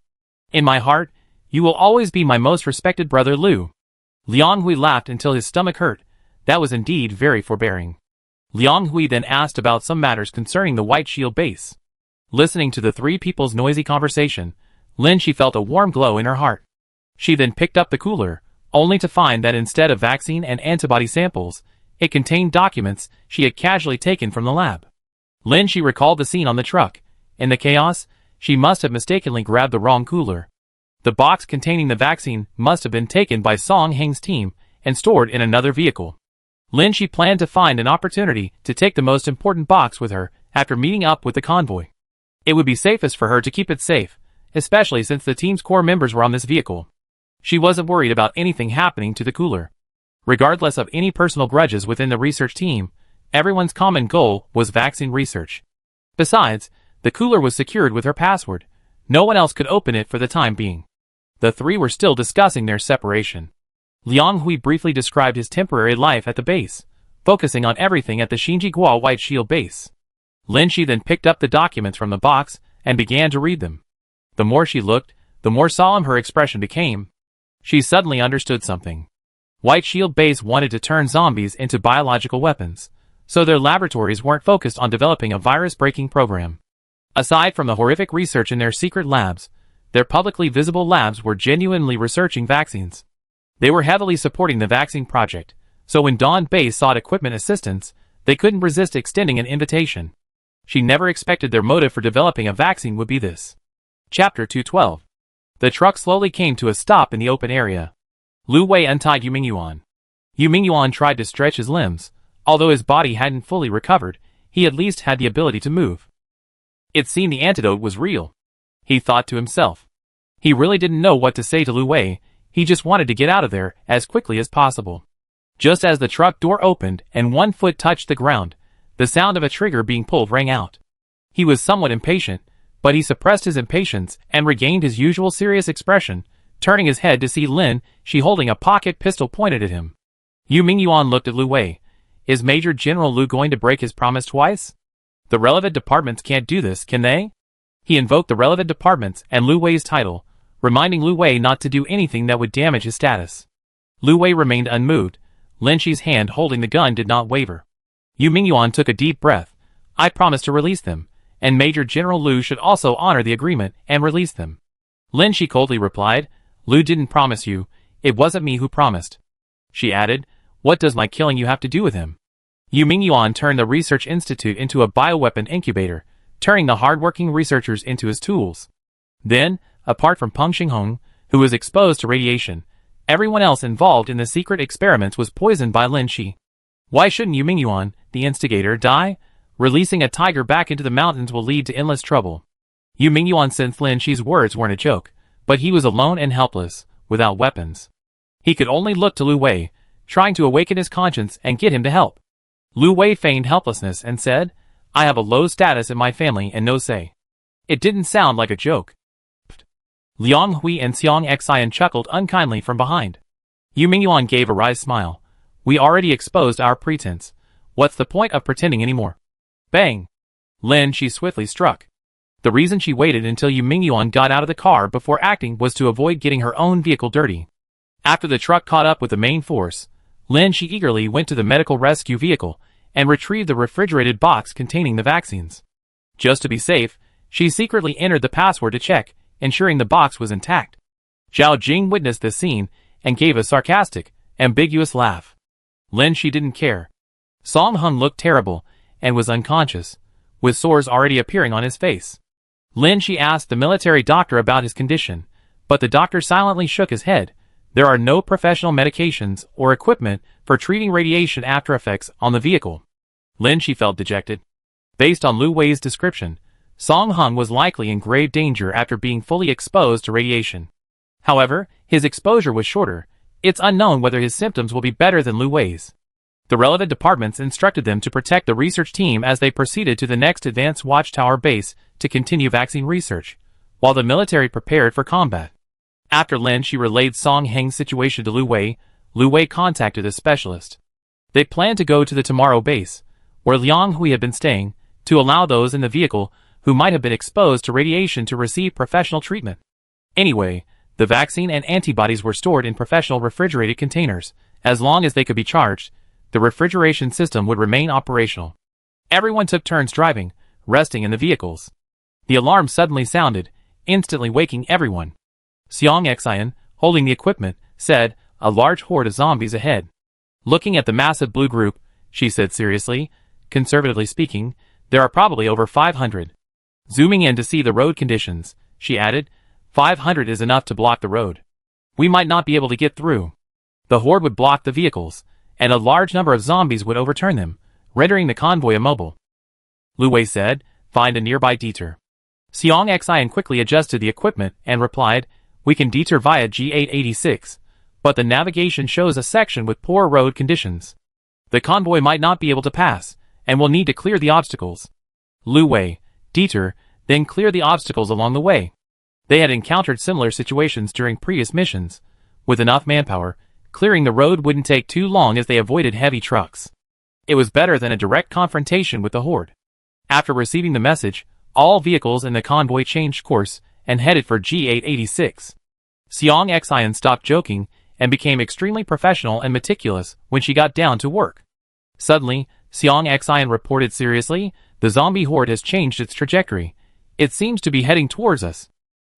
In my heart, you will always be my most respected Brother Lu. Liang Hui laughed until his stomach hurt. That was indeed very forbearing. Liang Hui then asked about some matters concerning the White Shield base. Listening to the three people's noisy conversation, Lin Shi felt a warm glow in her heart. She then picked up the cooler, only to find that instead of vaccine and antibody samples, it contained documents she had casually taken from the lab. Lin Shi recalled the scene on the truck. In the chaos, she must have mistakenly grabbed the wrong cooler. The box containing the vaccine must have been taken by Song Heng's team and stored in another vehicle. Lin Shi planned to find an opportunity to take the most important box with her after meeting up with the convoy. It would be safest for her to keep it safe, especially since the team's core members were on this vehicle. She wasn't worried about anything happening to the cooler. Regardless of any personal grudges within the research team, everyone's common goal was vaccine research. Besides, the cooler was secured with her password. No one else could open it for the time being. The three were still discussing their separation. Liang Hui briefly described his temporary life at the base, focusing on everything at the Xinjiguo White Shield base. Lin Shi then picked up the documents from the box and began to read them. The more she looked, the more solemn her expression became. She suddenly understood something. White Shield base wanted to turn zombies into biological weapons, so their laboratories weren't focused on developing a virus-breaking program. Aside from the horrific research in their secret labs, their publicly visible labs were genuinely researching vaccines. They were heavily supporting the vaccine project, so when Dawn Base sought equipment assistance, they couldn't resist extending an invitation. She never expected their motive for developing a vaccine would be this. Chapter 212. The truck slowly came to a stop in the open area. Lu Wei untied Yu Mingyuan. Yu Mingyuan tried to stretch his limbs. Although his body hadn't fully recovered, he at least had the ability to move. It seemed the antidote was real. He thought to himself. He really didn't know what to say to Lu Wei. He just wanted to get out of there as quickly as possible. Just as the truck door opened and one foot touched the ground, the sound of a trigger being pulled rang out. He was somewhat impatient, but he suppressed his impatience and regained his usual serious expression, turning his head to see Lin Shi holding a pocket pistol pointed at him. Yu Mingyuan looked at Lu Wei. Is Major General Lu going to break his promise twice? The relevant departments can't do this, can they? He invoked the relevant departments and Lu Wei's title, reminding Lu Wei not to do anything that would damage his status. Lu Wei remained unmoved. Lin Shi's hand holding the gun did not waver. Yu Mingyuan took a deep breath. I promised to release them, and Major General Lu should also honor the agreement and release them. Lin Shi coldly replied, Lu didn't promise you, it wasn't me who promised. She added, what does my killing you have to do with him? Yu Mingyuan turned the research institute into a bioweapon incubator, turning the hardworking researchers into his tools. Then, apart from Peng Xinghong, who was exposed to radiation, everyone else involved in the secret experiments was poisoned by Lin Shi. Why shouldn't Yu Mingyuan, the instigator, die? Releasing a tiger back into the mountains will lead to endless trouble. Yu Mingyuan sensed Lin Shi's words weren't a joke, but he was alone and helpless, without weapons. He could only look to Lu Wei, trying to awaken his conscience and get him to help. Lu Wei feigned helplessness and said, I have a low status in my family and no say. It didn't sound like a joke. Liang Hui and Xiang Xian chuckled unkindly from behind. Yu Mingyuan gave a wry smile. We already exposed our pretense. What's the point of pretending anymore? Bang! Lin Shi swiftly struck. The reason she waited until Yu Mingyuan got out of the car before acting was to avoid getting her own vehicle dirty. After the truck caught up with the main force, Lin Shi eagerly went to the medical rescue vehicle and retrieved the refrigerated box containing the vaccines. Just to be safe, she secretly entered the password to check, ensuring the box was intact. Zhao Jing witnessed this scene and gave a sarcastic, ambiguous laugh. Lin Shi didn't care. Song Hung looked terrible, and was unconscious, with sores already appearing on his face. Lin Shi asked the military doctor about his condition, but the doctor silently shook his head. There are no professional medications or equipment for treating radiation after effects on the vehicle. Lin Shi felt dejected. Based on Lu Wei's description, Song Hung was likely in grave danger after being fully exposed to radiation. However, his exposure was shorter. It's unknown whether his symptoms will be better than Lu Wei's. The relevant departments instructed them to protect the research team as they proceeded to the next advanced watchtower base to continue vaccine research, while the military prepared for combat. After Lin Shi relayed Song Heng's situation to Lu Wei contacted a specialist. They planned to go to the Tomorrow base, where Liang Hui had been staying, to allow those in the vehicle who might have been exposed to radiation to receive professional treatment. Anyway, the vaccine and antibodies were stored in professional refrigerated containers. As long as they could be charged, the refrigeration system would remain operational. Everyone took turns driving, resting in the vehicles. The alarm suddenly sounded, instantly waking everyone. Xiang Xian, holding the equipment, said, "A large horde of zombies ahead." Looking at the massive blue group, she said seriously, "Conservatively speaking, there are probably over 500. Zooming in to see the road conditions, she added, 500 is enough to block the road. We might not be able to get through. The horde would block the vehicles, and a large number of zombies would overturn them, rendering the convoy immobile." Lu Wei said, "Find a nearby detour." Xiang Xian quickly adjusted the equipment and replied, "We can detour via G886, but the navigation shows a section with poor road conditions. The convoy might not be able to pass, and will need to clear the obstacles." Lu Wei, detour, then clear the obstacles along the way. They had encountered similar situations during previous missions. With enough manpower, clearing the road wouldn't take too long as they avoided heavy trucks. It was better than a direct confrontation with the horde. After receiving the message, all vehicles in the convoy changed course and headed for G886. Xiang Xian stopped joking and became extremely professional and meticulous when she got down to work. Suddenly, Xiang Xian reported seriously, "The zombie horde has changed its trajectory. It seems to be heading towards us."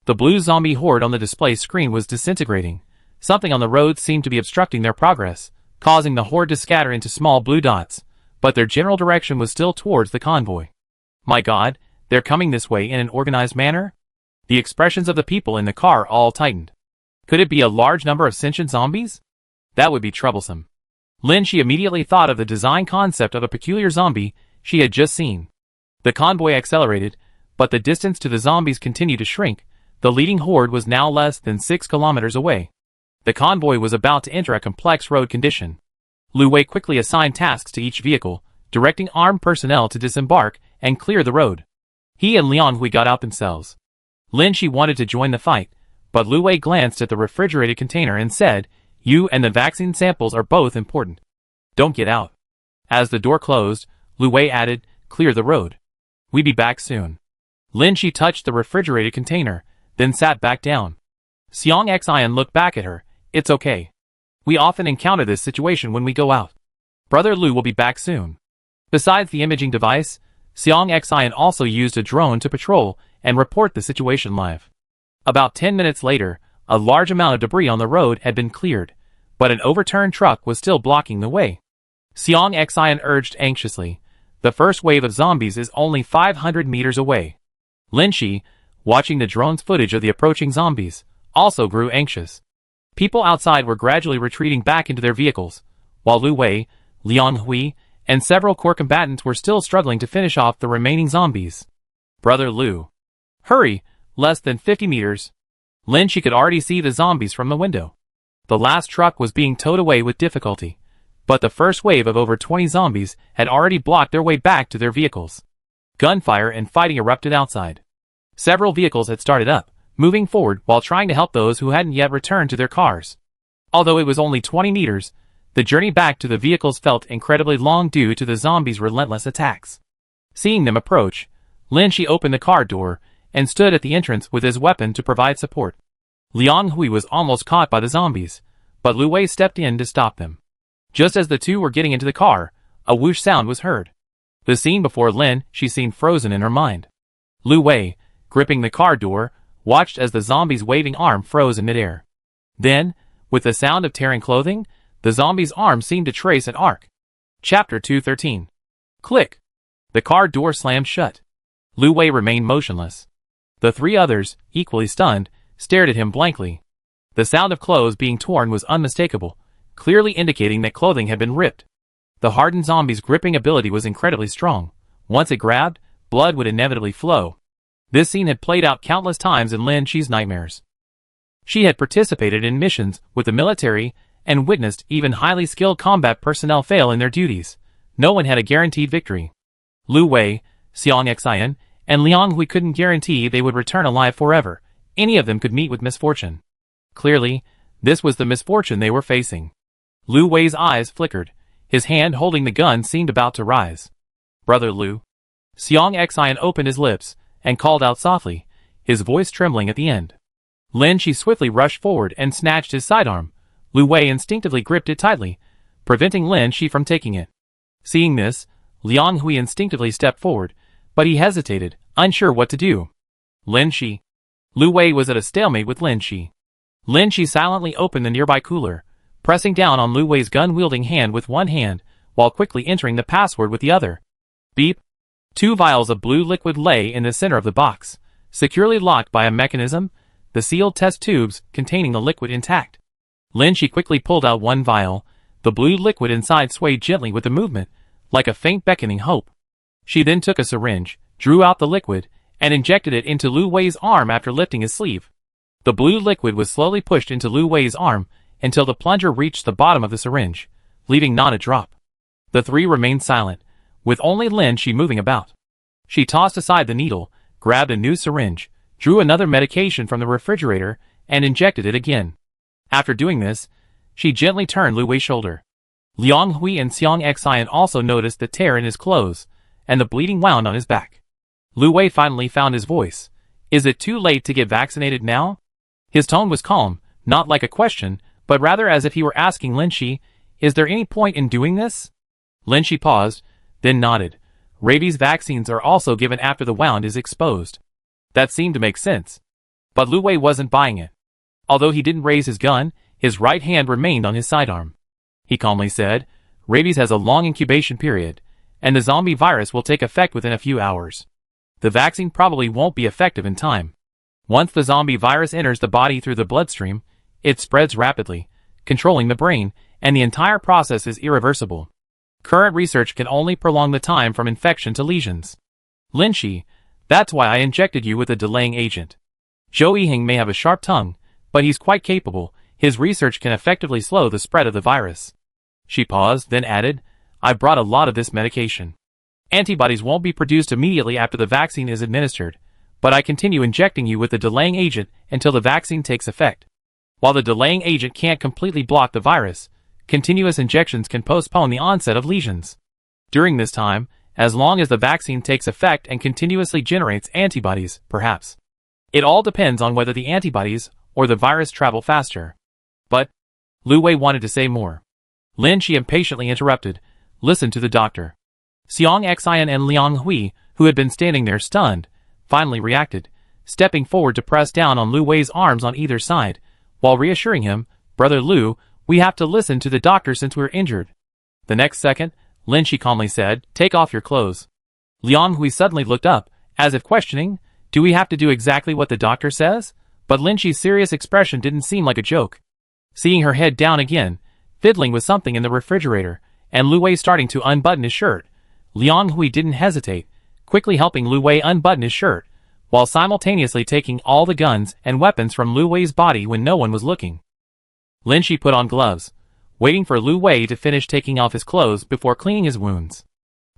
The blue zombie horde on the display screen was disintegrating. Something on the road seemed to be obstructing their progress, causing the horde to scatter into small blue dots, but their general direction was still towards the convoy. "My God, they're coming this way in an organized manner?" The expressions of the people in the car all tightened. Could it be a large number of sentient zombies? That would be troublesome. Lin Shi immediately thought of the design concept of a peculiar zombie she had just seen. The convoy accelerated, but the distance to the zombies continued to shrink. The leading horde was now less than 6 kilometers away. The convoy was about to enter a complex road condition. Lu Wei quickly assigned tasks to each vehicle, directing armed personnel to disembark and clear the road. He and Liang Hui got out themselves. Lin Shi wanted to join the fight, but Lu Wei glanced at the refrigerated container and said, "You and the vaccine samples are both important. Don't get out." As the door closed, Lu Wei added, "Clear the road. We be back soon." Lin Shi touched the refrigerated container, then sat back down. Xiang Xian looked back at her. "It's okay. We often encounter this situation when we go out. Brother Lu will be back soon." Besides the imaging device, Xiang Xian also used a drone to patrol and report the situation live. About 10 minutes later, a large amount of debris on the road had been cleared, but an overturned truck was still blocking the way. Xiang Xian urged anxiously, "The first wave of zombies is only 500 meters away." Lin Shi, watching the drone's footage of the approaching zombies, also grew anxious. People outside were gradually retreating back into their vehicles, while Lu Wei, Liang Hui, and several core combatants were still struggling to finish off the remaining zombies. "Brother Lu. Hurry, less than 50 meters." Lin Shi could already see the zombies from the window. The last truck was being towed away with difficulty, but the first wave of over 20 zombies had already blocked their way back to their vehicles. Gunfire and fighting erupted outside. Several vehicles had started up, moving forward while trying to help those who hadn't yet returned to their cars. Although it was only 20 meters, the journey back to the vehicles felt incredibly long due to the zombies' relentless attacks. Seeing them approach, Lin Shi opened the car door and stood at the entrance with his weapon to provide support. Liang Hui was almost caught by the zombies, but Lu Wei stepped in to stop them. Just as the two were getting into the car, a whoosh sound was heard. The scene before Lin Shi seemed frozen in her mind. Lu Wei, gripping the car door, watched as the zombie's waving arm froze in midair. Then, with the sound of tearing clothing, the zombie's arm seemed to trace an arc. Chapter 213. Click. The car door slammed shut. Lu Wei remained motionless. The three others, equally stunned, stared at him blankly. The sound of clothes being torn was unmistakable, clearly indicating that clothing had been ripped. The hardened zombie's gripping ability was incredibly strong. Once it grabbed, blood would inevitably flow. This scene had played out countless times in Lin Chi's nightmares. She had participated in missions with the military and witnessed even highly skilled combat personnel fail in their duties. No one had a guaranteed victory. Lu Wei, Xiang Xian, and Liang Hui couldn't guarantee they would return alive forever. Any of them could meet with misfortune. Clearly, this was the misfortune they were facing. Lu Wei's eyes flickered. His hand holding the gun seemed about to rise. "Brother Lu." Xiang Xian opened his lips and called out softly, his voice trembling at the end. Lin Chi swiftly rushed forward and snatched his sidearm. Lu Wei instinctively gripped it tightly, preventing Lin Chi from taking it. Seeing this, Liang Hui instinctively stepped forward, but he hesitated, unsure what to do. Lin Chi. Lu Wei was at a stalemate with Lin Chi. Lin Chi silently opened the nearby cooler, pressing down on Lu Wei's gun-wielding hand with one hand, while quickly entering the password with the other. Beep. 2 vials of blue liquid lay in the center of the box, securely locked by a mechanism, the sealed test tubes containing the liquid intact. Lin Chi quickly pulled out one vial. The blue liquid inside swayed gently with the movement, like a faint beckoning hope. She then took a syringe, drew out the liquid, and injected it into Lu Wei's arm after lifting his sleeve. The blue liquid was slowly pushed into Lu Wei's arm until the plunger reached the bottom of the syringe, leaving not a drop. The three remained silent, with only Lin Chi moving about. She tossed aside the needle, grabbed a new syringe, drew another medication from the refrigerator, and injected it again. After doing this, she gently turned Lu Wei's shoulder. Liang Hui and Xiang Xian also noticed the tear in his clothes, and the bleeding wound on his back. Lu Wei finally found his voice. "Is it too late to get vaccinated now?" His tone was calm, not like a question, but rather as if he were asking Lin Chi, "Is there any point in doing this?" Lin Chi paused, then nodded. Rabies vaccines are also given after the wound is exposed. That seemed to make sense. But Lu Wei wasn't buying it. Although he didn't raise his gun, his right hand remained on his sidearm. He calmly said, "Rabies has a long incubation period, and the zombie virus will take effect within a few hours. The vaccine probably won't be effective in time. Once the zombie virus enters the body through the bloodstream, it spreads rapidly, controlling the brain, and the entire process is irreversible. Current research can only prolong the time from infection to lesions. Lin Chi, that's why I injected you with a delaying agent. Zhou Yiheng may have a sharp tongue, but he's quite capable. His research can effectively slow the spread of the virus." She paused, then added, "I brought a lot of this medication. Antibodies won't be produced immediately after the vaccine is administered, but I continue injecting you with the delaying agent until the vaccine takes effect. While the delaying agent can't completely block the virus, continuous injections can postpone the onset of lesions. During this time, as long as the vaccine takes effect and continuously generates antibodies, perhaps. It all depends on whether the antibodies or the virus travel faster." "But," Lu Wei wanted to say more. Lin Chi impatiently interrupted, "Listen to the doctor." Xiang Xian and Liang Hui, who had been standing there stunned, finally reacted, stepping forward to press down on Lu Wei's arms on either side, while reassuring him, "Brother Lu, we have to listen to the doctor since we're injured." The next second, Lin Chi calmly said, "Take off your clothes." Liang Hui suddenly looked up, as if questioning, "Do we have to do exactly what the doctor says?" But Lin Chi's serious expression didn't seem like a joke. Seeing her head down again, fiddling with something in the refrigerator, and Lu Wei starting to unbutton his shirt, Liang Hui didn't hesitate, quickly helping Lu Wei unbutton his shirt, while simultaneously taking all the guns and weapons from Lu Wei's body when no one was looking. Lin Chi put on gloves, waiting for Lu Wei to finish taking off his clothes before cleaning his wounds.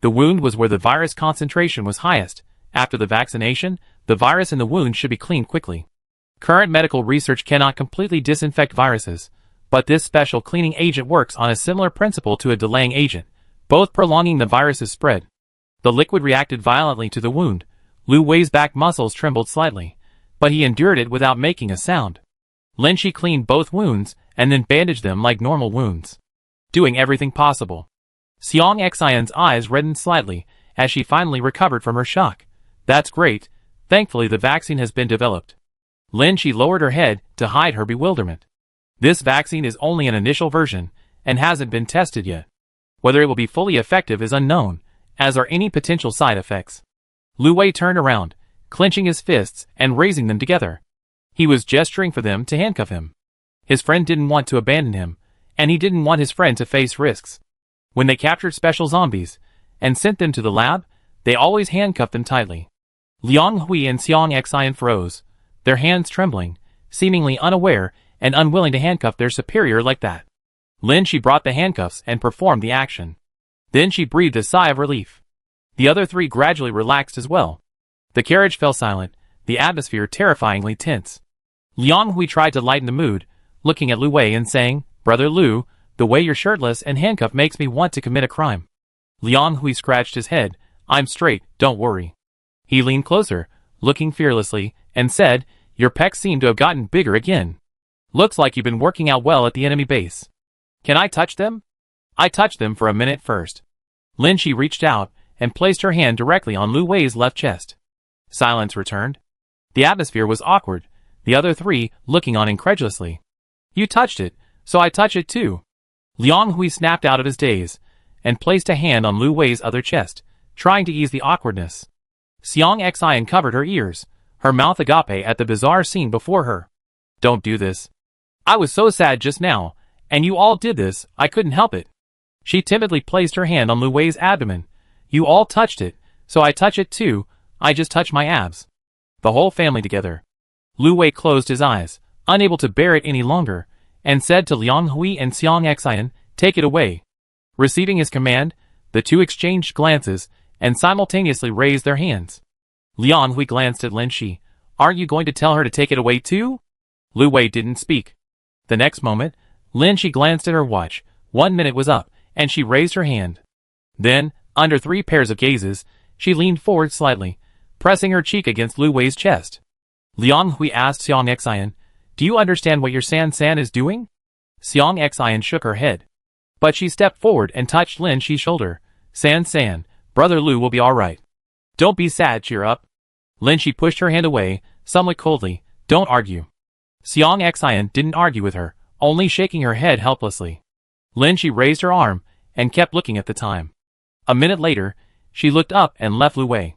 The wound was where the virus concentration was highest. After the vaccination, the virus in the wound should be cleaned quickly. Current medical research cannot completely disinfect viruses, but this special cleaning agent works on a similar principle to a delaying agent, both prolonging the virus's spread. The liquid reacted violently to the wound. Lu Wei's back muscles trembled slightly, but he endured it without making a sound. Lin Chi cleaned both wounds and then bandaged them like normal wounds, doing everything possible. Xiang Xian's eyes reddened slightly as she finally recovered from her shock. "That's great. Thankfully the vaccine has been developed." Lin Chi lowered her head to hide her bewilderment. "This vaccine is only an initial version and hasn't been tested yet. Whether it will be fully effective is unknown, as are any potential side effects. Lu Wei turned around, clenching his fists and raising them together. He was gesturing for them to handcuff him. His friend didn't want to abandon him, and he didn't want his friend to face risks. When they captured special zombies and sent them to the lab, they always handcuffed them tightly. Liang Hui and Xiang Xian froze, their hands trembling, seemingly unaware and unwilling to handcuff their superior like that. Lin Shi brought the handcuffs and performed the action. Then she breathed a sigh of relief. The other three gradually relaxed as well. The carriage fell silent, the atmosphere terrifyingly tense. Liang Hui tried to lighten the mood, looking at Lu Wei and saying, "Brother Lu, the way you're shirtless and handcuffed makes me want to commit a crime." Liang Hui scratched his head. "I'm straight, don't worry." He leaned closer, looking fearlessly, and said, "Your pecs seem to have gotten bigger again. Looks like you've been working out well at the enemy base. Can I touch them?" "I touched them for a minute first." Lin Shi reached out and placed her hand directly on Lu Wei's left chest. Silence returned. The atmosphere was awkward, the other three looking on incredulously. "You touched it, so I touch it too." Liang Hui snapped out of his daze and placed a hand on Lu Wei's other chest, trying to ease the awkwardness. Xiang Xian covered her ears, her mouth agape at the bizarre scene before her. "Don't do this. I was so sad just now, and you all did this, I couldn't help it." She timidly placed her hand on Lu Wei's abdomen. "You all touched it, so I touch it too, I just touch my abs." The whole family together. Lu Wei closed his eyes, unable to bear it any longer, and said to Liang Hui and Xiang Xian, "Take it away." Receiving his command, the two exchanged glances and simultaneously raised their hands. Liang Hui glanced at Lin Shi. "Aren't you going to tell her to take it away too?" Lu Wei didn't speak. The next moment, Lin Shi glanced at her watch. 1 minute was up, and she raised her hand. Then, under 3 pairs of gazes, she leaned forward slightly, pressing her cheek against Lu Wei's chest. Liang Hui asked Xiang Xian, "Do you understand what your San is doing?" Xiang Xian shook her head. But she stepped forward and touched Lin Shi's shoulder. San, Brother Lu will be alright. Don't be sad, cheer up." Lin Shi pushed her hand away, somewhat coldly. "Don't argue." Xiang Xian didn't argue with her, only shaking her head helplessly. Lin Shi raised her arm and kept looking at the time. A minute later, she looked up and left Lu Wei.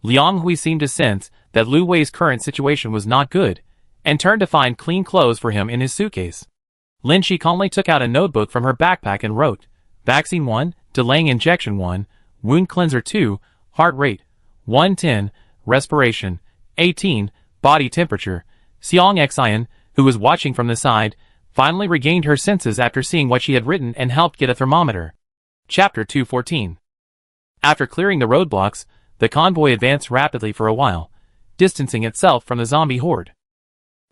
Liang Hui seemed to sense that Lu Wei's current situation was not good, and turned to find clean clothes for him in his suitcase. Lin Shi calmly took out a notebook from her backpack and wrote, "Vaccine 1, delaying injection 1, wound cleanser 2, heart rate 110, respiration 18, body temperature." Xiang Xian, who was watching from the side, finally regained her senses after seeing what she had written and helped get a thermometer. Chapter 214. After clearing the roadblocks, the convoy advanced rapidly for a while, distancing itself from the zombie horde.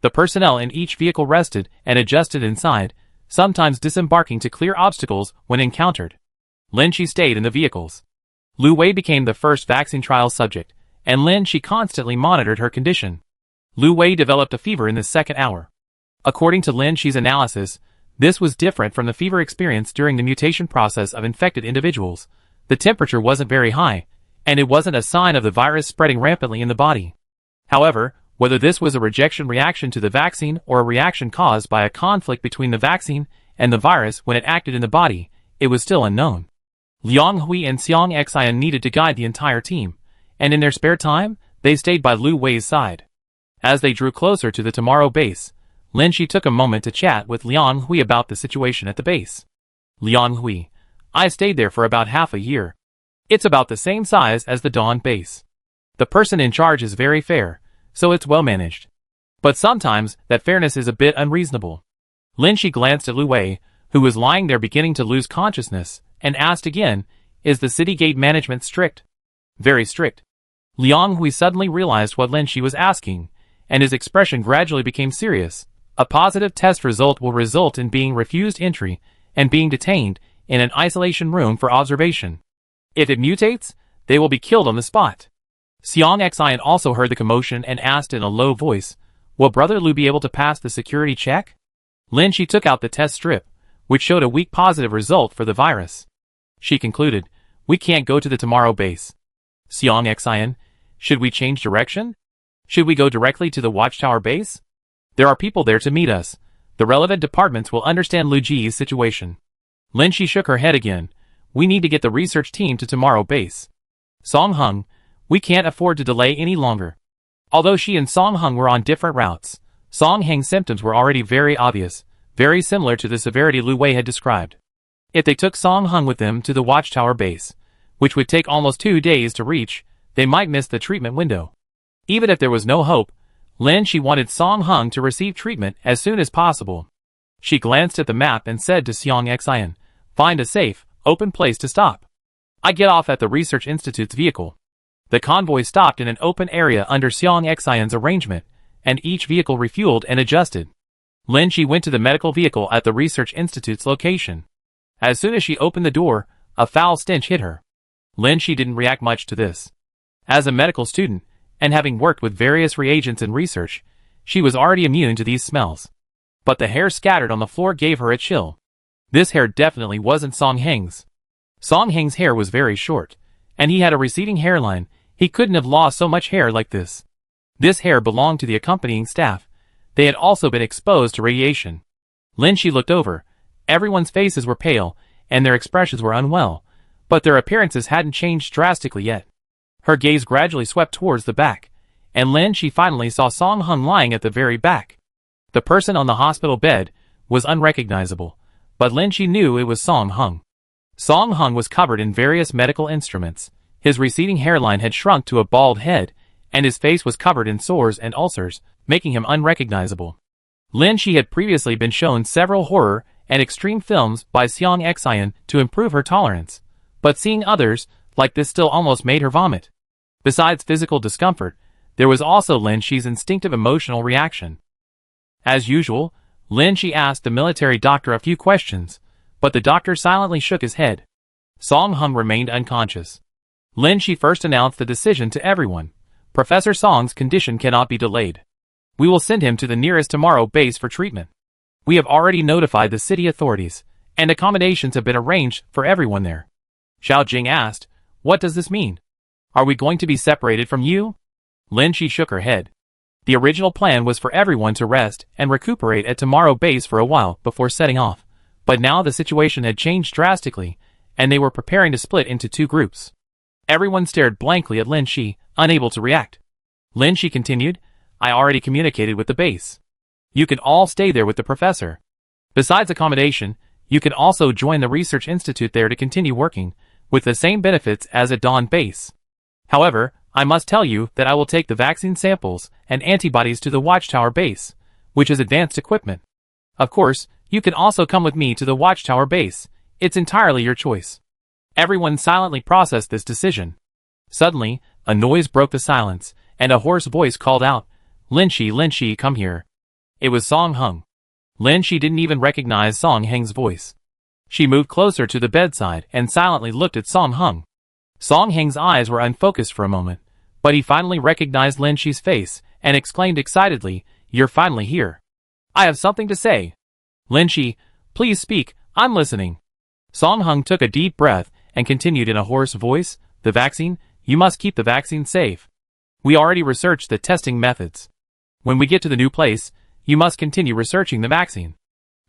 The personnel in each vehicle rested and adjusted inside, sometimes disembarking to clear obstacles when encountered. Lin Shi stayed in the vehicles. Lu Wei became the first vaccine trial subject, and Lin Shi constantly monitored her condition. Lu Wei developed a fever in the second hour. According to Lin Shi's analysis, this was different from the fever experienced during the mutation process of infected individuals. The temperature wasn't very high, and it wasn't a sign of the virus spreading rampantly in the body. However, whether this was a rejection reaction to the vaccine or a reaction caused by a conflict between the vaccine and the virus when it acted in the body, it was still unknown. Liang Hui and Xiang Xian needed to guide the entire team, and in their spare time, they stayed by Lu Wei's side. As they drew closer to the Tomorrow base, Lin Shi took a moment to chat with Liang Hui about the situation at the base. "Liang Hui, I stayed there for about half a year. It's about the same size as the Dawn base. The person in charge is very fair, so it's well managed. But sometimes that fairness is a bit unreasonable." Lin Shi glanced at Lu Wei, who was lying there beginning to lose consciousness, and asked again, "Is the city gate management strict?" "Very strict." Liang Hui suddenly realized what Lin Shi was asking, and his expression gradually became serious. "A positive test result will result in being refused entry and being detained in an isolation room for observation. If it mutates, they will be killed on the spot." Xiang Xian also heard the commotion and asked in a low voice, "Will Brother Lu be able to pass the security check?" Lin Shi took out the test strip, which showed a weak positive result for the virus. She concluded, "We can't go to the Tomorrow base." Xiang Xian, "Should we change direction? Should we go directly to the Watchtower base? There are people there to meet us. The relevant departments will understand Lu Ji's situation." Lin Shi shook her head again. we need to get the research team to Tomorrow Base. Song Hung, we can't afford to delay any longer. Although she and Song Hung were on different routes, Song Hang's symptoms were already very obvious, very similar to the severity Lu Wei had described. If they took Song Hung with them to the Watchtower base, which would take almost 2 days to reach, they might miss the treatment window. Even if there was no hope, Lin Shi wanted Song Hung to receive treatment as soon as possible. She glanced at the map and said to Xiang Xian, "Find a safe, open place to stop." I get off at the Research Institute's vehicle. The convoy stopped in an open area under Xiang Xian's arrangement, and each vehicle refueled and adjusted. Lin Shi went to the medical vehicle at the Research Institute's location. As soon as she opened the door, a foul stench hit her. Lin Shi didn't react much to this. As a medical student, and having worked with various reagents and research, she was already immune to these smells. But the hair scattered on the floor gave her a chill. This hair definitely wasn't Song Heng's. Song Heng's hair was very short, and he had a receding hairline. He couldn't have lost so much hair like this. This hair belonged to the accompanying staff. They had also been exposed to radiation. Lin Shi looked over. Everyone's faces were pale, and their expressions were unwell, but their appearances hadn't changed drastically yet. Her gaze gradually swept towards the back, and Lin Shi finally saw Song Hung lying at the very back. The person on the hospital bed was unrecognizable, but Lin Shi knew it was Song Hung. Song Hung was covered in various medical instruments. His receding hairline had shrunk to a bald head, and his face was covered in sores and ulcers, making him unrecognizable. Lin Shi had previously been shown several horror and extreme films by Xiang Xian to improve her tolerance, but seeing others like this still almost made her vomit. Besides physical discomfort, there was also Lin Shi's instinctive emotional reaction. As usual, Lin Shi asked the military doctor a few questions, but the doctor silently shook his head. Song Hung remained unconscious. Lin Shi first announced the decision to everyone. Professor Song's condition cannot be delayed. We will send him to the nearest Tomorrow base for treatment. We have already notified the city authorities, and accommodations have been arranged for everyone there. Xiao Jing asked, "What does this mean? Are we going to be separated from you?" Lin Shi shook her head. The original plan was for everyone to rest and recuperate at Tomorrow base for a while before setting off, but now the situation had changed drastically, and they were preparing to split into 2 groups. Everyone stared blankly at Lin Shi, unable to react. Lin Shi continued, "I already communicated with the base. You can all stay there with the professor. Besides accommodation, you can also join the research institute there to continue working, with the same benefits as at Dawn base. However, I must tell you that I will take the vaccine samples and antibodies to the Watchtower base, which is advanced equipment. Of course, you can also come with me to the Watchtower base. It's entirely your choice." Everyone silently processed this decision. Suddenly, a noise broke the silence, and a hoarse voice called out, Lin Shi, come here." It was Song Hung. Lin Shi didn't even recognize Song Heng's voice. She moved closer to the bedside and silently looked at Song Hung. Song Heng's eyes were unfocused for a moment, but he finally recognized Lin Shi's face and exclaimed excitedly, "You're finally here. I have something to say." "Lin Shi, please speak, I'm listening." Song Hung took a deep breath and continued in a hoarse voice, "The vaccine, you must keep the vaccine safe. We already researched the testing methods. When we get to the new place, you must continue researching the vaccine.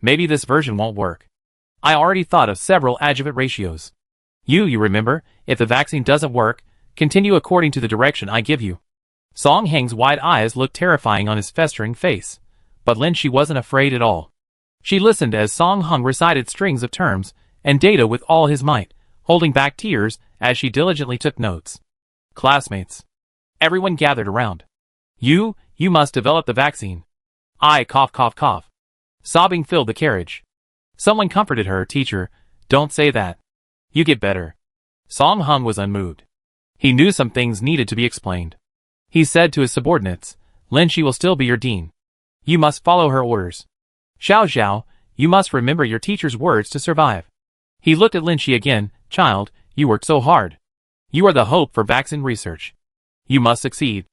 Maybe this version won't work. I already thought of several adjuvant ratios. You remember, if the vaccine doesn't work, continue according to the direction I give you." Song Heng's wide eyes looked terrifying on his festering face, but Lin Shi wasn't afraid at all. She listened as Song Hung recited strings of terms and data with all his might, holding back tears as she diligently took notes. "Classmates. Everyone gathered around. You must develop the vaccine." I cough. Sobbing filled the carriage. Someone comforted her, "Teacher, don't say that. You get better." Song Hung was unmoved. He knew some things needed to be explained. He said to his subordinates, "Lin Shi will still be your dean. You must follow her orders. Xiao, you must remember your teacher's words to survive." He looked at Lin Shi again, "Child, you worked so hard. You are the hope for vaccine research. You must succeed."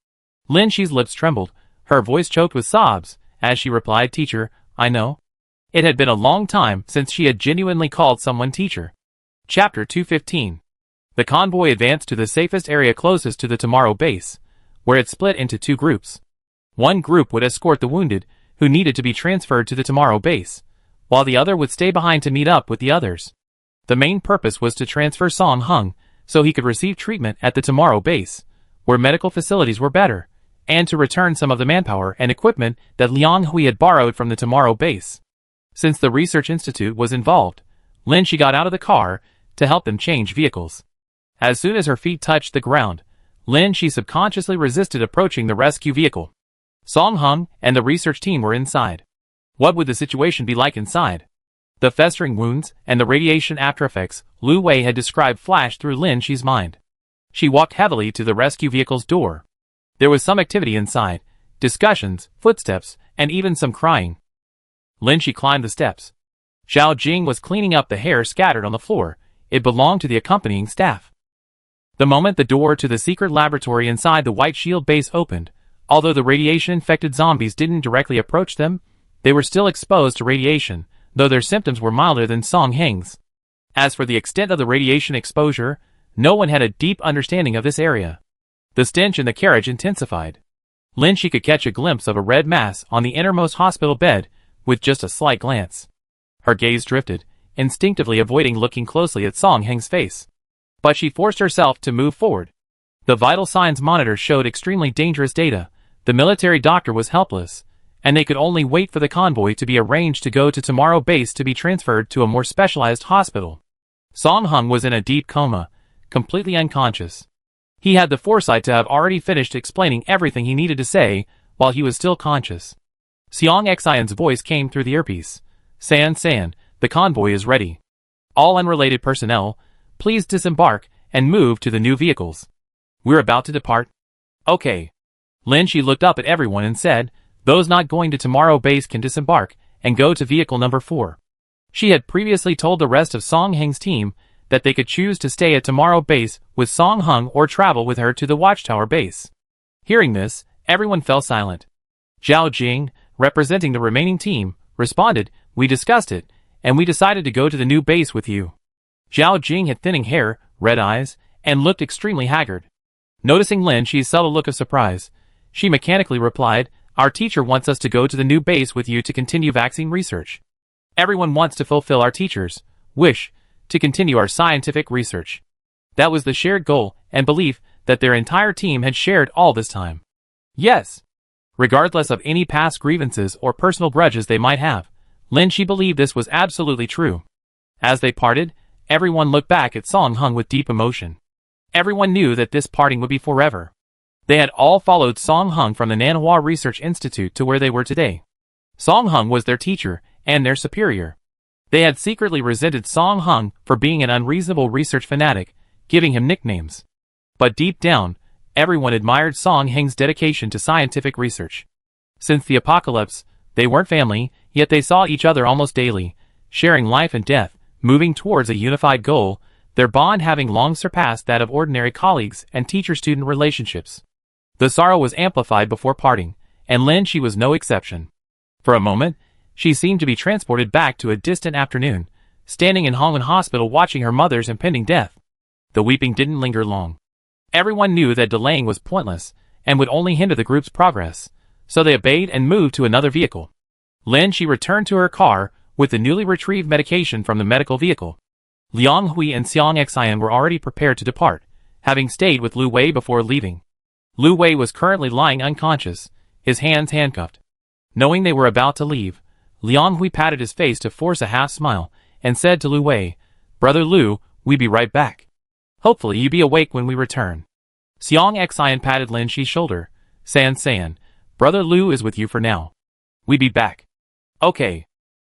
Lin Shi's lips trembled, her voice choked with sobs, as she replied, "Teacher, I know." It had been a long time since she had genuinely called someone teacher. Chapter 215. The convoy advanced to the safest area closest to the Tomorrow base, where it split into 2 groups. One group would escort the wounded, who needed to be transferred to the Tomorrow base, while the other would stay behind to meet up with the others. The main purpose was to transfer Song Hung so he could receive treatment at the Tomorrow base, where medical facilities were better, and to return some of the manpower and equipment that Liang Hui had borrowed from the Tomorrow base. Since the research institute was involved, Lin Shi got out of the car to help them change vehicles. As soon as her feet touched the ground, Lin Shi subconsciously resisted approaching the rescue vehicle. Song Hung and the research team were inside. What would the situation be like inside? The festering wounds and the radiation aftereffects Lu Wei had described flashed through Lin Shi's mind. She walked heavily to the rescue vehicle's door. There was some activity inside, discussions, footsteps, and even some crying. Lin Shi climbed the steps. Zhao Jing was cleaning up the hair scattered on the floor. It belonged to the accompanying staff. The moment the door to the secret laboratory inside the White Shield base opened, although the radiation-infected zombies didn't directly approach them, they were still exposed to radiation, though their symptoms were milder than Song Heng's. As for the extent of the radiation exposure, no one had a deep understanding of this area. The stench in the carriage intensified. Lin Shi could catch a glimpse of a red mass on the innermost hospital bed with just a slight glance. Her gaze drifted, instinctively avoiding looking closely at Song Heng's face. But she forced herself to move forward. The vital signs monitor showed extremely dangerous data. The military doctor was helpless, and they could only wait for the convoy to be arranged to go to Tomorrow base to be transferred to a more specialized hospital. Song Hung was in a deep coma, completely unconscious. He had the foresight to have already finished explaining everything he needed to say while he was still conscious. Xiang Xian's voice came through the earpiece. San, the convoy is ready. All unrelated personnel, please disembark and move to the new vehicles. We're about to depart. Okay. Lin Shi looked up at everyone and said, those not going to Tomorrow base can disembark and go to vehicle number 4. She had previously told the rest of Song Heng's team that they could choose to stay at Tomorrow base with Song Hung or travel with her to the Watchtower base. Hearing this, everyone fell silent. Zhao Jing, representing the remaining team, responded, we discussed it, and we decided to go to the new base with you. Zhao Jing had thinning hair, red eyes, and looked extremely haggard. Noticing Lin Shi's subtle look of surprise, she mechanically replied, our teacher wants us to go to the new base with you to continue vaccine research. Everyone wants to fulfill our teacher's wish to continue our scientific research. That was the shared goal and belief that their entire team had shared all this time. Yes. Regardless of any past grievances or personal grudges they might have, Lin Shi believed this was absolutely true. As they parted, everyone looked back at Song Hung with deep emotion. Everyone knew that this parting would be forever. They had all followed Song Hung from the Nanhua Research Institute to where they were today. Song Hung was their teacher and their superior. They had secretly resented Song Hung for being an unreasonable research fanatic, giving him nicknames. But deep down, everyone admired Song Heng's dedication to scientific research. Since the apocalypse, they weren't family, yet they saw each other almost daily, sharing life and death, moving towards a unified goal, their bond having long surpassed that of ordinary colleagues and teacher-student relationships. The sorrow was amplified before parting, and Lin Shi was no exception. For a moment, she seemed to be transported back to a distant afternoon, standing in Hongwen Hospital watching her mother's impending death. The weeping didn't linger long. Everyone knew that delaying was pointless, and would only hinder the group's progress, so they obeyed and moved to another vehicle. Lin Shi returned to her car with the newly retrieved medication from the medical vehicle. Liang Hui and Xiang Xian were already prepared to depart, having stayed with Lu Wei before leaving. Lu Wei was currently lying unconscious, his hands handcuffed. Knowing they were about to leave, Liang Hui patted his face to force a half smile, and said to Lu Wei, Brother Lu, we be right back. Hopefully you be awake when we return. Xiang Xian patted Lin Shi's shoulder. San, Brother Lu is with you for now. We be back. Okay.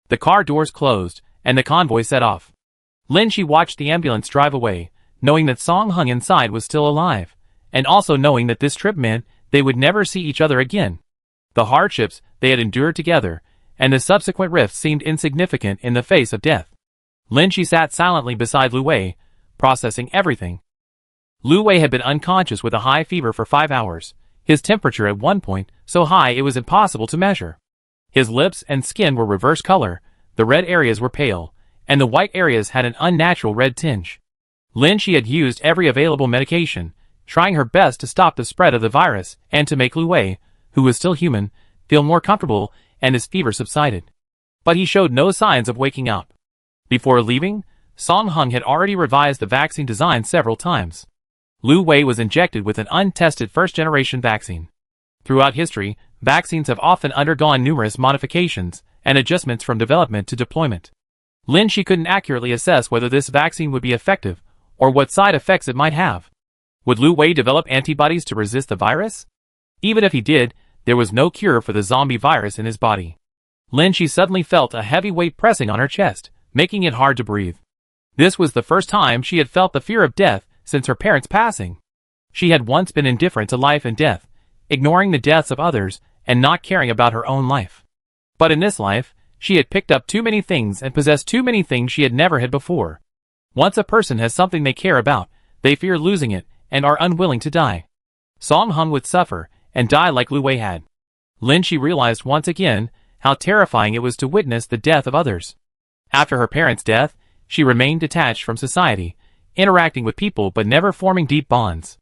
The car doors closed, and the convoy set off. Lin Shi watched the ambulance drive away, knowing that Song Hung inside was still alive, and also knowing that this trip meant they would never see each other again. The hardships they had endured together, and the subsequent rifts seemed insignificant in the face of death. Lin Shi sat silently beside Lu Wei, processing everything. Lu Wei had been unconscious with a high fever for 5 hours, his temperature at one point so high it was impossible to measure. His lips and skin were reverse color, the red areas were pale, and the white areas had an unnatural red tinge. Lin Shi had used every available medication, trying her best to stop the spread of the virus and to make Lu Wei, who was still human, feel more comfortable, and his fever subsided. But he showed no signs of waking up. Before leaving, Song Hung had already revised the vaccine design several times. Lu Wei was injected with an untested first-generation vaccine. Throughout history, vaccines have often undergone numerous modifications and adjustments from development to deployment. Lin Shi couldn't accurately assess whether this vaccine would be effective or what side effects it might have. Would Lu Wei develop antibodies to resist the virus? Even if he did, there was no cure for the zombie virus in his body. Lin Shi suddenly felt a heavy weight pressing on her chest, making it hard to breathe. This was the first time she had felt the fear of death since her parents' passing. She had once been indifferent to life and death, ignoring the deaths of others and not caring about her own life. But in this life, she had picked up too many things and possessed too many things she had never had before. Once a person has something they care about, they fear losing it and are unwilling to die. Song Hung would suffer and die like Lu Wei had. Lin Shi realized once again how terrifying it was to witness the death of others. After her parents' death, she remained detached from society, interacting with people but never forming deep bonds.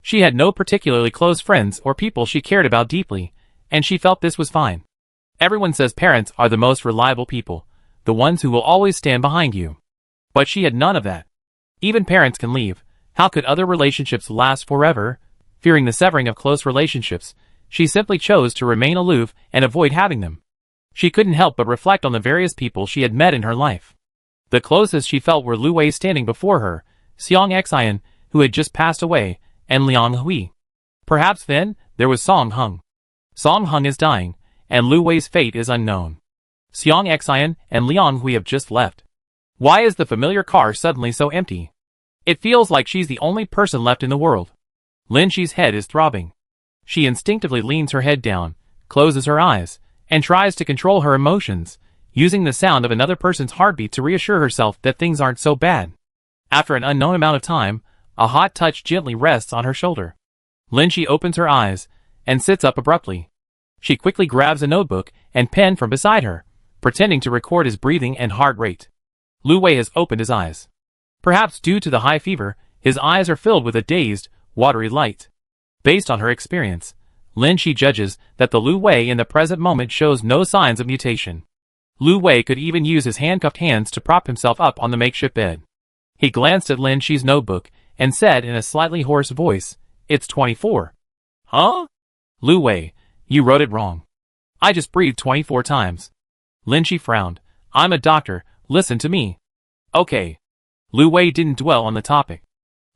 She had no particularly close friends or people she cared about deeply, and she felt this was fine. Everyone says parents are the most reliable people, the ones who will always stand behind you. But she had none of that. Even parents can leave. How could other relationships last forever? Fearing the severing of close relationships, she simply chose to remain aloof and avoid having them. She couldn't help but reflect on the various people she had met in her life. The closest she felt were Lu Wei standing before her, Xiang Xian, who had just passed away, and Liang Hui. Perhaps then, there was Song Hung. Song Hung is dying, and Lu Wei's fate is unknown. Xiang Xian and Liang Hui have just left. Why is the familiar car suddenly so empty? It feels like she's the only person left in the world. Lin Shi's head is throbbing. She instinctively leans her head down, closes her eyes, and tries to control her emotions, using the sound of another person's heartbeat to reassure herself that things aren't so bad. After an unknown amount of time, a hot touch gently rests on her shoulder. Lin Shi opens her eyes and sits up abruptly. She quickly grabs a notebook and pen from beside her, pretending to record his breathing and heart rate. Lu Wei has opened his eyes. Perhaps due to the high fever, his eyes are filled with a dazed, watery light. Based on her experience, Lin Shi judges that the Lu Wei in the present moment shows no signs of mutation. Lu Wei could even use his handcuffed hands to prop himself up on the makeshift bed. He glanced at Lin Shi's notebook and said in a slightly hoarse voice, "It's 24. Huh? Lu Wei, you wrote it wrong. I just breathed 24 times. Lin Shi frowned. I'm a doctor, listen to me. Okay. Lu Wei didn't dwell on the topic.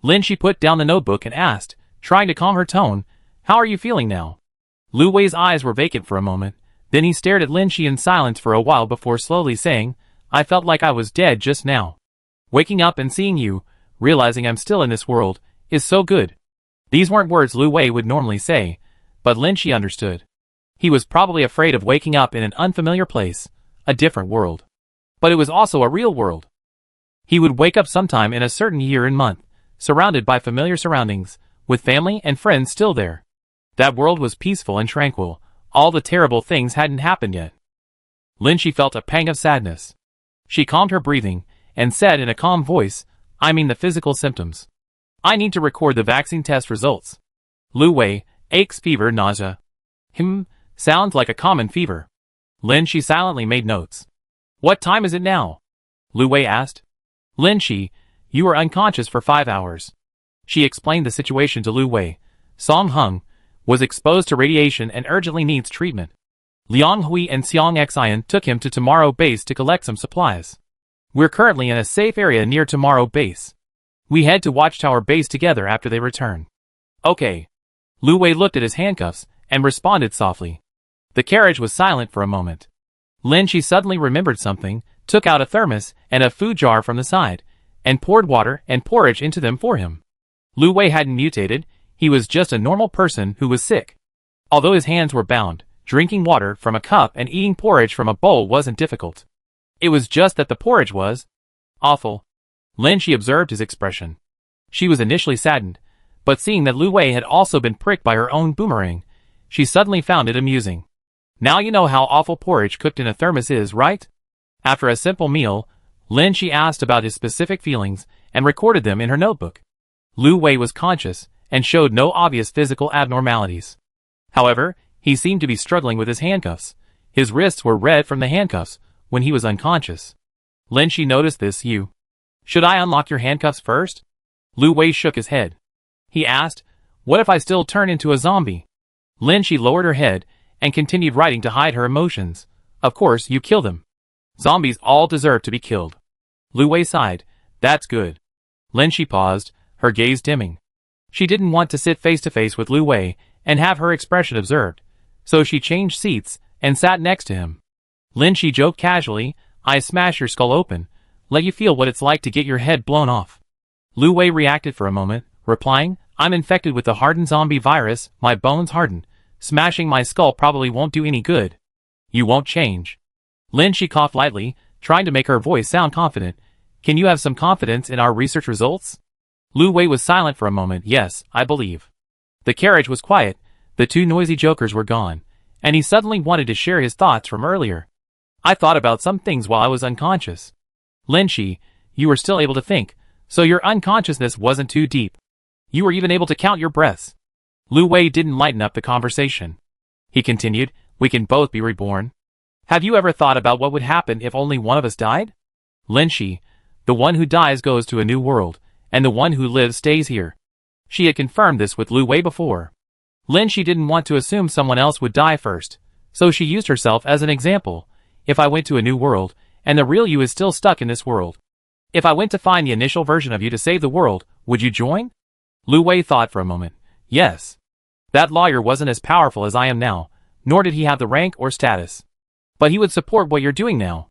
Lin Shi put down the notebook and asked, trying to calm her tone, how are you feeling now? Lu Wei's eyes were vacant for a moment, then he stared at Lin Shi in silence for a while before slowly saying, I felt like I was dead just now. Waking up and seeing you, realizing I'm still in this world, is so good. These weren't words Lu Wei would normally say, but Lin Shi understood. He was probably afraid of waking up in an unfamiliar place, a different world. But it was also a real world. He would wake up sometime in a certain year and month, surrounded by familiar surroundings, with family and friends still there. That world was peaceful and tranquil, all the terrible things hadn't happened yet. Lin Shi felt a pang of sadness. She calmed her breathing, and said in a calm voice, I mean the physical symptoms. I need to record the vaccine test results. Lu Wei, aches, fever, nausea. Sounds like a common fever. Lin Shi silently made notes. What time is it now? Lu Wei asked. Lin Shi, you were unconscious for 5 hours. She explained the situation to Lu Wei. Song Hung was exposed to radiation and urgently needs treatment. Liang Hui and Xiang Xian took him to Tomorrow Base to collect some supplies. We're currently in a safe area near Tomorrow Base. We head to Watchtower Base together after they return. Okay. Lu Wei looked at his handcuffs and responded softly. The carriage was silent for a moment. Lin Shi suddenly remembered something, took out a thermos and a food jar from the side, and poured water and porridge into them for him. Lu Wei hadn't mutated, he was just a normal person who was sick. Although his hands were bound, drinking water from a cup and eating porridge from a bowl wasn't difficult. It was just that the porridge was awful. Lin Shi observed his expression. She was initially saddened, but seeing that Lu Wei had also been pricked by her own boomerang, she suddenly found it amusing. Now you know how awful porridge cooked in a thermos is, right? After a simple meal, Lin Shi asked about his specific feelings and recorded them in her notebook. Lu Wei was conscious and showed no obvious physical abnormalities. However, he seemed to be struggling with his handcuffs. His wrists were red from the handcuffs when he was unconscious. Lin Shi noticed this. Should I unlock your handcuffs first? Lu Wei shook his head. He asked, what if I still turn into a zombie? Lin Shi lowered her head and continued writing to hide her emotions. Of course, you kill them. Zombies all deserve to be killed. Lu Wei sighed. That's good. Lin Shi paused, her gaze dimming. She didn't want to sit face to face with Lu Wei and have her expression observed, so she changed seats and sat next to him. Lin Shi joked casually, I smash your skull open, let you feel what it's like to get your head blown off. Lu Wei reacted for a moment, replying, I'm infected with the hardened zombie virus, my bones harden. Smashing my skull probably won't do any good. You won't change. Lin Shi coughed lightly, trying to make her voice sound confident. Can you have some confidence in our research results? Lu Wei was silent for a moment. Yes, I believe. The carriage was quiet, the two noisy jokers were gone, and he suddenly wanted to share his thoughts from earlier. I thought about some things while I was unconscious. Lin Shi, you were still able to think, so your unconsciousness wasn't too deep. You were even able to count your breaths. Lu Wei didn't lighten up the conversation. He continued, we can both be reborn. Have you ever thought about what would happen if only one of us died? Lin Shi, the one who dies goes to a new world, and the one who lives stays here. She had confirmed this with Lu Wei before. Lin Shi didn't want to assume someone else would die first, so she used herself as an example. If I went to a new world, and the real you is still stuck in this world. If I went to find the initial version of you to save the world, would you join? Lu Wei thought for a moment. Yes. That lawyer wasn't as powerful as I am now, nor did he have the rank or status. But he would support what you're doing now.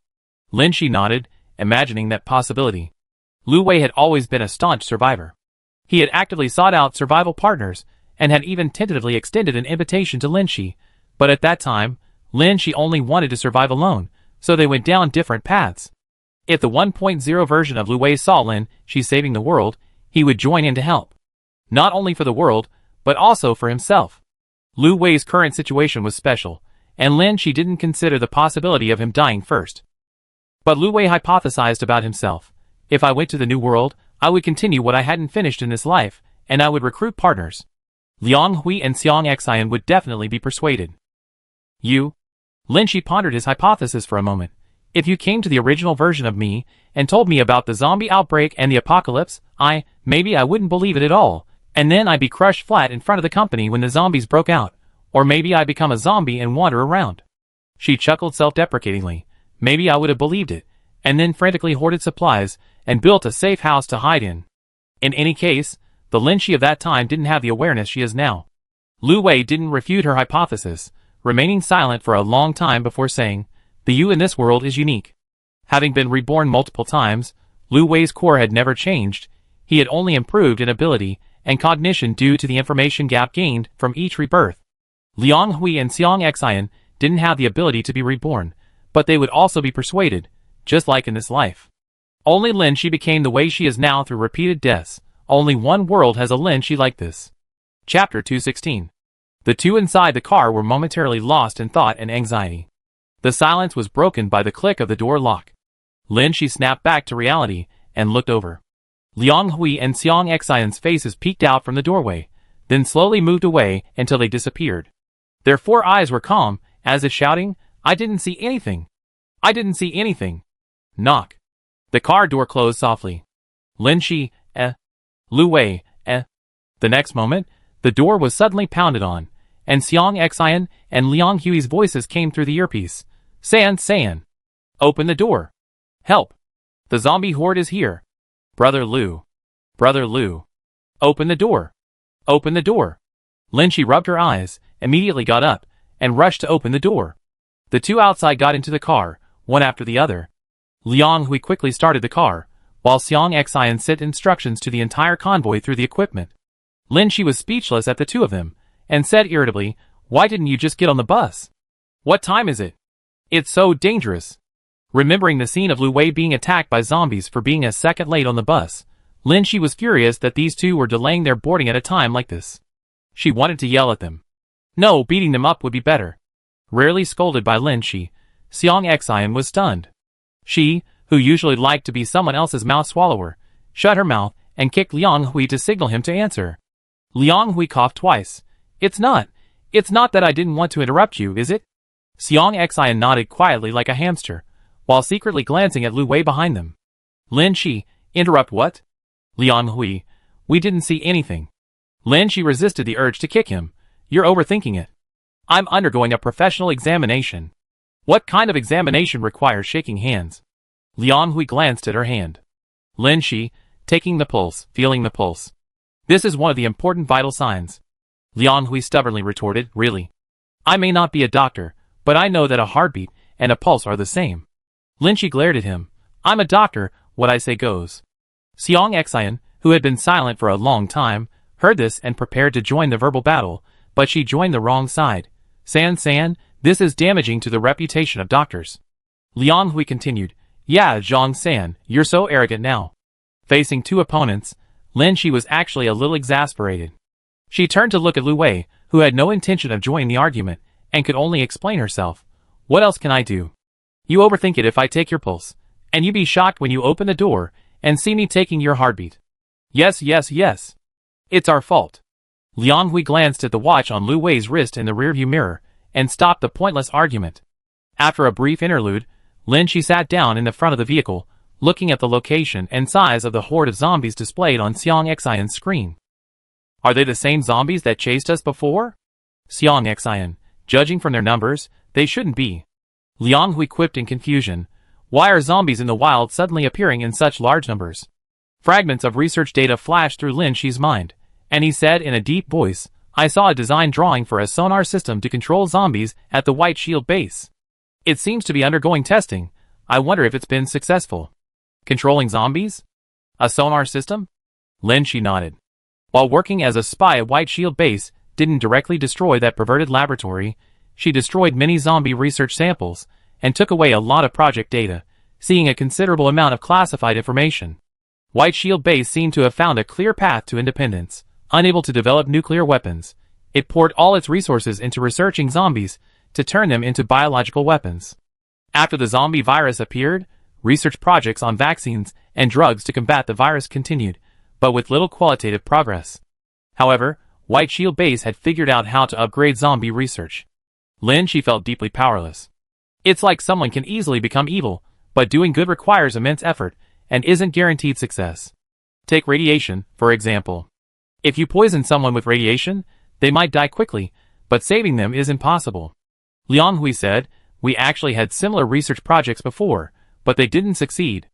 Lin Shi nodded, imagining that possibility. Lu Wei had always been a staunch survivor. He had actively sought out survival partners, and had even tentatively extended an invitation to Lin Shi, but at that time, Lin Shi only wanted to survive alone, so they went down different paths. If the 1.0 version of Lu Wei saw Lin Shi saving the world, he would join in to help. Not only for the world, but also for himself. Lu Wei's current situation was special, and Lin Shi didn't consider the possibility of him dying first. But Lu Wei hypothesized about himself. If I went to the new world, I would continue what I hadn't finished in this life, and I would recruit partners. Liang Hui and Xiang Xian would definitely be persuaded. You? Lin Shi pondered his hypothesis for a moment. If you came to the original version of me, and told me about the zombie outbreak and the apocalypse, maybe I wouldn't believe it at all, and then I'd be crushed flat in front of the company when the zombies broke out. Or maybe I'd become a zombie and wander around. She chuckled self-deprecatingly. Maybe I would have believed it, and then frantically hoarded supplies, and built a safe house to hide in. In any case, the Lin Shi of that time didn't have the awareness she has now. Lu Wei didn't refute her hypothesis, remaining silent for a long time before saying, the you in this world is unique. Having been reborn multiple times, Lu Wei's core had never changed. He had only improved in ability and cognition due to the information gap gained from each rebirth. Liang Hui and Xiang Xian didn't have the ability to be reborn, but they would also be persuaded, just like in this life. Only Lin Shi became the way she is now through repeated deaths. Only one world has a Lin Shi like this. Chapter 216. The two inside the car were momentarily lost in thought and anxiety. The silence was broken by the click of the door lock. Lin Shi snapped back to reality and looked over. Liang Hui and Xiang Xian's faces peeked out from the doorway, then slowly moved away until they disappeared. Their four eyes were calm, as if shouting, I didn't see anything. I didn't see anything. Knock. The car door closed softly. Lin Shi, Lu Wei, The next moment, the door was suddenly pounded on, and Xiang Xian and Liang Hui's voices came through the earpiece. San. Open the door. Help. The zombie horde is here. Brother Lu. Open the door. Open the door. Lin Shi rubbed her eyes, immediately got up, and rushed to open the door. The two outside got into the car, one after the other. Liang Hui quickly started the car, while Xiang Xian sent instructions to the entire convoy through the equipment. Lin Shi was speechless at the two of them, and said irritably, why didn't you just get on the bus? What time is it? It's so dangerous. Remembering the scene of Lu Wei being attacked by zombies for being a second late on the bus, Lin Shi was furious that these two were delaying their boarding at a time like this. She wanted to yell at them. No, beating them up would be better. Rarely scolded by Lin Shi, Xiang Xian was stunned. She, who usually liked to be someone else's mouth swallower, shut her mouth and kicked Liang Hui to signal him to answer. Liang Hui coughed twice. It's not that I didn't want to interrupt you, is it? Xiang Xian nodded quietly like a hamster, while secretly glancing at Lu Wei behind them. Lin Shi, Interrupt what? Liang Hui, we didn't see anything. Lin Shi resisted the urge to kick him. You're overthinking it. I'm undergoing a professional examination. What kind of examination requires shaking hands? Liang Hui glanced at her hand. Lin Shi, taking the pulse, feeling the pulse. This is one of the important vital signs. Liang Hui stubbornly retorted, really? I may not be a doctor, but I know that a heartbeat and a pulse are the same. Lin Shi glared at him. I'm a doctor, what I say goes. Xiang Xian, who had been silent for a long time, heard this and prepared to join the verbal battle, but she joined the wrong side. San, this is damaging to the reputation of doctors. Liang Hui continued, Yeah, Zhang San, you're so arrogant now. Facing two opponents, Lin Shi was actually a little exasperated. She turned to look at Lu Wei, who had no intention of joining the argument, and could only explain herself. What else can I do? You overthink it if I take your pulse, and you be shocked when you open the door and see me taking your heartbeat. Yes. It's our fault. Liang Hui glanced at the watch on Lu Wei's wrist in the rearview mirror, and stopped the pointless argument. After a brief interlude, Lin Shi sat down in the front of the vehicle, looking at the location and size of the horde of zombies displayed on Xiang Xian's screen. Are they the same zombies that chased us before? Xiang Xian, judging from their numbers, they shouldn't be. Liang Hui quipped in confusion. Why are zombies in the wild suddenly appearing in such large numbers? Fragments of research data flashed through Lin Shi's mind, and he said in a deep voice, I saw a design drawing for a sonar system to control zombies at the White Shield base. It seems to be undergoing testing. I wonder if it's been successful. Controlling zombies? A sonar system? Lin Shi nodded. While working as a spy at White Shield base didn't directly destroy that perverted laboratory, she destroyed many zombie research samples and took away a lot of project data, seeing a considerable amount of classified information. White Shield base seemed to have found a clear path to independence. Unable to develop nuclear weapons, it poured all its resources into researching zombies to turn them into biological weapons. After the zombie virus appeared, research projects on vaccines and drugs to combat the virus continued, but with little qualitative progress. However, White Shield base had figured out how to upgrade zombie research. Lin Shi felt deeply powerless. It's like someone can easily become evil, but doing good requires immense effort and isn't guaranteed success. Take radiation, for example. If you poison someone with radiation, they might die quickly, but saving them is impossible. Liang Hui said, we actually had similar research projects before, but they didn't succeed.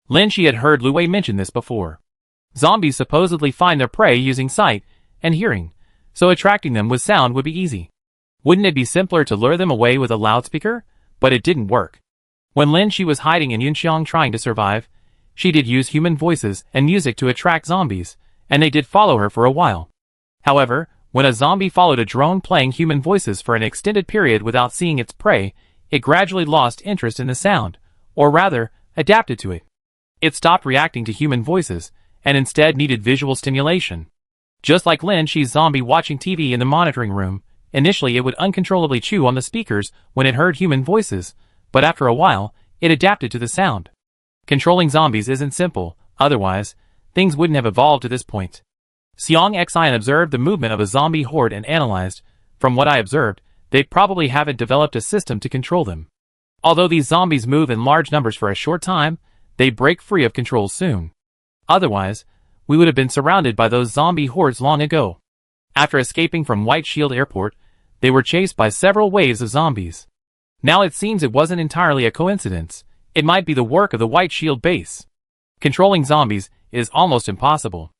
Lin Shi had heard Lu Wei mention this before. Zombies supposedly find their prey using sight and hearing, so attracting them with sound would be easy. Wouldn't it be simpler to lure them away with a loudspeaker? But it didn't work. When Lin Shi was hiding in Yunxiang trying to survive, she did use human voices and music to attract zombies, and they did follow her for a while. However, when a zombie followed a drone playing human voices for an extended period without seeing its prey, it gradually lost interest in the sound, or rather, adapted to it. It stopped reacting to human voices, and instead needed visual stimulation. Just like Lin Shi's zombie watching TV in the monitoring room, initially it would uncontrollably chew on the speakers when it heard human voices, but after a while, it adapted to the sound. Controlling zombies isn't simple, otherwise, things wouldn't have evolved to this point. Xiang Xian observed the movement of a zombie horde and analyzed, from what I observed, they probably haven't developed a system to control them. Although these zombies move in large numbers for a short time, they break free of control soon. Otherwise, we would have been surrounded by those zombie hordes long ago. After escaping from White Shield Airport, they were chased by several waves of zombies. Now it seems it wasn't entirely a coincidence. It might be the work of the White Shield base. Controlling zombies is almost impossible.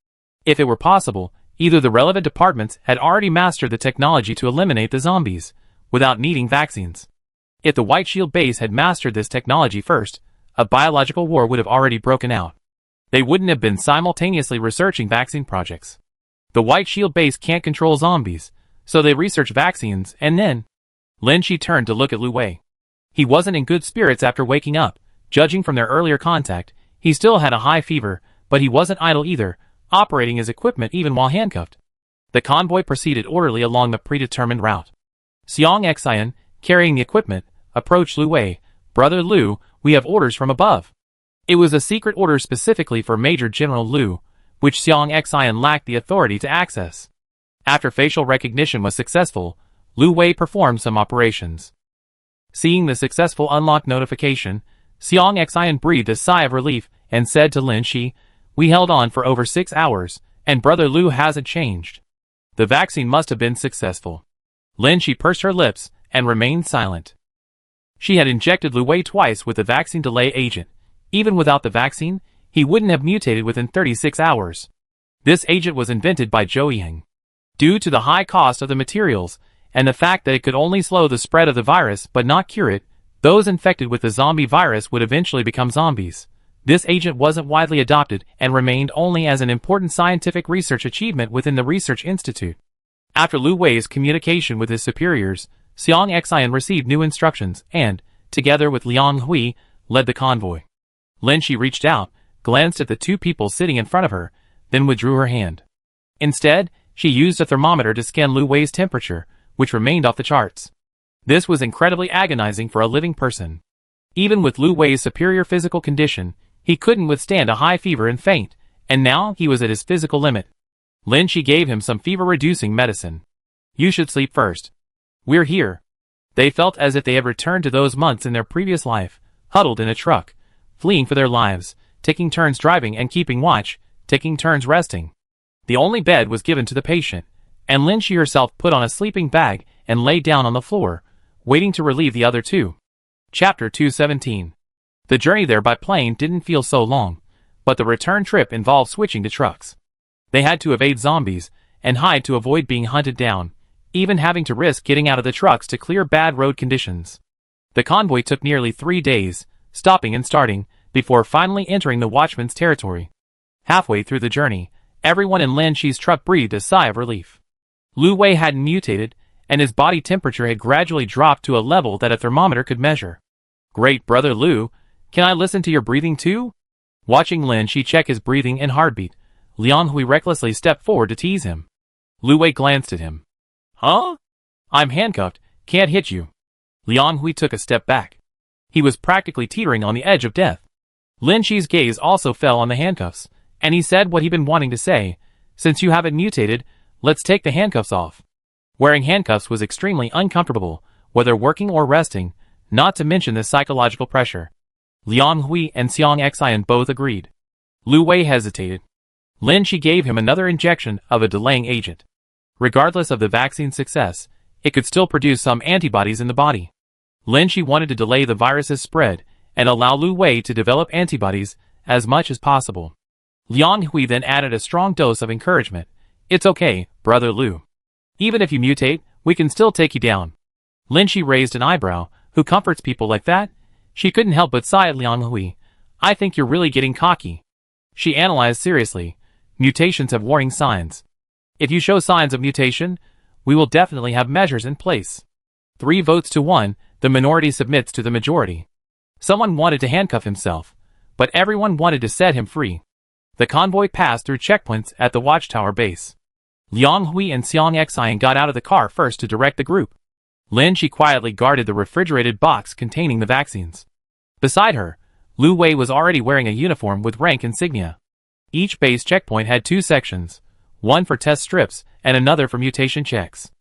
If it were possible, either the relevant departments had already mastered the technology to eliminate the zombies, without needing vaccines. If the White Shield base had mastered this technology first, a biological war would have already broken out. They wouldn't have been simultaneously researching vaccine projects. The White Shield base can't control zombies, so they research vaccines and then... Lin Shi turned to look at Lu Wei. He wasn't in good spirits after waking up. Judging from their earlier contact, he still had a high fever, but he wasn't idle either, operating his equipment even while handcuffed. The convoy proceeded orderly along the predetermined route. Xiang Xian, carrying the equipment, approached Lu Wei. Brother Lu, we have orders from above. It was a secret order specifically for Major General Lu, which Xiang Xian lacked the authority to access. After facial recognition was successful, Lu Wei performed some operations. Seeing the successful unlock notification, Xiang Xian breathed a sigh of relief and said to Lin Shi, We held on for over 6 hours, and Brother Lu hasn't changed. The vaccine must have been successful. She pursed her lips and remained silent. She had injected Lu Wei twice with the vaccine delay agent. Even without the vaccine, he wouldn't have mutated within 36 hours. This agent was invented by Zhou Ying. Due to the high cost of the materials, and the fact that it could only slow the spread of the virus but not cure it, those infected with the zombie virus would eventually become zombies. This agent wasn't widely adopted and remained only as an important scientific research achievement within the research institute. After Lu Wei's communication with his superiors, Xiang Xian received new instructions and, together with Liang Hui, led the convoy. Shi reached out, glanced at the two people sitting in front of her, then withdrew her hand. Instead, she used a thermometer to scan Lu Wei's temperature, which remained off the charts. This was incredibly agonizing for a living person. Even with Lu Wei's superior physical condition, he couldn't withstand a high fever and faint, and now he was at his physical limit. Shi gave him some fever-reducing medicine. You should sleep first. We're here. They felt as if they had returned to those months in their previous life, huddled in a truck, fleeing for their lives, taking turns driving and keeping watch, taking turns resting. The only bed was given to the patient, and Shi herself put on a sleeping bag and lay down on the floor, waiting to relieve the other two. Chapter 217. The journey there by plane didn't feel so long, but the return trip involved switching to trucks. They had to evade zombies and hide to avoid being hunted down, even having to risk getting out of the trucks to clear bad road conditions. The convoy took nearly 3 days, stopping and starting, before finally entering the watchman's territory. Halfway through the journey, everyone in Shi's truck breathed a sigh of relief. Lu Wei hadn't mutated, and his body temperature had gradually dropped to a level that a thermometer could measure. Great, Brother Lu, can I listen to your breathing too? Watching Shi check his breathing and heartbeat, Liang Hui recklessly stepped forward to tease him. Lu Wei glanced at him. Huh? I'm handcuffed, can't hit you. Liang Hui took a step back. He was practically teetering on the edge of death. Shi's gaze also fell on the handcuffs, and he said what he'd been wanting to say, since you haven't mutated, let's take the handcuffs off. Wearing handcuffs was extremely uncomfortable, whether working or resting, not to mention the psychological pressure. Liang Hui and Xiang Xian both agreed. Lu Wei hesitated. Shi gave him another injection of a delaying agent. Regardless of the vaccine's success, it could still produce some antibodies in the body. Shi wanted to delay the virus's spread and allow Lu Wei to develop antibodies as much as possible. Liang Hui then added a strong dose of encouragement. It's okay, Brother Lu. Even if you mutate, we can still take you down. Shi raised an eyebrow. Who comforts people like that? She couldn't help but sigh at Liang Hui. I think you're really getting cocky. She analyzed seriously. Mutations have warning signs. If you show signs of mutation, we will definitely have measures in place. 3 votes to 1, the minority submits to the majority. Someone wanted to handcuff himself, but everyone wanted to set him free. The convoy passed through checkpoints at the watchtower base. Liang Hui and Xiang Xian got out of the car first to direct the group. Shi quietly guarded the refrigerated box containing the vaccines. Beside her, Lu Wei was already wearing a uniform with rank insignia. Each base checkpoint had 2 sections, one for test strips and another for mutation checks.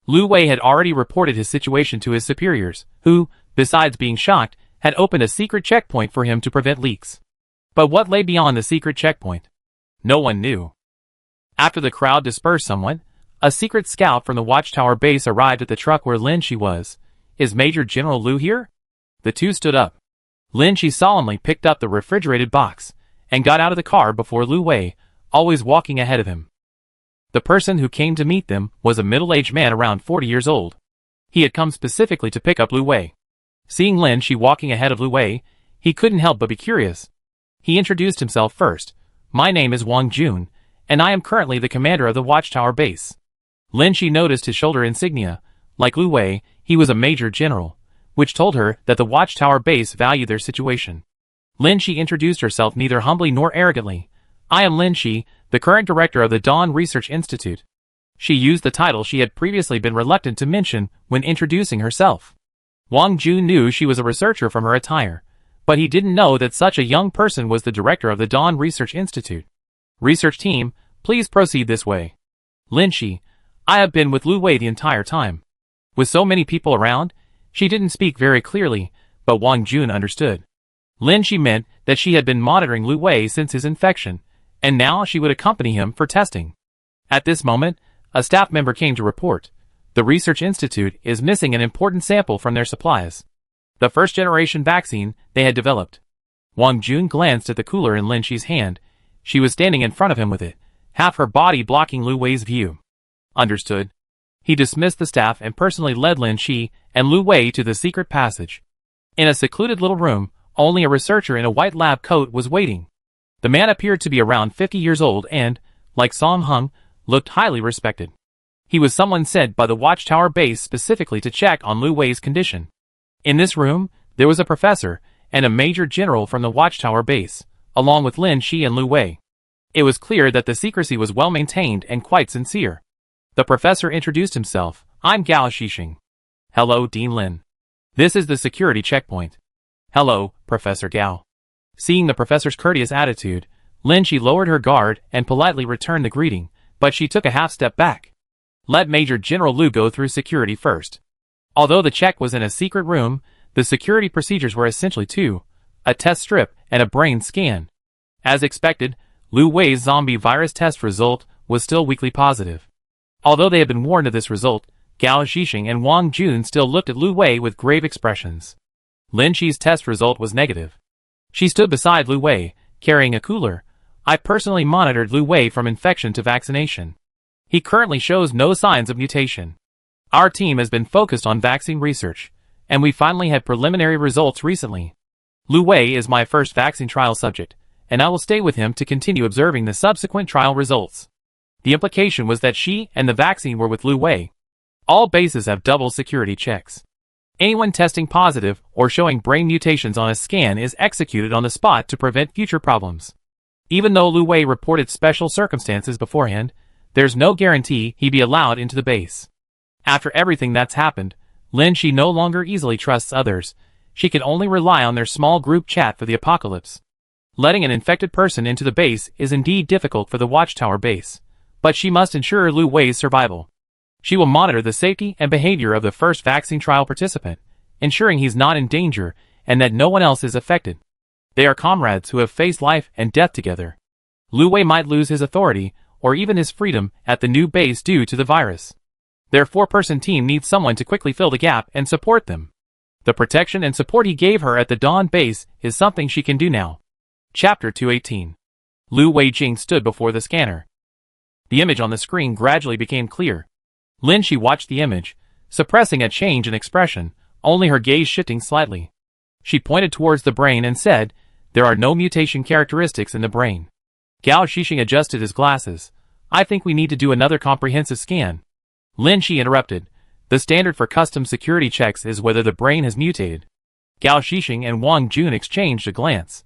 Lu Wei had already reported his situation to his superiors, who, besides being shocked, had opened a secret checkpoint for him to prevent leaks. But what lay beyond the secret checkpoint? No one knew. After the crowd dispersed somewhat, a secret scout from the watchtower base arrived at the truck where Shi was. Is Major General Lu here? The two stood up. Shi solemnly picked up the refrigerated box and got out of the car before Lu Wei, always walking ahead of him. The person who came to meet them was a middle-aged man around 40 years old. He had come specifically to pick up Lu Wei. Seeing Shi walking ahead of Lu Wei, he couldn't help but be curious. He introduced himself first. My name is Wang Jun, and I am currently the commander of the watchtower base. Shi noticed his shoulder insignia. Like Lu Wei, he was a major general, which told her that the watchtower base valued their situation. Shi introduced herself neither humbly nor arrogantly. I am Shi, the current director of the Dawn Research Institute. She used the title she had previously been reluctant to mention when introducing herself. Wang Jun knew she was a researcher from her attire, but he didn't know that such a young person was the director of the Dawn Research Institute. Research team, please proceed this way. Shi, I have been with Lu Wei the entire time. With so many people around, she didn't speak very clearly, but Wang Jun understood. Shi meant that she had been monitoring Lu Wei since his infection, and now she would accompany him for testing. At this moment, a staff member came to report. The research institute is missing an important sample from their supplies. The first-generation vaccine they had developed. Wang Jun glanced at the cooler in Lin Shi's hand. She was standing in front of him with it, half her body blocking Lu Wei's view. Understood. He dismissed the staff and personally led Lin Shi and Lu Wei to the secret passage. In a secluded little room, only a researcher in a white lab coat was waiting. The man appeared to be around 50 years old and, like Song Hung, looked highly respected. He was someone sent by the Watchtower base specifically to check on Lu Wei's condition. In this room, there was a professor and a major general from the Watchtower base, along with Lin Shi and Lu Wei. It was clear that the secrecy was well maintained and quite sincere. The professor introduced himself. I'm Gao Shixing. Hello, Dean Lin. This is the security checkpoint. Hello, Professor Gao. Seeing the professor's courteous attitude, Lin Shi lowered her guard and politely returned the greeting, but she took a half step back. Let Major General Lu go through security first. Although the check was in a secret room, the security procedures were essentially two: a test strip and a brain scan. As expected, Lu Wei's zombie virus test result was still weakly positive. Although they had been warned of this result, Gao Shixing and Wang Jun still looked at Lu Wei with grave expressions. Lin Shi's test result was negative. She stood beside Lu Wei, carrying a cooler. I personally monitored Lu Wei from infection to vaccination. He currently shows no signs of mutation. Our team has been focused on vaccine research, and we finally had preliminary results recently. Lu Wei is my first vaccine trial subject, and I will stay with him to continue observing the subsequent trial results. The implication was that she and the vaccine were with Lu Wei. All bases have double security checks. Anyone testing positive or showing brain mutations on a scan is executed on the spot to prevent future problems. Even though Lu Wei reported special circumstances beforehand, there's no guarantee he'd be allowed into the base. After everything that's happened, Lin Shi no longer easily trusts others. She can only rely on their small group chat for the apocalypse. Letting an infected person into the base is indeed difficult for the Watchtower base, but she must ensure Lu Wei's survival. She will monitor the safety and behavior of the first vaccine trial participant, ensuring he's not in danger and that no one else is affected. They are comrades who have faced life and death together. Lu Wei might lose his authority or even his freedom at the new base due to the virus. Their 4-person team needs someone to quickly fill the gap and support them. The protection and support he gave her at the Dawn base is something she can do now. Chapter 218. Lu Weijing stood before the scanner. The image on the screen gradually became clear. Lin Shi watched the image, suppressing a change in expression, only her gaze shifting slightly. She pointed towards the brain and said, "There are no mutation characteristics in the brain." Gao Shixing adjusted his glasses. "I think we need to do another comprehensive scan." Lin Shi interrupted. "The standard for custom security checks is whether the brain has mutated." Gao Shixing and Wang Jun exchanged a glance.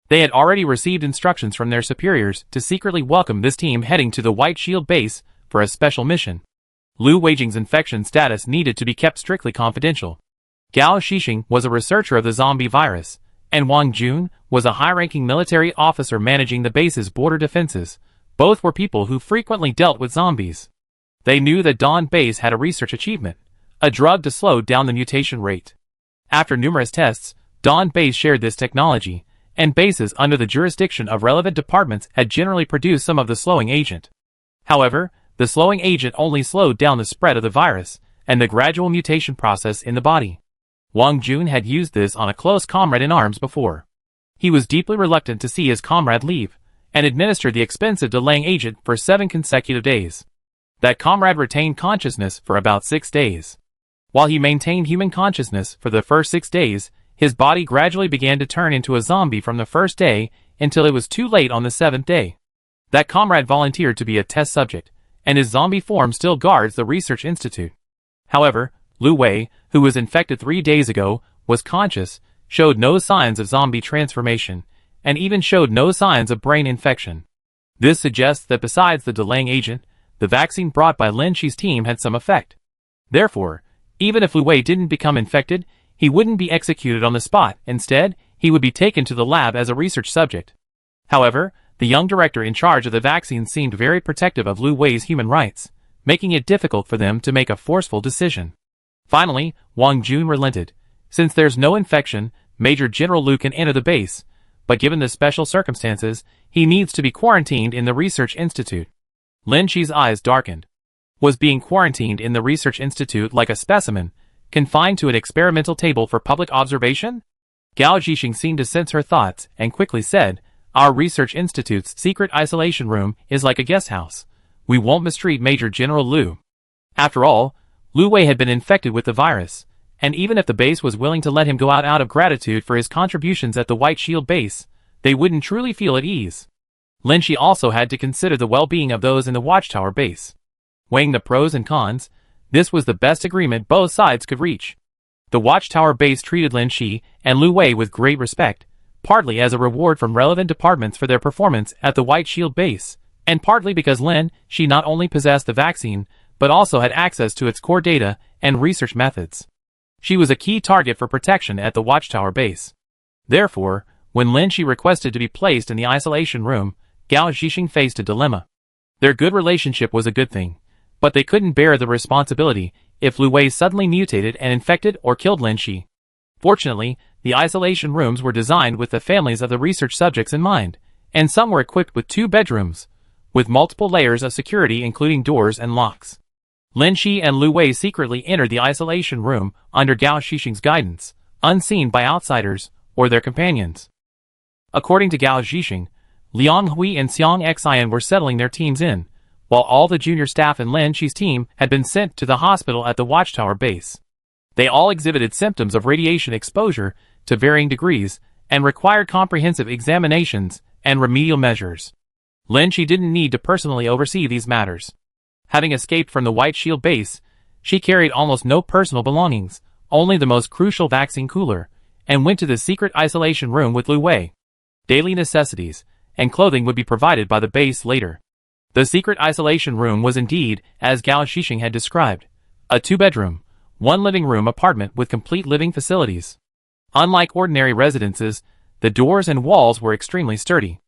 They had already received instructions from their superiors to secretly welcome this team heading to the White Shield base for a special mission. Lu Weijing's infection status needed to be kept strictly confidential. Gao Shixing was a researcher of the zombie virus, and Wang Jun was a high-ranking military officer managing the base's border defenses. Both were people who frequently dealt with zombies. They knew that Dawn Base had a research achievement, a drug to slow down the mutation rate. After numerous tests, Dawn Base shared this technology, and bases under the jurisdiction of relevant departments had generally produced some of the slowing agent. However, the slowing agent only slowed down the spread of the virus and the gradual mutation process in the body. Wang Jun had used this on a close comrade in arms before. He was deeply reluctant to see his comrade leave, and administered the expensive delaying agent for 7 consecutive days. That comrade retained consciousness for about 6 days. While he maintained human consciousness for the first 6 days, his body gradually began to turn into a zombie from the first day until it was too late on the 7th day. That comrade volunteered to be a test subject, and his zombie form still guards the research institute. However, Lu Wei, who was infected 3 days ago, was conscious, showed no signs of zombie transformation, and even showed no signs of brain infection. This suggests that besides the delaying agent, the vaccine brought by Lin Shi's team had some effect. Therefore, even if Lu Wei didn't become infected, he wouldn't be executed on the spot. Instead, he would be taken to the lab as a research subject. However, the young director in charge of the vaccine seemed very protective of Lu Wei's human rights, making it difficult for them to make a forceful decision. Finally, Wang Jun relented. "Since there's no infection, Major General Lu can enter the base, but given the special circumstances, he needs to be quarantined in the research institute. Lin Shi's eyes darkened. Was being quarantined in the research institute like a specimen, confined to an experimental table for public observation? Gao Zhixing seemed to sense her thoughts and quickly said, "Our research institute's secret isolation room is like a guest house. We won't mistreat Major General Lu." After all, Lu Wei had been infected with the virus, and even if the base was willing to let him go out of gratitude for his contributions at the White Shield base, they wouldn't truly feel at ease. Lin Shi also had to consider the well-being of those in the Watchtower base. Weighing the pros and cons, this was the best agreement both sides could reach. The Watchtower base treated Lin Shi and Lu Wei with great respect, partly as a reward from relevant departments for their performance at the White Shield base, and partly because Lin Shi not only possessed the vaccine, but also had access to its core data and research methods. She was a key target for protection at the Watchtower base. Therefore, when Lin Shi requested to be placed in the isolation room, Gao Zhixing faced a dilemma. Their good relationship was a good thing, but they couldn't bear the responsibility if Lu Wei suddenly mutated and infected or killed Lin Shi. Fortunately, the isolation rooms were designed with the families of the research subjects in mind, and some were equipped with 2 bedrooms, with multiple layers of security including doors and locks. Lin Shi and Lu Wei secretly entered the isolation room under Gao Zhixing's guidance, unseen by outsiders or their companions. According to Gao Zhixing, Liang Hui and Xiang Xian were settling their teams in, while all the junior staff in Lin Shi's team had been sent to the hospital at the Watchtower base. They all exhibited symptoms of radiation exposure to varying degrees and required comprehensive examinations and remedial measures. Lin Shi didn't need to personally oversee these matters. Having escaped from the White Shield base, she carried almost no personal belongings, only the most crucial vaccine cooler, and went to the secret isolation room with Lu Wei. Daily necessities and clothing would be provided by the base later. The secret isolation room was indeed, as Gao Zhixing had described, a 2-bedroom, 1 living room apartment with complete living facilities. Unlike ordinary residences, the doors and walls were extremely sturdy.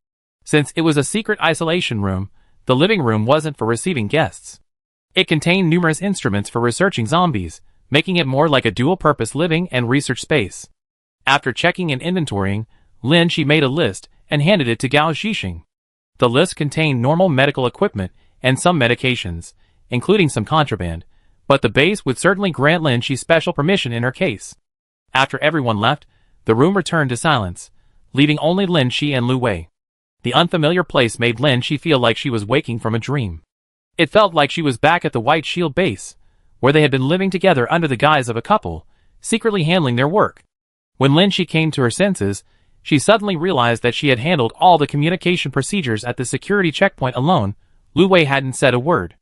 Since it was a secret isolation room, the living room wasn't for receiving guests. It contained numerous instruments for researching zombies, making it more like a dual-purpose living and research space. After checking and inventorying, Lin Shi made a list and handed it to Gao Zhixing. The list contained normal medical equipment and some medications, including some contraband, but the base would certainly grant Lin Shi special permission in her case. After everyone left, the room returned to silence, leaving only Lin Shi and Lu Wei. The unfamiliar place made Lin Shi feel like she was waking from a dream. It felt like she was back at the White Shield base, where they had been living together under the guise of a couple, secretly handling their work. When Lin Shi came to her senses, she suddenly realized that she had handled all the communication procedures at the security checkpoint alone. Lu Wei hadn't said a word.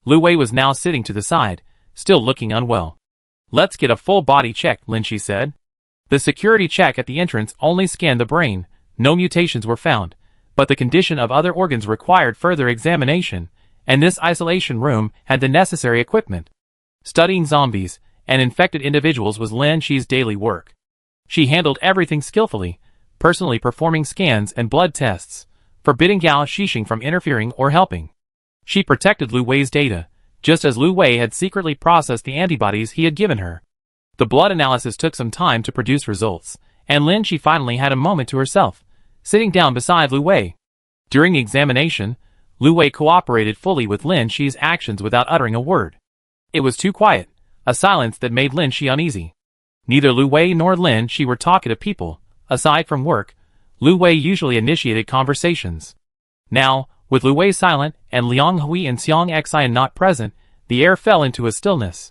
Lu Wei was now sitting to the side, still looking unwell. "Let's get a full body check," Lin Shi said. The security check at the entrance only scanned the brain, no mutations were found, but the condition of other organs required further examination, and this isolation room had the necessary equipment. Studying zombies and infected individuals was Lin Shi's daily work. She handled everything skillfully, personally performing scans and blood tests, forbidding Gao Zhixing from interfering or helping. She protected Lu Wei's data, just as Lu Wei had secretly processed the antibodies he had given her. The blood analysis took some time to produce results, and Lin Shi finally had a moment to herself, sitting down beside Lu Wei. During the examination, Lu Wei cooperated fully with Lin Shi's actions without uttering a word. It was too quiet, a silence that made Lin Shi uneasy. Neither Lu Wei nor Lin Shi were talkative people. Aside from work, Lu Wei usually initiated conversations. Now, with Lu Wei silent and Liang Hui and Xiang Xian not present, the air fell into a stillness.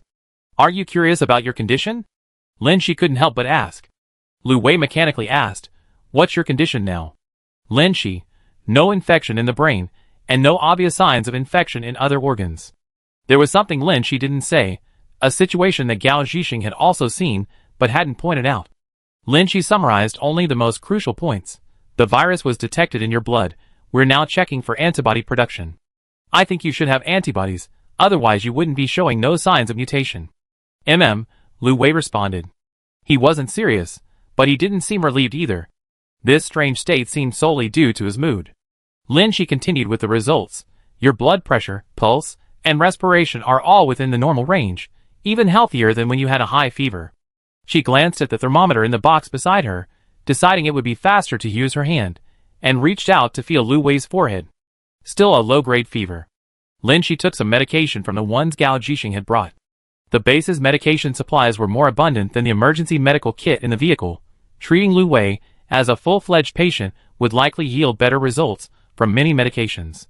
"Are you curious about your condition?" Lin Shi couldn't help but ask. Lu Wei mechanically asked, "What's your condition now?" Lin Shi, "No infection in the brain, and no obvious signs of infection in other organs." There was something Lin Shi didn't say, a situation that Gao Zhixing had also seen, but hadn't pointed out. Lin Shi summarized only the most crucial points. "The virus was detected in your blood. We're now checking for antibody production. I think you should have antibodies, otherwise you wouldn't be showing no signs of mutation." Lu Wei responded. He wasn't serious, but he didn't seem relieved either. This strange state seemed solely due to his mood. Lin Shi continued with the results. "Your blood pressure, pulse, and respiration are all within the normal range, even healthier than when you had a high fever." She glanced at the thermometer in the box beside her, deciding it would be faster to use her hand, and reached out to feel Lu Wei's forehead. Still a low-grade fever. Lin Shi took some medication from the ones Gao Jixing had brought. The base's medication supplies were more abundant than the emergency medical kit in the vehicle. Treating Lu Wei as a full-fledged patient would likely yield better results from many medications.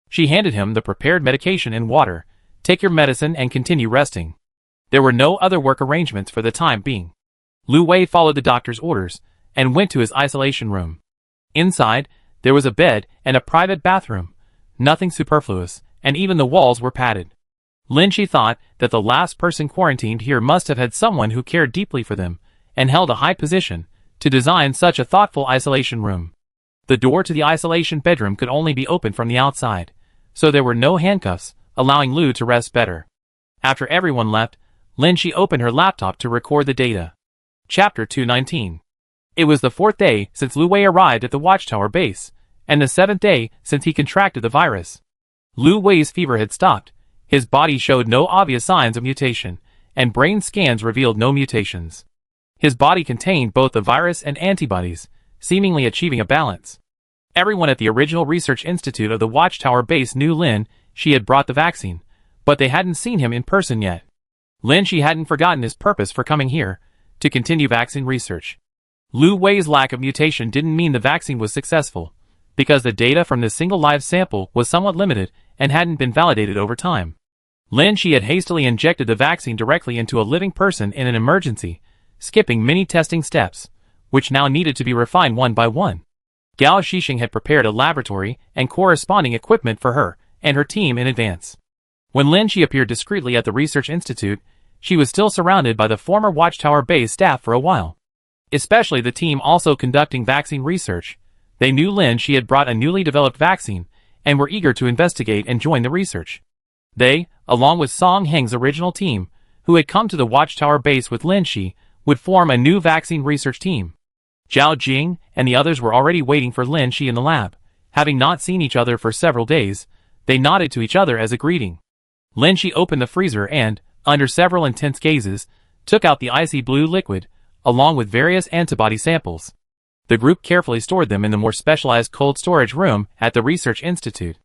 She handed him the prepared medication and water. Take your medicine and continue resting. There were no other work arrangements for the time being. Lu Wei followed the doctor's orders and went to his isolation room. Inside, there was a bed and a private bathroom. Nothing superfluous, and even the walls were padded. Lin Shi thought that the last person quarantined here must have had someone who cared deeply for them and held a high position to design such a thoughtful isolation room. The door to the isolation bedroom could only be opened from the outside, so there were no handcuffs, allowing Lu to rest better. After everyone left, Lin Shi opened her laptop to record the data. Chapter 219. It was the 4th day since Lu Wei arrived at the Watchtower base, and the 7th day since he contracted the virus. Lu Wei's fever had stopped, his body showed no obvious signs of mutation, and brain scans revealed no mutations. His body contained both the virus and antibodies, seemingly achieving a balance. Everyone at the original research institute of the Watchtower base knew Lin Shi had brought the vaccine, but they hadn't seen him in person yet. Lin Shi hadn't forgotten his purpose for coming here, to continue vaccine research. Lu Wei's lack of mutation didn't mean the vaccine was successful, because the data from this single live sample was somewhat limited and hadn't been validated over time. Lin Shi had hastily injected the vaccine directly into a living person in an emergency, skipping many testing steps, which now needed to be refined one by one. Gao Jixing had prepared a laboratory and corresponding equipment for her and her team in advance. When Lin Shi appeared discreetly at the research institute, she was still surrounded by the former Watchtower base staff for a while. Especially the team also conducting vaccine research. They knew Lin Shi had brought a newly developed vaccine and were eager to investigate and join the research. They, along with Song Heng's original team, who had come to the Watchtower base with Lin Shi, would form a new vaccine research team. Zhao Jing and the others were already waiting for Lin Shi in the lab. Having not seen each other for several days, they nodded to each other as a greeting. Lin Shi opened the freezer and, under several intense gazes, took out the icy blue liquid, along with various antibody samples. The group carefully stored them in the more specialized cold storage room at the Research Institute.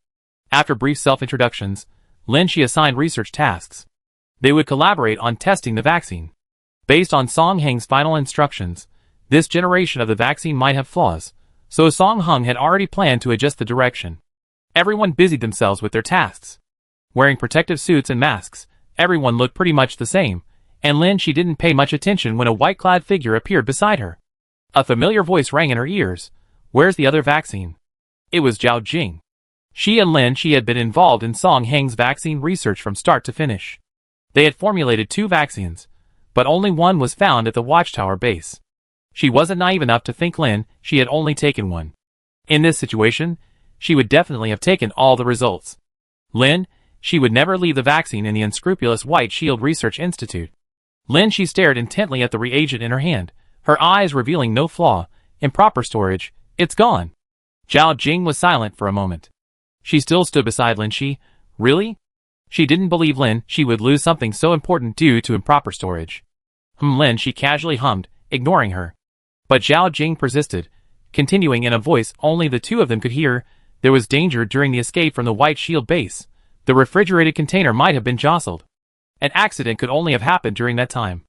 After brief self-introductions, Lin Shi assigned research tasks. They would collaborate on testing the vaccine. Based on Song Heng's final instructions, this generation of the vaccine might have flaws, so Song Heng had already planned to adjust the direction. Everyone busied themselves with their tasks. Wearing protective suits and masks, everyone looked pretty much the same, and Lin Shi didn't pay much attention when a white-clad figure appeared beside her. A familiar voice rang in her ears. "Where's the other vaccine?" It was Zhao Jing. She and Lin Shi had been involved in Song Heng's vaccine research from start to finish. They had formulated 2 vaccines, but only one was found at the Watchtower base. She wasn't naive enough to think Lin Shi had only taken one. In this situation, she would definitely have taken all the results. Lin Shi would never leave the vaccine in the unscrupulous White Shield Research Institute. Lin Shi stared intently at the reagent in her hand, her eyes revealing no flaw. "Improper storage, it's gone." Zhao Jing was silent for a moment. She still stood beside Lin Shi. Really? She didn't believe Lin Shi would lose something so important due to improper storage. Lin Shi casually hummed, ignoring her. But Zhao Jing persisted, continuing in a voice only the two of them could hear. There was danger during the escape from the White Shield base. The refrigerated container might have been jostled. An accident could only have happened during that time.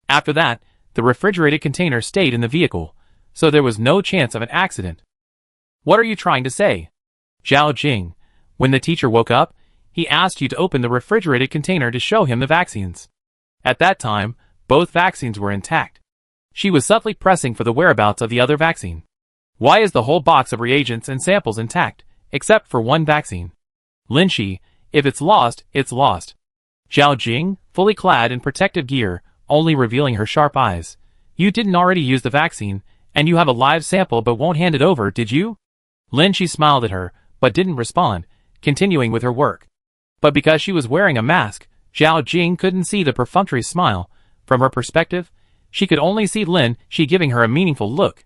After that, the refrigerated container stayed in the vehicle, so there was no chance of an accident. "What are you trying to say?" Zhao Jing, when the teacher woke up, he asked you to open the refrigerated container to show him the vaccines. At that time, both vaccines were intact. She was subtly pressing for the whereabouts of the other vaccine. "Why is the whole box of reagents and samples intact, except for one vaccine?" "Lin Shi, if it's lost, it's lost." Zhao Jing, fully clad in protective gear, only revealing her sharp eyes. "You didn't already use the vaccine, and you have a live sample but won't hand it over, did you?" Lin Shi smiled at her, but didn't respond, continuing with her work. But because she was wearing a mask, Zhao Jing couldn't see the perfunctory smile. From her perspective, she could only see Lin Shi giving her a meaningful look.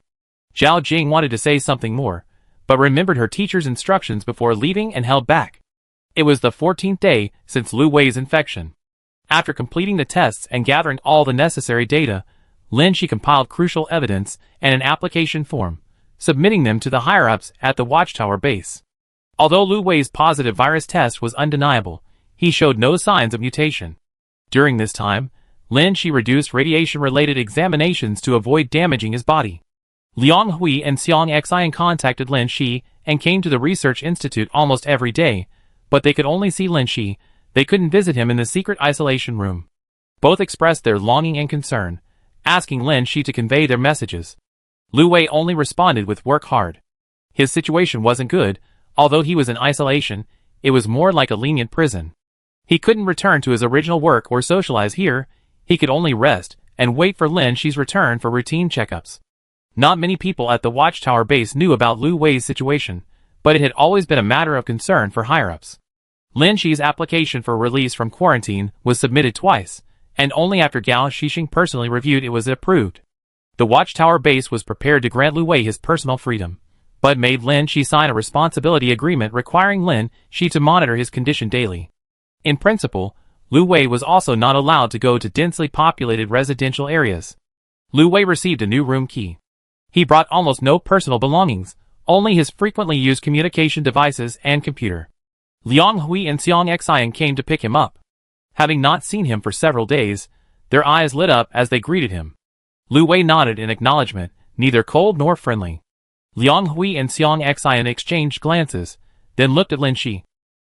Zhao Jing wanted to say something more, but remembered her teacher's instructions before leaving and held back. It was the 14th day since Lu Wei's infection. After completing the tests and gathering all the necessary data, Lin Shi compiled crucial evidence and an application form, submitting them to the higher-ups at the Watchtower base. Although Lu Wei's positive virus test was undeniable, he showed no signs of mutation. During this time, Lin Shi reduced radiation-related examinations to avoid damaging his body. Liang Hui and Xiang Xian contacted Lin Shi and came to the research institute almost every day, but they could only see Lin Shi. They couldn't visit him in the secret isolation room. Both expressed their longing and concern, asking Lin Shi to convey their messages. Lu Wei only responded with work hard. His situation wasn't good, although he was in isolation, it was more like a lenient prison. He couldn't return to his original work or socialize here, he could only rest and wait for Lin Shi's return for routine checkups. Not many people at the Watchtower base knew about Lu Wei's situation, but it had always been a matter of concern for higher-ups. Lin Shi's application for release from quarantine was submitted twice, and only after Gao Shixing personally reviewed it was approved. The Watchtower base was prepared to grant Lu Wei his personal freedom, but made Lin Shi sign a responsibility agreement requiring Lin Shi to monitor his condition daily. In principle, Lu Wei was also not allowed to go to densely populated residential areas. Lu Wei received a new room key. He brought almost no personal belongings, only his frequently used communication devices and computer. Liang Hui and Xiang Xian came to pick him up. Having not seen him for several days, their eyes lit up as they greeted him. Lu Wei nodded in acknowledgement, neither cold nor friendly. Liang Hui and Xiang Xian exchanged glances, then looked at Lin Shi.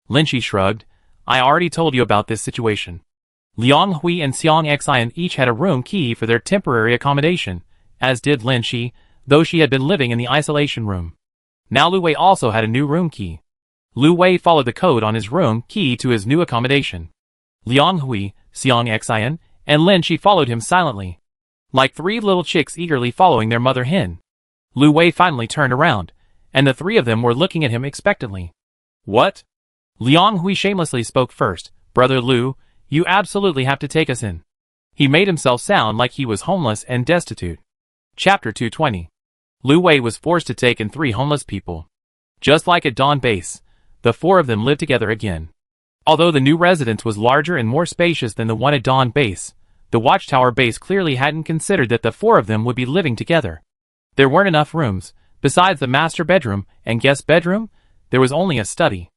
Lin Shi shrugged, I already told you about this situation. Liang Hui and Xiang Xian each had a room key for their temporary accommodation, as did Lin Shi, though she had been living in the isolation room. Now Lu Wei also had a new room key. Lu Wei followed the code on his room key to his new accommodation. Liang Hui, Xiang Xian, and Lin Shi followed him silently, like three little chicks eagerly following their mother hen. Lu Wei finally turned around, and the three of them were looking at him expectantly. What? Liang Hui shamelessly spoke first. Brother Lu, you absolutely have to take us in. He made himself sound like he was homeless and destitute. Chapter 220. Lu Wei was forced to take in 3 homeless people. Just like at Dawn Base, the 4 of them lived together again. Although the new residence was larger and more spacious than the one at Dawn Base, the Watchtower base clearly hadn't considered that the 4 of them would be living together. There weren't enough rooms. Besides the master bedroom and guest bedroom, there was only a study.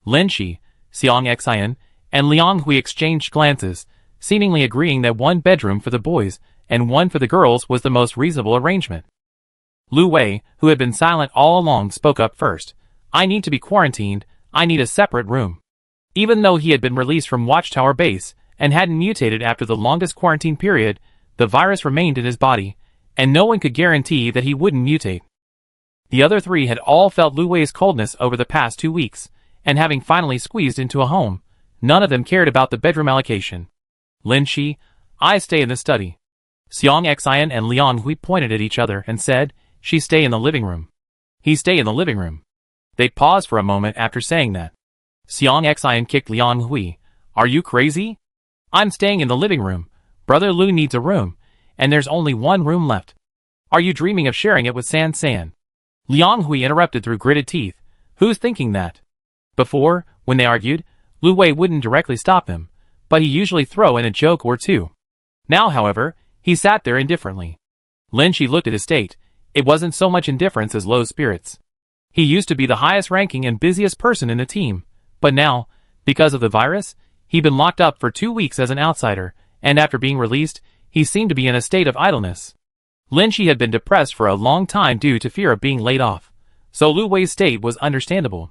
Lin Shi, Xiang Xian, and Liang Hui exchanged glances, seemingly agreeing that 1 bedroom for the boys and 1 for the girls was the most reasonable arrangement. Lu Wei, who had been silent all along, spoke up first. I need to be quarantined, I need a separate room. Even though he had been released from Watchtower base and hadn't mutated after the longest quarantine period, the virus remained in his body, and no one could guarantee that he wouldn't mutate. The other 3 had all felt Lu Wei's coldness over the past 2 weeks, and having finally squeezed into a home, none of them cared about the bedroom allocation. Lin Shi, I stay in the study. Xiang Xian and Liang Hui pointed at each other and said, she stay in the living room. He stay in the living room. They paused for a moment after saying that. Xiang Xian kicked Liang Hui. Are you crazy? I'm staying in the living room. Brother Lu needs a room, and there's only 1 room left. Are you dreaming of sharing it with San San? Liang Hui interrupted through gritted teeth. Who's thinking that? Before, when they argued, Lu Wei wouldn't directly stop him, but he usually throw in a joke or two. Now, however, he sat there indifferently. Lin Shi looked at his state. It wasn't so much indifference as low spirits. He used to be the highest ranking and busiest person in the team, but now, because of the virus, he'd been locked up for 2 weeks as an outsider, and after being released, he seemed to be in a state of idleness. Lin Shi had been depressed for a long time due to fear of being laid off, so Lu Wei's state was understandable.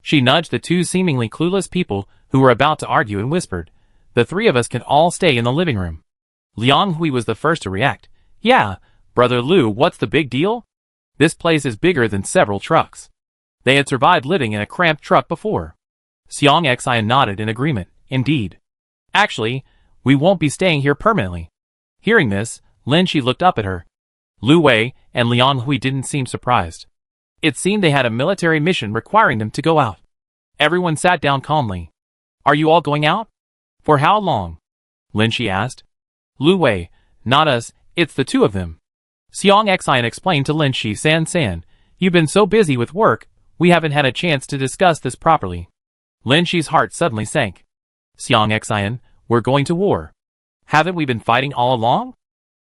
She nudged the 2 seemingly clueless people who were about to argue and whispered, the 3 of us can all stay in the living room. Liang Hui was the first to react. Yeah, Brother Lu, what's the big deal? This place is bigger than several trucks. They had survived living in a cramped truck before. Xiang Xian nodded in agreement. Indeed. Actually, we won't be staying here permanently. Hearing this, Lin Shi looked up at her. Lu Wei and Liang Hui didn't seem surprised. It seemed they had a military mission requiring them to go out. Everyone sat down calmly. Are you all going out? For how long? Lin Shi asked. Lu Wei, not us, it's the 2 of them. Xiang Xian explained to Lin Shi. San San, you've been so busy with work, we haven't had a chance to discuss this properly. Lin Shi's heart suddenly sank. Xiang Xian, we're going to war. Haven't we been fighting all along?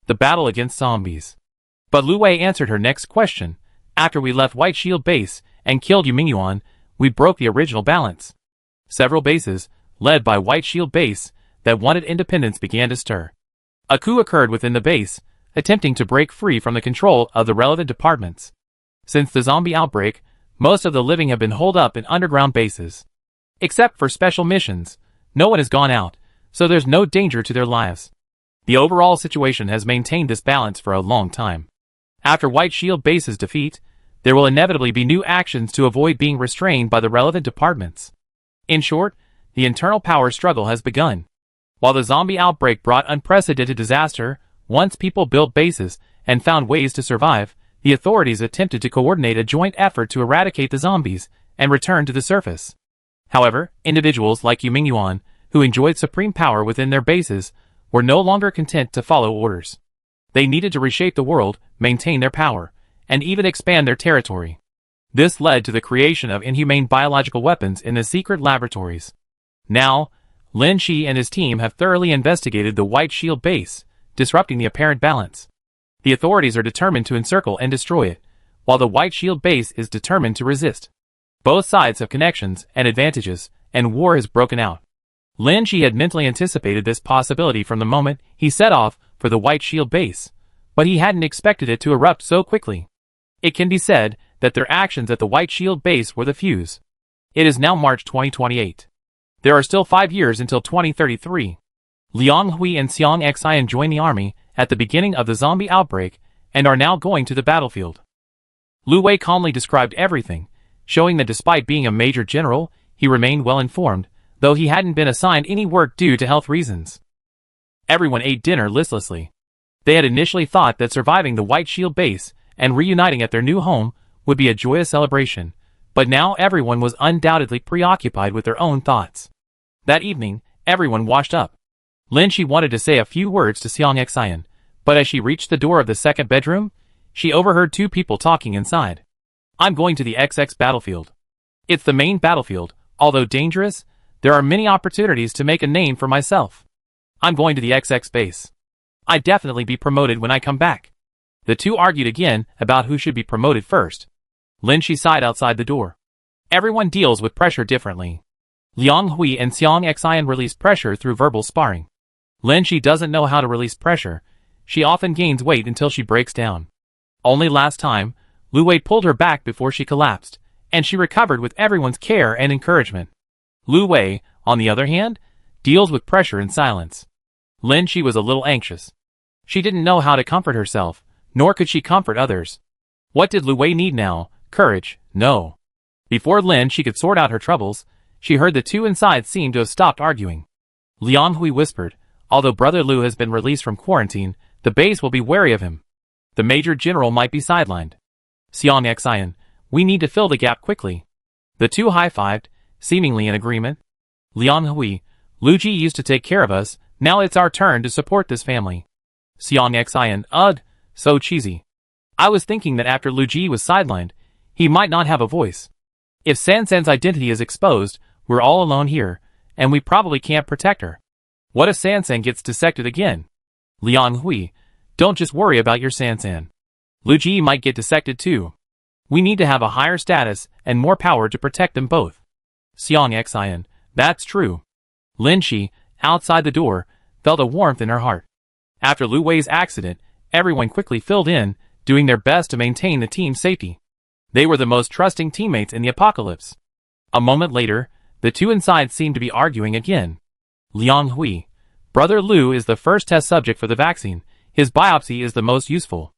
The battle against zombies. But Lu Wei answered her next question. After we left White Shield Base and killed Yuming, we broke the original balance. Several bases, led by White Shield Base, that wanted independence began to stir. A coup occurred within the base, attempting to break free from the control of the relevant departments. Since the zombie outbreak, most of the living have been holed up in underground bases. Except for special missions, no one has gone out, so there's no danger to their lives. The overall situation has maintained this balance for a long time. After White Shield Base's defeat, there will inevitably be new actions to avoid being restrained by the relevant departments. In short, the internal power struggle has begun. While the zombie outbreak brought unprecedented disaster, once people built bases and found ways to survive, the authorities attempted to coordinate a joint effort to eradicate the zombies and return to the surface. However, individuals like Yuming, who enjoyed supreme power within their bases, were no longer content to follow orders. They needed to reshape the world, maintain their power, and even expand their territory. This led to the creation of inhumane biological weapons in the secret laboratories. Now, Lin Shi and his team have thoroughly investigated the White Shield Base, disrupting the apparent balance. The authorities are determined to encircle and destroy it, while the White Shield Base is determined to resist. Both sides have connections and advantages, and war has broken out. Lin Shi had mentally anticipated this possibility from the moment he set off for the White Shield Base, but he hadn't expected it to erupt so quickly. It can be said that their actions at the White Shield Base were the fuse. It is now March 2028. There are still 5 years until 2033. Liang Hui and Xiang Xian joined the army at the beginning of the zombie outbreak and are now going to the battlefield. Lu Wei calmly described everything, showing that despite being a major general, he remained well informed, though he hadn't been assigned any work due to health reasons. Everyone ate dinner listlessly. They had initially thought that surviving the White Shield Base and reuniting at their new home would be a joyous celebration, but now everyone was undoubtedly preoccupied with their own thoughts. That evening, everyone washed up. Lin Shi wanted to say a few words to Xiang Xian, but as she reached the door of the second bedroom, she overheard two people talking inside. I'm going to the XX battlefield. It's the main battlefield, although dangerous, there are many opportunities to make a name for myself. I'm going to the XX base. I'd definitely be promoted when I come back. The two argued again about who should be promoted first. Lin Shi sighed outside the door. Everyone deals with pressure differently. Liang Hui and Xiang Xian release pressure through verbal sparring. Lin Shi doesn't know how to release pressure. She often gains weight until she breaks down. Only last time, Lu Wei pulled her back before she collapsed, and she recovered with everyone's care and encouragement. Lu Wei, on the other hand, deals with pressure in silence. Lin Shi was a little anxious. She didn't know how to comfort herself, nor could she comfort others. What did Lu Wei need now? Courage? No. Before Lin Shi could sort out her troubles, she heard the two inside seem to have stopped arguing. Liang Hui whispered, although Brother Lu has been released from quarantine, the base will be wary of him. The Major General might be sidelined. Xiang Xian, we need to fill the gap quickly. The two high-fived, seemingly in agreement. Liang Hui, Lu Ji used to take care of us, now it's our turn to support this family. Xiang Xian, so cheesy. I was thinking that after Lu Ji was sidelined, he might not have a voice. If San San's identity is exposed, we're all alone here, and we probably can't protect her. What if San San gets dissected again? Liang Hui, don't just worry about your San San. Lu Ji might get dissected too. We need to have a higher status and more power to protect them both. Xiang Xian, that's true. Lin Shi, outside the door, felt a warmth in her heart. After Lu Wei's accident, everyone quickly filled in, doing their best to maintain the team's safety. They were the most trusting teammates in the apocalypse. A moment later, the two inside seemed to be arguing again. Liang Hui, Brother Lu is the first test subject for the vaccine. His biopsy is the most useful.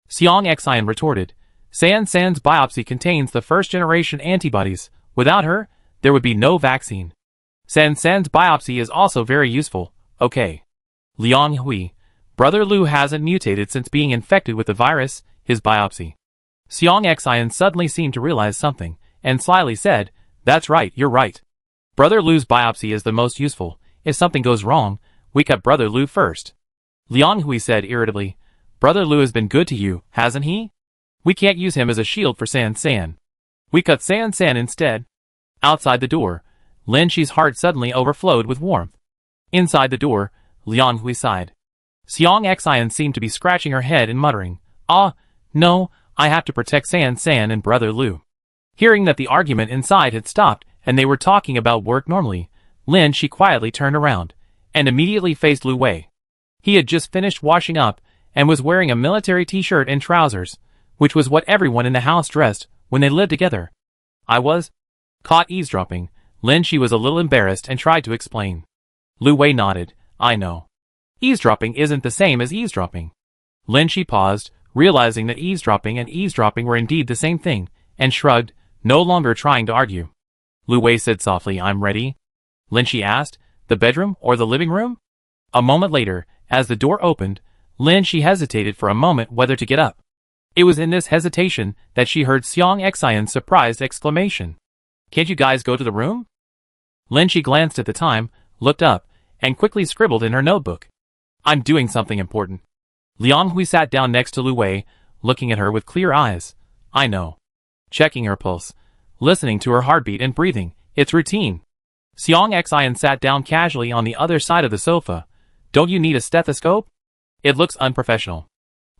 Xiang Xian retorted, San San's biopsy contains the first-generation antibodies. Without her, there would be no vaccine. San San's biopsy is also very useful. Okay. Liang Hui, Brother Lu hasn't mutated since being infected with the virus, his biopsy. Xiang Xian suddenly seemed to realize something, and slyly said, that's right, you're right. Brother Lu's biopsy is the most useful. If something goes wrong, we cut Brother Lu first. Liang Hui said irritably, Brother Lu has been good to you, hasn't he? We can't use him as a shield for San San. We cut San San instead. Outside the door, Lin Shi's heart suddenly overflowed with warmth. Inside the door, Liang Hui sighed. Xiang Xian seemed to be scratching her head and muttering, no, I have to protect San San and Brother Lu. Hearing that the argument inside had stopped and they were talking about work normally, Lin Shi quietly turned around and immediately faced Lu Wei. He had just finished washing up and was wearing a military t-shirt and trousers, which was what everyone in the house dressed when they lived together. I was caught eavesdropping. Lin Shi was a little embarrassed and tried to explain. Lu Wei nodded. I know. Eavesdropping isn't the same as eavesdropping. Lin Shi paused, realizing that eavesdropping and eavesdropping were indeed the same thing, and shrugged, no longer trying to argue. Lu Wei said softly, I'm ready. Lin Shi asked, the bedroom or the living room? A moment later, as the door opened, Lin Shi hesitated for a moment whether to get up. It was in this hesitation that she heard Xiang Xian's surprised exclamation. Can't you guys go to the room? Lin Shi glanced at the time, looked up, and quickly scribbled in her notebook. I'm doing something important. Liang Hui sat down next to Lu Wei, looking at her with clear eyes. I know. Checking her pulse, listening to her heartbeat and breathing, it's routine. Xiang Xian sat down casually on the other side of the sofa. Don't you need a stethoscope? It looks unprofessional.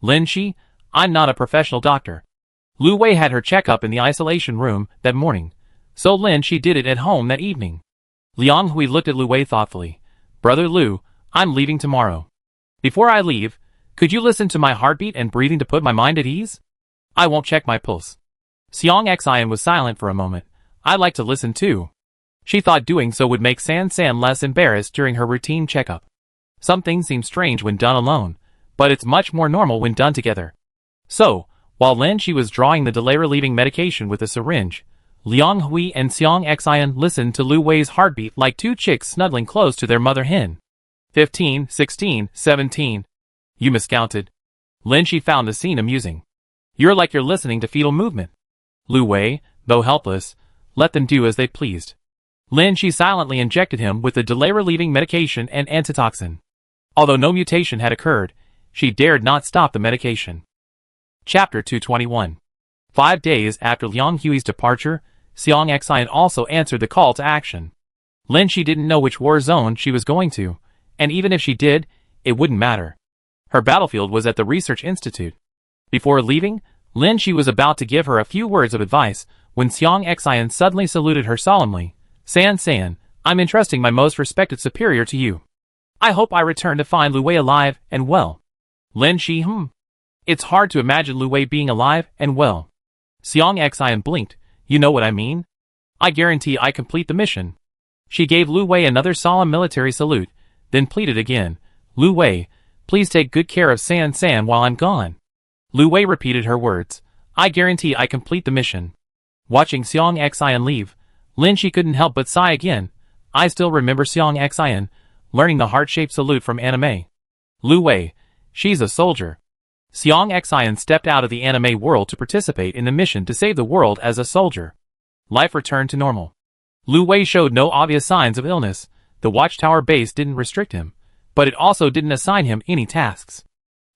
Lin Shi, I'm not a professional doctor. Lu Wei had her checkup in the isolation room that morning, so Lin Shi did it at home that evening. Liang Hui looked at Lu Wei thoughtfully. Brother Lu, I'm leaving tomorrow. Before I leave, could you listen to my heartbeat and breathing to put my mind at ease? I won't check my pulse. Xiang Xian was silent for a moment. I'd like to listen too. She thought doing so would make San San less embarrassed during her routine checkup. Some things seem strange when done alone, but it's much more normal when done together. So, while Lin Shi was drawing the delay-relieving medication with a syringe, Liang Hui and Xiang Xian listened to Lu Wei's heartbeat like two chicks snuggling close to their mother hen. 15, 16, 17. You miscounted. Lin Shi found the scene amusing. You're like you're listening to fetal movement. Lu Wei, though helpless, let them do as they pleased. Lin Shi silently injected him with the delay-relieving medication and antitoxin. Although no mutation had occurred, she dared not stop the medication. Chapter 221. 5 days after Liang Hui's departure, Xiang Xian also answered the call to action. Lin Shi didn't know which war zone she was going to, and even if she did, it wouldn't matter. Her battlefield was at the Research Institute. Before leaving, Lin Shi was about to give her a few words of advice when Xiang Xian suddenly saluted her solemnly. San San, I'm entrusting my most respected superior to you. I hope I return to find Lu Wei alive and well. Lin Shi, It's hard to imagine Lu Wei being alive and well. Xiang Xian blinked. You know what I mean? I guarantee I complete the mission. She gave Lu Wei another solemn military salute, then pleaded again. Lu Wei, please take good care of San San while I'm gone. Lu Wei repeated her words. I guarantee I complete the mission. Watching Xiang Xian leave, Lin Shi couldn't help but sigh again. I still remember Xiang Xian learning the heart-shaped salute from anime. Lu Wei, she's a soldier. Xiang Xian stepped out of the anime world to participate in the mission to save the world as a soldier. Life returned to normal. Lu Wei showed no obvious signs of illness. The watchtower base didn't restrict him, but it also didn't assign him any tasks.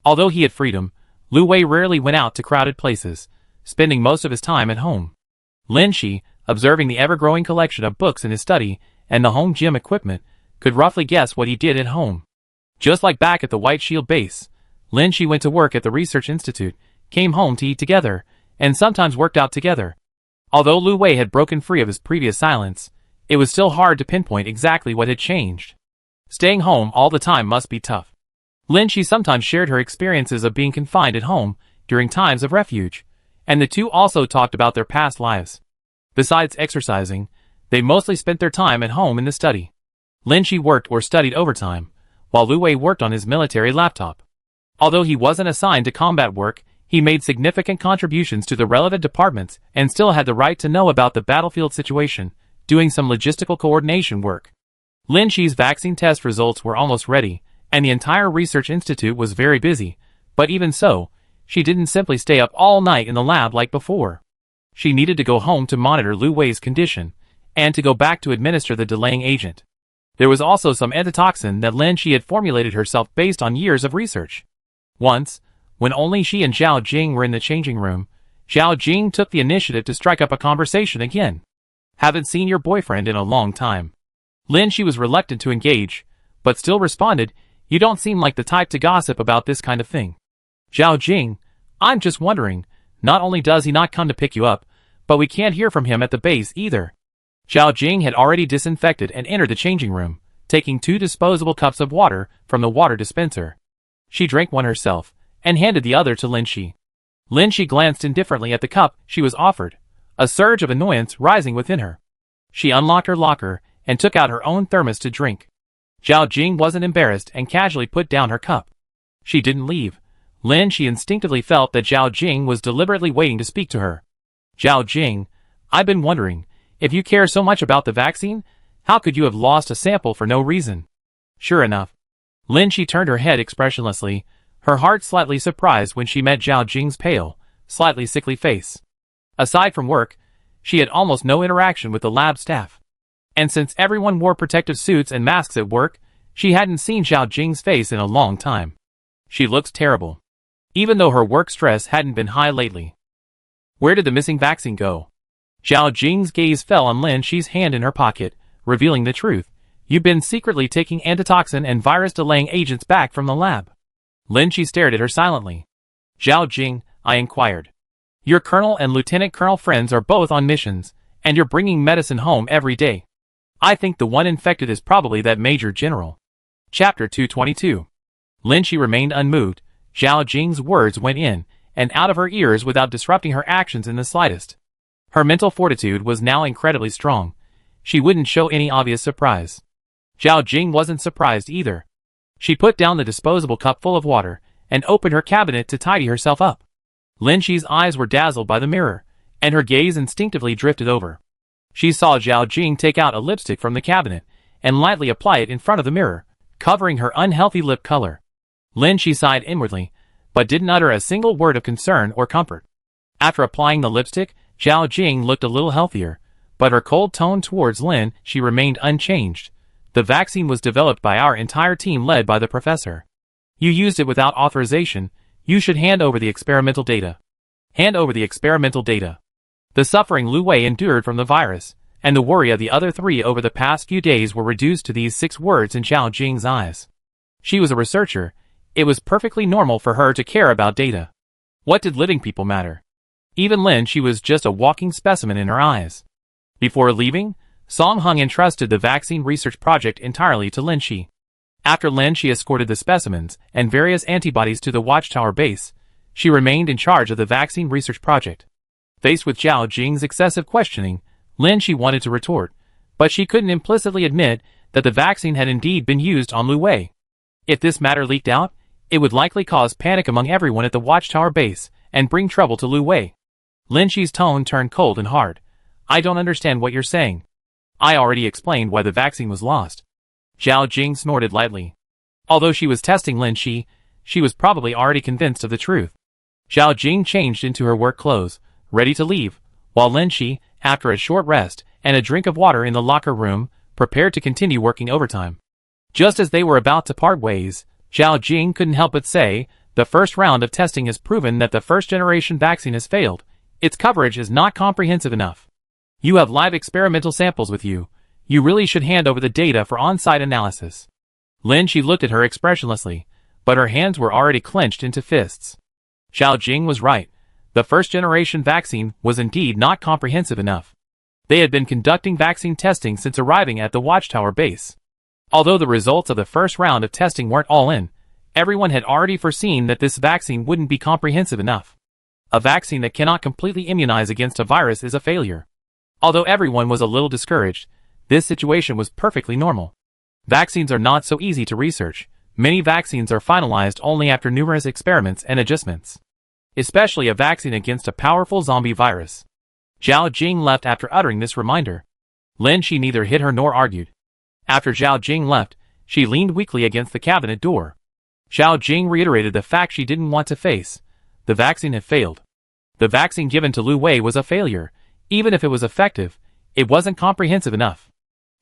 Although he had freedom, Lu Wei rarely went out to crowded places, spending most of his time at home. Lin Shi, observing the ever-growing collection of books in his study and the home gym equipment, could roughly guess what he did at home. Just like back at the White Shield base, Lin Shi went to work at the Research Institute, came home to eat together, and sometimes worked out together. Although Lu Wei had broken free of his previous silence, it was still hard to pinpoint exactly what had changed. Staying home all the time must be tough. Lin Shi sometimes shared her experiences of being confined at home during times of refuge, and the two also talked about their past lives. Besides exercising, they mostly spent their time at home in the study. Lin Shi worked or studied overtime, while Lu Wei worked on his military laptop. Although he wasn't assigned to combat work, he made significant contributions to the relevant departments and still had the right to know about the battlefield situation, doing some logistical coordination work. Lin Shi's vaccine test results were almost ready, and the entire Research Institute was very busy, but even so, she didn't simply stay up all night in the lab like before. She needed to go home to monitor Lu Wei's condition, and to go back to administer the delaying agent. There was also some antitoxin that Lin Shi had formulated herself based on years of research. Once, when only she and Zhao Jing were in the changing room, Zhao Jing took the initiative to strike up a conversation again. Haven't seen your boyfriend in a long time. Lin Shi was reluctant to engage, but still responded, You don't seem like the type to gossip about this kind of thing. Zhao Jing, I'm just wondering, not only does he not come to pick you up, but we can't hear from him at the base either. Zhao Jing had already disinfected and entered the changing room, taking 2 disposable cups of water from the water dispenser. She drank one herself, and handed the other to Lin Shi. Lin Shi glanced indifferently at the cup she was offered, a surge of annoyance rising within her. She unlocked her locker, and took out her own thermos to drink. Zhao Jing wasn't embarrassed and casually put down her cup. She didn't leave. Lin Shi instinctively felt that Zhao Jing was deliberately waiting to speak to her. Zhao Jing, I've been wondering, if you care so much about the vaccine, how could you have lost a sample for no reason? Sure enough. Lin Shi turned her head expressionlessly, her heart slightly surprised when she met Zhao Jing's pale, slightly sickly face. Aside from work, she had almost no interaction with the lab staff. And since everyone wore protective suits and masks at work, she hadn't seen Zhao Jing's face in a long time. She looked terrible. Even though her work stress hadn't been high lately. Where did the missing vaccine go? Zhao Jing's gaze fell on Lin Shi's hand in her pocket, revealing the truth. You've been secretly taking antitoxin and virus-delaying agents back from the lab. Lin Shi stared at her silently. Zhao Jing, I inquired. Your colonel and lieutenant colonel friends are both on missions, and you're bringing medicine home every day. I think the one infected is probably that major general. Chapter 222. Lin Shi remained unmoved. Zhao Jing's words went in and out of her ears without disrupting her actions in the slightest. Her mental fortitude was now incredibly strong. She wouldn't show any obvious surprise. Zhao Jing wasn't surprised either. She put down the disposable cup full of water and opened her cabinet to tidy herself up. Lin Shi's eyes were dazzled by the mirror, and her gaze instinctively drifted over. She saw Zhao Jing take out a lipstick from the cabinet and lightly apply it in front of the mirror, covering her unhealthy lip color. Lin Shi sighed inwardly, but didn't utter a single word of concern or comfort. After applying the lipstick, Zhao Jing looked a little healthier, but her cold tone towards Lin Shi remained unchanged. The vaccine was developed by our entire team led by the professor. You used it without authorization. You should hand over the experimental data. Hand over the experimental data. The suffering Lu Wei endured from the virus, and the worry of the other 3 over the past few days were reduced to these 6 words in Zhao Jing's eyes. She was a researcher. It was perfectly normal for her to care about data. What did living people matter? Even Lin Shi was just a walking specimen in her eyes. Before leaving, Song Hung entrusted the vaccine research project entirely to Lin Shi. After Lin Shi escorted the specimens and various antibodies to the Watchtower base, she remained in charge of the vaccine research project. Faced with Zhao Jing's excessive questioning, Lin Shi wanted to retort, but she couldn't implicitly admit that the vaccine had indeed been used on Lu Wei. If this matter leaked out, it would likely cause panic among everyone at the Watchtower base and bring trouble to Lu Wei. Lin Shi's tone turned cold and hard. I don't understand what you're saying. I already explained why the vaccine was lost. Zhao Jing snorted lightly. Although she was testing Lin Shi, she was probably already convinced of the truth. Zhao Jing changed into her work clothes, ready to leave, while Lin Shi, after a short rest and a drink of water in the locker room, prepared to continue working overtime. Just as they were about to part ways, Zhao Jing couldn't help but say, the first round of testing has proven that the first-generation vaccine has failed. Its coverage is not comprehensive enough. You have live experimental samples with you. You really should hand over the data for on-site analysis. Lin Shi looked at her expressionlessly, but her hands were already clenched into fists. Zhao Jing was right. The first-generation vaccine was indeed not comprehensive enough. They had been conducting vaccine testing since arriving at the Watchtower base. Although the results of the first round of testing weren't all in, everyone had already foreseen that this vaccine wouldn't be comprehensive enough. A vaccine that cannot completely immunize against a virus is a failure. Although everyone was a little discouraged, this situation was perfectly normal. Vaccines are not so easy to research. Many vaccines are finalized only after numerous experiments and adjustments. Especially a vaccine against a powerful zombie virus. Zhao Jing left after uttering this reminder. Lin Shi neither hit her nor argued. After Zhao Jing left, she leaned weakly against the cabinet door. Zhao Jing reiterated the fact she didn't want to face. The vaccine had failed. The vaccine given to Lu Wei was a failure. Even if it was effective, it wasn't comprehensive enough.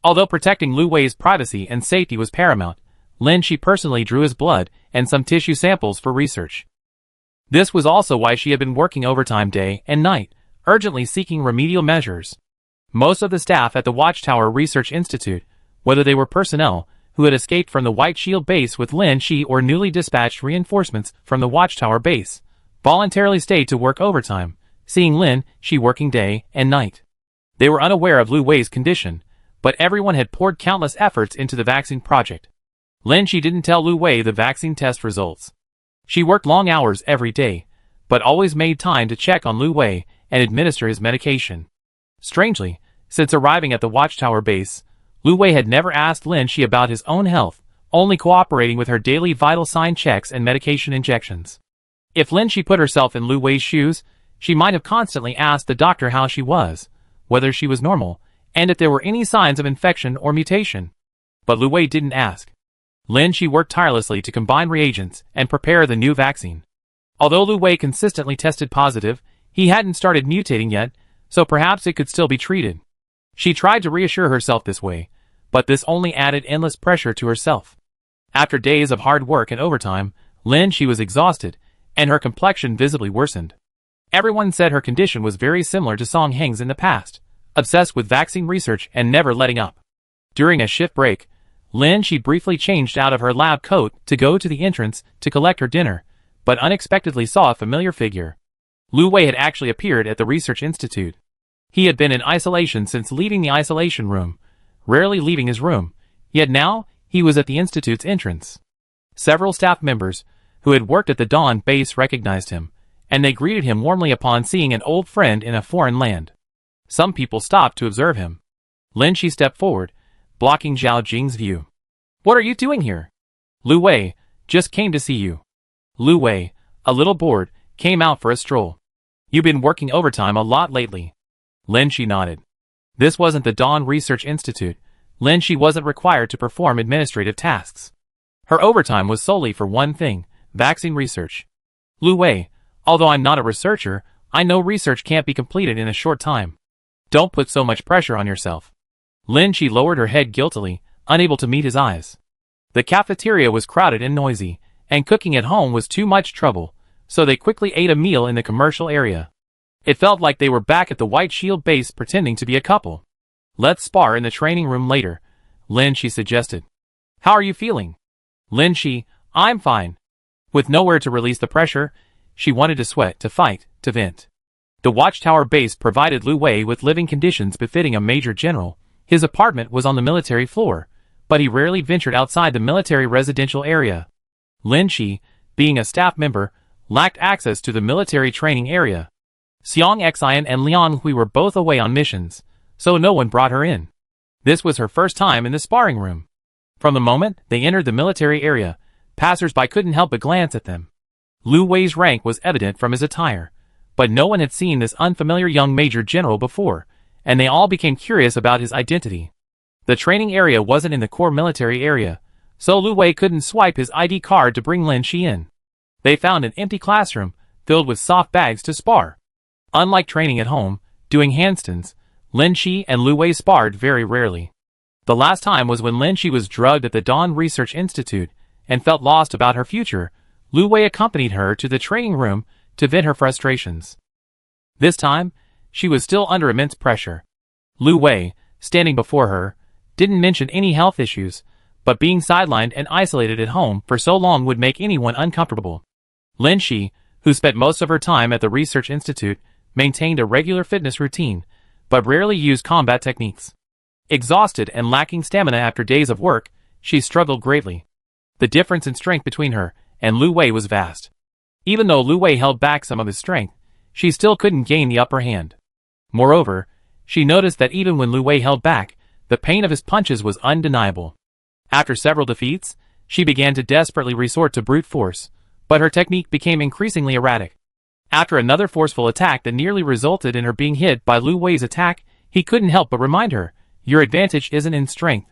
Although protecting Lu Wei's privacy and safety was paramount, Lin Shi personally drew his blood and some tissue samples for research. This was also why she had been working overtime day and night, urgently seeking remedial measures. Most of the staff at the Watchtower Research Institute, whether they were personnel, who had escaped from the White Shield base with Lin Shi or newly dispatched reinforcements from the Watchtower base, voluntarily stayed to work overtime, seeing Lin Shi working day and night. They were unaware of Lu Wei's condition, but everyone had poured countless efforts into the vaccine project. Lin Shi didn't tell Lu Wei the vaccine test results. She worked long hours every day, but always made time to check on Lu Wei and administer his medication. Strangely, since arriving at the Watchtower base, Lu Wei had never asked Lin Shi about his own health, only cooperating with her daily vital sign checks and medication injections. If Lin Shi put herself in Lu Wei's shoes, she might have constantly asked the doctor how she was, whether she was normal, and if there were any signs of infection or mutation. But Lu Wei didn't ask. Lin Shi worked tirelessly to combine reagents and prepare the new vaccine. Although Lu Wei consistently tested positive, he hadn't started mutating yet, so perhaps it could still be treated. She tried to reassure herself this way, but this only added endless pressure to herself. After days of hard work and overtime, Lin Shi was exhausted, and her complexion visibly worsened. Everyone said her condition was very similar to Song Heng's in the past, obsessed with vaccine research and never letting up. During a shift break, Lin Shi briefly changed out of her lab coat to go to the entrance to collect her dinner, but unexpectedly saw a familiar figure. Lu Wei had actually appeared at the research institute. He had been in isolation since leaving the isolation room, rarely leaving his room, yet now he was at the institute's entrance. Several staff members, who had worked at the Dawn base, recognized him, and they greeted him warmly upon seeing an old friend in a foreign land. Some people stopped to observe him. Lin Shi stepped forward, blocking Zhao Jing's view. "What are you doing here?" "Lu Wei, just came to see you." Lu Wei, a little bored, came out for a stroll. "You've been working overtime a lot lately." Lin Shi nodded. This wasn't the Dawn Research Institute. Lin Shi wasn't required to perform administrative tasks. Her overtime was solely for one thing, vaccine research. "Lu Wei, although I'm not a researcher, I know research can't be completed in a short time. Don't put so much pressure on yourself." Lin Shi lowered her head guiltily, unable to meet his eyes. The cafeteria was crowded and noisy, and cooking at home was too much trouble, so they quickly ate a meal in the commercial area. It felt like they were back at the White Shield base pretending to be a couple. "Let's spar in the training room later," Lin Shi suggested. "How are you feeling?" Lin Shi, "I'm fine." With nowhere to release the pressure, she wanted to sweat, to fight, to vent. The Watchtower base provided Lu Wei with living conditions befitting a major general. His apartment was on the military floor, but he rarely ventured outside the military residential area. Lin Shi, being a staff member, lacked access to the military training area. Xiang Xian and Liang Hui were both away on missions, so no one brought her in. This was her first time in the sparring room. From the moment they entered the military area, passers-by couldn't help but glance at them. Lu Wei's rank was evident from his attire, but no one had seen this unfamiliar young major general before, and they all became curious about his identity. The training area wasn't in the core military area, so Lu Wei couldn't swipe his ID card to bring Lin Shi in. They found an empty classroom, filled with soft bags to spar. Unlike training at home, doing handstands, Lin Shi and Lu Wei sparred very rarely. The last time was when Lin Shi was drugged at the Dawn Research Institute and felt lost about her future. Lu Wei accompanied her to the training room to vent her frustrations. This time, she was still under immense pressure. Lu Wei, standing before her, didn't mention any health issues, but being sidelined and isolated at home for so long would make anyone uncomfortable. Lin Shi, who spent most of her time at the Research Institute, maintained a regular fitness routine, but rarely used combat techniques. Exhausted and lacking stamina after days of work, she struggled greatly. The difference in strength between her and Lu Wei was vast. Even though Lu Wei held back some of his strength, she still couldn't gain the upper hand. Moreover, she noticed that even when Lu Wei held back, the pain of his punches was undeniable. After several defeats, she began to desperately resort to brute force, but her technique became increasingly erratic. After another forceful attack that nearly resulted in her being hit by Lu Wei's attack, he couldn't help but remind her, "Your advantage isn't in strength.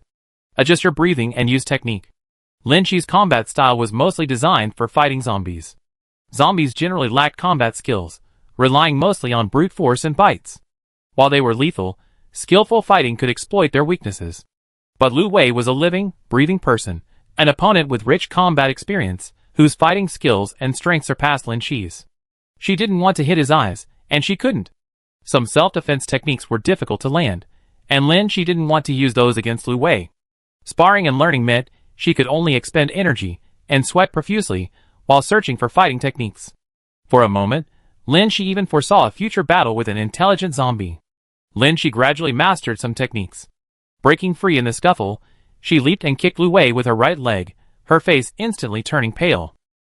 Adjust your breathing and use technique." Lin Shi's combat style was mostly designed for fighting zombies. Zombies generally lacked combat skills, relying mostly on brute force and bites. While they were lethal, skillful fighting could exploit their weaknesses. But Lu Wei was a living, breathing person, an opponent with rich combat experience, whose fighting skills and strength surpassed Lin Shi's. She didn't want to hit his eyes, and she couldn't. Some self-defense techniques were difficult to land, and Lin Shi didn't want to use those against Lu Wei. Sparring and learning meant she could only expend energy and sweat profusely while searching for fighting techniques. For a moment, Lin Shi even foresaw a future battle with an intelligent zombie. Lin Shi gradually mastered some techniques. Breaking free in the scuffle, she leaped and kicked Lu Wei with her right leg, her face instantly turning pale.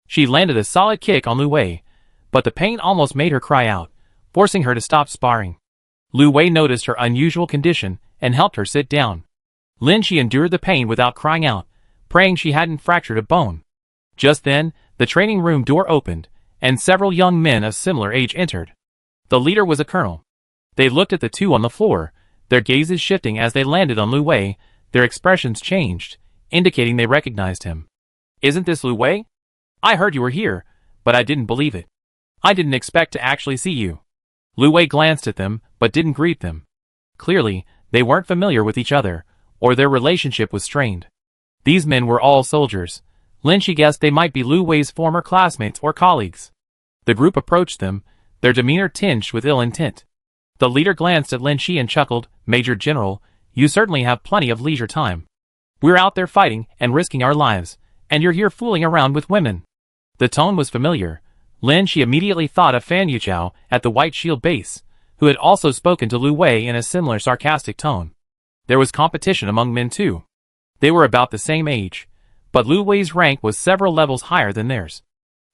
She landed a solid kick on Lu Wei, but the pain almost made her cry out, forcing her to stop sparring. Lu Wei noticed her unusual condition and helped her sit down. Lin Shi endured the pain without crying out, praying she hadn't fractured a bone. Just then, the training room door opened, and several young men of similar age entered. The leader was a colonel. They looked at the two on the floor, their gazes shifting as they landed on Lu Wei. Their expressions changed, indicating they recognized him. "Isn't this Lu Wei? I heard you were here, but I didn't believe it. I didn't expect to actually see you." Lu Wei glanced at them, but didn't greet them. Clearly, they weren't familiar with each other, or their relationship was strained. These men were all soldiers. Lin Shi guessed they might be Lu Wei's former classmates or colleagues. The group approached them, their demeanor tinged with ill intent. The leader glanced at Lin Shi and chuckled, "Major General, you certainly have plenty of leisure time. We're out there fighting and risking our lives, and you're here fooling around with women." The tone was familiar. Lin Shi immediately thought of Fan Yuchao at the White Shield base, who had also spoken to Lu Wei in a similar sarcastic tone. There was competition among men too. They were about the same age, but Lu Wei's rank was several levels higher than theirs.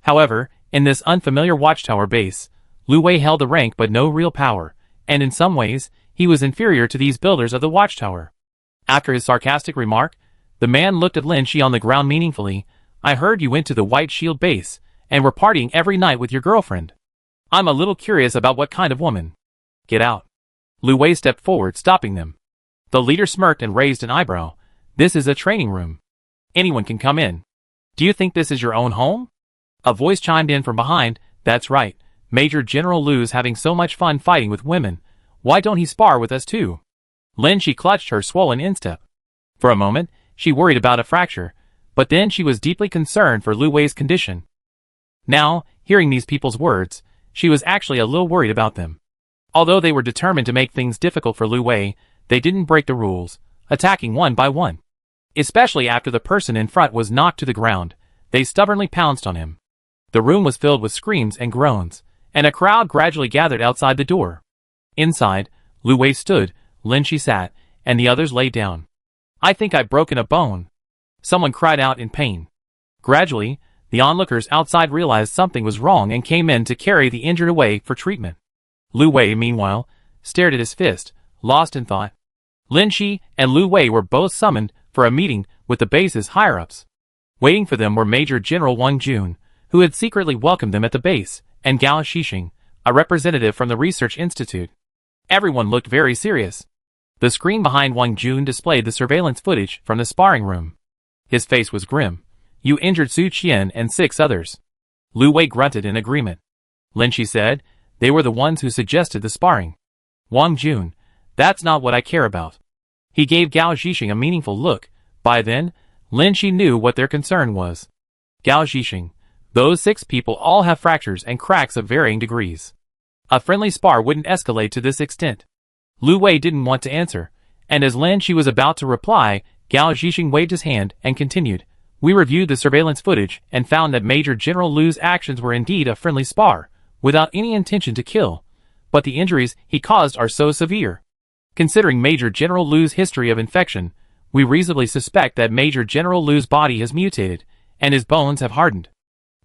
However, in this unfamiliar watchtower base, Lu Wei held a rank but no real power, and in some ways, he was inferior to these builders of the watchtower. After his sarcastic remark, the man looked at Lin Shi on the ground meaningfully. "I heard you went to the White Shield base, and were partying every night with your girlfriend. I'm a little curious about what kind of woman." "Get out." Lu Wei stepped forward, stopping them. The leader smirked and raised an eyebrow. "This is a training room. Anyone can come in. Do you think this is your own home?" A voice chimed in from behind. "That's right. Major General Lu's having so much fun fighting with women. Why don't he spar with us too?" Lin Shi clutched her swollen instep. For a moment, she worried about a fracture, but then she was deeply concerned for Lu Wei's condition. Now, hearing these people's words, she was actually a little worried about them. Although they were determined to make things difficult for Lu Wei, they didn't break the rules, attacking one by one. Especially after the person in front was knocked to the ground, they stubbornly pounced on him. The room was filled with screams and groans, and a crowd gradually gathered outside the door. Inside, Lu Wei stood, Lin Shi sat, and the others lay down. "I think I've broken a bone," someone cried out in pain. Gradually, the onlookers outside realized something was wrong and came in to carry the injured away for treatment. Lu Wei, meanwhile, stared at his fist, lost in thought. Lin Shi and Lu Wei were both summoned for a meeting with the base's higher-ups. Waiting for them were Major General Wang Jun, who had secretly welcomed them at the base, and Gao Xixing, a representative from the Research Institute. Everyone looked very serious. The screen behind Wang Jun displayed the surveillance footage from the sparring room. His face was grim. "You injured Su Qian and 6 others." Lu Wei grunted in agreement. Lin Shi said, "They were the ones who suggested the sparring." "Wang Jun, that's not what I care about." He gave Gao Xixing a meaningful look. By then, Lin Shi knew what their concern was. "Gao Xixing, those 6 people all have fractures and cracks of varying degrees. A friendly spar wouldn't escalate to this extent." Lu Wei didn't want to answer, and as Lin Shi was about to reply, Gao Xixing waved his hand and continued, "We reviewed the surveillance footage and found that Major General Lu's actions were indeed a friendly spar, without any intention to kill, but the injuries he caused are so severe. Considering Major General Lu's history of infection, we reasonably suspect that Major General Lu's body has mutated, and his bones have hardened."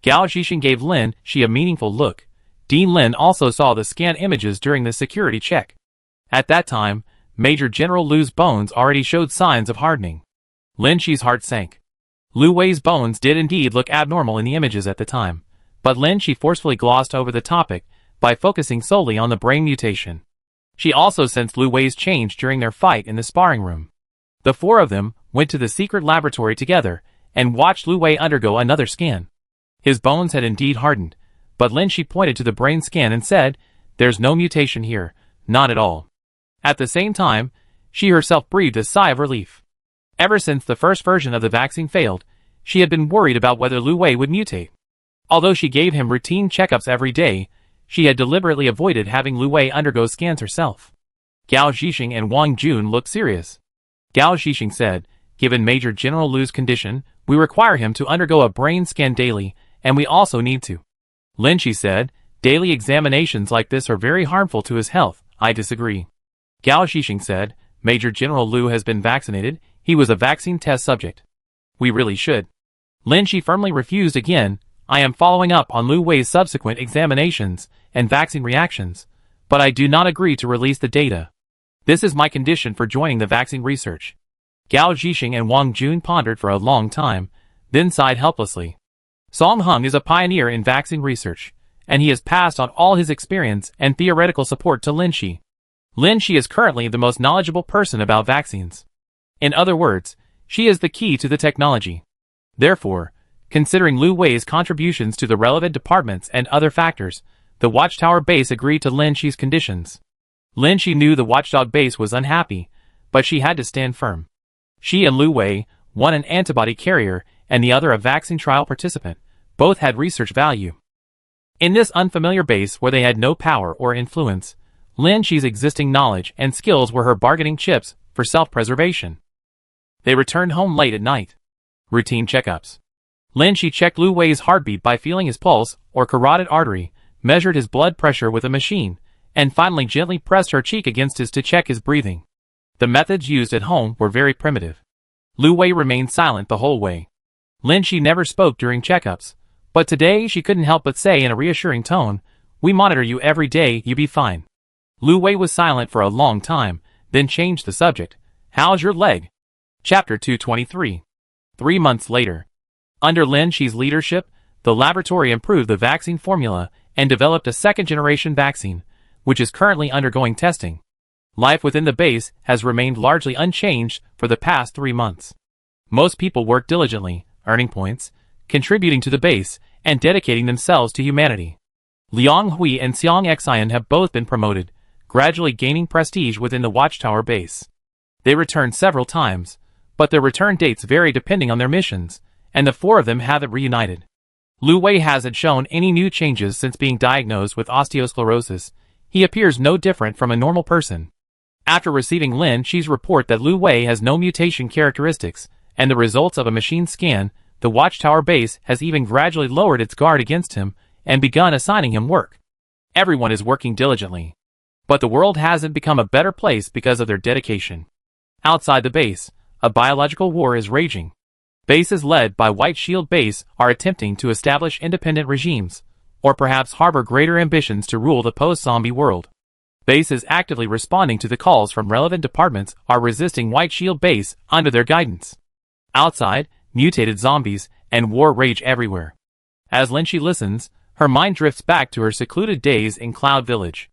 Gao Xixing gave Lin Shi a meaningful look. Dean Lin also saw the scan images during the security check. At that time, Major General Lu's bones already showed signs of hardening. Lin Shi's heart sank. Lu Wei's bones did indeed look abnormal in the images at the time, but Lin Shi forcefully glossed over the topic by focusing solely on the brain mutation. She also sensed Lu Wei's change during their fight in the sparring room. The 4 of them went to the secret laboratory together and watched Lu Wei undergo another scan. His bones had indeed hardened, but Lin Shi pointed to the brain scan and said, "There's no mutation here, not at all." At the same time, she herself breathed a sigh of relief. Ever since the first version of the vaccine failed, she had been worried about whether Lu Wei would mutate. Although she gave him routine checkups every day, she had deliberately avoided having Lu Wei undergo scans herself. Gao Xixing and Wang Jun looked serious. Gao Xixing said, Given Major General Lu's condition, we require him to undergo a brain scan daily, and we also need to. Lin Shi said, daily examinations like this are very harmful to his health. I disagree. Gao Shixing said, Major General Lu has been vaccinated, he was a vaccine test subject. We really should. Lin Shi firmly refused again, I am following up on Lu Wei's subsequent examinations and vaccine reactions, but I do not agree to release the data. This is my condition for joining the vaccine research. Gao Zhixing and Wang Jun pondered for a long time, then sighed helplessly. Song Hung is a pioneer in vaccine research, and he has passed on all his experience and theoretical support to Lin Shi. Lin Shi is currently the most knowledgeable person about vaccines. In other words, she is the key to the technology. Therefore, considering Lu Wei's contributions to the relevant departments and other factors, the Watchtower base agreed to Lin Shi's conditions. Lin Shi knew the Watchdog base was unhappy, but she had to stand firm. She and Lu Wei, one an antibody carrier and the other a vaccine trial participant, both had research value. In this unfamiliar base where they had no power or influence, Lin Shi's existing knowledge and skills were her bargaining chips for self-preservation. They returned home late at night. Routine checkups. Lin Shi checked Lu Wei's heartbeat by feeling his pulse or carotid artery, measured his blood pressure with a machine, and finally gently pressed her cheek against his to check his breathing. The methods used at home were very primitive. Lu Wei remained silent the whole way. Lin Shi never spoke during checkups, but today she couldn't help but say in a reassuring tone, we monitor you every day, you be fine. Lu Wei was silent for a long time, then changed the subject. How's your leg? Chapter 223. 3 months later. Under Lin Shi's leadership, the laboratory improved the vaccine formula and developed a second-generation vaccine, which is currently undergoing testing. Life within the base has remained largely unchanged for the past 3 months. Most people work diligently, earning points, contributing to the base, and dedicating themselves to humanity. Liang Hui and Xiang Xian have both been promoted, gradually gaining prestige within the Watchtower base. They returned several times, but their return dates vary depending on their missions, and the 4 of them haven't reunited. Lu Wei hasn't shown any new changes since being diagnosed with osteosclerosis. He appears no different from a normal person. After receiving Lin Shi's report that Lu Wei has no mutation characteristics, and the results of a machine scan, the Watchtower base has even gradually lowered its guard against him and begun assigning him work. Everyone is working diligently. But the world hasn't become a better place because of their dedication. Outside the base, a biological war is raging. Bases led by White Shield Base are attempting to establish independent regimes, or perhaps harbor greater ambitions to rule the post-zombie world. Bases actively responding to the calls from relevant departments are resisting White Shield Base under their guidance. Outside, mutated zombies and war rage everywhere. As Lin Shi listens, her mind drifts back to her secluded days in Cloud Village.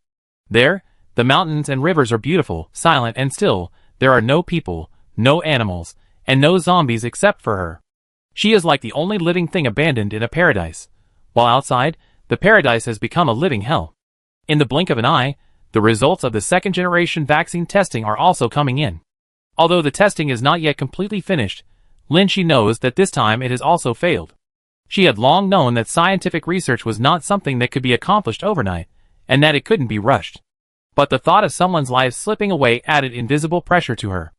There, the mountains and rivers are beautiful, silent and still. There are no people, no animals, and no zombies except for her. She is like the only living thing abandoned in a paradise, while outside, the paradise has become a living hell. In the blink of an eye, the results of the second-generation vaccine testing are also coming in. Although the testing is not yet completely finished, Lin Shi knows that this time it has also failed. She had long known that scientific research was not something that could be accomplished overnight, and that it couldn't be rushed. But the thought of someone's life slipping away added invisible pressure to her.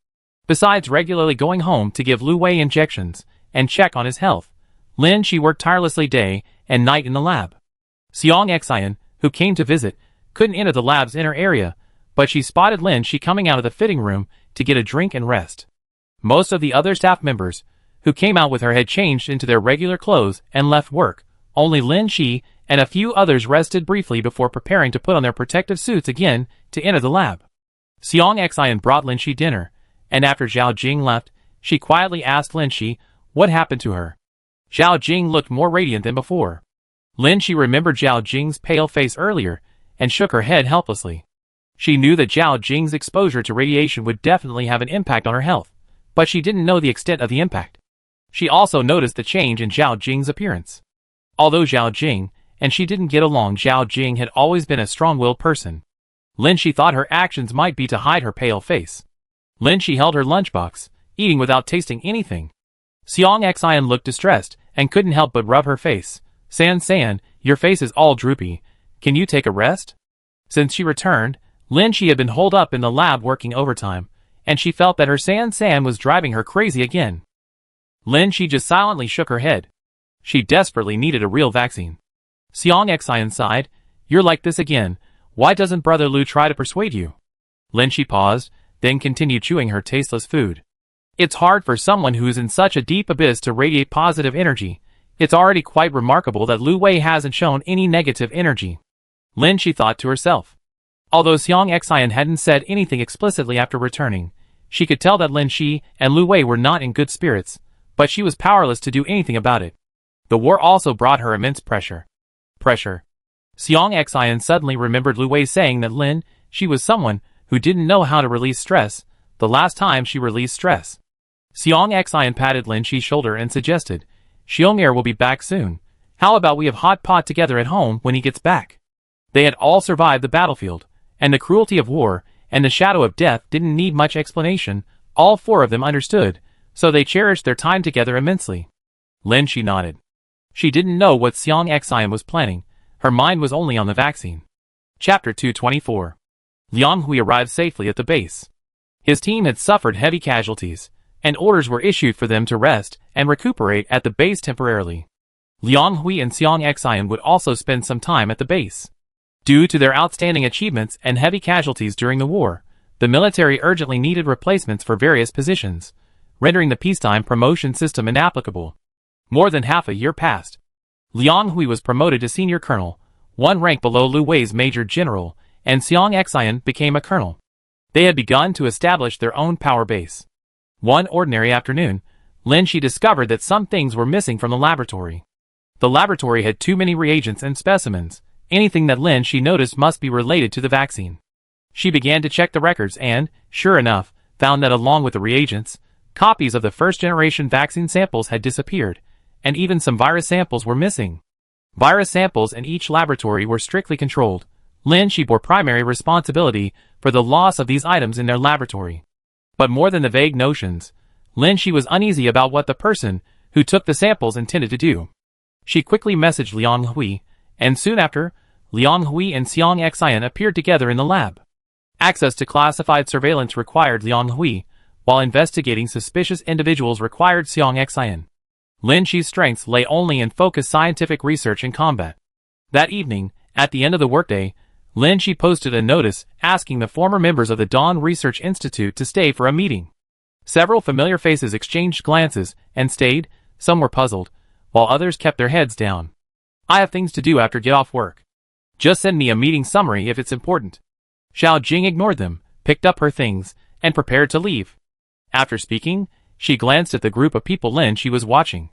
Besides regularly going home to give Lu Wei injections and check on his health, Lin Shi worked tirelessly day and night in the lab. Xiang Xian, who came to visit, couldn't enter the lab's inner area, but she spotted Lin Shi coming out of the fitting room to get a drink and rest. Most of the other staff members, who came out with her, had changed into their regular clothes and left work. Only Lin Shi and a few others rested briefly before preparing to put on their protective suits again to enter the lab. Xiang Xian brought Lin Shi dinner, and after Zhao Jing left, she quietly asked Lin Shi what happened to her. Zhao Jing looked more radiant than before. Lin Shi remembered Zhao Jing's pale face earlier, and shook her head helplessly. She knew that Zhao Jing's exposure to radiation would definitely have an impact on her health, but she didn't know the extent of the impact. She also noticed the change in Zhao Jing's appearance. Although Zhao Jing and she didn't get along, Zhao Jing had always been a strong-willed person. Lin Shi thought her actions might be to hide her pale face. Lin Shi held her lunchbox, eating without tasting anything. Xiang Xian looked distressed and couldn't help but rub her face. San, your face is all droopy. Can you take a rest? Since she returned, Lin Shi had been holed up in the lab working overtime, and she felt that her San was driving her crazy again. Lin Shi just silently shook her head. She desperately needed a real vaccine. Xiang Xian sighed. You're like this again. Why doesn't Brother Lu try to persuade you? Lin Shi paused, then continued chewing her tasteless food. It's hard for someone who's in such a deep abyss to radiate positive energy. It's already quite remarkable that Lu Wei hasn't shown any negative energy. Lin Shi thought to herself. Although Xiang Xian hadn't said anything explicitly after returning, she could tell that Lin Shi and Lu Wei were not in good spirits, but she was powerless to do anything about it. The war also brought her immense pressure. Xiang Xian suddenly remembered Lu Wei saying that Lin Shi was someone who didn't know how to release stress the last time she released stress. Xiang Xian patted Lin Shi's shoulder and suggested, Xiong'er will be back soon. How about we have hot pot together at home when he gets back? They had all survived the battlefield, and the cruelty of war and the shadow of death didn't need much explanation. All four of them understood, so they cherished their time together immensely. Lin Shi nodded. She didn't know what Xiang Xian was planning. Her mind was only on the vaccine. Chapter 224. Liang Hui arrived safely at the base. His team had suffered heavy casualties, and orders were issued for them to rest and recuperate at the base temporarily. Liang Hui and Xiang Xian would also spend some time at the base. Due to their outstanding achievements and heavy casualties during the war, the military urgently needed replacements for various positions, rendering the peacetime promotion system inapplicable. More than half a year passed. Liang Hui was promoted to senior colonel, one rank below Lu Wei's major general, and Xiang Xian became a colonel. They had begun to establish their own power base. One ordinary afternoon, Lin Shi discovered that some things were missing from the laboratory. The laboratory had too many reagents and specimens. Anything that Lin Shi noticed must be related to the vaccine. She began to check the records and, sure enough, found that along with the reagents, copies of the first-generation vaccine samples had disappeared, and even some virus samples were missing. Virus samples in each laboratory were strictly controlled. Lin Shi bore primary responsibility for the loss of these items in their laboratory. But more than the vague notions, Lin Shi was uneasy about what the person who took the samples intended to do. She quickly messaged Liang Hui, and soon after, Liang Hui and Xiang Xian appeared together in the lab. Access to classified surveillance required Liang Hui, while investigating suspicious individuals required Xiang Xian. Lin Shi's strengths lay only in focused scientific research and combat. That evening, at the end of the workday, Lin Shi posted a notice asking the former members of the Dawn Research Institute to stay for a meeting. Several familiar faces exchanged glances and stayed. Some were puzzled, while others kept their heads down. I have things to do after get off work. Just send me a meeting summary if it's important. Xiao Jing ignored them, picked up her things, and prepared to leave. After speaking, she glanced at the group of people Lin Shi was watching.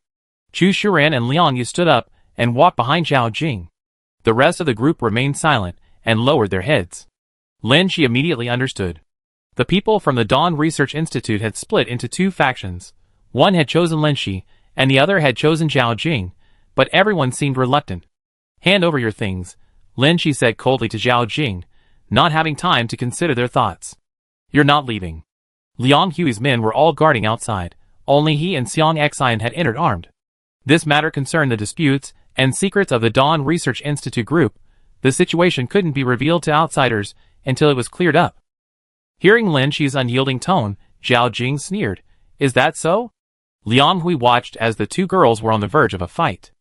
Chu Shuran and Liang Yu stood up and walked behind Xiao Jing. The rest of the group remained silent and lowered their heads. Lin Shi immediately understood. The people from the Dawn Research Institute had split into two factions. One had chosen Lin Shi, and the other had chosen Xiao Jing, but everyone seemed reluctant. Hand over your things, Lin Shi said coldly to Xiao Jing, not having time to consider their thoughts. You're not leaving. Liang Hui's men were all guarding outside. Only he and Xiang Xian had entered armed. This matter concerned the disputes and secrets of the Dawn Research Institute group. The situation couldn't be revealed to outsiders until it was cleared up. Hearing Lin Shi's unyielding tone, Xiao Jing sneered. Is that so? Liang Hui watched as the two girls were on the verge of a fight.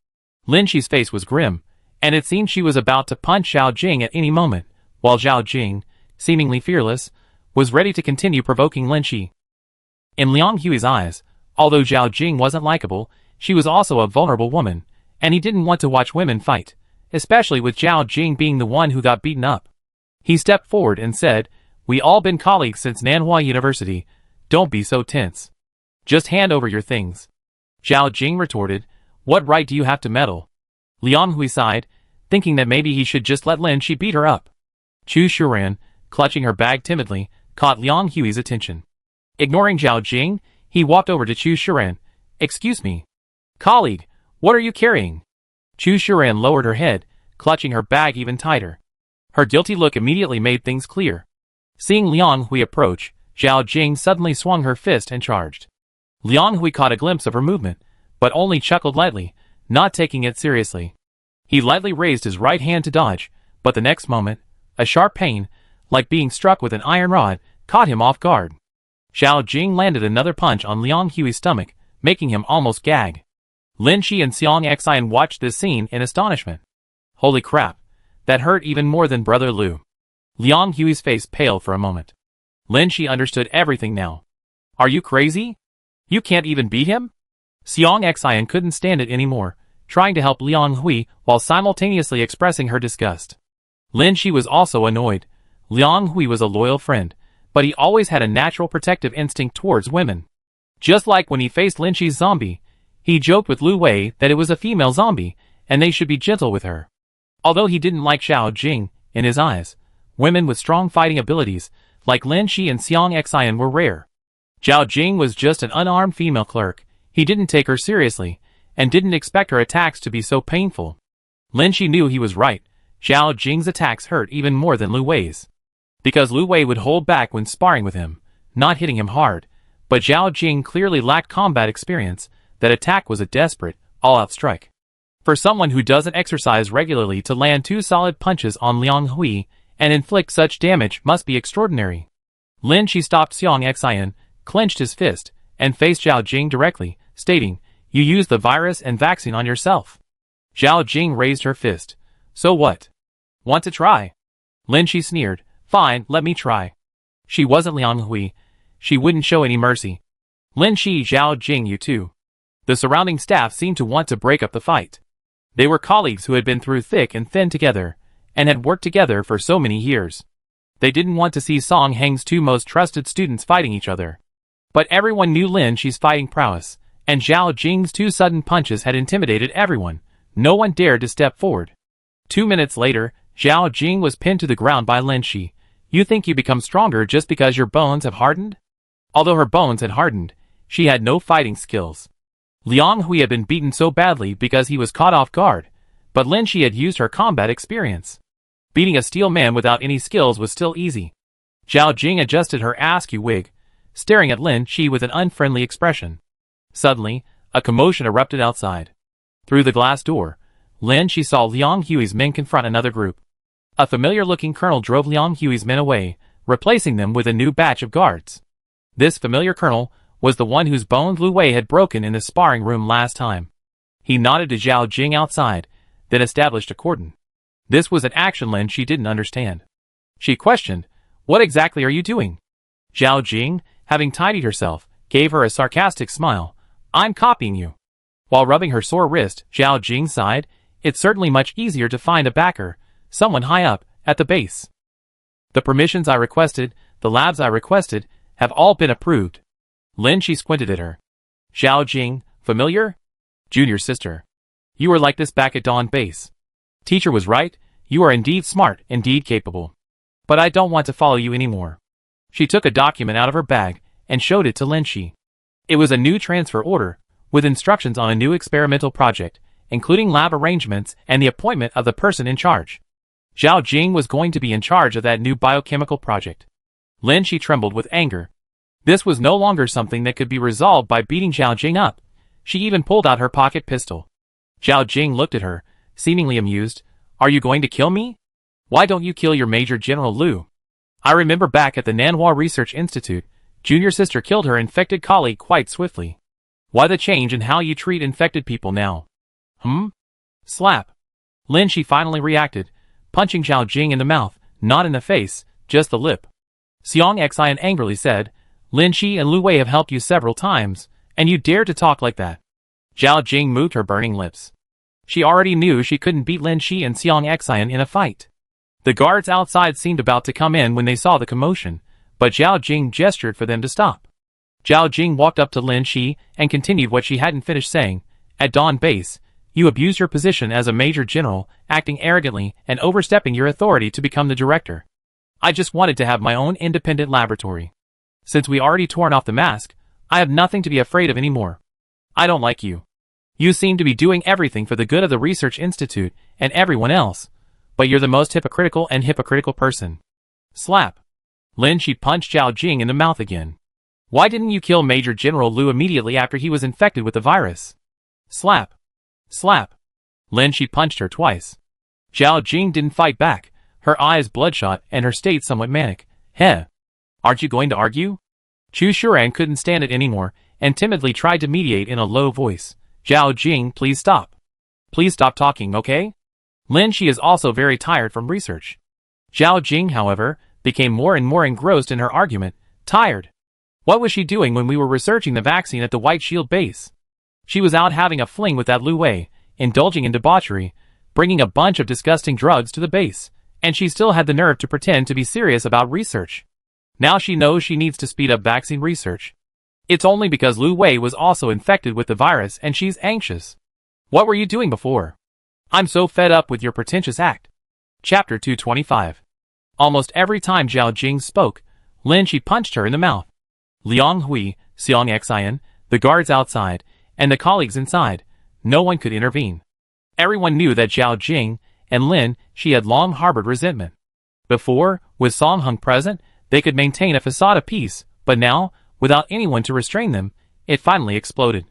Lin Shi's face was grim, and it seemed she was about to punch Xiao Jing at any moment, while Xiao Jing, seemingly fearless, was ready to continue provoking Lin Shi. In Liang Hui's eyes, although Xiao Jing wasn't likable, she was also a vulnerable woman, and he didn't want to watch women fight, especially with Xiao Jing being the one who got beaten up. He stepped forward and said, We all been colleagues since Nanhua University. Don't be so tense. Just hand over your things. Xiao Jing retorted, What right do you have to meddle? Liang Hui sighed, thinking that maybe he should just let Lin Shi beat her up. Chu Shuran, clutching her bag timidly, caught Liang Hui's attention. Ignoring Xiao Jing, he walked over to Chu Shuran. Excuse me. Colleague, what are you carrying? Chu Shuran lowered her head, clutching her bag even tighter. Her guilty look immediately made things clear. Seeing Liang Hui approach, Xiao Jing suddenly swung her fist and charged. Liang Hui caught a glimpse of her movement, but only chuckled lightly, not taking it seriously. He lightly raised his right hand to dodge, but the next moment, a sharp pain, like being struck with an iron rod, caught him off guard. Zhao Jing landed another punch on Liang Hui's stomach, making him almost gag. Lin Shi and Xiang Xian watched this scene in astonishment. Holy crap, that hurt even more than Brother Lu. Liang Hui's face paled for a moment. Lin Shi understood everything now. Are you crazy? You can't even beat him? Xiang Xian couldn't stand it anymore, trying to help Liang Hui while simultaneously expressing her disgust. Lin Shi was also annoyed. Liang Hui was a loyal friend, but he always had a natural protective instinct towards women. Just like when he faced Lin Shi's zombie, he joked with Lu Wei that it was a female zombie, and they should be gentle with her. Although he didn't like Zhao Jing, in his eyes, women with strong fighting abilities, like Lin Shi and Xiang Xian were rare. Zhao Jing was just an unarmed female clerk. He didn't take her seriously, and didn't expect her attacks to be so painful. Lin Shi knew he was right. Zhao Jing's attacks hurt even more than Lu Wei's. Because Lu Wei would hold back when sparring with him, not hitting him hard, but Zhao Jing clearly lacked combat experience. That attack was a desperate, all-out strike. For someone who doesn't exercise regularly to land 2 solid punches on Liang Hui and inflict such damage must be extraordinary. Lin Shi stopped Xiang Xian, clenched his fist, and faced Zhao Jing directly, stating, "You used the virus and vaccine on yourself." Zhao Jing raised her fist. "So what? Want to try?" Lin Shi sneered. "Fine, let me try." She wasn't Liang Hui. She wouldn't show any mercy. Lin Shi, Zhao Jing, you too. The surrounding staff seemed to want to break up the fight. They were colleagues who had been through thick and thin together, and had worked together for so many years. They didn't want to see Song Heng's 2 most trusted students fighting each other. But everyone knew Lin Shi's fighting prowess, and Zhao Jing's 2 sudden punches had intimidated everyone. No one dared to step forward. 2 minutes later, Zhao Jing was pinned to the ground by Lin Shi. You think you become stronger just because your bones have hardened? Although her bones had hardened, she had no fighting skills. Liang Hui had been beaten so badly because he was caught off guard, but Lin Shi had used her combat experience. Beating a steel man without any skills was still easy. Zhao Jing adjusted her askew wig, staring at Lin Shi with an unfriendly expression. Suddenly, a commotion erupted outside. Through the glass door, Lin Shi saw Liang Hui's men confront another group. A familiar-looking colonel drove Liang Hui's men away, replacing them with a new batch of guards. This familiar colonel was the one whose bones Lu Wei had broken in the sparring room last time. He nodded to Zhao Jing outside, then established a cordon. This was an action Lin Shi didn't understand. She questioned, "What exactly are you doing?" Zhao Jing, having tidied herself, gave her a sarcastic smile. "I'm copying you." While rubbing her sore wrist, Zhao Jing sighed. It's certainly much easier to find a backer, someone high up, at the base. The permissions I requested, the labs I requested, have all been approved. Lin Shi squinted at her. Zhao Jing, familiar? Junior sister. You were like this back at Dawn Base. Teacher was right, you are indeed smart, indeed capable. But I don't want to follow you anymore. She took a document out of her bag and showed it to Lin Shi. It was a new transfer order, with instructions on a new experimental project, including lab arrangements and the appointment of the person in charge. Zhao Jing was going to be in charge of that new biochemical project. Lin Shi trembled with anger. This was no longer something that could be resolved by beating Zhao Jing up. She even pulled out her pocket pistol. Zhao Jing looked at her, seemingly amused. Are you going to kill me? Why don't you kill your Major General Lu? I remember back at the Nanhua Research Institute, junior sister killed her infected colleague quite swiftly. Why the change in how you treat infected people now? Slap. Lin Shi finally reacted, punching Zhao Jing in the mouth, not in the face, just the lip. Xiang Xian angrily said, Lin Shi and Lu Wei have helped you several times, and you dare to talk like that. Zhao Jing moved her burning lips. She already knew she couldn't beat Lin Shi and Xiang Xian in a fight. The guards outside seemed about to come in when they saw the commotion, but Zhao Jing gestured for them to stop. Zhao Jing walked up to Lin Shi and continued what she hadn't finished saying. At Dawn Base, you abused your position as a major general, acting arrogantly and overstepping your authority to become the director. I just wanted to have my own independent laboratory. Since we already torn off the mask, I have nothing to be afraid of anymore. I don't like you. You seem to be doing everything for the good of the Research Institute and everyone else, but you're the most hypocritical person. Slap. Lin Shi punched Zhao Jing in the mouth again. Why didn't you kill Major General Lu immediately after he was infected with the virus? Slap. Slap. Lin Shi punched her twice. Zhao Jing didn't fight back, her eyes bloodshot and her state somewhat manic. Heh. Aren't you going to argue? Chu Shuran couldn't stand it anymore and timidly tried to mediate in a low voice. Zhao Jing, please stop. Please stop talking, okay? Lin Shi is also very tired from research. Zhao Jing, however, became more and more engrossed in her argument. Tired. What was she doing when we were researching the vaccine at the White Shield base? She was out having a fling with that Lu Wei, indulging in debauchery, bringing a bunch of disgusting drugs to the base, and she still had the nerve to pretend to be serious about research. Now she knows she needs to speed up vaccine research. It's only because Lu Wei was also infected with the virus and she's anxious. What were you doing before? I'm so fed up with your pretentious act. Chapter 225. Almost every time Zhao Jing spoke, Lin Shi punched her in the mouth. Liang Hui, Xiang Xian, the guards outside, and the colleagues inside, no one could intervene. Everyone knew that Zhao Jing and Lin Shi had long harbored resentment. Before, with Song Hung present, they could maintain a facade of peace, but now, without anyone to restrain them, it finally exploded.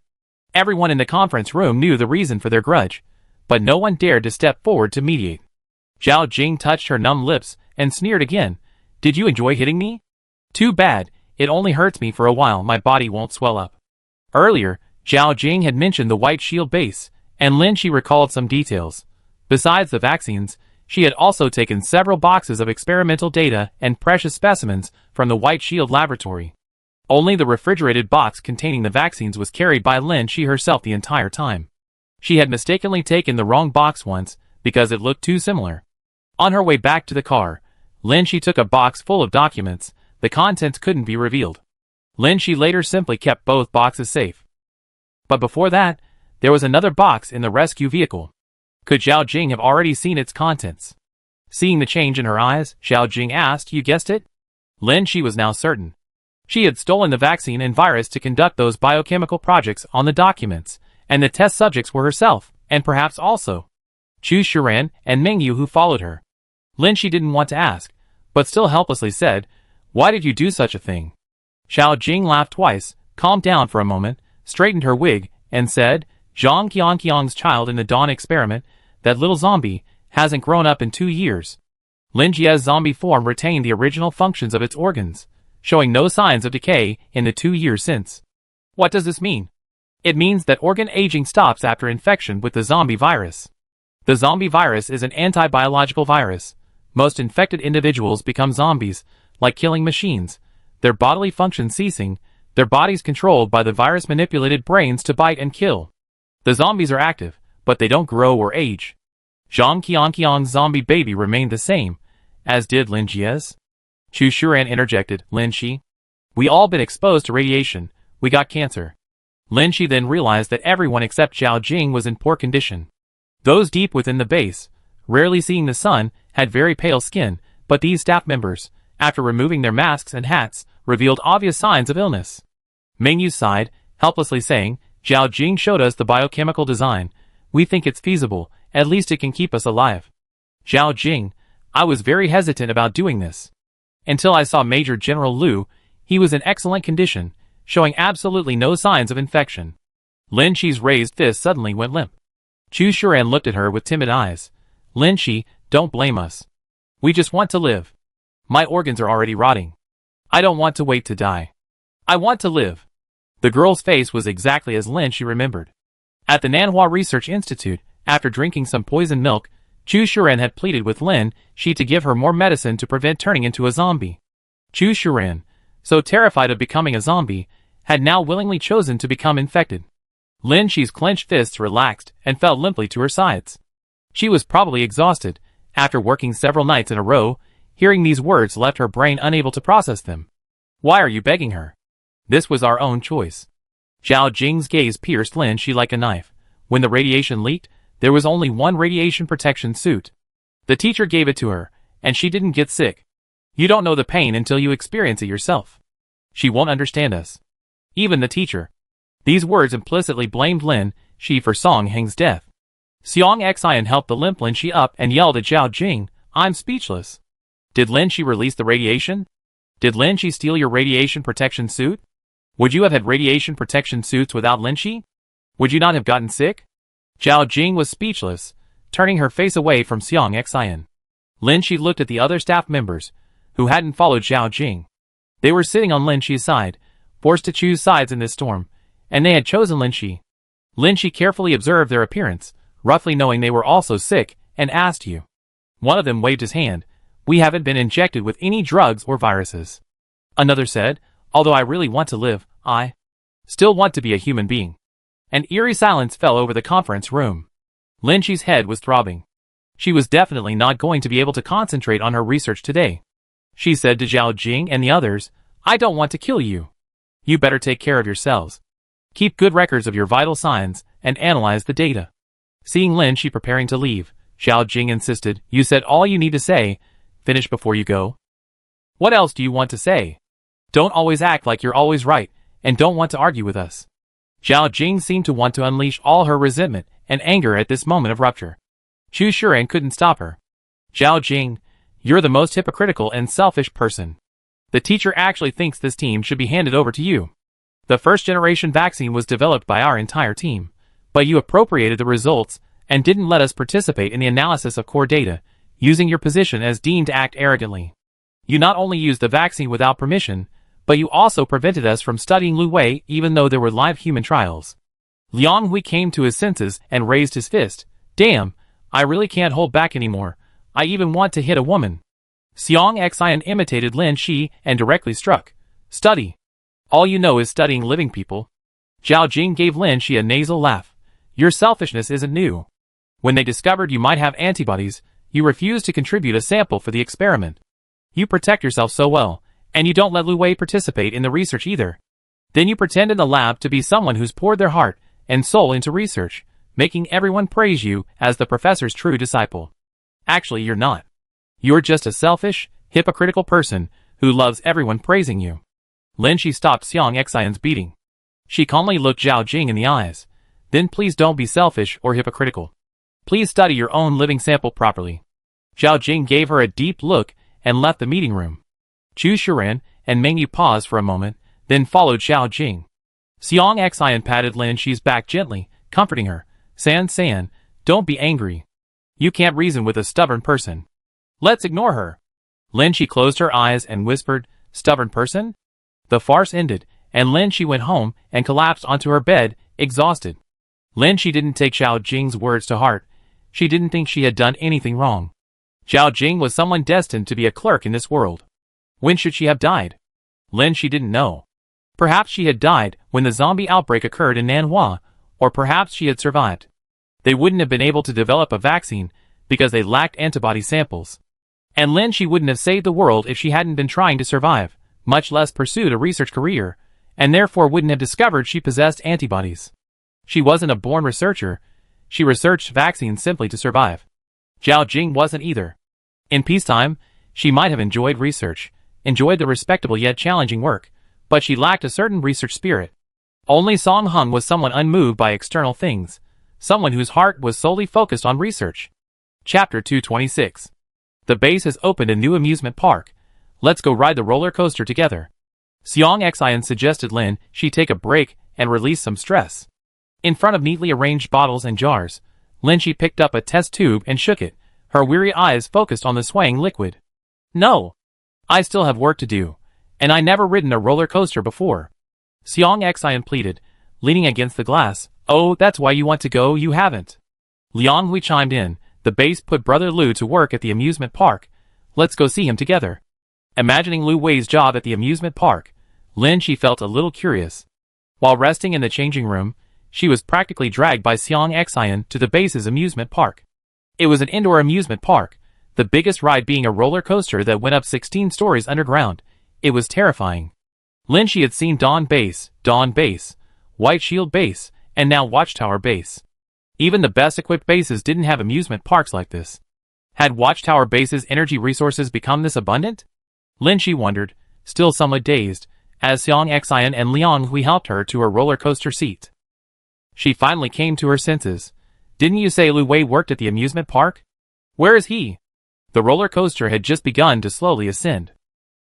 Everyone in the conference room knew the reason for their grudge, but no one dared to step forward to mediate. Zhao Jing touched her numb lips and sneered again. Did you enjoy hitting me? Too bad, it only hurts me for a while, my body won't swell up. Earlier, Zhao Jing had mentioned the White Shield base, and Lin Shi recalled some details. Besides the vaccines, she had also taken several boxes of experimental data and precious specimens from the White Shield laboratory. Only the refrigerated box containing the vaccines was carried by Lin Shi herself the entire time. She had mistakenly taken the wrong box once, because it looked too similar. On her way back to the car, Lin Shi took a box full of documents. The contents couldn't be revealed. Lin Shi later simply kept both boxes safe. But before that, there was another box in the rescue vehicle. Could Zhao Jing have already seen its contents? Seeing the change in her eyes, Zhao Jing asked, you guessed it? Lin Shi was now certain. She had stolen the vaccine and virus to conduct those biochemical projects on the documents, and the test subjects were herself, and perhaps also Chu Shuran and Mingyu who followed her. Lin Shi didn't want to ask, but still helplessly said, why did you do such a thing? Zhao Jing laughed twice, calmed down for a moment, straightened her wig, and said, Zhang Qiangqiang's child in the Dawn experiment, that little zombie, hasn't grown up in 2 years. Lin Jie's zombie form retained the original functions of its organs, showing no signs of decay in the 2 years since. What does this mean? It means that organ aging stops after infection with the zombie virus. The zombie virus is an anti-biological virus. Most infected individuals become zombies, like killing machines, their bodily function ceasing, their bodies controlled by the virus-manipulated brains to bite and kill. The zombies are active, but they don't grow or age. Zhang Qiangqiang's zombie baby remained the same, as did Lin Jie's. Chu Shuran interjected, Lin Shi. We all been exposed to radiation, we got cancer. Lin Shi then realized that everyone except Zhao Jing was in poor condition. Those deep within the base, rarely seeing the sun, had very pale skin, but these staff members, after removing their masks and hats, revealed obvious signs of illness. Mingyu sighed, helplessly saying, Zhao Jing showed us the biochemical design. We think it's feasible, at least it can keep us alive. Zhao Jing, I was very hesitant about doing this. Until I saw Major General Liu, he was in excellent condition, showing absolutely no signs of infection. Lin Shi's raised fist suddenly went limp. Chu Shuran looked at her with timid eyes. Lin Shi, don't blame us. We just want to live. My organs are already rotting. I don't want to wait to die. I want to live. The girl's face was exactly as Lin Shi remembered. At the Nanhua Research Institute, after drinking some poisoned milk, Chu Shuran had pleaded with Lin Shi to give her more medicine to prevent turning into a zombie. Chu Shuran, so terrified of becoming a zombie, had now willingly chosen to become infected. Lin Shi's clenched fists relaxed and fell limply to her sides. She was probably exhausted. After working several nights in a row, hearing these words left her brain unable to process them. Why are you begging her? This was our own choice. Zhao Jing's gaze pierced Lin Shi like a knife. When the radiation leaked, there was only one radiation protection suit. The teacher gave it to her, and she didn't get sick. You don't know the pain until you experience it yourself. She won't understand us. Even the teacher. These words implicitly blamed Lin Shi for Song Heng's death. Xiang Xian helped the limp Lin Shi up and yelled at Zhao Jing, I'm speechless. Did Lin Shi release the radiation? Did Lin Shi steal your radiation protection suit? Would you have had radiation protection suits without Lin Shi? Would you not have gotten sick? Zhao Jing was speechless, turning her face away from Xiang Xian. Lin Shi looked at the other staff members, who hadn't followed Zhao Jing. They were sitting on Lin Shi's side, forced to choose sides in this storm, and they had chosen Lin Shi. Lin Shi carefully observed their appearance, roughly knowing they were also sick, and asked you. One of them waved his hand. We haven't been injected with any drugs or viruses. Another said, although I really want to live, I still want to be a human being. An eerie silence fell over the conference room. Lin Shi's head was throbbing. She was definitely not going to be able to concentrate on her research today. She said to Zhao Jing and the others, I don't want to kill you. You better take care of yourselves. Keep good records of your vital signs and analyze the data. Seeing Lin Shi preparing to leave, Zhao Jing insisted, you said all you need to say. Finish before you go. What else do you want to say? Don't always act like you're always right, and don't want to argue with us. Zhao Jing seemed to want to unleash all her resentment and anger at this moment of rupture. Chu Shuren couldn't stop her. Zhao Jing, you're the most hypocritical and selfish person. The teacher actually thinks this team should be handed over to you. The first-generation vaccine was developed by our entire team, but you appropriated the results and didn't let us participate in the analysis of core data, using your position as dean to act arrogantly. You not only used the vaccine without permission, but you also prevented us from studying Lu Wei even though there were live human trials. Liang Hui came to his senses and raised his fist. Damn, I really can't hold back anymore. I even want to hit a woman. Xiang Xian imitated Lin Shi and directly struck. Study. All you know is studying living people. Zhao Jing gave Lin Shi a nasal laugh. Your selfishness isn't new. When they discovered you might have antibodies, you refused to contribute a sample for the experiment. You protect yourself so well, and you don't let Lu Wei participate in the research either. Then you pretend in the lab to be someone who's poured their heart and soul into research, making everyone praise you as the professor's true disciple. Actually, you're not. You're just a selfish, hypocritical person who loves everyone praising you. Lin Shi stopped Xiang Xian's beating. She calmly looked Zhao Jing in the eyes. Then please don't be selfish or hypocritical. Please study your own living sample properly. Zhao Jing gave her a deep look and left the meeting room. Chu Shuren and Meng Yu paused for a moment, then followed Zhao Jing. Xiang Xian patted Lin Shi's back gently, comforting her. San, don't be angry. You can't reason with a stubborn person. Let's ignore her. Lin Shi closed her eyes and whispered, stubborn person? The farce ended, and Lin Shi went home and collapsed onto her bed, exhausted. Lin Shi didn't take Zhao Jing's words to heart. She didn't think she had done anything wrong. Zhao Jing was someone destined to be a clerk in this world. When should she have died? Lin Shi didn't know. Perhaps she had died when the zombie outbreak occurred in Nanhua, or perhaps she had survived. They wouldn't have been able to develop a vaccine because they lacked antibody samples. And Lin Shi wouldn't have saved the world if she hadn't been trying to survive, much less pursued a research career, and therefore wouldn't have discovered she possessed antibodies. She wasn't a born researcher. She researched vaccines simply to survive. Zhao Jing wasn't either. In peacetime, she might have enjoyed research, enjoyed the respectable yet challenging work, but she lacked a certain research spirit. Only Song Hung was someone unmoved by external things, someone whose heart was solely focused on research. Chapter 226. The base has opened a new amusement park. Let's go ride the roller coaster together. Xiang Xian suggested Lin Shi take a break and release some stress. In front of neatly arranged bottles and jars, Lin Shi picked up a test tube and shook it, her weary eyes focused on the swaying liquid. No! I still have work to do, and I never ridden a roller coaster before. Xiang Xian pleaded, leaning against the glass. Oh, that's why you want to go, you haven't. Liang Hui chimed in, the base put Brother Lu to work at the amusement park. Let's go see him together. Imagining Lu Wei's job at the amusement park, Lin Shi felt a little curious. While resting in the changing room, she was practically dragged by Xiang Xian to the base's amusement park. It was an indoor amusement park, the biggest ride being a roller coaster that went up 16 stories underground. It was terrifying. Lin Shi had seen Dawn Base, White Shield Base, and now Watchtower Base. Even the best-equipped bases didn't have amusement parks like this. Had Watchtower Base's energy resources become this abundant? Lin Shi wondered, still somewhat dazed, as Xiang Xian and Liang Hui helped her to her roller coaster seat. She finally came to her senses. Didn't you say Lu Wei worked at the amusement park? Where is he? The roller coaster had just begun to slowly ascend.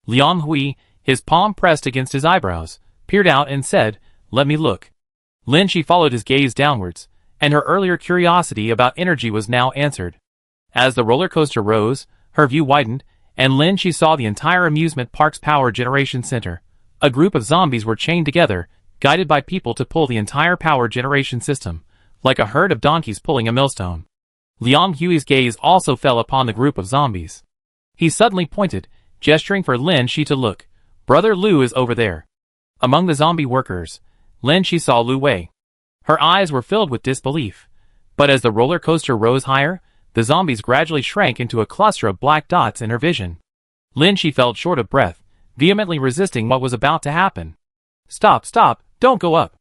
Liang Hui, his palm pressed against his eyebrows, peered out and said, let me look. Lin Shi followed his gaze downwards, and her earlier curiosity about energy was now answered. As the roller coaster rose, her view widened, and Lin Shi saw the entire amusement park's power generation center. A group of zombies were chained together, guided by people to pull the entire power generation system, like a herd of donkeys pulling a millstone. Liang Hui's gaze also fell upon the group of zombies. He suddenly pointed, gesturing for Lin Shi to look. Brother Lu is over there. Among the zombie workers, Lin Shi saw Lu Wei. Her eyes were filled with disbelief. But as the roller coaster rose higher, the zombies gradually shrank into a cluster of black dots in her vision. Lin Shi felt short of breath, vehemently resisting what was about to happen. Stop, stop, don't go up.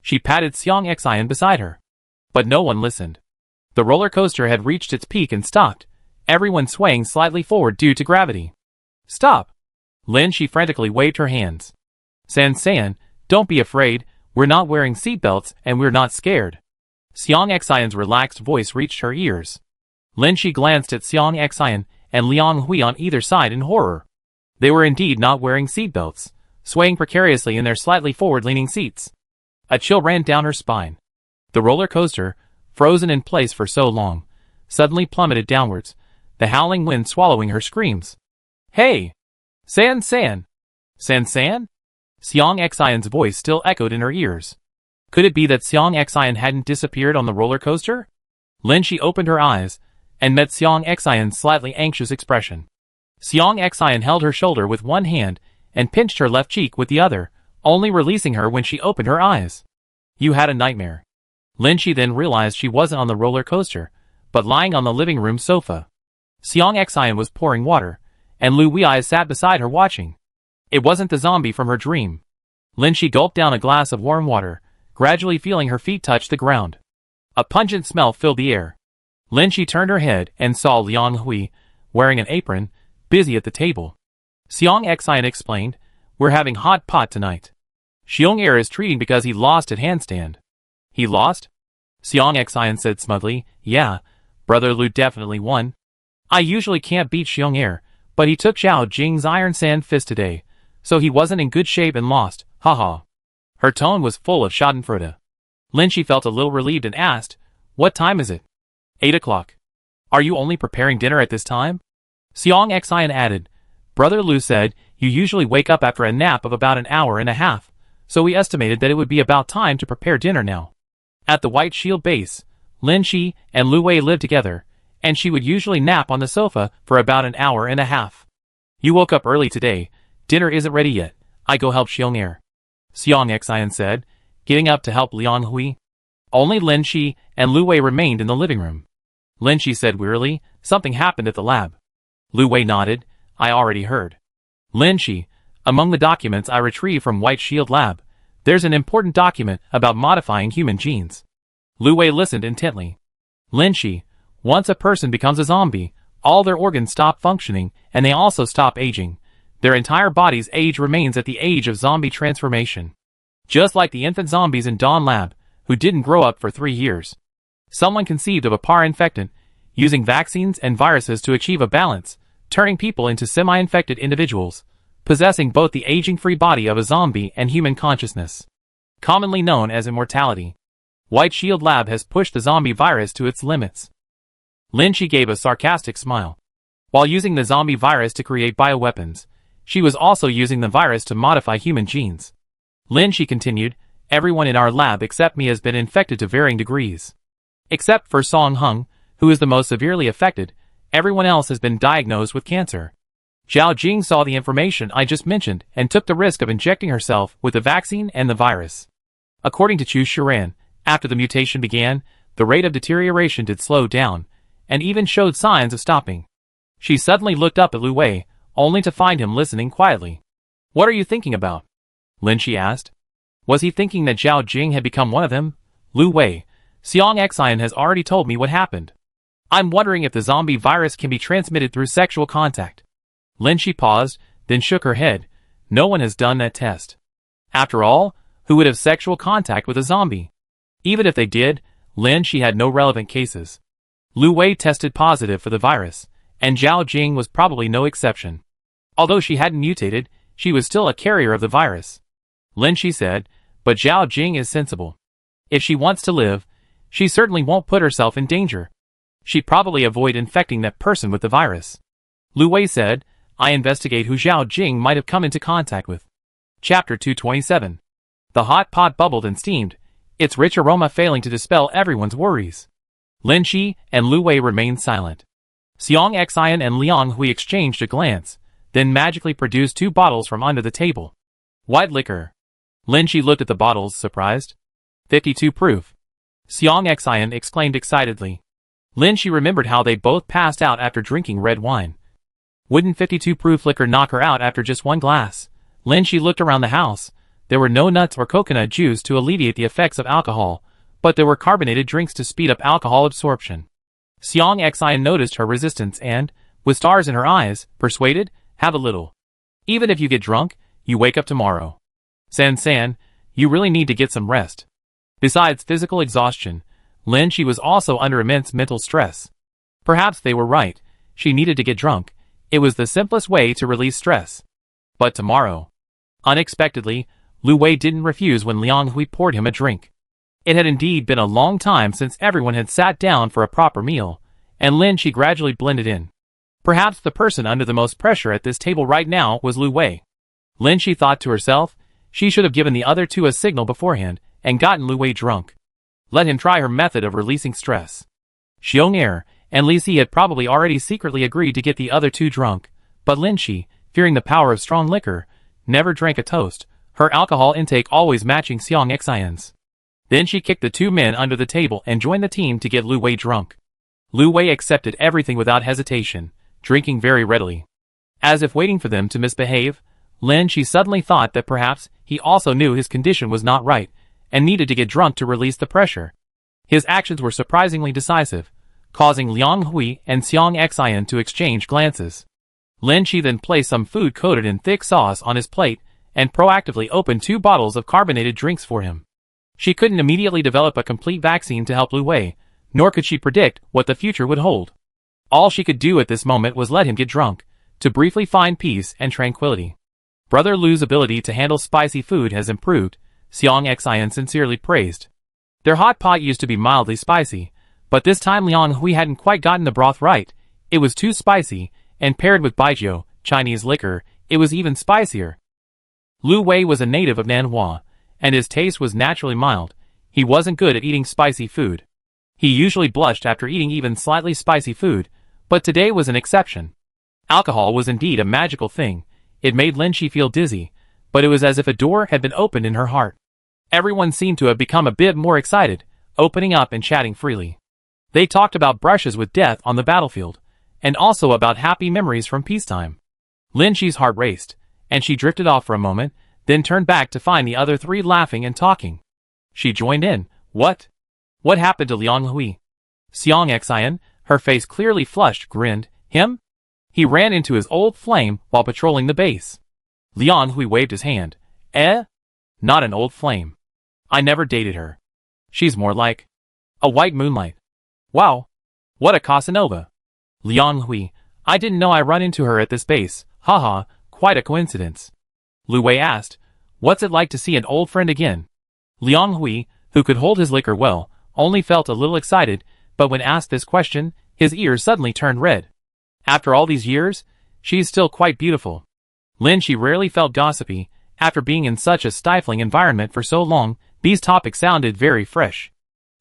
She patted Xiang Xian beside her. But no one listened. The roller coaster had reached its peak and stopped, everyone swaying slightly forward due to gravity. Stop! Lin Shi frantically waved her hands. San, don't be afraid, we're not wearing seatbelts and we're not scared. Xiang Xian's relaxed voice reached her ears. Lin Shi glanced at Xiang Xian and Liang Hui on either side in horror. They were indeed not wearing seatbelts, swaying precariously in their slightly forward-leaning seats. A chill ran down her spine. The roller coaster, frozen in place for so long, suddenly plummeted downwards, the howling wind swallowing her screams. Hey! San! Xiang Xian's voice still echoed in her ears. Could it be that Xiang Xian hadn't disappeared on the roller coaster? Lin Shi opened her eyes, and met Xiang Xian's slightly anxious expression. Xiang Xian held her shoulder with one hand, and pinched her left cheek with the other, only releasing her when she opened her eyes. You had a nightmare. Lin Shi then realized she wasn't on the roller coaster, but lying on the living room sofa. Xiang Xian was pouring water, and Lu Wei sat beside her watching. It wasn't the zombie from her dream. Lin Shi gulped down a glass of warm water, gradually feeling her feet touch the ground. A pungent smell filled the air. Lin Shi turned her head and saw Liang Hui, wearing an apron, busy at the table. Xiang Xian explained, we're having hot pot tonight. Xiong Er is treating because he lost at handstand. He lost? Xiang Xian said smugly, yeah, Brother Lu definitely won. I usually can't beat Xiong Er, but he took Zhao Jing's iron sand fist today, so he wasn't in good shape and lost, haha. Her tone was full of schadenfreude. Lin Shi felt a little relieved and asked, what time is it? 8 o'clock. Are you only preparing dinner at this time? Xiang Xian added, Brother Lu said, you usually wake up after a nap of about an hour and a half, so we estimated that it would be about time to prepare dinner now. At the White Shield base, Lin Shi and Lu Wei lived together, and she would usually nap on the sofa for about an hour and a half. You woke up early today, dinner isn't ready yet, I go help Xiong Er. Xiang Xian said, getting up to help Liang Hui. Only Lin Shi and Lu Wei remained in the living room. Lin Shi said wearily, something happened at the lab. Lu Wei nodded, I already heard. Lin Shi, among the documents I retrieved from White Shield Lab, there's an important document about modifying human genes. Lu Wei listened intently. Lin Shi, once a person becomes a zombie, all their organs stop functioning and they also stop aging. Their entire body's age remains at the age of zombie transformation. Just like the infant zombies in Dawn Lab, who didn't grow up for 3 years. Someone conceived of a para-infectant, using vaccines and viruses to achieve a balance, turning people into semi-infected individuals, possessing both the aging-free body of a zombie and human consciousness. Commonly known as immortality. White Shield Lab has pushed the zombie virus to its limits. Lin Shi gave a sarcastic smile. While using the zombie virus to create bioweapons, she was also using the virus to modify human genes. Lin Shi continued, everyone in our lab except me has been infected to varying degrees. Except for Song Hung, who is the most severely affected, everyone else has been diagnosed with cancer. Zhao Jing saw the information I just mentioned and took the risk of injecting herself with the vaccine and the virus. According to Chu Shiran, after the mutation began, the rate of deterioration did slow down, and even showed signs of stopping. She suddenly looked up at Lu Wei, only to find him listening quietly. What are you thinking about? Lin Shi asked. Was he thinking that Zhao Jing had become one of them? Lu Wei, Xiang Xian has already told me what happened. I'm wondering if the zombie virus can be transmitted through sexual contact. Lin Shi paused, then shook her head. No one has done that test. After all, who would have sexual contact with a zombie? Even if they did, Lin Shi had no relevant cases. Lu Wei tested positive for the virus, and Zhao Jing was probably no exception. Although she hadn't mutated, she was still a carrier of the virus. Lin Shi said, but Zhao Jing is sensible. If she wants to live, she certainly won't put herself in danger. She'd probably avoid infecting that person with the virus. Lu Wei said, I investigate who Zhao Jing might have come into contact with. Chapter 227. The hot pot bubbled and steamed, its rich aroma failing to dispel everyone's worries. Lin Shi and Lu Wei remained silent. Xiang Xian and Liang Hui exchanged a glance, then magically produced 2 bottles from under the table. White liquor. Lin Shi looked at the bottles, surprised. 52 proof. Xiang Xian exclaimed excitedly. Lin Shi remembered how they both passed out after drinking red wine. Wouldn't 52 proof liquor knock her out after just 1 glass? Lin Shi looked around the house. There were no nuts or coconut juice to alleviate the effects of alcohol, but there were carbonated drinks to speed up alcohol absorption. Xiang Xian noticed her resistance and, with stars in her eyes, persuaded, have a little. Even if you get drunk, you wake up tomorrow. San, you really need to get some rest. Besides physical exhaustion, Lin Shi was also under immense mental stress. Perhaps they were right, she needed to get drunk. It was the simplest way to release stress. But tomorrow. Unexpectedly, Lu Wei didn't refuse when Liang Hui poured him a drink. It had indeed been a long time since everyone had sat down for a proper meal, and Lin Shi gradually blended in. Perhaps the person under the most pressure at this table right now was Lu Wei. Lin Shi thought to herself, she should have given the other 2 a signal beforehand and gotten Lu Wei drunk. Let him try her method of releasing stress. Xiong Er and Li Si had probably already secretly agreed to get the other 2 drunk, but Lin Shi, fearing the power of strong liquor, never drank a toast, her alcohol intake always matching Xiang Xian's. Then she kicked the 2 men under the table and joined the team to get Lu Wei drunk. Lu Wei accepted everything without hesitation, drinking very readily. As if waiting for them to misbehave, Lin Shi suddenly thought that perhaps he also knew his condition was not right, and needed to get drunk to release the pressure. His actions were surprisingly decisive, causing Liang Hui and Xiang Xian to exchange glances. Lin Shi then placed some food coated in thick sauce on his plate, and proactively opened 2 bottles of carbonated drinks for him. She couldn't immediately develop a complete vaccine to help Lu Wei, nor could she predict what the future would hold. All she could do at this moment was let him get drunk, to briefly find peace and tranquility. Brother Lu's ability to handle spicy food has improved, Xiang Xian sincerely praised. Their hot pot used to be mildly spicy, but this time Liang Hui hadn't quite gotten the broth right. It was too spicy, and paired with baijiu, Chinese liquor, it was even spicier. Lu Wei was a native of Nanhua, and his taste was naturally mild. He wasn't good at eating spicy food. He usually blushed after eating even slightly spicy food, but today was an exception. Alcohol was indeed a magical thing. It made Lin Shi feel dizzy, but it was as if a door had been opened in her heart. Everyone seemed to have become a bit more excited, opening up and chatting freely. They talked about brushes with death on the battlefield, and also about happy memories from peacetime. Lin Shi's heart raced, and she drifted off for a moment, then turned back to find the other 3 laughing and talking. She joined in. What? What happened to Liang Hui? Xiang Xian, her face clearly flushed, grinned. Him? He ran into his old flame while patrolling the base. Liang Hui waved his hand. Not an old flame. I never dated her. She's more like a white moonlight. Wow. What a Casanova. Liang Hui, I didn't know I run into her at this base. Haha, quite a coincidence. Lu Wei asked, what's it like to see an old friend again? Liang Hui, who could hold his liquor well, only felt a little excited, but when asked this question, his ears suddenly turned red. After all these years, she's still quite beautiful. Lin Shi rarely felt gossipy. After being in such a stifling environment for so long, these topics sounded very fresh.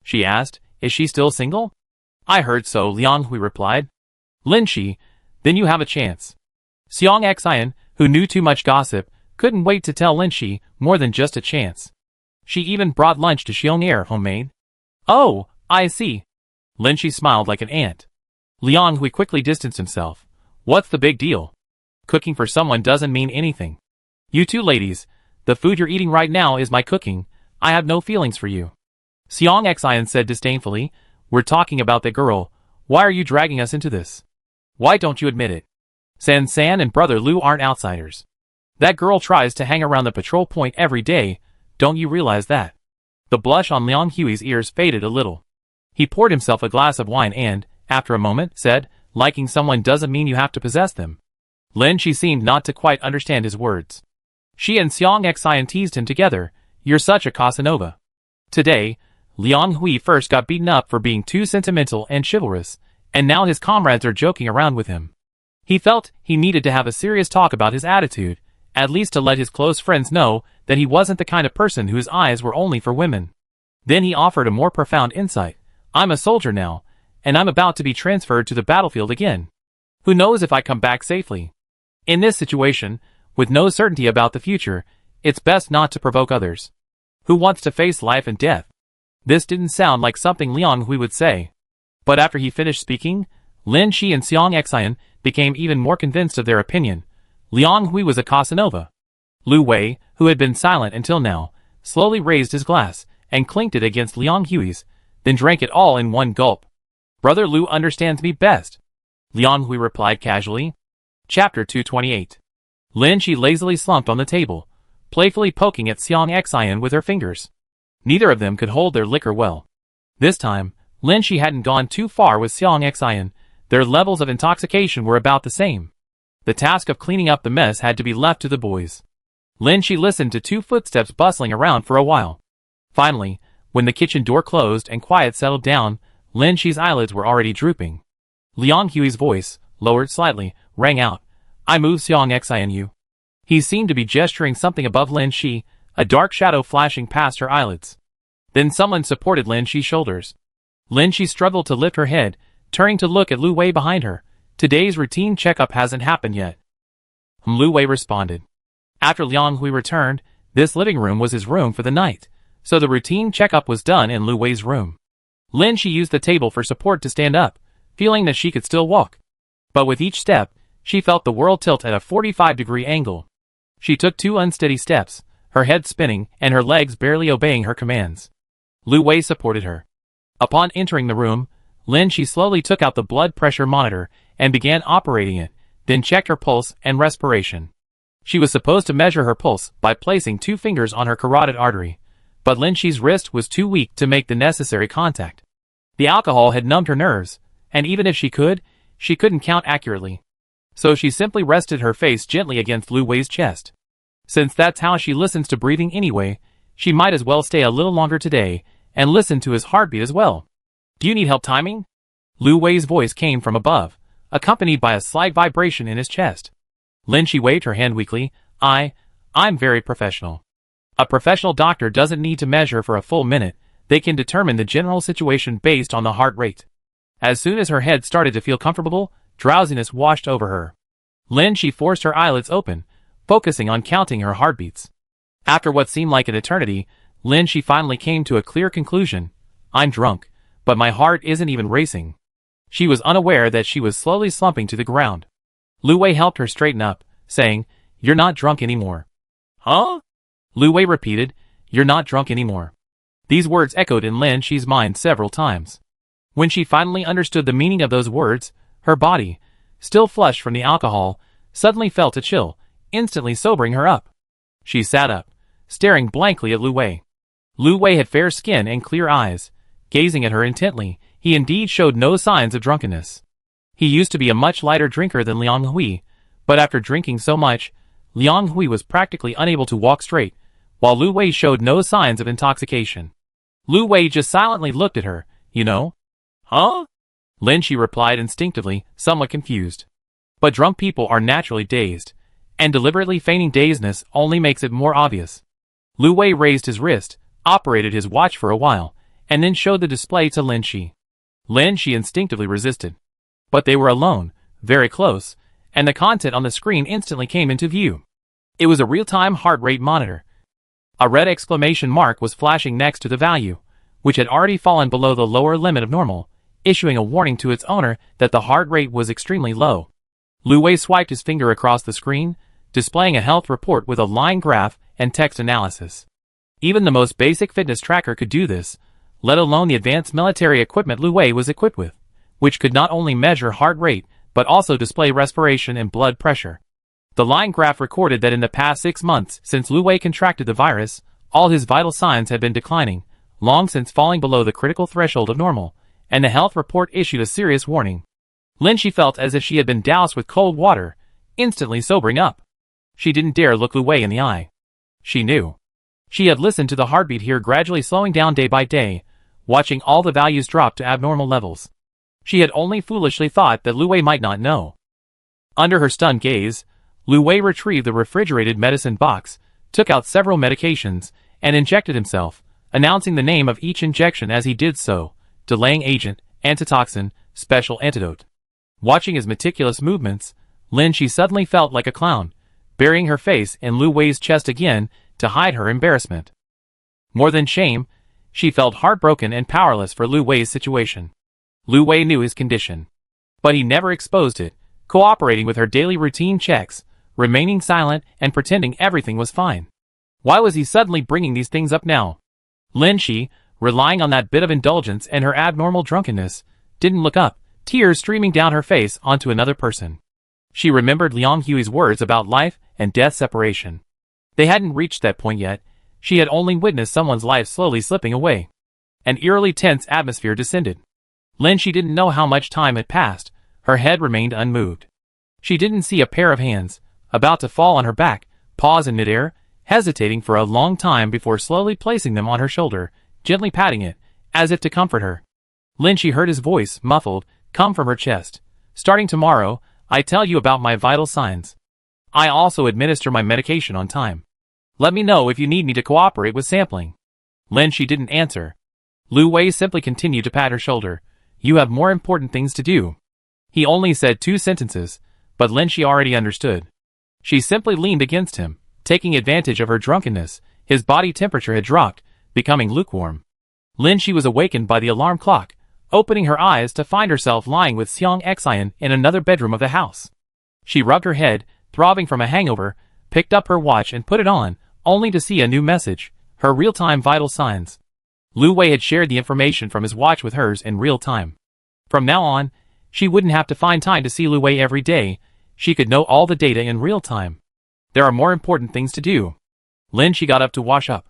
She asked, is she still single? I heard so, Liang Hui replied. Lin Shi, then you have a chance. Xiang Xian, who knew too much gossip, couldn't wait to tell Lin Shi more than just a chance. She even brought lunch to Xiong Er homemade. Oh, I see. Lin Shi smiled like an ant. Liang Hui quickly distanced himself. What's the big deal? Cooking for someone doesn't mean anything. You two ladies, the food you're eating right now is my cooking. I have no feelings for you. Xiang Xian said disdainfully, we're talking about that girl. Why are you dragging us into this? Why don't you admit it? San and Brother Lu aren't outsiders. That girl tries to hang around the patrol point every day, don't you realize that? The blush on Liang Hui's ears faded a little. He poured himself a glass of wine and, after a moment, said, liking someone doesn't mean you have to possess them. Lin Shi seemed not to quite understand his words. She and Xiang Xian teased him together, you're such a Casanova. Today, Liang Hui first got beaten up for being too sentimental and chivalrous, and now his comrades are joking around with him. He felt he needed to have a serious talk about his attitude, at least to let his close friends know that he wasn't the kind of person whose eyes were only for women. Then he offered a more profound insight. I'm a soldier now, and I'm about to be transferred to the battlefield again. Who knows if I come back safely? In this situation, with no certainty about the future, it's best not to provoke others. Who wants to face life and death? This didn't sound like something Liang Hui would say. But after he finished speaking, Lin Shi and Xiang Xian became even more convinced of their opinion. Liang Hui was a Casanova. Lu Wei, who had been silent until now, slowly raised his glass and clinked it against Liang Hui's, then drank it all in one gulp. Brother Lu understands me best, Liang Hui replied casually. Chapter 228. Lin Shi lazily slumped on the table, playfully poking at Xiang Xian with her fingers. Neither of them could hold their liquor well. This time, Lin Shi hadn't gone too far with Xiang Xian. Their levels of intoxication were about the same. The task of cleaning up the mess had to be left to the boys. Lin Shi listened to 2 footsteps bustling around for a while. Finally, when the kitchen door closed and quiet settled down, Lin Shi's eyelids were already drooping. Liang Hui's voice, lowered slightly, rang out. I move Xiang Xian you. He seemed to be gesturing something above Lin Shi, a dark shadow flashing past her eyelids. Then someone supported Lin Shi's shoulders. Lin Shi struggled to lift her head, turning to look at Lu Wei behind her. Today's routine checkup hasn't happened yet. Lu Wei responded. After Liang Hui returned, this living room was his room for the night, so the routine checkup was done in Lu Wei's room. Lin Shi used the table for support to stand up, feeling that she could still walk. But with each step, she felt the world tilt at a 45-degree angle. She took 2 unsteady steps, her head spinning and her legs barely obeying her commands. Lu Wei supported her. Upon entering the room, Lin Shi slowly took out the blood pressure monitor and began operating it, then checked her pulse and respiration. She was supposed to measure her pulse by placing 2 fingers on her carotid artery, but Lin Shi's wrist was too weak to make the necessary contact. The alcohol had numbed her nerves, and even if she couldn't count accurately. So she simply rested her face gently against Lu Wei's chest. Since that's how she listens to breathing anyway, she might as well stay a little longer today and listen to his heartbeat as well. Do you need help timing? Lu Wei's voice came from above, accompanied by a slight vibration in his chest. Lin Shi waved her hand weakly. I'm very professional. A professional doctor doesn't need to measure for a full minute. They can determine the general situation based on the heart rate. As soon as her head started to feel comfortable, drowsiness washed over her. Lin Shi forced her eyelids open, focusing on counting her heartbeats. After what seemed like an eternity, Lin Shi finally came to a clear conclusion. I'm drunk, but my heart isn't even racing. She was unaware that she was slowly slumping to the ground. Lu Wei helped her straighten up, saying, You're not drunk anymore. Huh? Lu Wei repeated, You're not drunk anymore. These words echoed in Lin Shi's mind several times. When she finally understood the meaning of those words, her body, still flushed from the alcohol, suddenly felt a chill, instantly sobering her up. She sat up, staring blankly at Lu Wei. Lu Wei had fair skin and clear eyes. Gazing at her intently, he indeed showed no signs of drunkenness. He used to be a much lighter drinker than Liang Hui, but after drinking so much, Liang Hui was practically unable to walk straight, while Lu Wei showed no signs of intoxication. Lu Wei just silently looked at her. You know? Huh? Lin Shi replied instinctively, somewhat confused. But drunk people are naturally dazed, and deliberately feigning dazedness only makes it more obvious. Lu Wei raised his wrist, operated his watch for a while, and then showed the display to Lin Shi. Lin Shi instinctively resisted. But they were alone, very close, and the content on the screen instantly came into view. It was a real-time heart rate monitor. A red exclamation mark was flashing next to the value, which had already fallen below the lower limit of normal, issuing a warning to its owner that the heart rate was extremely low. Lu Wei swiped his finger across the screen, displaying a health report with a line graph and text analysis. Even the most basic fitness tracker could do this, let alone the advanced military equipment Lu Wei was equipped with, which could not only measure heart rate, but also display respiration and blood pressure. The line graph recorded that in the past 6 months since Lu Wei contracted the virus, all his vital signs had been declining, long since falling below the critical threshold of normal, and the health report issued a serious warning. Lin Shi felt as if she had been doused with cold water, instantly sobering up. She didn't dare look Lu Wei in the eye. She knew. She had listened to the heartbeat here gradually slowing down day by day, watching all the values drop to abnormal levels. She had only foolishly thought that Lu Wei might not know. Under her stunned gaze, Lu Wei retrieved the refrigerated medicine box, took out several medications, and injected himself, announcing the name of each injection as he did so: delaying agent, antitoxin, special antidote. Watching his meticulous movements, Lin Shi suddenly felt like a clown, burying her face in Lu Wei's chest again to hide her embarrassment. More than shame, she felt heartbroken and powerless for Lu Wei's situation. Lu Wei knew his condition, but he never exposed it, cooperating with her daily routine checks, remaining silent and pretending everything was fine. Why was he suddenly bringing these things up now? Lin Shi, relying on that bit of indulgence and her abnormal drunkenness, didn't look up, tears streaming down her face onto another person. She remembered Liang Hui's words about life and death separation. They hadn't reached that point yet. She had only witnessed someone's life slowly slipping away. An eerily tense atmosphere descended. Lin Shi didn't know how much time had passed. Her head remained unmoved. She didn't see a pair of hands, about to fall on her back, pause in midair, hesitating for a long time before slowly placing them on her shoulder, gently patting it, as if to comfort her. Lin Shi heard his voice, muffled, come from her chest. Starting tomorrow, I tell you about my vital signs. I also administer my medication on time. Let me know if you need me to cooperate with sampling. Lin Shi didn't answer. Lu Wei simply continued to pat her shoulder. You have more important things to do. He only said 2 sentences, but Lin Shi already understood. She simply leaned against him, taking advantage of her drunkenness. His body temperature had dropped, becoming lukewarm. Lin Shi was awakened by the alarm clock, opening her eyes to find herself lying with Xiang Xian in another bedroom of the house. She rubbed her head, throbbing from a hangover, picked up her watch and put it on, only to see a new message, her real-time vital signs. Lu Wei had shared the information from his watch with hers in real time. From now on, she wouldn't have to find time to see Lu Wei every day. She could know all the data in real time. There are more important things to do. Lin Shi got up to wash up.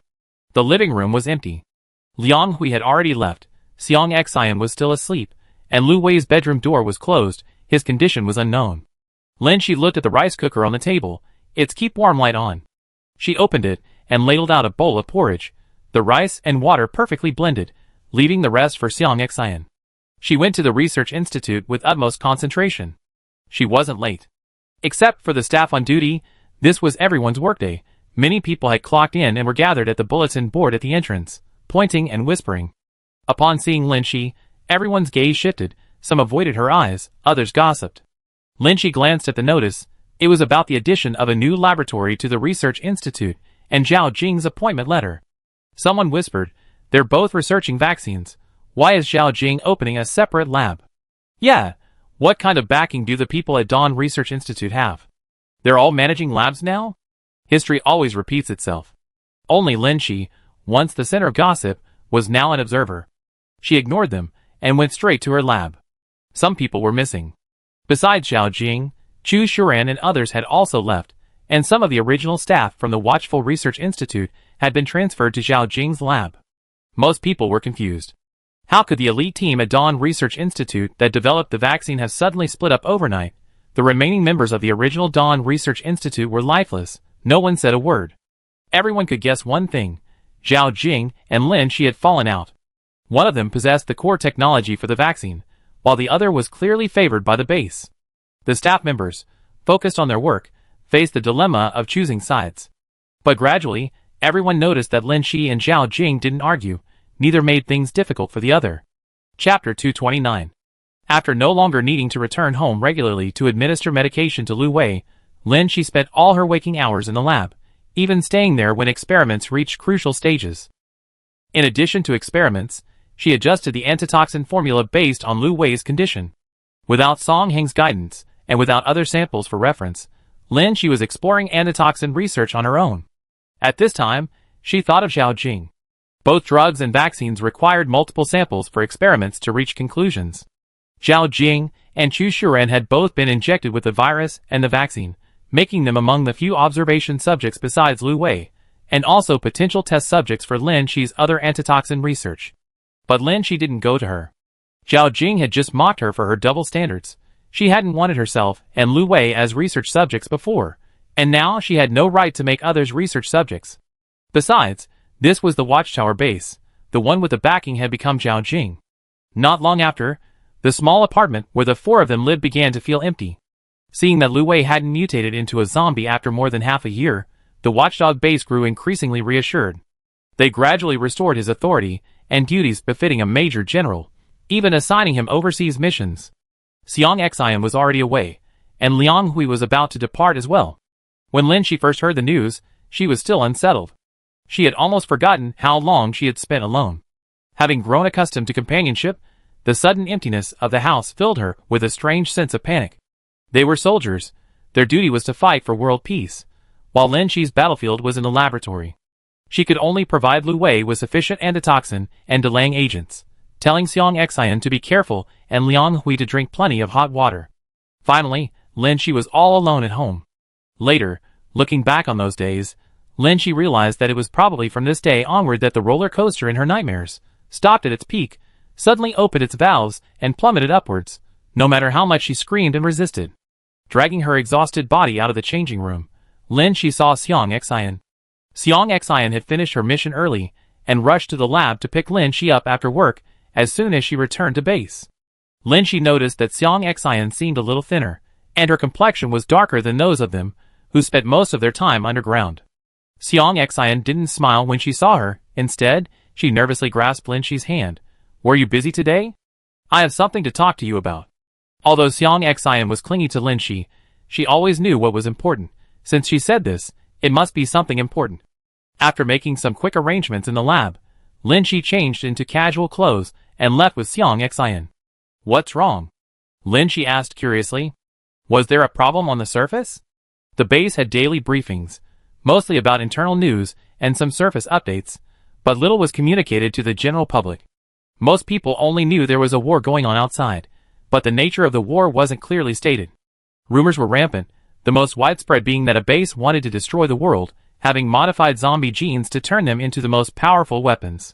The living room was empty. Liang Hui had already left, Xiang Xian was still asleep, and Lu Wei's bedroom door was closed. His condition was unknown. Lin Shi looked at the rice cooker on the table, its keep warm light on. She opened it and ladled out a bowl of porridge, the rice and water perfectly blended, leaving the rest for Xiang Xian. She went to the research institute with utmost concentration. She wasn't late. Except for the staff on duty, this was everyone's workday. Many people had clocked in and were gathered at the bulletin board at the entrance, pointing and whispering. Upon seeing Lin Shi, everyone's gaze shifted. Some avoided her eyes, others gossiped. Lin Shi glanced at the notice. It was about the addition of a new laboratory to the research institute, and Zhao Jing's appointment letter. Someone whispered, they're both researching vaccines. Why is Zhao Jing opening a separate lab? Yeah, what kind of backing do the people at Dawn Research Institute have? They're all managing labs now? History always repeats itself. Only Lin Shi, once the center of gossip, was now an observer. She ignored them, and went straight to her lab. Some people were missing. Besides Zhao Jing, Chu Shuran and others had also left, and some of the original staff from the Watchful Research Institute had been transferred to Zhao Jing's lab. Most people were confused. How could the elite team at Dawn Research Institute that developed the vaccine have suddenly split up overnight? The remaining members of the original Dawn Research Institute were lifeless. No one said a word. Everyone could guess one thing. Zhao Jing and Lin Shi had fallen out. One of them possessed the core technology for the vaccine, while the other was clearly favored by the base. The staff members, focused on their work, faced the dilemma of choosing sides. But gradually, everyone noticed that Lin Shi and Zhao Jing didn't argue. Neither made things difficult for the other. Chapter 229. After no longer needing to return home regularly to administer medication to Lu Wei, Lin Shi spent all her waking hours in the lab, even staying there when experiments reached crucial stages. In addition to experiments, she adjusted the antitoxin formula based on Lu Wei's condition. Without Song Heng's guidance, and without other samples for reference, Lin Shi was exploring antitoxin research on her own. At this time, she thought of Zhao Jing. Both drugs and vaccines required multiple samples for experiments to reach conclusions. Zhao Jing and Chu Shuren had both been injected with the virus and the vaccine, making them among the few observation subjects besides Lu Wei, and also potential test subjects for Lin Shi's other antitoxin research. But Lin Shi didn't go to her. Zhao Jing had just mocked her for her double standards. She hadn't wanted herself and Lu Wei as research subjects before, and now she had no right to make others research subjects. Besides, this was the Watchtower base. The one with the backing had become Zhao Jing. Not long after, the small apartment where the 4 of them lived began to feel empty. Seeing that Lu Wei hadn't mutated into a zombie after more than half a year, the watchdog base grew increasingly reassured. They gradually restored his authority and duties befitting a major general, even assigning him overseas missions. Xiang Xian was already away, and Liang Hui was about to depart as well. When Lin Shi first heard the news, she was still unsettled. She had almost forgotten how long she had spent alone. Having grown accustomed to companionship, the sudden emptiness of the house filled her with a strange sense of panic. They were soldiers. Their duty was to fight for world peace, while Lin Shi's battlefield was in the laboratory. She could only provide Lu Wei with sufficient antitoxin and delaying agents, telling Xiang Xian to be careful and Liang Hui to drink plenty of hot water. Finally, Lin Shi was all alone at home. Later, looking back on those days, Lin Shi realized that it was probably from this day onward that the roller coaster in her nightmares stopped at its peak, suddenly opened its valves, and plummeted upwards, no matter how much she screamed and resisted. Dragging her exhausted body out of the changing room, Lin Shi saw Xiang Xian. Xiang Xian had finished her mission early and rushed to the lab to pick Lin Shi up after work as soon as she returned to base. Lin Shi noticed that Xiang Xian seemed a little thinner, and her complexion was darker than those of them, who spent most of their time underground. Xiang Xian didn't smile when she saw her. Instead, she nervously grasped Lin Shi's hand. "Were you busy today? I have something to talk to you about." Although Xiang Xian was clingy to Lin Shi, she always knew what was important. Since she said this, it must be something important. After making some quick arrangements in the lab, Lin Shi changed into casual clothes and left with Xiang Xian. "What's wrong?" Lin Shi asked curiously. Was there a problem on the surface? The base had daily briefings, mostly about internal news and some surface updates, but little was communicated to the general public. Most people only knew there was a war going on outside, but the nature of the war wasn't clearly stated. Rumors were rampant, the most widespread being that a base wanted to destroy the world, having modified zombie genes to turn them into the most powerful weapons.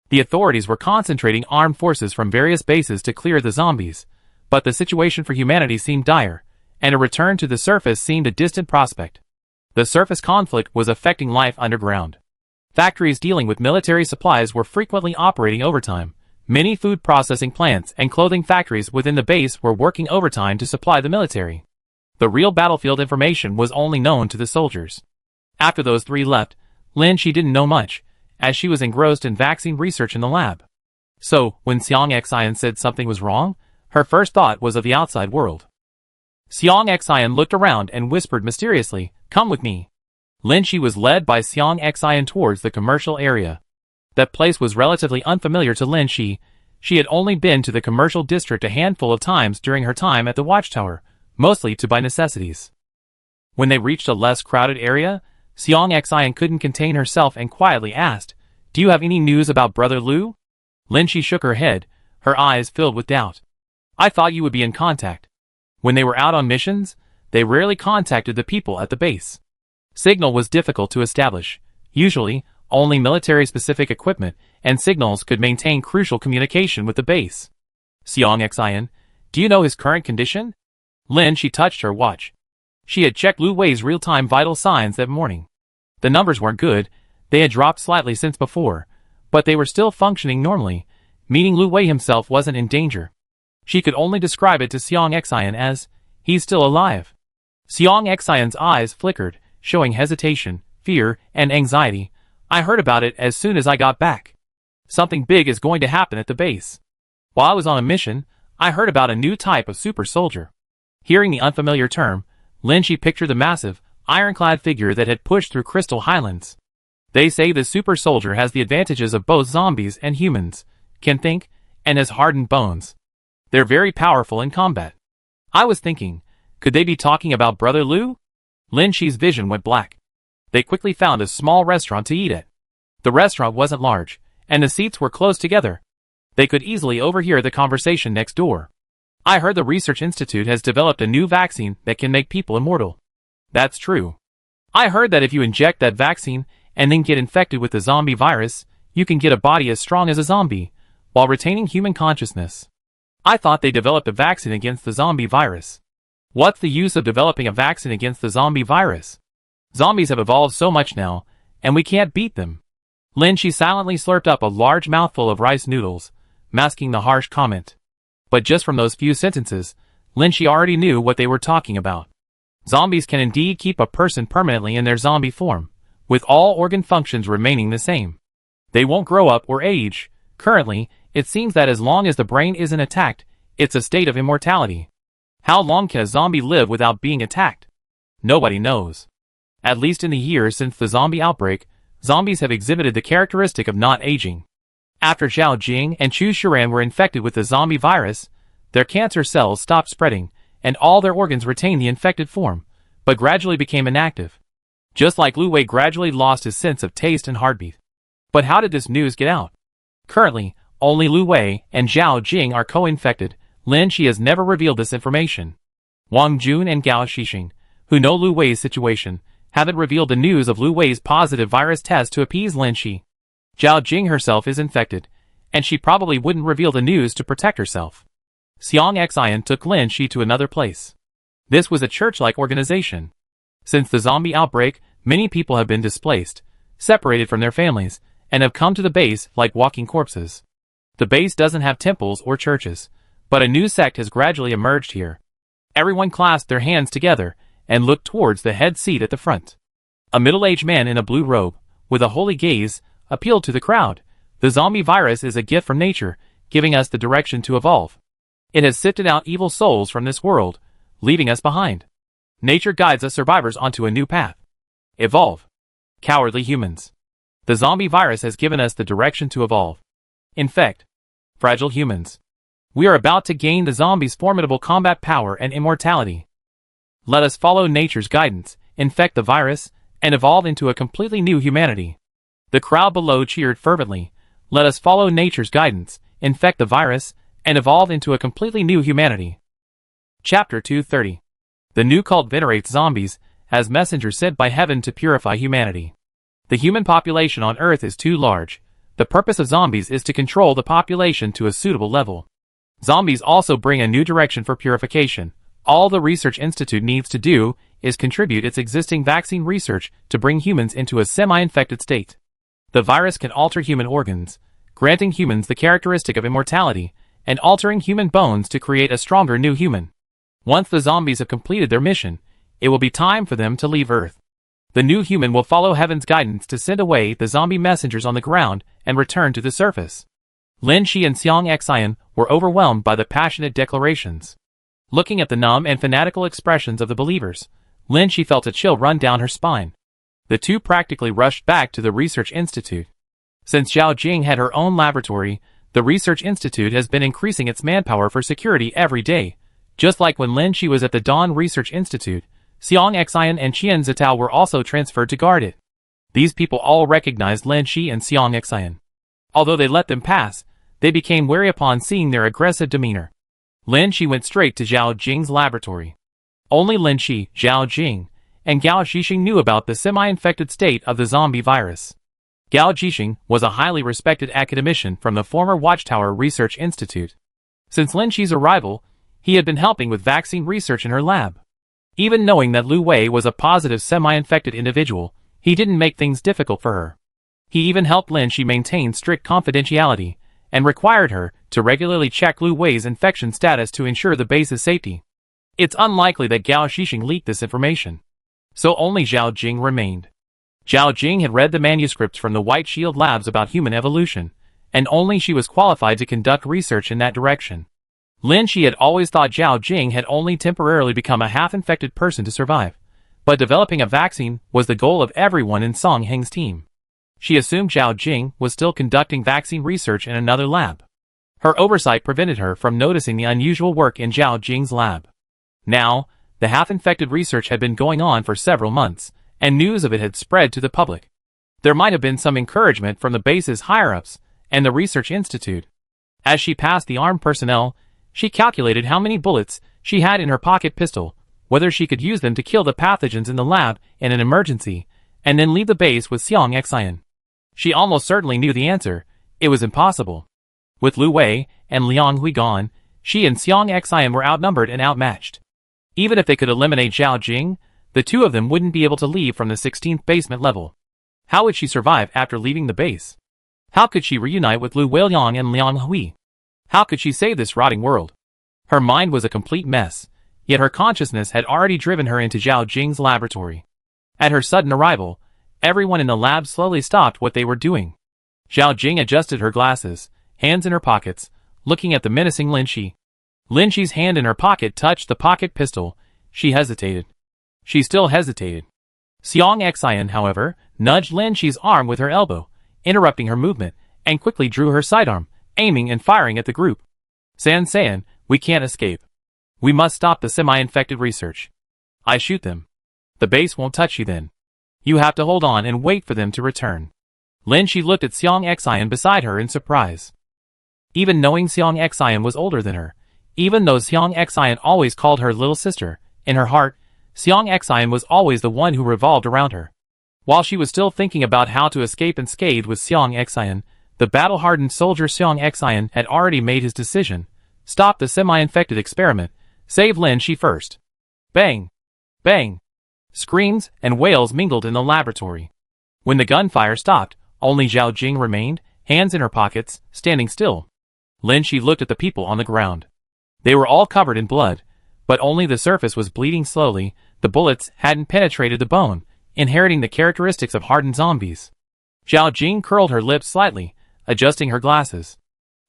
The authorities were concentrating armed forces from various bases to clear the zombies, but the situation for humanity seemed dire, and a return to the surface seemed a distant prospect. The surface conflict was affecting life underground. Factories dealing with military supplies were frequently operating overtime. Many food processing plants and clothing factories within the base were working overtime to supply the military. The real battlefield information was only known to the soldiers. After those three left, Lin Shi didn't know much, as she was engrossed in vaccine research in the lab. So, when Xiang Xian said something was wrong, her first thought was of the outside world. Xiang Xian looked around and whispered mysteriously, "Come with me." Lin Shi was led by Xiang Xian towards the commercial area. That place was relatively unfamiliar to Lin Shi. She had only been to the commercial district a handful of times during her time at the watchtower, mostly to buy necessities. When they reached a less crowded area, Xiang Xian couldn't contain herself and quietly asked, "Do you have any news about Brother Lu?" Lin Shi shook her head, her eyes filled with doubt. "I thought you would be in contact." When they were out on missions, they rarely contacted the people at the base. Signal was difficult to establish. Usually, only military-specific equipment and signals could maintain crucial communication with the base. "Xiang Xian, do you know his current condition?" Lin Shi touched her watch. She had checked Lu Wei's real-time vital signs that morning. The numbers weren't good, they had dropped slightly since before, but they were still functioning normally, meaning Lu Wei himself wasn't in danger. She could only describe it to Xiang Xian as, "He's still alive." Xiang Xian's eyes flickered, showing hesitation, fear, and anxiety. "I heard about it as soon as I got back. Something big is going to happen at the base. While I was on a mission, I heard about a new type of super soldier." Hearing the unfamiliar term, Lin Shi pictured the massive, ironclad figure that had pushed through Crystal Highlands. "They say the super soldier has the advantages of both zombies and humans, can think, and has hardened bones. They're very powerful in combat." I was thinking, could they be talking about Brother Lu? Lin Shi's vision went black. They quickly found a small restaurant to eat at. The restaurant wasn't large, and the seats were close together. They could easily overhear the conversation next door. "I heard the Research Institute has developed a new vaccine that can make people immortal." "That's true. I heard that if you inject that vaccine and then get infected with the zombie virus, you can get a body as strong as a zombie, while retaining human consciousness." I thought they developed a vaccine against the zombie virus. What's the use of developing a vaccine against the zombie virus? Zombies have evolved so much now, and we can't beat them. Lin Shi silently slurped up a large mouthful of rice noodles, masking the harsh comment. But just from those few sentences, Lin Shi already knew what they were talking about. Zombies can indeed keep a person permanently in their zombie form, with all organ functions remaining the same. They won't grow up or age. Currently, it seems that as long as the brain isn't attacked, it's a state of immortality. How long can a zombie live without being attacked? Nobody knows. At least in the years since the zombie outbreak, zombies have exhibited the characteristic of not aging. After Zhao Jing and Chu Shiran were infected with the zombie virus, their cancer cells stopped spreading, and all their organs retained the infected form, but gradually became inactive. Just like Lu Wei gradually lost his sense of taste and heartbeat. But how did this news get out? Currently, only Lu Wei and Zhao Jing are co-infected. Lin Shi has never revealed this information. Wang Jun and Gao Xixing, who know Lu Wei's situation, haven't revealed the news of Lu Wei's positive virus test to appease Lin Shi. Zhao Jing herself is infected, and she probably wouldn't reveal the news to protect herself. Xiang Xian took Lin Shi to another place. This was a church-like organization. Since the zombie outbreak, many people have been displaced, separated from their families, and have come to the base like walking corpses. The base doesn't have temples or churches, but a new sect has gradually emerged here. Everyone clasped their hands together and looked towards the head seat at the front. A middle-aged man in a blue robe, with a holy gaze, appealed to the crowd. The zombie virus is a gift from nature, giving us the direction to evolve. It has sifted out evil souls from this world, leaving us behind. Nature guides us survivors onto a new path. Evolve. Cowardly humans. The zombie virus has given us the direction to evolve. Infect. Fragile humans. We are about to gain the zombies' formidable combat power and immortality. Let us follow nature's guidance, infect the virus, and evolve into a completely new humanity. The crowd below cheered fervently. Let us follow nature's guidance, infect the virus, and evolve into a completely new humanity. Chapter 230. The new cult venerates zombies as messengers sent by heaven to purify humanity. The human population on Earth is too large. The purpose of zombies is to control the population to a suitable level. Zombies also bring a new direction for purification. All the Research Institute needs to do is contribute its existing vaccine research to bring humans into a semi-infected state. The virus can alter human organs, granting humans the characteristic of immortality, and altering human bones to create a stronger new human. Once the zombies have completed their mission, it will be time for them to leave Earth. The new human will follow heaven's guidance to send away the zombie messengers on the ground and return to the surface. Lin Shi and Xiang Xian were overwhelmed by the passionate declarations. Looking at the numb and fanatical expressions of the believers, Lin Shi felt a chill run down her spine. The two practically rushed back to the Research Institute. Since Zhao Jing had her own laboratory, the Research Institute has been increasing its manpower for security every day. Just like when Lin Shi was at the Dawn Research Institute, Xiang Xian and Qian Zitao were also transferred to guard it. These people all recognized Lin Shi and Xiang Xian. Although they let them pass, they became wary upon seeing their aggressive demeanor. Lin Shi went straight to Zhao Jing's laboratory. Only Lin Shi, Zhao Jing, and Gao Xixing knew about the semi-infected state of the zombie virus. Gao Xixing was a highly respected academician from the former Watchtower Research Institute. Since Lin Shi's arrival, he had been helping with vaccine research in her lab. Even knowing that Lu Wei was a positive semi-infected individual, he didn't make things difficult for her. He even helped Lin Shi maintain strict confidentiality, and required her to regularly check Lu Wei's infection status to ensure the base's safety. It's unlikely that Gao Xixing leaked this information. So only Zhao Jing remained. Zhao Jing had read the manuscripts from the White Shield labs about human evolution, and only she was qualified to conduct research in that direction. Lin Shi had always thought Zhao Jing had only temporarily become a half-infected person to survive, but developing a vaccine was the goal of everyone in Song Heng's team. She assumed Zhao Jing was still conducting vaccine research in another lab. Her oversight prevented her from noticing the unusual work in Zhao Jing's lab. Now, the half-infected research had been going on for several months, and news of it had spread to the public. There might have been some encouragement from the base's higher-ups and the Research Institute. As she passed the armed personnel, she calculated how many bullets she had in her pocket pistol, whether she could use them to kill the pathogens in the lab in an emergency, and then leave the base with Xiang Xian. She almost certainly knew the answer. It was impossible. With Lu Wei and Liang Hui gone, she and Xiang Xian were outnumbered and outmatched. Even if they could eliminate Zhao Jing, the two of them wouldn't be able to leave from the 16th basement level. How would she survive after leaving the base? How could she reunite with Lu Weiliang and Liang Hui? How could she save this rotting world? Her mind was a complete mess, yet her consciousness had already driven her into Zhao Jing's laboratory. At her sudden arrival, everyone in the lab slowly stopped what they were doing. Zhao Jing adjusted her glasses, hands in her pockets, looking at the menacing Lin Shi. Lin Shi's hand in her pocket touched the pocket pistol. She hesitated. She still hesitated. Xiang Xian, however, nudged Lin Shi's arm with her elbow, interrupting her movement, and quickly drew her sidearm, aiming and firing at the group. San, we can't escape. We must stop the semi-infected research. I shoot them. The base won't touch you then. You have to hold on and wait for them to return. Lin Shi looked at Xiang Xian beside her in surprise. Even knowing Xiang Xian was older than her, even though Xiang Xian always called her little sister, in her heart, Xiang Xian was always the one who revolved around her. While she was still thinking about how to escape unscathed with Xiang Xian, the battle-hardened soldier Xiang Xian had already made his decision. Stop the semi-infected experiment. Save Lin Shi first. Bang! Bang! Screams and wails mingled in the laboratory. When the gunfire stopped, only Zhao Jing remained, hands in her pockets, standing still. Lin Shi looked at the people on the ground. They were all covered in blood, but only the surface was bleeding slowly. The bullets hadn't penetrated the bone, inheriting the characteristics of hardened zombies. Zhao Jing curled her lips slightly, adjusting her glasses.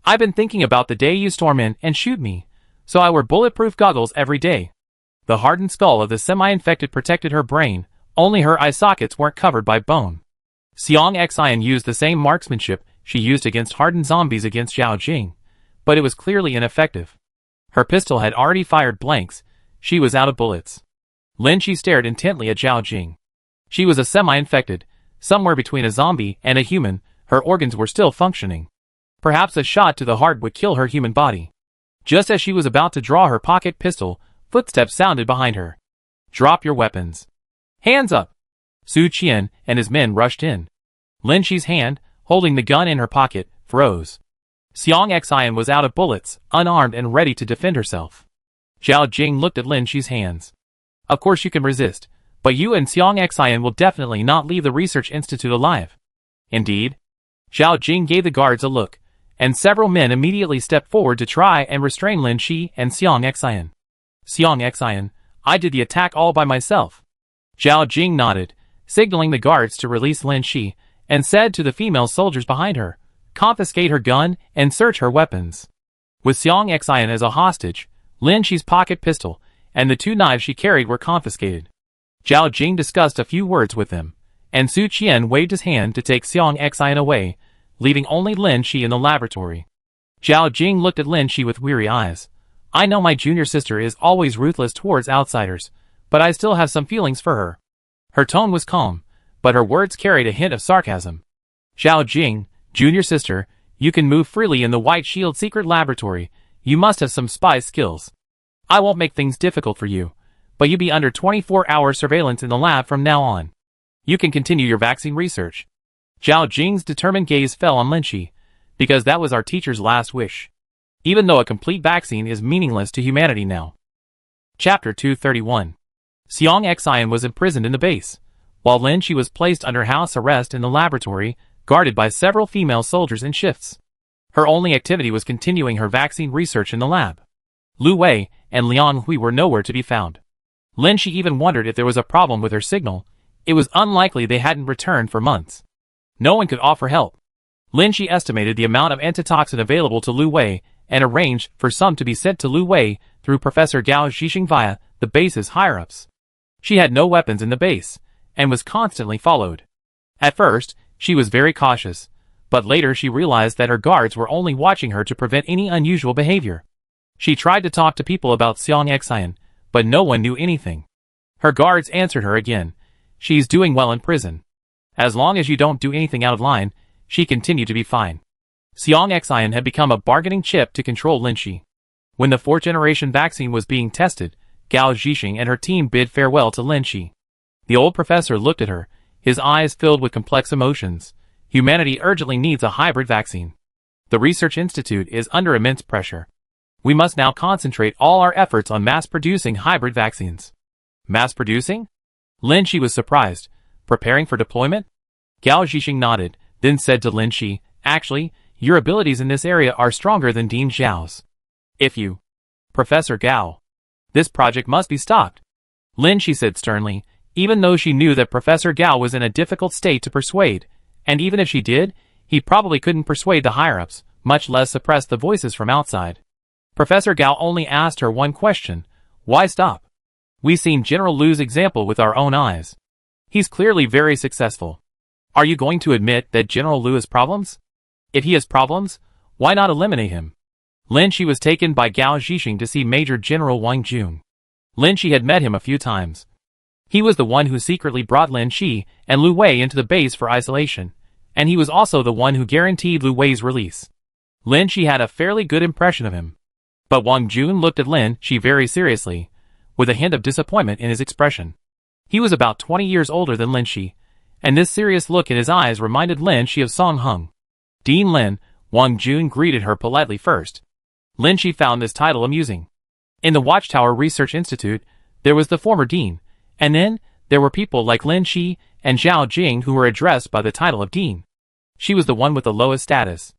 I've been thinking about the day you storm in and shoot me, so I wear bulletproof goggles every day. The hardened skull of the semi-infected protected her brain, only her eye sockets weren't covered by bone. Xiang Xian used the same marksmanship she used against hardened zombies against Zhao Jing, but it was clearly ineffective. Her pistol had already fired blanks. She was out of bullets. Lin Shi stared intently at Zhao Jing. She was a semi-infected, somewhere between a zombie and a human. Her organs were still functioning. Perhaps a shot to the heart would kill her human body. Just as she was about to draw her pocket pistol, footsteps sounded behind her. Drop your weapons. Hands up! Su Qian and his men rushed in. Lin Shi's hand, holding the gun in her pocket, froze. Xiang Xian was out of bullets, unarmed and ready to defend herself. Zhao Jing looked at Lin Shi's hands. Of course you can resist, but you and Xiang Xian will definitely not leave the research institute alive. Indeed. Zhao Jing gave the guards a look, and several men immediately stepped forward to try and restrain Lin Shi and Xiang Xian. Xiang Xian, I did the attack all by myself. Zhao Jing nodded, signaling the guards to release Lin Shi, and said to the female soldiers behind her, confiscate her gun and search her weapons. With Xiang Xian as a hostage, Lin Shi's pocket pistol, and the 2 knives she carried were confiscated. Zhao Jing discussed a few words with them, and Su Qian waved his hand to take Xiang Xian away, leaving only Lin Shi in the laboratory. Zhao Jing looked at Lin Shi with weary eyes. I know my junior sister is always ruthless towards outsiders, but I still have some feelings for her. Her tone was calm, but her words carried a hint of sarcasm. Zhao Jing, junior sister, you can move freely in the White Shield secret laboratory. You must have some spy skills. I won't make things difficult for you, but you'll be under 24-hour surveillance in the lab from now on. You can continue your vaccine research. Zhao Jing's determined gaze fell on Lin Shi, because that was our teacher's last wish. Even though a complete vaccine is meaningless to humanity now. Chapter 231. Xiang Xian was imprisoned in the base, while Lin Shi was placed under house arrest in the laboratory, guarded by several female soldiers in shifts. Her only activity was continuing her vaccine research in the lab. Lu Wei and Liang Hui were nowhere to be found. Lin Shi even wondered if there was a problem with her signal. It was unlikely they hadn't returned for months. No one could offer help. Lin Shi estimated the amount of antitoxin available to Lu Wei and arranged for some to be sent to Lu Wei through Professor Gao Zhixing via the base's higher-ups. She had no weapons in the base, and was constantly followed. At first, she was very cautious, but later she realized that her guards were only watching her to prevent any unusual behavior. She tried to talk to people about Xiang Xian, but no one knew anything. Her guards answered her again. She's doing well in prison. As long as you don't do anything out of line, she continued to be fine. Xiang Xian had become a bargaining chip to control Lin Shi. When the 4th-generation vaccine was being tested, Gao Zhixing and her team bid farewell to Lin Shi. The old professor looked at her, his eyes filled with complex emotions. Humanity urgently needs a hybrid vaccine. The Research Institute is under immense pressure. We must now concentrate all our efforts on mass-producing hybrid vaccines. Mass-producing? Lin Shi was surprised. Preparing for deployment? Gao Zhixing nodded, then said to Lin Shi, actually, your abilities in this area are stronger than Dean Zhao's. If you Professor Gao. This project must be stopped. Lin, she said sternly, even though she knew that Professor Gao was in a difficult state to persuade, and even if she did, he probably couldn't persuade the higher-ups, much less suppress the voices from outside. Professor Gao only asked her one question: why stop? We've seen General Lu's example with our own eyes. He's clearly very successful. Are you going to admit that General Lu has problems? If he has problems, why not eliminate him? Lin Shi was taken by Gao Zhixing to see Major General Wang Jun. Lin Shi had met him a few times. He was the one who secretly brought Lin Shi and Lu Wei into the base for isolation, and he was also the one who guaranteed Lu Wei's release. Lin Shi had a fairly good impression of him. But Wang Jun looked at Lin Shi very seriously, with a hint of disappointment in his expression. He was about 20 years older than Lin Shi, and this serious look in his eyes reminded Lin Shi of Song Hung. Dean Lin, Wang Jun greeted her politely first. Lin Shi found this title amusing. In the Watchtower Research Institute, there was the former dean, and then there were people like Lin Shi and Zhao Jing who were addressed by the title of dean. She was the one with the lowest status.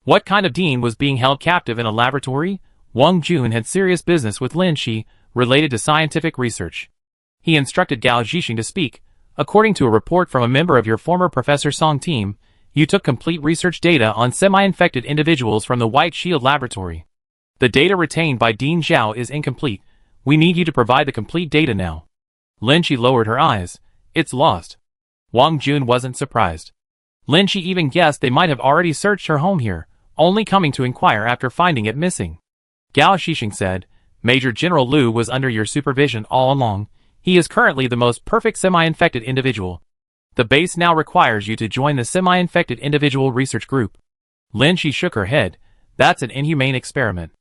What kind of dean was being held captive in a laboratory? Wang Jun had serious business with Lin Shi related to scientific research. He instructed Gao Zhixing to speak. According to a report from a member of your former Professor Song team, you took complete research data on semi-infected individuals from the White Shield Laboratory. The data retained by Dean Zhao is incomplete. We need you to provide the complete data now. Lin Shi lowered her eyes. It's lost. Wang Jun wasn't surprised. Lin Shi even guessed they might have already searched her home here, only coming to inquire after finding it missing. Gao Zhixing said, Major General Lu was under your supervision all along. He is currently the most perfect semi-infected individual. The base now requires you to join the semi-infected individual research group. Lin Shi shook her head. That's an inhumane experiment.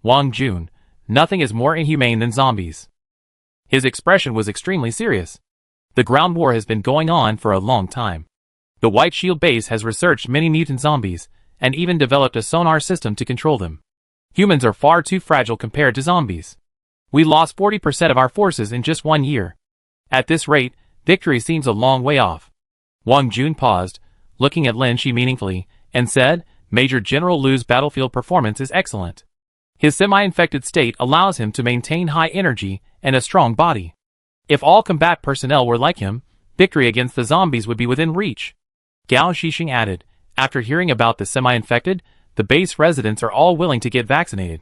Wang Jun, nothing is more inhumane than zombies. His expression was extremely serious. The ground war has been going on for a long time. The White Shield base has researched many mutant zombies, and even developed a sonar system to control them. Humans are far too fragile compared to zombies. We lost 40% of our forces in just 1 year. At this rate, victory seems a long way off. Wang Jun paused, looking at Lin Shi meaningfully, and said, Major General Lu's battlefield performance is excellent. His semi-infected state allows him to maintain high energy and a strong body. If all combat personnel were like him, victory against the zombies would be within reach. Gao Zhixing added, after hearing about the semi-infected, the base residents are all willing to get vaccinated.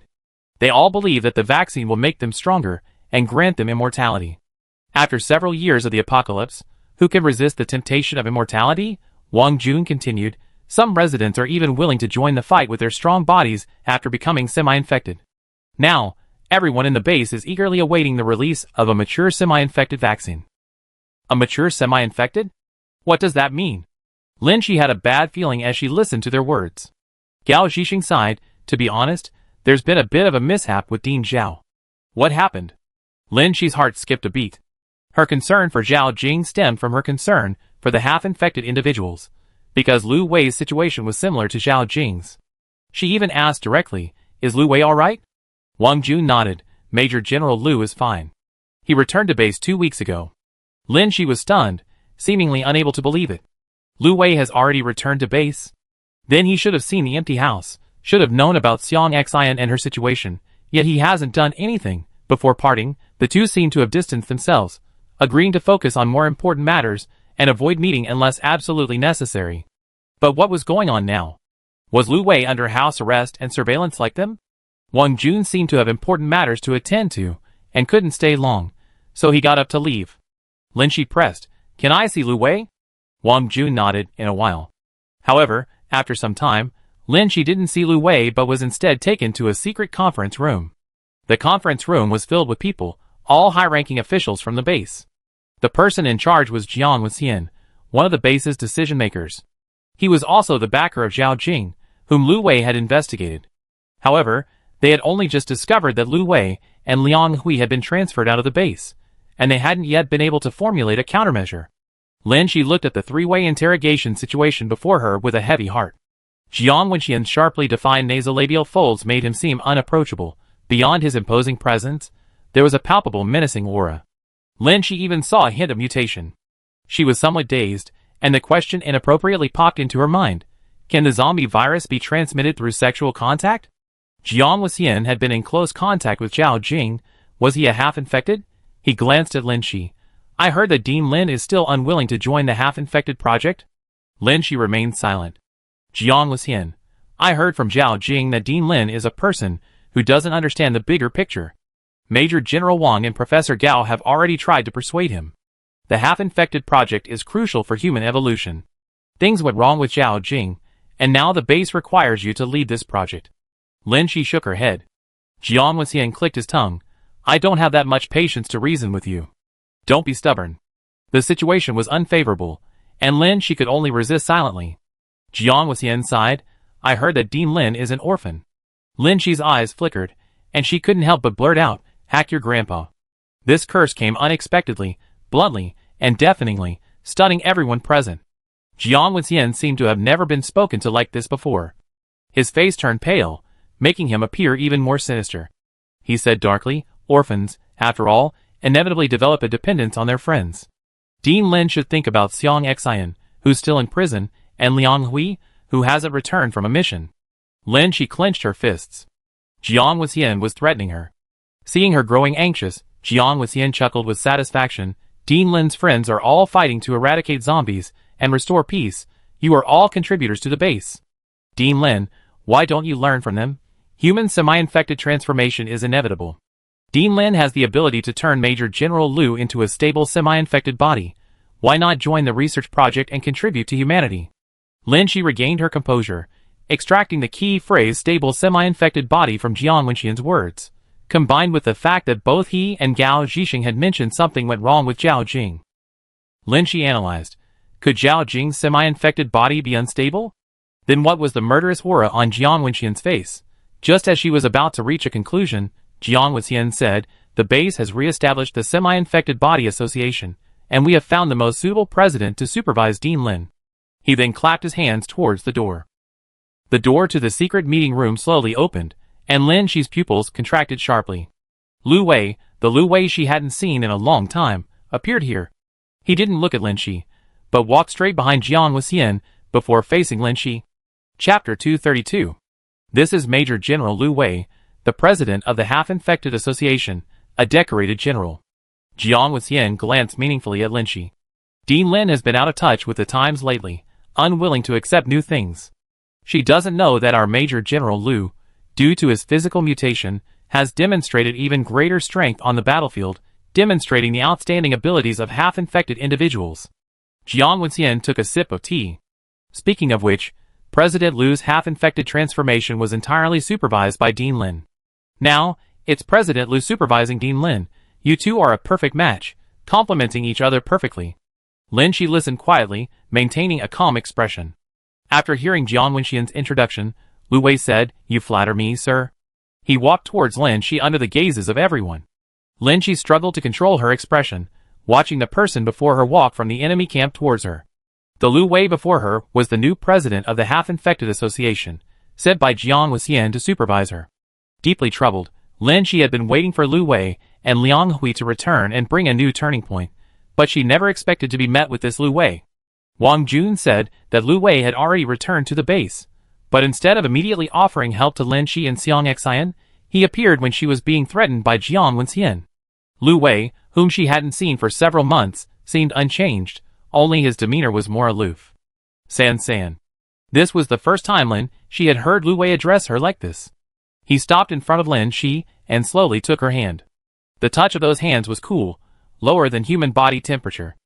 They all believe that the vaccine will make them stronger and grant them immortality. After several years of the apocalypse, who can resist the temptation of immortality? Wang Jun continued, some residents are even willing to join the fight with their strong bodies after becoming semi-infected. Now, everyone in the base is eagerly awaiting the release of a mature semi-infected vaccine. A mature semi-infected? What does that mean? Lin Shi had a bad feeling as she listened to their words. Gao Zhixing sighed, to be honest, there's been a bit of a mishap with Dean Zhao. What happened? Lin Shi's heart skipped a beat. Her concern for Zhao Jing stemmed from her concern for the half-infected individuals, because Lu Wei's situation was similar to Zhao Jing's. She even asked directly, is Lu Wei alright? Wang Jun nodded, Major General Lu is fine. He returned to base 2 weeks ago. Lin Shi was stunned, seemingly unable to believe it. Lu Wei has already returned to base? Then he should have seen the empty house, should have known about Xiang Xian and her situation, yet he hasn't done anything. Before parting, the two seemed to have distanced themselves, agreeing to focus on more important matters and avoid meeting unless absolutely necessary. But what was going on now? Was Lu Wei under house arrest and surveillance like them? Wang Jun seemed to have important matters to attend to, and couldn't stay long, so he got up to leave. Lin Shi pressed, can I see Lu Wei? Wang Jun nodded, in a while. However, after some time, Lin Shi didn't see Lu Wei but was instead taken to a secret conference room. The conference room was filled with people, all high-ranking officials from the base. The person in charge was Jiang Wenxian, one of the base's decision-makers. He was also the backer of Zhao Jing, whom Lu Wei had investigated. However, they had only just discovered that Lu Wei and Liang Hui had been transferred out of the base, and they hadn't yet been able to formulate a countermeasure. Lin Shi looked at the three-way interrogation situation before her with a heavy heart. Jiang Wenxian's sharply defined nasolabial folds made him seem unapproachable. Beyond his imposing presence, there was a palpable menacing aura. Lin Shi even saw a hint of mutation. She was somewhat dazed, and the question inappropriately popped into her mind. Can the zombie virus be transmitted through sexual contact? Jiang Wuxian had been in close contact with Zhao Jing. Was he a half-infected? He glanced at Lin Shi. I heard that Dean Lin is still unwilling to join the half-infected project? Lin Shi remained silent. Jiang Wuxian. I heard from Zhao Jing that Dean Lin is a person who doesn't understand the bigger picture. Major General Wang and Professor Gao have already tried to persuade him. The half-infected project is crucial for human evolution. Things went wrong with Zhao Jing, and now the base requires you to lead this project. Lin Shi shook her head. Jiang Wuxian clicked his tongue. I don't have that much patience to reason with you. Don't be stubborn. The situation was unfavorable, and Lin Shi could only resist silently. Jiang Wuxian sighed. I heard that Dean Lin is an orphan. Lin Shi's eyes flickered, and she couldn't help but blurt out, hack your grandpa. This curse came unexpectedly, bluntly, and deafeningly, stunning everyone present. Jiang Wuxian seemed to have never been spoken to like this before. His face turned pale, making him appear even more sinister. He said darkly, orphans, after all, inevitably develop a dependence on their friends. Dean Lin should think about Xiang Xian, who's still in prison, and Liang Hui, who hasn't returned from a mission. Lin Shi clenched her fists. Jiang Wuxian was threatening her. Seeing her growing anxious, Jiang Wuxian chuckled with satisfaction. Dean Lin's friends are all fighting to eradicate zombies and restore peace. You are all contributors to the base. Dean Lin, why don't you learn from them? Human semi-infected transformation is inevitable. Dean Lin has the ability to turn Major General Liu into a stable semi-infected body. Why not join the research project and contribute to humanity? Lin Shi regained her composure, extracting the key phrase stable semi-infected body from Jiang Wuxian's words, combined with the fact that both he and Gao Zhixing had mentioned something went wrong with Zhao Jing. Lin Shi analyzed. Could Zhao Jing's semi-infected body be unstable? Then what was the murderous aura on Jiang Wuxian's face? Just as she was about to reach a conclusion, Jiang Wuxian said, the base has re-established the Semi-Infected Body Association, and we have found the most suitable president to supervise Dean Lin. He then clapped his hands towards the door. The door to the secret meeting room slowly opened, and Lin Shi's pupils contracted sharply. Lu Wei, the Lu Wei she hadn't seen in a long time, appeared here. He didn't look at Lin Shi, but walked straight behind Jiang Wuxian before facing Lin Shi. Chapter 232. This is Major General Lu Wei, the president of the Half-Infected Association, a decorated general. Jiang Wuxian glanced meaningfully at Lin Shi. Dean Lin has been out of touch with the times lately, unwilling to accept new things. She doesn't know that our Major General Liu, due to his physical mutation, has demonstrated even greater strength on the battlefield, demonstrating the outstanding abilities of half-infected individuals. Jiang Wuxian took a sip of tea. Speaking of which, President Liu's half-infected transformation was entirely supervised by Dean Lin. Now, it's President Liu supervising Dean Lin. You two are a perfect match, complementing each other perfectly. Lin Shi listened quietly, maintaining a calm expression. After hearing Jiang Wuxian's introduction, Lu Wei said, You flatter me, sir. He walked towards Lin Shi under the gazes of everyone. Lin Shi struggled to control her expression, watching the person before her walk from the enemy camp towards her. The Lu Wei before her was the new president of the Half-Infected Association, sent by Jiang Wuxian to supervise her. Deeply troubled, Lin Shi had been waiting for Lu Wei and Liang Hui to return and bring a new turning point, but she never expected to be met with this Lu Wei. Wang Jun said that Lu Wei had already returned to the base, but instead of immediately offering help to Lin Shi and Xiang Xian, he appeared when she was being threatened by Jiang Wuxian. Lu Wei, whom she hadn't seen for several months, seemed unchanged, only his demeanor was more aloof. San. This was the first time Lin Shi had heard Lu Wei address her like this. He stopped in front of Lin Shi and slowly took her hand. The touch of those hands was cool, lower than human body temperature.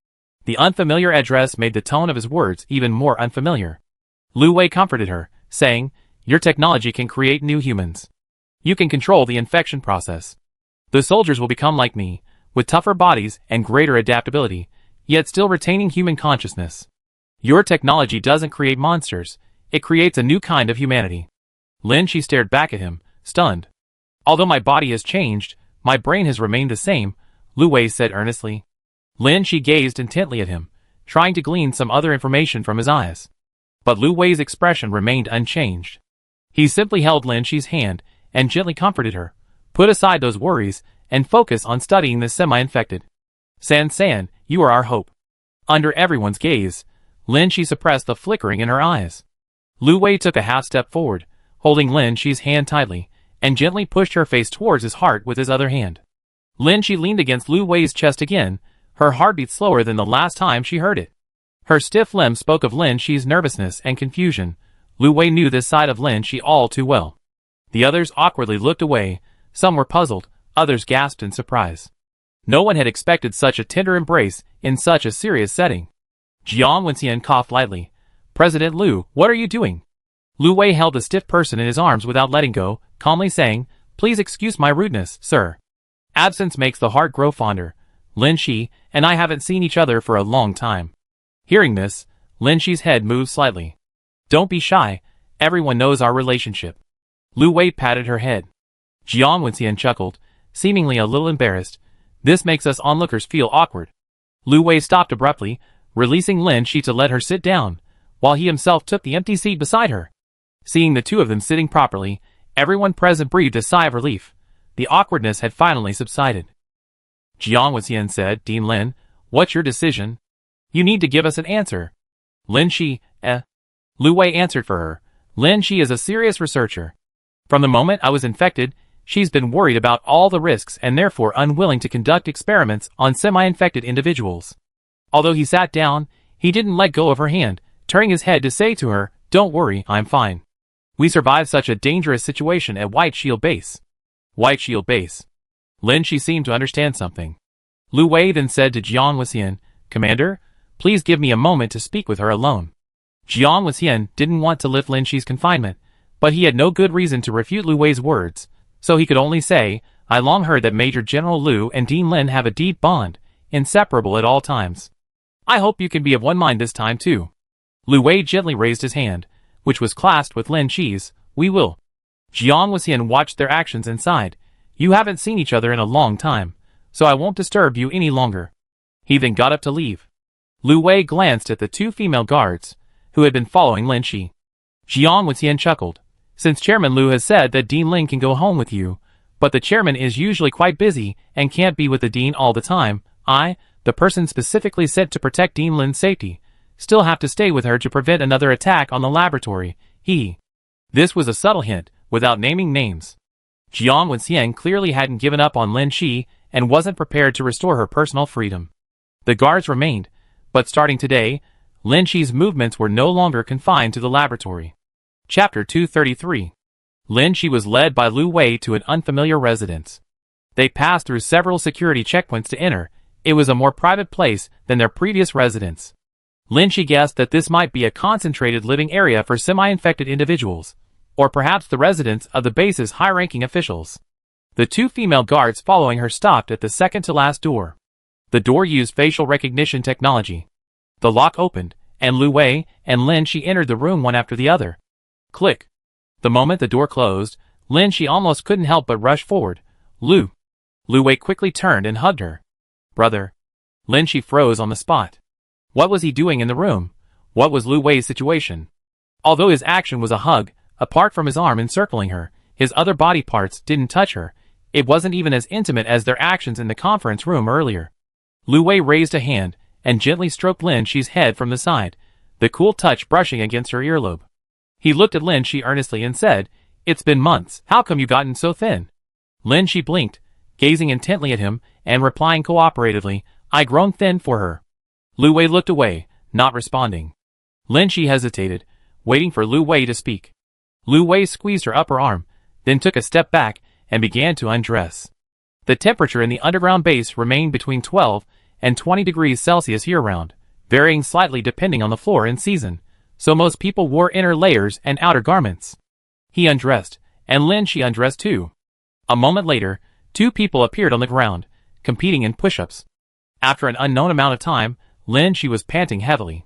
The unfamiliar address made the tone of his words even more unfamiliar. Lu Wei comforted her, saying, Your technology can create new humans. You can control the infection process. The soldiers will become like me, with tougher bodies and greater adaptability, yet still retaining human consciousness. Your technology doesn't create monsters, it creates a new kind of humanity. Lin Shi stared back at him, stunned. Although my body has changed, my brain has remained the same, Lu Wei said earnestly. Lin Shi gazed intently at him, trying to glean some other information from his eyes. But Lu Wei's expression remained unchanged. He simply held Lin Shi's hand and gently comforted her. Put aside those worries and focus on studying this semi-infected. San, you are our hope. Under everyone's gaze, Lin Shi suppressed the flickering in her eyes. Lu Wei took a half step forward, holding Lin Shi's hand tightly, and gently pushed her face towards his heart with his other hand. Lin Shi leaned against Lu Wei's chest again, her heartbeat slower than the last time she heard it. Her stiff limbs spoke of Lin Shi's nervousness and confusion. Lu Wei knew this side of Lin Shi all too well. The others awkwardly looked away, some were puzzled, others gasped in surprise. No one had expected such a tender embrace in such a serious setting. Jiang Wenxian coughed lightly. President Lu, what are you doing? Lu Wei held the stiff person in his arms without letting go, calmly saying, Please excuse my rudeness, sir. Absence makes the heart grow fonder. Lin Shi and I haven't seen each other for a long time. Hearing this, Lin Shi's head moved slightly. Don't be shy, everyone knows our relationship. Lu Wei patted her head. Jiang Wenxian chuckled, seemingly a little embarrassed. This makes us onlookers feel awkward. Lu Wei stopped abruptly, releasing Lin Shi to let her sit down, while he himself took the empty seat beside her. Seeing the two of them sitting properly, everyone present breathed a sigh of relief. The awkwardness had finally subsided. Jiang Wenxian said, Dean Lin, what's your decision? You need to give us an answer. Lin Shi, Lu Wei answered for her. Lin Shi is a serious researcher. From the moment I was infected, she's been worried about all the risks and therefore unwilling to conduct experiments on semi-infected individuals. Although he sat down, he didn't let go of her hand, turning his head to say to her, Don't worry, I'm fine. We survived such a dangerous situation at White Shield Base. White Shield Base. Lin Shi seemed to understand something. Lu Wei then said to Jiang Wenxian, Commander, please give me a moment to speak with her alone. Jiang Wenxian didn't want to lift Lin Shi's confinement, but he had no good reason to refute Lu Wei's words, so he could only say, I long heard that Major General Lu and Dean Lin have a deep bond, inseparable at all times. I hope you can be of one mind this time too. Lu Wei gently raised his hand, which was clasped with Lin Shi's. We will. Jiang Wenxian watched their actions and sighed. You haven't seen each other in a long time, so I won't disturb you any longer. He then got up to leave. Lu Wei glanced at the two female guards, who had been following Lin Shi. Jiang Wenxian chuckled. Since Chairman Lu has said that Dean Lin can go home with you, but the chairman is usually quite busy and can't be with the dean all the time, I, the person specifically sent to protect Dean Lin's safety, still have to stay with her to prevent another attack on the laboratory. This was a subtle hint, without naming names. Jiang Wenxian clearly hadn't given up on Lin Shi and wasn't prepared to restore her personal freedom. The guards remained, but starting today, Lin Shi's movements were no longer confined to the laboratory. Chapter 233. Lin Shi was led by Lu Wei to an unfamiliar residence. They passed through several security checkpoints to enter. It was a more private place than their previous residence. Lin Shi guessed that this might be a concentrated living area for semi-infected individuals, or perhaps the residence of the base's high-ranking officials. The two female guards following her stopped at the second-to-last door. The door used facial recognition technology. The lock opened, and Lu Wei and Lin Shi entered the room one after the other. Click. The moment the door closed, Lin Shi almost couldn't help but rush forward. Lu Wei quickly turned and hugged her. Brother. Lin Shi froze on the spot. What was he doing in the room? What was Lu Wei's situation? Although his action was a hug, apart from his arm encircling her, his other body parts didn't touch her. It wasn't even as intimate as their actions in the conference room earlier. Lu Wei raised a hand and gently stroked Lin Shi's head from the side, the cool touch brushing against her earlobe. He looked at Lin Shi earnestly and said, It's been months, how come you gotten so thin? Lin Shi blinked, gazing intently at him and replying cooperatively, I grown thin for her. Lu Wei looked away, not responding. Lin Shi hesitated, waiting for Lu Wei to speak. Lu Wei squeezed her upper arm, then took a step back and began to undress. The temperature in the underground base remained between 12 and 20 degrees Celsius year-round, varying slightly depending on the floor and season, so most people wore inner layers and outer garments. He undressed, and Lin Shi undressed too. A moment later, two people appeared on the ground, competing in push-ups. After an unknown amount of time, Lin Shi was panting heavily.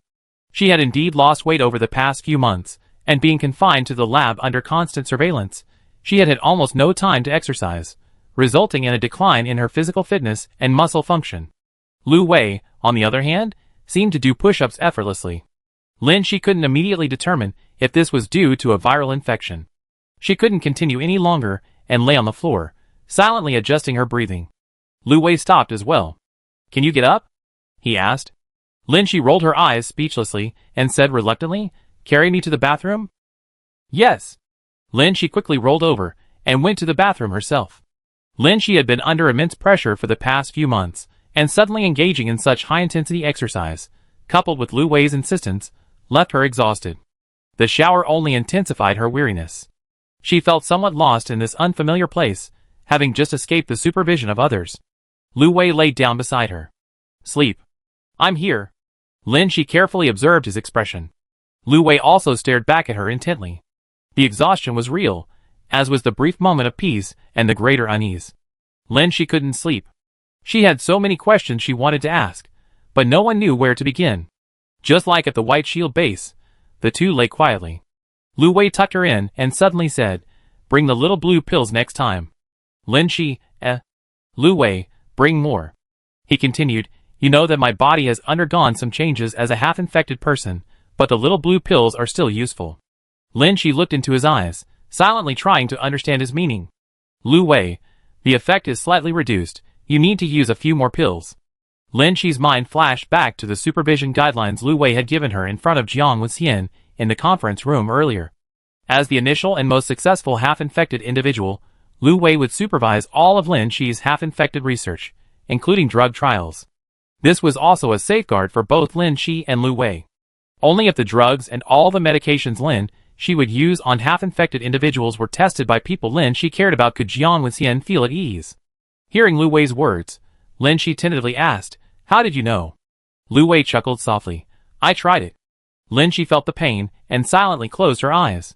She had indeed lost weight over the past few months, and being confined to the lab under constant surveillance, she had had almost no time to exercise, resulting in a decline in her physical fitness and muscle function. Lu Wei, on the other hand, seemed to do push-ups effortlessly. Lin Shi couldn't immediately determine if this was due to a viral infection. She couldn't continue any longer and lay on the floor, silently adjusting her breathing. Lu Wei stopped as well. Can you get up? He asked. Lin Shi rolled her eyes speechlessly and said reluctantly, Carry me to the bathroom? Yes. Lin Shi quickly rolled over and went to the bathroom herself. Lin Shi had been under immense pressure for the past few months, and suddenly engaging in such high-intensity exercise, coupled with Lu Wei's insistence, left her exhausted. The shower only intensified her weariness. She felt somewhat lost in this unfamiliar place, having just escaped the supervision of others. Lu Wei laid down beside her. Sleep. I'm here. Lin Shi carefully observed his expression. Lu Wei also stared back at her intently. The exhaustion was real, as was the brief moment of peace and the greater unease. Lin Shi couldn't sleep. She had so many questions she wanted to ask, but no one knew where to begin. Just like at the White Shield base, the two lay quietly. Lu Wei tucked her in and suddenly said, "Bring the little blue pills next time." Lin Shi, Lu Wei, bring more. He continued, "You know that my body has undergone some changes as a half-infected person, but the little blue pills are still useful." Lin Shi looked into his eyes, silently trying to understand his meaning. "Lu Wei, the effect is slightly reduced. You need to use a few more pills." Lin Shi's mind flashed back to the supervision guidelines Lu Wei had given her in front of Jiang Wenxian in the conference room earlier. As the initial and most successful half-infected individual, Lu Wei would supervise all of Lin Shi's half-infected research, including drug trials. This was also a safeguard for both Lin Shi and Lu Wei. Only if the drugs and all the medications Lin Shi would use on half-infected individuals were tested by people Lin Shi cared about could Jiang Wenxian feel at ease. Hearing Lu Wei's words, Lin Shi tentatively asked, "How did you know?" Lu Wei chuckled softly. "I tried it." Lin Shi felt the pain and silently closed her eyes.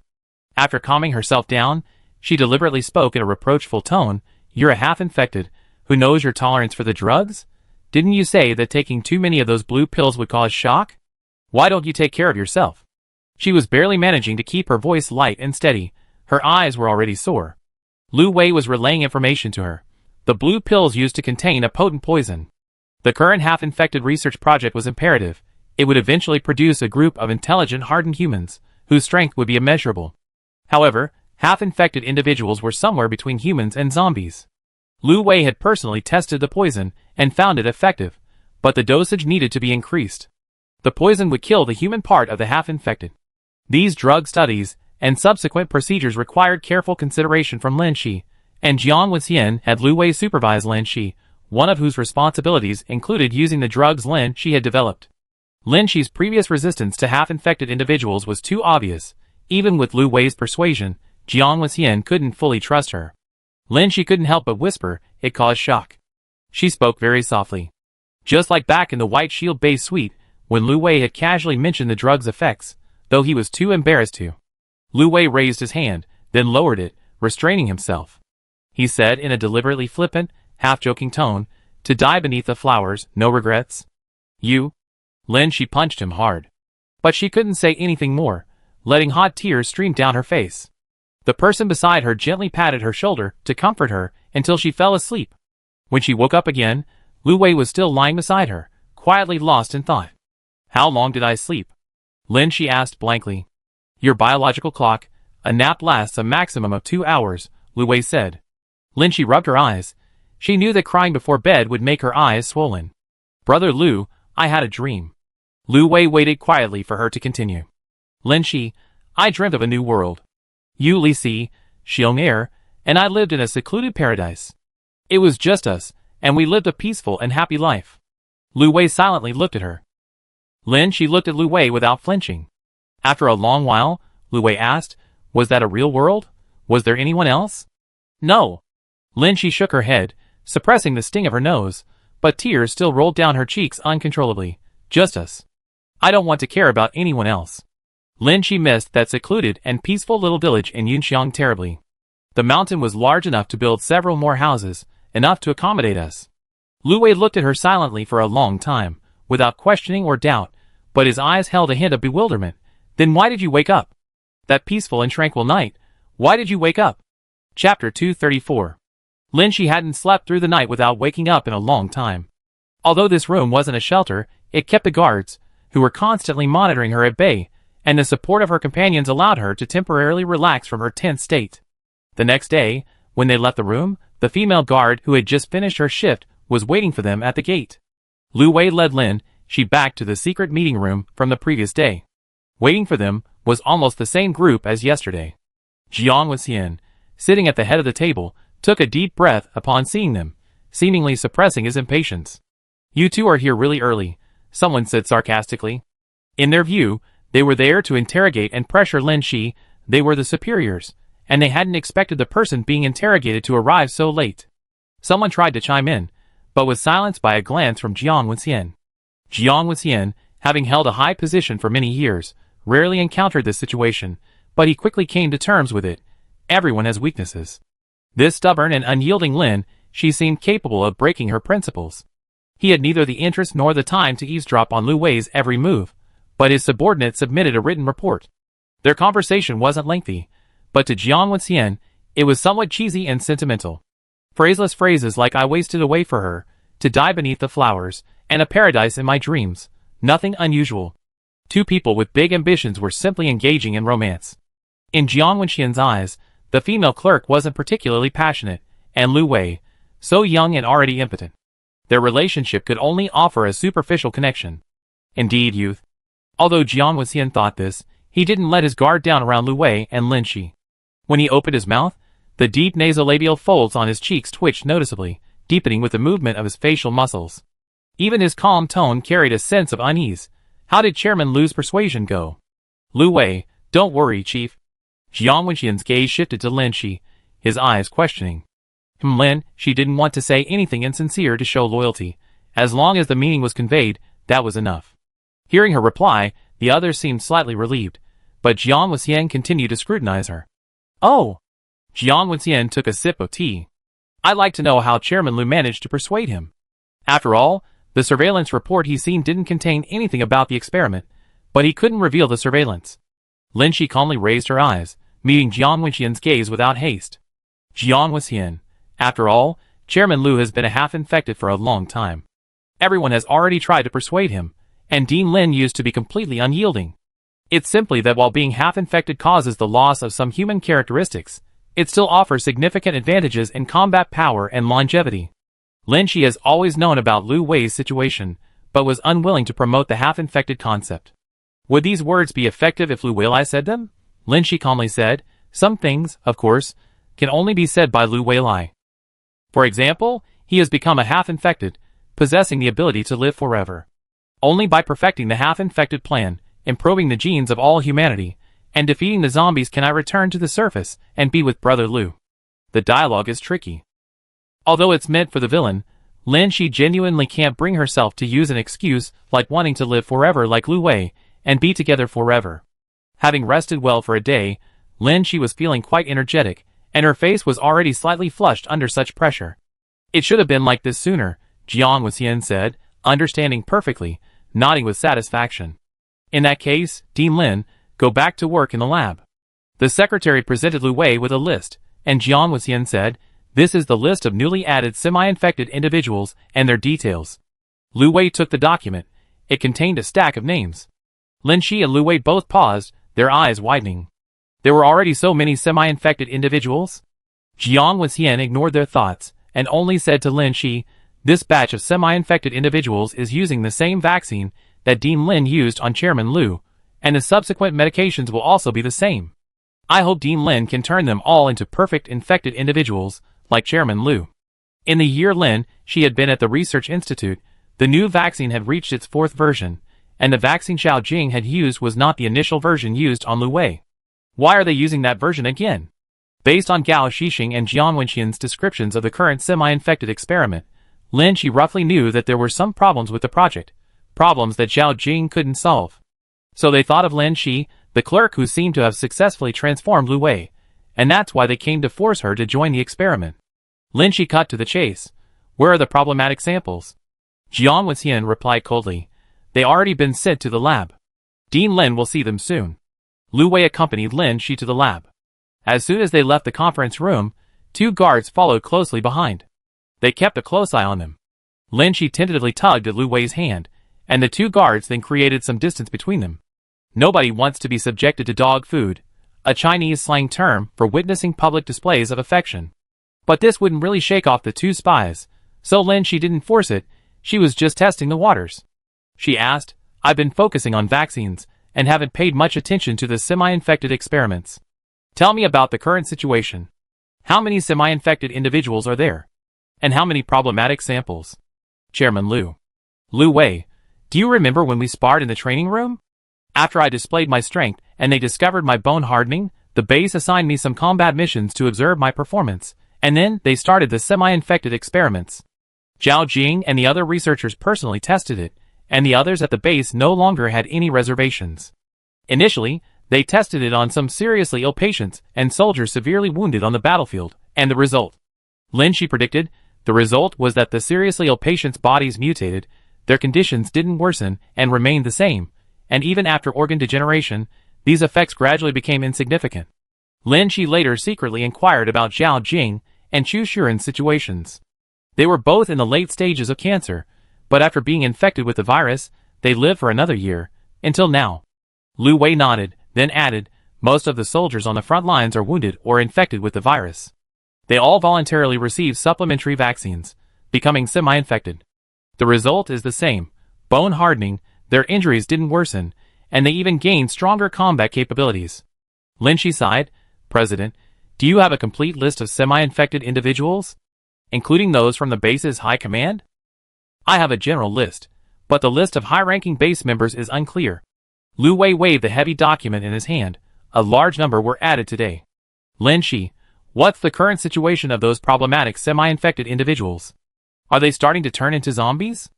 After calming herself down, she deliberately spoke in a reproachful tone, "You're a half-infected, who knows your tolerance for the drugs? Didn't you say that taking too many of those blue pills would cause shock? Why don't you take care of yourself?" She was barely managing to keep her voice light and steady. Her eyes were already sore. Lu Wei was relaying information to her. The blue pills used to contain a potent poison. The current half-infected research project was imperative. It would eventually produce a group of intelligent hardened humans, whose strength would be immeasurable. However, half-infected individuals were somewhere between humans and zombies. Lu Wei had personally tested the poison and found it effective, but the dosage needed to be increased. The poison would kill the human part of the half-infected. These drug studies and subsequent procedures required careful consideration from Lin Shi, and Jiang Wenxian had Lu Wei supervise Lin Shi, one of whose responsibilities included using the drugs Lin Shi had developed. Lin Shi's previous resistance to half-infected individuals was too obvious. Even with Lu Wei's persuasion, Jiang Wenxian couldn't fully trust her. Lin Shi couldn't help but whisper, "It caused shock." She spoke very softly. Just like back in the White Shield base suite, when Lu Wei had casually mentioned the drug's effects, though he was too embarrassed to. Lu Wei raised his hand, then lowered it, restraining himself. He said in a deliberately flippant, half-joking tone, "To die beneath the flowers, no regrets?" "You?" Lin Shi punched him hard. But she couldn't say anything more, letting hot tears stream down her face. The person beside her gently patted her shoulder to comfort her until she fell asleep. When she woke up again, Lu Wei was still lying beside her, quietly lost in thought. "How long did I sleep?" Lin Shi asked blankly. "Your biological clock, a nap lasts a maximum of 2 hours, Lu Wei said. Lin Shi rubbed her eyes. She knew that crying before bed would make her eyes swollen. "Brother Lu, I had a dream." Lu Wei waited quietly for her to continue. "Lin Shi, I dreamt of a new world. You, Li Si, Xiong Er, and I lived in a secluded paradise. It was just us, and we lived a peaceful and happy life." Lu Wei silently looked at her. Lin Shi looked at Lu Wei without flinching. After a long while, Lu Wei asked, "Was that a real world? Was there anyone else?" "No." Lin Shi shook her head, suppressing the sting of her nose, but tears still rolled down her cheeks uncontrollably. "Just us. I don't want to care about anyone else." Lin Shi missed that secluded and peaceful little village in Yunxiang terribly. The mountain was large enough to build several more houses, enough to accommodate us. Lu Wei looked at her silently for a long time, without questioning or doubt, but his eyes held a hint of bewilderment. "Then why did you wake up? That peaceful and tranquil night, why did you wake up?" Chapter 234. Lin Shi hadn't slept through the night without waking up in a long time. Although this room wasn't a shelter, it kept the guards, who were constantly monitoring her, at bay, and the support of her companions allowed her to temporarily relax from her tense state. The next day, when they left the room, the female guard who had just finished her shift was waiting for them at the gate. Lu Wei led Lin Shi back to the secret meeting room from the previous day. Waiting for them was almost the same group as yesterday. Jiang Wenxian, sitting at the head of the table, took a deep breath upon seeing them, seemingly suppressing his impatience. "You two are here really early," someone said sarcastically. In their view, they were there to interrogate and pressure Lin Shi. They were the superiors, and they hadn't expected the person being interrogated to arrive so late. Someone tried to chime in, but was silenced by a glance from Jiang Wenxian. Jiang Wenxian, having held a high position for many years, rarely encountered this situation, but he quickly came to terms with it. Everyone has weaknesses. This stubborn and unyielding Lin, she seemed capable of breaking her principles. He had neither the interest nor the time to eavesdrop on Lu Wei's every move, but his subordinate submitted a written report. Their conversation wasn't lengthy, but to Jiang Wenxian, it was somewhat cheesy and sentimental. Phraseless phrases like "I wasted away for her," "to die beneath the flowers," and "a paradise in my dreams." Nothing unusual. Two people with big ambitions were simply engaging in romance. In Jiang Wenxian's eyes, the female clerk wasn't particularly passionate, and Lu Wei, so young and already impotent. Their relationship could only offer a superficial connection. Indeed, youth. Although Jiang Wenxian thought this, he didn't let his guard down around Lu Wei and Lin Shi. When he opened his mouth, the deep nasolabial folds on his cheeks twitched noticeably, deepening with the movement of his facial muscles. Even his calm tone carried a sense of unease. How did Chairman Lu's persuasion go? "Lu Wei, don't worry, Chief." Jiang Wenxian's gaze shifted to Lin Shi, his eyes questioning. Lin Shi didn't want to say anything insincere to show loyalty. As long as the meaning was conveyed, that was enough. Hearing her reply, the others seemed slightly relieved, but Jiang Wenxian continued to scrutinize her. "Oh!" Jiang Wenxian took a sip of tea. "I'd like to know how Chairman Lu managed to persuade him." After all, the surveillance report he seen didn't contain anything about the experiment, but he couldn't reveal the surveillance. Lin Shi calmly raised her eyes, meeting Jiang Wenxian's gaze without haste. "Jiang Wenxian, after all, Chairman Lu has been a half-infected for a long time. Everyone has already tried to persuade him, and Dean Lin used to be completely unyielding. It's simply that while being half-infected causes the loss of some human characteristics, it still offers significant advantages in combat power and longevity. Lin Shi has always known about Lu Wei's situation, but was unwilling to promote the half-infected concept." "Would these words be effective if Lu Wei said them?" Lin Shi calmly said. "Some things, of course, can only be said by Lu Wei. For example, he has become a half-infected, possessing the ability to live forever. Only by perfecting the half-infected plan, improving the genes of all humanity, and defeating the zombies can I return to the surface and be with Brother Lu." The dialogue is tricky. Although it's meant for the villain, Lin Shi genuinely can't bring herself to use an excuse like wanting to live forever like Lu Wei, and be together forever. Having rested well for a day, Lin Shi was feeling quite energetic, and her face was already slightly flushed under such pressure. "It should have been like this sooner," Jiang Wenxian said, understanding perfectly, nodding with satisfaction. "In that case, Dean Lin, go back to work in the lab." The secretary presented Lu Wei with a list, and Jiang Wenxian said, "This is the list of newly added semi-infected individuals and their details." Lu Wei took the document. It contained a stack of names. Lin Shi and Lu Wei both paused, their eyes widening. There were already so many semi-infected individuals? Jiang Wenxian ignored their thoughts, and only said to Lin Shi, "This batch of semi-infected individuals is using the same vaccine that Dean Lin used on Chairman Lu, and the subsequent medications will also be the same. I hope Dean Lin can turn them all into perfect infected individuals, like Chairman Lu." In the year Lin Shi had been at the Research Institute, the new vaccine had reached its 4th version, and the vaccine Xiao Jing had used was not the initial version used on Lu Wei. Why are they using that version again? Based on Gao Shixing and Jiang Wenxian's descriptions of the current semi-infected experiment, Lin Shi roughly knew that there were some problems with the project, problems that Xiao Jing couldn't solve. So they thought of Lin Shi, the clerk who seemed to have successfully transformed Lu Wei, and that's why they came to force her to join the experiment. Lin Shi cut to the chase. "Where are the problematic samples?" Jiang Wenxian replied coldly. "They already been sent to the lab. Dean Lin will see them soon." Lu Wei accompanied Lin Shi to the lab. As soon as they left the conference room, 2 guards followed closely behind. They kept a close eye on them. Lin Shi tentatively tugged at Lu Wei's hand, and the 2 guards then created some distance between them. Nobody wants to be subjected to dog food, a Chinese slang term for witnessing public displays of affection. But this wouldn't really shake off the 2 spies, so Lin Shi didn't force it. She was just testing the waters. She asked, "I've been focusing on vaccines, and haven't paid much attention to the semi-infected experiments. Tell me about the current situation." How many semi-infected individuals are there? And how many problematic samples? Chairman Liu. Liu Wei, do you remember when we sparred in the training room? After I displayed my strength and they discovered my bone hardening, the base assigned me some combat missions to observe my performance, and then they started the semi-infected experiments. Zhao Jing and the other researchers personally tested it, and the others at the base no longer had any reservations. Initially, they tested it on some seriously ill patients and soldiers severely wounded on the battlefield, and the result? Lin Shi predicted, the result was that the seriously ill patients' bodies mutated, their conditions didn't worsen and remained the same, and even after organ degeneration, these effects gradually became insignificant. Lin Shi later secretly inquired about Zhao Jing and Chu Shuren's situations. They were both in the late stages of cancer, but after being infected with the virus, they lived for another year, until now. Liu Wei nodded, then added, most of the soldiers on the front lines are wounded or infected with the virus. They all voluntarily received supplementary vaccines, becoming semi-infected. The result is the same, bone hardening, their injuries didn't worsen, and they even gained stronger combat capabilities. Lin Shi sighed, President, do you have a complete list of semi-infected individuals? Including those from the base's high command? I have a general list, but the list of high-ranking base members is unclear. Liu Wei waved the heavy document in his hand. A large number were added today. Lin Shi, what's the current situation of those problematic semi-infected individuals? Are they starting to turn into zombies?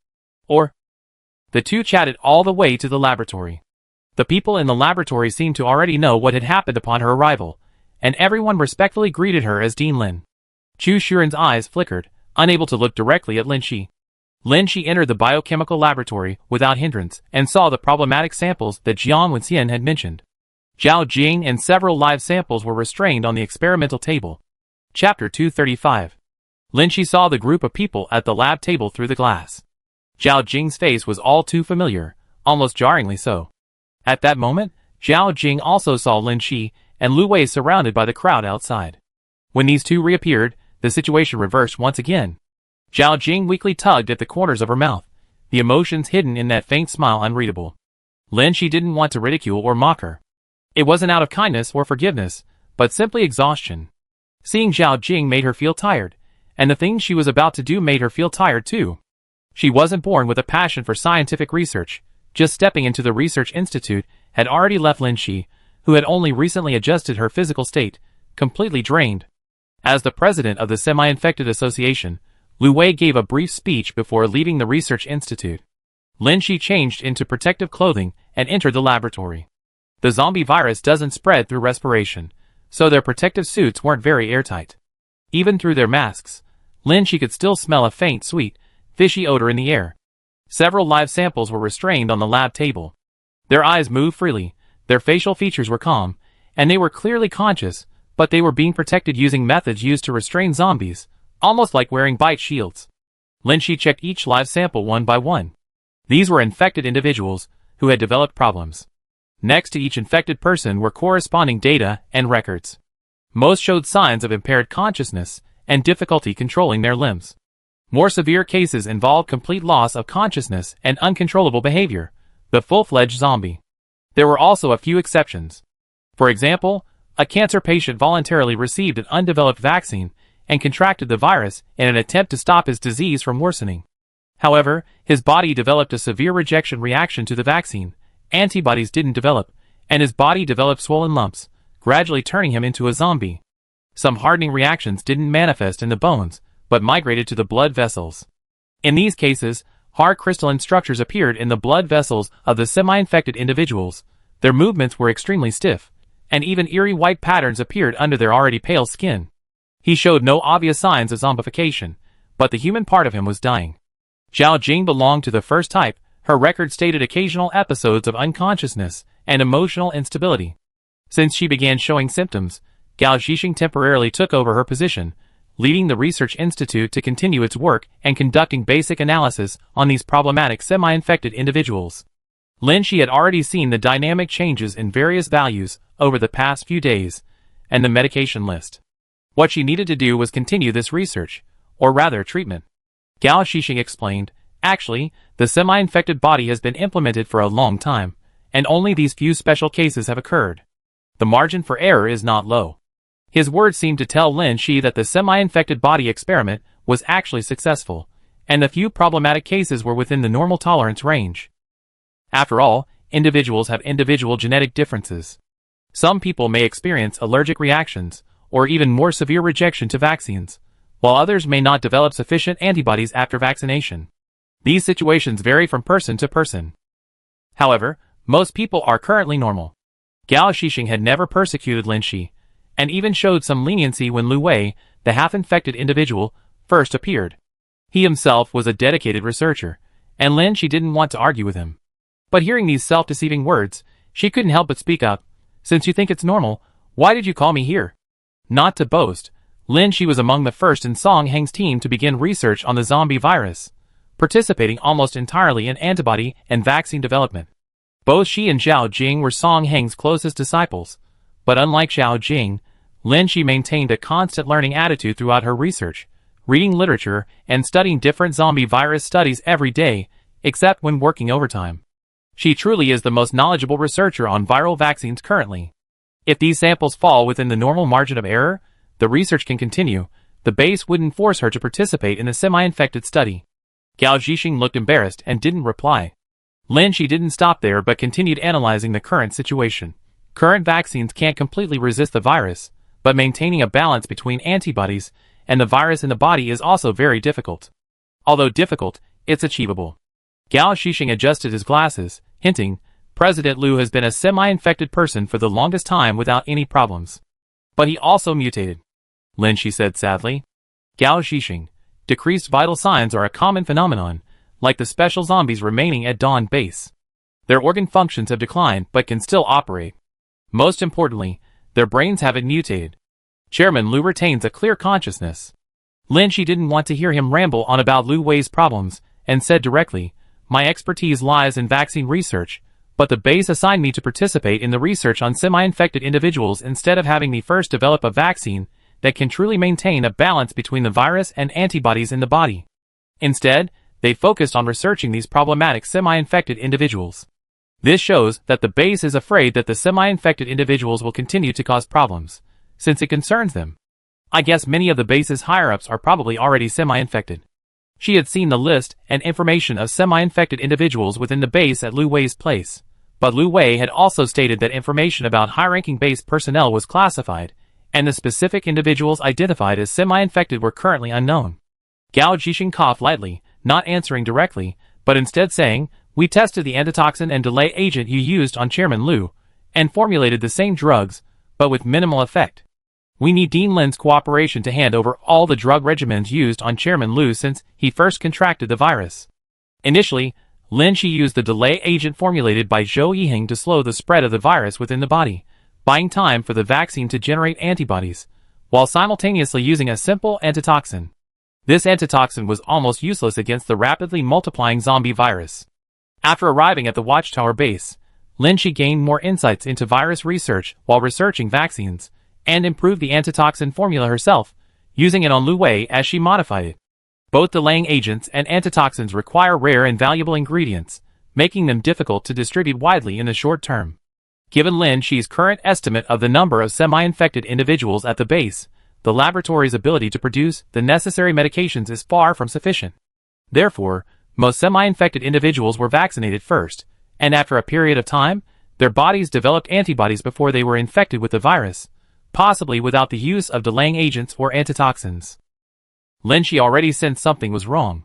Or? The two chatted all the way to the laboratory. The people in the laboratory seemed to already know what had happened upon her arrival, and everyone respectfully greeted her as Dean Lin. Chu Shuren's eyes flickered, unable to look directly at Lin Shi. Lin Shi entered the biochemical laboratory without hindrance and saw the problematic samples that Jiang Wenxian had mentioned. Zhao Jing and several live samples were restrained on the experimental table. Chapter 235. Lin Shi saw the group of people at the lab table through the glass. Zhao Jing's face was all too familiar, almost jarringly so. At that moment, Zhao Jing also saw Lin Shi and Liu Wei surrounded by the crowd outside. When these two reappeared, the situation reversed once again. Zhao Jing weakly tugged at the corners of her mouth, the emotions hidden in that faint smile unreadable. Lin Shi didn't want to ridicule or mock her. It wasn't out of kindness or forgiveness, but simply exhaustion. Seeing Zhao Jing made her feel tired, and the things she was about to do made her feel tired too. She wasn't born with a passion for scientific research. Just stepping into the research institute had already left Lin Shi, who had only recently adjusted her physical state, completely drained. As the president of the Semi-Infected Association, Liu Wei gave a brief speech before leaving the research institute. Lin Shi changed into protective clothing and entered the laboratory. The zombie virus doesn't spread through respiration, so their protective suits weren't very airtight. Even through their masks, Lin Shi could still smell a faint, sweet, fishy odor in the air. Several live samples were restrained on the lab table. Their eyes moved freely, their facial features were calm, and they were clearly conscious, but they were being protected using methods used to restrain zombies, almost like wearing bite shields. Lin Shi checked each live sample one by one. These were infected individuals who had developed problems. Next to each infected person were corresponding data and records. Most showed signs of impaired consciousness and difficulty controlling their limbs. More severe cases involved complete loss of consciousness and uncontrollable behavior, the full-fledged zombie. There were also a few exceptions. For example, a cancer patient voluntarily received an undeveloped vaccine and contracted the virus in an attempt to stop his disease from worsening. However, his body developed a severe rejection reaction to the vaccine, antibodies didn't develop, and his body developed swollen lumps, gradually turning him into a zombie. Some hardening reactions didn't manifest in the bones, but migrated to the blood vessels. In these cases, hard crystalline structures appeared in the blood vessels of the semi-infected individuals. Their movements were extremely stiff, and even eerie white patterns appeared under their already pale skin. He showed no obvious signs of zombification, but the human part of him was dying. Zhao Jing belonged to the first type. Her record stated occasional episodes of unconsciousness and emotional instability. Since she began showing symptoms, Gao Zhixing temporarily took over her position, leading the research institute to continue its work and conducting basic analysis on these problematic semi-infected individuals. Lin Shi had already seen the dynamic changes in various values over the past few days, and the medication list. What she needed to do was continue this research, or rather treatment. Gao Zhixing explained, actually, the semi-infected body has been implemented for a long time, and only these few special cases have occurred. The margin for error is not low. His words seemed to tell Lin Shi that the semi-infected body experiment was actually successful, and the few problematic cases were within the normal tolerance range. After all, individuals have individual genetic differences. Some people may experience allergic reactions, or even more severe rejection to vaccines, while others may not develop sufficient antibodies after vaccination. These situations vary from person to person. However, most people are currently normal. Gao Shixing had never persecuted Lin Shi, and even showed some leniency when Lu Wei, the half-infected individual, first appeared. He himself was a dedicated researcher, and Lin Shi didn't want to argue with him. But hearing these self-deceiving words, she couldn't help but speak up. Since you think it's normal, why did you call me here? Not to boast, Lin Shi was among the first in Song Heng's team to begin research on the zombie virus, participating almost entirely in antibody and vaccine development. Both she and Zhao Jing were Song Heng's closest disciples, but unlike Zhao Jing, Lin Shi maintained a constant learning attitude throughout her research, reading literature and studying different zombie virus studies every day, except when working overtime. She truly is the most knowledgeable researcher on viral vaccines currently. If these samples fall within the normal margin of error, the research can continue. The base wouldn't force her to participate in the semi-infected study. Gao Zhixing looked embarrassed and didn't reply. Lin Shi didn't stop there but continued analyzing the current situation. Current vaccines can't completely resist the virus, but maintaining a balance between antibodies and the virus in the body is also very difficult. Although difficult, it's achievable. Gao Shixing adjusted his glasses, hinting, President Liu has been a semi-infected person for the longest time without any problems. But he also mutated. Lin Shi said sadly. Gao Shixing, decreased vital signs are a common phenomenon, like the special zombies remaining at Dawn Base. Their organ functions have declined but can still operate. Most importantly, their brains haven't mutated. Chairman Liu retains a clear consciousness. Lin Shi didn't want to hear him ramble on about Lu Wei's problems, and said directly, my expertise lies in vaccine research, but the base assigned me to participate in the research on semi-infected individuals instead of having me first develop a vaccine that can truly maintain a balance between the virus and antibodies in the body. Instead, they focused on researching these problematic semi-infected individuals. This shows that the base is afraid that the semi-infected individuals will continue to cause problems, since it concerns them. I guess many of the base's higher-ups are probably already semi-infected. She had seen the list and information of semi-infected individuals within the base at Lu Wei's place, but Lu Wei had also stated that information about high-ranking base personnel was classified, and the specific individuals identified as semi-infected were currently unknown. Gao Zhixing coughed lightly, not answering directly, but instead saying, we tested the antitoxin and delay agent you used on Chairman Liu, and formulated the same drugs, but with minimal effect. We need Dean Lin's cooperation to hand over all the drug regimens used on Chairman Liu since he first contracted the virus. Initially, Lin Shi used the delay agent formulated by Zhou Yiheng to slow the spread of the virus within the body, buying time for the vaccine to generate antibodies, while simultaneously using a simple antitoxin. This antitoxin was almost useless against the rapidly multiplying zombie virus. After arriving at the Watchtower base, Lin Shi gained more insights into virus research while researching vaccines, and improved the antitoxin formula herself, using it on Lu Wei as she modified it. Both delaying agents and antitoxins require rare and valuable ingredients, making them difficult to distribute widely in the short term. Given Lin Shi's current estimate of the number of semi-infected individuals at the base, the laboratory's ability to produce the necessary medications is far from sufficient. Therefore, most semi-infected individuals were vaccinated first, and after a period of time, their bodies developed antibodies before they were infected with the virus, possibly without the use of delaying agents or antitoxins. Lin Shi already sensed something was wrong.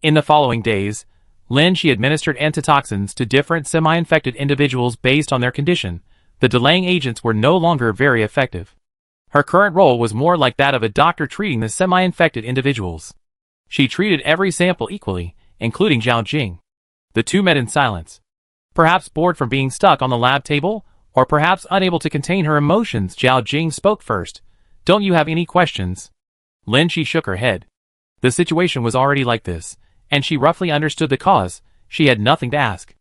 In the following days, Lin Shi administered antitoxins to different semi-infected individuals based on their condition. The delaying agents were no longer very effective. Her current role was more like that of a doctor treating the semi-infected individuals. She treated every sample equally, including Zhao Jing. The two met in silence. Perhaps bored from being stuck on the lab table, or perhaps unable to contain her emotions, Zhao Jing spoke first. Don't you have any questions? Lin Shi shook her head. The situation was already like this, and she roughly understood the cause. She had nothing to ask.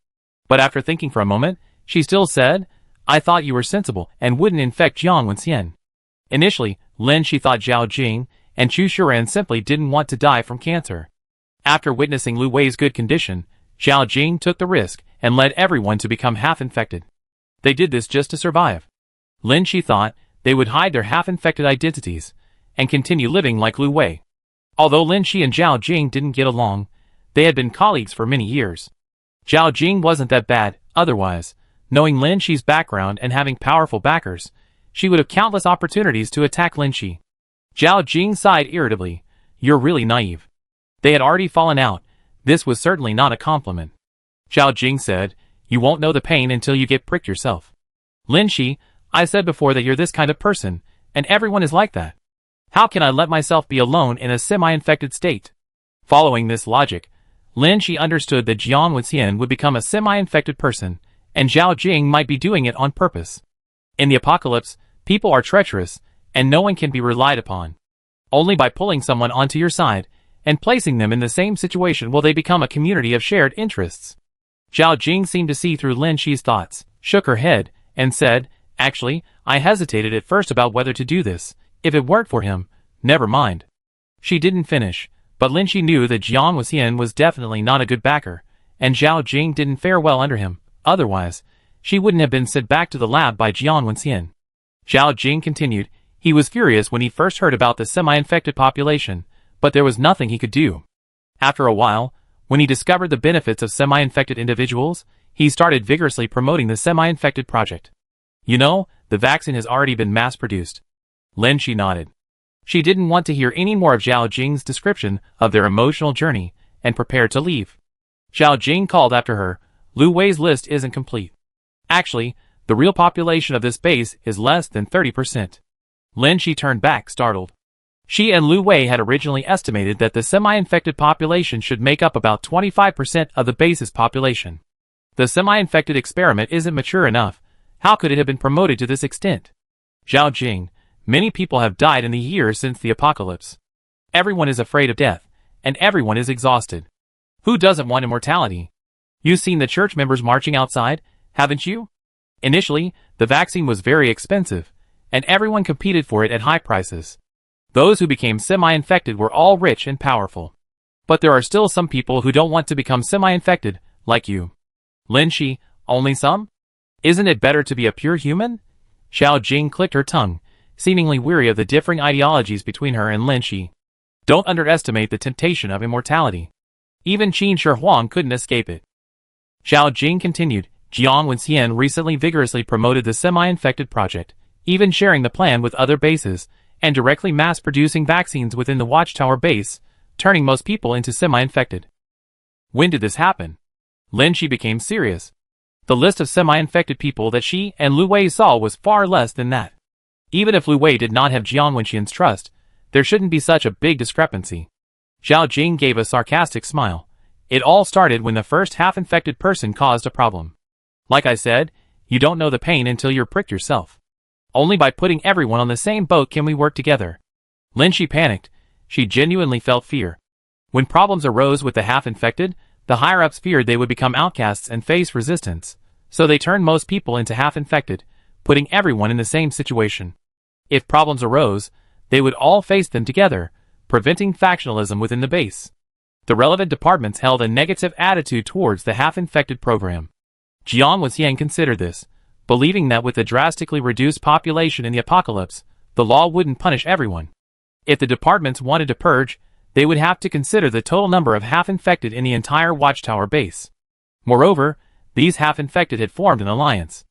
But after thinking for a moment, she still said, I thought you were sensible and wouldn't infect Jiang Wenxian. Initially, Lin Shi thought Zhao Jing and Chu Shuren simply didn't want to die from cancer. After witnessing Lu Wei's good condition, Zhao Jing took the risk and led everyone to become half-infected. They did this just to survive. Lin Shi thought, they would hide their half-infected identities and continue living like Lu Wei. Although Lin Shi and Zhao Jing didn't get along, they had been colleagues for many years. Zhao Jing wasn't that bad, otherwise, knowing Lin Shi's background and having powerful backers, she would have countless opportunities to attack Lin Shi. Zhao Jing sighed irritably. You're really naive. They had already fallen out. This was certainly not a compliment. Zhao Jing said, you won't know the pain until you get pricked yourself. Lin Shi, I said before that you're this kind of person, and everyone is like that. How can I let myself be alone in a semi-infected state? Following this logic, Lin Shi understood that Jiang Wenxian would become a semi-infected person, and Zhao Jing might be doing it on purpose. In the apocalypse, people are treacherous, and no one can be relied upon. Only by pulling someone onto your side, and placing them in the same situation will they become a community of shared interests. Zhao Jing seemed to see through Lin Shi's thoughts, shook her head, and said, actually, I hesitated at first about whether to do this. If it weren't for him, never mind. She didn't finish, but Lin Shi knew that Jiang Wenxian was definitely not a good backer, and Zhao Jing didn't fare well under him. Otherwise, she wouldn't have been sent back to the lab by Jiang Wenxian. Zhao Jing continued, he was furious when he first heard about the semi-infected population, but there was nothing he could do. After a while, when he discovered the benefits of semi-infected individuals, he started vigorously promoting the semi-infected project. You know, the vaccine has already been mass-produced. Lin Shi nodded. She didn't want to hear any more of Zhao Jing's description of their emotional journey, and prepared to leave. Zhao Jing called after her, Lu Wei's list isn't complete. Actually, the real population of this base is less than 30%. Lin Shi turned back, startled. She and Lu Wei had originally estimated that the semi-infected population should make up about 25% of the base's population. The semi-infected experiment isn't mature enough. How could it have been promoted to this extent? Zhao Jing, many people have died in the years since the apocalypse. Everyone is afraid of death, and everyone is exhausted. Who doesn't want immortality? You've seen the church members marching outside, haven't you? Initially, the vaccine was very expensive, and everyone competed for it at high prices. Those who became semi-infected were all rich and powerful. But there are still some people who don't want to become semi-infected, like you. Lin Shi, only some? Isn't it better to be a pure human? Zhao Jing clicked her tongue, seemingly weary of the differing ideologies between her and Lin Shi. Don't underestimate the temptation of immortality. Even Qin Shi Huang couldn't escape it. Zhao Jing continued, Jiang Wenxian recently vigorously promoted the semi-infected project, even sharing the plan with other bases, and directly mass-producing vaccines within the Watchtower base, turning most people into semi-infected. When did this happen? Lin Shi became serious. The list of semi-infected people that she and Lu Wei saw was far less than that. Even if Lu Wei did not have Jiang Wenxian's trust, there shouldn't be such a big discrepancy. Zhao Jing gave a sarcastic smile. It all started when the first half-infected person caused a problem. Like I said, you don't know the pain until you're pricked yourself. Only by putting everyone on the same boat can we work together. Lin Shi panicked. She genuinely felt fear. When problems arose with the half-infected, the higher-ups feared they would become outcasts and face resistance, so they turned most people into half-infected, putting everyone in the same situation. If problems arose, they would all face them together, preventing factionalism within the base. The relevant departments held a negative attitude towards the half-infected program. Jiang Wenxian considered this, believing that with the drastically reduced population in the apocalypse, the law wouldn't punish everyone. If the departments wanted to purge, they would have to consider the total number of half-infected in the entire Watchtower base. Moreover, these half-infected had formed an alliance.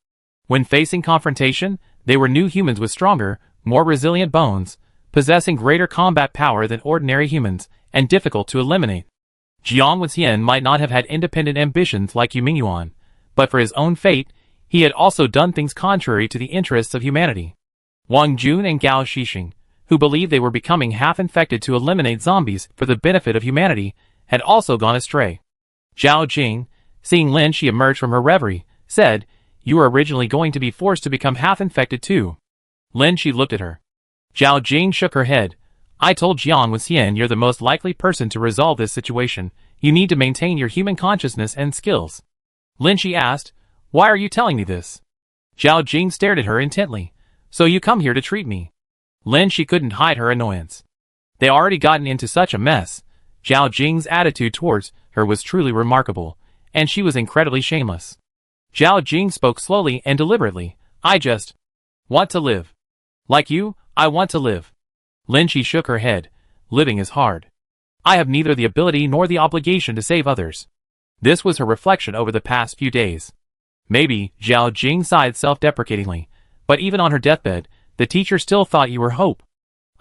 When facing confrontation, they were new humans with stronger, more resilient bones, possessing greater combat power than ordinary humans, and difficult to eliminate. Jiang Wenxian might not have had independent ambitions like Yu Mingyuan, but for his own fate, he had also done things contrary to the interests of humanity. Wang Jun and Gao Shixing, who believed they were becoming half-infected to eliminate zombies for the benefit of humanity, had also gone astray. Zhao Jing, seeing Lin Shi emerge from her reverie, said, You were originally going to be forced to become half-infected too. Lin Shi looked at her. Zhao Jing shook her head. I told Jiang Wenxian you're the most likely person to resolve this situation. You need to maintain your human consciousness and skills. Lin Shi asked, Why are you telling me this? Zhao Jing stared at her intently. So you come here to treat me. Lin Shi couldn't hide her annoyance. They already gotten into such a mess. Zhao Jing's attitude towards her was truly remarkable, and she was incredibly shameless. Zhao Jing spoke slowly and deliberately. I just want to live. Like you, I want to live. Lin Shi shook her head. Living is hard. I have neither the ability nor the obligation to save others. This was her reflection over the past few days. Maybe, Zhao Jing sighed self-deprecatingly, but even on her deathbed, the teacher still thought you were hope.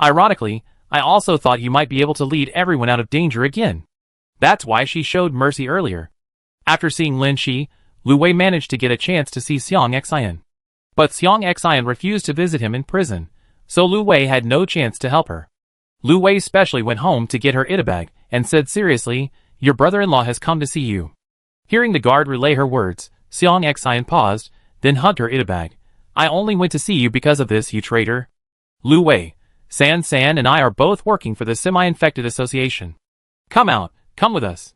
Ironically, I also thought you might be able to lead everyone out of danger again. That's why she showed mercy earlier. After seeing Lin Shi, Lu Wei managed to get a chance to see Xiang Xian. But Xiang Xian refused to visit him in prison, so Lu Wei had no chance to help her. Lu Wei specially went home to get her itabag and said seriously, "Your brother-in-law has come to see you." Hearing the guard relay her words, Xiang Xian paused, then hugged her itabag. "I only went to see you because of this, you traitor." Lu Wei, San and I are both working for the Semi-Infected Association. Come with us.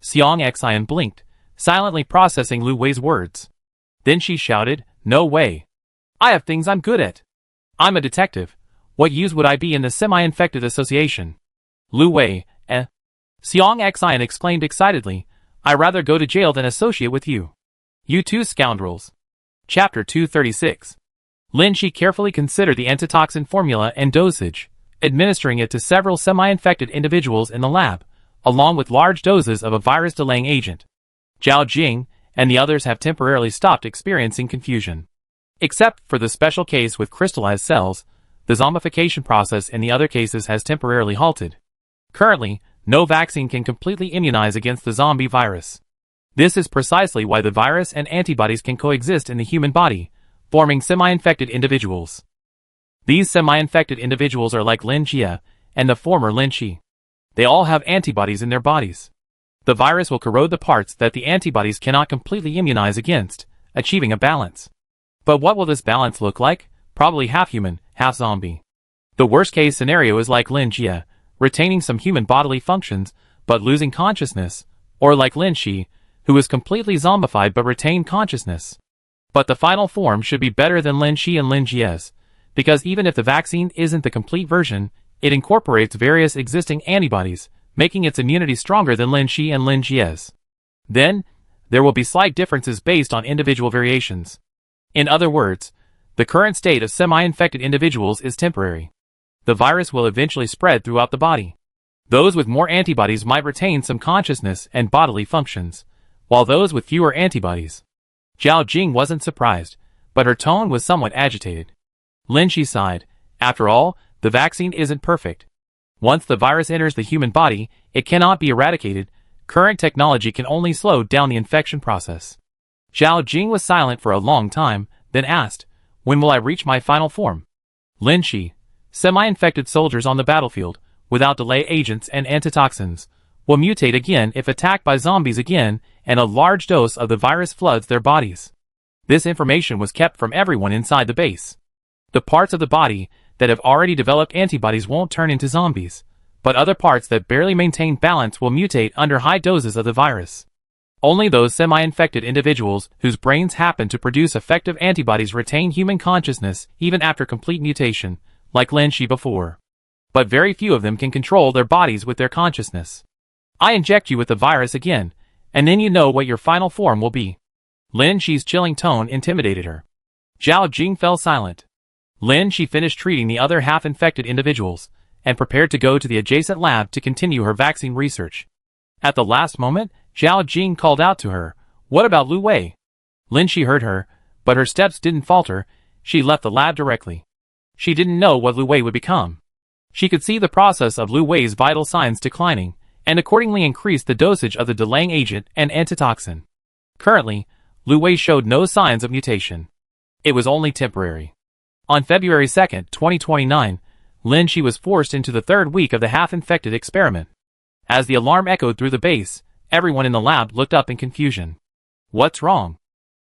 Xiang Xian blinked, silently processing Lu Wei's words. Then she shouted, "No way. I have things I'm good at. I'm a detective. What use would I be in the Semi-Infected Association?" Lu Wei, Xiang Xian exclaimed excitedly, "I'd rather go to jail than associate with you. You two scoundrels." Chapter 236. Lin Shi carefully considered the antitoxin formula and dosage, administering it to several semi-infected individuals in the lab, along with large doses of a virus-delaying agent. Zhao Jing and the others have temporarily stopped experiencing confusion. Except for the special case with crystallized cells, the zombification process in the other cases has temporarily halted. Currently, no vaccine can completely immunize against the zombie virus. This is precisely why the virus and antibodies can coexist in the human body, forming semi-infected individuals. These semi-infected individuals are like Lin Jie and the former Lin Shi. They all have antibodies in their bodies. The virus will corrode the parts that the antibodies cannot completely immunize against, achieving a balance. But what will this balance look like? Probably half human, half zombie. The worst-case scenario is like Lin Jie, retaining some human bodily functions, but losing consciousness, or like Lin Shi, who is completely zombified but retained consciousness. But the final form should be better than Lin Shi and Lin Jie's, because even if the vaccine isn't the complete version, it incorporates various existing antibodies, making its immunity stronger than Lin Shi and Lin Jie's. Then, there will be slight differences based on individual variations. In other words, the current state of semi-infected individuals is temporary. The virus will eventually spread throughout the body. Those with more antibodies might retain some consciousness and bodily functions, while those with fewer antibodies. Zhao Jing wasn't surprised, but her tone was somewhat agitated. Lin Shi sighed. After all, the vaccine isn't perfect. Once the virus enters the human body, it cannot be eradicated. Current technology can only slow down the infection process. Zhao Jing was silent for a long time, then asked, "When will I reach my final form?" Lin Shi, semi-infected soldiers on the battlefield, without delay agents and antitoxins, will mutate again if attacked by zombies again, and a large dose of the virus floods their bodies. This information was kept from everyone inside the base. The parts of the body that have already developed antibodies won't turn into zombies, but other parts that barely maintain balance will mutate under high doses of the virus. Only those semi-infected individuals whose brains happen to produce effective antibodies retain human consciousness even after complete mutation, like Lin Shi before. But very few of them can control their bodies with their consciousness. I inject you with the virus again, and then you know what your final form will be. Lin Shi's chilling tone intimidated her. Zhao Jing fell silent. Lin Shi finished treating the other half-infected individuals, and prepared to go to the adjacent lab to continue her vaccine research. At the last moment, Zhao Jing called out to her, "What about Lu Wei?" Lin Shi heard her, but her steps didn't falter. She left the lab directly. She didn't know what Lu Wei would become. She could see the process of Lu Wei's vital signs declining, and accordingly increased the dosage of the delaying agent and antitoxin. Currently, Lu Wei showed no signs of mutation. It was only temporary. On February 2, 2029, Lin Shi was forced into the third week of the half-infected experiment. As the alarm echoed through the base, everyone in the lab looked up in confusion. What's wrong?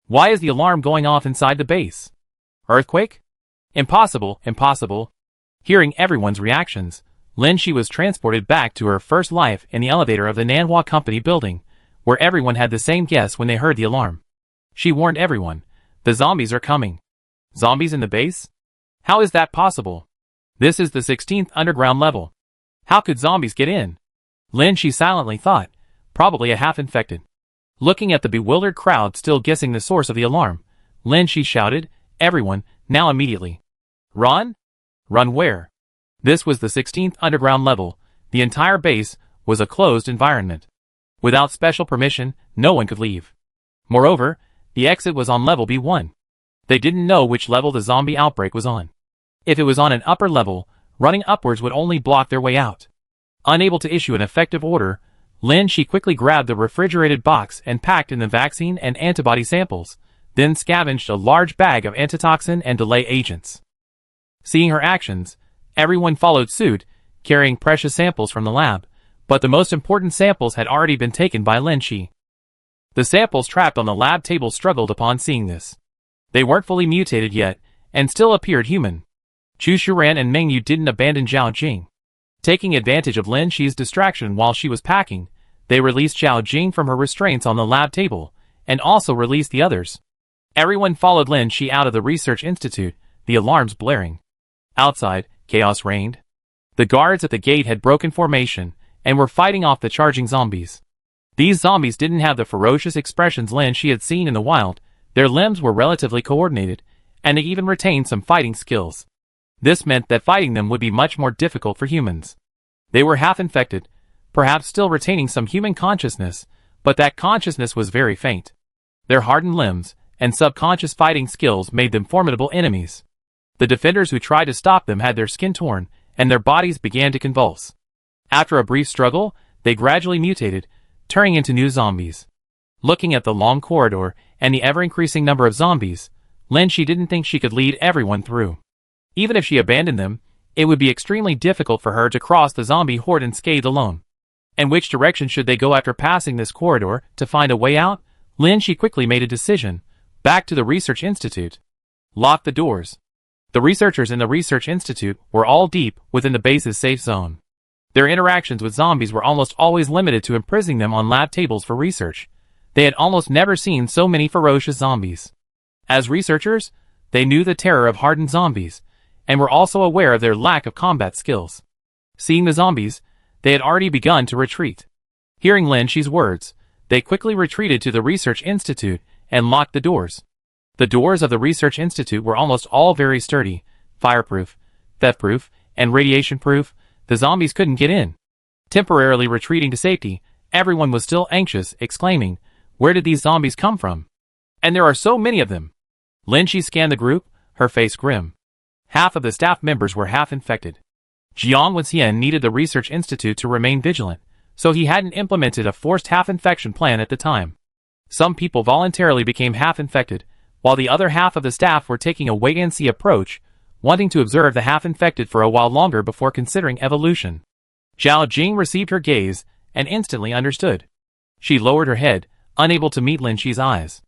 Why is the alarm going off inside the base? Earthquake? Impossible, impossible. Hearing everyone's reactions, Lin Shi was transported back to her first life in the elevator of the Nanhua Company building, where everyone had the same guess when they heard the alarm. She warned everyone, "The zombies are coming." Zombies in the base? How is that possible? This is the 16th underground level. How could zombies get in? Lin Shi silently thought, probably a half-infected. Looking at the bewildered crowd still guessing the source of the alarm, Lin Shi shouted, "Everyone, now immediately. Run!" Run where? This was the 16th underground level. The entire base was a closed environment. Without special permission, no one could leave. Moreover, the exit was on level B1. They didn't know which level the zombie outbreak was on. If it was on an upper level, running upwards would only block their way out. Unable to issue an effective order, Lin Shi quickly grabbed the refrigerated box and packed in the vaccine and antibody samples, then scavenged a large bag of antitoxin and delay agents. Seeing her actions, everyone followed suit, carrying precious samples from the lab, but the most important samples had already been taken by Lin Shi. The samples trapped on the lab table struggled upon seeing this. They weren't fully mutated yet, and still appeared human. Chu Shuran and Meng Yu didn't abandon Zhao Jing. Taking advantage of Lin Shi's distraction while she was packing, they released Zhao Jing from her restraints on the lab table, and also released the others. Everyone followed Lin Shi out of the research institute, the alarms blaring. Outside, chaos reigned. The guards at the gate had broken formation, and were fighting off the charging zombies. These zombies didn't have the ferocious expressions Lin Shi had seen in the wild. Their limbs were relatively coordinated, and they even retained some fighting skills. This meant that fighting them would be much more difficult for humans. They were half-infected, perhaps still retaining some human consciousness, but that consciousness was very faint. Their hardened limbs and subconscious fighting skills made them formidable enemies. The defenders who tried to stop them had their skin torn, and their bodies began to convulse. After a brief struggle, they gradually mutated, turning into new zombies. Looking at the long corridor and the ever-increasing number of zombies, Lin Shi didn't think she could lead everyone through. Even if she abandoned them, it would be extremely difficult for her to cross the zombie horde unscathed alone. And which direction should they go after passing this corridor to find a way out? Lin Shi quickly made a decision. Back to the research institute. Lock the doors. The researchers in the research institute were all deep within the base's safe zone. Their interactions with zombies were almost always limited to imprisoning them on lab tables for research. They had almost never seen so many ferocious zombies. As researchers, they knew the terror of hardened zombies, and were also aware of their lack of combat skills. Seeing the zombies, they had already begun to retreat. Hearing Lin Shi's words, they quickly retreated to the research institute and locked the doors. The doors of the research institute were almost all very sturdy, fireproof, theft-proof, and radiation-proof. The zombies couldn't get in. Temporarily retreating to safety, everyone was still anxious, exclaiming, "Where did these zombies come from? And there are so many of them." Lin Shi scanned the group, her face grim. Half of the staff members were half-infected. Jiang Wenxian needed the research institute to remain vigilant, so he hadn't implemented a forced half-infection plan at the time. Some people voluntarily became half-infected, while the other half of the staff were taking a wait-and-see approach, wanting to observe the half-infected for a while longer before considering evolution. Zhao Jing received her gaze and instantly understood. She lowered her head, unable to meet Lin Shi's eyes.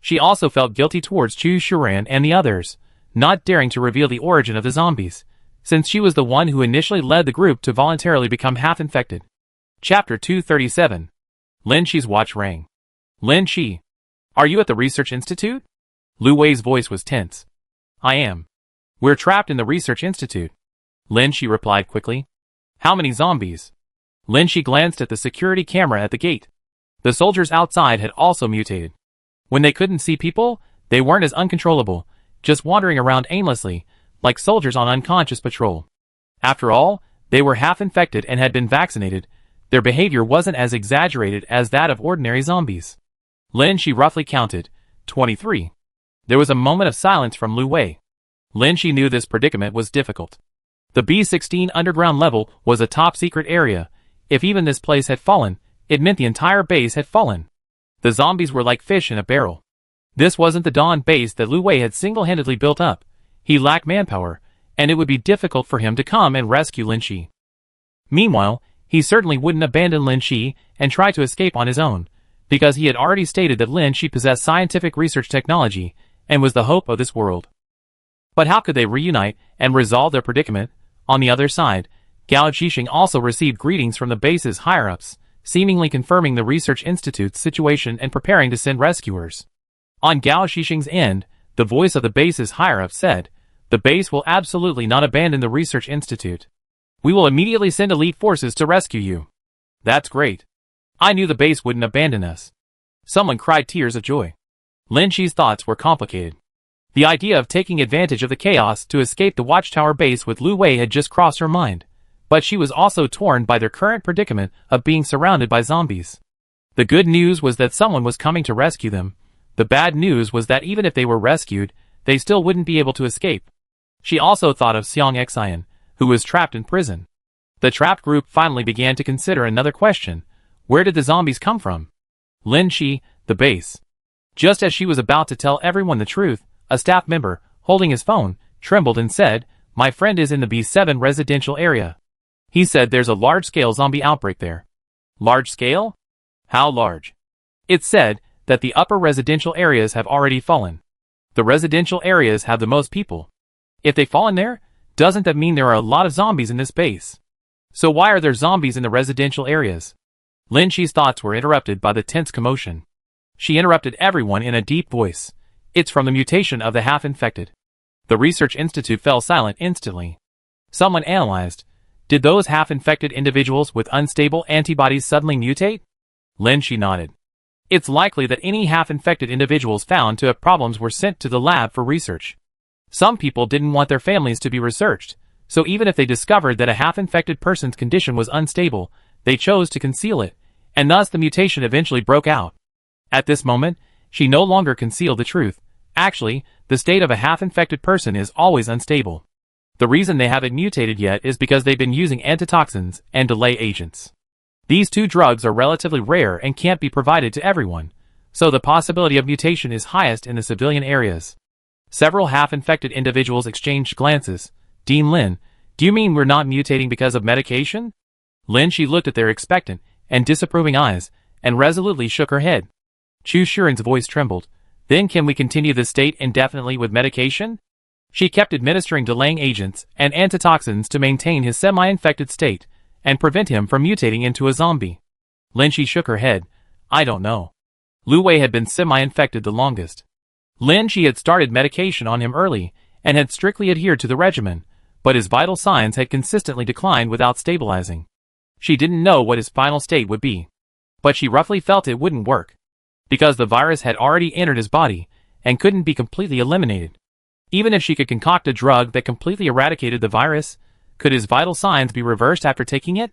She also felt guilty towards Chu Shuran and the others, not daring to reveal the origin of the zombies, since she was the one who initially led the group to voluntarily become half-infected. Chapter 237. Lin Shi's watch rang. "Lin Shi, are you at the research institute?" Lu Wei's voice was tense. "I am. We're trapped in the research institute," Lin Shi replied quickly. "How many zombies?" Lin Shi glanced at the security camera at the gate. The soldiers outside had also mutated. When they couldn't see people, they weren't as uncontrollable, just wandering around aimlessly, like soldiers on unconscious patrol. After all, they were half-infected and had been vaccinated. Their behavior wasn't as exaggerated as that of ordinary zombies. Lin Shi roughly counted, 23. There was a moment of silence from Lu Wei. Lin Shi knew this predicament was difficult. The B-16 underground level was a top-secret area. If even this place had fallen, it meant the entire base had fallen. The zombies were like fish in a barrel. This wasn't the Dawn base that Lu Wei had single-handedly built up. He lacked manpower, and it would be difficult for him to come and rescue Lin Shi. Meanwhile, he certainly wouldn't abandon Lin Shi and try to escape on his own, because he had already stated that Lin Shi possessed scientific research technology and was the hope of this world. But how could they reunite and resolve their predicament? On the other side, Gao Zhixing also received greetings from the base's higher-ups, seemingly confirming the research institute's situation and preparing to send rescuers. On Gao Zhixing's end, the voice of the base's higher-ups said, "The base will absolutely not abandon the research institute. We will immediately send elite forces to rescue you." "That's great. I knew the base wouldn't abandon us." Someone cried tears of joy. Lin Shi's thoughts were complicated. The idea of taking advantage of the chaos to escape the watchtower base with Lu Wei had just crossed her mind, but she was also torn by their current predicament of being surrounded by zombies. The good news was that someone was coming to rescue them. The bad news was that even if they were rescued, they still wouldn't be able to escape. She also thought of Xiang Xian, who was trapped in prison. The trapped group finally began to consider another question. Where did the zombies come from? Lin Shi, the base. Just as she was about to tell everyone the truth, a staff member, holding his phone, trembled and said, "My friend is in the B7 residential area. He said there's a large-scale zombie outbreak there." Large scale? How large? It said that the upper residential areas have already fallen. The residential areas have the most people. If they fall in there, doesn't that mean there are a lot of zombies in this base? So why are there zombies in the residential areas? Lin Shi's thoughts were interrupted by the tense commotion. She interrupted everyone in a deep voice. "It's from the mutation of the half-infected." The research institute fell silent instantly. Someone analyzed. Did those half-infected individuals with unstable antibodies suddenly mutate? Lin Shi nodded. It's likely that any half-infected individuals found to have problems were sent to the lab for research. Some people didn't want their families to be researched, so even if they discovered that a half-infected person's condition was unstable, they chose to conceal it, and thus the mutation eventually broke out. At this moment, she no longer concealed the truth. Actually, the state of a half-infected person is always unstable. The reason they haven't mutated yet is because they've been using antitoxins and delay agents. These two drugs are relatively rare and can't be provided to everyone, so the possibility of mutation is highest in the civilian areas. Several half-infected individuals exchanged glances. Dean Lin, do you mean we're not mutating because of medication? Lin Shi looked at their expectant and disapproving eyes, and resolutely shook her head. Chu Shuren's voice trembled. Then can we continue this state indefinitely with medication? She kept administering delaying agents and antitoxins to maintain his semi-infected state and prevent him from mutating into a zombie. Lin Shi shook her head. I don't know. Lu Wei had been semi-infected the longest. Lin Shi had started medication on him early and had strictly adhered to the regimen, but his vital signs had consistently declined without stabilizing. She didn't know what his final state would be, but she roughly felt it wouldn't work, because the virus had already entered his body and couldn't be completely eliminated. Even if she could concoct a drug that completely eradicated the virus, could his vital signs be reversed after taking it?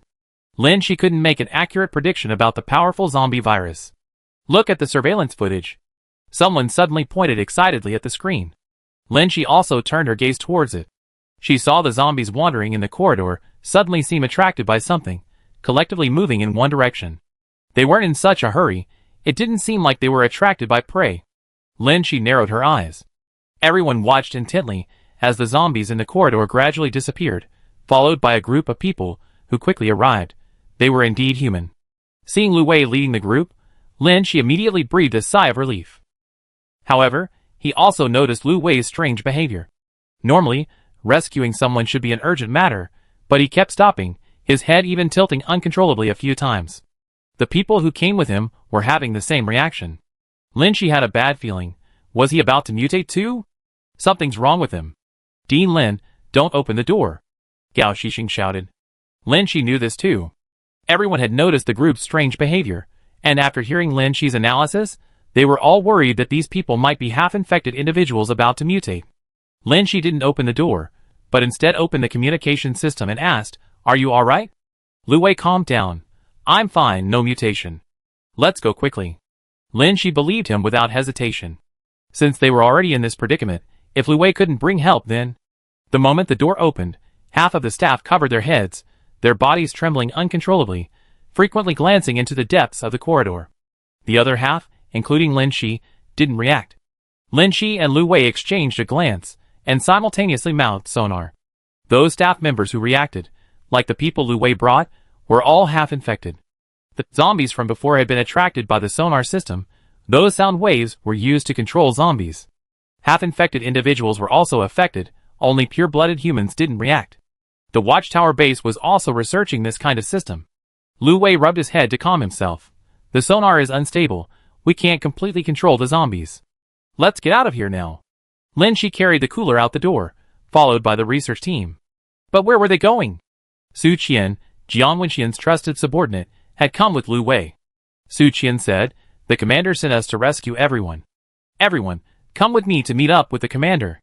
Lin Shi couldn't make an accurate prediction about the powerful zombie virus. Look at the surveillance footage. Someone suddenly pointed excitedly at the screen. Lin Shi also turned her gaze towards it. She saw the zombies wandering in the corridor suddenly seem attracted by something, collectively moving in one direction. They weren't in such a hurry. It didn't seem like they were attracted by prey. Lin Shi narrowed her eyes. Everyone watched intently as the zombies in the corridor gradually disappeared, followed by a group of people who quickly arrived. They were indeed human. Seeing Lu Wei leading the group, Lin Shi immediately breathed a sigh of relief. However, he also noticed Lu Wei's strange behavior. Normally, rescuing someone should be an urgent matter, but he kept stopping, his head even tilting uncontrollably a few times. The people who came with him were having the same reaction. Lin Shi had a bad feeling. Was he about to mutate too? Something's wrong with him. Dean Lin, don't open the door, Gao Shixing shouted. Lin Shi knew this too. Everyone had noticed the group's strange behavior, and after hearing Lin Shi's analysis, they were all worried that these people might be half-infected individuals about to mutate. Lin Shi didn't open the door, but instead opened the communication system and asked, "Are you alright?" Lu Wei calmed down. "I'm fine, no mutation. Let's go quickly." Lin Shi believed him without hesitation. Since they were already in this predicament, if Lu Wei couldn't bring help then... The moment the door opened, half of the staff covered their heads, their bodies trembling uncontrollably, frequently glancing into the depths of the corridor. The other half, including Lin Shi, didn't react. Lin Shi and Lu Wei exchanged a glance, and simultaneously mouthed sonar. Those staff members who reacted, like the people Lu Wei brought, were all half-infected. The zombies from before had been attracted by the sonar system. Those sound waves were used to control zombies. Half-infected individuals were also affected, only pure-blooded humans didn't react. The Watchtower base was also researching this kind of system. Lu Wei rubbed his head to calm himself. The sonar is unstable. We can't completely control the zombies. Let's get out of here now. Lin Shi carried the cooler out the door, followed by the research team. But where were they going? Su Qian, Jiang Wenxian's trusted subordinate, had come with Lu Wei. Su Qian said, "The commander sent us to rescue everyone. Everyone, Come with me to meet up with the commander.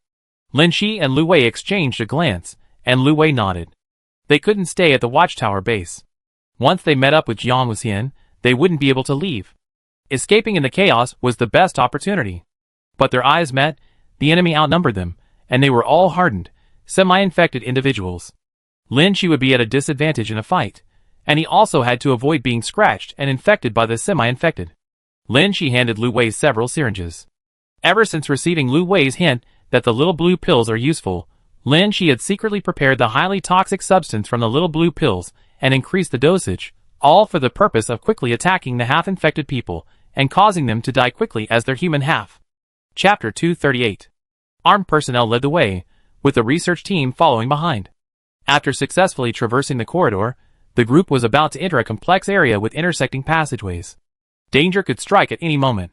Lin Shi and Lu Wei exchanged a glance, and Lu Wei nodded. They couldn't stay at the watchtower base. Once they met up with Jiang Wuxian, they wouldn't be able to leave. Escaping in the chaos was the best opportunity. But their eyes met, the enemy outnumbered them, and they were all hardened, semi-infected individuals. Lin Shi would be at a disadvantage in a fight, and he also had to avoid being scratched and infected by the semi-infected. Lin Shi handed Lu Wei several syringes. Ever since receiving Lu Wei's hint that the little blue pills are useful, Lin Shi had secretly prepared the highly toxic substance from the little blue pills and increased the dosage, all for the purpose of quickly attacking the half-infected people and causing them to die quickly as their human half. Chapter 238. Armed personnel led the way, with the research team following behind. After successfully traversing the corridor, the group was about to enter a complex area with intersecting passageways. Danger could strike at any moment.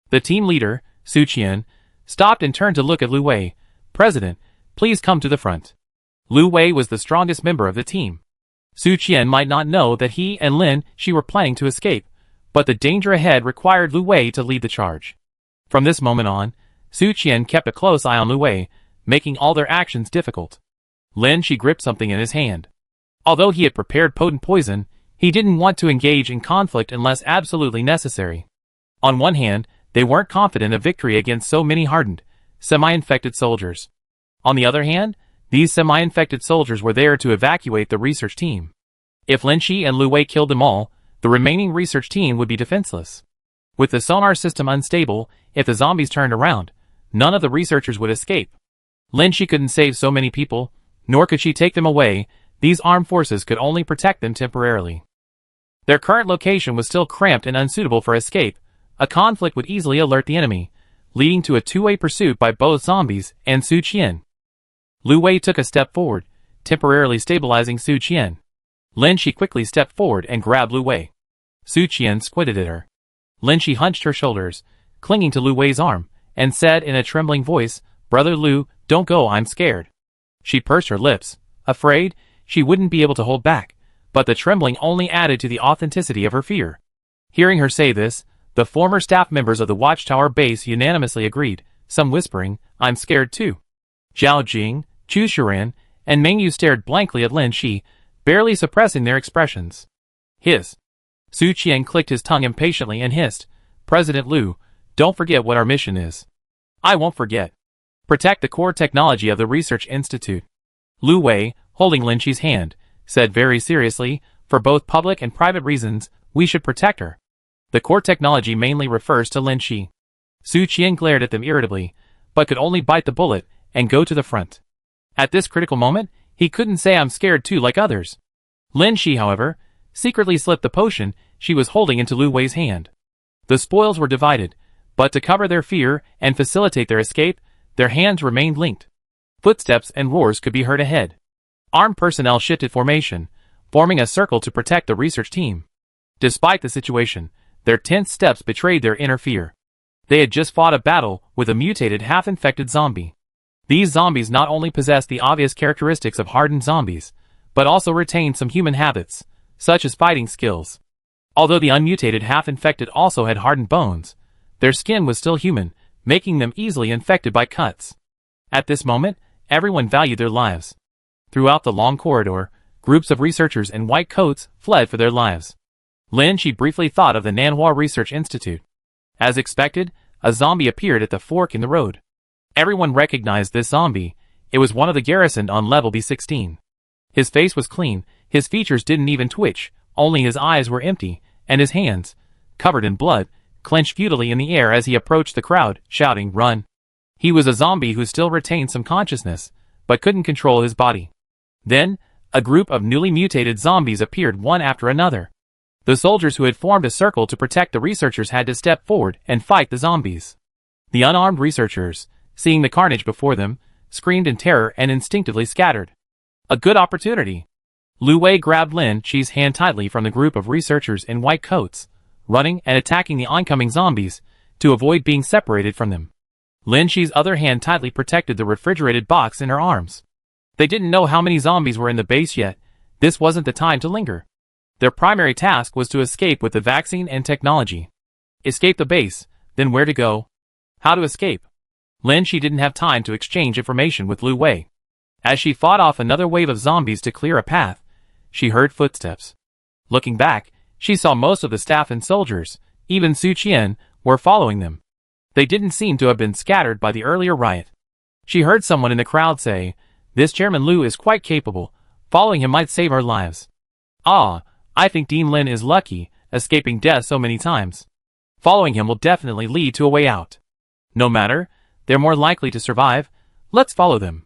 The team leader, Su Qian, stopped and turned to look at Lu Wei. President, please come to the front. Lu Wei was the strongest member of the team. Su Qian might not know that he and Lin Shi were planning to escape, but the danger ahead required Lu Wei to lead the charge. From this moment on, Su Qian kept a close eye on Lu Wei, making all their actions difficult. Lin Shi gripped something in his hand. Although he had prepared potent poison, he didn't want to engage in conflict unless absolutely necessary. On one hand, they weren't confident of victory against so many hardened, semi-infected soldiers. On the other hand, these semi-infected soldiers were there to evacuate the research team. If Lin Shi and Lu Wei killed them all, the remaining research team would be defenseless. With the sonar system unstable, if the zombies turned around, none of the researchers would escape. Lin Shi couldn't save so many people, nor could she take them away. These armed forces could only protect them temporarily. Their current location was still cramped and unsuitable for escape. A conflict would easily alert the enemy, leading to a two-way pursuit by both zombies and Su Qian. Lu Wei took a step forward, temporarily stabilizing Su Qian. Lin Shi quickly stepped forward and grabbed Lu Wei. Su Qian squinted at her. Lin Shi hunched her shoulders, clinging to Lu Wei's arm, and said in a trembling voice, "Brother Lu, don't go, I'm scared." She pursed her lips, afraid she wouldn't be able to hold back, but the trembling only added to the authenticity of her fear. Hearing her say this, the former staff members of the watchtower base unanimously agreed, some whispering, "I'm scared too." Zhao Jing, Chu Shiran, and Meng Yu stared blankly at Lin Shi, barely suppressing their expressions. Hiss. Su Qian clicked his tongue impatiently and hissed, "President Lu, don't forget what our mission is." "I won't forget. Protect the core technology of the Research Institute." Lu Wei, holding Lin Shi's hand, said very seriously, "For both public and private reasons, we should protect her." The core technology mainly refers to Lin Shi. Su Qian glared at them irritably, but could only bite the bullet and go to the front. At this critical moment, he couldn't say "I'm scared too" like others. Lin Shi, however, secretly slipped the potion she was holding into Lu Wei's hand. The spoils were divided, but to cover their fear and facilitate their escape, their hands remained linked. Footsteps and roars could be heard ahead. Armed personnel shifted formation, forming a circle to protect the research team. Despite the situation, their tense steps betrayed their inner fear. They had just fought a battle with a mutated half-infected zombie. These zombies not only possessed the obvious characteristics of hardened zombies, but also retained some human habits, such as fighting skills. Although the unmutated half-infected also had hardened bones, their skin was still human, making them easily infected by cuts. At this moment, everyone valued their lives. Throughout the long corridor, groups of researchers in white coats fled for their lives. Lin Shi briefly thought of the Nanhua Research Institute. As expected, a zombie appeared at the fork in the road. Everyone recognized this zombie. It was one of the garrison on level B16. His face was clean, his features didn't even twitch, only his eyes were empty, and his hands, covered in blood, clenched futilely in the air as he approached the crowd, shouting, "Run!" He was a zombie who still retained some consciousness, but couldn't control his body. Then, a group of newly mutated zombies appeared one after another. The soldiers who had formed a circle to protect the researchers had to step forward and fight the zombies. The unarmed researchers, seeing the carnage before them, screamed in terror and instinctively scattered. A good opportunity. Lu Wei grabbed Lin Shi's hand tightly from the group of researchers in white coats, running and attacking the oncoming zombies, to avoid being separated from them. Lin Shi's other hand tightly protected the refrigerated box in her arms. They didn't know how many zombies were in the base yet. This wasn't the time to linger. Their primary task was to escape with the vaccine and technology. Escape the base, then where to go? How to escape? Lin Shi didn't have time to exchange information with Lu Wei. As she fought off another wave of zombies to clear a path, she heard footsteps. Looking back, she saw most of the staff and soldiers, even Su Qian, were following them. They didn't seem to have been scattered by the earlier riot. She heard someone in the crowd say, "This Chairman Lu is quite capable. Following him might save our lives." "Ah, I think Dean Lin is lucky, escaping death so many times. Following him will definitely lead to a way out. No matter, they're more likely to survive. Let's follow them."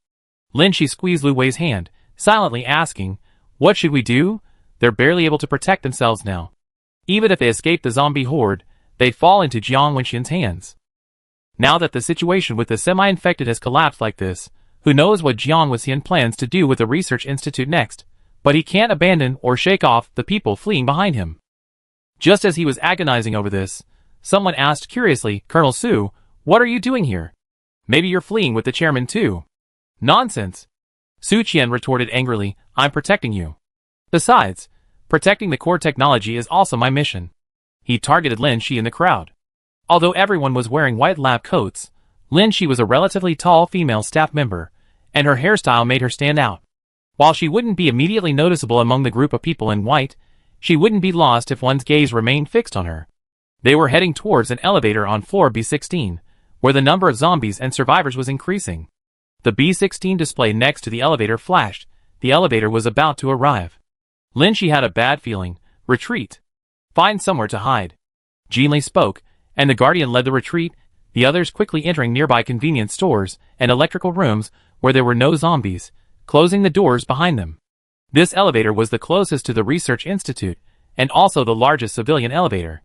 Lin Shi squeezed Lu Wei's hand, silently asking, "What should we do? They're barely able to protect themselves now. Even if they escape the zombie horde, they fall into Jiang Wenxian's hands." Now that the situation with the semi-infected has collapsed like this, who knows what Jiang Wenxian plans to do with the research institute next, but he can't abandon or shake off the people fleeing behind him. Just as he was agonizing over this, someone asked curiously, "Colonel Su, what are you doing here? Maybe you're fleeing with the chairman too." "Nonsense!" Su Qian retorted angrily, "I'm protecting you. Besides, protecting the core technology is also my mission." He targeted Lin Shi in the crowd. Although everyone was wearing white lab coats, Lin Shi was a relatively tall female staff member, and her hairstyle made her stand out. While she wouldn't be immediately noticeable among the group of people in white, she wouldn't be lost if one's gaze remained fixed on her. They were heading towards an elevator on floor B16, where the number of zombies and survivors was increasing. The B16 display next to the elevator flashed. The elevator was about to arrive. Lin Shi had a bad feeling. "Retreat. Find somewhere to hide." Jin Li spoke, and the Guardian led the retreat, the others quickly entering nearby convenience stores and electrical rooms where there were no zombies, closing the doors behind them. This elevator was the closest to the research institute, and also the largest civilian elevator.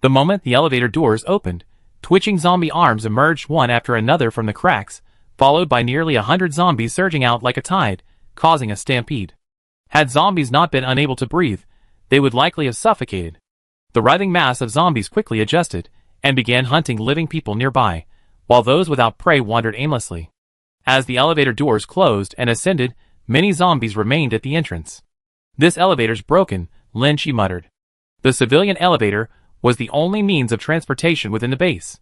The moment the elevator doors opened, twitching zombie arms emerged one after another from the cracks, followed by nearly 100 zombies surging out like a tide, causing a stampede. Had zombies not been unable to breathe, they would likely have suffocated. The writhing mass of zombies quickly adjusted, and began hunting living people nearby, while those without prey wandered aimlessly. As the elevator doors closed and ascended, many zombies remained at the entrance. "This elevator's broken," Lin Shi muttered. The civilian elevator was the only means of transportation within the base.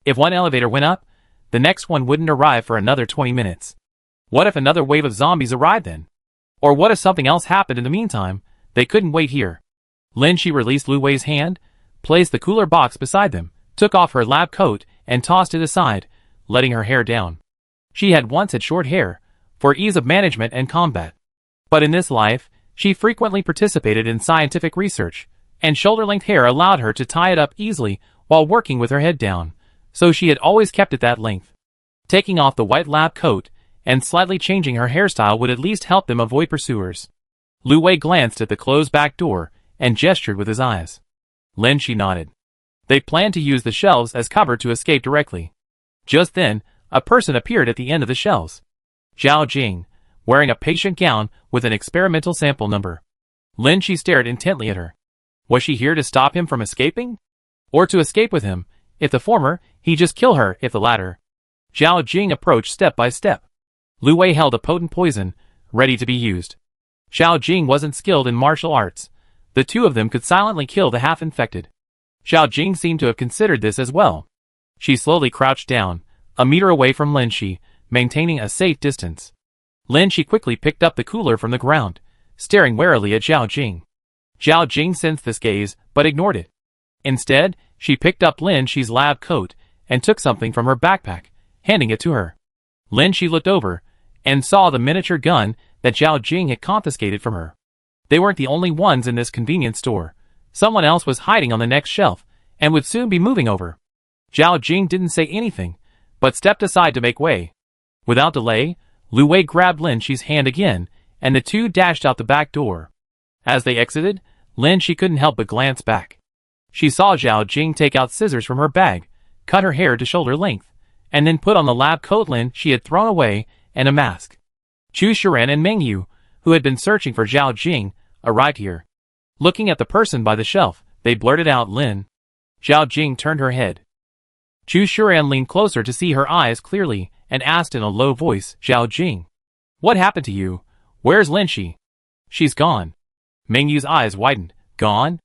If one elevator went up, the next one wouldn't arrive for another 20 minutes. What if another wave of zombies arrived then? Or what if something else happened in the meantime? They couldn't wait here. Lin Shi released Lu Wei's hand, placed the cooler box beside them, took off her lab coat, and tossed it aside, letting her hair down. She had once had short hair, for ease of management and combat. But in this life, she frequently participated in scientific research, and shoulder-length hair allowed her to tie it up easily while working with her head down, so she had always kept it that length. Taking off the white lab coat and slightly changing her hairstyle would at least help them avoid pursuers. Lu Wei glanced at the closed back door and gestured with his eyes. Lin Shi nodded. They planned to use the shelves as cover to escape directly. Just then, a person appeared at the end of the shelves. Zhao Jing, wearing a patient gown with an experimental sample number. Lin Shi stared intently at her. Was she here to stop him from escaping? Or to escape with him? If the former, he'd just kill her; if the latter. Zhao Jing approached step by step. Lu Wei held a potent poison, ready to be used. Zhao Jing wasn't skilled in martial arts. The two of them could silently kill the half-infected. Zhao Jing seemed to have considered this as well. She slowly crouched down, a meter away from Lin Shi, maintaining a safe distance. Lin Shi quickly picked up the cooler from the ground, staring warily at Zhao Jing. Zhao Jing sensed this gaze, but ignored it. Instead, she picked up Lin Shi's lab coat and took something from her backpack, handing it to her. Lin Shi looked over and saw the miniature gun that Zhao Jing had confiscated from her. They weren't the only ones in this convenience store. Someone else was hiding on the next shelf and would soon be moving over. Zhao Jing didn't say anything, but stepped aside to make way. Without delay, Lu Wei grabbed Lin Shi's hand again, and the two dashed out the back door. As they exited, Lin Shi couldn't help but glance back. She saw Zhao Jing take out scissors from her bag, cut her hair to shoulder length, and then put on the lab coat Lin she had thrown away and a mask. Chu Shiren and Meng Yu, who had been searching for Zhao Jing, arrived here. Looking at the person by the shelf, they blurted out, "Lin." Zhao Jing turned her head. Chu Shiren leaned closer to see her eyes clearly and asked in a low voice, "Zhao Jing, what happened to you? Where's Lin Shi?" "She's gone." Meng Yu's eyes widened. "Gone?"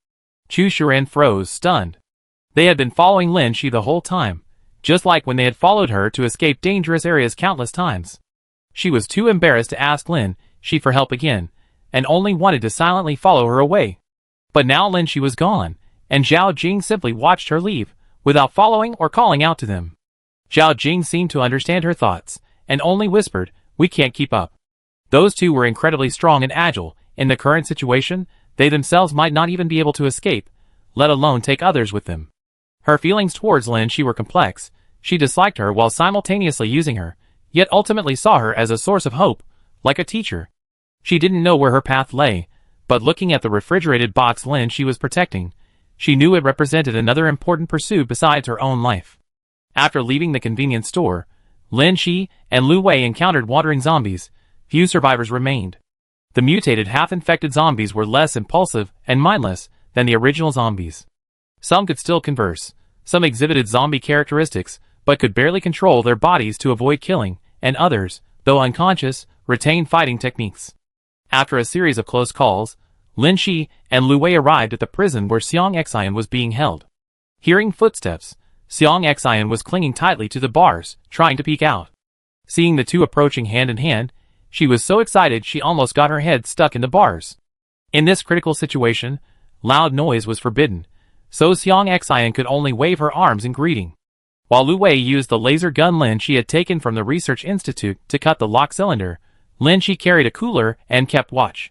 Chu Shiren froze, stunned. They had been following Lin Shi the whole time. just like when they had followed her to escape dangerous areas countless times. She was too embarrassed to ask Lin Shi for help again, and only wanted to silently follow her away. But now Lin Shi was gone, and Zhao Jing simply watched her leave, without following or calling out to them. Zhao Jing seemed to understand her thoughts, and only whispered, "We can't keep up." Those two were incredibly strong and agile. In the current situation, they themselves might not even be able to escape, let alone take others with them. Her feelings towards Lin Shi were complex. She disliked her while simultaneously using her, yet ultimately saw her as a source of hope, like a teacher. She didn't know where her path lay, but looking at the refrigerated box Lin Shi was protecting, she knew it represented another important pursuit besides her own life. After leaving the convenience store, Lin Shi and Lu Wei encountered wandering zombies. Few survivors remained. The mutated half-infected zombies were less impulsive and mindless than the original zombies. Some could still converse, some exhibited zombie characteristics, but could barely control their bodies to avoid killing, and others, though unconscious, retained fighting techniques. After a series of close calls, Lin Shi and Lu Wei arrived at the prison where Xiang Xian was being held. Hearing footsteps, Xiang Xian was clinging tightly to the bars, trying to peek out. Seeing the two approaching hand in hand, she was so excited she almost got her head stuck in the bars. In this critical situation, loud noise was forbidden, so Xiang Xian could only wave her arms in greeting. While Lu Wei used the laser gun Lin Shi had taken from the research institute to cut the lock cylinder, Lin Shi carried a cooler and kept watch.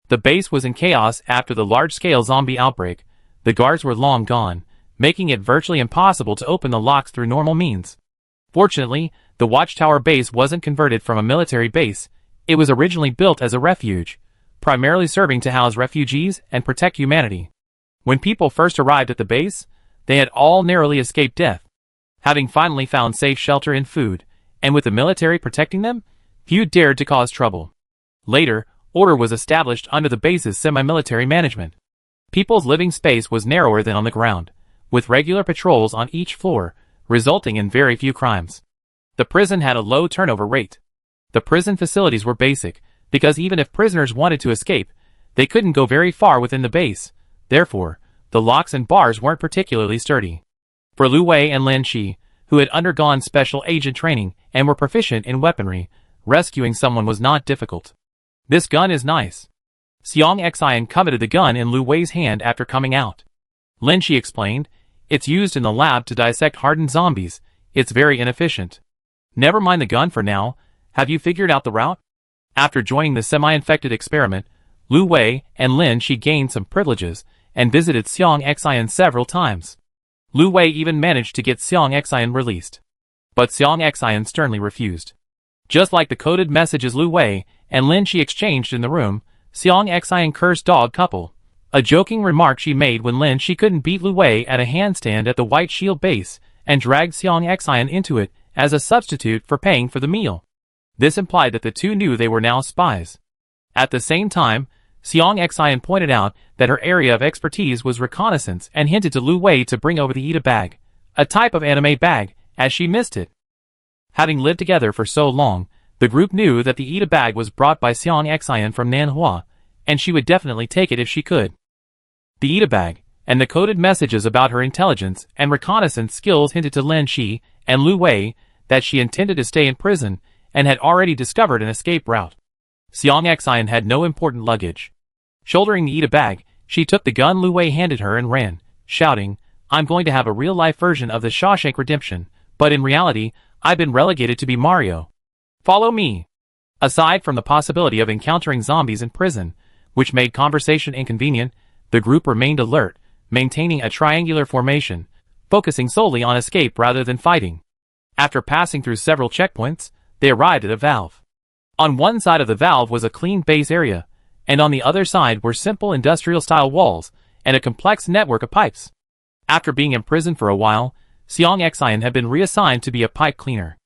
The base was in chaos after the large-scale zombie outbreak. The guards were long gone, making it virtually impossible to open the locks through normal means. Fortunately, the watchtower base wasn't converted from a military base. It was originally built as a refuge, primarily serving to house refugees and protect humanity. When people first arrived at the base, they had all narrowly escaped death. Having finally found safe shelter and food, and with the military protecting them, few dared to cause trouble. Later, order was established under the base's semi-military management. People's living space was narrower than on the ground, with regular patrols on each floor, resulting in very few crimes. The prison had a low turnover rate. The prison facilities were basic, because even if prisoners wanted to escape, they couldn't go very far within the base. Therefore, the locks and bars weren't particularly sturdy. For Lu Wei and Lin Shi, who had undergone special agent training and were proficient in weaponry, rescuing someone was not difficult. "This gun is nice." Xiang Xian coveted the gun in Lu Wei's hand after coming out. Lin Shi explained, "It's used in the lab to dissect hardened zombies. It's very inefficient." "Never mind the gun for now. Have you figured out the route?" After joining the semi-infected experiment, Lu Wei and Lin Shi gained some privileges and visited Xiang Xian several times. Lu Wei even managed to get Xiang Xian released. But Xiang Xian sternly refused. Just like the coded messages Lu Wei and Lin Shi exchanged in the room, Xiang Xian cursed dog couple, a joking remark she made when Lin Shi couldn't beat Lu Wei at a handstand at the White Shield base, and dragged Xiang Xian into it as a substitute for paying for the meal. This implied that the two knew they were now spies. At the same time, Xiang Xian pointed out that her area of expertise was reconnaissance and hinted to Lu Wei to bring over the Ida bag, a type of anime bag, as she missed it. Having lived together for so long, the group knew that the Ida bag was brought by Xiang Xian from Nanhua, and she would definitely take it if she could. The Ida bag, and the coded messages about her intelligence and reconnaissance skills hinted to Lin Shi and Lu Wei that she intended to stay in prison and had already discovered an escape route. Xiang Xian had no important luggage. Shouldering the Ida bag, she took the gun Lu Wei handed her and ran, shouting, "I'm going to have a real-life version of the Shawshank Redemption, but in reality, I've been relegated to be Mario. Follow me." Aside from the possibility of encountering zombies in prison, which made conversation inconvenient, the group remained alert, maintaining a triangular formation, focusing solely on escape rather than fighting. After passing through several checkpoints, they arrived at a valve. On one side of the valve was a clean base area, and on the other side were simple industrial-style walls and a complex network of pipes. After being imprisoned for a while, Xiang Xian had been reassigned to be a pipe cleaner.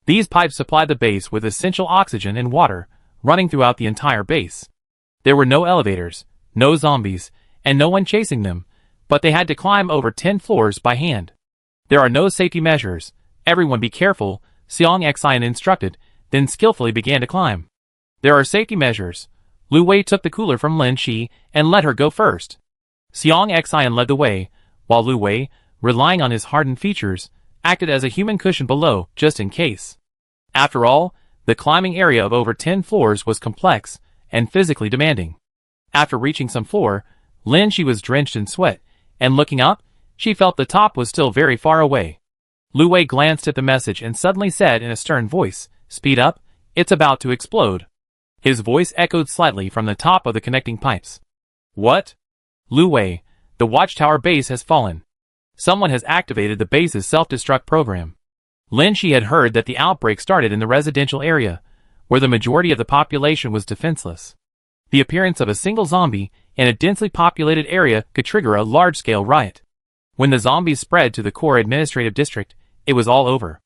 These pipes supplied the base with essential oxygen and water, running throughout the entire base. There were no elevators, no zombies, and no one chasing them, but they had to climb over 10 floors by hand. "There are no safety measures. Everyone be careful," Xiang Xian instructed, then skillfully began to climb. "There are safety measures." Lu Wei took the cooler from Lin Shi and let her go first. Xiang Xian led the way, while Lu Wei, relying on his hardened features, acted as a human cushion below, just in case. After all, the climbing area of over 10 floors was complex and physically demanding. After reaching some floor, She was drenched in sweat, and looking up, she felt the top was still very far away. Lu Wei glanced at the message and suddenly said in a stern voice, "Speed up, it's about to explode." His voice echoed slightly from the top of the connecting pipes. "What?" "Lu Wei, the watchtower base has fallen. Someone has activated the base's self-destruct program." She had heard that the outbreak started in the residential area, where the majority of the population was defenseless. The appearance of a single zombie in a densely populated area could trigger a large-scale riot. When the zombies spread to the core administrative district, it was all over.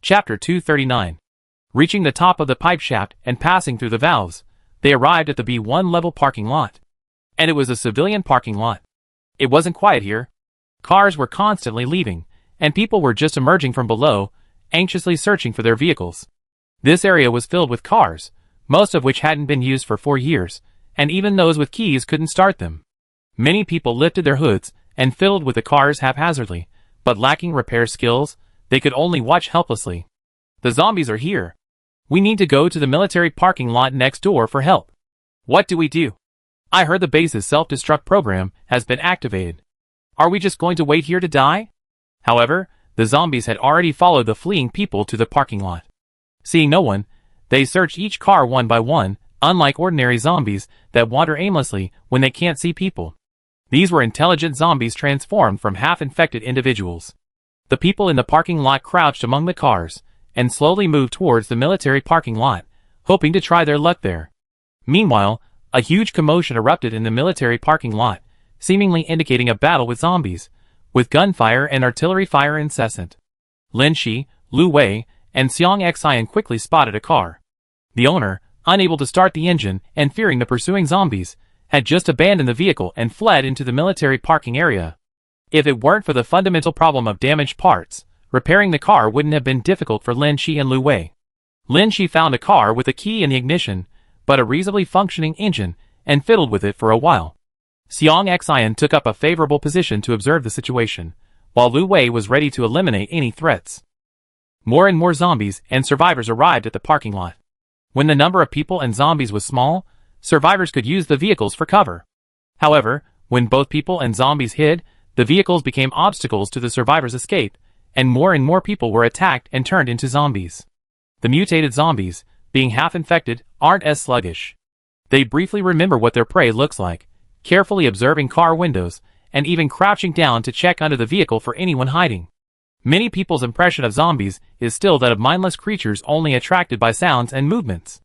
Chapter 239. Reaching the top of the pipe shaft and passing through the valves, they arrived at the B1 level parking lot. And it was a civilian parking lot. It wasn't quiet here. Cars were constantly leaving, and people were just emerging from below, anxiously searching for their vehicles. This area was filled with cars, most of which hadn't been used for 4 years, and even those with keys couldn't start them. Many people lifted their hoods and fiddled with the cars haphazardly, but lacking repair skills, they could only watch helplessly. "The zombies are here. We need to go to the military parking lot next door for help. What do we do? I heard the base's self-destruct program has been activated. Are we just going to wait here to die?" However, the zombies had already followed the fleeing people to the parking lot. Seeing no one, they searched each car one by one, unlike ordinary zombies that wander aimlessly when they can't see people. These were intelligent zombies transformed from half-infected individuals. The people in the parking lot crouched among the cars and slowly moved towards the military parking lot, hoping to try their luck there. Meanwhile, a huge commotion erupted in the military parking lot, seemingly indicating a battle with zombies, with gunfire and artillery fire incessant. Shi, Lu Wei, and Xiang Xian quickly spotted a car. The owner, unable to start the engine and fearing the pursuing zombies, had just abandoned the vehicle and fled into the military parking area. If it weren't for the fundamental problem of damaged parts, repairing the car wouldn't have been difficult for Shi and Lu Wei. Shi found a car with a key in the ignition, but a reasonably functioning engine, and fiddled with it for a while. Xiang Xian took up a favorable position to observe the situation, while Lu Wei was ready to eliminate any threats. More and more zombies and survivors arrived at the parking lot. When the number of people and zombies was small, survivors could use the vehicles for cover. However, when both people and zombies hid, the vehicles became obstacles to the survivors' escape, and more people were attacked and turned into zombies. The mutated zombies, being half-infected, aren't as sluggish. They briefly remember what their prey looks like, carefully observing car windows, and even crouching down to check under the vehicle for anyone hiding. Many people's impression of zombies is still that of mindless creatures only attracted by sounds and movements.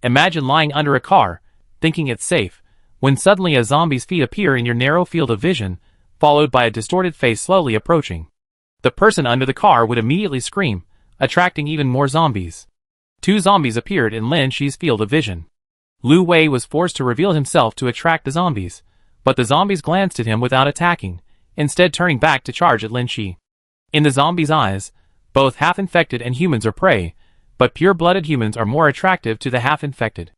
Imagine lying under a car, thinking it's safe, when suddenly a zombie's feet appear in your narrow field of vision, followed by a distorted face slowly approaching. The person under the car would immediately scream, attracting even more zombies. 2 zombies appeared in Shi's field of vision. Lu Wei was forced to reveal himself to attract the zombies, but the zombies glanced at him without attacking, instead turning back to charge at Shi. In the zombies' eyes, both half-infected and humans are prey, but pure-blooded humans are more attractive to the half-infected.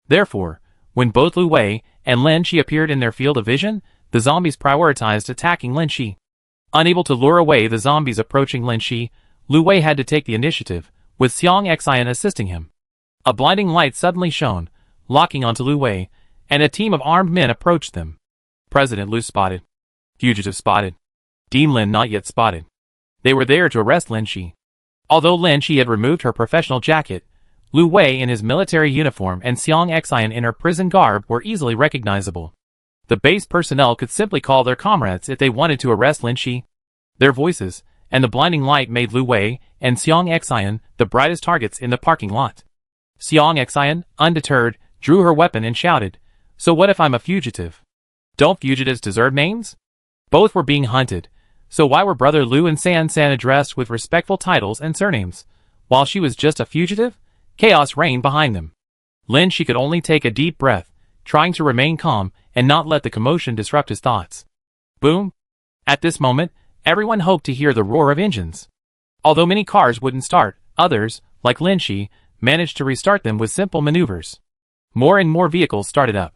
Therefore, when both Lu Wei and Shi appeared in their field of vision, the zombies prioritized attacking Shi. Unable to lure away the zombies approaching Shi, Lu Wei had to take the initiative, with Xiang Xian assisting him. A blinding light suddenly shone, locking onto Lu Wei, and a team of armed men approached them. President Lu spotted. Fugitive spotted. Dean Lin not yet spotted. They were there to arrest Shi. Although Shi had removed her professional jacket, Lu Wei in his military uniform and Xiang Xian in her prison garb were easily recognizable. The base personnel could simply call their comrades if they wanted to arrest Shi. Their voices, and the blinding light made Lu Wei and Xiang Xian the brightest targets in the parking lot. Xiang Xian, undeterred, drew her weapon and shouted, "So what if I'm a fugitive? Don't fugitives deserve names?" Both were being hunted, so why were brother Lu and San addressed with respectful titles and surnames, while she was just a fugitive? Chaos reigned behind them. Shi could only take a deep breath, trying to remain calm and not let the commotion disrupt his thoughts. Boom! At this moment, everyone hoped to hear the roar of engines. Although many cars wouldn't start, others, like Shi, managed to restart them with simple maneuvers. More and more vehicles started up.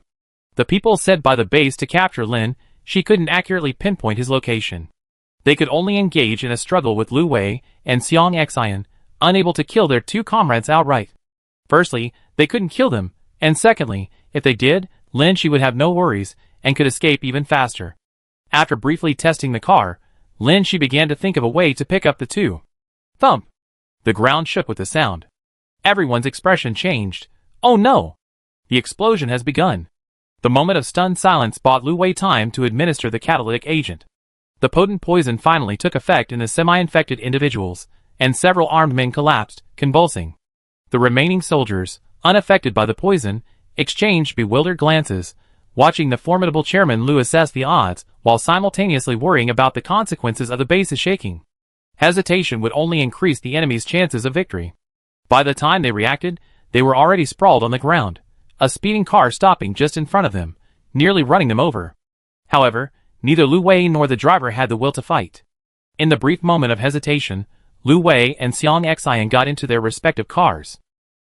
The people sent by the base to capture Shi couldn't accurately pinpoint his location. They could only engage in a struggle with Lu Wei and Xiang Xian, unable to kill their two comrades outright. Firstly, they couldn't kill them, and secondly, if they did, Lin Shi would have no worries and could escape even faster. After briefly testing the car, Lin Shi began to think of a way to pick up the two. Thump! The ground shook with the sound. Everyone's expression changed. Oh no! The explosion has begun. The moment of stunned silence bought Lu Wei time to administer the catalytic agent. The potent poison finally took effect in the semi-infected individuals, and several armed men collapsed, convulsing. The remaining soldiers, unaffected by the poison, exchanged bewildered glances, watching the formidable Chairman Lu assess the odds while simultaneously worrying about the consequences of the base's shaking. Hesitation would only increase the enemy's chances of victory. By the time they reacted, they were already sprawled on the ground, a speeding car stopping just in front of them, nearly running them over. However, neither Lu Wei nor the driver had the will to fight. In the brief moment of hesitation, Lu Wei and Xiang Xian got into their respective cars.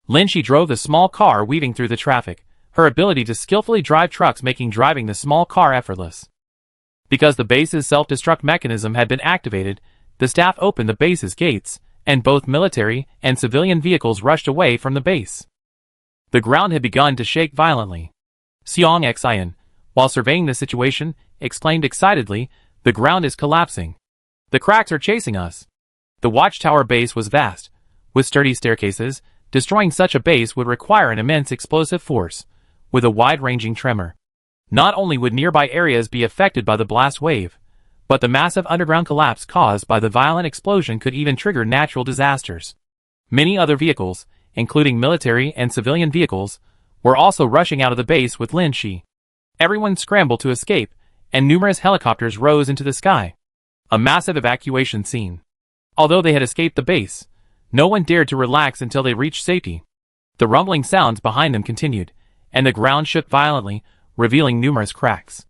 Lin Shi drove the small car weaving through the traffic, her ability to skillfully drive trucks making driving the small car effortless. Because the base's self-destruct mechanism had been activated, the staff opened the base's gates, and both military and civilian vehicles rushed away from the base. The ground had begun to shake violently. Xiang Xian, while surveying the situation, exclaimed excitedly, "The ground is collapsing. The cracks are chasing us." The watchtower base was vast, with sturdy staircases. Destroying such a base would require an immense explosive force, with a wide-ranging tremor. Not only would nearby areas be affected by the blast wave, but the massive underground collapse caused by the violent explosion could even trigger natural disasters. Many other vehicles, including military and civilian vehicles, were also rushing out of the base with Lin Shi. Everyone scrambled to escape, and numerous helicopters rose into the sky. A massive evacuation scene. Although they had escaped the base, no one dared to relax until they reached safety. The rumbling sounds behind them continued, and the ground shook violently, revealing numerous cracks.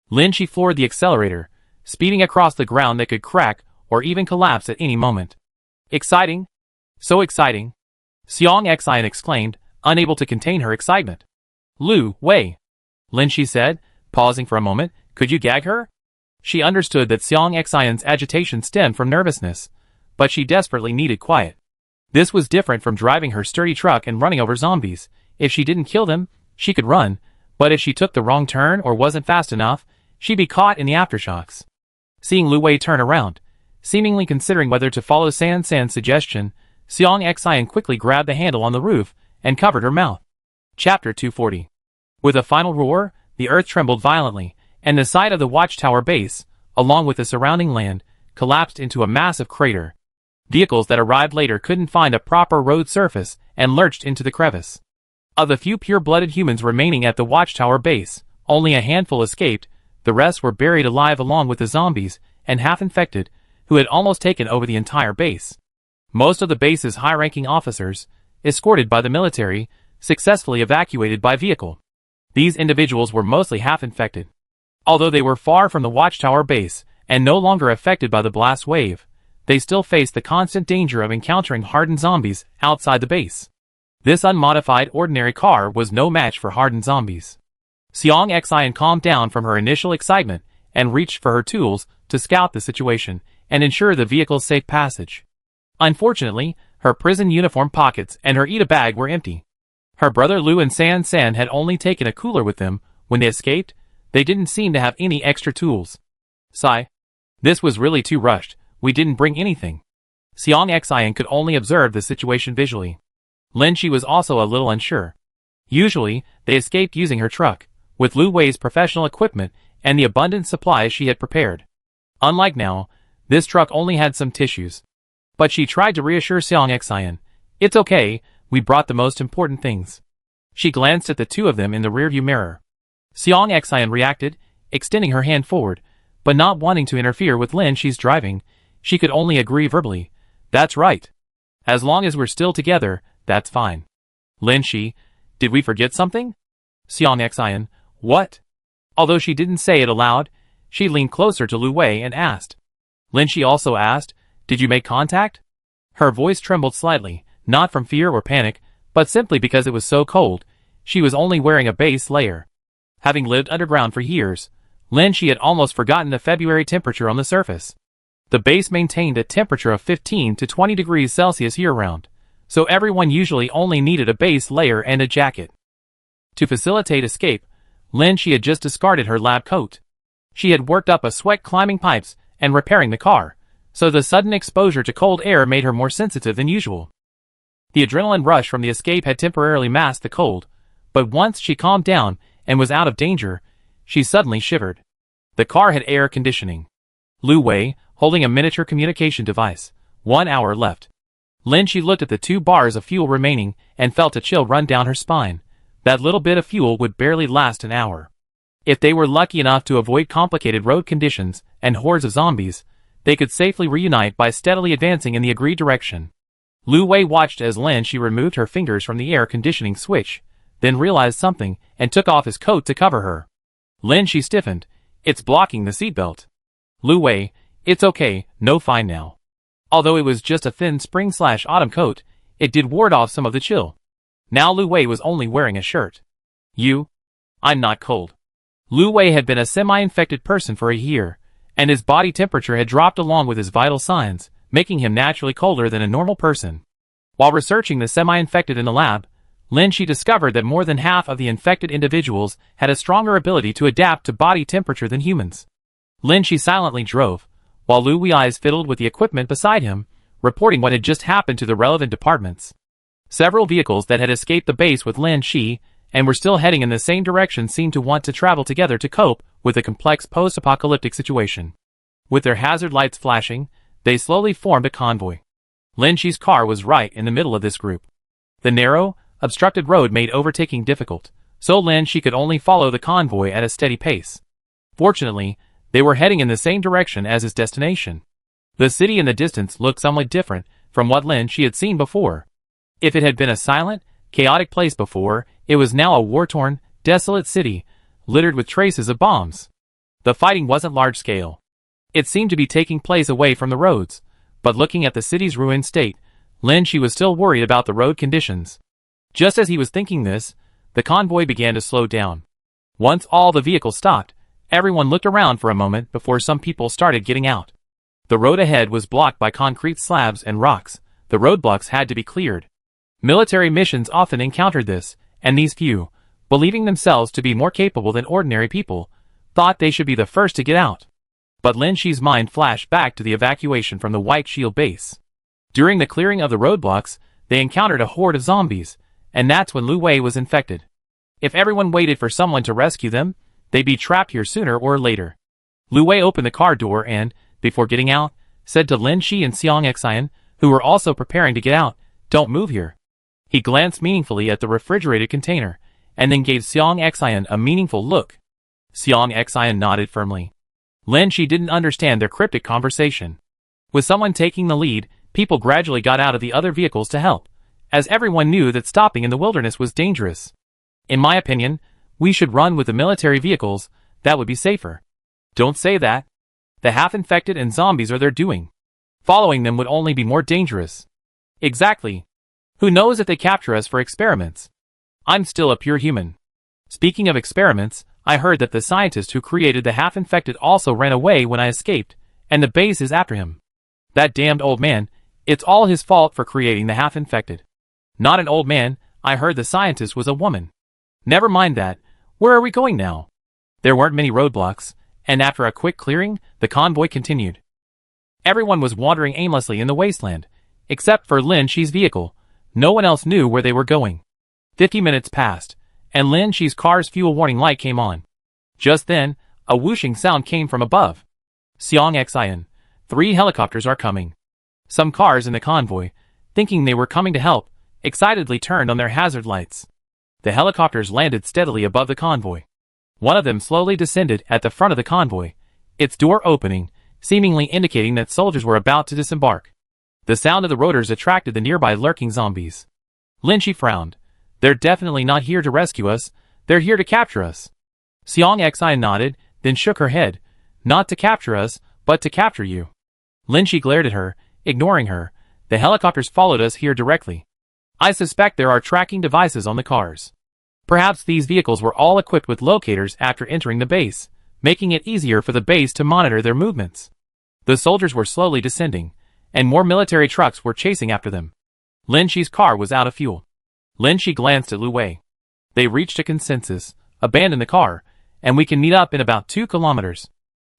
Lin Shi floored the accelerator, speeding across the ground that could crack or even collapse at any moment. Exciting! So exciting! Xiang Xian exclaimed, unable to contain her excitement. "Lu Wei," Lin Shi said, pausing for a moment, "could you gag her?" She understood that Xiang Xian's agitation stemmed from nervousness, but she desperately needed quiet. This was different from driving her sturdy truck and running over zombies. If she didn't kill them, she could run, but if she took the wrong turn or wasn't fast enough, she'd be caught in the aftershocks. Seeing Lu Wei turn around, seemingly considering whether to follow San San's suggestion, Xiang Xian quickly grabbed the handle on the roof and covered her mouth. Chapter 240. With a final roar, the earth trembled violently, and the side of the watchtower base, along with the surrounding land, collapsed into a massive crater. Vehicles that arrived later couldn't find a proper road surface and lurched into the crevice. Of the few pure-blooded humans remaining at the watchtower base, only a handful escaped. The rest were buried alive along with the zombies and half-infected, who had almost taken over the entire base. Most of the base's high-ranking officers, escorted by the military, successfully evacuated by vehicle. These individuals were mostly half-infected. Although they were far from the watchtower base and no longer affected by the blast wave, they still faced the constant danger of encountering hardened zombies outside the base. This unmodified ordinary car was no match for hardened zombies. Xiang Xian calmed down from her initial excitement and reached for her tools to scout the situation and ensure the vehicle's safe passage. Unfortunately, her prison uniform pockets and her Ida bag were empty. Her brother Lu and San San had only taken a cooler with them. When they escaped, they didn't seem to have any extra tools. Sigh. This was really too rushed. We didn't bring anything. Xiang Xian could only observe the situation visually. Lin Shi was also a little unsure. Usually, they escaped using her truck, with Lu Wei's professional equipment and the abundant supplies she had prepared. Unlike now, this truck only had some tissues. But she tried to reassure Xiang Xian. "It's okay, we brought the most important things." She glanced at the two of them in the rearview mirror. Xiang Xian reacted, extending her hand forward, but not wanting to interfere with Lin Shi's driving. She could only agree verbally. "That's right. As long as we're still together, that's fine." "Lin Shi, did we forget something?" Xiang Xian, "What?" Although she didn't say it aloud, she leaned closer to Lu Wei and asked. Lin Shi also asked, "Did you make contact?" Her voice trembled slightly, not from fear or panic, but simply because it was so cold. She was only wearing a base layer. Having lived underground for years, Lin Shi had almost forgotten the February temperature on the surface. The base maintained a temperature of 15 to 20 degrees Celsius year-round, so everyone usually only needed a base layer and a jacket. To facilitate escape, She had just discarded her lab coat. She had worked up a sweat climbing pipes and repairing the car, so the sudden exposure to cold air made her more sensitive than usual. The adrenaline rush from the escape had temporarily masked the cold, but once she calmed down and was out of danger, she suddenly shivered. The car had air conditioning. Lu Wei, holding a miniature communication device. 1 hour left. She looked at the 2 bars of fuel remaining and felt a chill run down her spine. That little bit of fuel would barely last an hour. If they were lucky enough to avoid complicated road conditions and hordes of zombies, they could safely reunite by steadily advancing in the agreed direction. Lu Wei watched as She removed her fingers from the air conditioning switch, then realized something and took off his coat to cover her. She stiffened. It's blocking the seatbelt. Lu Wei, it's okay, no fine now. Although it was just a thin spring/autumn coat, it did ward off some of the chill. Now Lu Wei was only wearing a shirt. I'm not cold. Lu Wei had been a semi-infected person for a year, and his body temperature had dropped along with his vital signs, making him naturally colder than a normal person. While researching the semi-infected in the lab, She discovered that more than half of the infected individuals had a stronger ability to adapt to body temperature than humans. She silently drove, while Lu Wei's fiddled with the equipment beside him, reporting what had just happened to the relevant departments. Several vehicles that had escaped the base with Shi and were still heading in the same direction seemed to want to travel together to cope with the complex post-apocalyptic situation. With their hazard lights flashing, they slowly formed a convoy. Shi's car was right in the middle of this group. The narrow, obstructed road made overtaking difficult, so Shi could only follow the convoy at a steady pace. Fortunately, they were heading in the same direction as his destination. The city in the distance looked somewhat different from what Shi had seen before. If it had been a silent, chaotic place before, it was now a war-torn, desolate city, littered with traces of bombs. The fighting wasn't large-scale. It seemed to be taking place away from the roads, but looking at the city's ruined state, Shi was still worried about the road conditions. Just as he was thinking this, the convoy began to slow down. Once all the vehicles stopped, everyone looked around for a moment before some people started getting out. The road ahead was blocked by concrete slabs and rocks. The roadblocks had to be cleared. Military missions often encountered this, and these few, believing themselves to be more capable than ordinary people, thought they should be the first to get out. But Shi's mind flashed back to the evacuation from the White Shield base. During the clearing of the roadblocks, they encountered a horde of zombies, and that's when Lu Wei was infected. If everyone waited for someone to rescue them, they'd be trapped here sooner or later. Lu Wei opened the car door and, before getting out, said to Shi and Xiang Xian, who were also preparing to get out, "Don't move here." He glanced meaningfully at the refrigerated container, and then gave Xiang Xian a meaningful look. Xiang Xian nodded firmly. Shi didn't understand their cryptic conversation. With someone taking the lead, people gradually got out of the other vehicles to help, as everyone knew that stopping in the wilderness was dangerous. In my opinion, we should run with the military vehicles, that would be safer. Don't say that. The half-infected and zombies are their doing. Following them would only be more dangerous. Exactly. Who knows if they capture us for experiments? I'm still a pure human. Speaking of experiments, I heard that the scientist who created the half-infected also ran away when I escaped, and the base is after him. That damned old man, it's all his fault for creating the half-infected. Not an old man, I heard the scientist was a woman. Never mind that, where are we going now? There weren't many roadblocks, and after a quick clearing, the convoy continued. Everyone was wandering aimlessly in the wasteland, except for Shi's vehicle. No one else knew where they were going. 50 minutes passed, and Shi's car's fuel warning light came on. Just then, a whooshing sound came from above. Xiang Xian, 3 helicopters are coming. Some cars in the convoy, thinking they were coming to help, excitedly turned on their hazard lights. The helicopters landed steadily above the convoy. One of them slowly descended at the front of the convoy, its door opening, seemingly indicating that soldiers were about to disembark. The sound of the rotors attracted the nearby lurking zombies. Shi frowned. They're definitely not here to rescue us, they're here to capture us. Xiang Xian nodded, then shook her head. Not to capture us, but to capture you. Shi glared at her, ignoring her. The helicopters followed us here directly. I suspect there are tracking devices on the cars. Perhaps these vehicles were all equipped with locators after entering the base, making it easier for the base to monitor their movements. The soldiers were slowly descending, and more military trucks were chasing after them. Lin Shi's car was out of fuel. Lin Shi glanced at Lu Wei. They reached a consensus: abandon the car, and we can meet up in about 2 kilometers.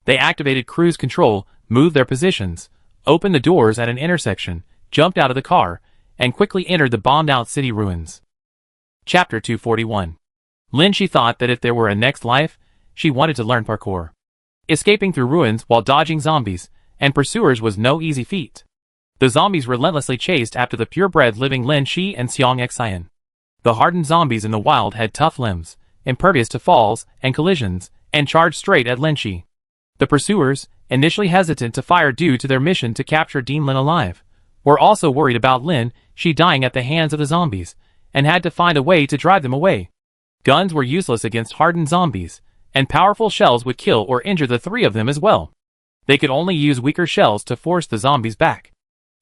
They activated cruise control, moved their positions, opened the doors at an intersection, jumped out of the car, and quickly entered the bombed-out city ruins. Chapter 241. Lin Shi thought that if there were a next life, she wanted to learn parkour. Escaping through ruins while dodging zombies and pursuers was no easy feat. The zombies relentlessly chased after the purebred living Lin Shi and Xiang Xian. The hardened zombies in the wild had tough limbs, impervious to falls and collisions, and charged straight at Lin Shi. The pursuers, initially hesitant to fire due to their mission to capture Dean Lin alive, were also worried about Lin Shi dying at the hands of the zombies, and had to find a way to drive them away. Guns were useless against hardened zombies, and powerful shells would kill or injure the 3 of them as well. They could only use weaker shells to force the zombies back.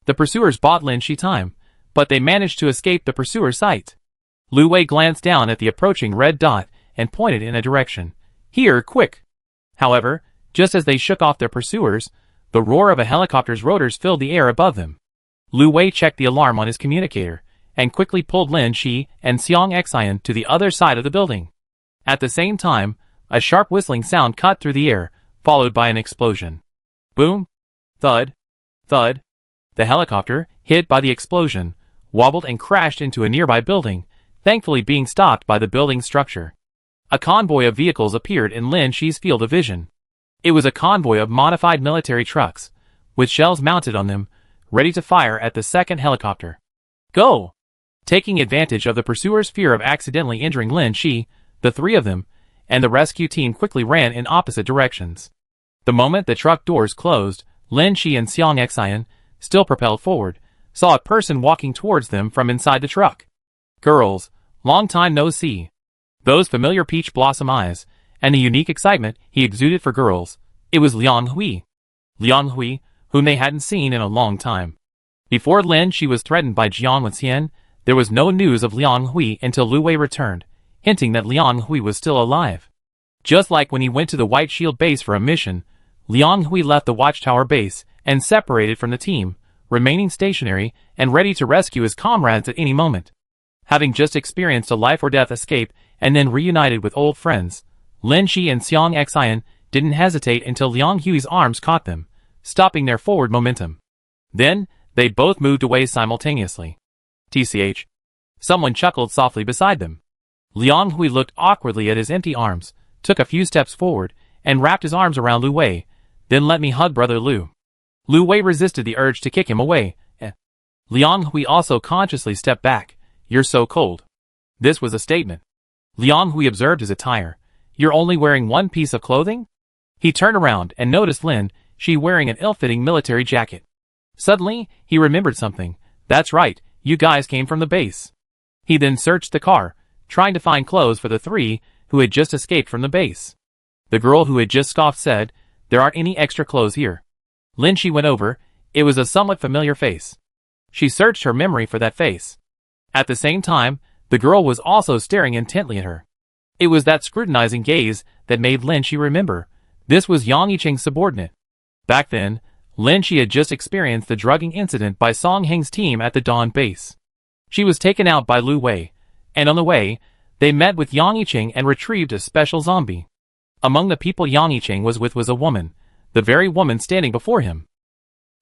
The pursuers bought Lin Shi time, but they managed to escape the pursuer's sight. Lu Wei glanced down at the approaching red dot and pointed in a direction. Here, quick! However, just as they shook off their pursuers, the roar of a helicopter's rotors filled the air above them. Lu Wei checked the alarm on his communicator, and quickly pulled Lin Shi and Xiang Xian to the other side of the building. At the same time, a sharp whistling sound cut through the air, followed by an explosion. Boom! Thud! Thud! The helicopter, hit by the explosion, wobbled and crashed into a nearby building, thankfully being stopped by the building's structure. A convoy of vehicles appeared in Lin Shi's field of vision. It was a convoy of modified military trucks, with shells mounted on them, ready to fire at the second helicopter. Go! Taking advantage of the pursuers' fear of accidentally injuring Lin Shi, the 3 of them, and the rescue team quickly ran in opposite directions. The moment the truck doors closed, Lin Shi and Xiang Xian, still propelled forward, saw a person walking towards them from inside the truck. Girls, long time no see. Those familiar peach blossom eyes, and the unique excitement he exuded for girls. It was Liang Hui. Liang Hui, whom they hadn't seen in a long time. Before Lin Shi was threatened by Jiang Wenxian, there was no news of Liang Hui until Lu Wei returned, hinting that Liang Hui was still alive. Just like when he went to the White Shield base for a mission, Liang Hui left the Watchtower base and separated from the team, remaining stationary and ready to rescue his comrades at any moment. Having just experienced a life-or-death escape and then reunited with old friends, Lin Shi and Xiang Xian didn't hesitate until Liang Hui's arms caught them, stopping their forward momentum. Then, they both moved away simultaneously. TCH. Someone chuckled softly beside them. Liang Hui looked awkwardly at his empty arms, took a few steps forward, and wrapped his arms around Lu Wei. Then let me hug brother Lu. Lu Wei resisted the urge to kick him away. Liang Hui also consciously stepped back. You're so cold. This was a statement. Liang Hui observed his attire. You're only wearing one piece of clothing? He turned around and noticed Lin Shi wearing an ill-fitting military jacket. Suddenly, he remembered something. That's right, you guys came from the base. He then searched the car, trying to find clothes for the 3 who had just escaped from the base. The girl who had just scoffed said, there aren't any extra clothes here. Lin Shi went over. It was a somewhat familiar face. She searched her memory for that face. At the same time, the girl was also staring intently at her. It was that scrutinizing gaze that made Lin Shi remember. This was Yang Yicheng's subordinate. Back then, Lin Shi had just experienced the drugging incident by Song Heng's team at the Dawn base. She was taken out by Lu Wei, and on the way, they met with Yang Yicheng and retrieved a special zombie. Among the people Yang Yicheng was with was a woman, the very woman standing before him.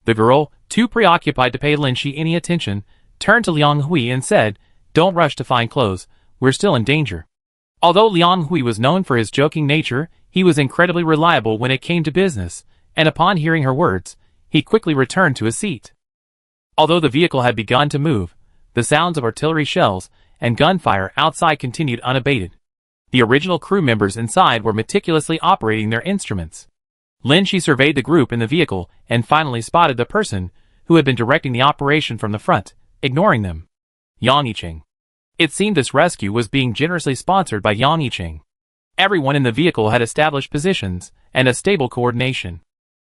The girl, too preoccupied to pay Lin Shi any attention, turned to Liang Hui and said, don't rush to find clothes, we're still in danger. Although Liang Hui was known for his joking nature, he was incredibly reliable when it came to business, and upon hearing her words, he quickly returned to his seat. Although the vehicle had begun to move, the sounds of artillery shells and gunfire outside continued unabated. The original crew members inside were meticulously operating their instruments. Lin Shi surveyed the group in the vehicle and finally spotted the person who had been directing the operation from the front, ignoring them. Yang Yicheng. It seemed this rescue was being generously sponsored by Yang Yicheng. Everyone in the vehicle had established positions and a stable coordination.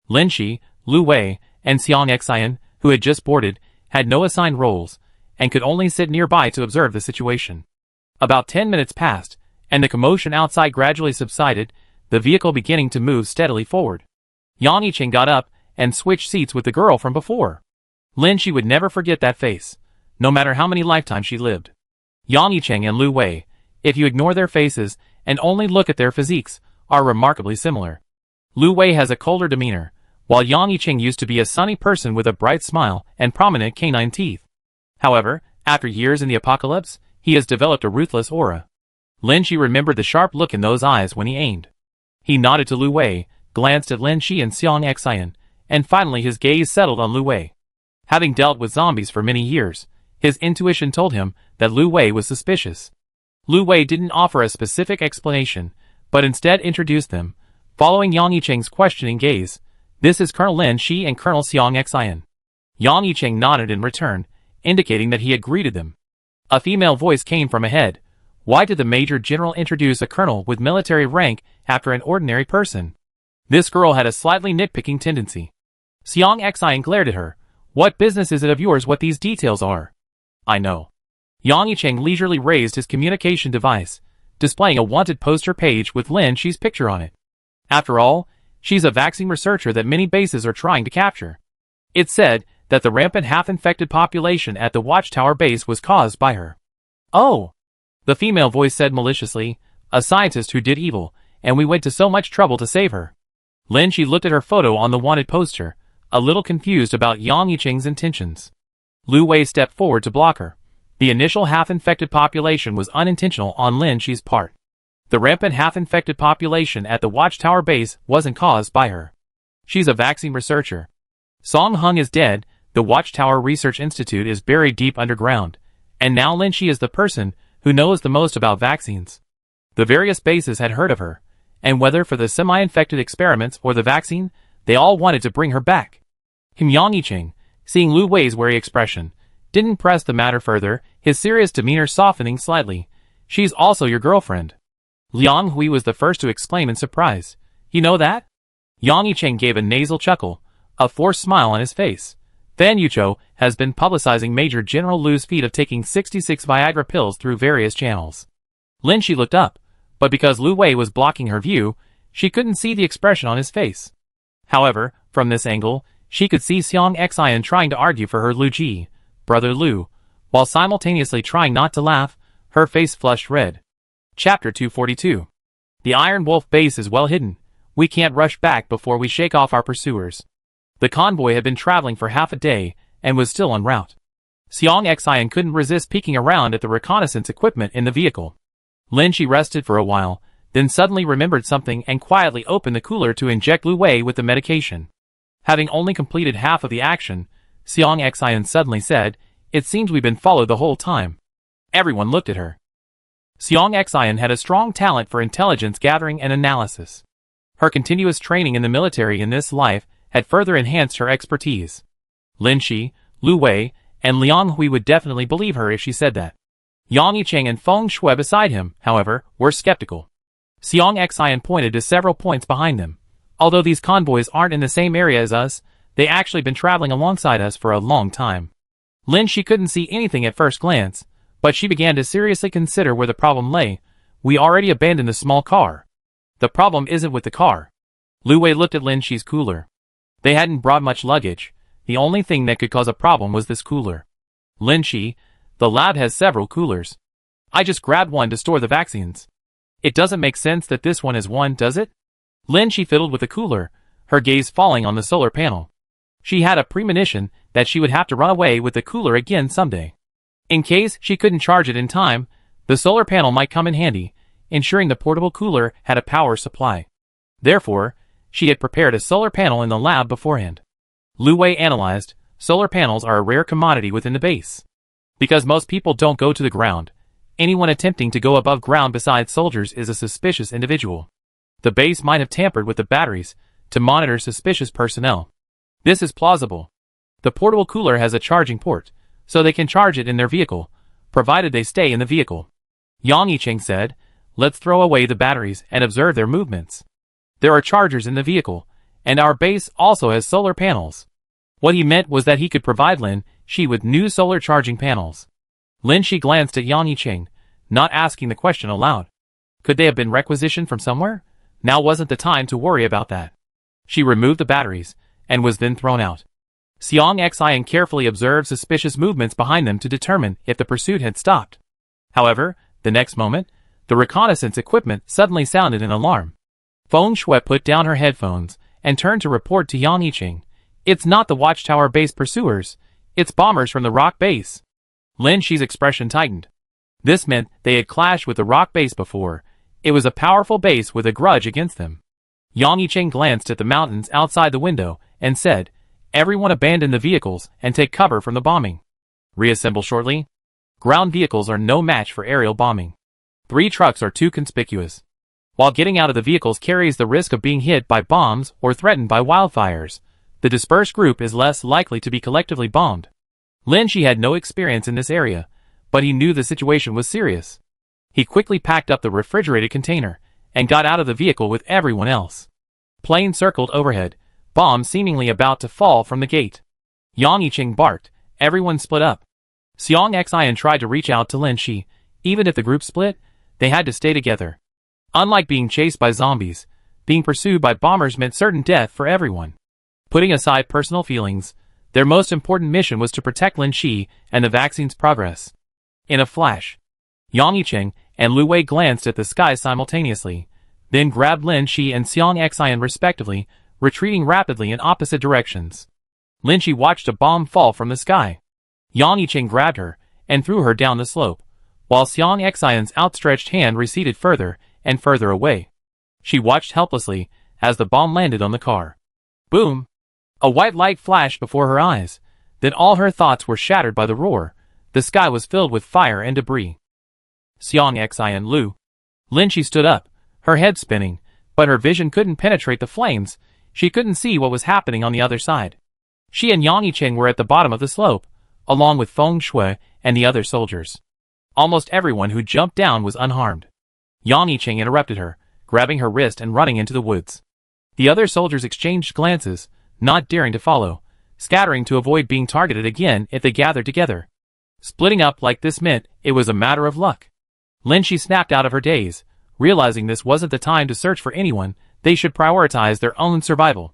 Lin Shi, Lu Wei, and Xiang Xian, who had just boarded, had no assigned roles, and could only sit nearby to observe the situation. About 10 minutes passed, and the commotion outside gradually subsided, the vehicle beginning to move steadily forward. Yang Yicheng got up and switch seats with the girl from before. Lin Shi would never forget that face, no matter how many lifetimes she lived. Yang Yicheng and Lu Wei, if you ignore their faces and only look at their physiques, are remarkably similar. Lu Wei has a colder demeanor, while Yang Yicheng used to be a sunny person with a bright smile and prominent canine teeth. However, after years in the apocalypse, he has developed a ruthless aura. Lin Shi remembered the sharp look in those eyes when he aimed. He nodded to Lu Wei, glanced at Lin Shi and Xiang Xian, and finally his gaze settled on Lu Wei. Having dealt with zombies for many years, his intuition told him that Lu Wei was suspicious. Lu Wei didn't offer a specific explanation, but instead introduced them, following Yang Yicheng's questioning gaze. This is Colonel Lin Shi and Colonel Xiang Xian. Yang Yicheng nodded in return, indicating that he had greeted them. A female voice came from ahead. Why did the Major General introduce a colonel with military rank after an ordinary person? This girl had a slightly nitpicking tendency. Xiang Xian glared at her. What business is it of yours what these details are? I know. Yang Yicheng leisurely raised his communication device, displaying a wanted poster page with Lin Shi's picture on it. After all, she's a vaccine researcher that many bases are trying to capture. It said that the rampant half-infected population at the Watchtower base was caused by her. Oh! The female voice said maliciously, a scientist who did evil, and we went to so much trouble to save her. Lin Shi looked at her photo on the wanted poster, a little confused about Yang Yicheng's intentions. Lu Wei stepped forward to block her. The initial half-infected population was unintentional on Lin Shi's part. The rampant half-infected population at the Watchtower base wasn't caused by her. She's a vaccine researcher. Song Hung is dead, the Watchtower Research Institute is buried deep underground, and now Lin Shi is the person who knows the most about vaccines. The various bases had heard of her, and whether for the semi-infected experiments or the vaccine, they all wanted to bring her back. Yang Yicheng, seeing Lu Wei's wary expression, didn't press the matter further, his serious demeanor softening slightly. She's also your girlfriend. Liang Hui was the first to exclaim in surprise. You know that? Yang Yicheng gave a nasal chuckle, a forced smile on his face. Fan Yuchou has been publicizing Major General Lu's feat of taking 66 Viagra pills through various channels. Lin Shi looked up, but because Lu Wei was blocking her view, she couldn't see the expression on his face. However, from this angle, she could see Xiang Xian trying to argue for her Lu Ji, brother Lu, while simultaneously trying not to laugh, her face flushed red. Chapter 242. The Iron Wolf base is well hidden. We can't rush back before we shake off our pursuers. The convoy had been traveling for half a day, and was still en route. Xiang Xian couldn't resist peeking around at the reconnaissance equipment in the vehicle. Lin Shi rested for a while, then suddenly remembered something and quietly opened the cooler to inject Lu Wei with the medication. Having only completed half of the action, Xiang Xian suddenly said, "It seems we've been followed the whole time." Everyone looked at her. Xiang Xian had a strong talent for intelligence gathering and analysis. Her continuous training in the military in this life had further enhanced her expertise. Lin Shi, Lu Wei, and Liang Hui would definitely believe her if she said that. Yang Yicheng and Feng Shui beside him, however, were skeptical. Xiang Xian pointed to several points behind them. Although these convoys aren't in the same area as us, they actually been traveling alongside us for a long time. Lin Shi couldn't see anything at first glance, but she began to seriously consider where the problem lay. We already abandoned the small car. The problem isn't with the car. Lu Wei looked at Lin Shi's cooler. They hadn't brought much luggage. The only thing that could cause a problem was this cooler. Lin Shi, the lab has several coolers. I just grabbed one to store the vaccines. It doesn't make sense that this one is one, does it? Lin Shi fiddled with the cooler, her gaze falling on the solar panel. She had a premonition that she would have to run away with the cooler again someday. In case she couldn't charge it in time, the solar panel might come in handy, ensuring the portable cooler had a power supply. Therefore, she had prepared a solar panel in the lab beforehand. Lu Wei analyzed, solar panels are a rare commodity within the base. Because most people don't go to the ground, anyone attempting to go above ground besides soldiers is a suspicious individual. The base might have tampered with the batteries to monitor suspicious personnel. This is plausible. The portable cooler has a charging port, so they can charge it in their vehicle, provided they stay in the vehicle. Yang Yicheng said, let's throw away the batteries and observe their movements. There are chargers in the vehicle, and our base also has solar panels. What he meant was that he could provide Lin Shi with new solar charging panels. Lin Shi glanced at Yang Yicheng, not asking the question aloud. Could they have been requisitioned from somewhere? Now wasn't the time to worry about that. She removed the batteries, and was then thrown out. Xiang Xian carefully observed suspicious movements behind them to determine if the pursuit had stopped. However, the next moment, the reconnaissance equipment suddenly sounded an alarm. Feng Shui put down her headphones and turned to report to Yang Yiqing. "It's not the watchtower base pursuers, it's bombers from the rock base." Lin Shi's expression tightened. This meant they had clashed with the rock base before. It was a powerful base with a grudge against them. Yang Yiqing glanced at the mountains outside the window and said, "Everyone abandon the vehicles and take cover from the bombing. Reassemble shortly. Ground vehicles are no match for aerial bombing. 3 trucks are too conspicuous. While getting out of the vehicles carries the risk of being hit by bombs or threatened by wildfires, the dispersed group is less likely to be collectively bombed." Lin Shi had no experience in this area, but he knew the situation was serious. He quickly packed up the refrigerated container and got out of the vehicle with everyone else. Planes circled overhead, bombs seemingly about to fall from the gate. Yang Yiqing barked. Everyone split up. Xiang Xian tried to reach out to Lin Shi. Even if the group split, they had to stay together. Unlike being chased by zombies, being pursued by bombers meant certain death for everyone. Putting aside personal feelings, their most important mission was to protect Lin Shi and the vaccine's progress. In a flash, Yang Yiqing and Lu Wei glanced at the sky simultaneously, then grabbed Lin Shi and Xiang Xian respectively, retreating rapidly in opposite directions. Lin Shi watched a bomb fall from the sky. Yang Yiqing grabbed her and threw her down the slope, while Xiang Xian's outstretched hand receded further and further away. She watched helplessly as the bomb landed on the car. Boom! A white light flashed before her eyes, then all her thoughts were shattered by the roar. The sky was filled with fire and debris. Xiang Xian Lu. Lin Shi stood up, her head spinning, but her vision couldn't penetrate the flames. She couldn't see what was happening on the other side. She and Yang Yiqing were at the bottom of the slope, along with Feng Shui and the other soldiers. Almost everyone who jumped down was unharmed. Yang Yiqing interrupted her, grabbing her wrist and running into the woods. The other soldiers exchanged glances, not daring to follow, scattering to avoid being targeted again if they gathered together. Splitting up like this meant it was a matter of luck. Lin Shi snapped out of her daze, realizing this wasn't the time to search for anyone. They should prioritize their own survival.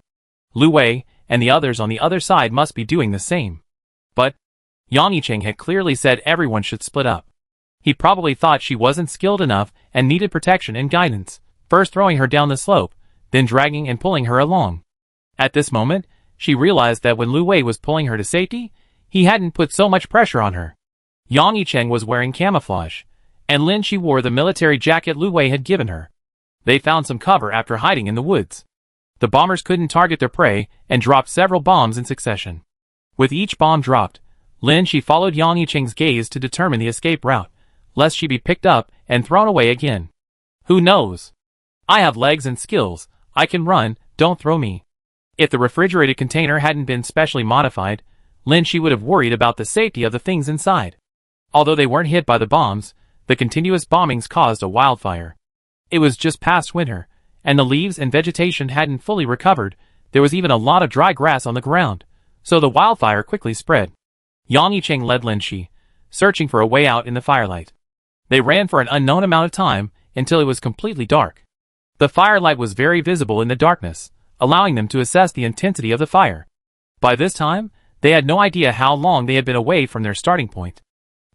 Lu Wei and the others on the other side must be doing the same. But Yang Yiqing had clearly said everyone should split up. He probably thought she wasn't skilled enough and needed protection and guidance, first throwing her down the slope, then dragging and pulling her along. At this moment, she realized that when Lu Wei was pulling her to safety, he hadn't put so much pressure on her. Yang Yiqing was wearing camouflage, and Lin Shi wore the military jacket Lu Wei had given her. They found some cover after hiding in the woods. The bombers couldn't target their prey and dropped several bombs in succession. With each bomb dropped, Lin Shi followed Yang Yiqing's gaze to determine the escape route, lest she be picked up and thrown away again. Who knows? I have legs and skills. I can run, don't throw me. If the refrigerated container hadn't been specially modified, Lin Shi would have worried about the safety of the things inside. Although they weren't hit by the bombs, the continuous bombings caused a wildfire. It was just past winter, and the leaves and vegetation hadn't fully recovered. There was even a lot of dry grass on the ground, so the wildfire quickly spread. Yang Yiqing led Lin Shi, searching for a way out in the firelight. They ran for an unknown amount of time until it was completely dark. The firelight was very visible in the darkness, allowing them to assess the intensity of the fire. By this time, they had no idea how long they had been away from their starting point.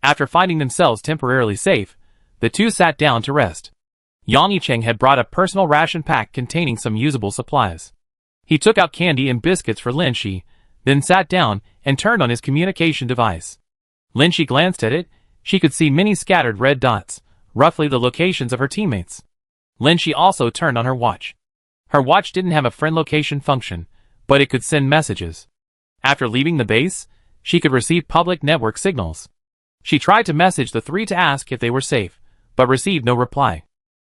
After finding themselves temporarily safe, the two sat down to rest. Yang Yiqing had brought a personal ration pack containing some usable supplies. He took out candy and biscuits for Lin Shi, then sat down and turned on his communication device. Lin Shi glanced at it. She could see many scattered red dots, roughly the locations of her teammates. Lin Shi also turned on her watch. Her watch didn't have a friend location function, but it could send messages. After leaving the base, she could receive public network signals. She tried to message the 3 to ask if they were safe, but received no reply.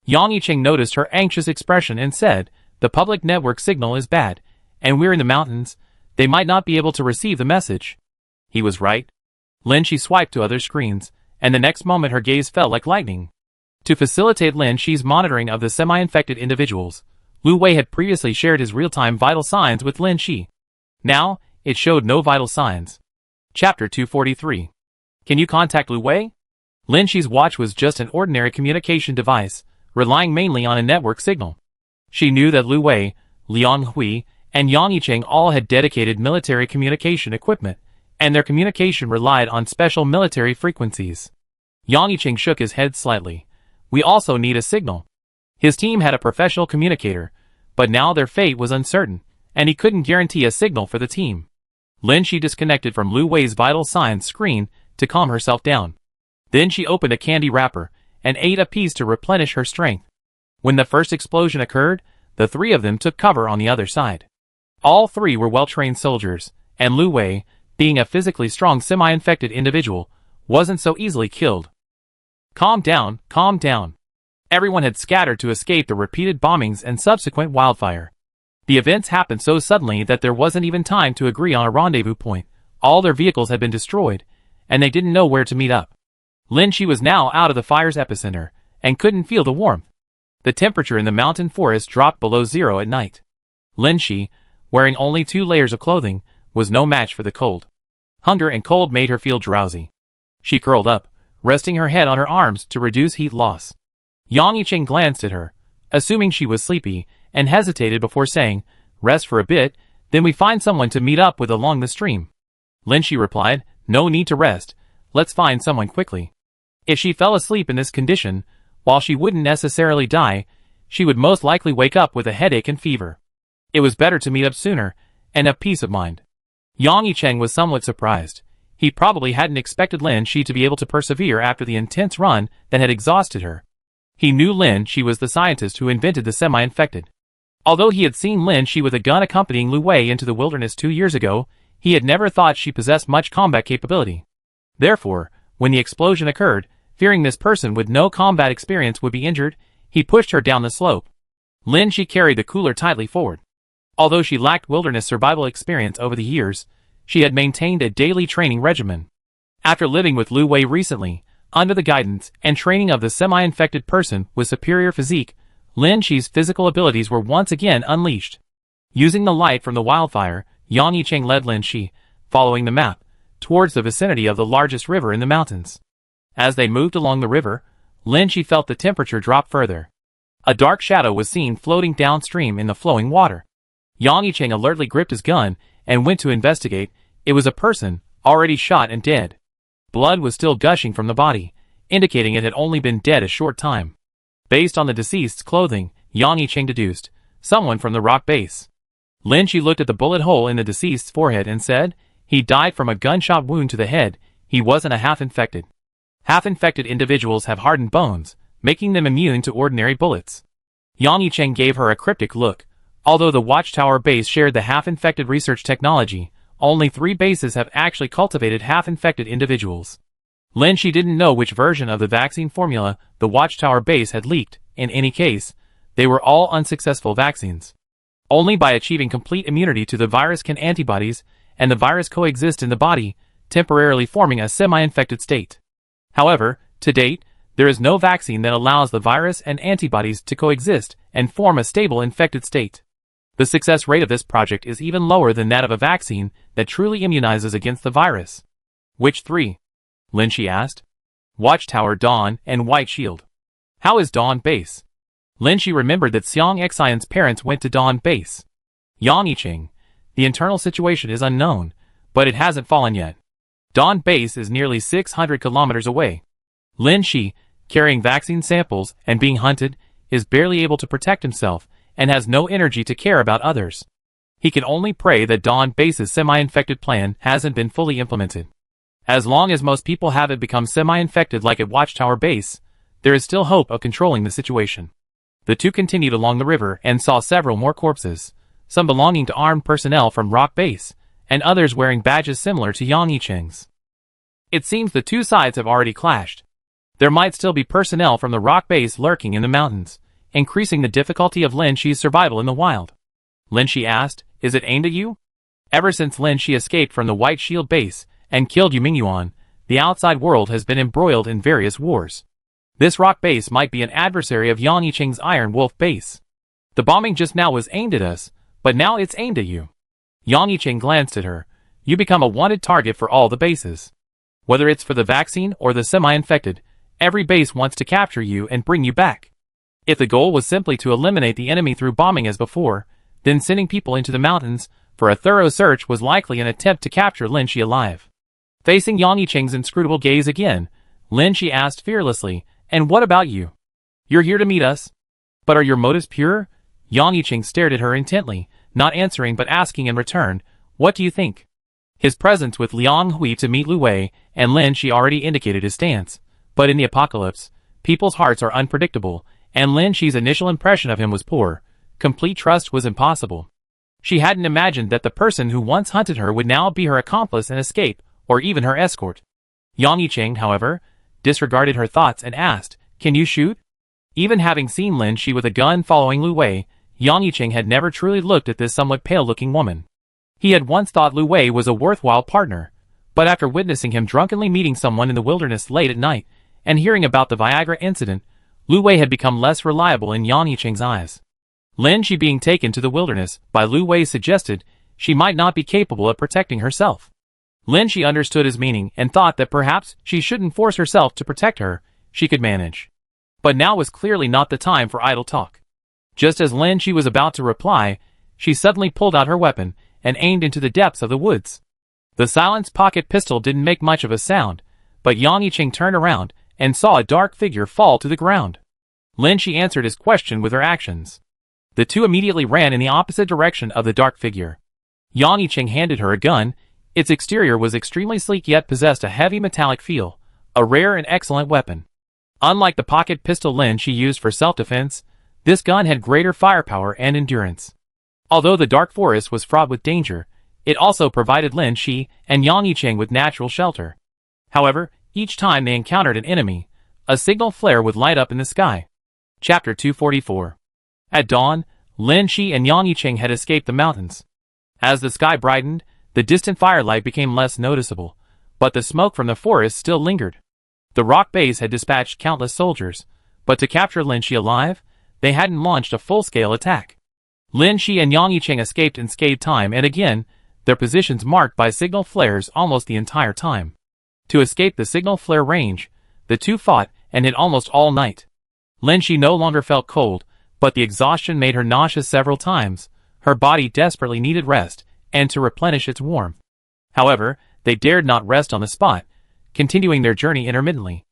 Yang Yiqing noticed her anxious expression and said, "The public network signal is bad, and we're in the mountains. They might not be able to receive the message." He was right. Lin Shi swiped to other screens, and the next moment her gaze fell like lightning. To facilitate Lin Shi's monitoring of the semi-infected individuals, Lu Wei had previously shared his real-time vital signs with Lin Shi. Now, it showed no vital signs. Chapter 243. Can you contact Lu Wei? Lin Shi's watch was just an ordinary communication device, relying mainly on a network signal. She knew that Lu Wei, Liang Hui, and Yang Yicheng all had dedicated military communication equipment, and their communication relied on special military frequencies. Yang Yicheng shook his head slightly. We also need a signal. His team had a professional communicator, but now their fate was uncertain, and he couldn't guarantee a signal for the team. Lin Shi disconnected from Lu Wei's vital signs screen to calm herself down. Then she opened a candy wrapper and ate a piece to replenish her strength. When the first explosion occurred, the three of them took cover on the other side. All three were well-trained soldiers, and Lu Wei, being a physically strong semi-infected individual, wasn't so easily killed. Calm down, calm down. Everyone had scattered to escape the repeated bombings and subsequent wildfire. The events happened so suddenly that there wasn't even time to agree on a rendezvous point. All their vehicles had been destroyed, and they didn't know where to meet up. Lin Shi was now out of the fire's epicenter, and couldn't feel the warmth. The temperature in the mountain forest dropped below zero at night. Lin Shi, wearing only 2 layers of clothing, was no match for the cold. Hunger and cold made her feel drowsy. She curled up, resting her head on her arms to reduce heat loss. Yang Yicheng glanced at her, assuming she was sleepy, and hesitated before saying, "Rest for a bit, then we find someone to meet up with along the stream." Lin Shi replied, "No need to rest, let's find someone quickly." If she fell asleep in this condition, while she wouldn't necessarily die, she would most likely wake up with a headache and fever. It was better to meet up sooner, and have peace of mind. Yang Yicheng was somewhat surprised. He probably hadn't expected Lin Shi to be able to persevere after the intense run that had exhausted her. He knew Lin Shi was the scientist who invented the semi-infected. Although he had seen Lin Shi with a gun accompanying Lu Wei into the wilderness 2 years ago, he had never thought she possessed much combat capability. Therefore, when the explosion occurred, fearing this person with no combat experience would be injured, he pushed her down the slope. Lin Shi carried the cooler tightly forward. Although she lacked wilderness survival experience over the years, she had maintained a daily training regimen. After living with Lu Wei recently, under the guidance and training of the semi-infected person with superior physique, Lin Shi's physical abilities were once again unleashed. Using the light from the wildfire, Yang Yicheng led Lin Shi, following the map, towards the vicinity of the largest river in the mountains. As they moved along the river, Lin Shi felt the temperature drop further. A dark shadow was seen floating downstream in the flowing water. Yang Yicheng alertly gripped his gun and went to investigate. It was a person, already shot and dead. Blood was still gushing from the body, indicating it had only been dead a short time. Based on the deceased's clothing, Yang Yicheng deduced, someone from the rock base. Lin Shi looked at the bullet hole in the deceased's forehead and said, he died from a gunshot wound to the head. He wasn't a half-infected. Half-infected individuals have hardened bones, making them immune to ordinary bullets. Yang Yicheng gave her a cryptic look. Although the Watchtower base shared the half-infected research technology, only 3 bases have actually cultivated half-infected individuals. Lin Shi didn't know which version of the vaccine formula the Watchtower base had leaked. In any case, they were all unsuccessful vaccines. Only by achieving complete immunity to the virus can antibodies and the virus coexist in the body, temporarily forming a semi-infected state. However, to date, there is no vaccine that allows the virus and antibodies to coexist and form a stable infected state. The success rate of this project is even lower than that of a vaccine that truly immunizes against the virus. Which 3? Lin Shi asked. Watchtower, Dawn, and White Shield. How is Dawn base? Lin Shi remembered that Xiang Xion's parents went to Dawn base. Yang Yicheng. The internal situation is unknown, but it hasn't fallen yet. Dawn base is nearly 600 kilometers away. Lin Shi, carrying vaccine samples and being hunted, is barely able to protect himself and has no energy to care about others. He can only pray that Dawn base's semi-infected plan hasn't been fully implemented. As long as most people haven't become semi-infected like at Watchtower base, there is still hope of controlling the situation. The two continued along the river and saw several more corpses, some belonging to armed personnel from Rock Base, and others wearing badges similar to Yang Yicheng's. It seems the two sides have already clashed. There might still be personnel from the Rock Base lurking in the mountains, increasing the difficulty of Lin Shi's survival in the wild. Lin Shi asked, is it aimed at you? Ever since Lin Shi escaped from the White Shield base and killed Yu Mingyuan, the outside world has been embroiled in various wars. This rock base might be an adversary of Yang Yicheng's Iron Wolf base. The bombing just now was aimed at us, but now it's aimed at you. Yang Yicheng glanced at her. You become a wanted target for all the bases. Whether it's for the vaccine or the semi-infected, every base wants to capture you and bring you back. If the goal was simply to eliminate the enemy through bombing as before, then sending people into the mountains for a thorough search was likely an attempt to capture Lin Shi alive. Facing Yang Yicheng's inscrutable gaze again, Lin Shi asked fearlessly, "And what about you? You're here to meet us? But are your motives pure?" Yang Yicheng stared at her intently, not answering but asking in return, "What do you think?" His presence with Liang Hui to meet Lu Wei and Lin Shi already indicated his stance, but in the apocalypse, people's hearts are unpredictable, and Lin Shi's initial impression of him was poor. Complete trust was impossible. She hadn't imagined that the person who once hunted her would now be her accomplice and escape, or even her escort. Yang Yicheng, however, disregarded her thoughts and asked, "Can you shoot?" Even having seen Lin Shi with a gun following Lu Wei, Yang Yicheng had never truly looked at this somewhat pale-looking woman. He had once thought Lu Wei was a worthwhile partner, but after witnessing him drunkenly meeting someone in the wilderness late at night, and hearing about the Viagra incident, Lu Wei had become less reliable in Yang Yicheng's eyes. Lin Shi being taken to the wilderness by Lu Wei suggested she might not be capable of protecting herself. Lin Shi understood his meaning and thought that perhaps she shouldn't force herself to protect her, she could manage. But now was clearly not the time for idle talk. Just as Lin Shi was about to reply, she suddenly pulled out her weapon and aimed into the depths of the woods. The silenced pocket pistol didn't make much of a sound, but Yang Yicheng turned around and saw a dark figure fall to the ground. Lin Shi answered his question with her actions. The two immediately ran in the opposite direction of the dark figure. Yang Yicheng handed her a gun. Its exterior was extremely sleek yet possessed a heavy metallic feel, a rare and excellent weapon. Unlike the pocket pistol Lin Shi used for self-defense, this gun had greater firepower and endurance. Although the dark forest was fraught with danger, it also provided Lin Shi and Yang Yicheng with natural shelter. However, each time they encountered an enemy, a signal flare would light up in the sky. Chapter 244. At dawn, Lin Shi and Yang Yicheng had escaped the mountains. As the sky brightened, the distant firelight became less noticeable, but the smoke from the forest still lingered. The rock base had dispatched countless soldiers, but to capture Lin Shi alive, they hadn't launched a full-scale attack. Lin Shi and Yang Yicheng escaped in scathed time and again, their positions marked by signal flares almost the entire time. To escape the signal flare range, the two fought and hit almost all night. Lin Shi no longer felt cold, but the exhaustion made her nauseous several times. Her body desperately needed rest and to replenish its warmth. However, they dared not rest on the spot, continuing their journey intermittently.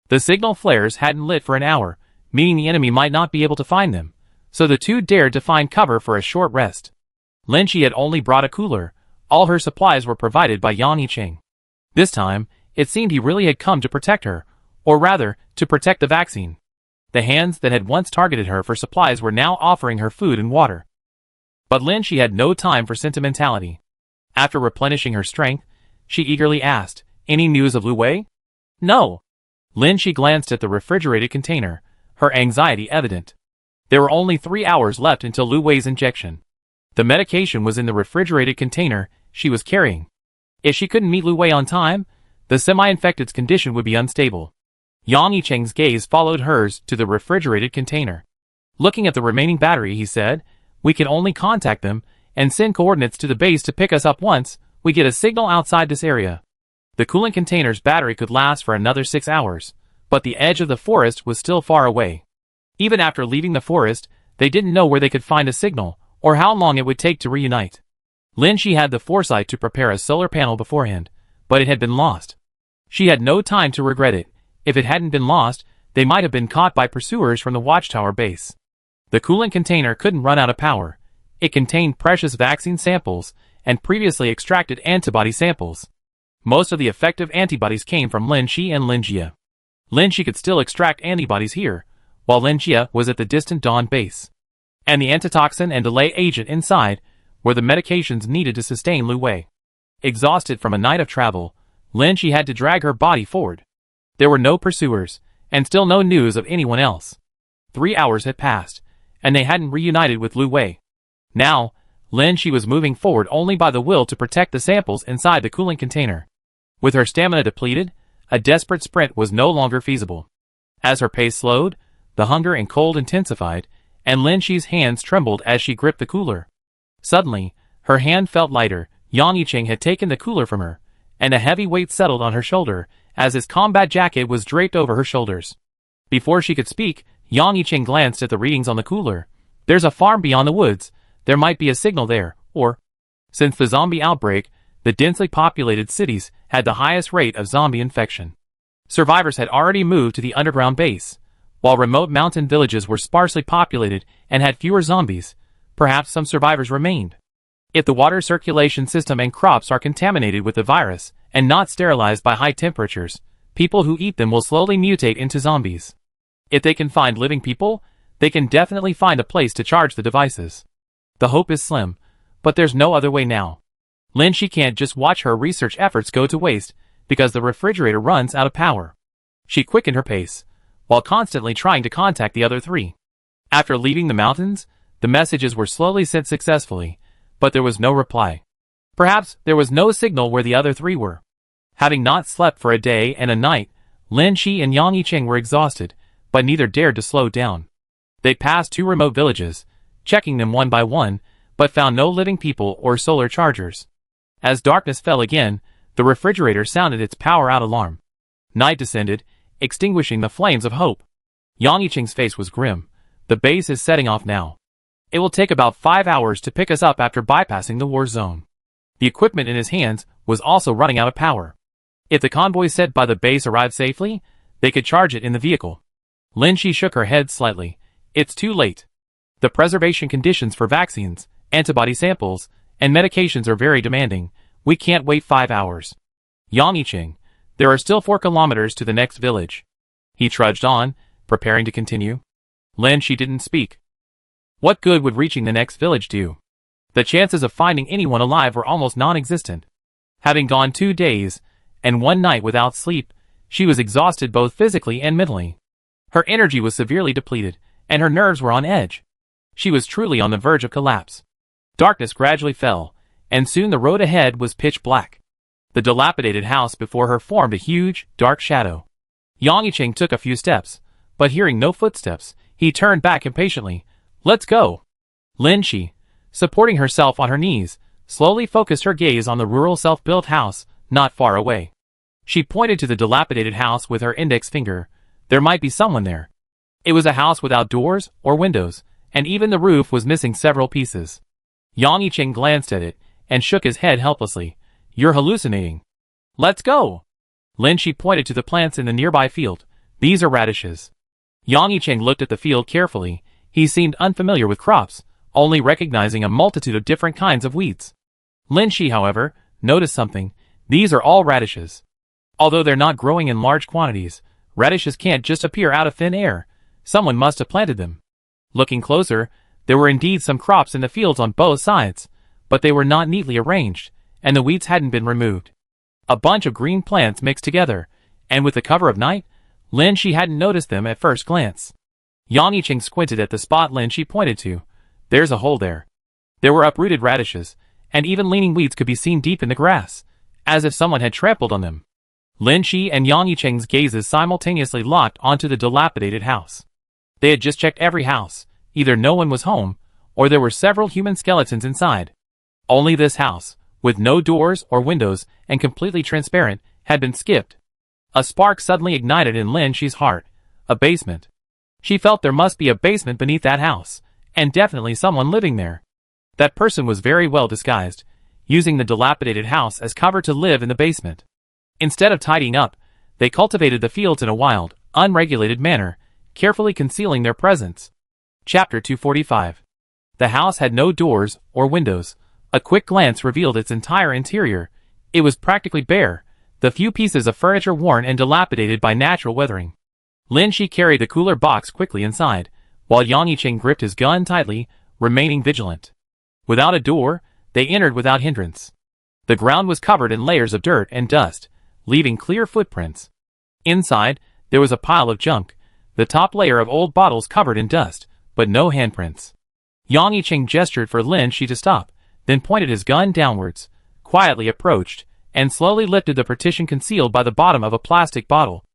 The signal flares hadn't lit for an hour, meaning the enemy might not be able to find them, so the two dared to find cover for a short rest. Lin Shi had only brought a cooler. All her supplies were provided by Yang Yicheng. This time, it seemed he really had come to protect her, or rather, to protect the vaccine. The hands that had once targeted her for supplies were now offering her food and water. But Lin Shi had no time for sentimentality. After replenishing her strength, she eagerly asked, "Any news of Lu Wei?" "No." Lin Shi glanced at the refrigerated container, her anxiety evident. There were only 3 hours left until Lu Wei's injection. The medication was in the refrigerated container she was carrying. If she couldn't meet Lu Wei on time, the semi-infected's condition would be unstable. Yang Yicheng's gaze followed hers to the refrigerated container. Looking at the remaining battery, he said, "We can only contact them and send coordinates to the base to pick us up once we get a signal outside this area." The coolant container's battery could last for another 6 hours, but the edge of the forest was still far away. Even after leaving the forest, they didn't know where they could find a signal, or how long it would take to reunite. Lin Shi had the foresight to prepare a solar panel beforehand, but it had been lost. She had no time to regret it. If it hadn't been lost, they might have been caught by pursuers from the watchtower base. The coolant container couldn't run out of power. It contained precious vaccine samples and previously extracted antibody samples. Most of the effective antibodies came from Lin Shi and Lin Jie. Lin Shi could still extract antibodies here, while Lin Jie was at the distant Dawn base. And the antitoxin and delay agent inside were the medications needed to sustain Lu Wei. Exhausted from a night of travel, Lin Shi had to drag her body forward. There were no pursuers, and still no news of anyone else. 3 hours had passed, and they hadn't reunited with Lu Wei. Now, Lin Shi was moving forward only by the will to protect the samples inside the coolant container. With her stamina depleted, a desperate sprint was no longer feasible. As her pace slowed, the hunger and cold intensified, and Lin Shi's hands trembled as she gripped the cooler. Suddenly, her hand felt lighter. Yang Yicheng had taken the cooler from her, and a heavy weight settled on her shoulder as his combat jacket was draped over her shoulders. Before she could speak, Yang Yicheng glanced at the readings on the cooler. "There's a farm beyond the woods. There might be a signal there, or... Since the zombie outbreak, the densely populated cities had the highest rate of zombie infection. Survivors had already moved to the underground base, while remote mountain villages were sparsely populated and had fewer zombies. Perhaps some survivors remained. If the water circulation system and crops are contaminated with the virus and not sterilized by high temperatures, people who eat them will slowly mutate into zombies. If they can find living people, they can definitely find a place to charge the devices. The hope is slim, but there's no other way now. Lin Shi can't just watch her research efforts go to waste because the refrigerator runs out of power. She quickened her pace, while constantly trying to contact the other three. After leaving the mountains, the messages were slowly sent successfully, but there was no reply. Perhaps there was no signal where the other three were. Having not slept for a day and a night, Lin Shi and Yang Yicheng were exhausted, but neither dared to slow down. They passed 2 remote villages, checking them one by one, but found no living people or solar chargers. As darkness fell again, the refrigerator sounded its power-out alarm. Night descended, extinguishing the flames of hope. Yang Yicheng's face was grim. The base is setting off now. It will take about 5 hours to pick us up after bypassing the war zone. The equipment in his hands was also running out of power. If the convoy sent by the base arrived safely, they could charge it in the vehicle. Lin Shi shook her head slightly. It's too late. The preservation conditions for vaccines, antibody samples, and medications are very demanding. We can't wait 5 hours. Yang Yicheng, there are still 4 kilometers to the next village. He trudged on, preparing to continue. Lin Shi didn't speak. What good would reaching the next village do? The chances of finding anyone alive were almost non-existent. Having gone 2 days and 1 night without sleep, she was exhausted both physically and mentally. Her energy was severely depleted, and her nerves were on edge. She was truly on the verge of collapse. Darkness gradually fell, and soon the road ahead was pitch black. The dilapidated house before her formed a huge, dark shadow. Yang Yicheng took a few steps, but hearing no footsteps, he turned back impatiently. Let's go. Lin Shi, supporting herself on her knees, slowly focused her gaze on the rural self-built house, not far away. She pointed to the dilapidated house with her index finger. There might be someone there. It was a house without doors or windows, and even the roof was missing several pieces. Yang Yicheng glanced at it, and shook his head helplessly. You're hallucinating. Let's go. Lin Shi pointed to the plants in the nearby field. These are radishes. Yang Yicheng looked at the field carefully. He seemed unfamiliar with crops, only recognizing a multitude of different kinds of weeds. Lin Shi, however, noticed something. These are all radishes. Although they're not growing in large quantities, radishes can't just appear out of thin air. Someone must have planted them. Looking closer, there were indeed some crops in the fields on both sides, but they were not neatly arranged, and the weeds hadn't been removed. A bunch of green plants mixed together, and with the cover of night, Lin Shi hadn't noticed them at first glance. Yang Yicheng squinted at the spot Lin Shi pointed to. There's a hole there. There were uprooted radishes, and even leaning weeds could be seen deep in the grass, as if someone had trampled on them. Lin Shi and Yang Yicheng's gazes simultaneously locked onto the dilapidated house. They had just checked every house. Either no one was home, or there were several human skeletons inside. Only this house, with no doors or windows and completely transparent, had been skipped. A spark suddenly ignited in Lin Shi's heart. A basement. She felt there must be a basement beneath that house, and definitely someone living there. That person was very well disguised, using the dilapidated house as cover to live in the basement. Instead of tidying up, they cultivated the fields in a wild, unregulated manner, carefully concealing their presence. Chapter 245. The house had no doors or windows. A quick glance revealed its entire interior. It was practically bare, the few pieces of furniture worn and dilapidated by natural weathering. Lin Shi carried the cooler box quickly inside, while Yang Yicheng gripped his gun tightly, remaining vigilant. Without a door, they entered without hindrance. The ground was covered in layers of dirt and dust, leaving clear footprints. Inside, there was a pile of junk, the top layer of old bottles covered in dust, but no handprints. Yang Yicheng gestured for Lin Shi to stop, then pointed his gun downwards, quietly approached, and slowly lifted the partition concealed by the bottom of a plastic bottle.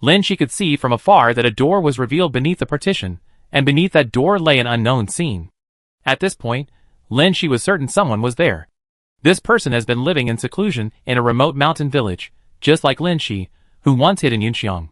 Lin Shi could see from afar that a door was revealed beneath the partition, and beneath that door lay an unknown scene. At this point, Lin Shi was certain someone was there. This person has been living in seclusion in a remote mountain village, just like Lin Shi, who once hid in Yunxiang.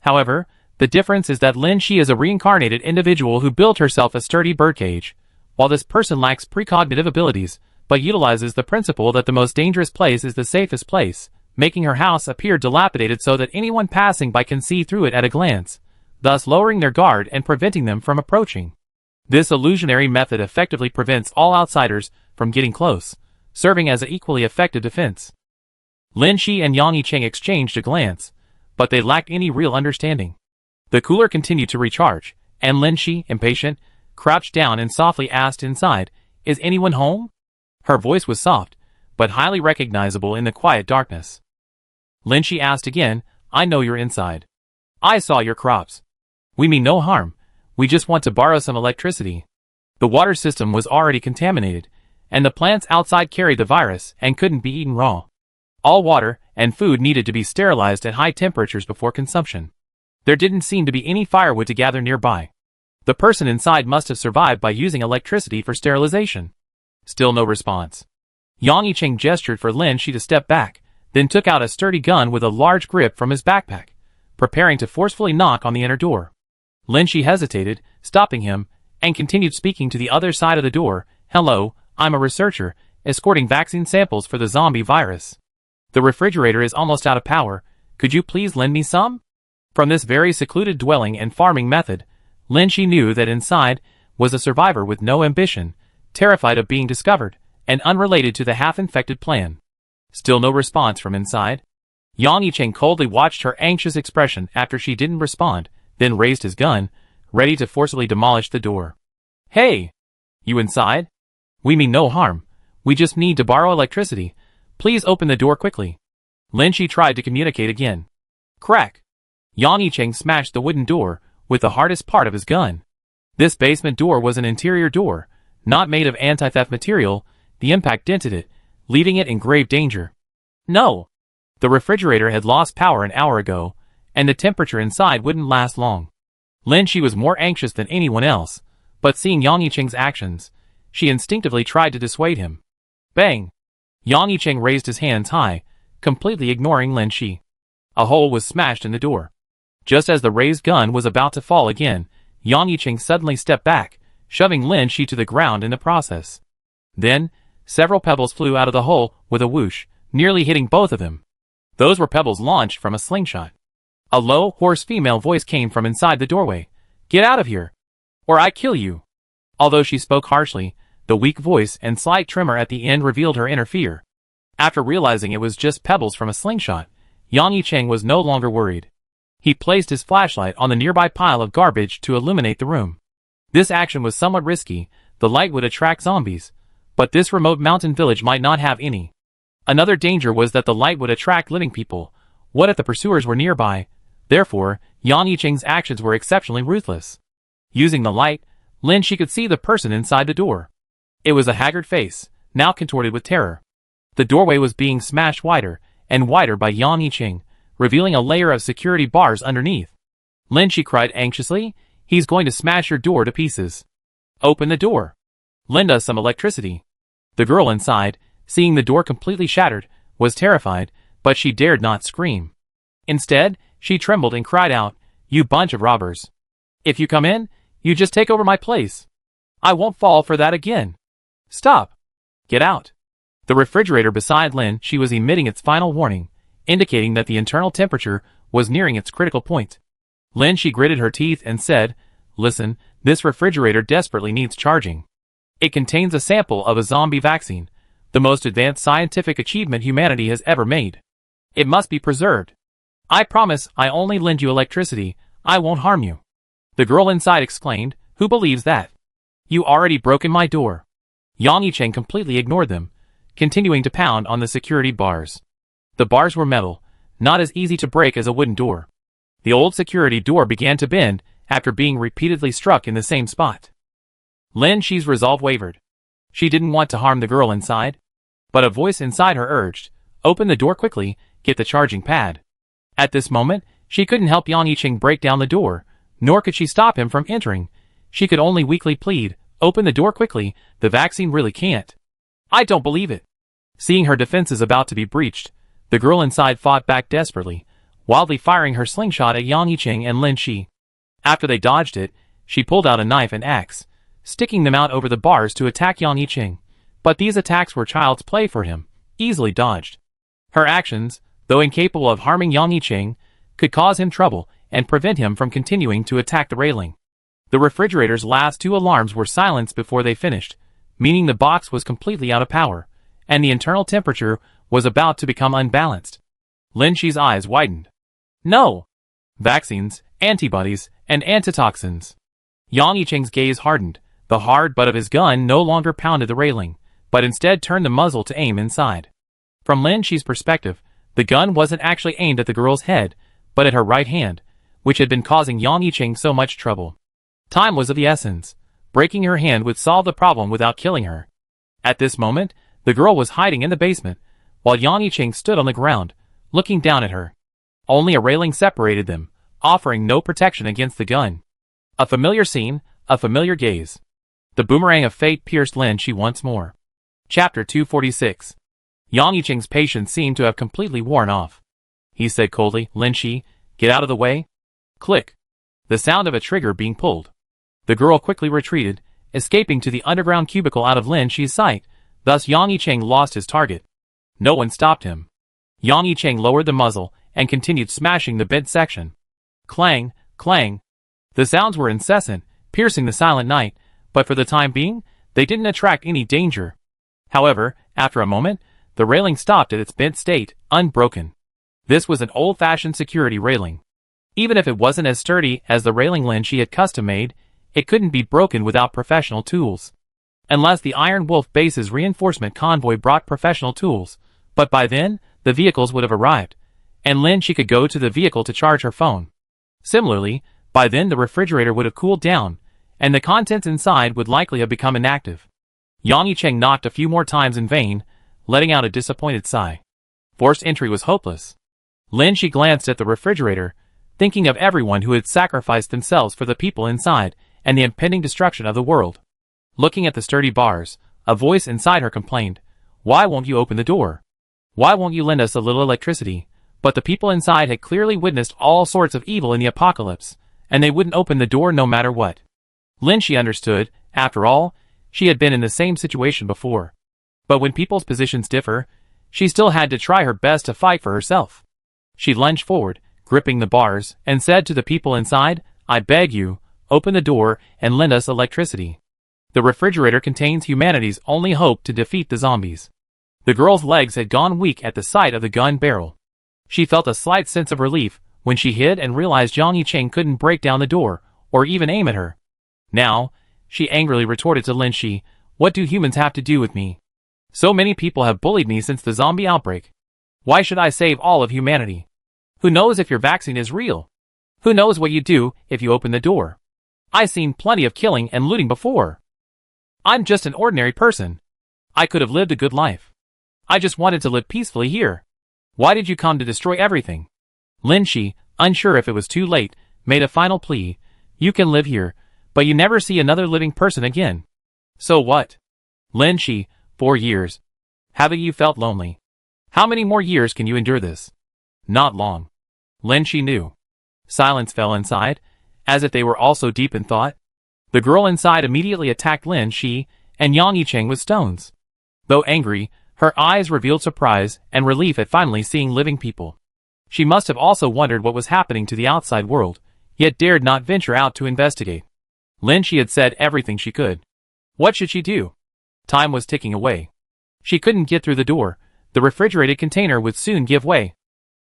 However, the difference is that Lin Shi is a reincarnated individual who built herself a sturdy birdcage, while this person lacks precognitive abilities, but utilizes the principle that the most dangerous place is the safest place, making her house appear dilapidated so that anyone passing by can see through it at a glance, thus lowering their guard and preventing them from approaching. This illusionary method effectively prevents all outsiders from getting close, serving as an equally effective defense. Lin Shi and Yang Yicheng exchanged a glance, but they lacked any real understanding. The cooler continued to recharge, and Lin Shi, impatient, crouched down and softly asked inside, "Is anyone home?" Her voice was soft, but highly recognizable in the quiet darkness. Lin Shi asked again, "I know you're inside. I saw your crops. We mean no harm, we just want to borrow some electricity." The water system was already contaminated, and the plants outside carried the virus and couldn't be eaten raw. All water and food needed to be sterilized at high temperatures before consumption. There didn't seem to be any firewood to gather nearby. The person inside must have survived by using electricity for sterilization. Still no response. Yang Yicheng gestured for Lin Shi to step back, then took out a sturdy gun with a large grip from his backpack, preparing to forcefully knock on the inner door. Lin Shi hesitated, stopping him, and continued speaking to the other side of the door. "Hello, I'm a researcher, escorting vaccine samples for the zombie virus. The refrigerator is almost out of power. Could you please lend me some?" From this very secluded dwelling and farming method, Lin Shi knew that inside was a survivor with no ambition, terrified of being discovered, and unrelated to the half-infected plan. Still no response from inside. Yang Yicheng coldly watched her anxious expression after she didn't respond, then raised his gun, ready to forcibly demolish the door. "Hey! You inside? We mean no harm. We just need to borrow electricity. Please open the door quickly." Lin Shi tried to communicate again. Crack! Yang Yicheng smashed the wooden door with the hardest part of his gun. This basement door was an interior door, not made of anti-theft material. The impact dented it, leaving it in grave danger. No! The refrigerator had lost power an hour ago, and the temperature inside wouldn't last long. Lin Shi was more anxious than anyone else, but seeing Yang Yicheng's actions, she instinctively tried to dissuade him. Bang! Yang Yicheng raised his hands high, completely ignoring Lin Shi. A hole was smashed in the door. Just as the raised gun was about to fall again, Yang Yicheng suddenly stepped back, shoving Lin Shi to the ground in the process. Then, several pebbles flew out of the hole with a whoosh, nearly hitting both of them. Those were pebbles launched from a slingshot. A low, hoarse female voice came from inside the doorway. "Get out of here, or I kill you." Although she spoke harshly, the weak voice and slight tremor at the end revealed her inner fear. After realizing it was just pebbles from a slingshot, Yang Yicheng was no longer worried. He placed his flashlight on the nearby pile of garbage to illuminate the room. This action was somewhat risky. The light would attract zombies, but this remote mountain village might not have any. Another danger was that the light would attract living people. What if the pursuers were nearby? Therefore, Yang Yicheng's actions were exceptionally ruthless. Using the light, Lin Shi could see the person inside the door. It was a haggard face, now contorted with terror. The doorway was being smashed wider and wider by Yang Yicheng, revealing a layer of security bars underneath. Lin Shi cried anxiously, "He's going to smash your door to pieces. Open the door. Lend us some electricity." The girl inside, seeing the door completely shattered, was terrified, but she dared not scream. Instead, she trembled and cried out, "You bunch of robbers. If you come in, you just take over my place. I won't fall for that again. Stop. Get out." The refrigerator beside Lin Shi was emitting its final warning, indicating that the internal temperature was nearing its critical point. Lin Shi gritted her teeth and said, "Listen, this refrigerator desperately needs charging. It contains a sample of a zombie vaccine, the most advanced scientific achievement humanity has ever made. It must be preserved. I promise I only lend you electricity, I won't harm you." The girl inside exclaimed, "Who believes that? You already broken my door." Yang Yicheng completely ignored them, continuing to pound on the security bars. The bars were metal, not as easy to break as a wooden door. The old security door began to bend after being repeatedly struck in the same spot. Lin Shi's resolve wavered. She didn't want to harm the girl inside, but a voice inside her urged, "Open the door quickly, get the charging pad." At this moment, she couldn't help Yang Yicheng break down the door, nor could she stop him from entering. She could only weakly plead, "Open the door quickly, the vaccine really can't." "I don't believe it." Seeing her defenses about to be breached, the girl inside fought back desperately, wildly firing her slingshot at Yang Yicheng and Lin Shi. After they dodged it, she pulled out a knife and axe, sticking them out over the bars to attack Yang Yicheng. But these attacks were child's play for him, easily dodged. Her actions, though incapable of harming Yang Yicheng, could cause him trouble and prevent him from continuing to attack the railing. The refrigerator's last 2 alarms were silenced before they finished, meaning the box was completely out of power, and the internal temperature was about to become unbalanced. Lin Shi's eyes widened. No! Vaccines, antibodies, and antitoxins. Yang Yicheng's gaze hardened. The hard butt of his gun no longer pounded the railing, but instead turned the muzzle to aim inside. From Lin Shi's perspective, the gun wasn't actually aimed at the girl's head, but at her right hand, which had been causing Yang Yicheng so much trouble. Time was of the essence. Breaking her hand would solve the problem without killing her. At this moment, the girl was hiding in the basement, while Yang Yicheng stood on the ground, looking down at her. Only a railing separated them, offering no protection against the gun. A familiar scene, a familiar gaze. The boomerang of fate pierced Lin Shi once more. Chapter 246. Yang Yicheng's patience seemed to have completely worn off. He said coldly, "Lin Shi, get out of the way." Click. The sound of a trigger being pulled. The girl quickly retreated, escaping to the underground cubicle out of Lin Shi's sight. Thus Yang Yicheng lost his target. No one stopped him. Yang Yicheng lowered the muzzle and continued smashing the bent section. Clang, clang. The sounds were incessant, piercing the silent night, but for the time being, they didn't attract any danger. However, after a moment, the railing stopped at its bent state, unbroken. This was an old-fashioned security railing. Even if it wasn't as sturdy as the railing Lin Shi had custom-made, it couldn't be broken without professional tools. Unless the Iron Wolf base's reinforcement convoy brought professional tools, but by then, the vehicles would have arrived, and Lin Shi could go to the vehicle to charge her phone. Similarly, by then the refrigerator would have cooled down, and the contents inside would likely have become inactive. Yang Yicheng knocked a few more times in vain, letting out a disappointed sigh. Forced entry was hopeless. Lin Shi glanced at the refrigerator, thinking of everyone who had sacrificed themselves for the people inside and the impending destruction of the world. Looking at the sturdy bars, a voice inside her complained, "Why won't you open the door? Why won't you lend us a little electricity?" But the people inside had clearly witnessed all sorts of evil in the apocalypse, and they wouldn't open the door no matter what. Lin Shi understood. After all, she had been in the same situation before. But when people's positions differ, she still had to try her best to fight for herself. She lunged forward, gripping the bars, and said to the people inside, "I beg you, open the door and lend us electricity. The refrigerator contains humanity's only hope to defeat the zombies." The girl's legs had gone weak at the sight of the gun barrel. She felt a slight sense of relief when she hid and realized Yang Yicheng couldn't break down the door, or even aim at her. Now, she angrily retorted to Lin Shi, "What do humans have to do with me? So many people have bullied me since the zombie outbreak. Why should I save all of humanity? Who knows if your vaccine is real? Who knows what you do if you open the door? I've seen plenty of killing and looting before. I'm just an ordinary person. I could have lived a good life. I just wanted to live peacefully here. Why did you come to destroy everything?" Lin Shi, unsure if it was too late, made a final plea. "You can live here, but you never see another living person again. So what?" Lin Shi, 4 years. Haven't you felt lonely? How many more years can you endure this? Not long. Lin Shi knew. Silence fell inside, as if they were also deep in thought. The girl inside immediately attacked Lin Shi and Yang Yicheng with stones. Though angry, her eyes revealed surprise and relief at finally seeing living people. She must have also wondered what was happening to the outside world, yet dared not venture out to investigate. Lin Shi had said everything she could. What should she do? Time was ticking away. She couldn't get through the door. The refrigerated container would soon give way.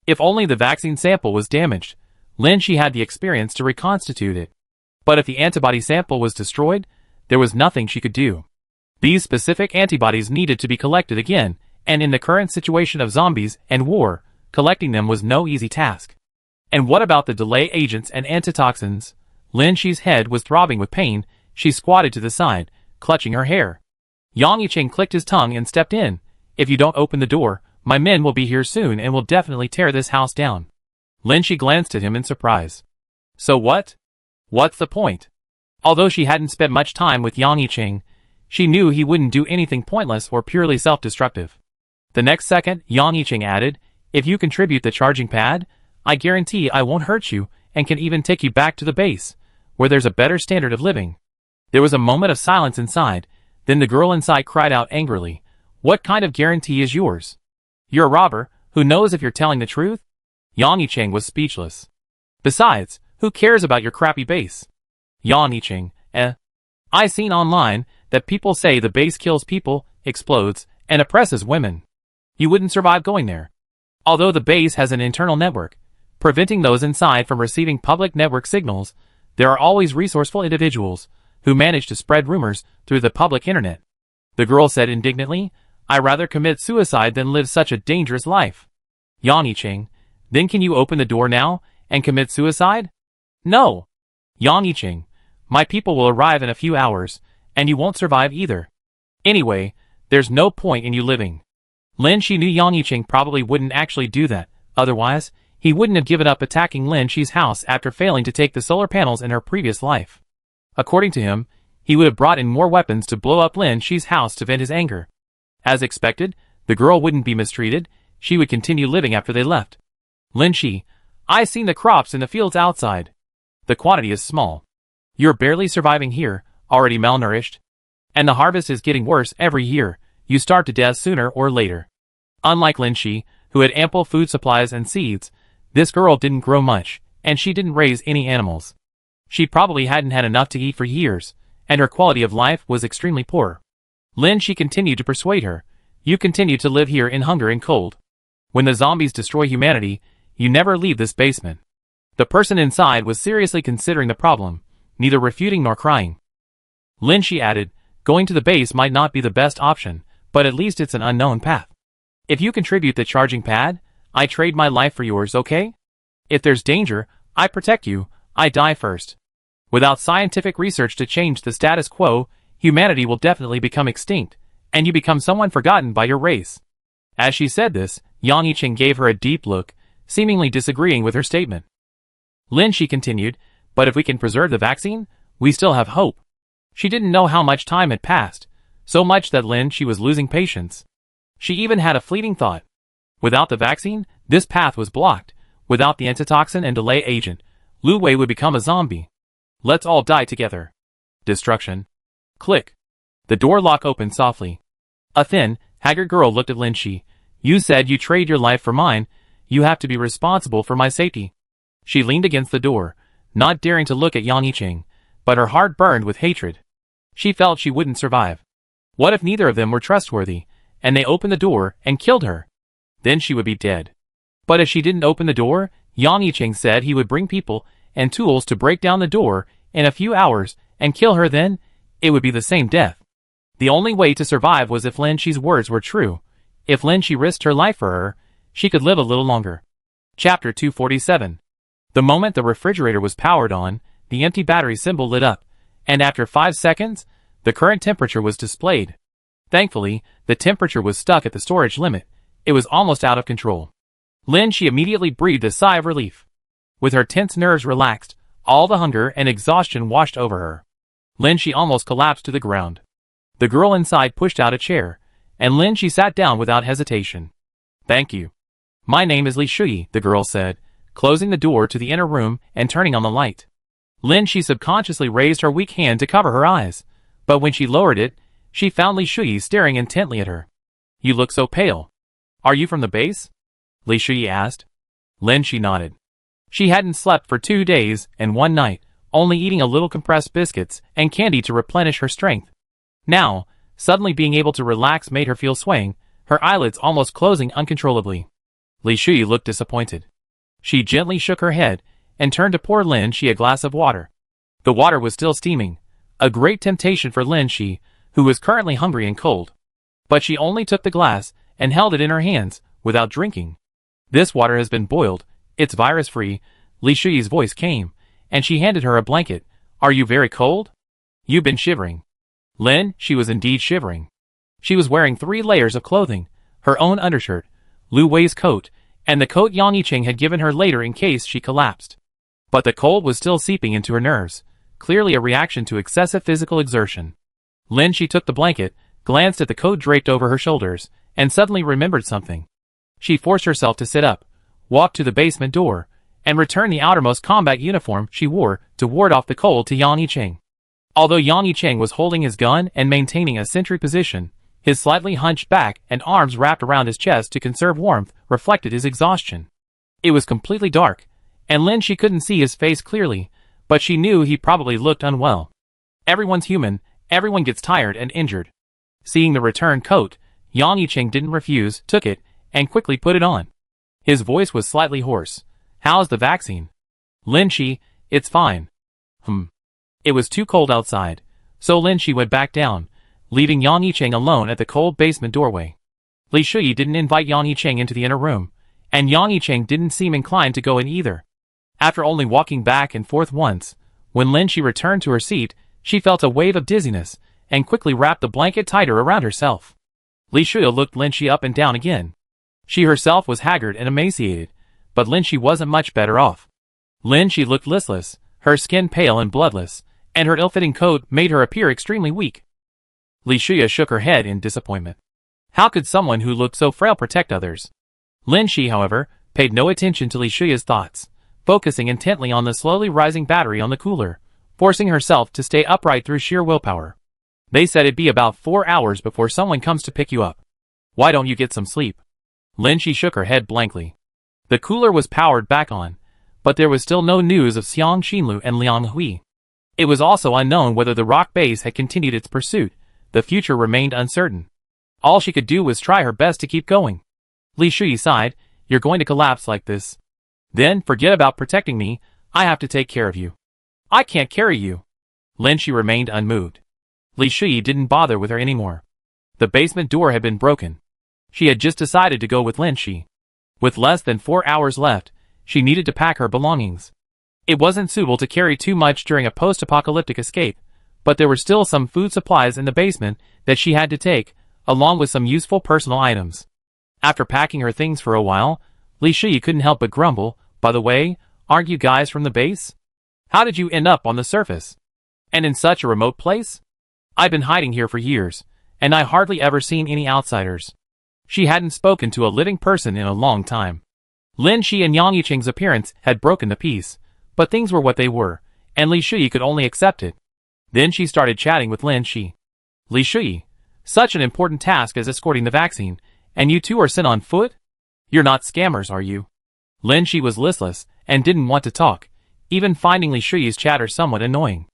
If only the vaccine sample was damaged, Lin Shi had the experience to reconstitute it. But if the antibody sample was destroyed, there was nothing she could do. These specific antibodies needed to be collected again, and in the current situation of zombies and war, collecting them was no easy task. And what about the delay agents and antitoxins? Lin Shi's head was throbbing with pain. She squatted to the side, clutching her hair. Yang Yicheng clicked his tongue and stepped in. "If you don't open the door, my men will be here soon and will definitely tear this house down." Lin Shi glanced at him in surprise. "So what? What's the point?" Although she hadn't spent much time with Yang Yicheng, she knew he wouldn't do anything pointless or purely self-destructive. The next second, Yang Yicheng added, "If you contribute the charging pad, I guarantee I won't hurt you and can even take you back to the base, where there's a better standard of living." There was a moment of silence inside, then the girl inside cried out angrily, "What kind of guarantee is yours? You're a robber, who knows if you're telling the truth?" Yang Yicheng was speechless. "Besides, who cares about your crappy base?" Yang Yicheng, I seen online that people say the base kills people, explodes, and oppresses women. You wouldn't survive going there. Although the base has an internal network, preventing those inside from receiving public network signals, there are always resourceful individuals who manage to spread rumors through the public internet. The girl said indignantly, "I'd rather commit suicide than live such a dangerous life." Yang Yicheng, then can you open the door now and commit suicide? No. Yang Yicheng, my people will arrive in a few hours, and you won't survive either. Anyway, there's no point in you living. Lin Shi knew Yang Yicheng probably wouldn't actually do that, otherwise, he wouldn't have given up attacking Lin Shi's house after failing to take the solar panels in her previous life. According to him, he would have brought in more weapons to blow up Lin Shi's house to vent his anger. As expected, the girl wouldn't be mistreated, she would continue living after they left. Lin Shi, I seen the crops in the fields outside. The quantity is small. You're barely surviving here, already malnourished. And the harvest is getting worse every year, you starve to death sooner or later. Unlike Lin Shi, who had ample food supplies and seeds, this girl didn't grow much, and she didn't raise any animals. She probably hadn't had enough to eat for years, and her quality of life was extremely poor. Lin Shi continued to persuade her, you continue to live here in hunger and cold. When the zombies destroy humanity, you never leave this basement. The person inside was seriously considering the problem, neither refuting nor crying. Lin Shi added, going to the base might not be the best option, but at least it's an unknown path. If you contribute the charging pad, I trade my life for yours, okay? If there's danger, I protect you, I die first. Without scientific research to change the status quo, humanity will definitely become extinct, and you become someone forgotten by your race. As she said this, Yang Yicheng gave her a deep look, seemingly disagreeing with her statement. Lin Shi continued, but if we can preserve the vaccine, we still have hope. She didn't know how much time had passed, so much that Lin Shi was losing patience. She even had a fleeting thought. Without the vaccine, this path was blocked. Without the antitoxin and delay agent, Lu Wei would become a zombie. Let's all die together. Destruction. Click. The door lock opened softly. A thin, haggard girl looked at Lin Shi. You said you trade your life for mine. You have to be responsible for my safety. She leaned against the door, not daring to look at Yang Yicheng, but her heart burned with hatred. She felt she wouldn't survive. What if neither of them were trustworthy, and they opened the door and killed her? Then she would be dead. But if she didn't open the door, Yang Yicheng said he would bring people and tools to break down the door in a few hours and kill her. Then it would be the same death. The only way to survive was if Lin Shi's words were true. If Lin Shi risked her life for her, she could live a little longer. Chapter 247. The moment the refrigerator was powered on, the empty battery symbol lit up, and after 5 seconds, the current temperature was displayed. Thankfully, the temperature was stuck at the storage limit. It was almost out of control. Lin Shi immediately breathed a sigh of relief. With her tense nerves relaxed, all the hunger and exhaustion washed over her. Lin Shi almost collapsed to the ground. The girl inside pushed out a chair, and Lin Shi sat down without hesitation. Thank you. My name is Li Shui, the girl said, closing the door to the inner room and turning on the light. Lin Shi subconsciously raised her weak hand to cover her eyes, but when she lowered it, she found Li Shui staring intently at her. You look so pale. Are you from the base? Li Shui asked. Lin Shi nodded. She hadn't slept for 2 days and 1 night, only eating a little compressed biscuits and candy to replenish her strength. Now, suddenly being able to relax made her feel swaying, her eyelids almost closing uncontrollably. Li Shui looked disappointed. She gently shook her head and turned to pour Lin Shi a glass of water. The water was still steaming, a great temptation for Lin Shi, who was currently hungry and cold. But she only took the glass and held it in her hands, without drinking. This water has been boiled, it's virus-free, Li Shui's voice came, and she handed her a blanket. Are you very cold? You've been shivering. Lin Shi was indeed shivering. She was wearing 3 layers of clothing, her own undershirt, Lu Wei's coat, and the coat Yang Yicheng had given her later in case she collapsed. But the cold was still seeping into her nerves, clearly a reaction to excessive physical exertion. Lin Shi took the blanket, glanced at the coat draped over her shoulders, and suddenly remembered something. She forced herself to sit up, walked to the basement door, and returned the outermost combat uniform she wore to ward off the cold to Yang Yicheng. Although Yang Yicheng was holding his gun and maintaining a sentry position, his slightly hunched back and arms wrapped around his chest to conserve warmth reflected his exhaustion. It was completely dark, and Lin Shi couldn't see his face clearly, but she knew he probably looked unwell. Everyone's human, everyone gets tired and injured. Seeing the return coat, Yang Yicheng didn't refuse, took it, and quickly put it on. His voice was slightly hoarse. "How's the vaccine?" "Lin Shi, it's fine." It was too cold outside, so Lin Shi went back down, leaving Yang Yicheng alone at the cold basement doorway. Li Shuyi didn't invite Yang Yicheng into the inner room, and Yang Yicheng didn't seem inclined to go in either. After only walking back and forth once, when Lin Shi returned to her seat, she felt a wave of dizziness, and quickly wrapped the blanket tighter around herself. Li Shuyi looked Lin Shi up and down again. She herself was haggard and emaciated, but Lin Shi wasn't much better off. Lin Shi looked listless, her skin pale and bloodless, and her ill-fitting coat made her appear extremely weak. Li Shuyi shook her head in disappointment. How could someone who looked so frail protect others? Lin Shi, however, paid no attention to Li Shuyi's thoughts, focusing intently on the slowly rising battery on the cooler, forcing herself to stay upright through sheer willpower. "They said it'd be about 4 hours before someone comes to pick you up. Why don't you get some sleep?" Lin Shi shook her head blankly. The cooler was powered back on, but there was still no news of Xiang Xinlu and Liang Hui. It was also unknown whether the rock base had continued its pursuit. The future remained uncertain. All she could do was try her best to keep going. Li Shuyi sighed. "You're going to collapse like this. Then forget about protecting me, I have to take care of you." "I can't carry you." Lin Shi remained unmoved. Li Shuyi didn't bother with her anymore. The basement door had been broken. She had just decided to go with Lin Shi. With less than 4 hours left, she needed to pack her belongings. It wasn't suitable to carry too much during a post-apocalyptic escape, but there were still some food supplies in the basement that she had to take, along with some useful personal items. After packing her things for a while, Li Shuyi couldn't help but grumble, "By the way, aren't you guys from the base? How did you end up on the surface? And in such a remote place? I've been hiding here for years, and I hardly ever seen any outsiders." She hadn't spoken to a living person in a long time. Lin Shi and Yang Yicheng's appearance had broken the peace, but things were what they were, and Li Shuyi could only accept it. Then she started chatting with Lin Shi. "Li Shuyi, such an important task as escorting the vaccine, and you two are sent on foot? You're not scammers, are you?" Lin Shi was listless, and didn't want to talk, even finding Li Shuyi's chatter somewhat annoying.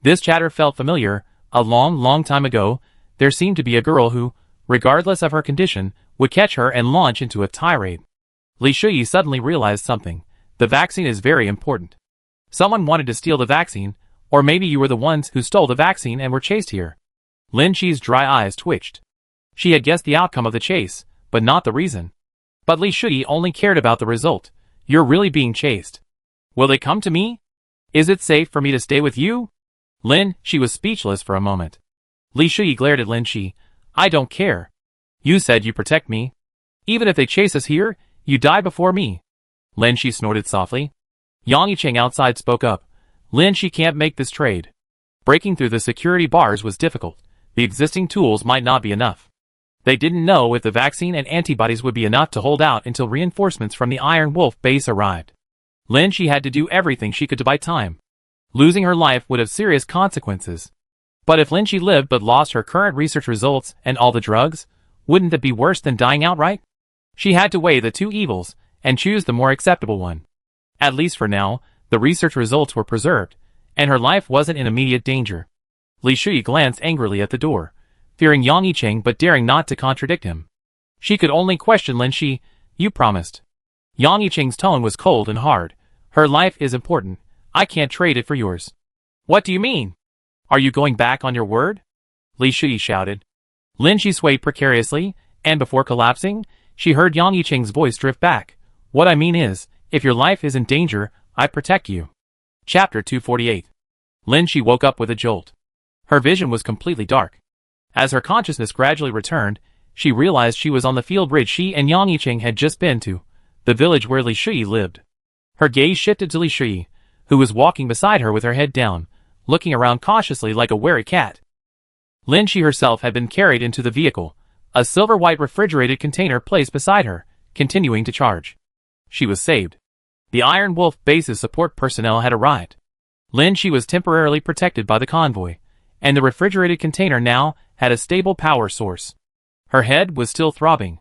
This chatter felt familiar. A long time ago, there seemed to be a girl who, regardless of her condition, would catch her and launch into a tirade. Li Shuyi suddenly realized something. The vaccine is very important. Someone wanted to steal the vaccine, or maybe you were the ones who stole the vaccine and were chased here. Lin Shi's dry eyes twitched. She had guessed the outcome of the chase, but not the reason. But Li Shuyi only cared about the result. "You're really being chased. Will they come to me? Is it safe for me to stay with you?" Lin Shi was speechless for a moment. Li Shuyi glared at Lin Shi. "I don't care. You said you protect me. Even if they chase us here, you die before me." Lin Shi snorted softly. Yang Yicheng outside spoke up. "Lin Shi can't make this trade. Breaking through the security bars was difficult. The existing tools might not be enough." They didn't know if the vaccine and antibodies would be enough to hold out until reinforcements from the Iron Wolf base arrived. Lin Shi had to do everything she could to buy time. Losing her life would have serious consequences. But if Lin Shi lived but lost her current research results and all the drugs, wouldn't that be worse than dying outright? She had to weigh the two evils, and choose the more acceptable one. At least for now, the research results were preserved, and her life wasn't in immediate danger. Li Shuyi glanced angrily at the door, fearing Yang Yicheng but daring not to contradict him. She could only question Lin Shi. "You promised." Yang Yicheng's tone was cold and hard. "Her life is important. I can't trade it for yours." "What do you mean? Are you going back on your word?" Li Shuyi shouted. Lin Shi swayed precariously, and before collapsing, she heard Yang Yicheng's voice drift back. "What I mean is, if your life is in danger, I protect you." Chapter 248. Lin Shi woke up with a jolt. Her vision was completely dark. As her consciousness gradually returned, she realized she was on the field bridge she and Yang Yicheng had just been to, the village where Li Shuyi lived. Her gaze shifted to Li Shuyi, who was walking beside her with her head down, looking around cautiously like a wary cat. Lin Shi herself had been carried into the vehicle, a silver-white refrigerated container placed beside her, continuing to charge. She was saved. The Iron Wolf base's support personnel had arrived. Lin Shi was temporarily protected by the convoy, and the refrigerated container now had a stable power source. Her head was still throbbing.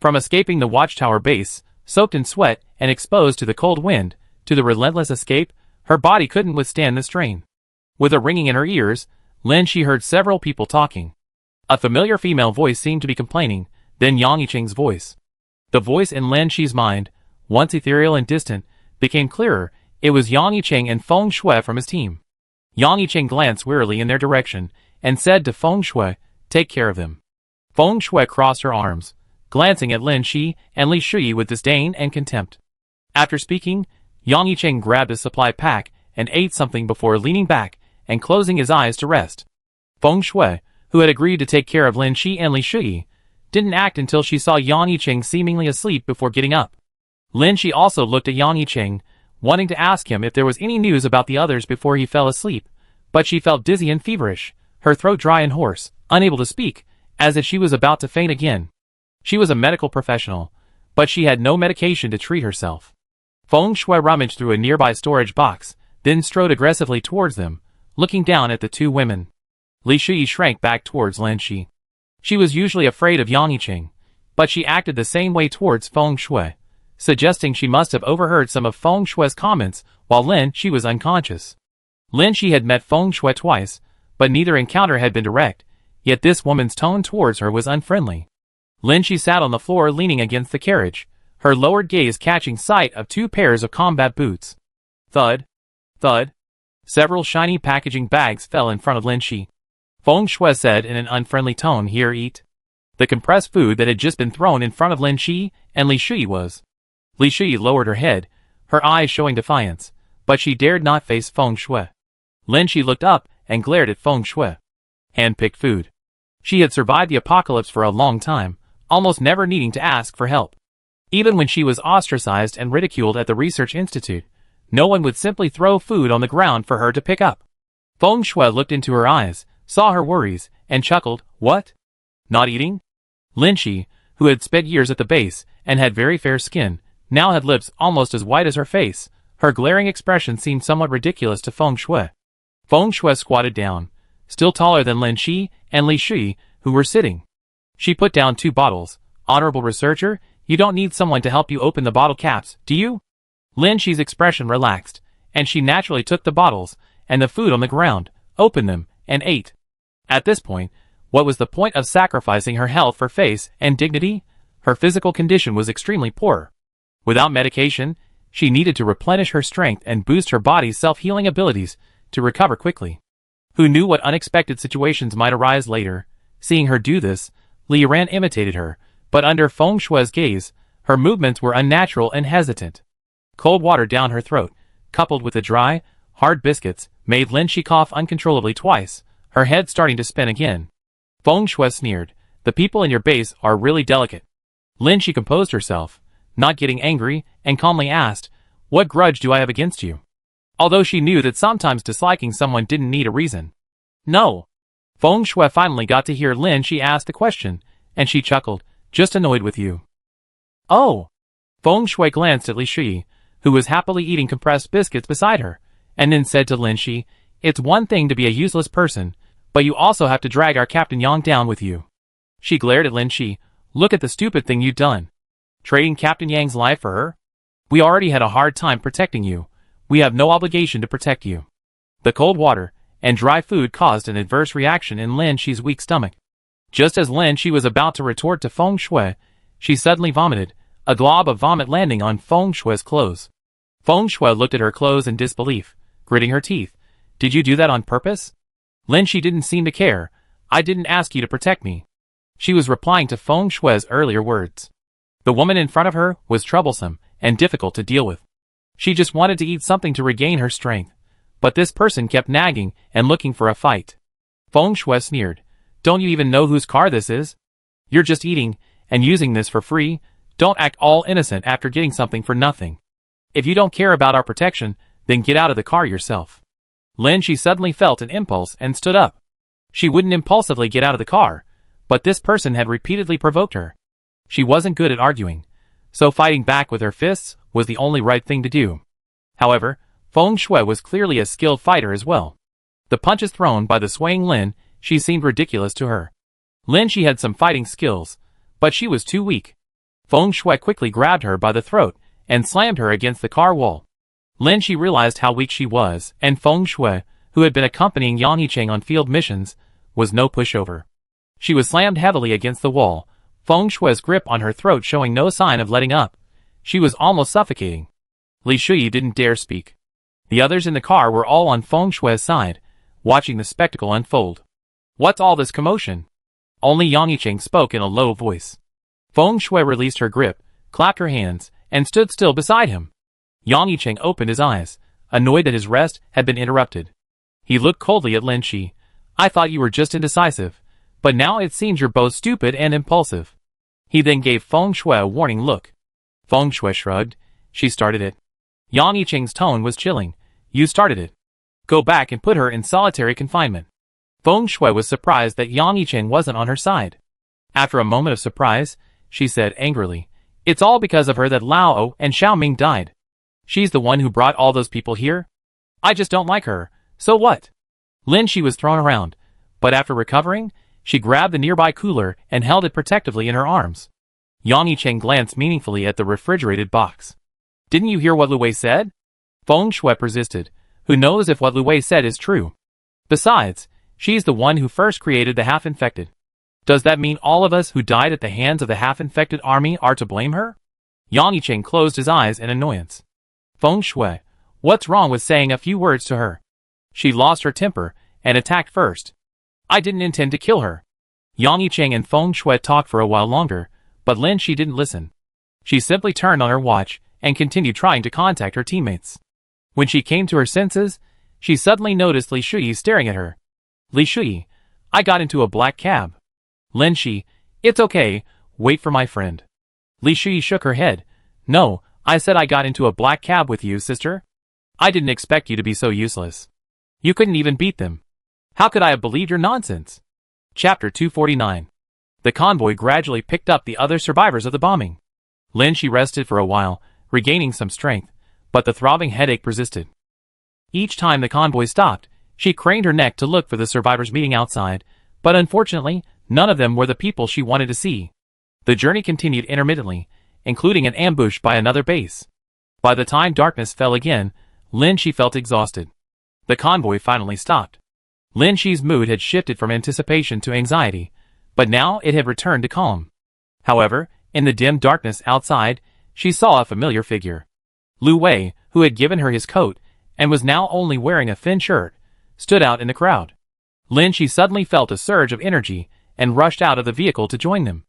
From escaping the watchtower base, soaked in sweat and exposed to the cold wind, to the relentless escape, her body couldn't withstand the strain. With a ringing in her ears, Lin Shi heard several people talking. A familiar female voice seemed to be complaining, then Yang Yicheng's voice. The voice in Lin Shi's mind, once ethereal and distant, became clearer. It was Yang Yicheng and Feng Shui from his team. Yang Yicheng glanced wearily in their direction and said to Feng Shui, "Take care of them." Feng Shui crossed her arms, glancing at Lin Shi and Li Shui with disdain and contempt. After speaking, Yang Yicheng grabbed a supply pack and ate something before leaning back and closing his eyes to rest. Feng Shui, who had agreed to take care of Lin Shi and Li Shui, didn't act until she saw Yang Yicheng seemingly asleep before getting up. Lin Shi also looked at Yang Yicheng, wanting to ask him if there was any news about the others before he fell asleep, but she felt dizzy and feverish, her throat dry and hoarse, unable to speak, as if she was about to faint again. She was a medical professional, but she had no medication to treat herself. Feng Shui rummaged through a nearby storage box, then strode aggressively towards them, looking down at the two women. Li Shui shrank back towards Lin Shi. She was usually afraid of Yang Yicheng, but she acted the same way towards Feng Shui, suggesting she must have overheard some of Feng Shui's comments while Lin Shi was unconscious. Lin Shi had met Feng Shui twice, but neither encounter had been direct, yet this woman's tone towards her was unfriendly. Lin Shi sat on the floor leaning against the carriage, her lowered gaze catching sight of two pairs of combat boots. Thud. Thud. Several shiny packaging bags fell in front of Lin Shi. Feng Shui said in an unfriendly tone, "Here, eat." The compressed food that had just been thrown in front of Lin Shi and Li Shui was. Li Shui lowered her head, her eyes showing defiance, but she dared not face Feng Shui. Lin Shi looked up and glared at Feng Shui. Hand-picked food. She had survived the apocalypse for a long time, almost never needing to ask for help. Even when she was ostracized and ridiculed at the research institute, no one would simply throw food on the ground for her to pick up. Feng Shui looked into her eyes, saw her worries, and chuckled, "What? Not eating?" Lin Shi, who had spent years at the base and had very fair skin, now had lips almost as white as her face. Her glaring expression seemed somewhat ridiculous to Feng Shui. Feng Shui squatted down, still taller than Lin Shi and Li Shui, who were sitting. She put down two bottles. "Honorable researcher, you don't need someone to help you open the bottle caps, do you?" Lin Shi's expression relaxed, and she naturally took the bottles and the food on the ground, opened them, and ate. At this point, what was the point of sacrificing her health for face and dignity? Her physical condition was extremely poor. Without medication, she needed to replenish her strength and boost her body's self-healing abilities to recover quickly. Who knew what unexpected situations might arise later? Seeing her do this, Li Ran imitated her, but under Feng Shui's gaze, her movements were unnatural and hesitant. Cold water down her throat, coupled with the dry, hard biscuits, made Lin Shi cough uncontrollably twice, her head starting to spin again. Feng Shui sneered, "The people in your base are really delicate." Lin Shi composed herself, not getting angry, and calmly asked, "What grudge do I have against you?" Although she knew that sometimes disliking someone didn't need a reason. "No." Feng Shui finally got to hear Lin Shi ask the question, and she chuckled, "Just annoyed with you." "Oh." Feng Shui glanced at Li Shui, who was happily eating compressed biscuits beside her, and then said to Lin Shi, "It's one thing to be a useless person, but you also have to drag our Captain Yang down with you." She glared at Lin Shi, "Look at the stupid thing you've done. Trading Captain Yang's life for her? We already had a hard time protecting you. We have no obligation to protect you." The cold water and dry food caused an adverse reaction in Lin Shi's weak stomach. Just as Lin Shi was about to retort to Feng Shui, she suddenly vomited, a glob of vomit landing on Feng Shui's clothes. Feng Shui looked at her clothes in disbelief, gritting her teeth. "Did you do that on purpose?" Lin Shi didn't seem to care. "I didn't ask you to protect me." She was replying to Feng Shui's earlier words. The woman in front of her was troublesome and difficult to deal with. She just wanted to eat something to regain her strength, but this person kept nagging and looking for a fight. Feng Shui sneered, "Don't you even know whose car this is? You're just eating and using this for free. Don't act all innocent after getting something for nothing. If you don't care about our protection, then get out of the car yourself." Lin Shi suddenly felt an impulse and stood up. She wouldn't impulsively get out of the car, but this person had repeatedly provoked her. She wasn't good at arguing, so fighting back with her fists was the only right thing to do. However, Feng Shui was clearly a skilled fighter as well. The punches thrown by the swaying Lin Shi seemed ridiculous to her. Lin Shi had some fighting skills, but she was too weak. Feng Shui quickly grabbed her by the throat and slammed her against the car wall. Lin Shi realized how weak she was, and Feng Shui, who had been accompanying Yang Yicheng on field missions, was no pushover. She was slammed heavily against the wall, Feng Shui's grip on her throat showing no sign of letting up. She was almost suffocating. Li Shui didn't dare speak. The others in the car were all on Feng Shui's side, watching the spectacle unfold. What's all this commotion? Only Yang Yicheng spoke in a low voice. Feng Shui released her grip, clapped her hands, and stood still beside him. Yang Yicheng opened his eyes, annoyed that his rest had been interrupted. He looked coldly at Lin Shi. I thought you were just indecisive, but now it seems you're both stupid and impulsive. He then gave Feng Shui a warning look. Feng Shui shrugged. She started it. Yang Yicheng's tone was chilling. You started it. Go back and put her in solitary confinement. Feng Shui was surprised that Yang Yicheng wasn't on her side. After a moment of surprise, she said angrily, It's all because of her that Lao and Xiaoming died. She's the one who brought all those people here? I just don't like her, so what? Lin Shi was thrown around, but after recovering, she grabbed the nearby cooler and held it protectively in her arms. Yang Yicheng glanced meaningfully at the refrigerated box. Didn't you hear what Lu Wei said? Feng Shui persisted. Who knows if what Lu Wei said is true? Besides, she's the one who first created the half-infected. Does that mean all of us who died at the hands of the half-infected army are to blame her? Yang Yicheng closed his eyes in annoyance. Feng Shui, what's wrong with saying a few words to her? She lost her temper and attacked first. I didn't intend to kill her. Yang Yicheng and Feng Shui talked for a while longer, but Lin Shi didn't listen. She simply turned on her watch and continued trying to contact her teammates. When she came to her senses, she suddenly noticed Li Shui staring at her. Li Shui, I got into a black cab. Lin Shi, it's okay, wait for my friend. Li Shui shook her head. No, I said I got into a black cab with you, sister. I didn't expect you to be so useless. You couldn't even beat them. How could I have believed your nonsense? Chapter 249. The convoy gradually picked up the other survivors of the bombing. Lin Shi rested for a while, regaining some strength, but the throbbing headache persisted. Each time the convoy stopped, she craned her neck to look for the survivors meeting outside, but unfortunately, none of them were the people she wanted to see. The journey continued intermittently, including an ambush by another base. By the time darkness fell again, Lin Shi felt exhausted. The convoy finally stopped. Lin Shi's mood had shifted from anticipation to anxiety, but now it had returned to calm. However, in the dim darkness outside, she saw a familiar figure. Lu Wei, who had given her his coat, and was now only wearing a thin shirt, stood out in the crowd. Lin Shi suddenly felt a surge of energy and rushed out of the vehicle to join them.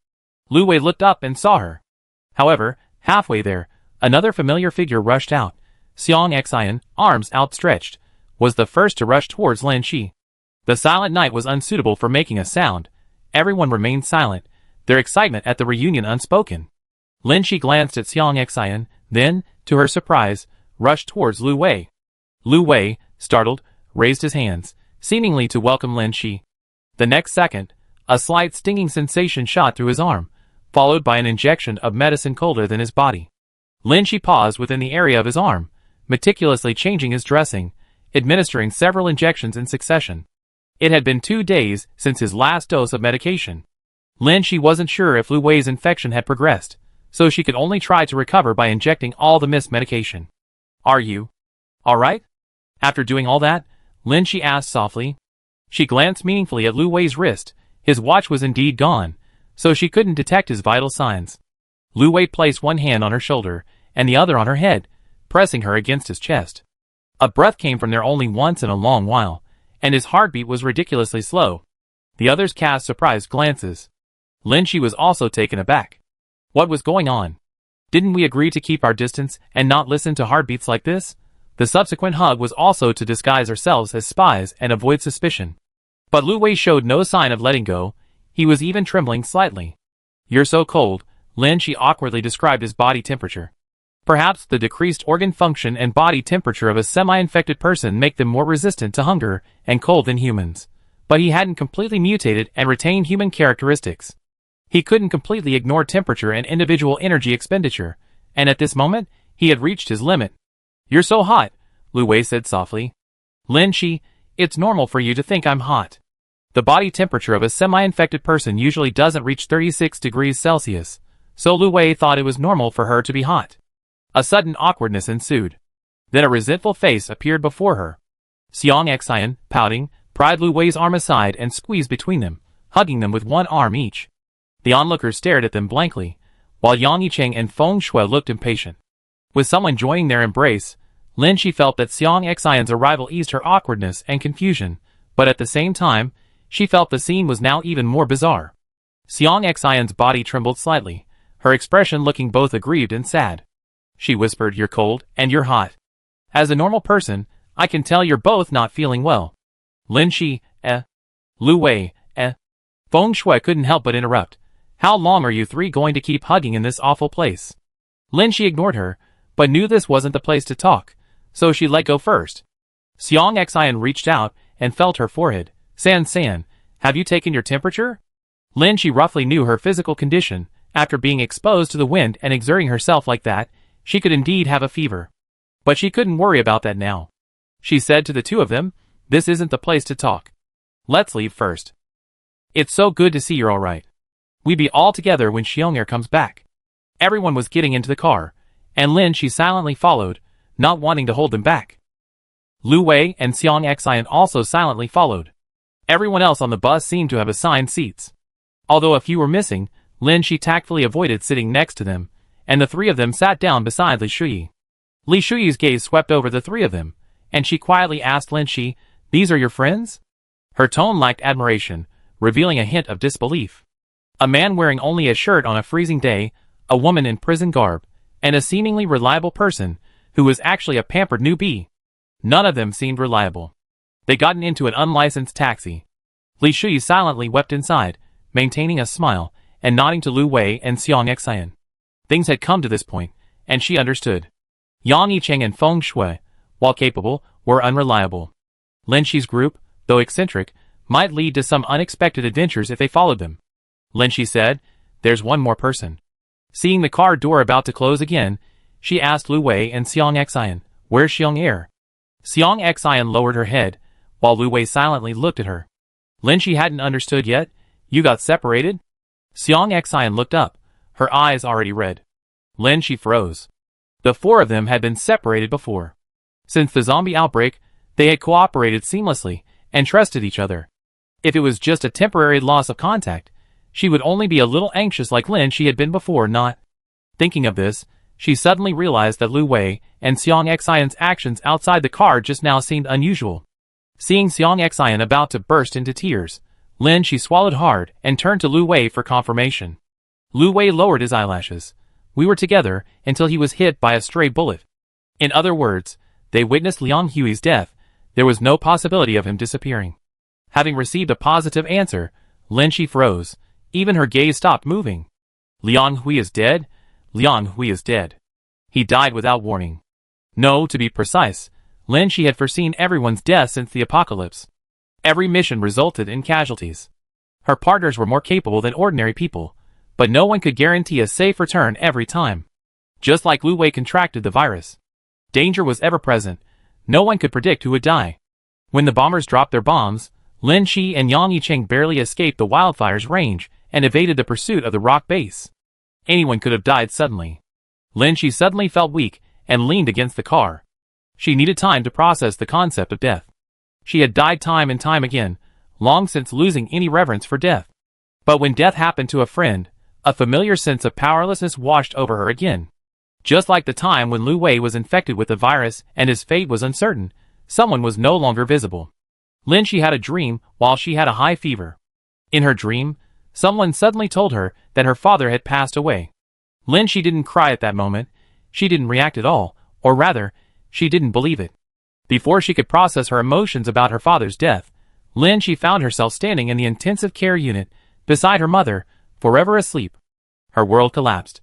Lu Wei looked up and saw her. However, halfway there, another familiar figure rushed out. Xiang Xian, arms outstretched, was the first to rush towards Lin Shi. The silent night was unsuitable for making a sound. Everyone remained silent, their excitement at the reunion unspoken. Lin Shi glanced at Xiang Xian, then, to her surprise, rushed towards Lu Wei. Lu Wei, startled, raised his hands, seemingly to welcome Lin Shi. The next second, a slight stinging sensation shot through his arm, followed by an injection of medicine colder than his body. Lin Shi paused within the area of his arm, meticulously changing his dressing, administering several injections in succession. It had been 2 days since his last dose of medication. Lin Shi wasn't sure if Lu Wei's infection had progressed, so she could only try to recover by injecting all the missed medication. Are you all right? After doing all that, Lin Shi asked softly. She glanced meaningfully at Lu Wei's wrist. His watch was indeed gone, so she couldn't detect his vital signs. Lu Wei placed one hand on her shoulder and the other on her head, pressing her against his chest. A breath came from there only once in a long while, and his heartbeat was ridiculously slow. The others cast surprised glances. Lin Shi was also taken aback. What was going on? Didn't we agree to keep our distance and not listen to heartbeats like this? The subsequent hug was also to disguise ourselves as spies and avoid suspicion. But Lu Wei showed no sign of letting go. He was even trembling slightly. You're so cold, Lin Shi awkwardly described his body temperature. Perhaps the decreased organ function and body temperature of a semi-infected person make them more resistant to hunger and cold than humans. But he hadn't completely mutated and retained human characteristics. He couldn't completely ignore temperature and individual energy expenditure, and at this moment, he had reached his limit. You're so hot, Lu Wei said softly. Lin Shi, It's normal for you to think I'm hot. The body temperature of a semi-infected person usually doesn't reach 36 degrees Celsius, so Lu Wei thought it was normal for her to be hot. A sudden awkwardness ensued. Then a resentful face appeared before her. Xiang Xian, pouting, pried Lu Wei's arm aside and squeezed between them, hugging them with one arm each. The onlookers stared at them blankly, while Yang Yicheng and Feng Shui looked impatient. With someone joining their embrace, Lin Shi felt that Xiang Xian's arrival eased her awkwardness and confusion, but at the same time, she felt the scene was now even more bizarre. Xiang Xian's body trembled slightly, her expression looking both aggrieved and sad. She whispered, "You're cold, and you're hot. As a normal person, I can tell you're both not feeling well." Lin Shi, Lu Wei, Feng Shui couldn't help but interrupt. "How long are you three going to keep hugging in this awful place?" Lin Shi ignored her, but knew this wasn't the place to talk, so she let go first. Xiang Xian reached out and felt her forehead. San, have you taken your temperature?" Lin Shi roughly knew her physical condition. After being exposed to the wind and exerting herself like that, she could indeed have a fever. But she couldn't worry about that now. She said to the two of them, "This isn't the place to talk. Let's leave first. It's so good to see you're alright. We'll be all together when Xiong'er comes back." Everyone was getting into the car, and Lin Shi silently followed, not wanting to hold them back. Lu Wei and Xiang Xian also silently followed. Everyone else on the bus seemed to have assigned seats. Although a few were missing, Lin Shi tactfully avoided sitting next to them, and the three of them sat down beside Li Shuyi. Li Shuyi's gaze swept over the three of them, and she quietly asked Lin Shi, "These are your friends?" Her tone lacked admiration, revealing a hint of disbelief. A man wearing only a shirt on a freezing day, a woman in prison garb, and a seemingly reliable person, who was actually a pampered newbie. None of them seemed reliable. They gotten into an unlicensed taxi. Li Shuyi silently wept inside, maintaining a smile, and nodding to Lu Wei and Xiang Xian. Things had come to this point, and she understood. Yang Yicheng and Feng Shui, while capable, were unreliable. Lin Shi's group, though eccentric, might lead to some unexpected adventures if they followed them. Lin Shi said, "There's one more person." Seeing the car door about to close again, she asked Lu Wei and Xiang Xian, "Where's Xiong'er?" Xiang Xian lowered her head, while Lu Wei silently looked at her. Lin Shi hadn't understood yet. "You got separated?" Xiang Xian looked up, her eyes already red. Lin Shi froze. The four of them had been separated before. Since the zombie outbreak, they had cooperated seamlessly and trusted each other. If it was just a temporary loss of contact, she would only be a little anxious like Lin Shi had been before not. Thinking of this, she suddenly realized that Lu Wei and Xiang Xian's actions outside the car just now seemed unusual. Seeing Xiang Xian about to burst into tears, Lin Shi swallowed hard and turned to Lu Wei for confirmation. Lu Wei lowered his eyelashes. "We were together until he was hit by a stray bullet." In other words, they witnessed Liang Hui's death. There was no possibility of him disappearing. Having received a positive answer, Lin Shi froze. Even her gaze stopped moving. Liang Hui is dead? Liang Hui is dead. He died without warning. No, to be precise, Lin Shi had foreseen everyone's death since the apocalypse. Every mission resulted in casualties. Her partners were more capable than ordinary people, but no one could guarantee a safe return every time. Just like Lu Wei contracted the virus. Danger was ever present. No one could predict who would die. When the bombers dropped their bombs, Lin Shi and Yang Yicheng barely escaped the wildfire's range and evaded the pursuit of the rock base. Anyone could have died suddenly. Lin Shi suddenly felt weak and leaned against the car. She needed time to process the concept of death. She had died time and time again, long since losing any reverence for death. But when death happened to a friend, a familiar sense of powerlessness washed over her again. Just like the time when Lu Wei was infected with the virus and his fate was uncertain, someone was no longer visible. Lin Shi had a dream while she had a high fever. In her dream, someone suddenly told her that her father had passed away. Lin Shi didn't cry at that moment. She didn't react at all, or rather, she didn't believe it. Before she could process her emotions about her father's death, Lin Shi found herself standing in the intensive care unit, beside her mother, forever asleep. Her world collapsed.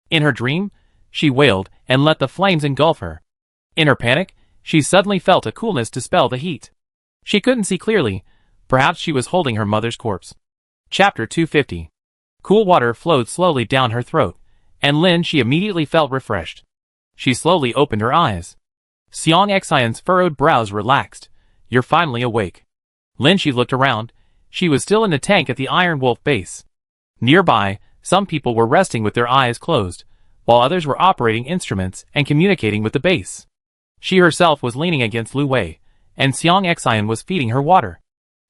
In her dream, she wailed and let the flames engulf her. In her panic, she suddenly felt a coolness dispel the heat. She couldn't see clearly. Perhaps she was holding her mother's corpse. Chapter 250. Cool water flowed slowly down her throat, and Lin Shi immediately felt refreshed. She slowly opened her eyes. Xiang Xian's furrowed brows relaxed. You're finally awake. Lin Shi looked around. She was still in the tank at the Iron Wolf base. Nearby, some people were resting with their eyes closed, while others were operating instruments and communicating with the base. She herself was leaning against Lu Wei, and Xiang Xian was feeding her water.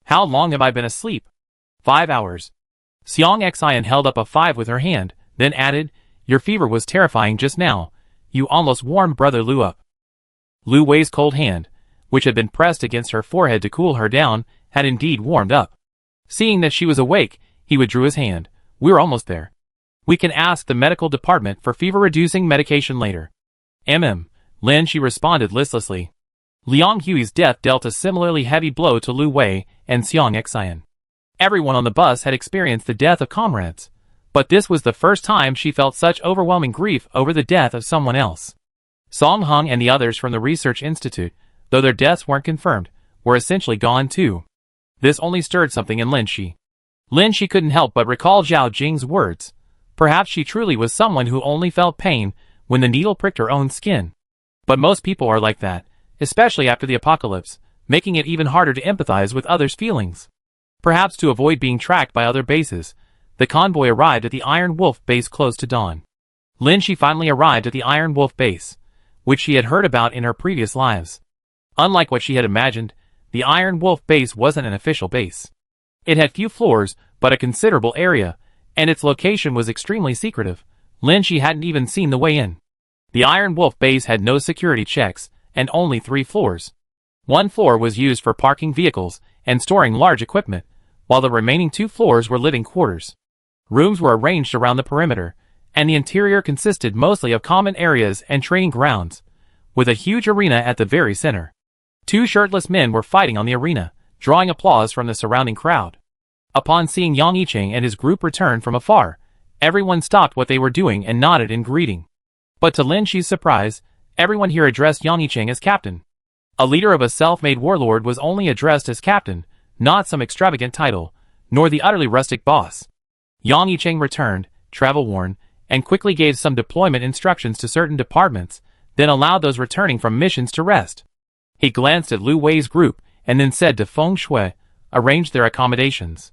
How long have I been asleep? 5 hours. Xiang Xian held up a 5 with her hand, then added, your fever was terrifying just now. You almost warmed brother Lu up. Lu Wei's cold hand, which had been pressed against her forehead to cool her down, had indeed warmed up. Seeing that she was awake, he withdrew his hand. We're almost there. We can ask the medical department for fever-reducing medication later. Lin Shi responded listlessly. Liang Hui's death dealt a similarly heavy blow to Lu Wei and Xiang Xian. Everyone on the bus had experienced the death of comrades, but this was the first time she felt such overwhelming grief over the death of someone else. Song Hung and the others from the research institute, though their deaths weren't confirmed, were essentially gone too. This only stirred something in Lin Shi. Lin Shi couldn't help but recall Zhao Jing's words. Perhaps she truly was someone who only felt pain when the needle pricked her own skin. But most people are like that, especially after the apocalypse, making it even harder to empathize with others' feelings. Perhaps to avoid being tracked by other bases, the convoy arrived at the Iron Wolf base close to dawn. Lin Shi finally arrived at the Iron Wolf base, which she had heard about in her previous lives. Unlike what she had imagined, the Iron Wolf base wasn't an official base. It had few floors, but a considerable area, and its location was extremely secretive. Lin Shi hadn't even seen the way in. The Iron Wolf base had no security checks, and only 3 floors. One floor was used for parking vehicles and storing large equipment, while the remaining 2 floors were living quarters. Rooms were arranged around the perimeter, and the interior consisted mostly of common areas and training grounds, with a huge arena at the very center. 2 shirtless men were fighting on the arena, drawing applause from the surrounding crowd. Upon seeing Yang Yicheng and his group return from afar, everyone stopped what they were doing and nodded in greeting. But to Lin Shi's surprise, everyone here addressed Yang Yicheng as captain. A leader of a self-made warlord was only addressed as captain, not some extravagant title, nor the utterly rustic boss. Yang Yicheng returned, travel-worn, and quickly gave some deployment instructions to certain departments, then allowed those returning from missions to rest. He glanced at Lu Wei's group and then said to Feng Shui, arrange their accommodations.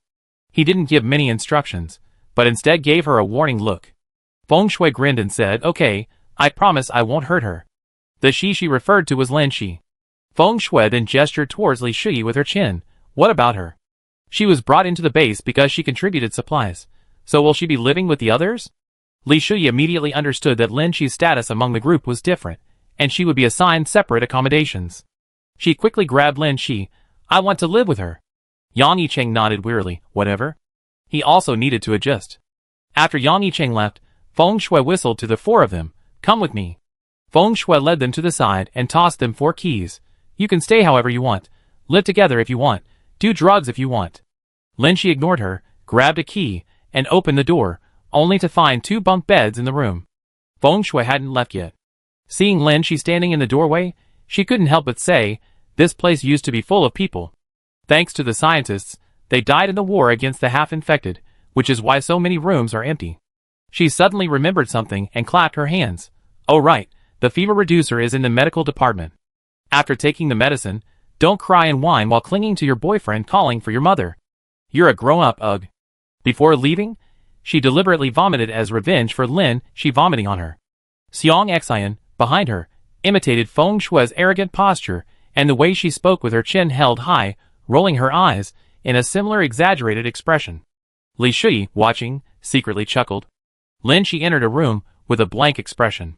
He didn't give many instructions, but instead gave her a warning look. Feng Shui grinned and said, okay, I promise I won't hurt her. The she referred to was Lin Shi. Feng Shui then gestured towards Li Shui with her chin. What about her? She was brought into the base because she contributed supplies. So will she be living with the others? Li Shui immediately understood that Lin Shi's status among the group was different, and she would be assigned separate accommodations. She quickly grabbed Lin Shi. I want to live with her. Yang Yicheng nodded wearily. Whatever. He also needed to adjust. After Yang Yicheng left, Feng Shui whistled to the 4 of them. Come with me. Feng Shui led them to the side and tossed them 4 keys. You can stay however you want. Live together if you want. Do drugs if you want. Lin Shi ignored her, grabbed a key, and opened the door, only to find 2 bunk beds in the room. Feng Shui hadn't left yet. Seeing Lin Shi standing in the doorway, she couldn't help but say, this place used to be full of people. Thanks to the scientists, they died in the war against the half-infected, which is why so many rooms are empty. She suddenly remembered something and clapped her hands. Oh right, the fever reducer is in the medical department. After taking the medicine, don't cry and whine while clinging to your boyfriend calling for your mother. You're a grown-up, ugh. Before leaving, she deliberately vomited as revenge for Lin Shi vomiting on her. Xiang Xian, behind her, imitated Feng Shui's arrogant posture and the way she spoke with her chin held high, rolling her eyes, in a similar exaggerated expression. Li Shui, watching, secretly chuckled. Lin Shi entered a room with a blank expression.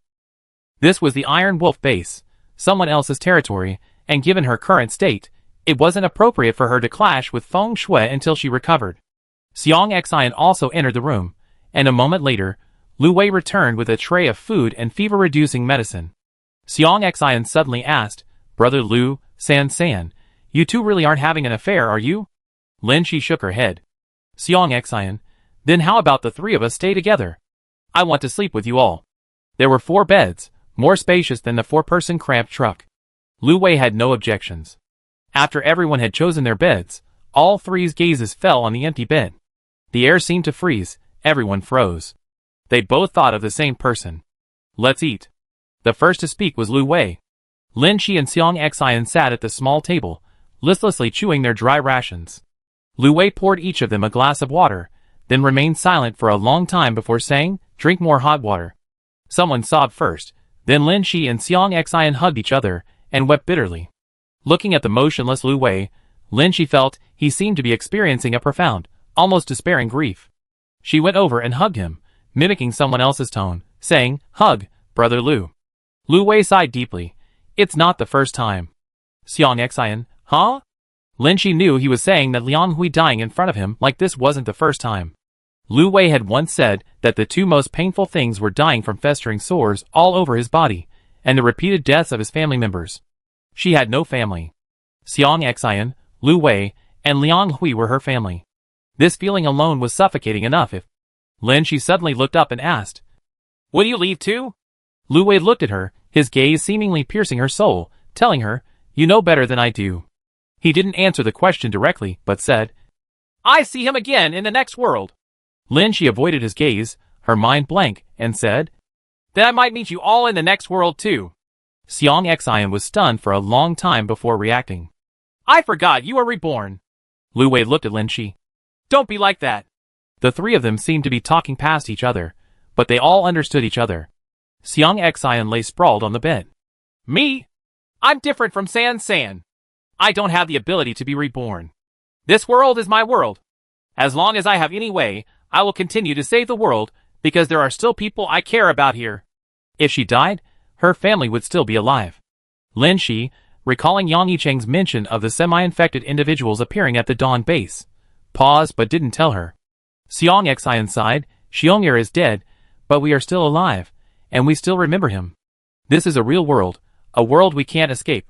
This was the Iron Wolf base, someone else's territory, and given her current state, it wasn't appropriate for her to clash with Feng Shui until she recovered. Xiang Xian also entered the room, and a moment later, Lu Wei returned with a tray of food and fever-reducing medicine. Xiang Xian suddenly asked, Brother Lu, San, you two really aren't having an affair, are you? Lin Shi shook her head. Xiang Xian, then how about the 3 of us stay together? I want to sleep with you all. There were 4 beds, more spacious than the 4-person cramped truck. Lu Wei had no objections. After everyone had chosen their beds, all 3's gazes fell on the empty bed. The air seemed to freeze, everyone froze. They both thought of the same person. Let's eat. The first to speak was Lu Wei. Lin Shi and Xiang Xian sat at the small table, listlessly chewing their dry rations. Lu Wei poured each of them a glass of water, then remained silent for a long time before saying, "Drink more hot water." Someone sobbed first, then Lin Shi and Xiang Xian hugged each other and wept bitterly. Looking at the motionless Lu Wei, Lin Shi felt he seemed to be experiencing a profound, almost despairing grief. She went over and hugged him, mimicking someone else's tone, saying, "Hug, brother Lu." Lu Wei sighed deeply. "It's not the first time." Xiang Xian, huh? Lin Shi knew he was saying that Liang Hui dying in front of him like this wasn't the first time. Lu Wei had once said that the two most painful things were dying from festering sores all over his body, and the repeated deaths of his family members. She had no family. Xiang Xian, Lu Wei, and Liang Hui were her family. This feeling alone was suffocating enough if... Lin Shi suddenly looked up and asked, "Will you leave too?" Lu Wei looked at her, his gaze seemingly piercing her soul, telling her, "You know better than I do." He didn't answer the question directly, but said, "I see him again in the next world." Lin Shi avoided his gaze, her mind blank, and said, "Then I might meet you all in the next world too." Xiang Xian was stunned for a long time before reacting. "I forgot you are reborn." Lu Wei looked at Lin Shi. "Don't be like that." The three of them seemed to be talking past each other, but they all understood each other. Xiang Xian lay sprawled on the bed. "Me? I'm different from San. I don't have the ability to be reborn. This world is my world. As long as I have any way, I will continue to save the world, because there are still people I care about here." If she died, her family would still be alive. Lin Shi, recalling Yang Yicheng's mention of the semi-infected individuals appearing at the Dawn base, paused but didn't tell her. Xiang Xian sighed, "Xiong'er is dead, but we are still alive, and we still remember him. This is a real world, a world we can't escape."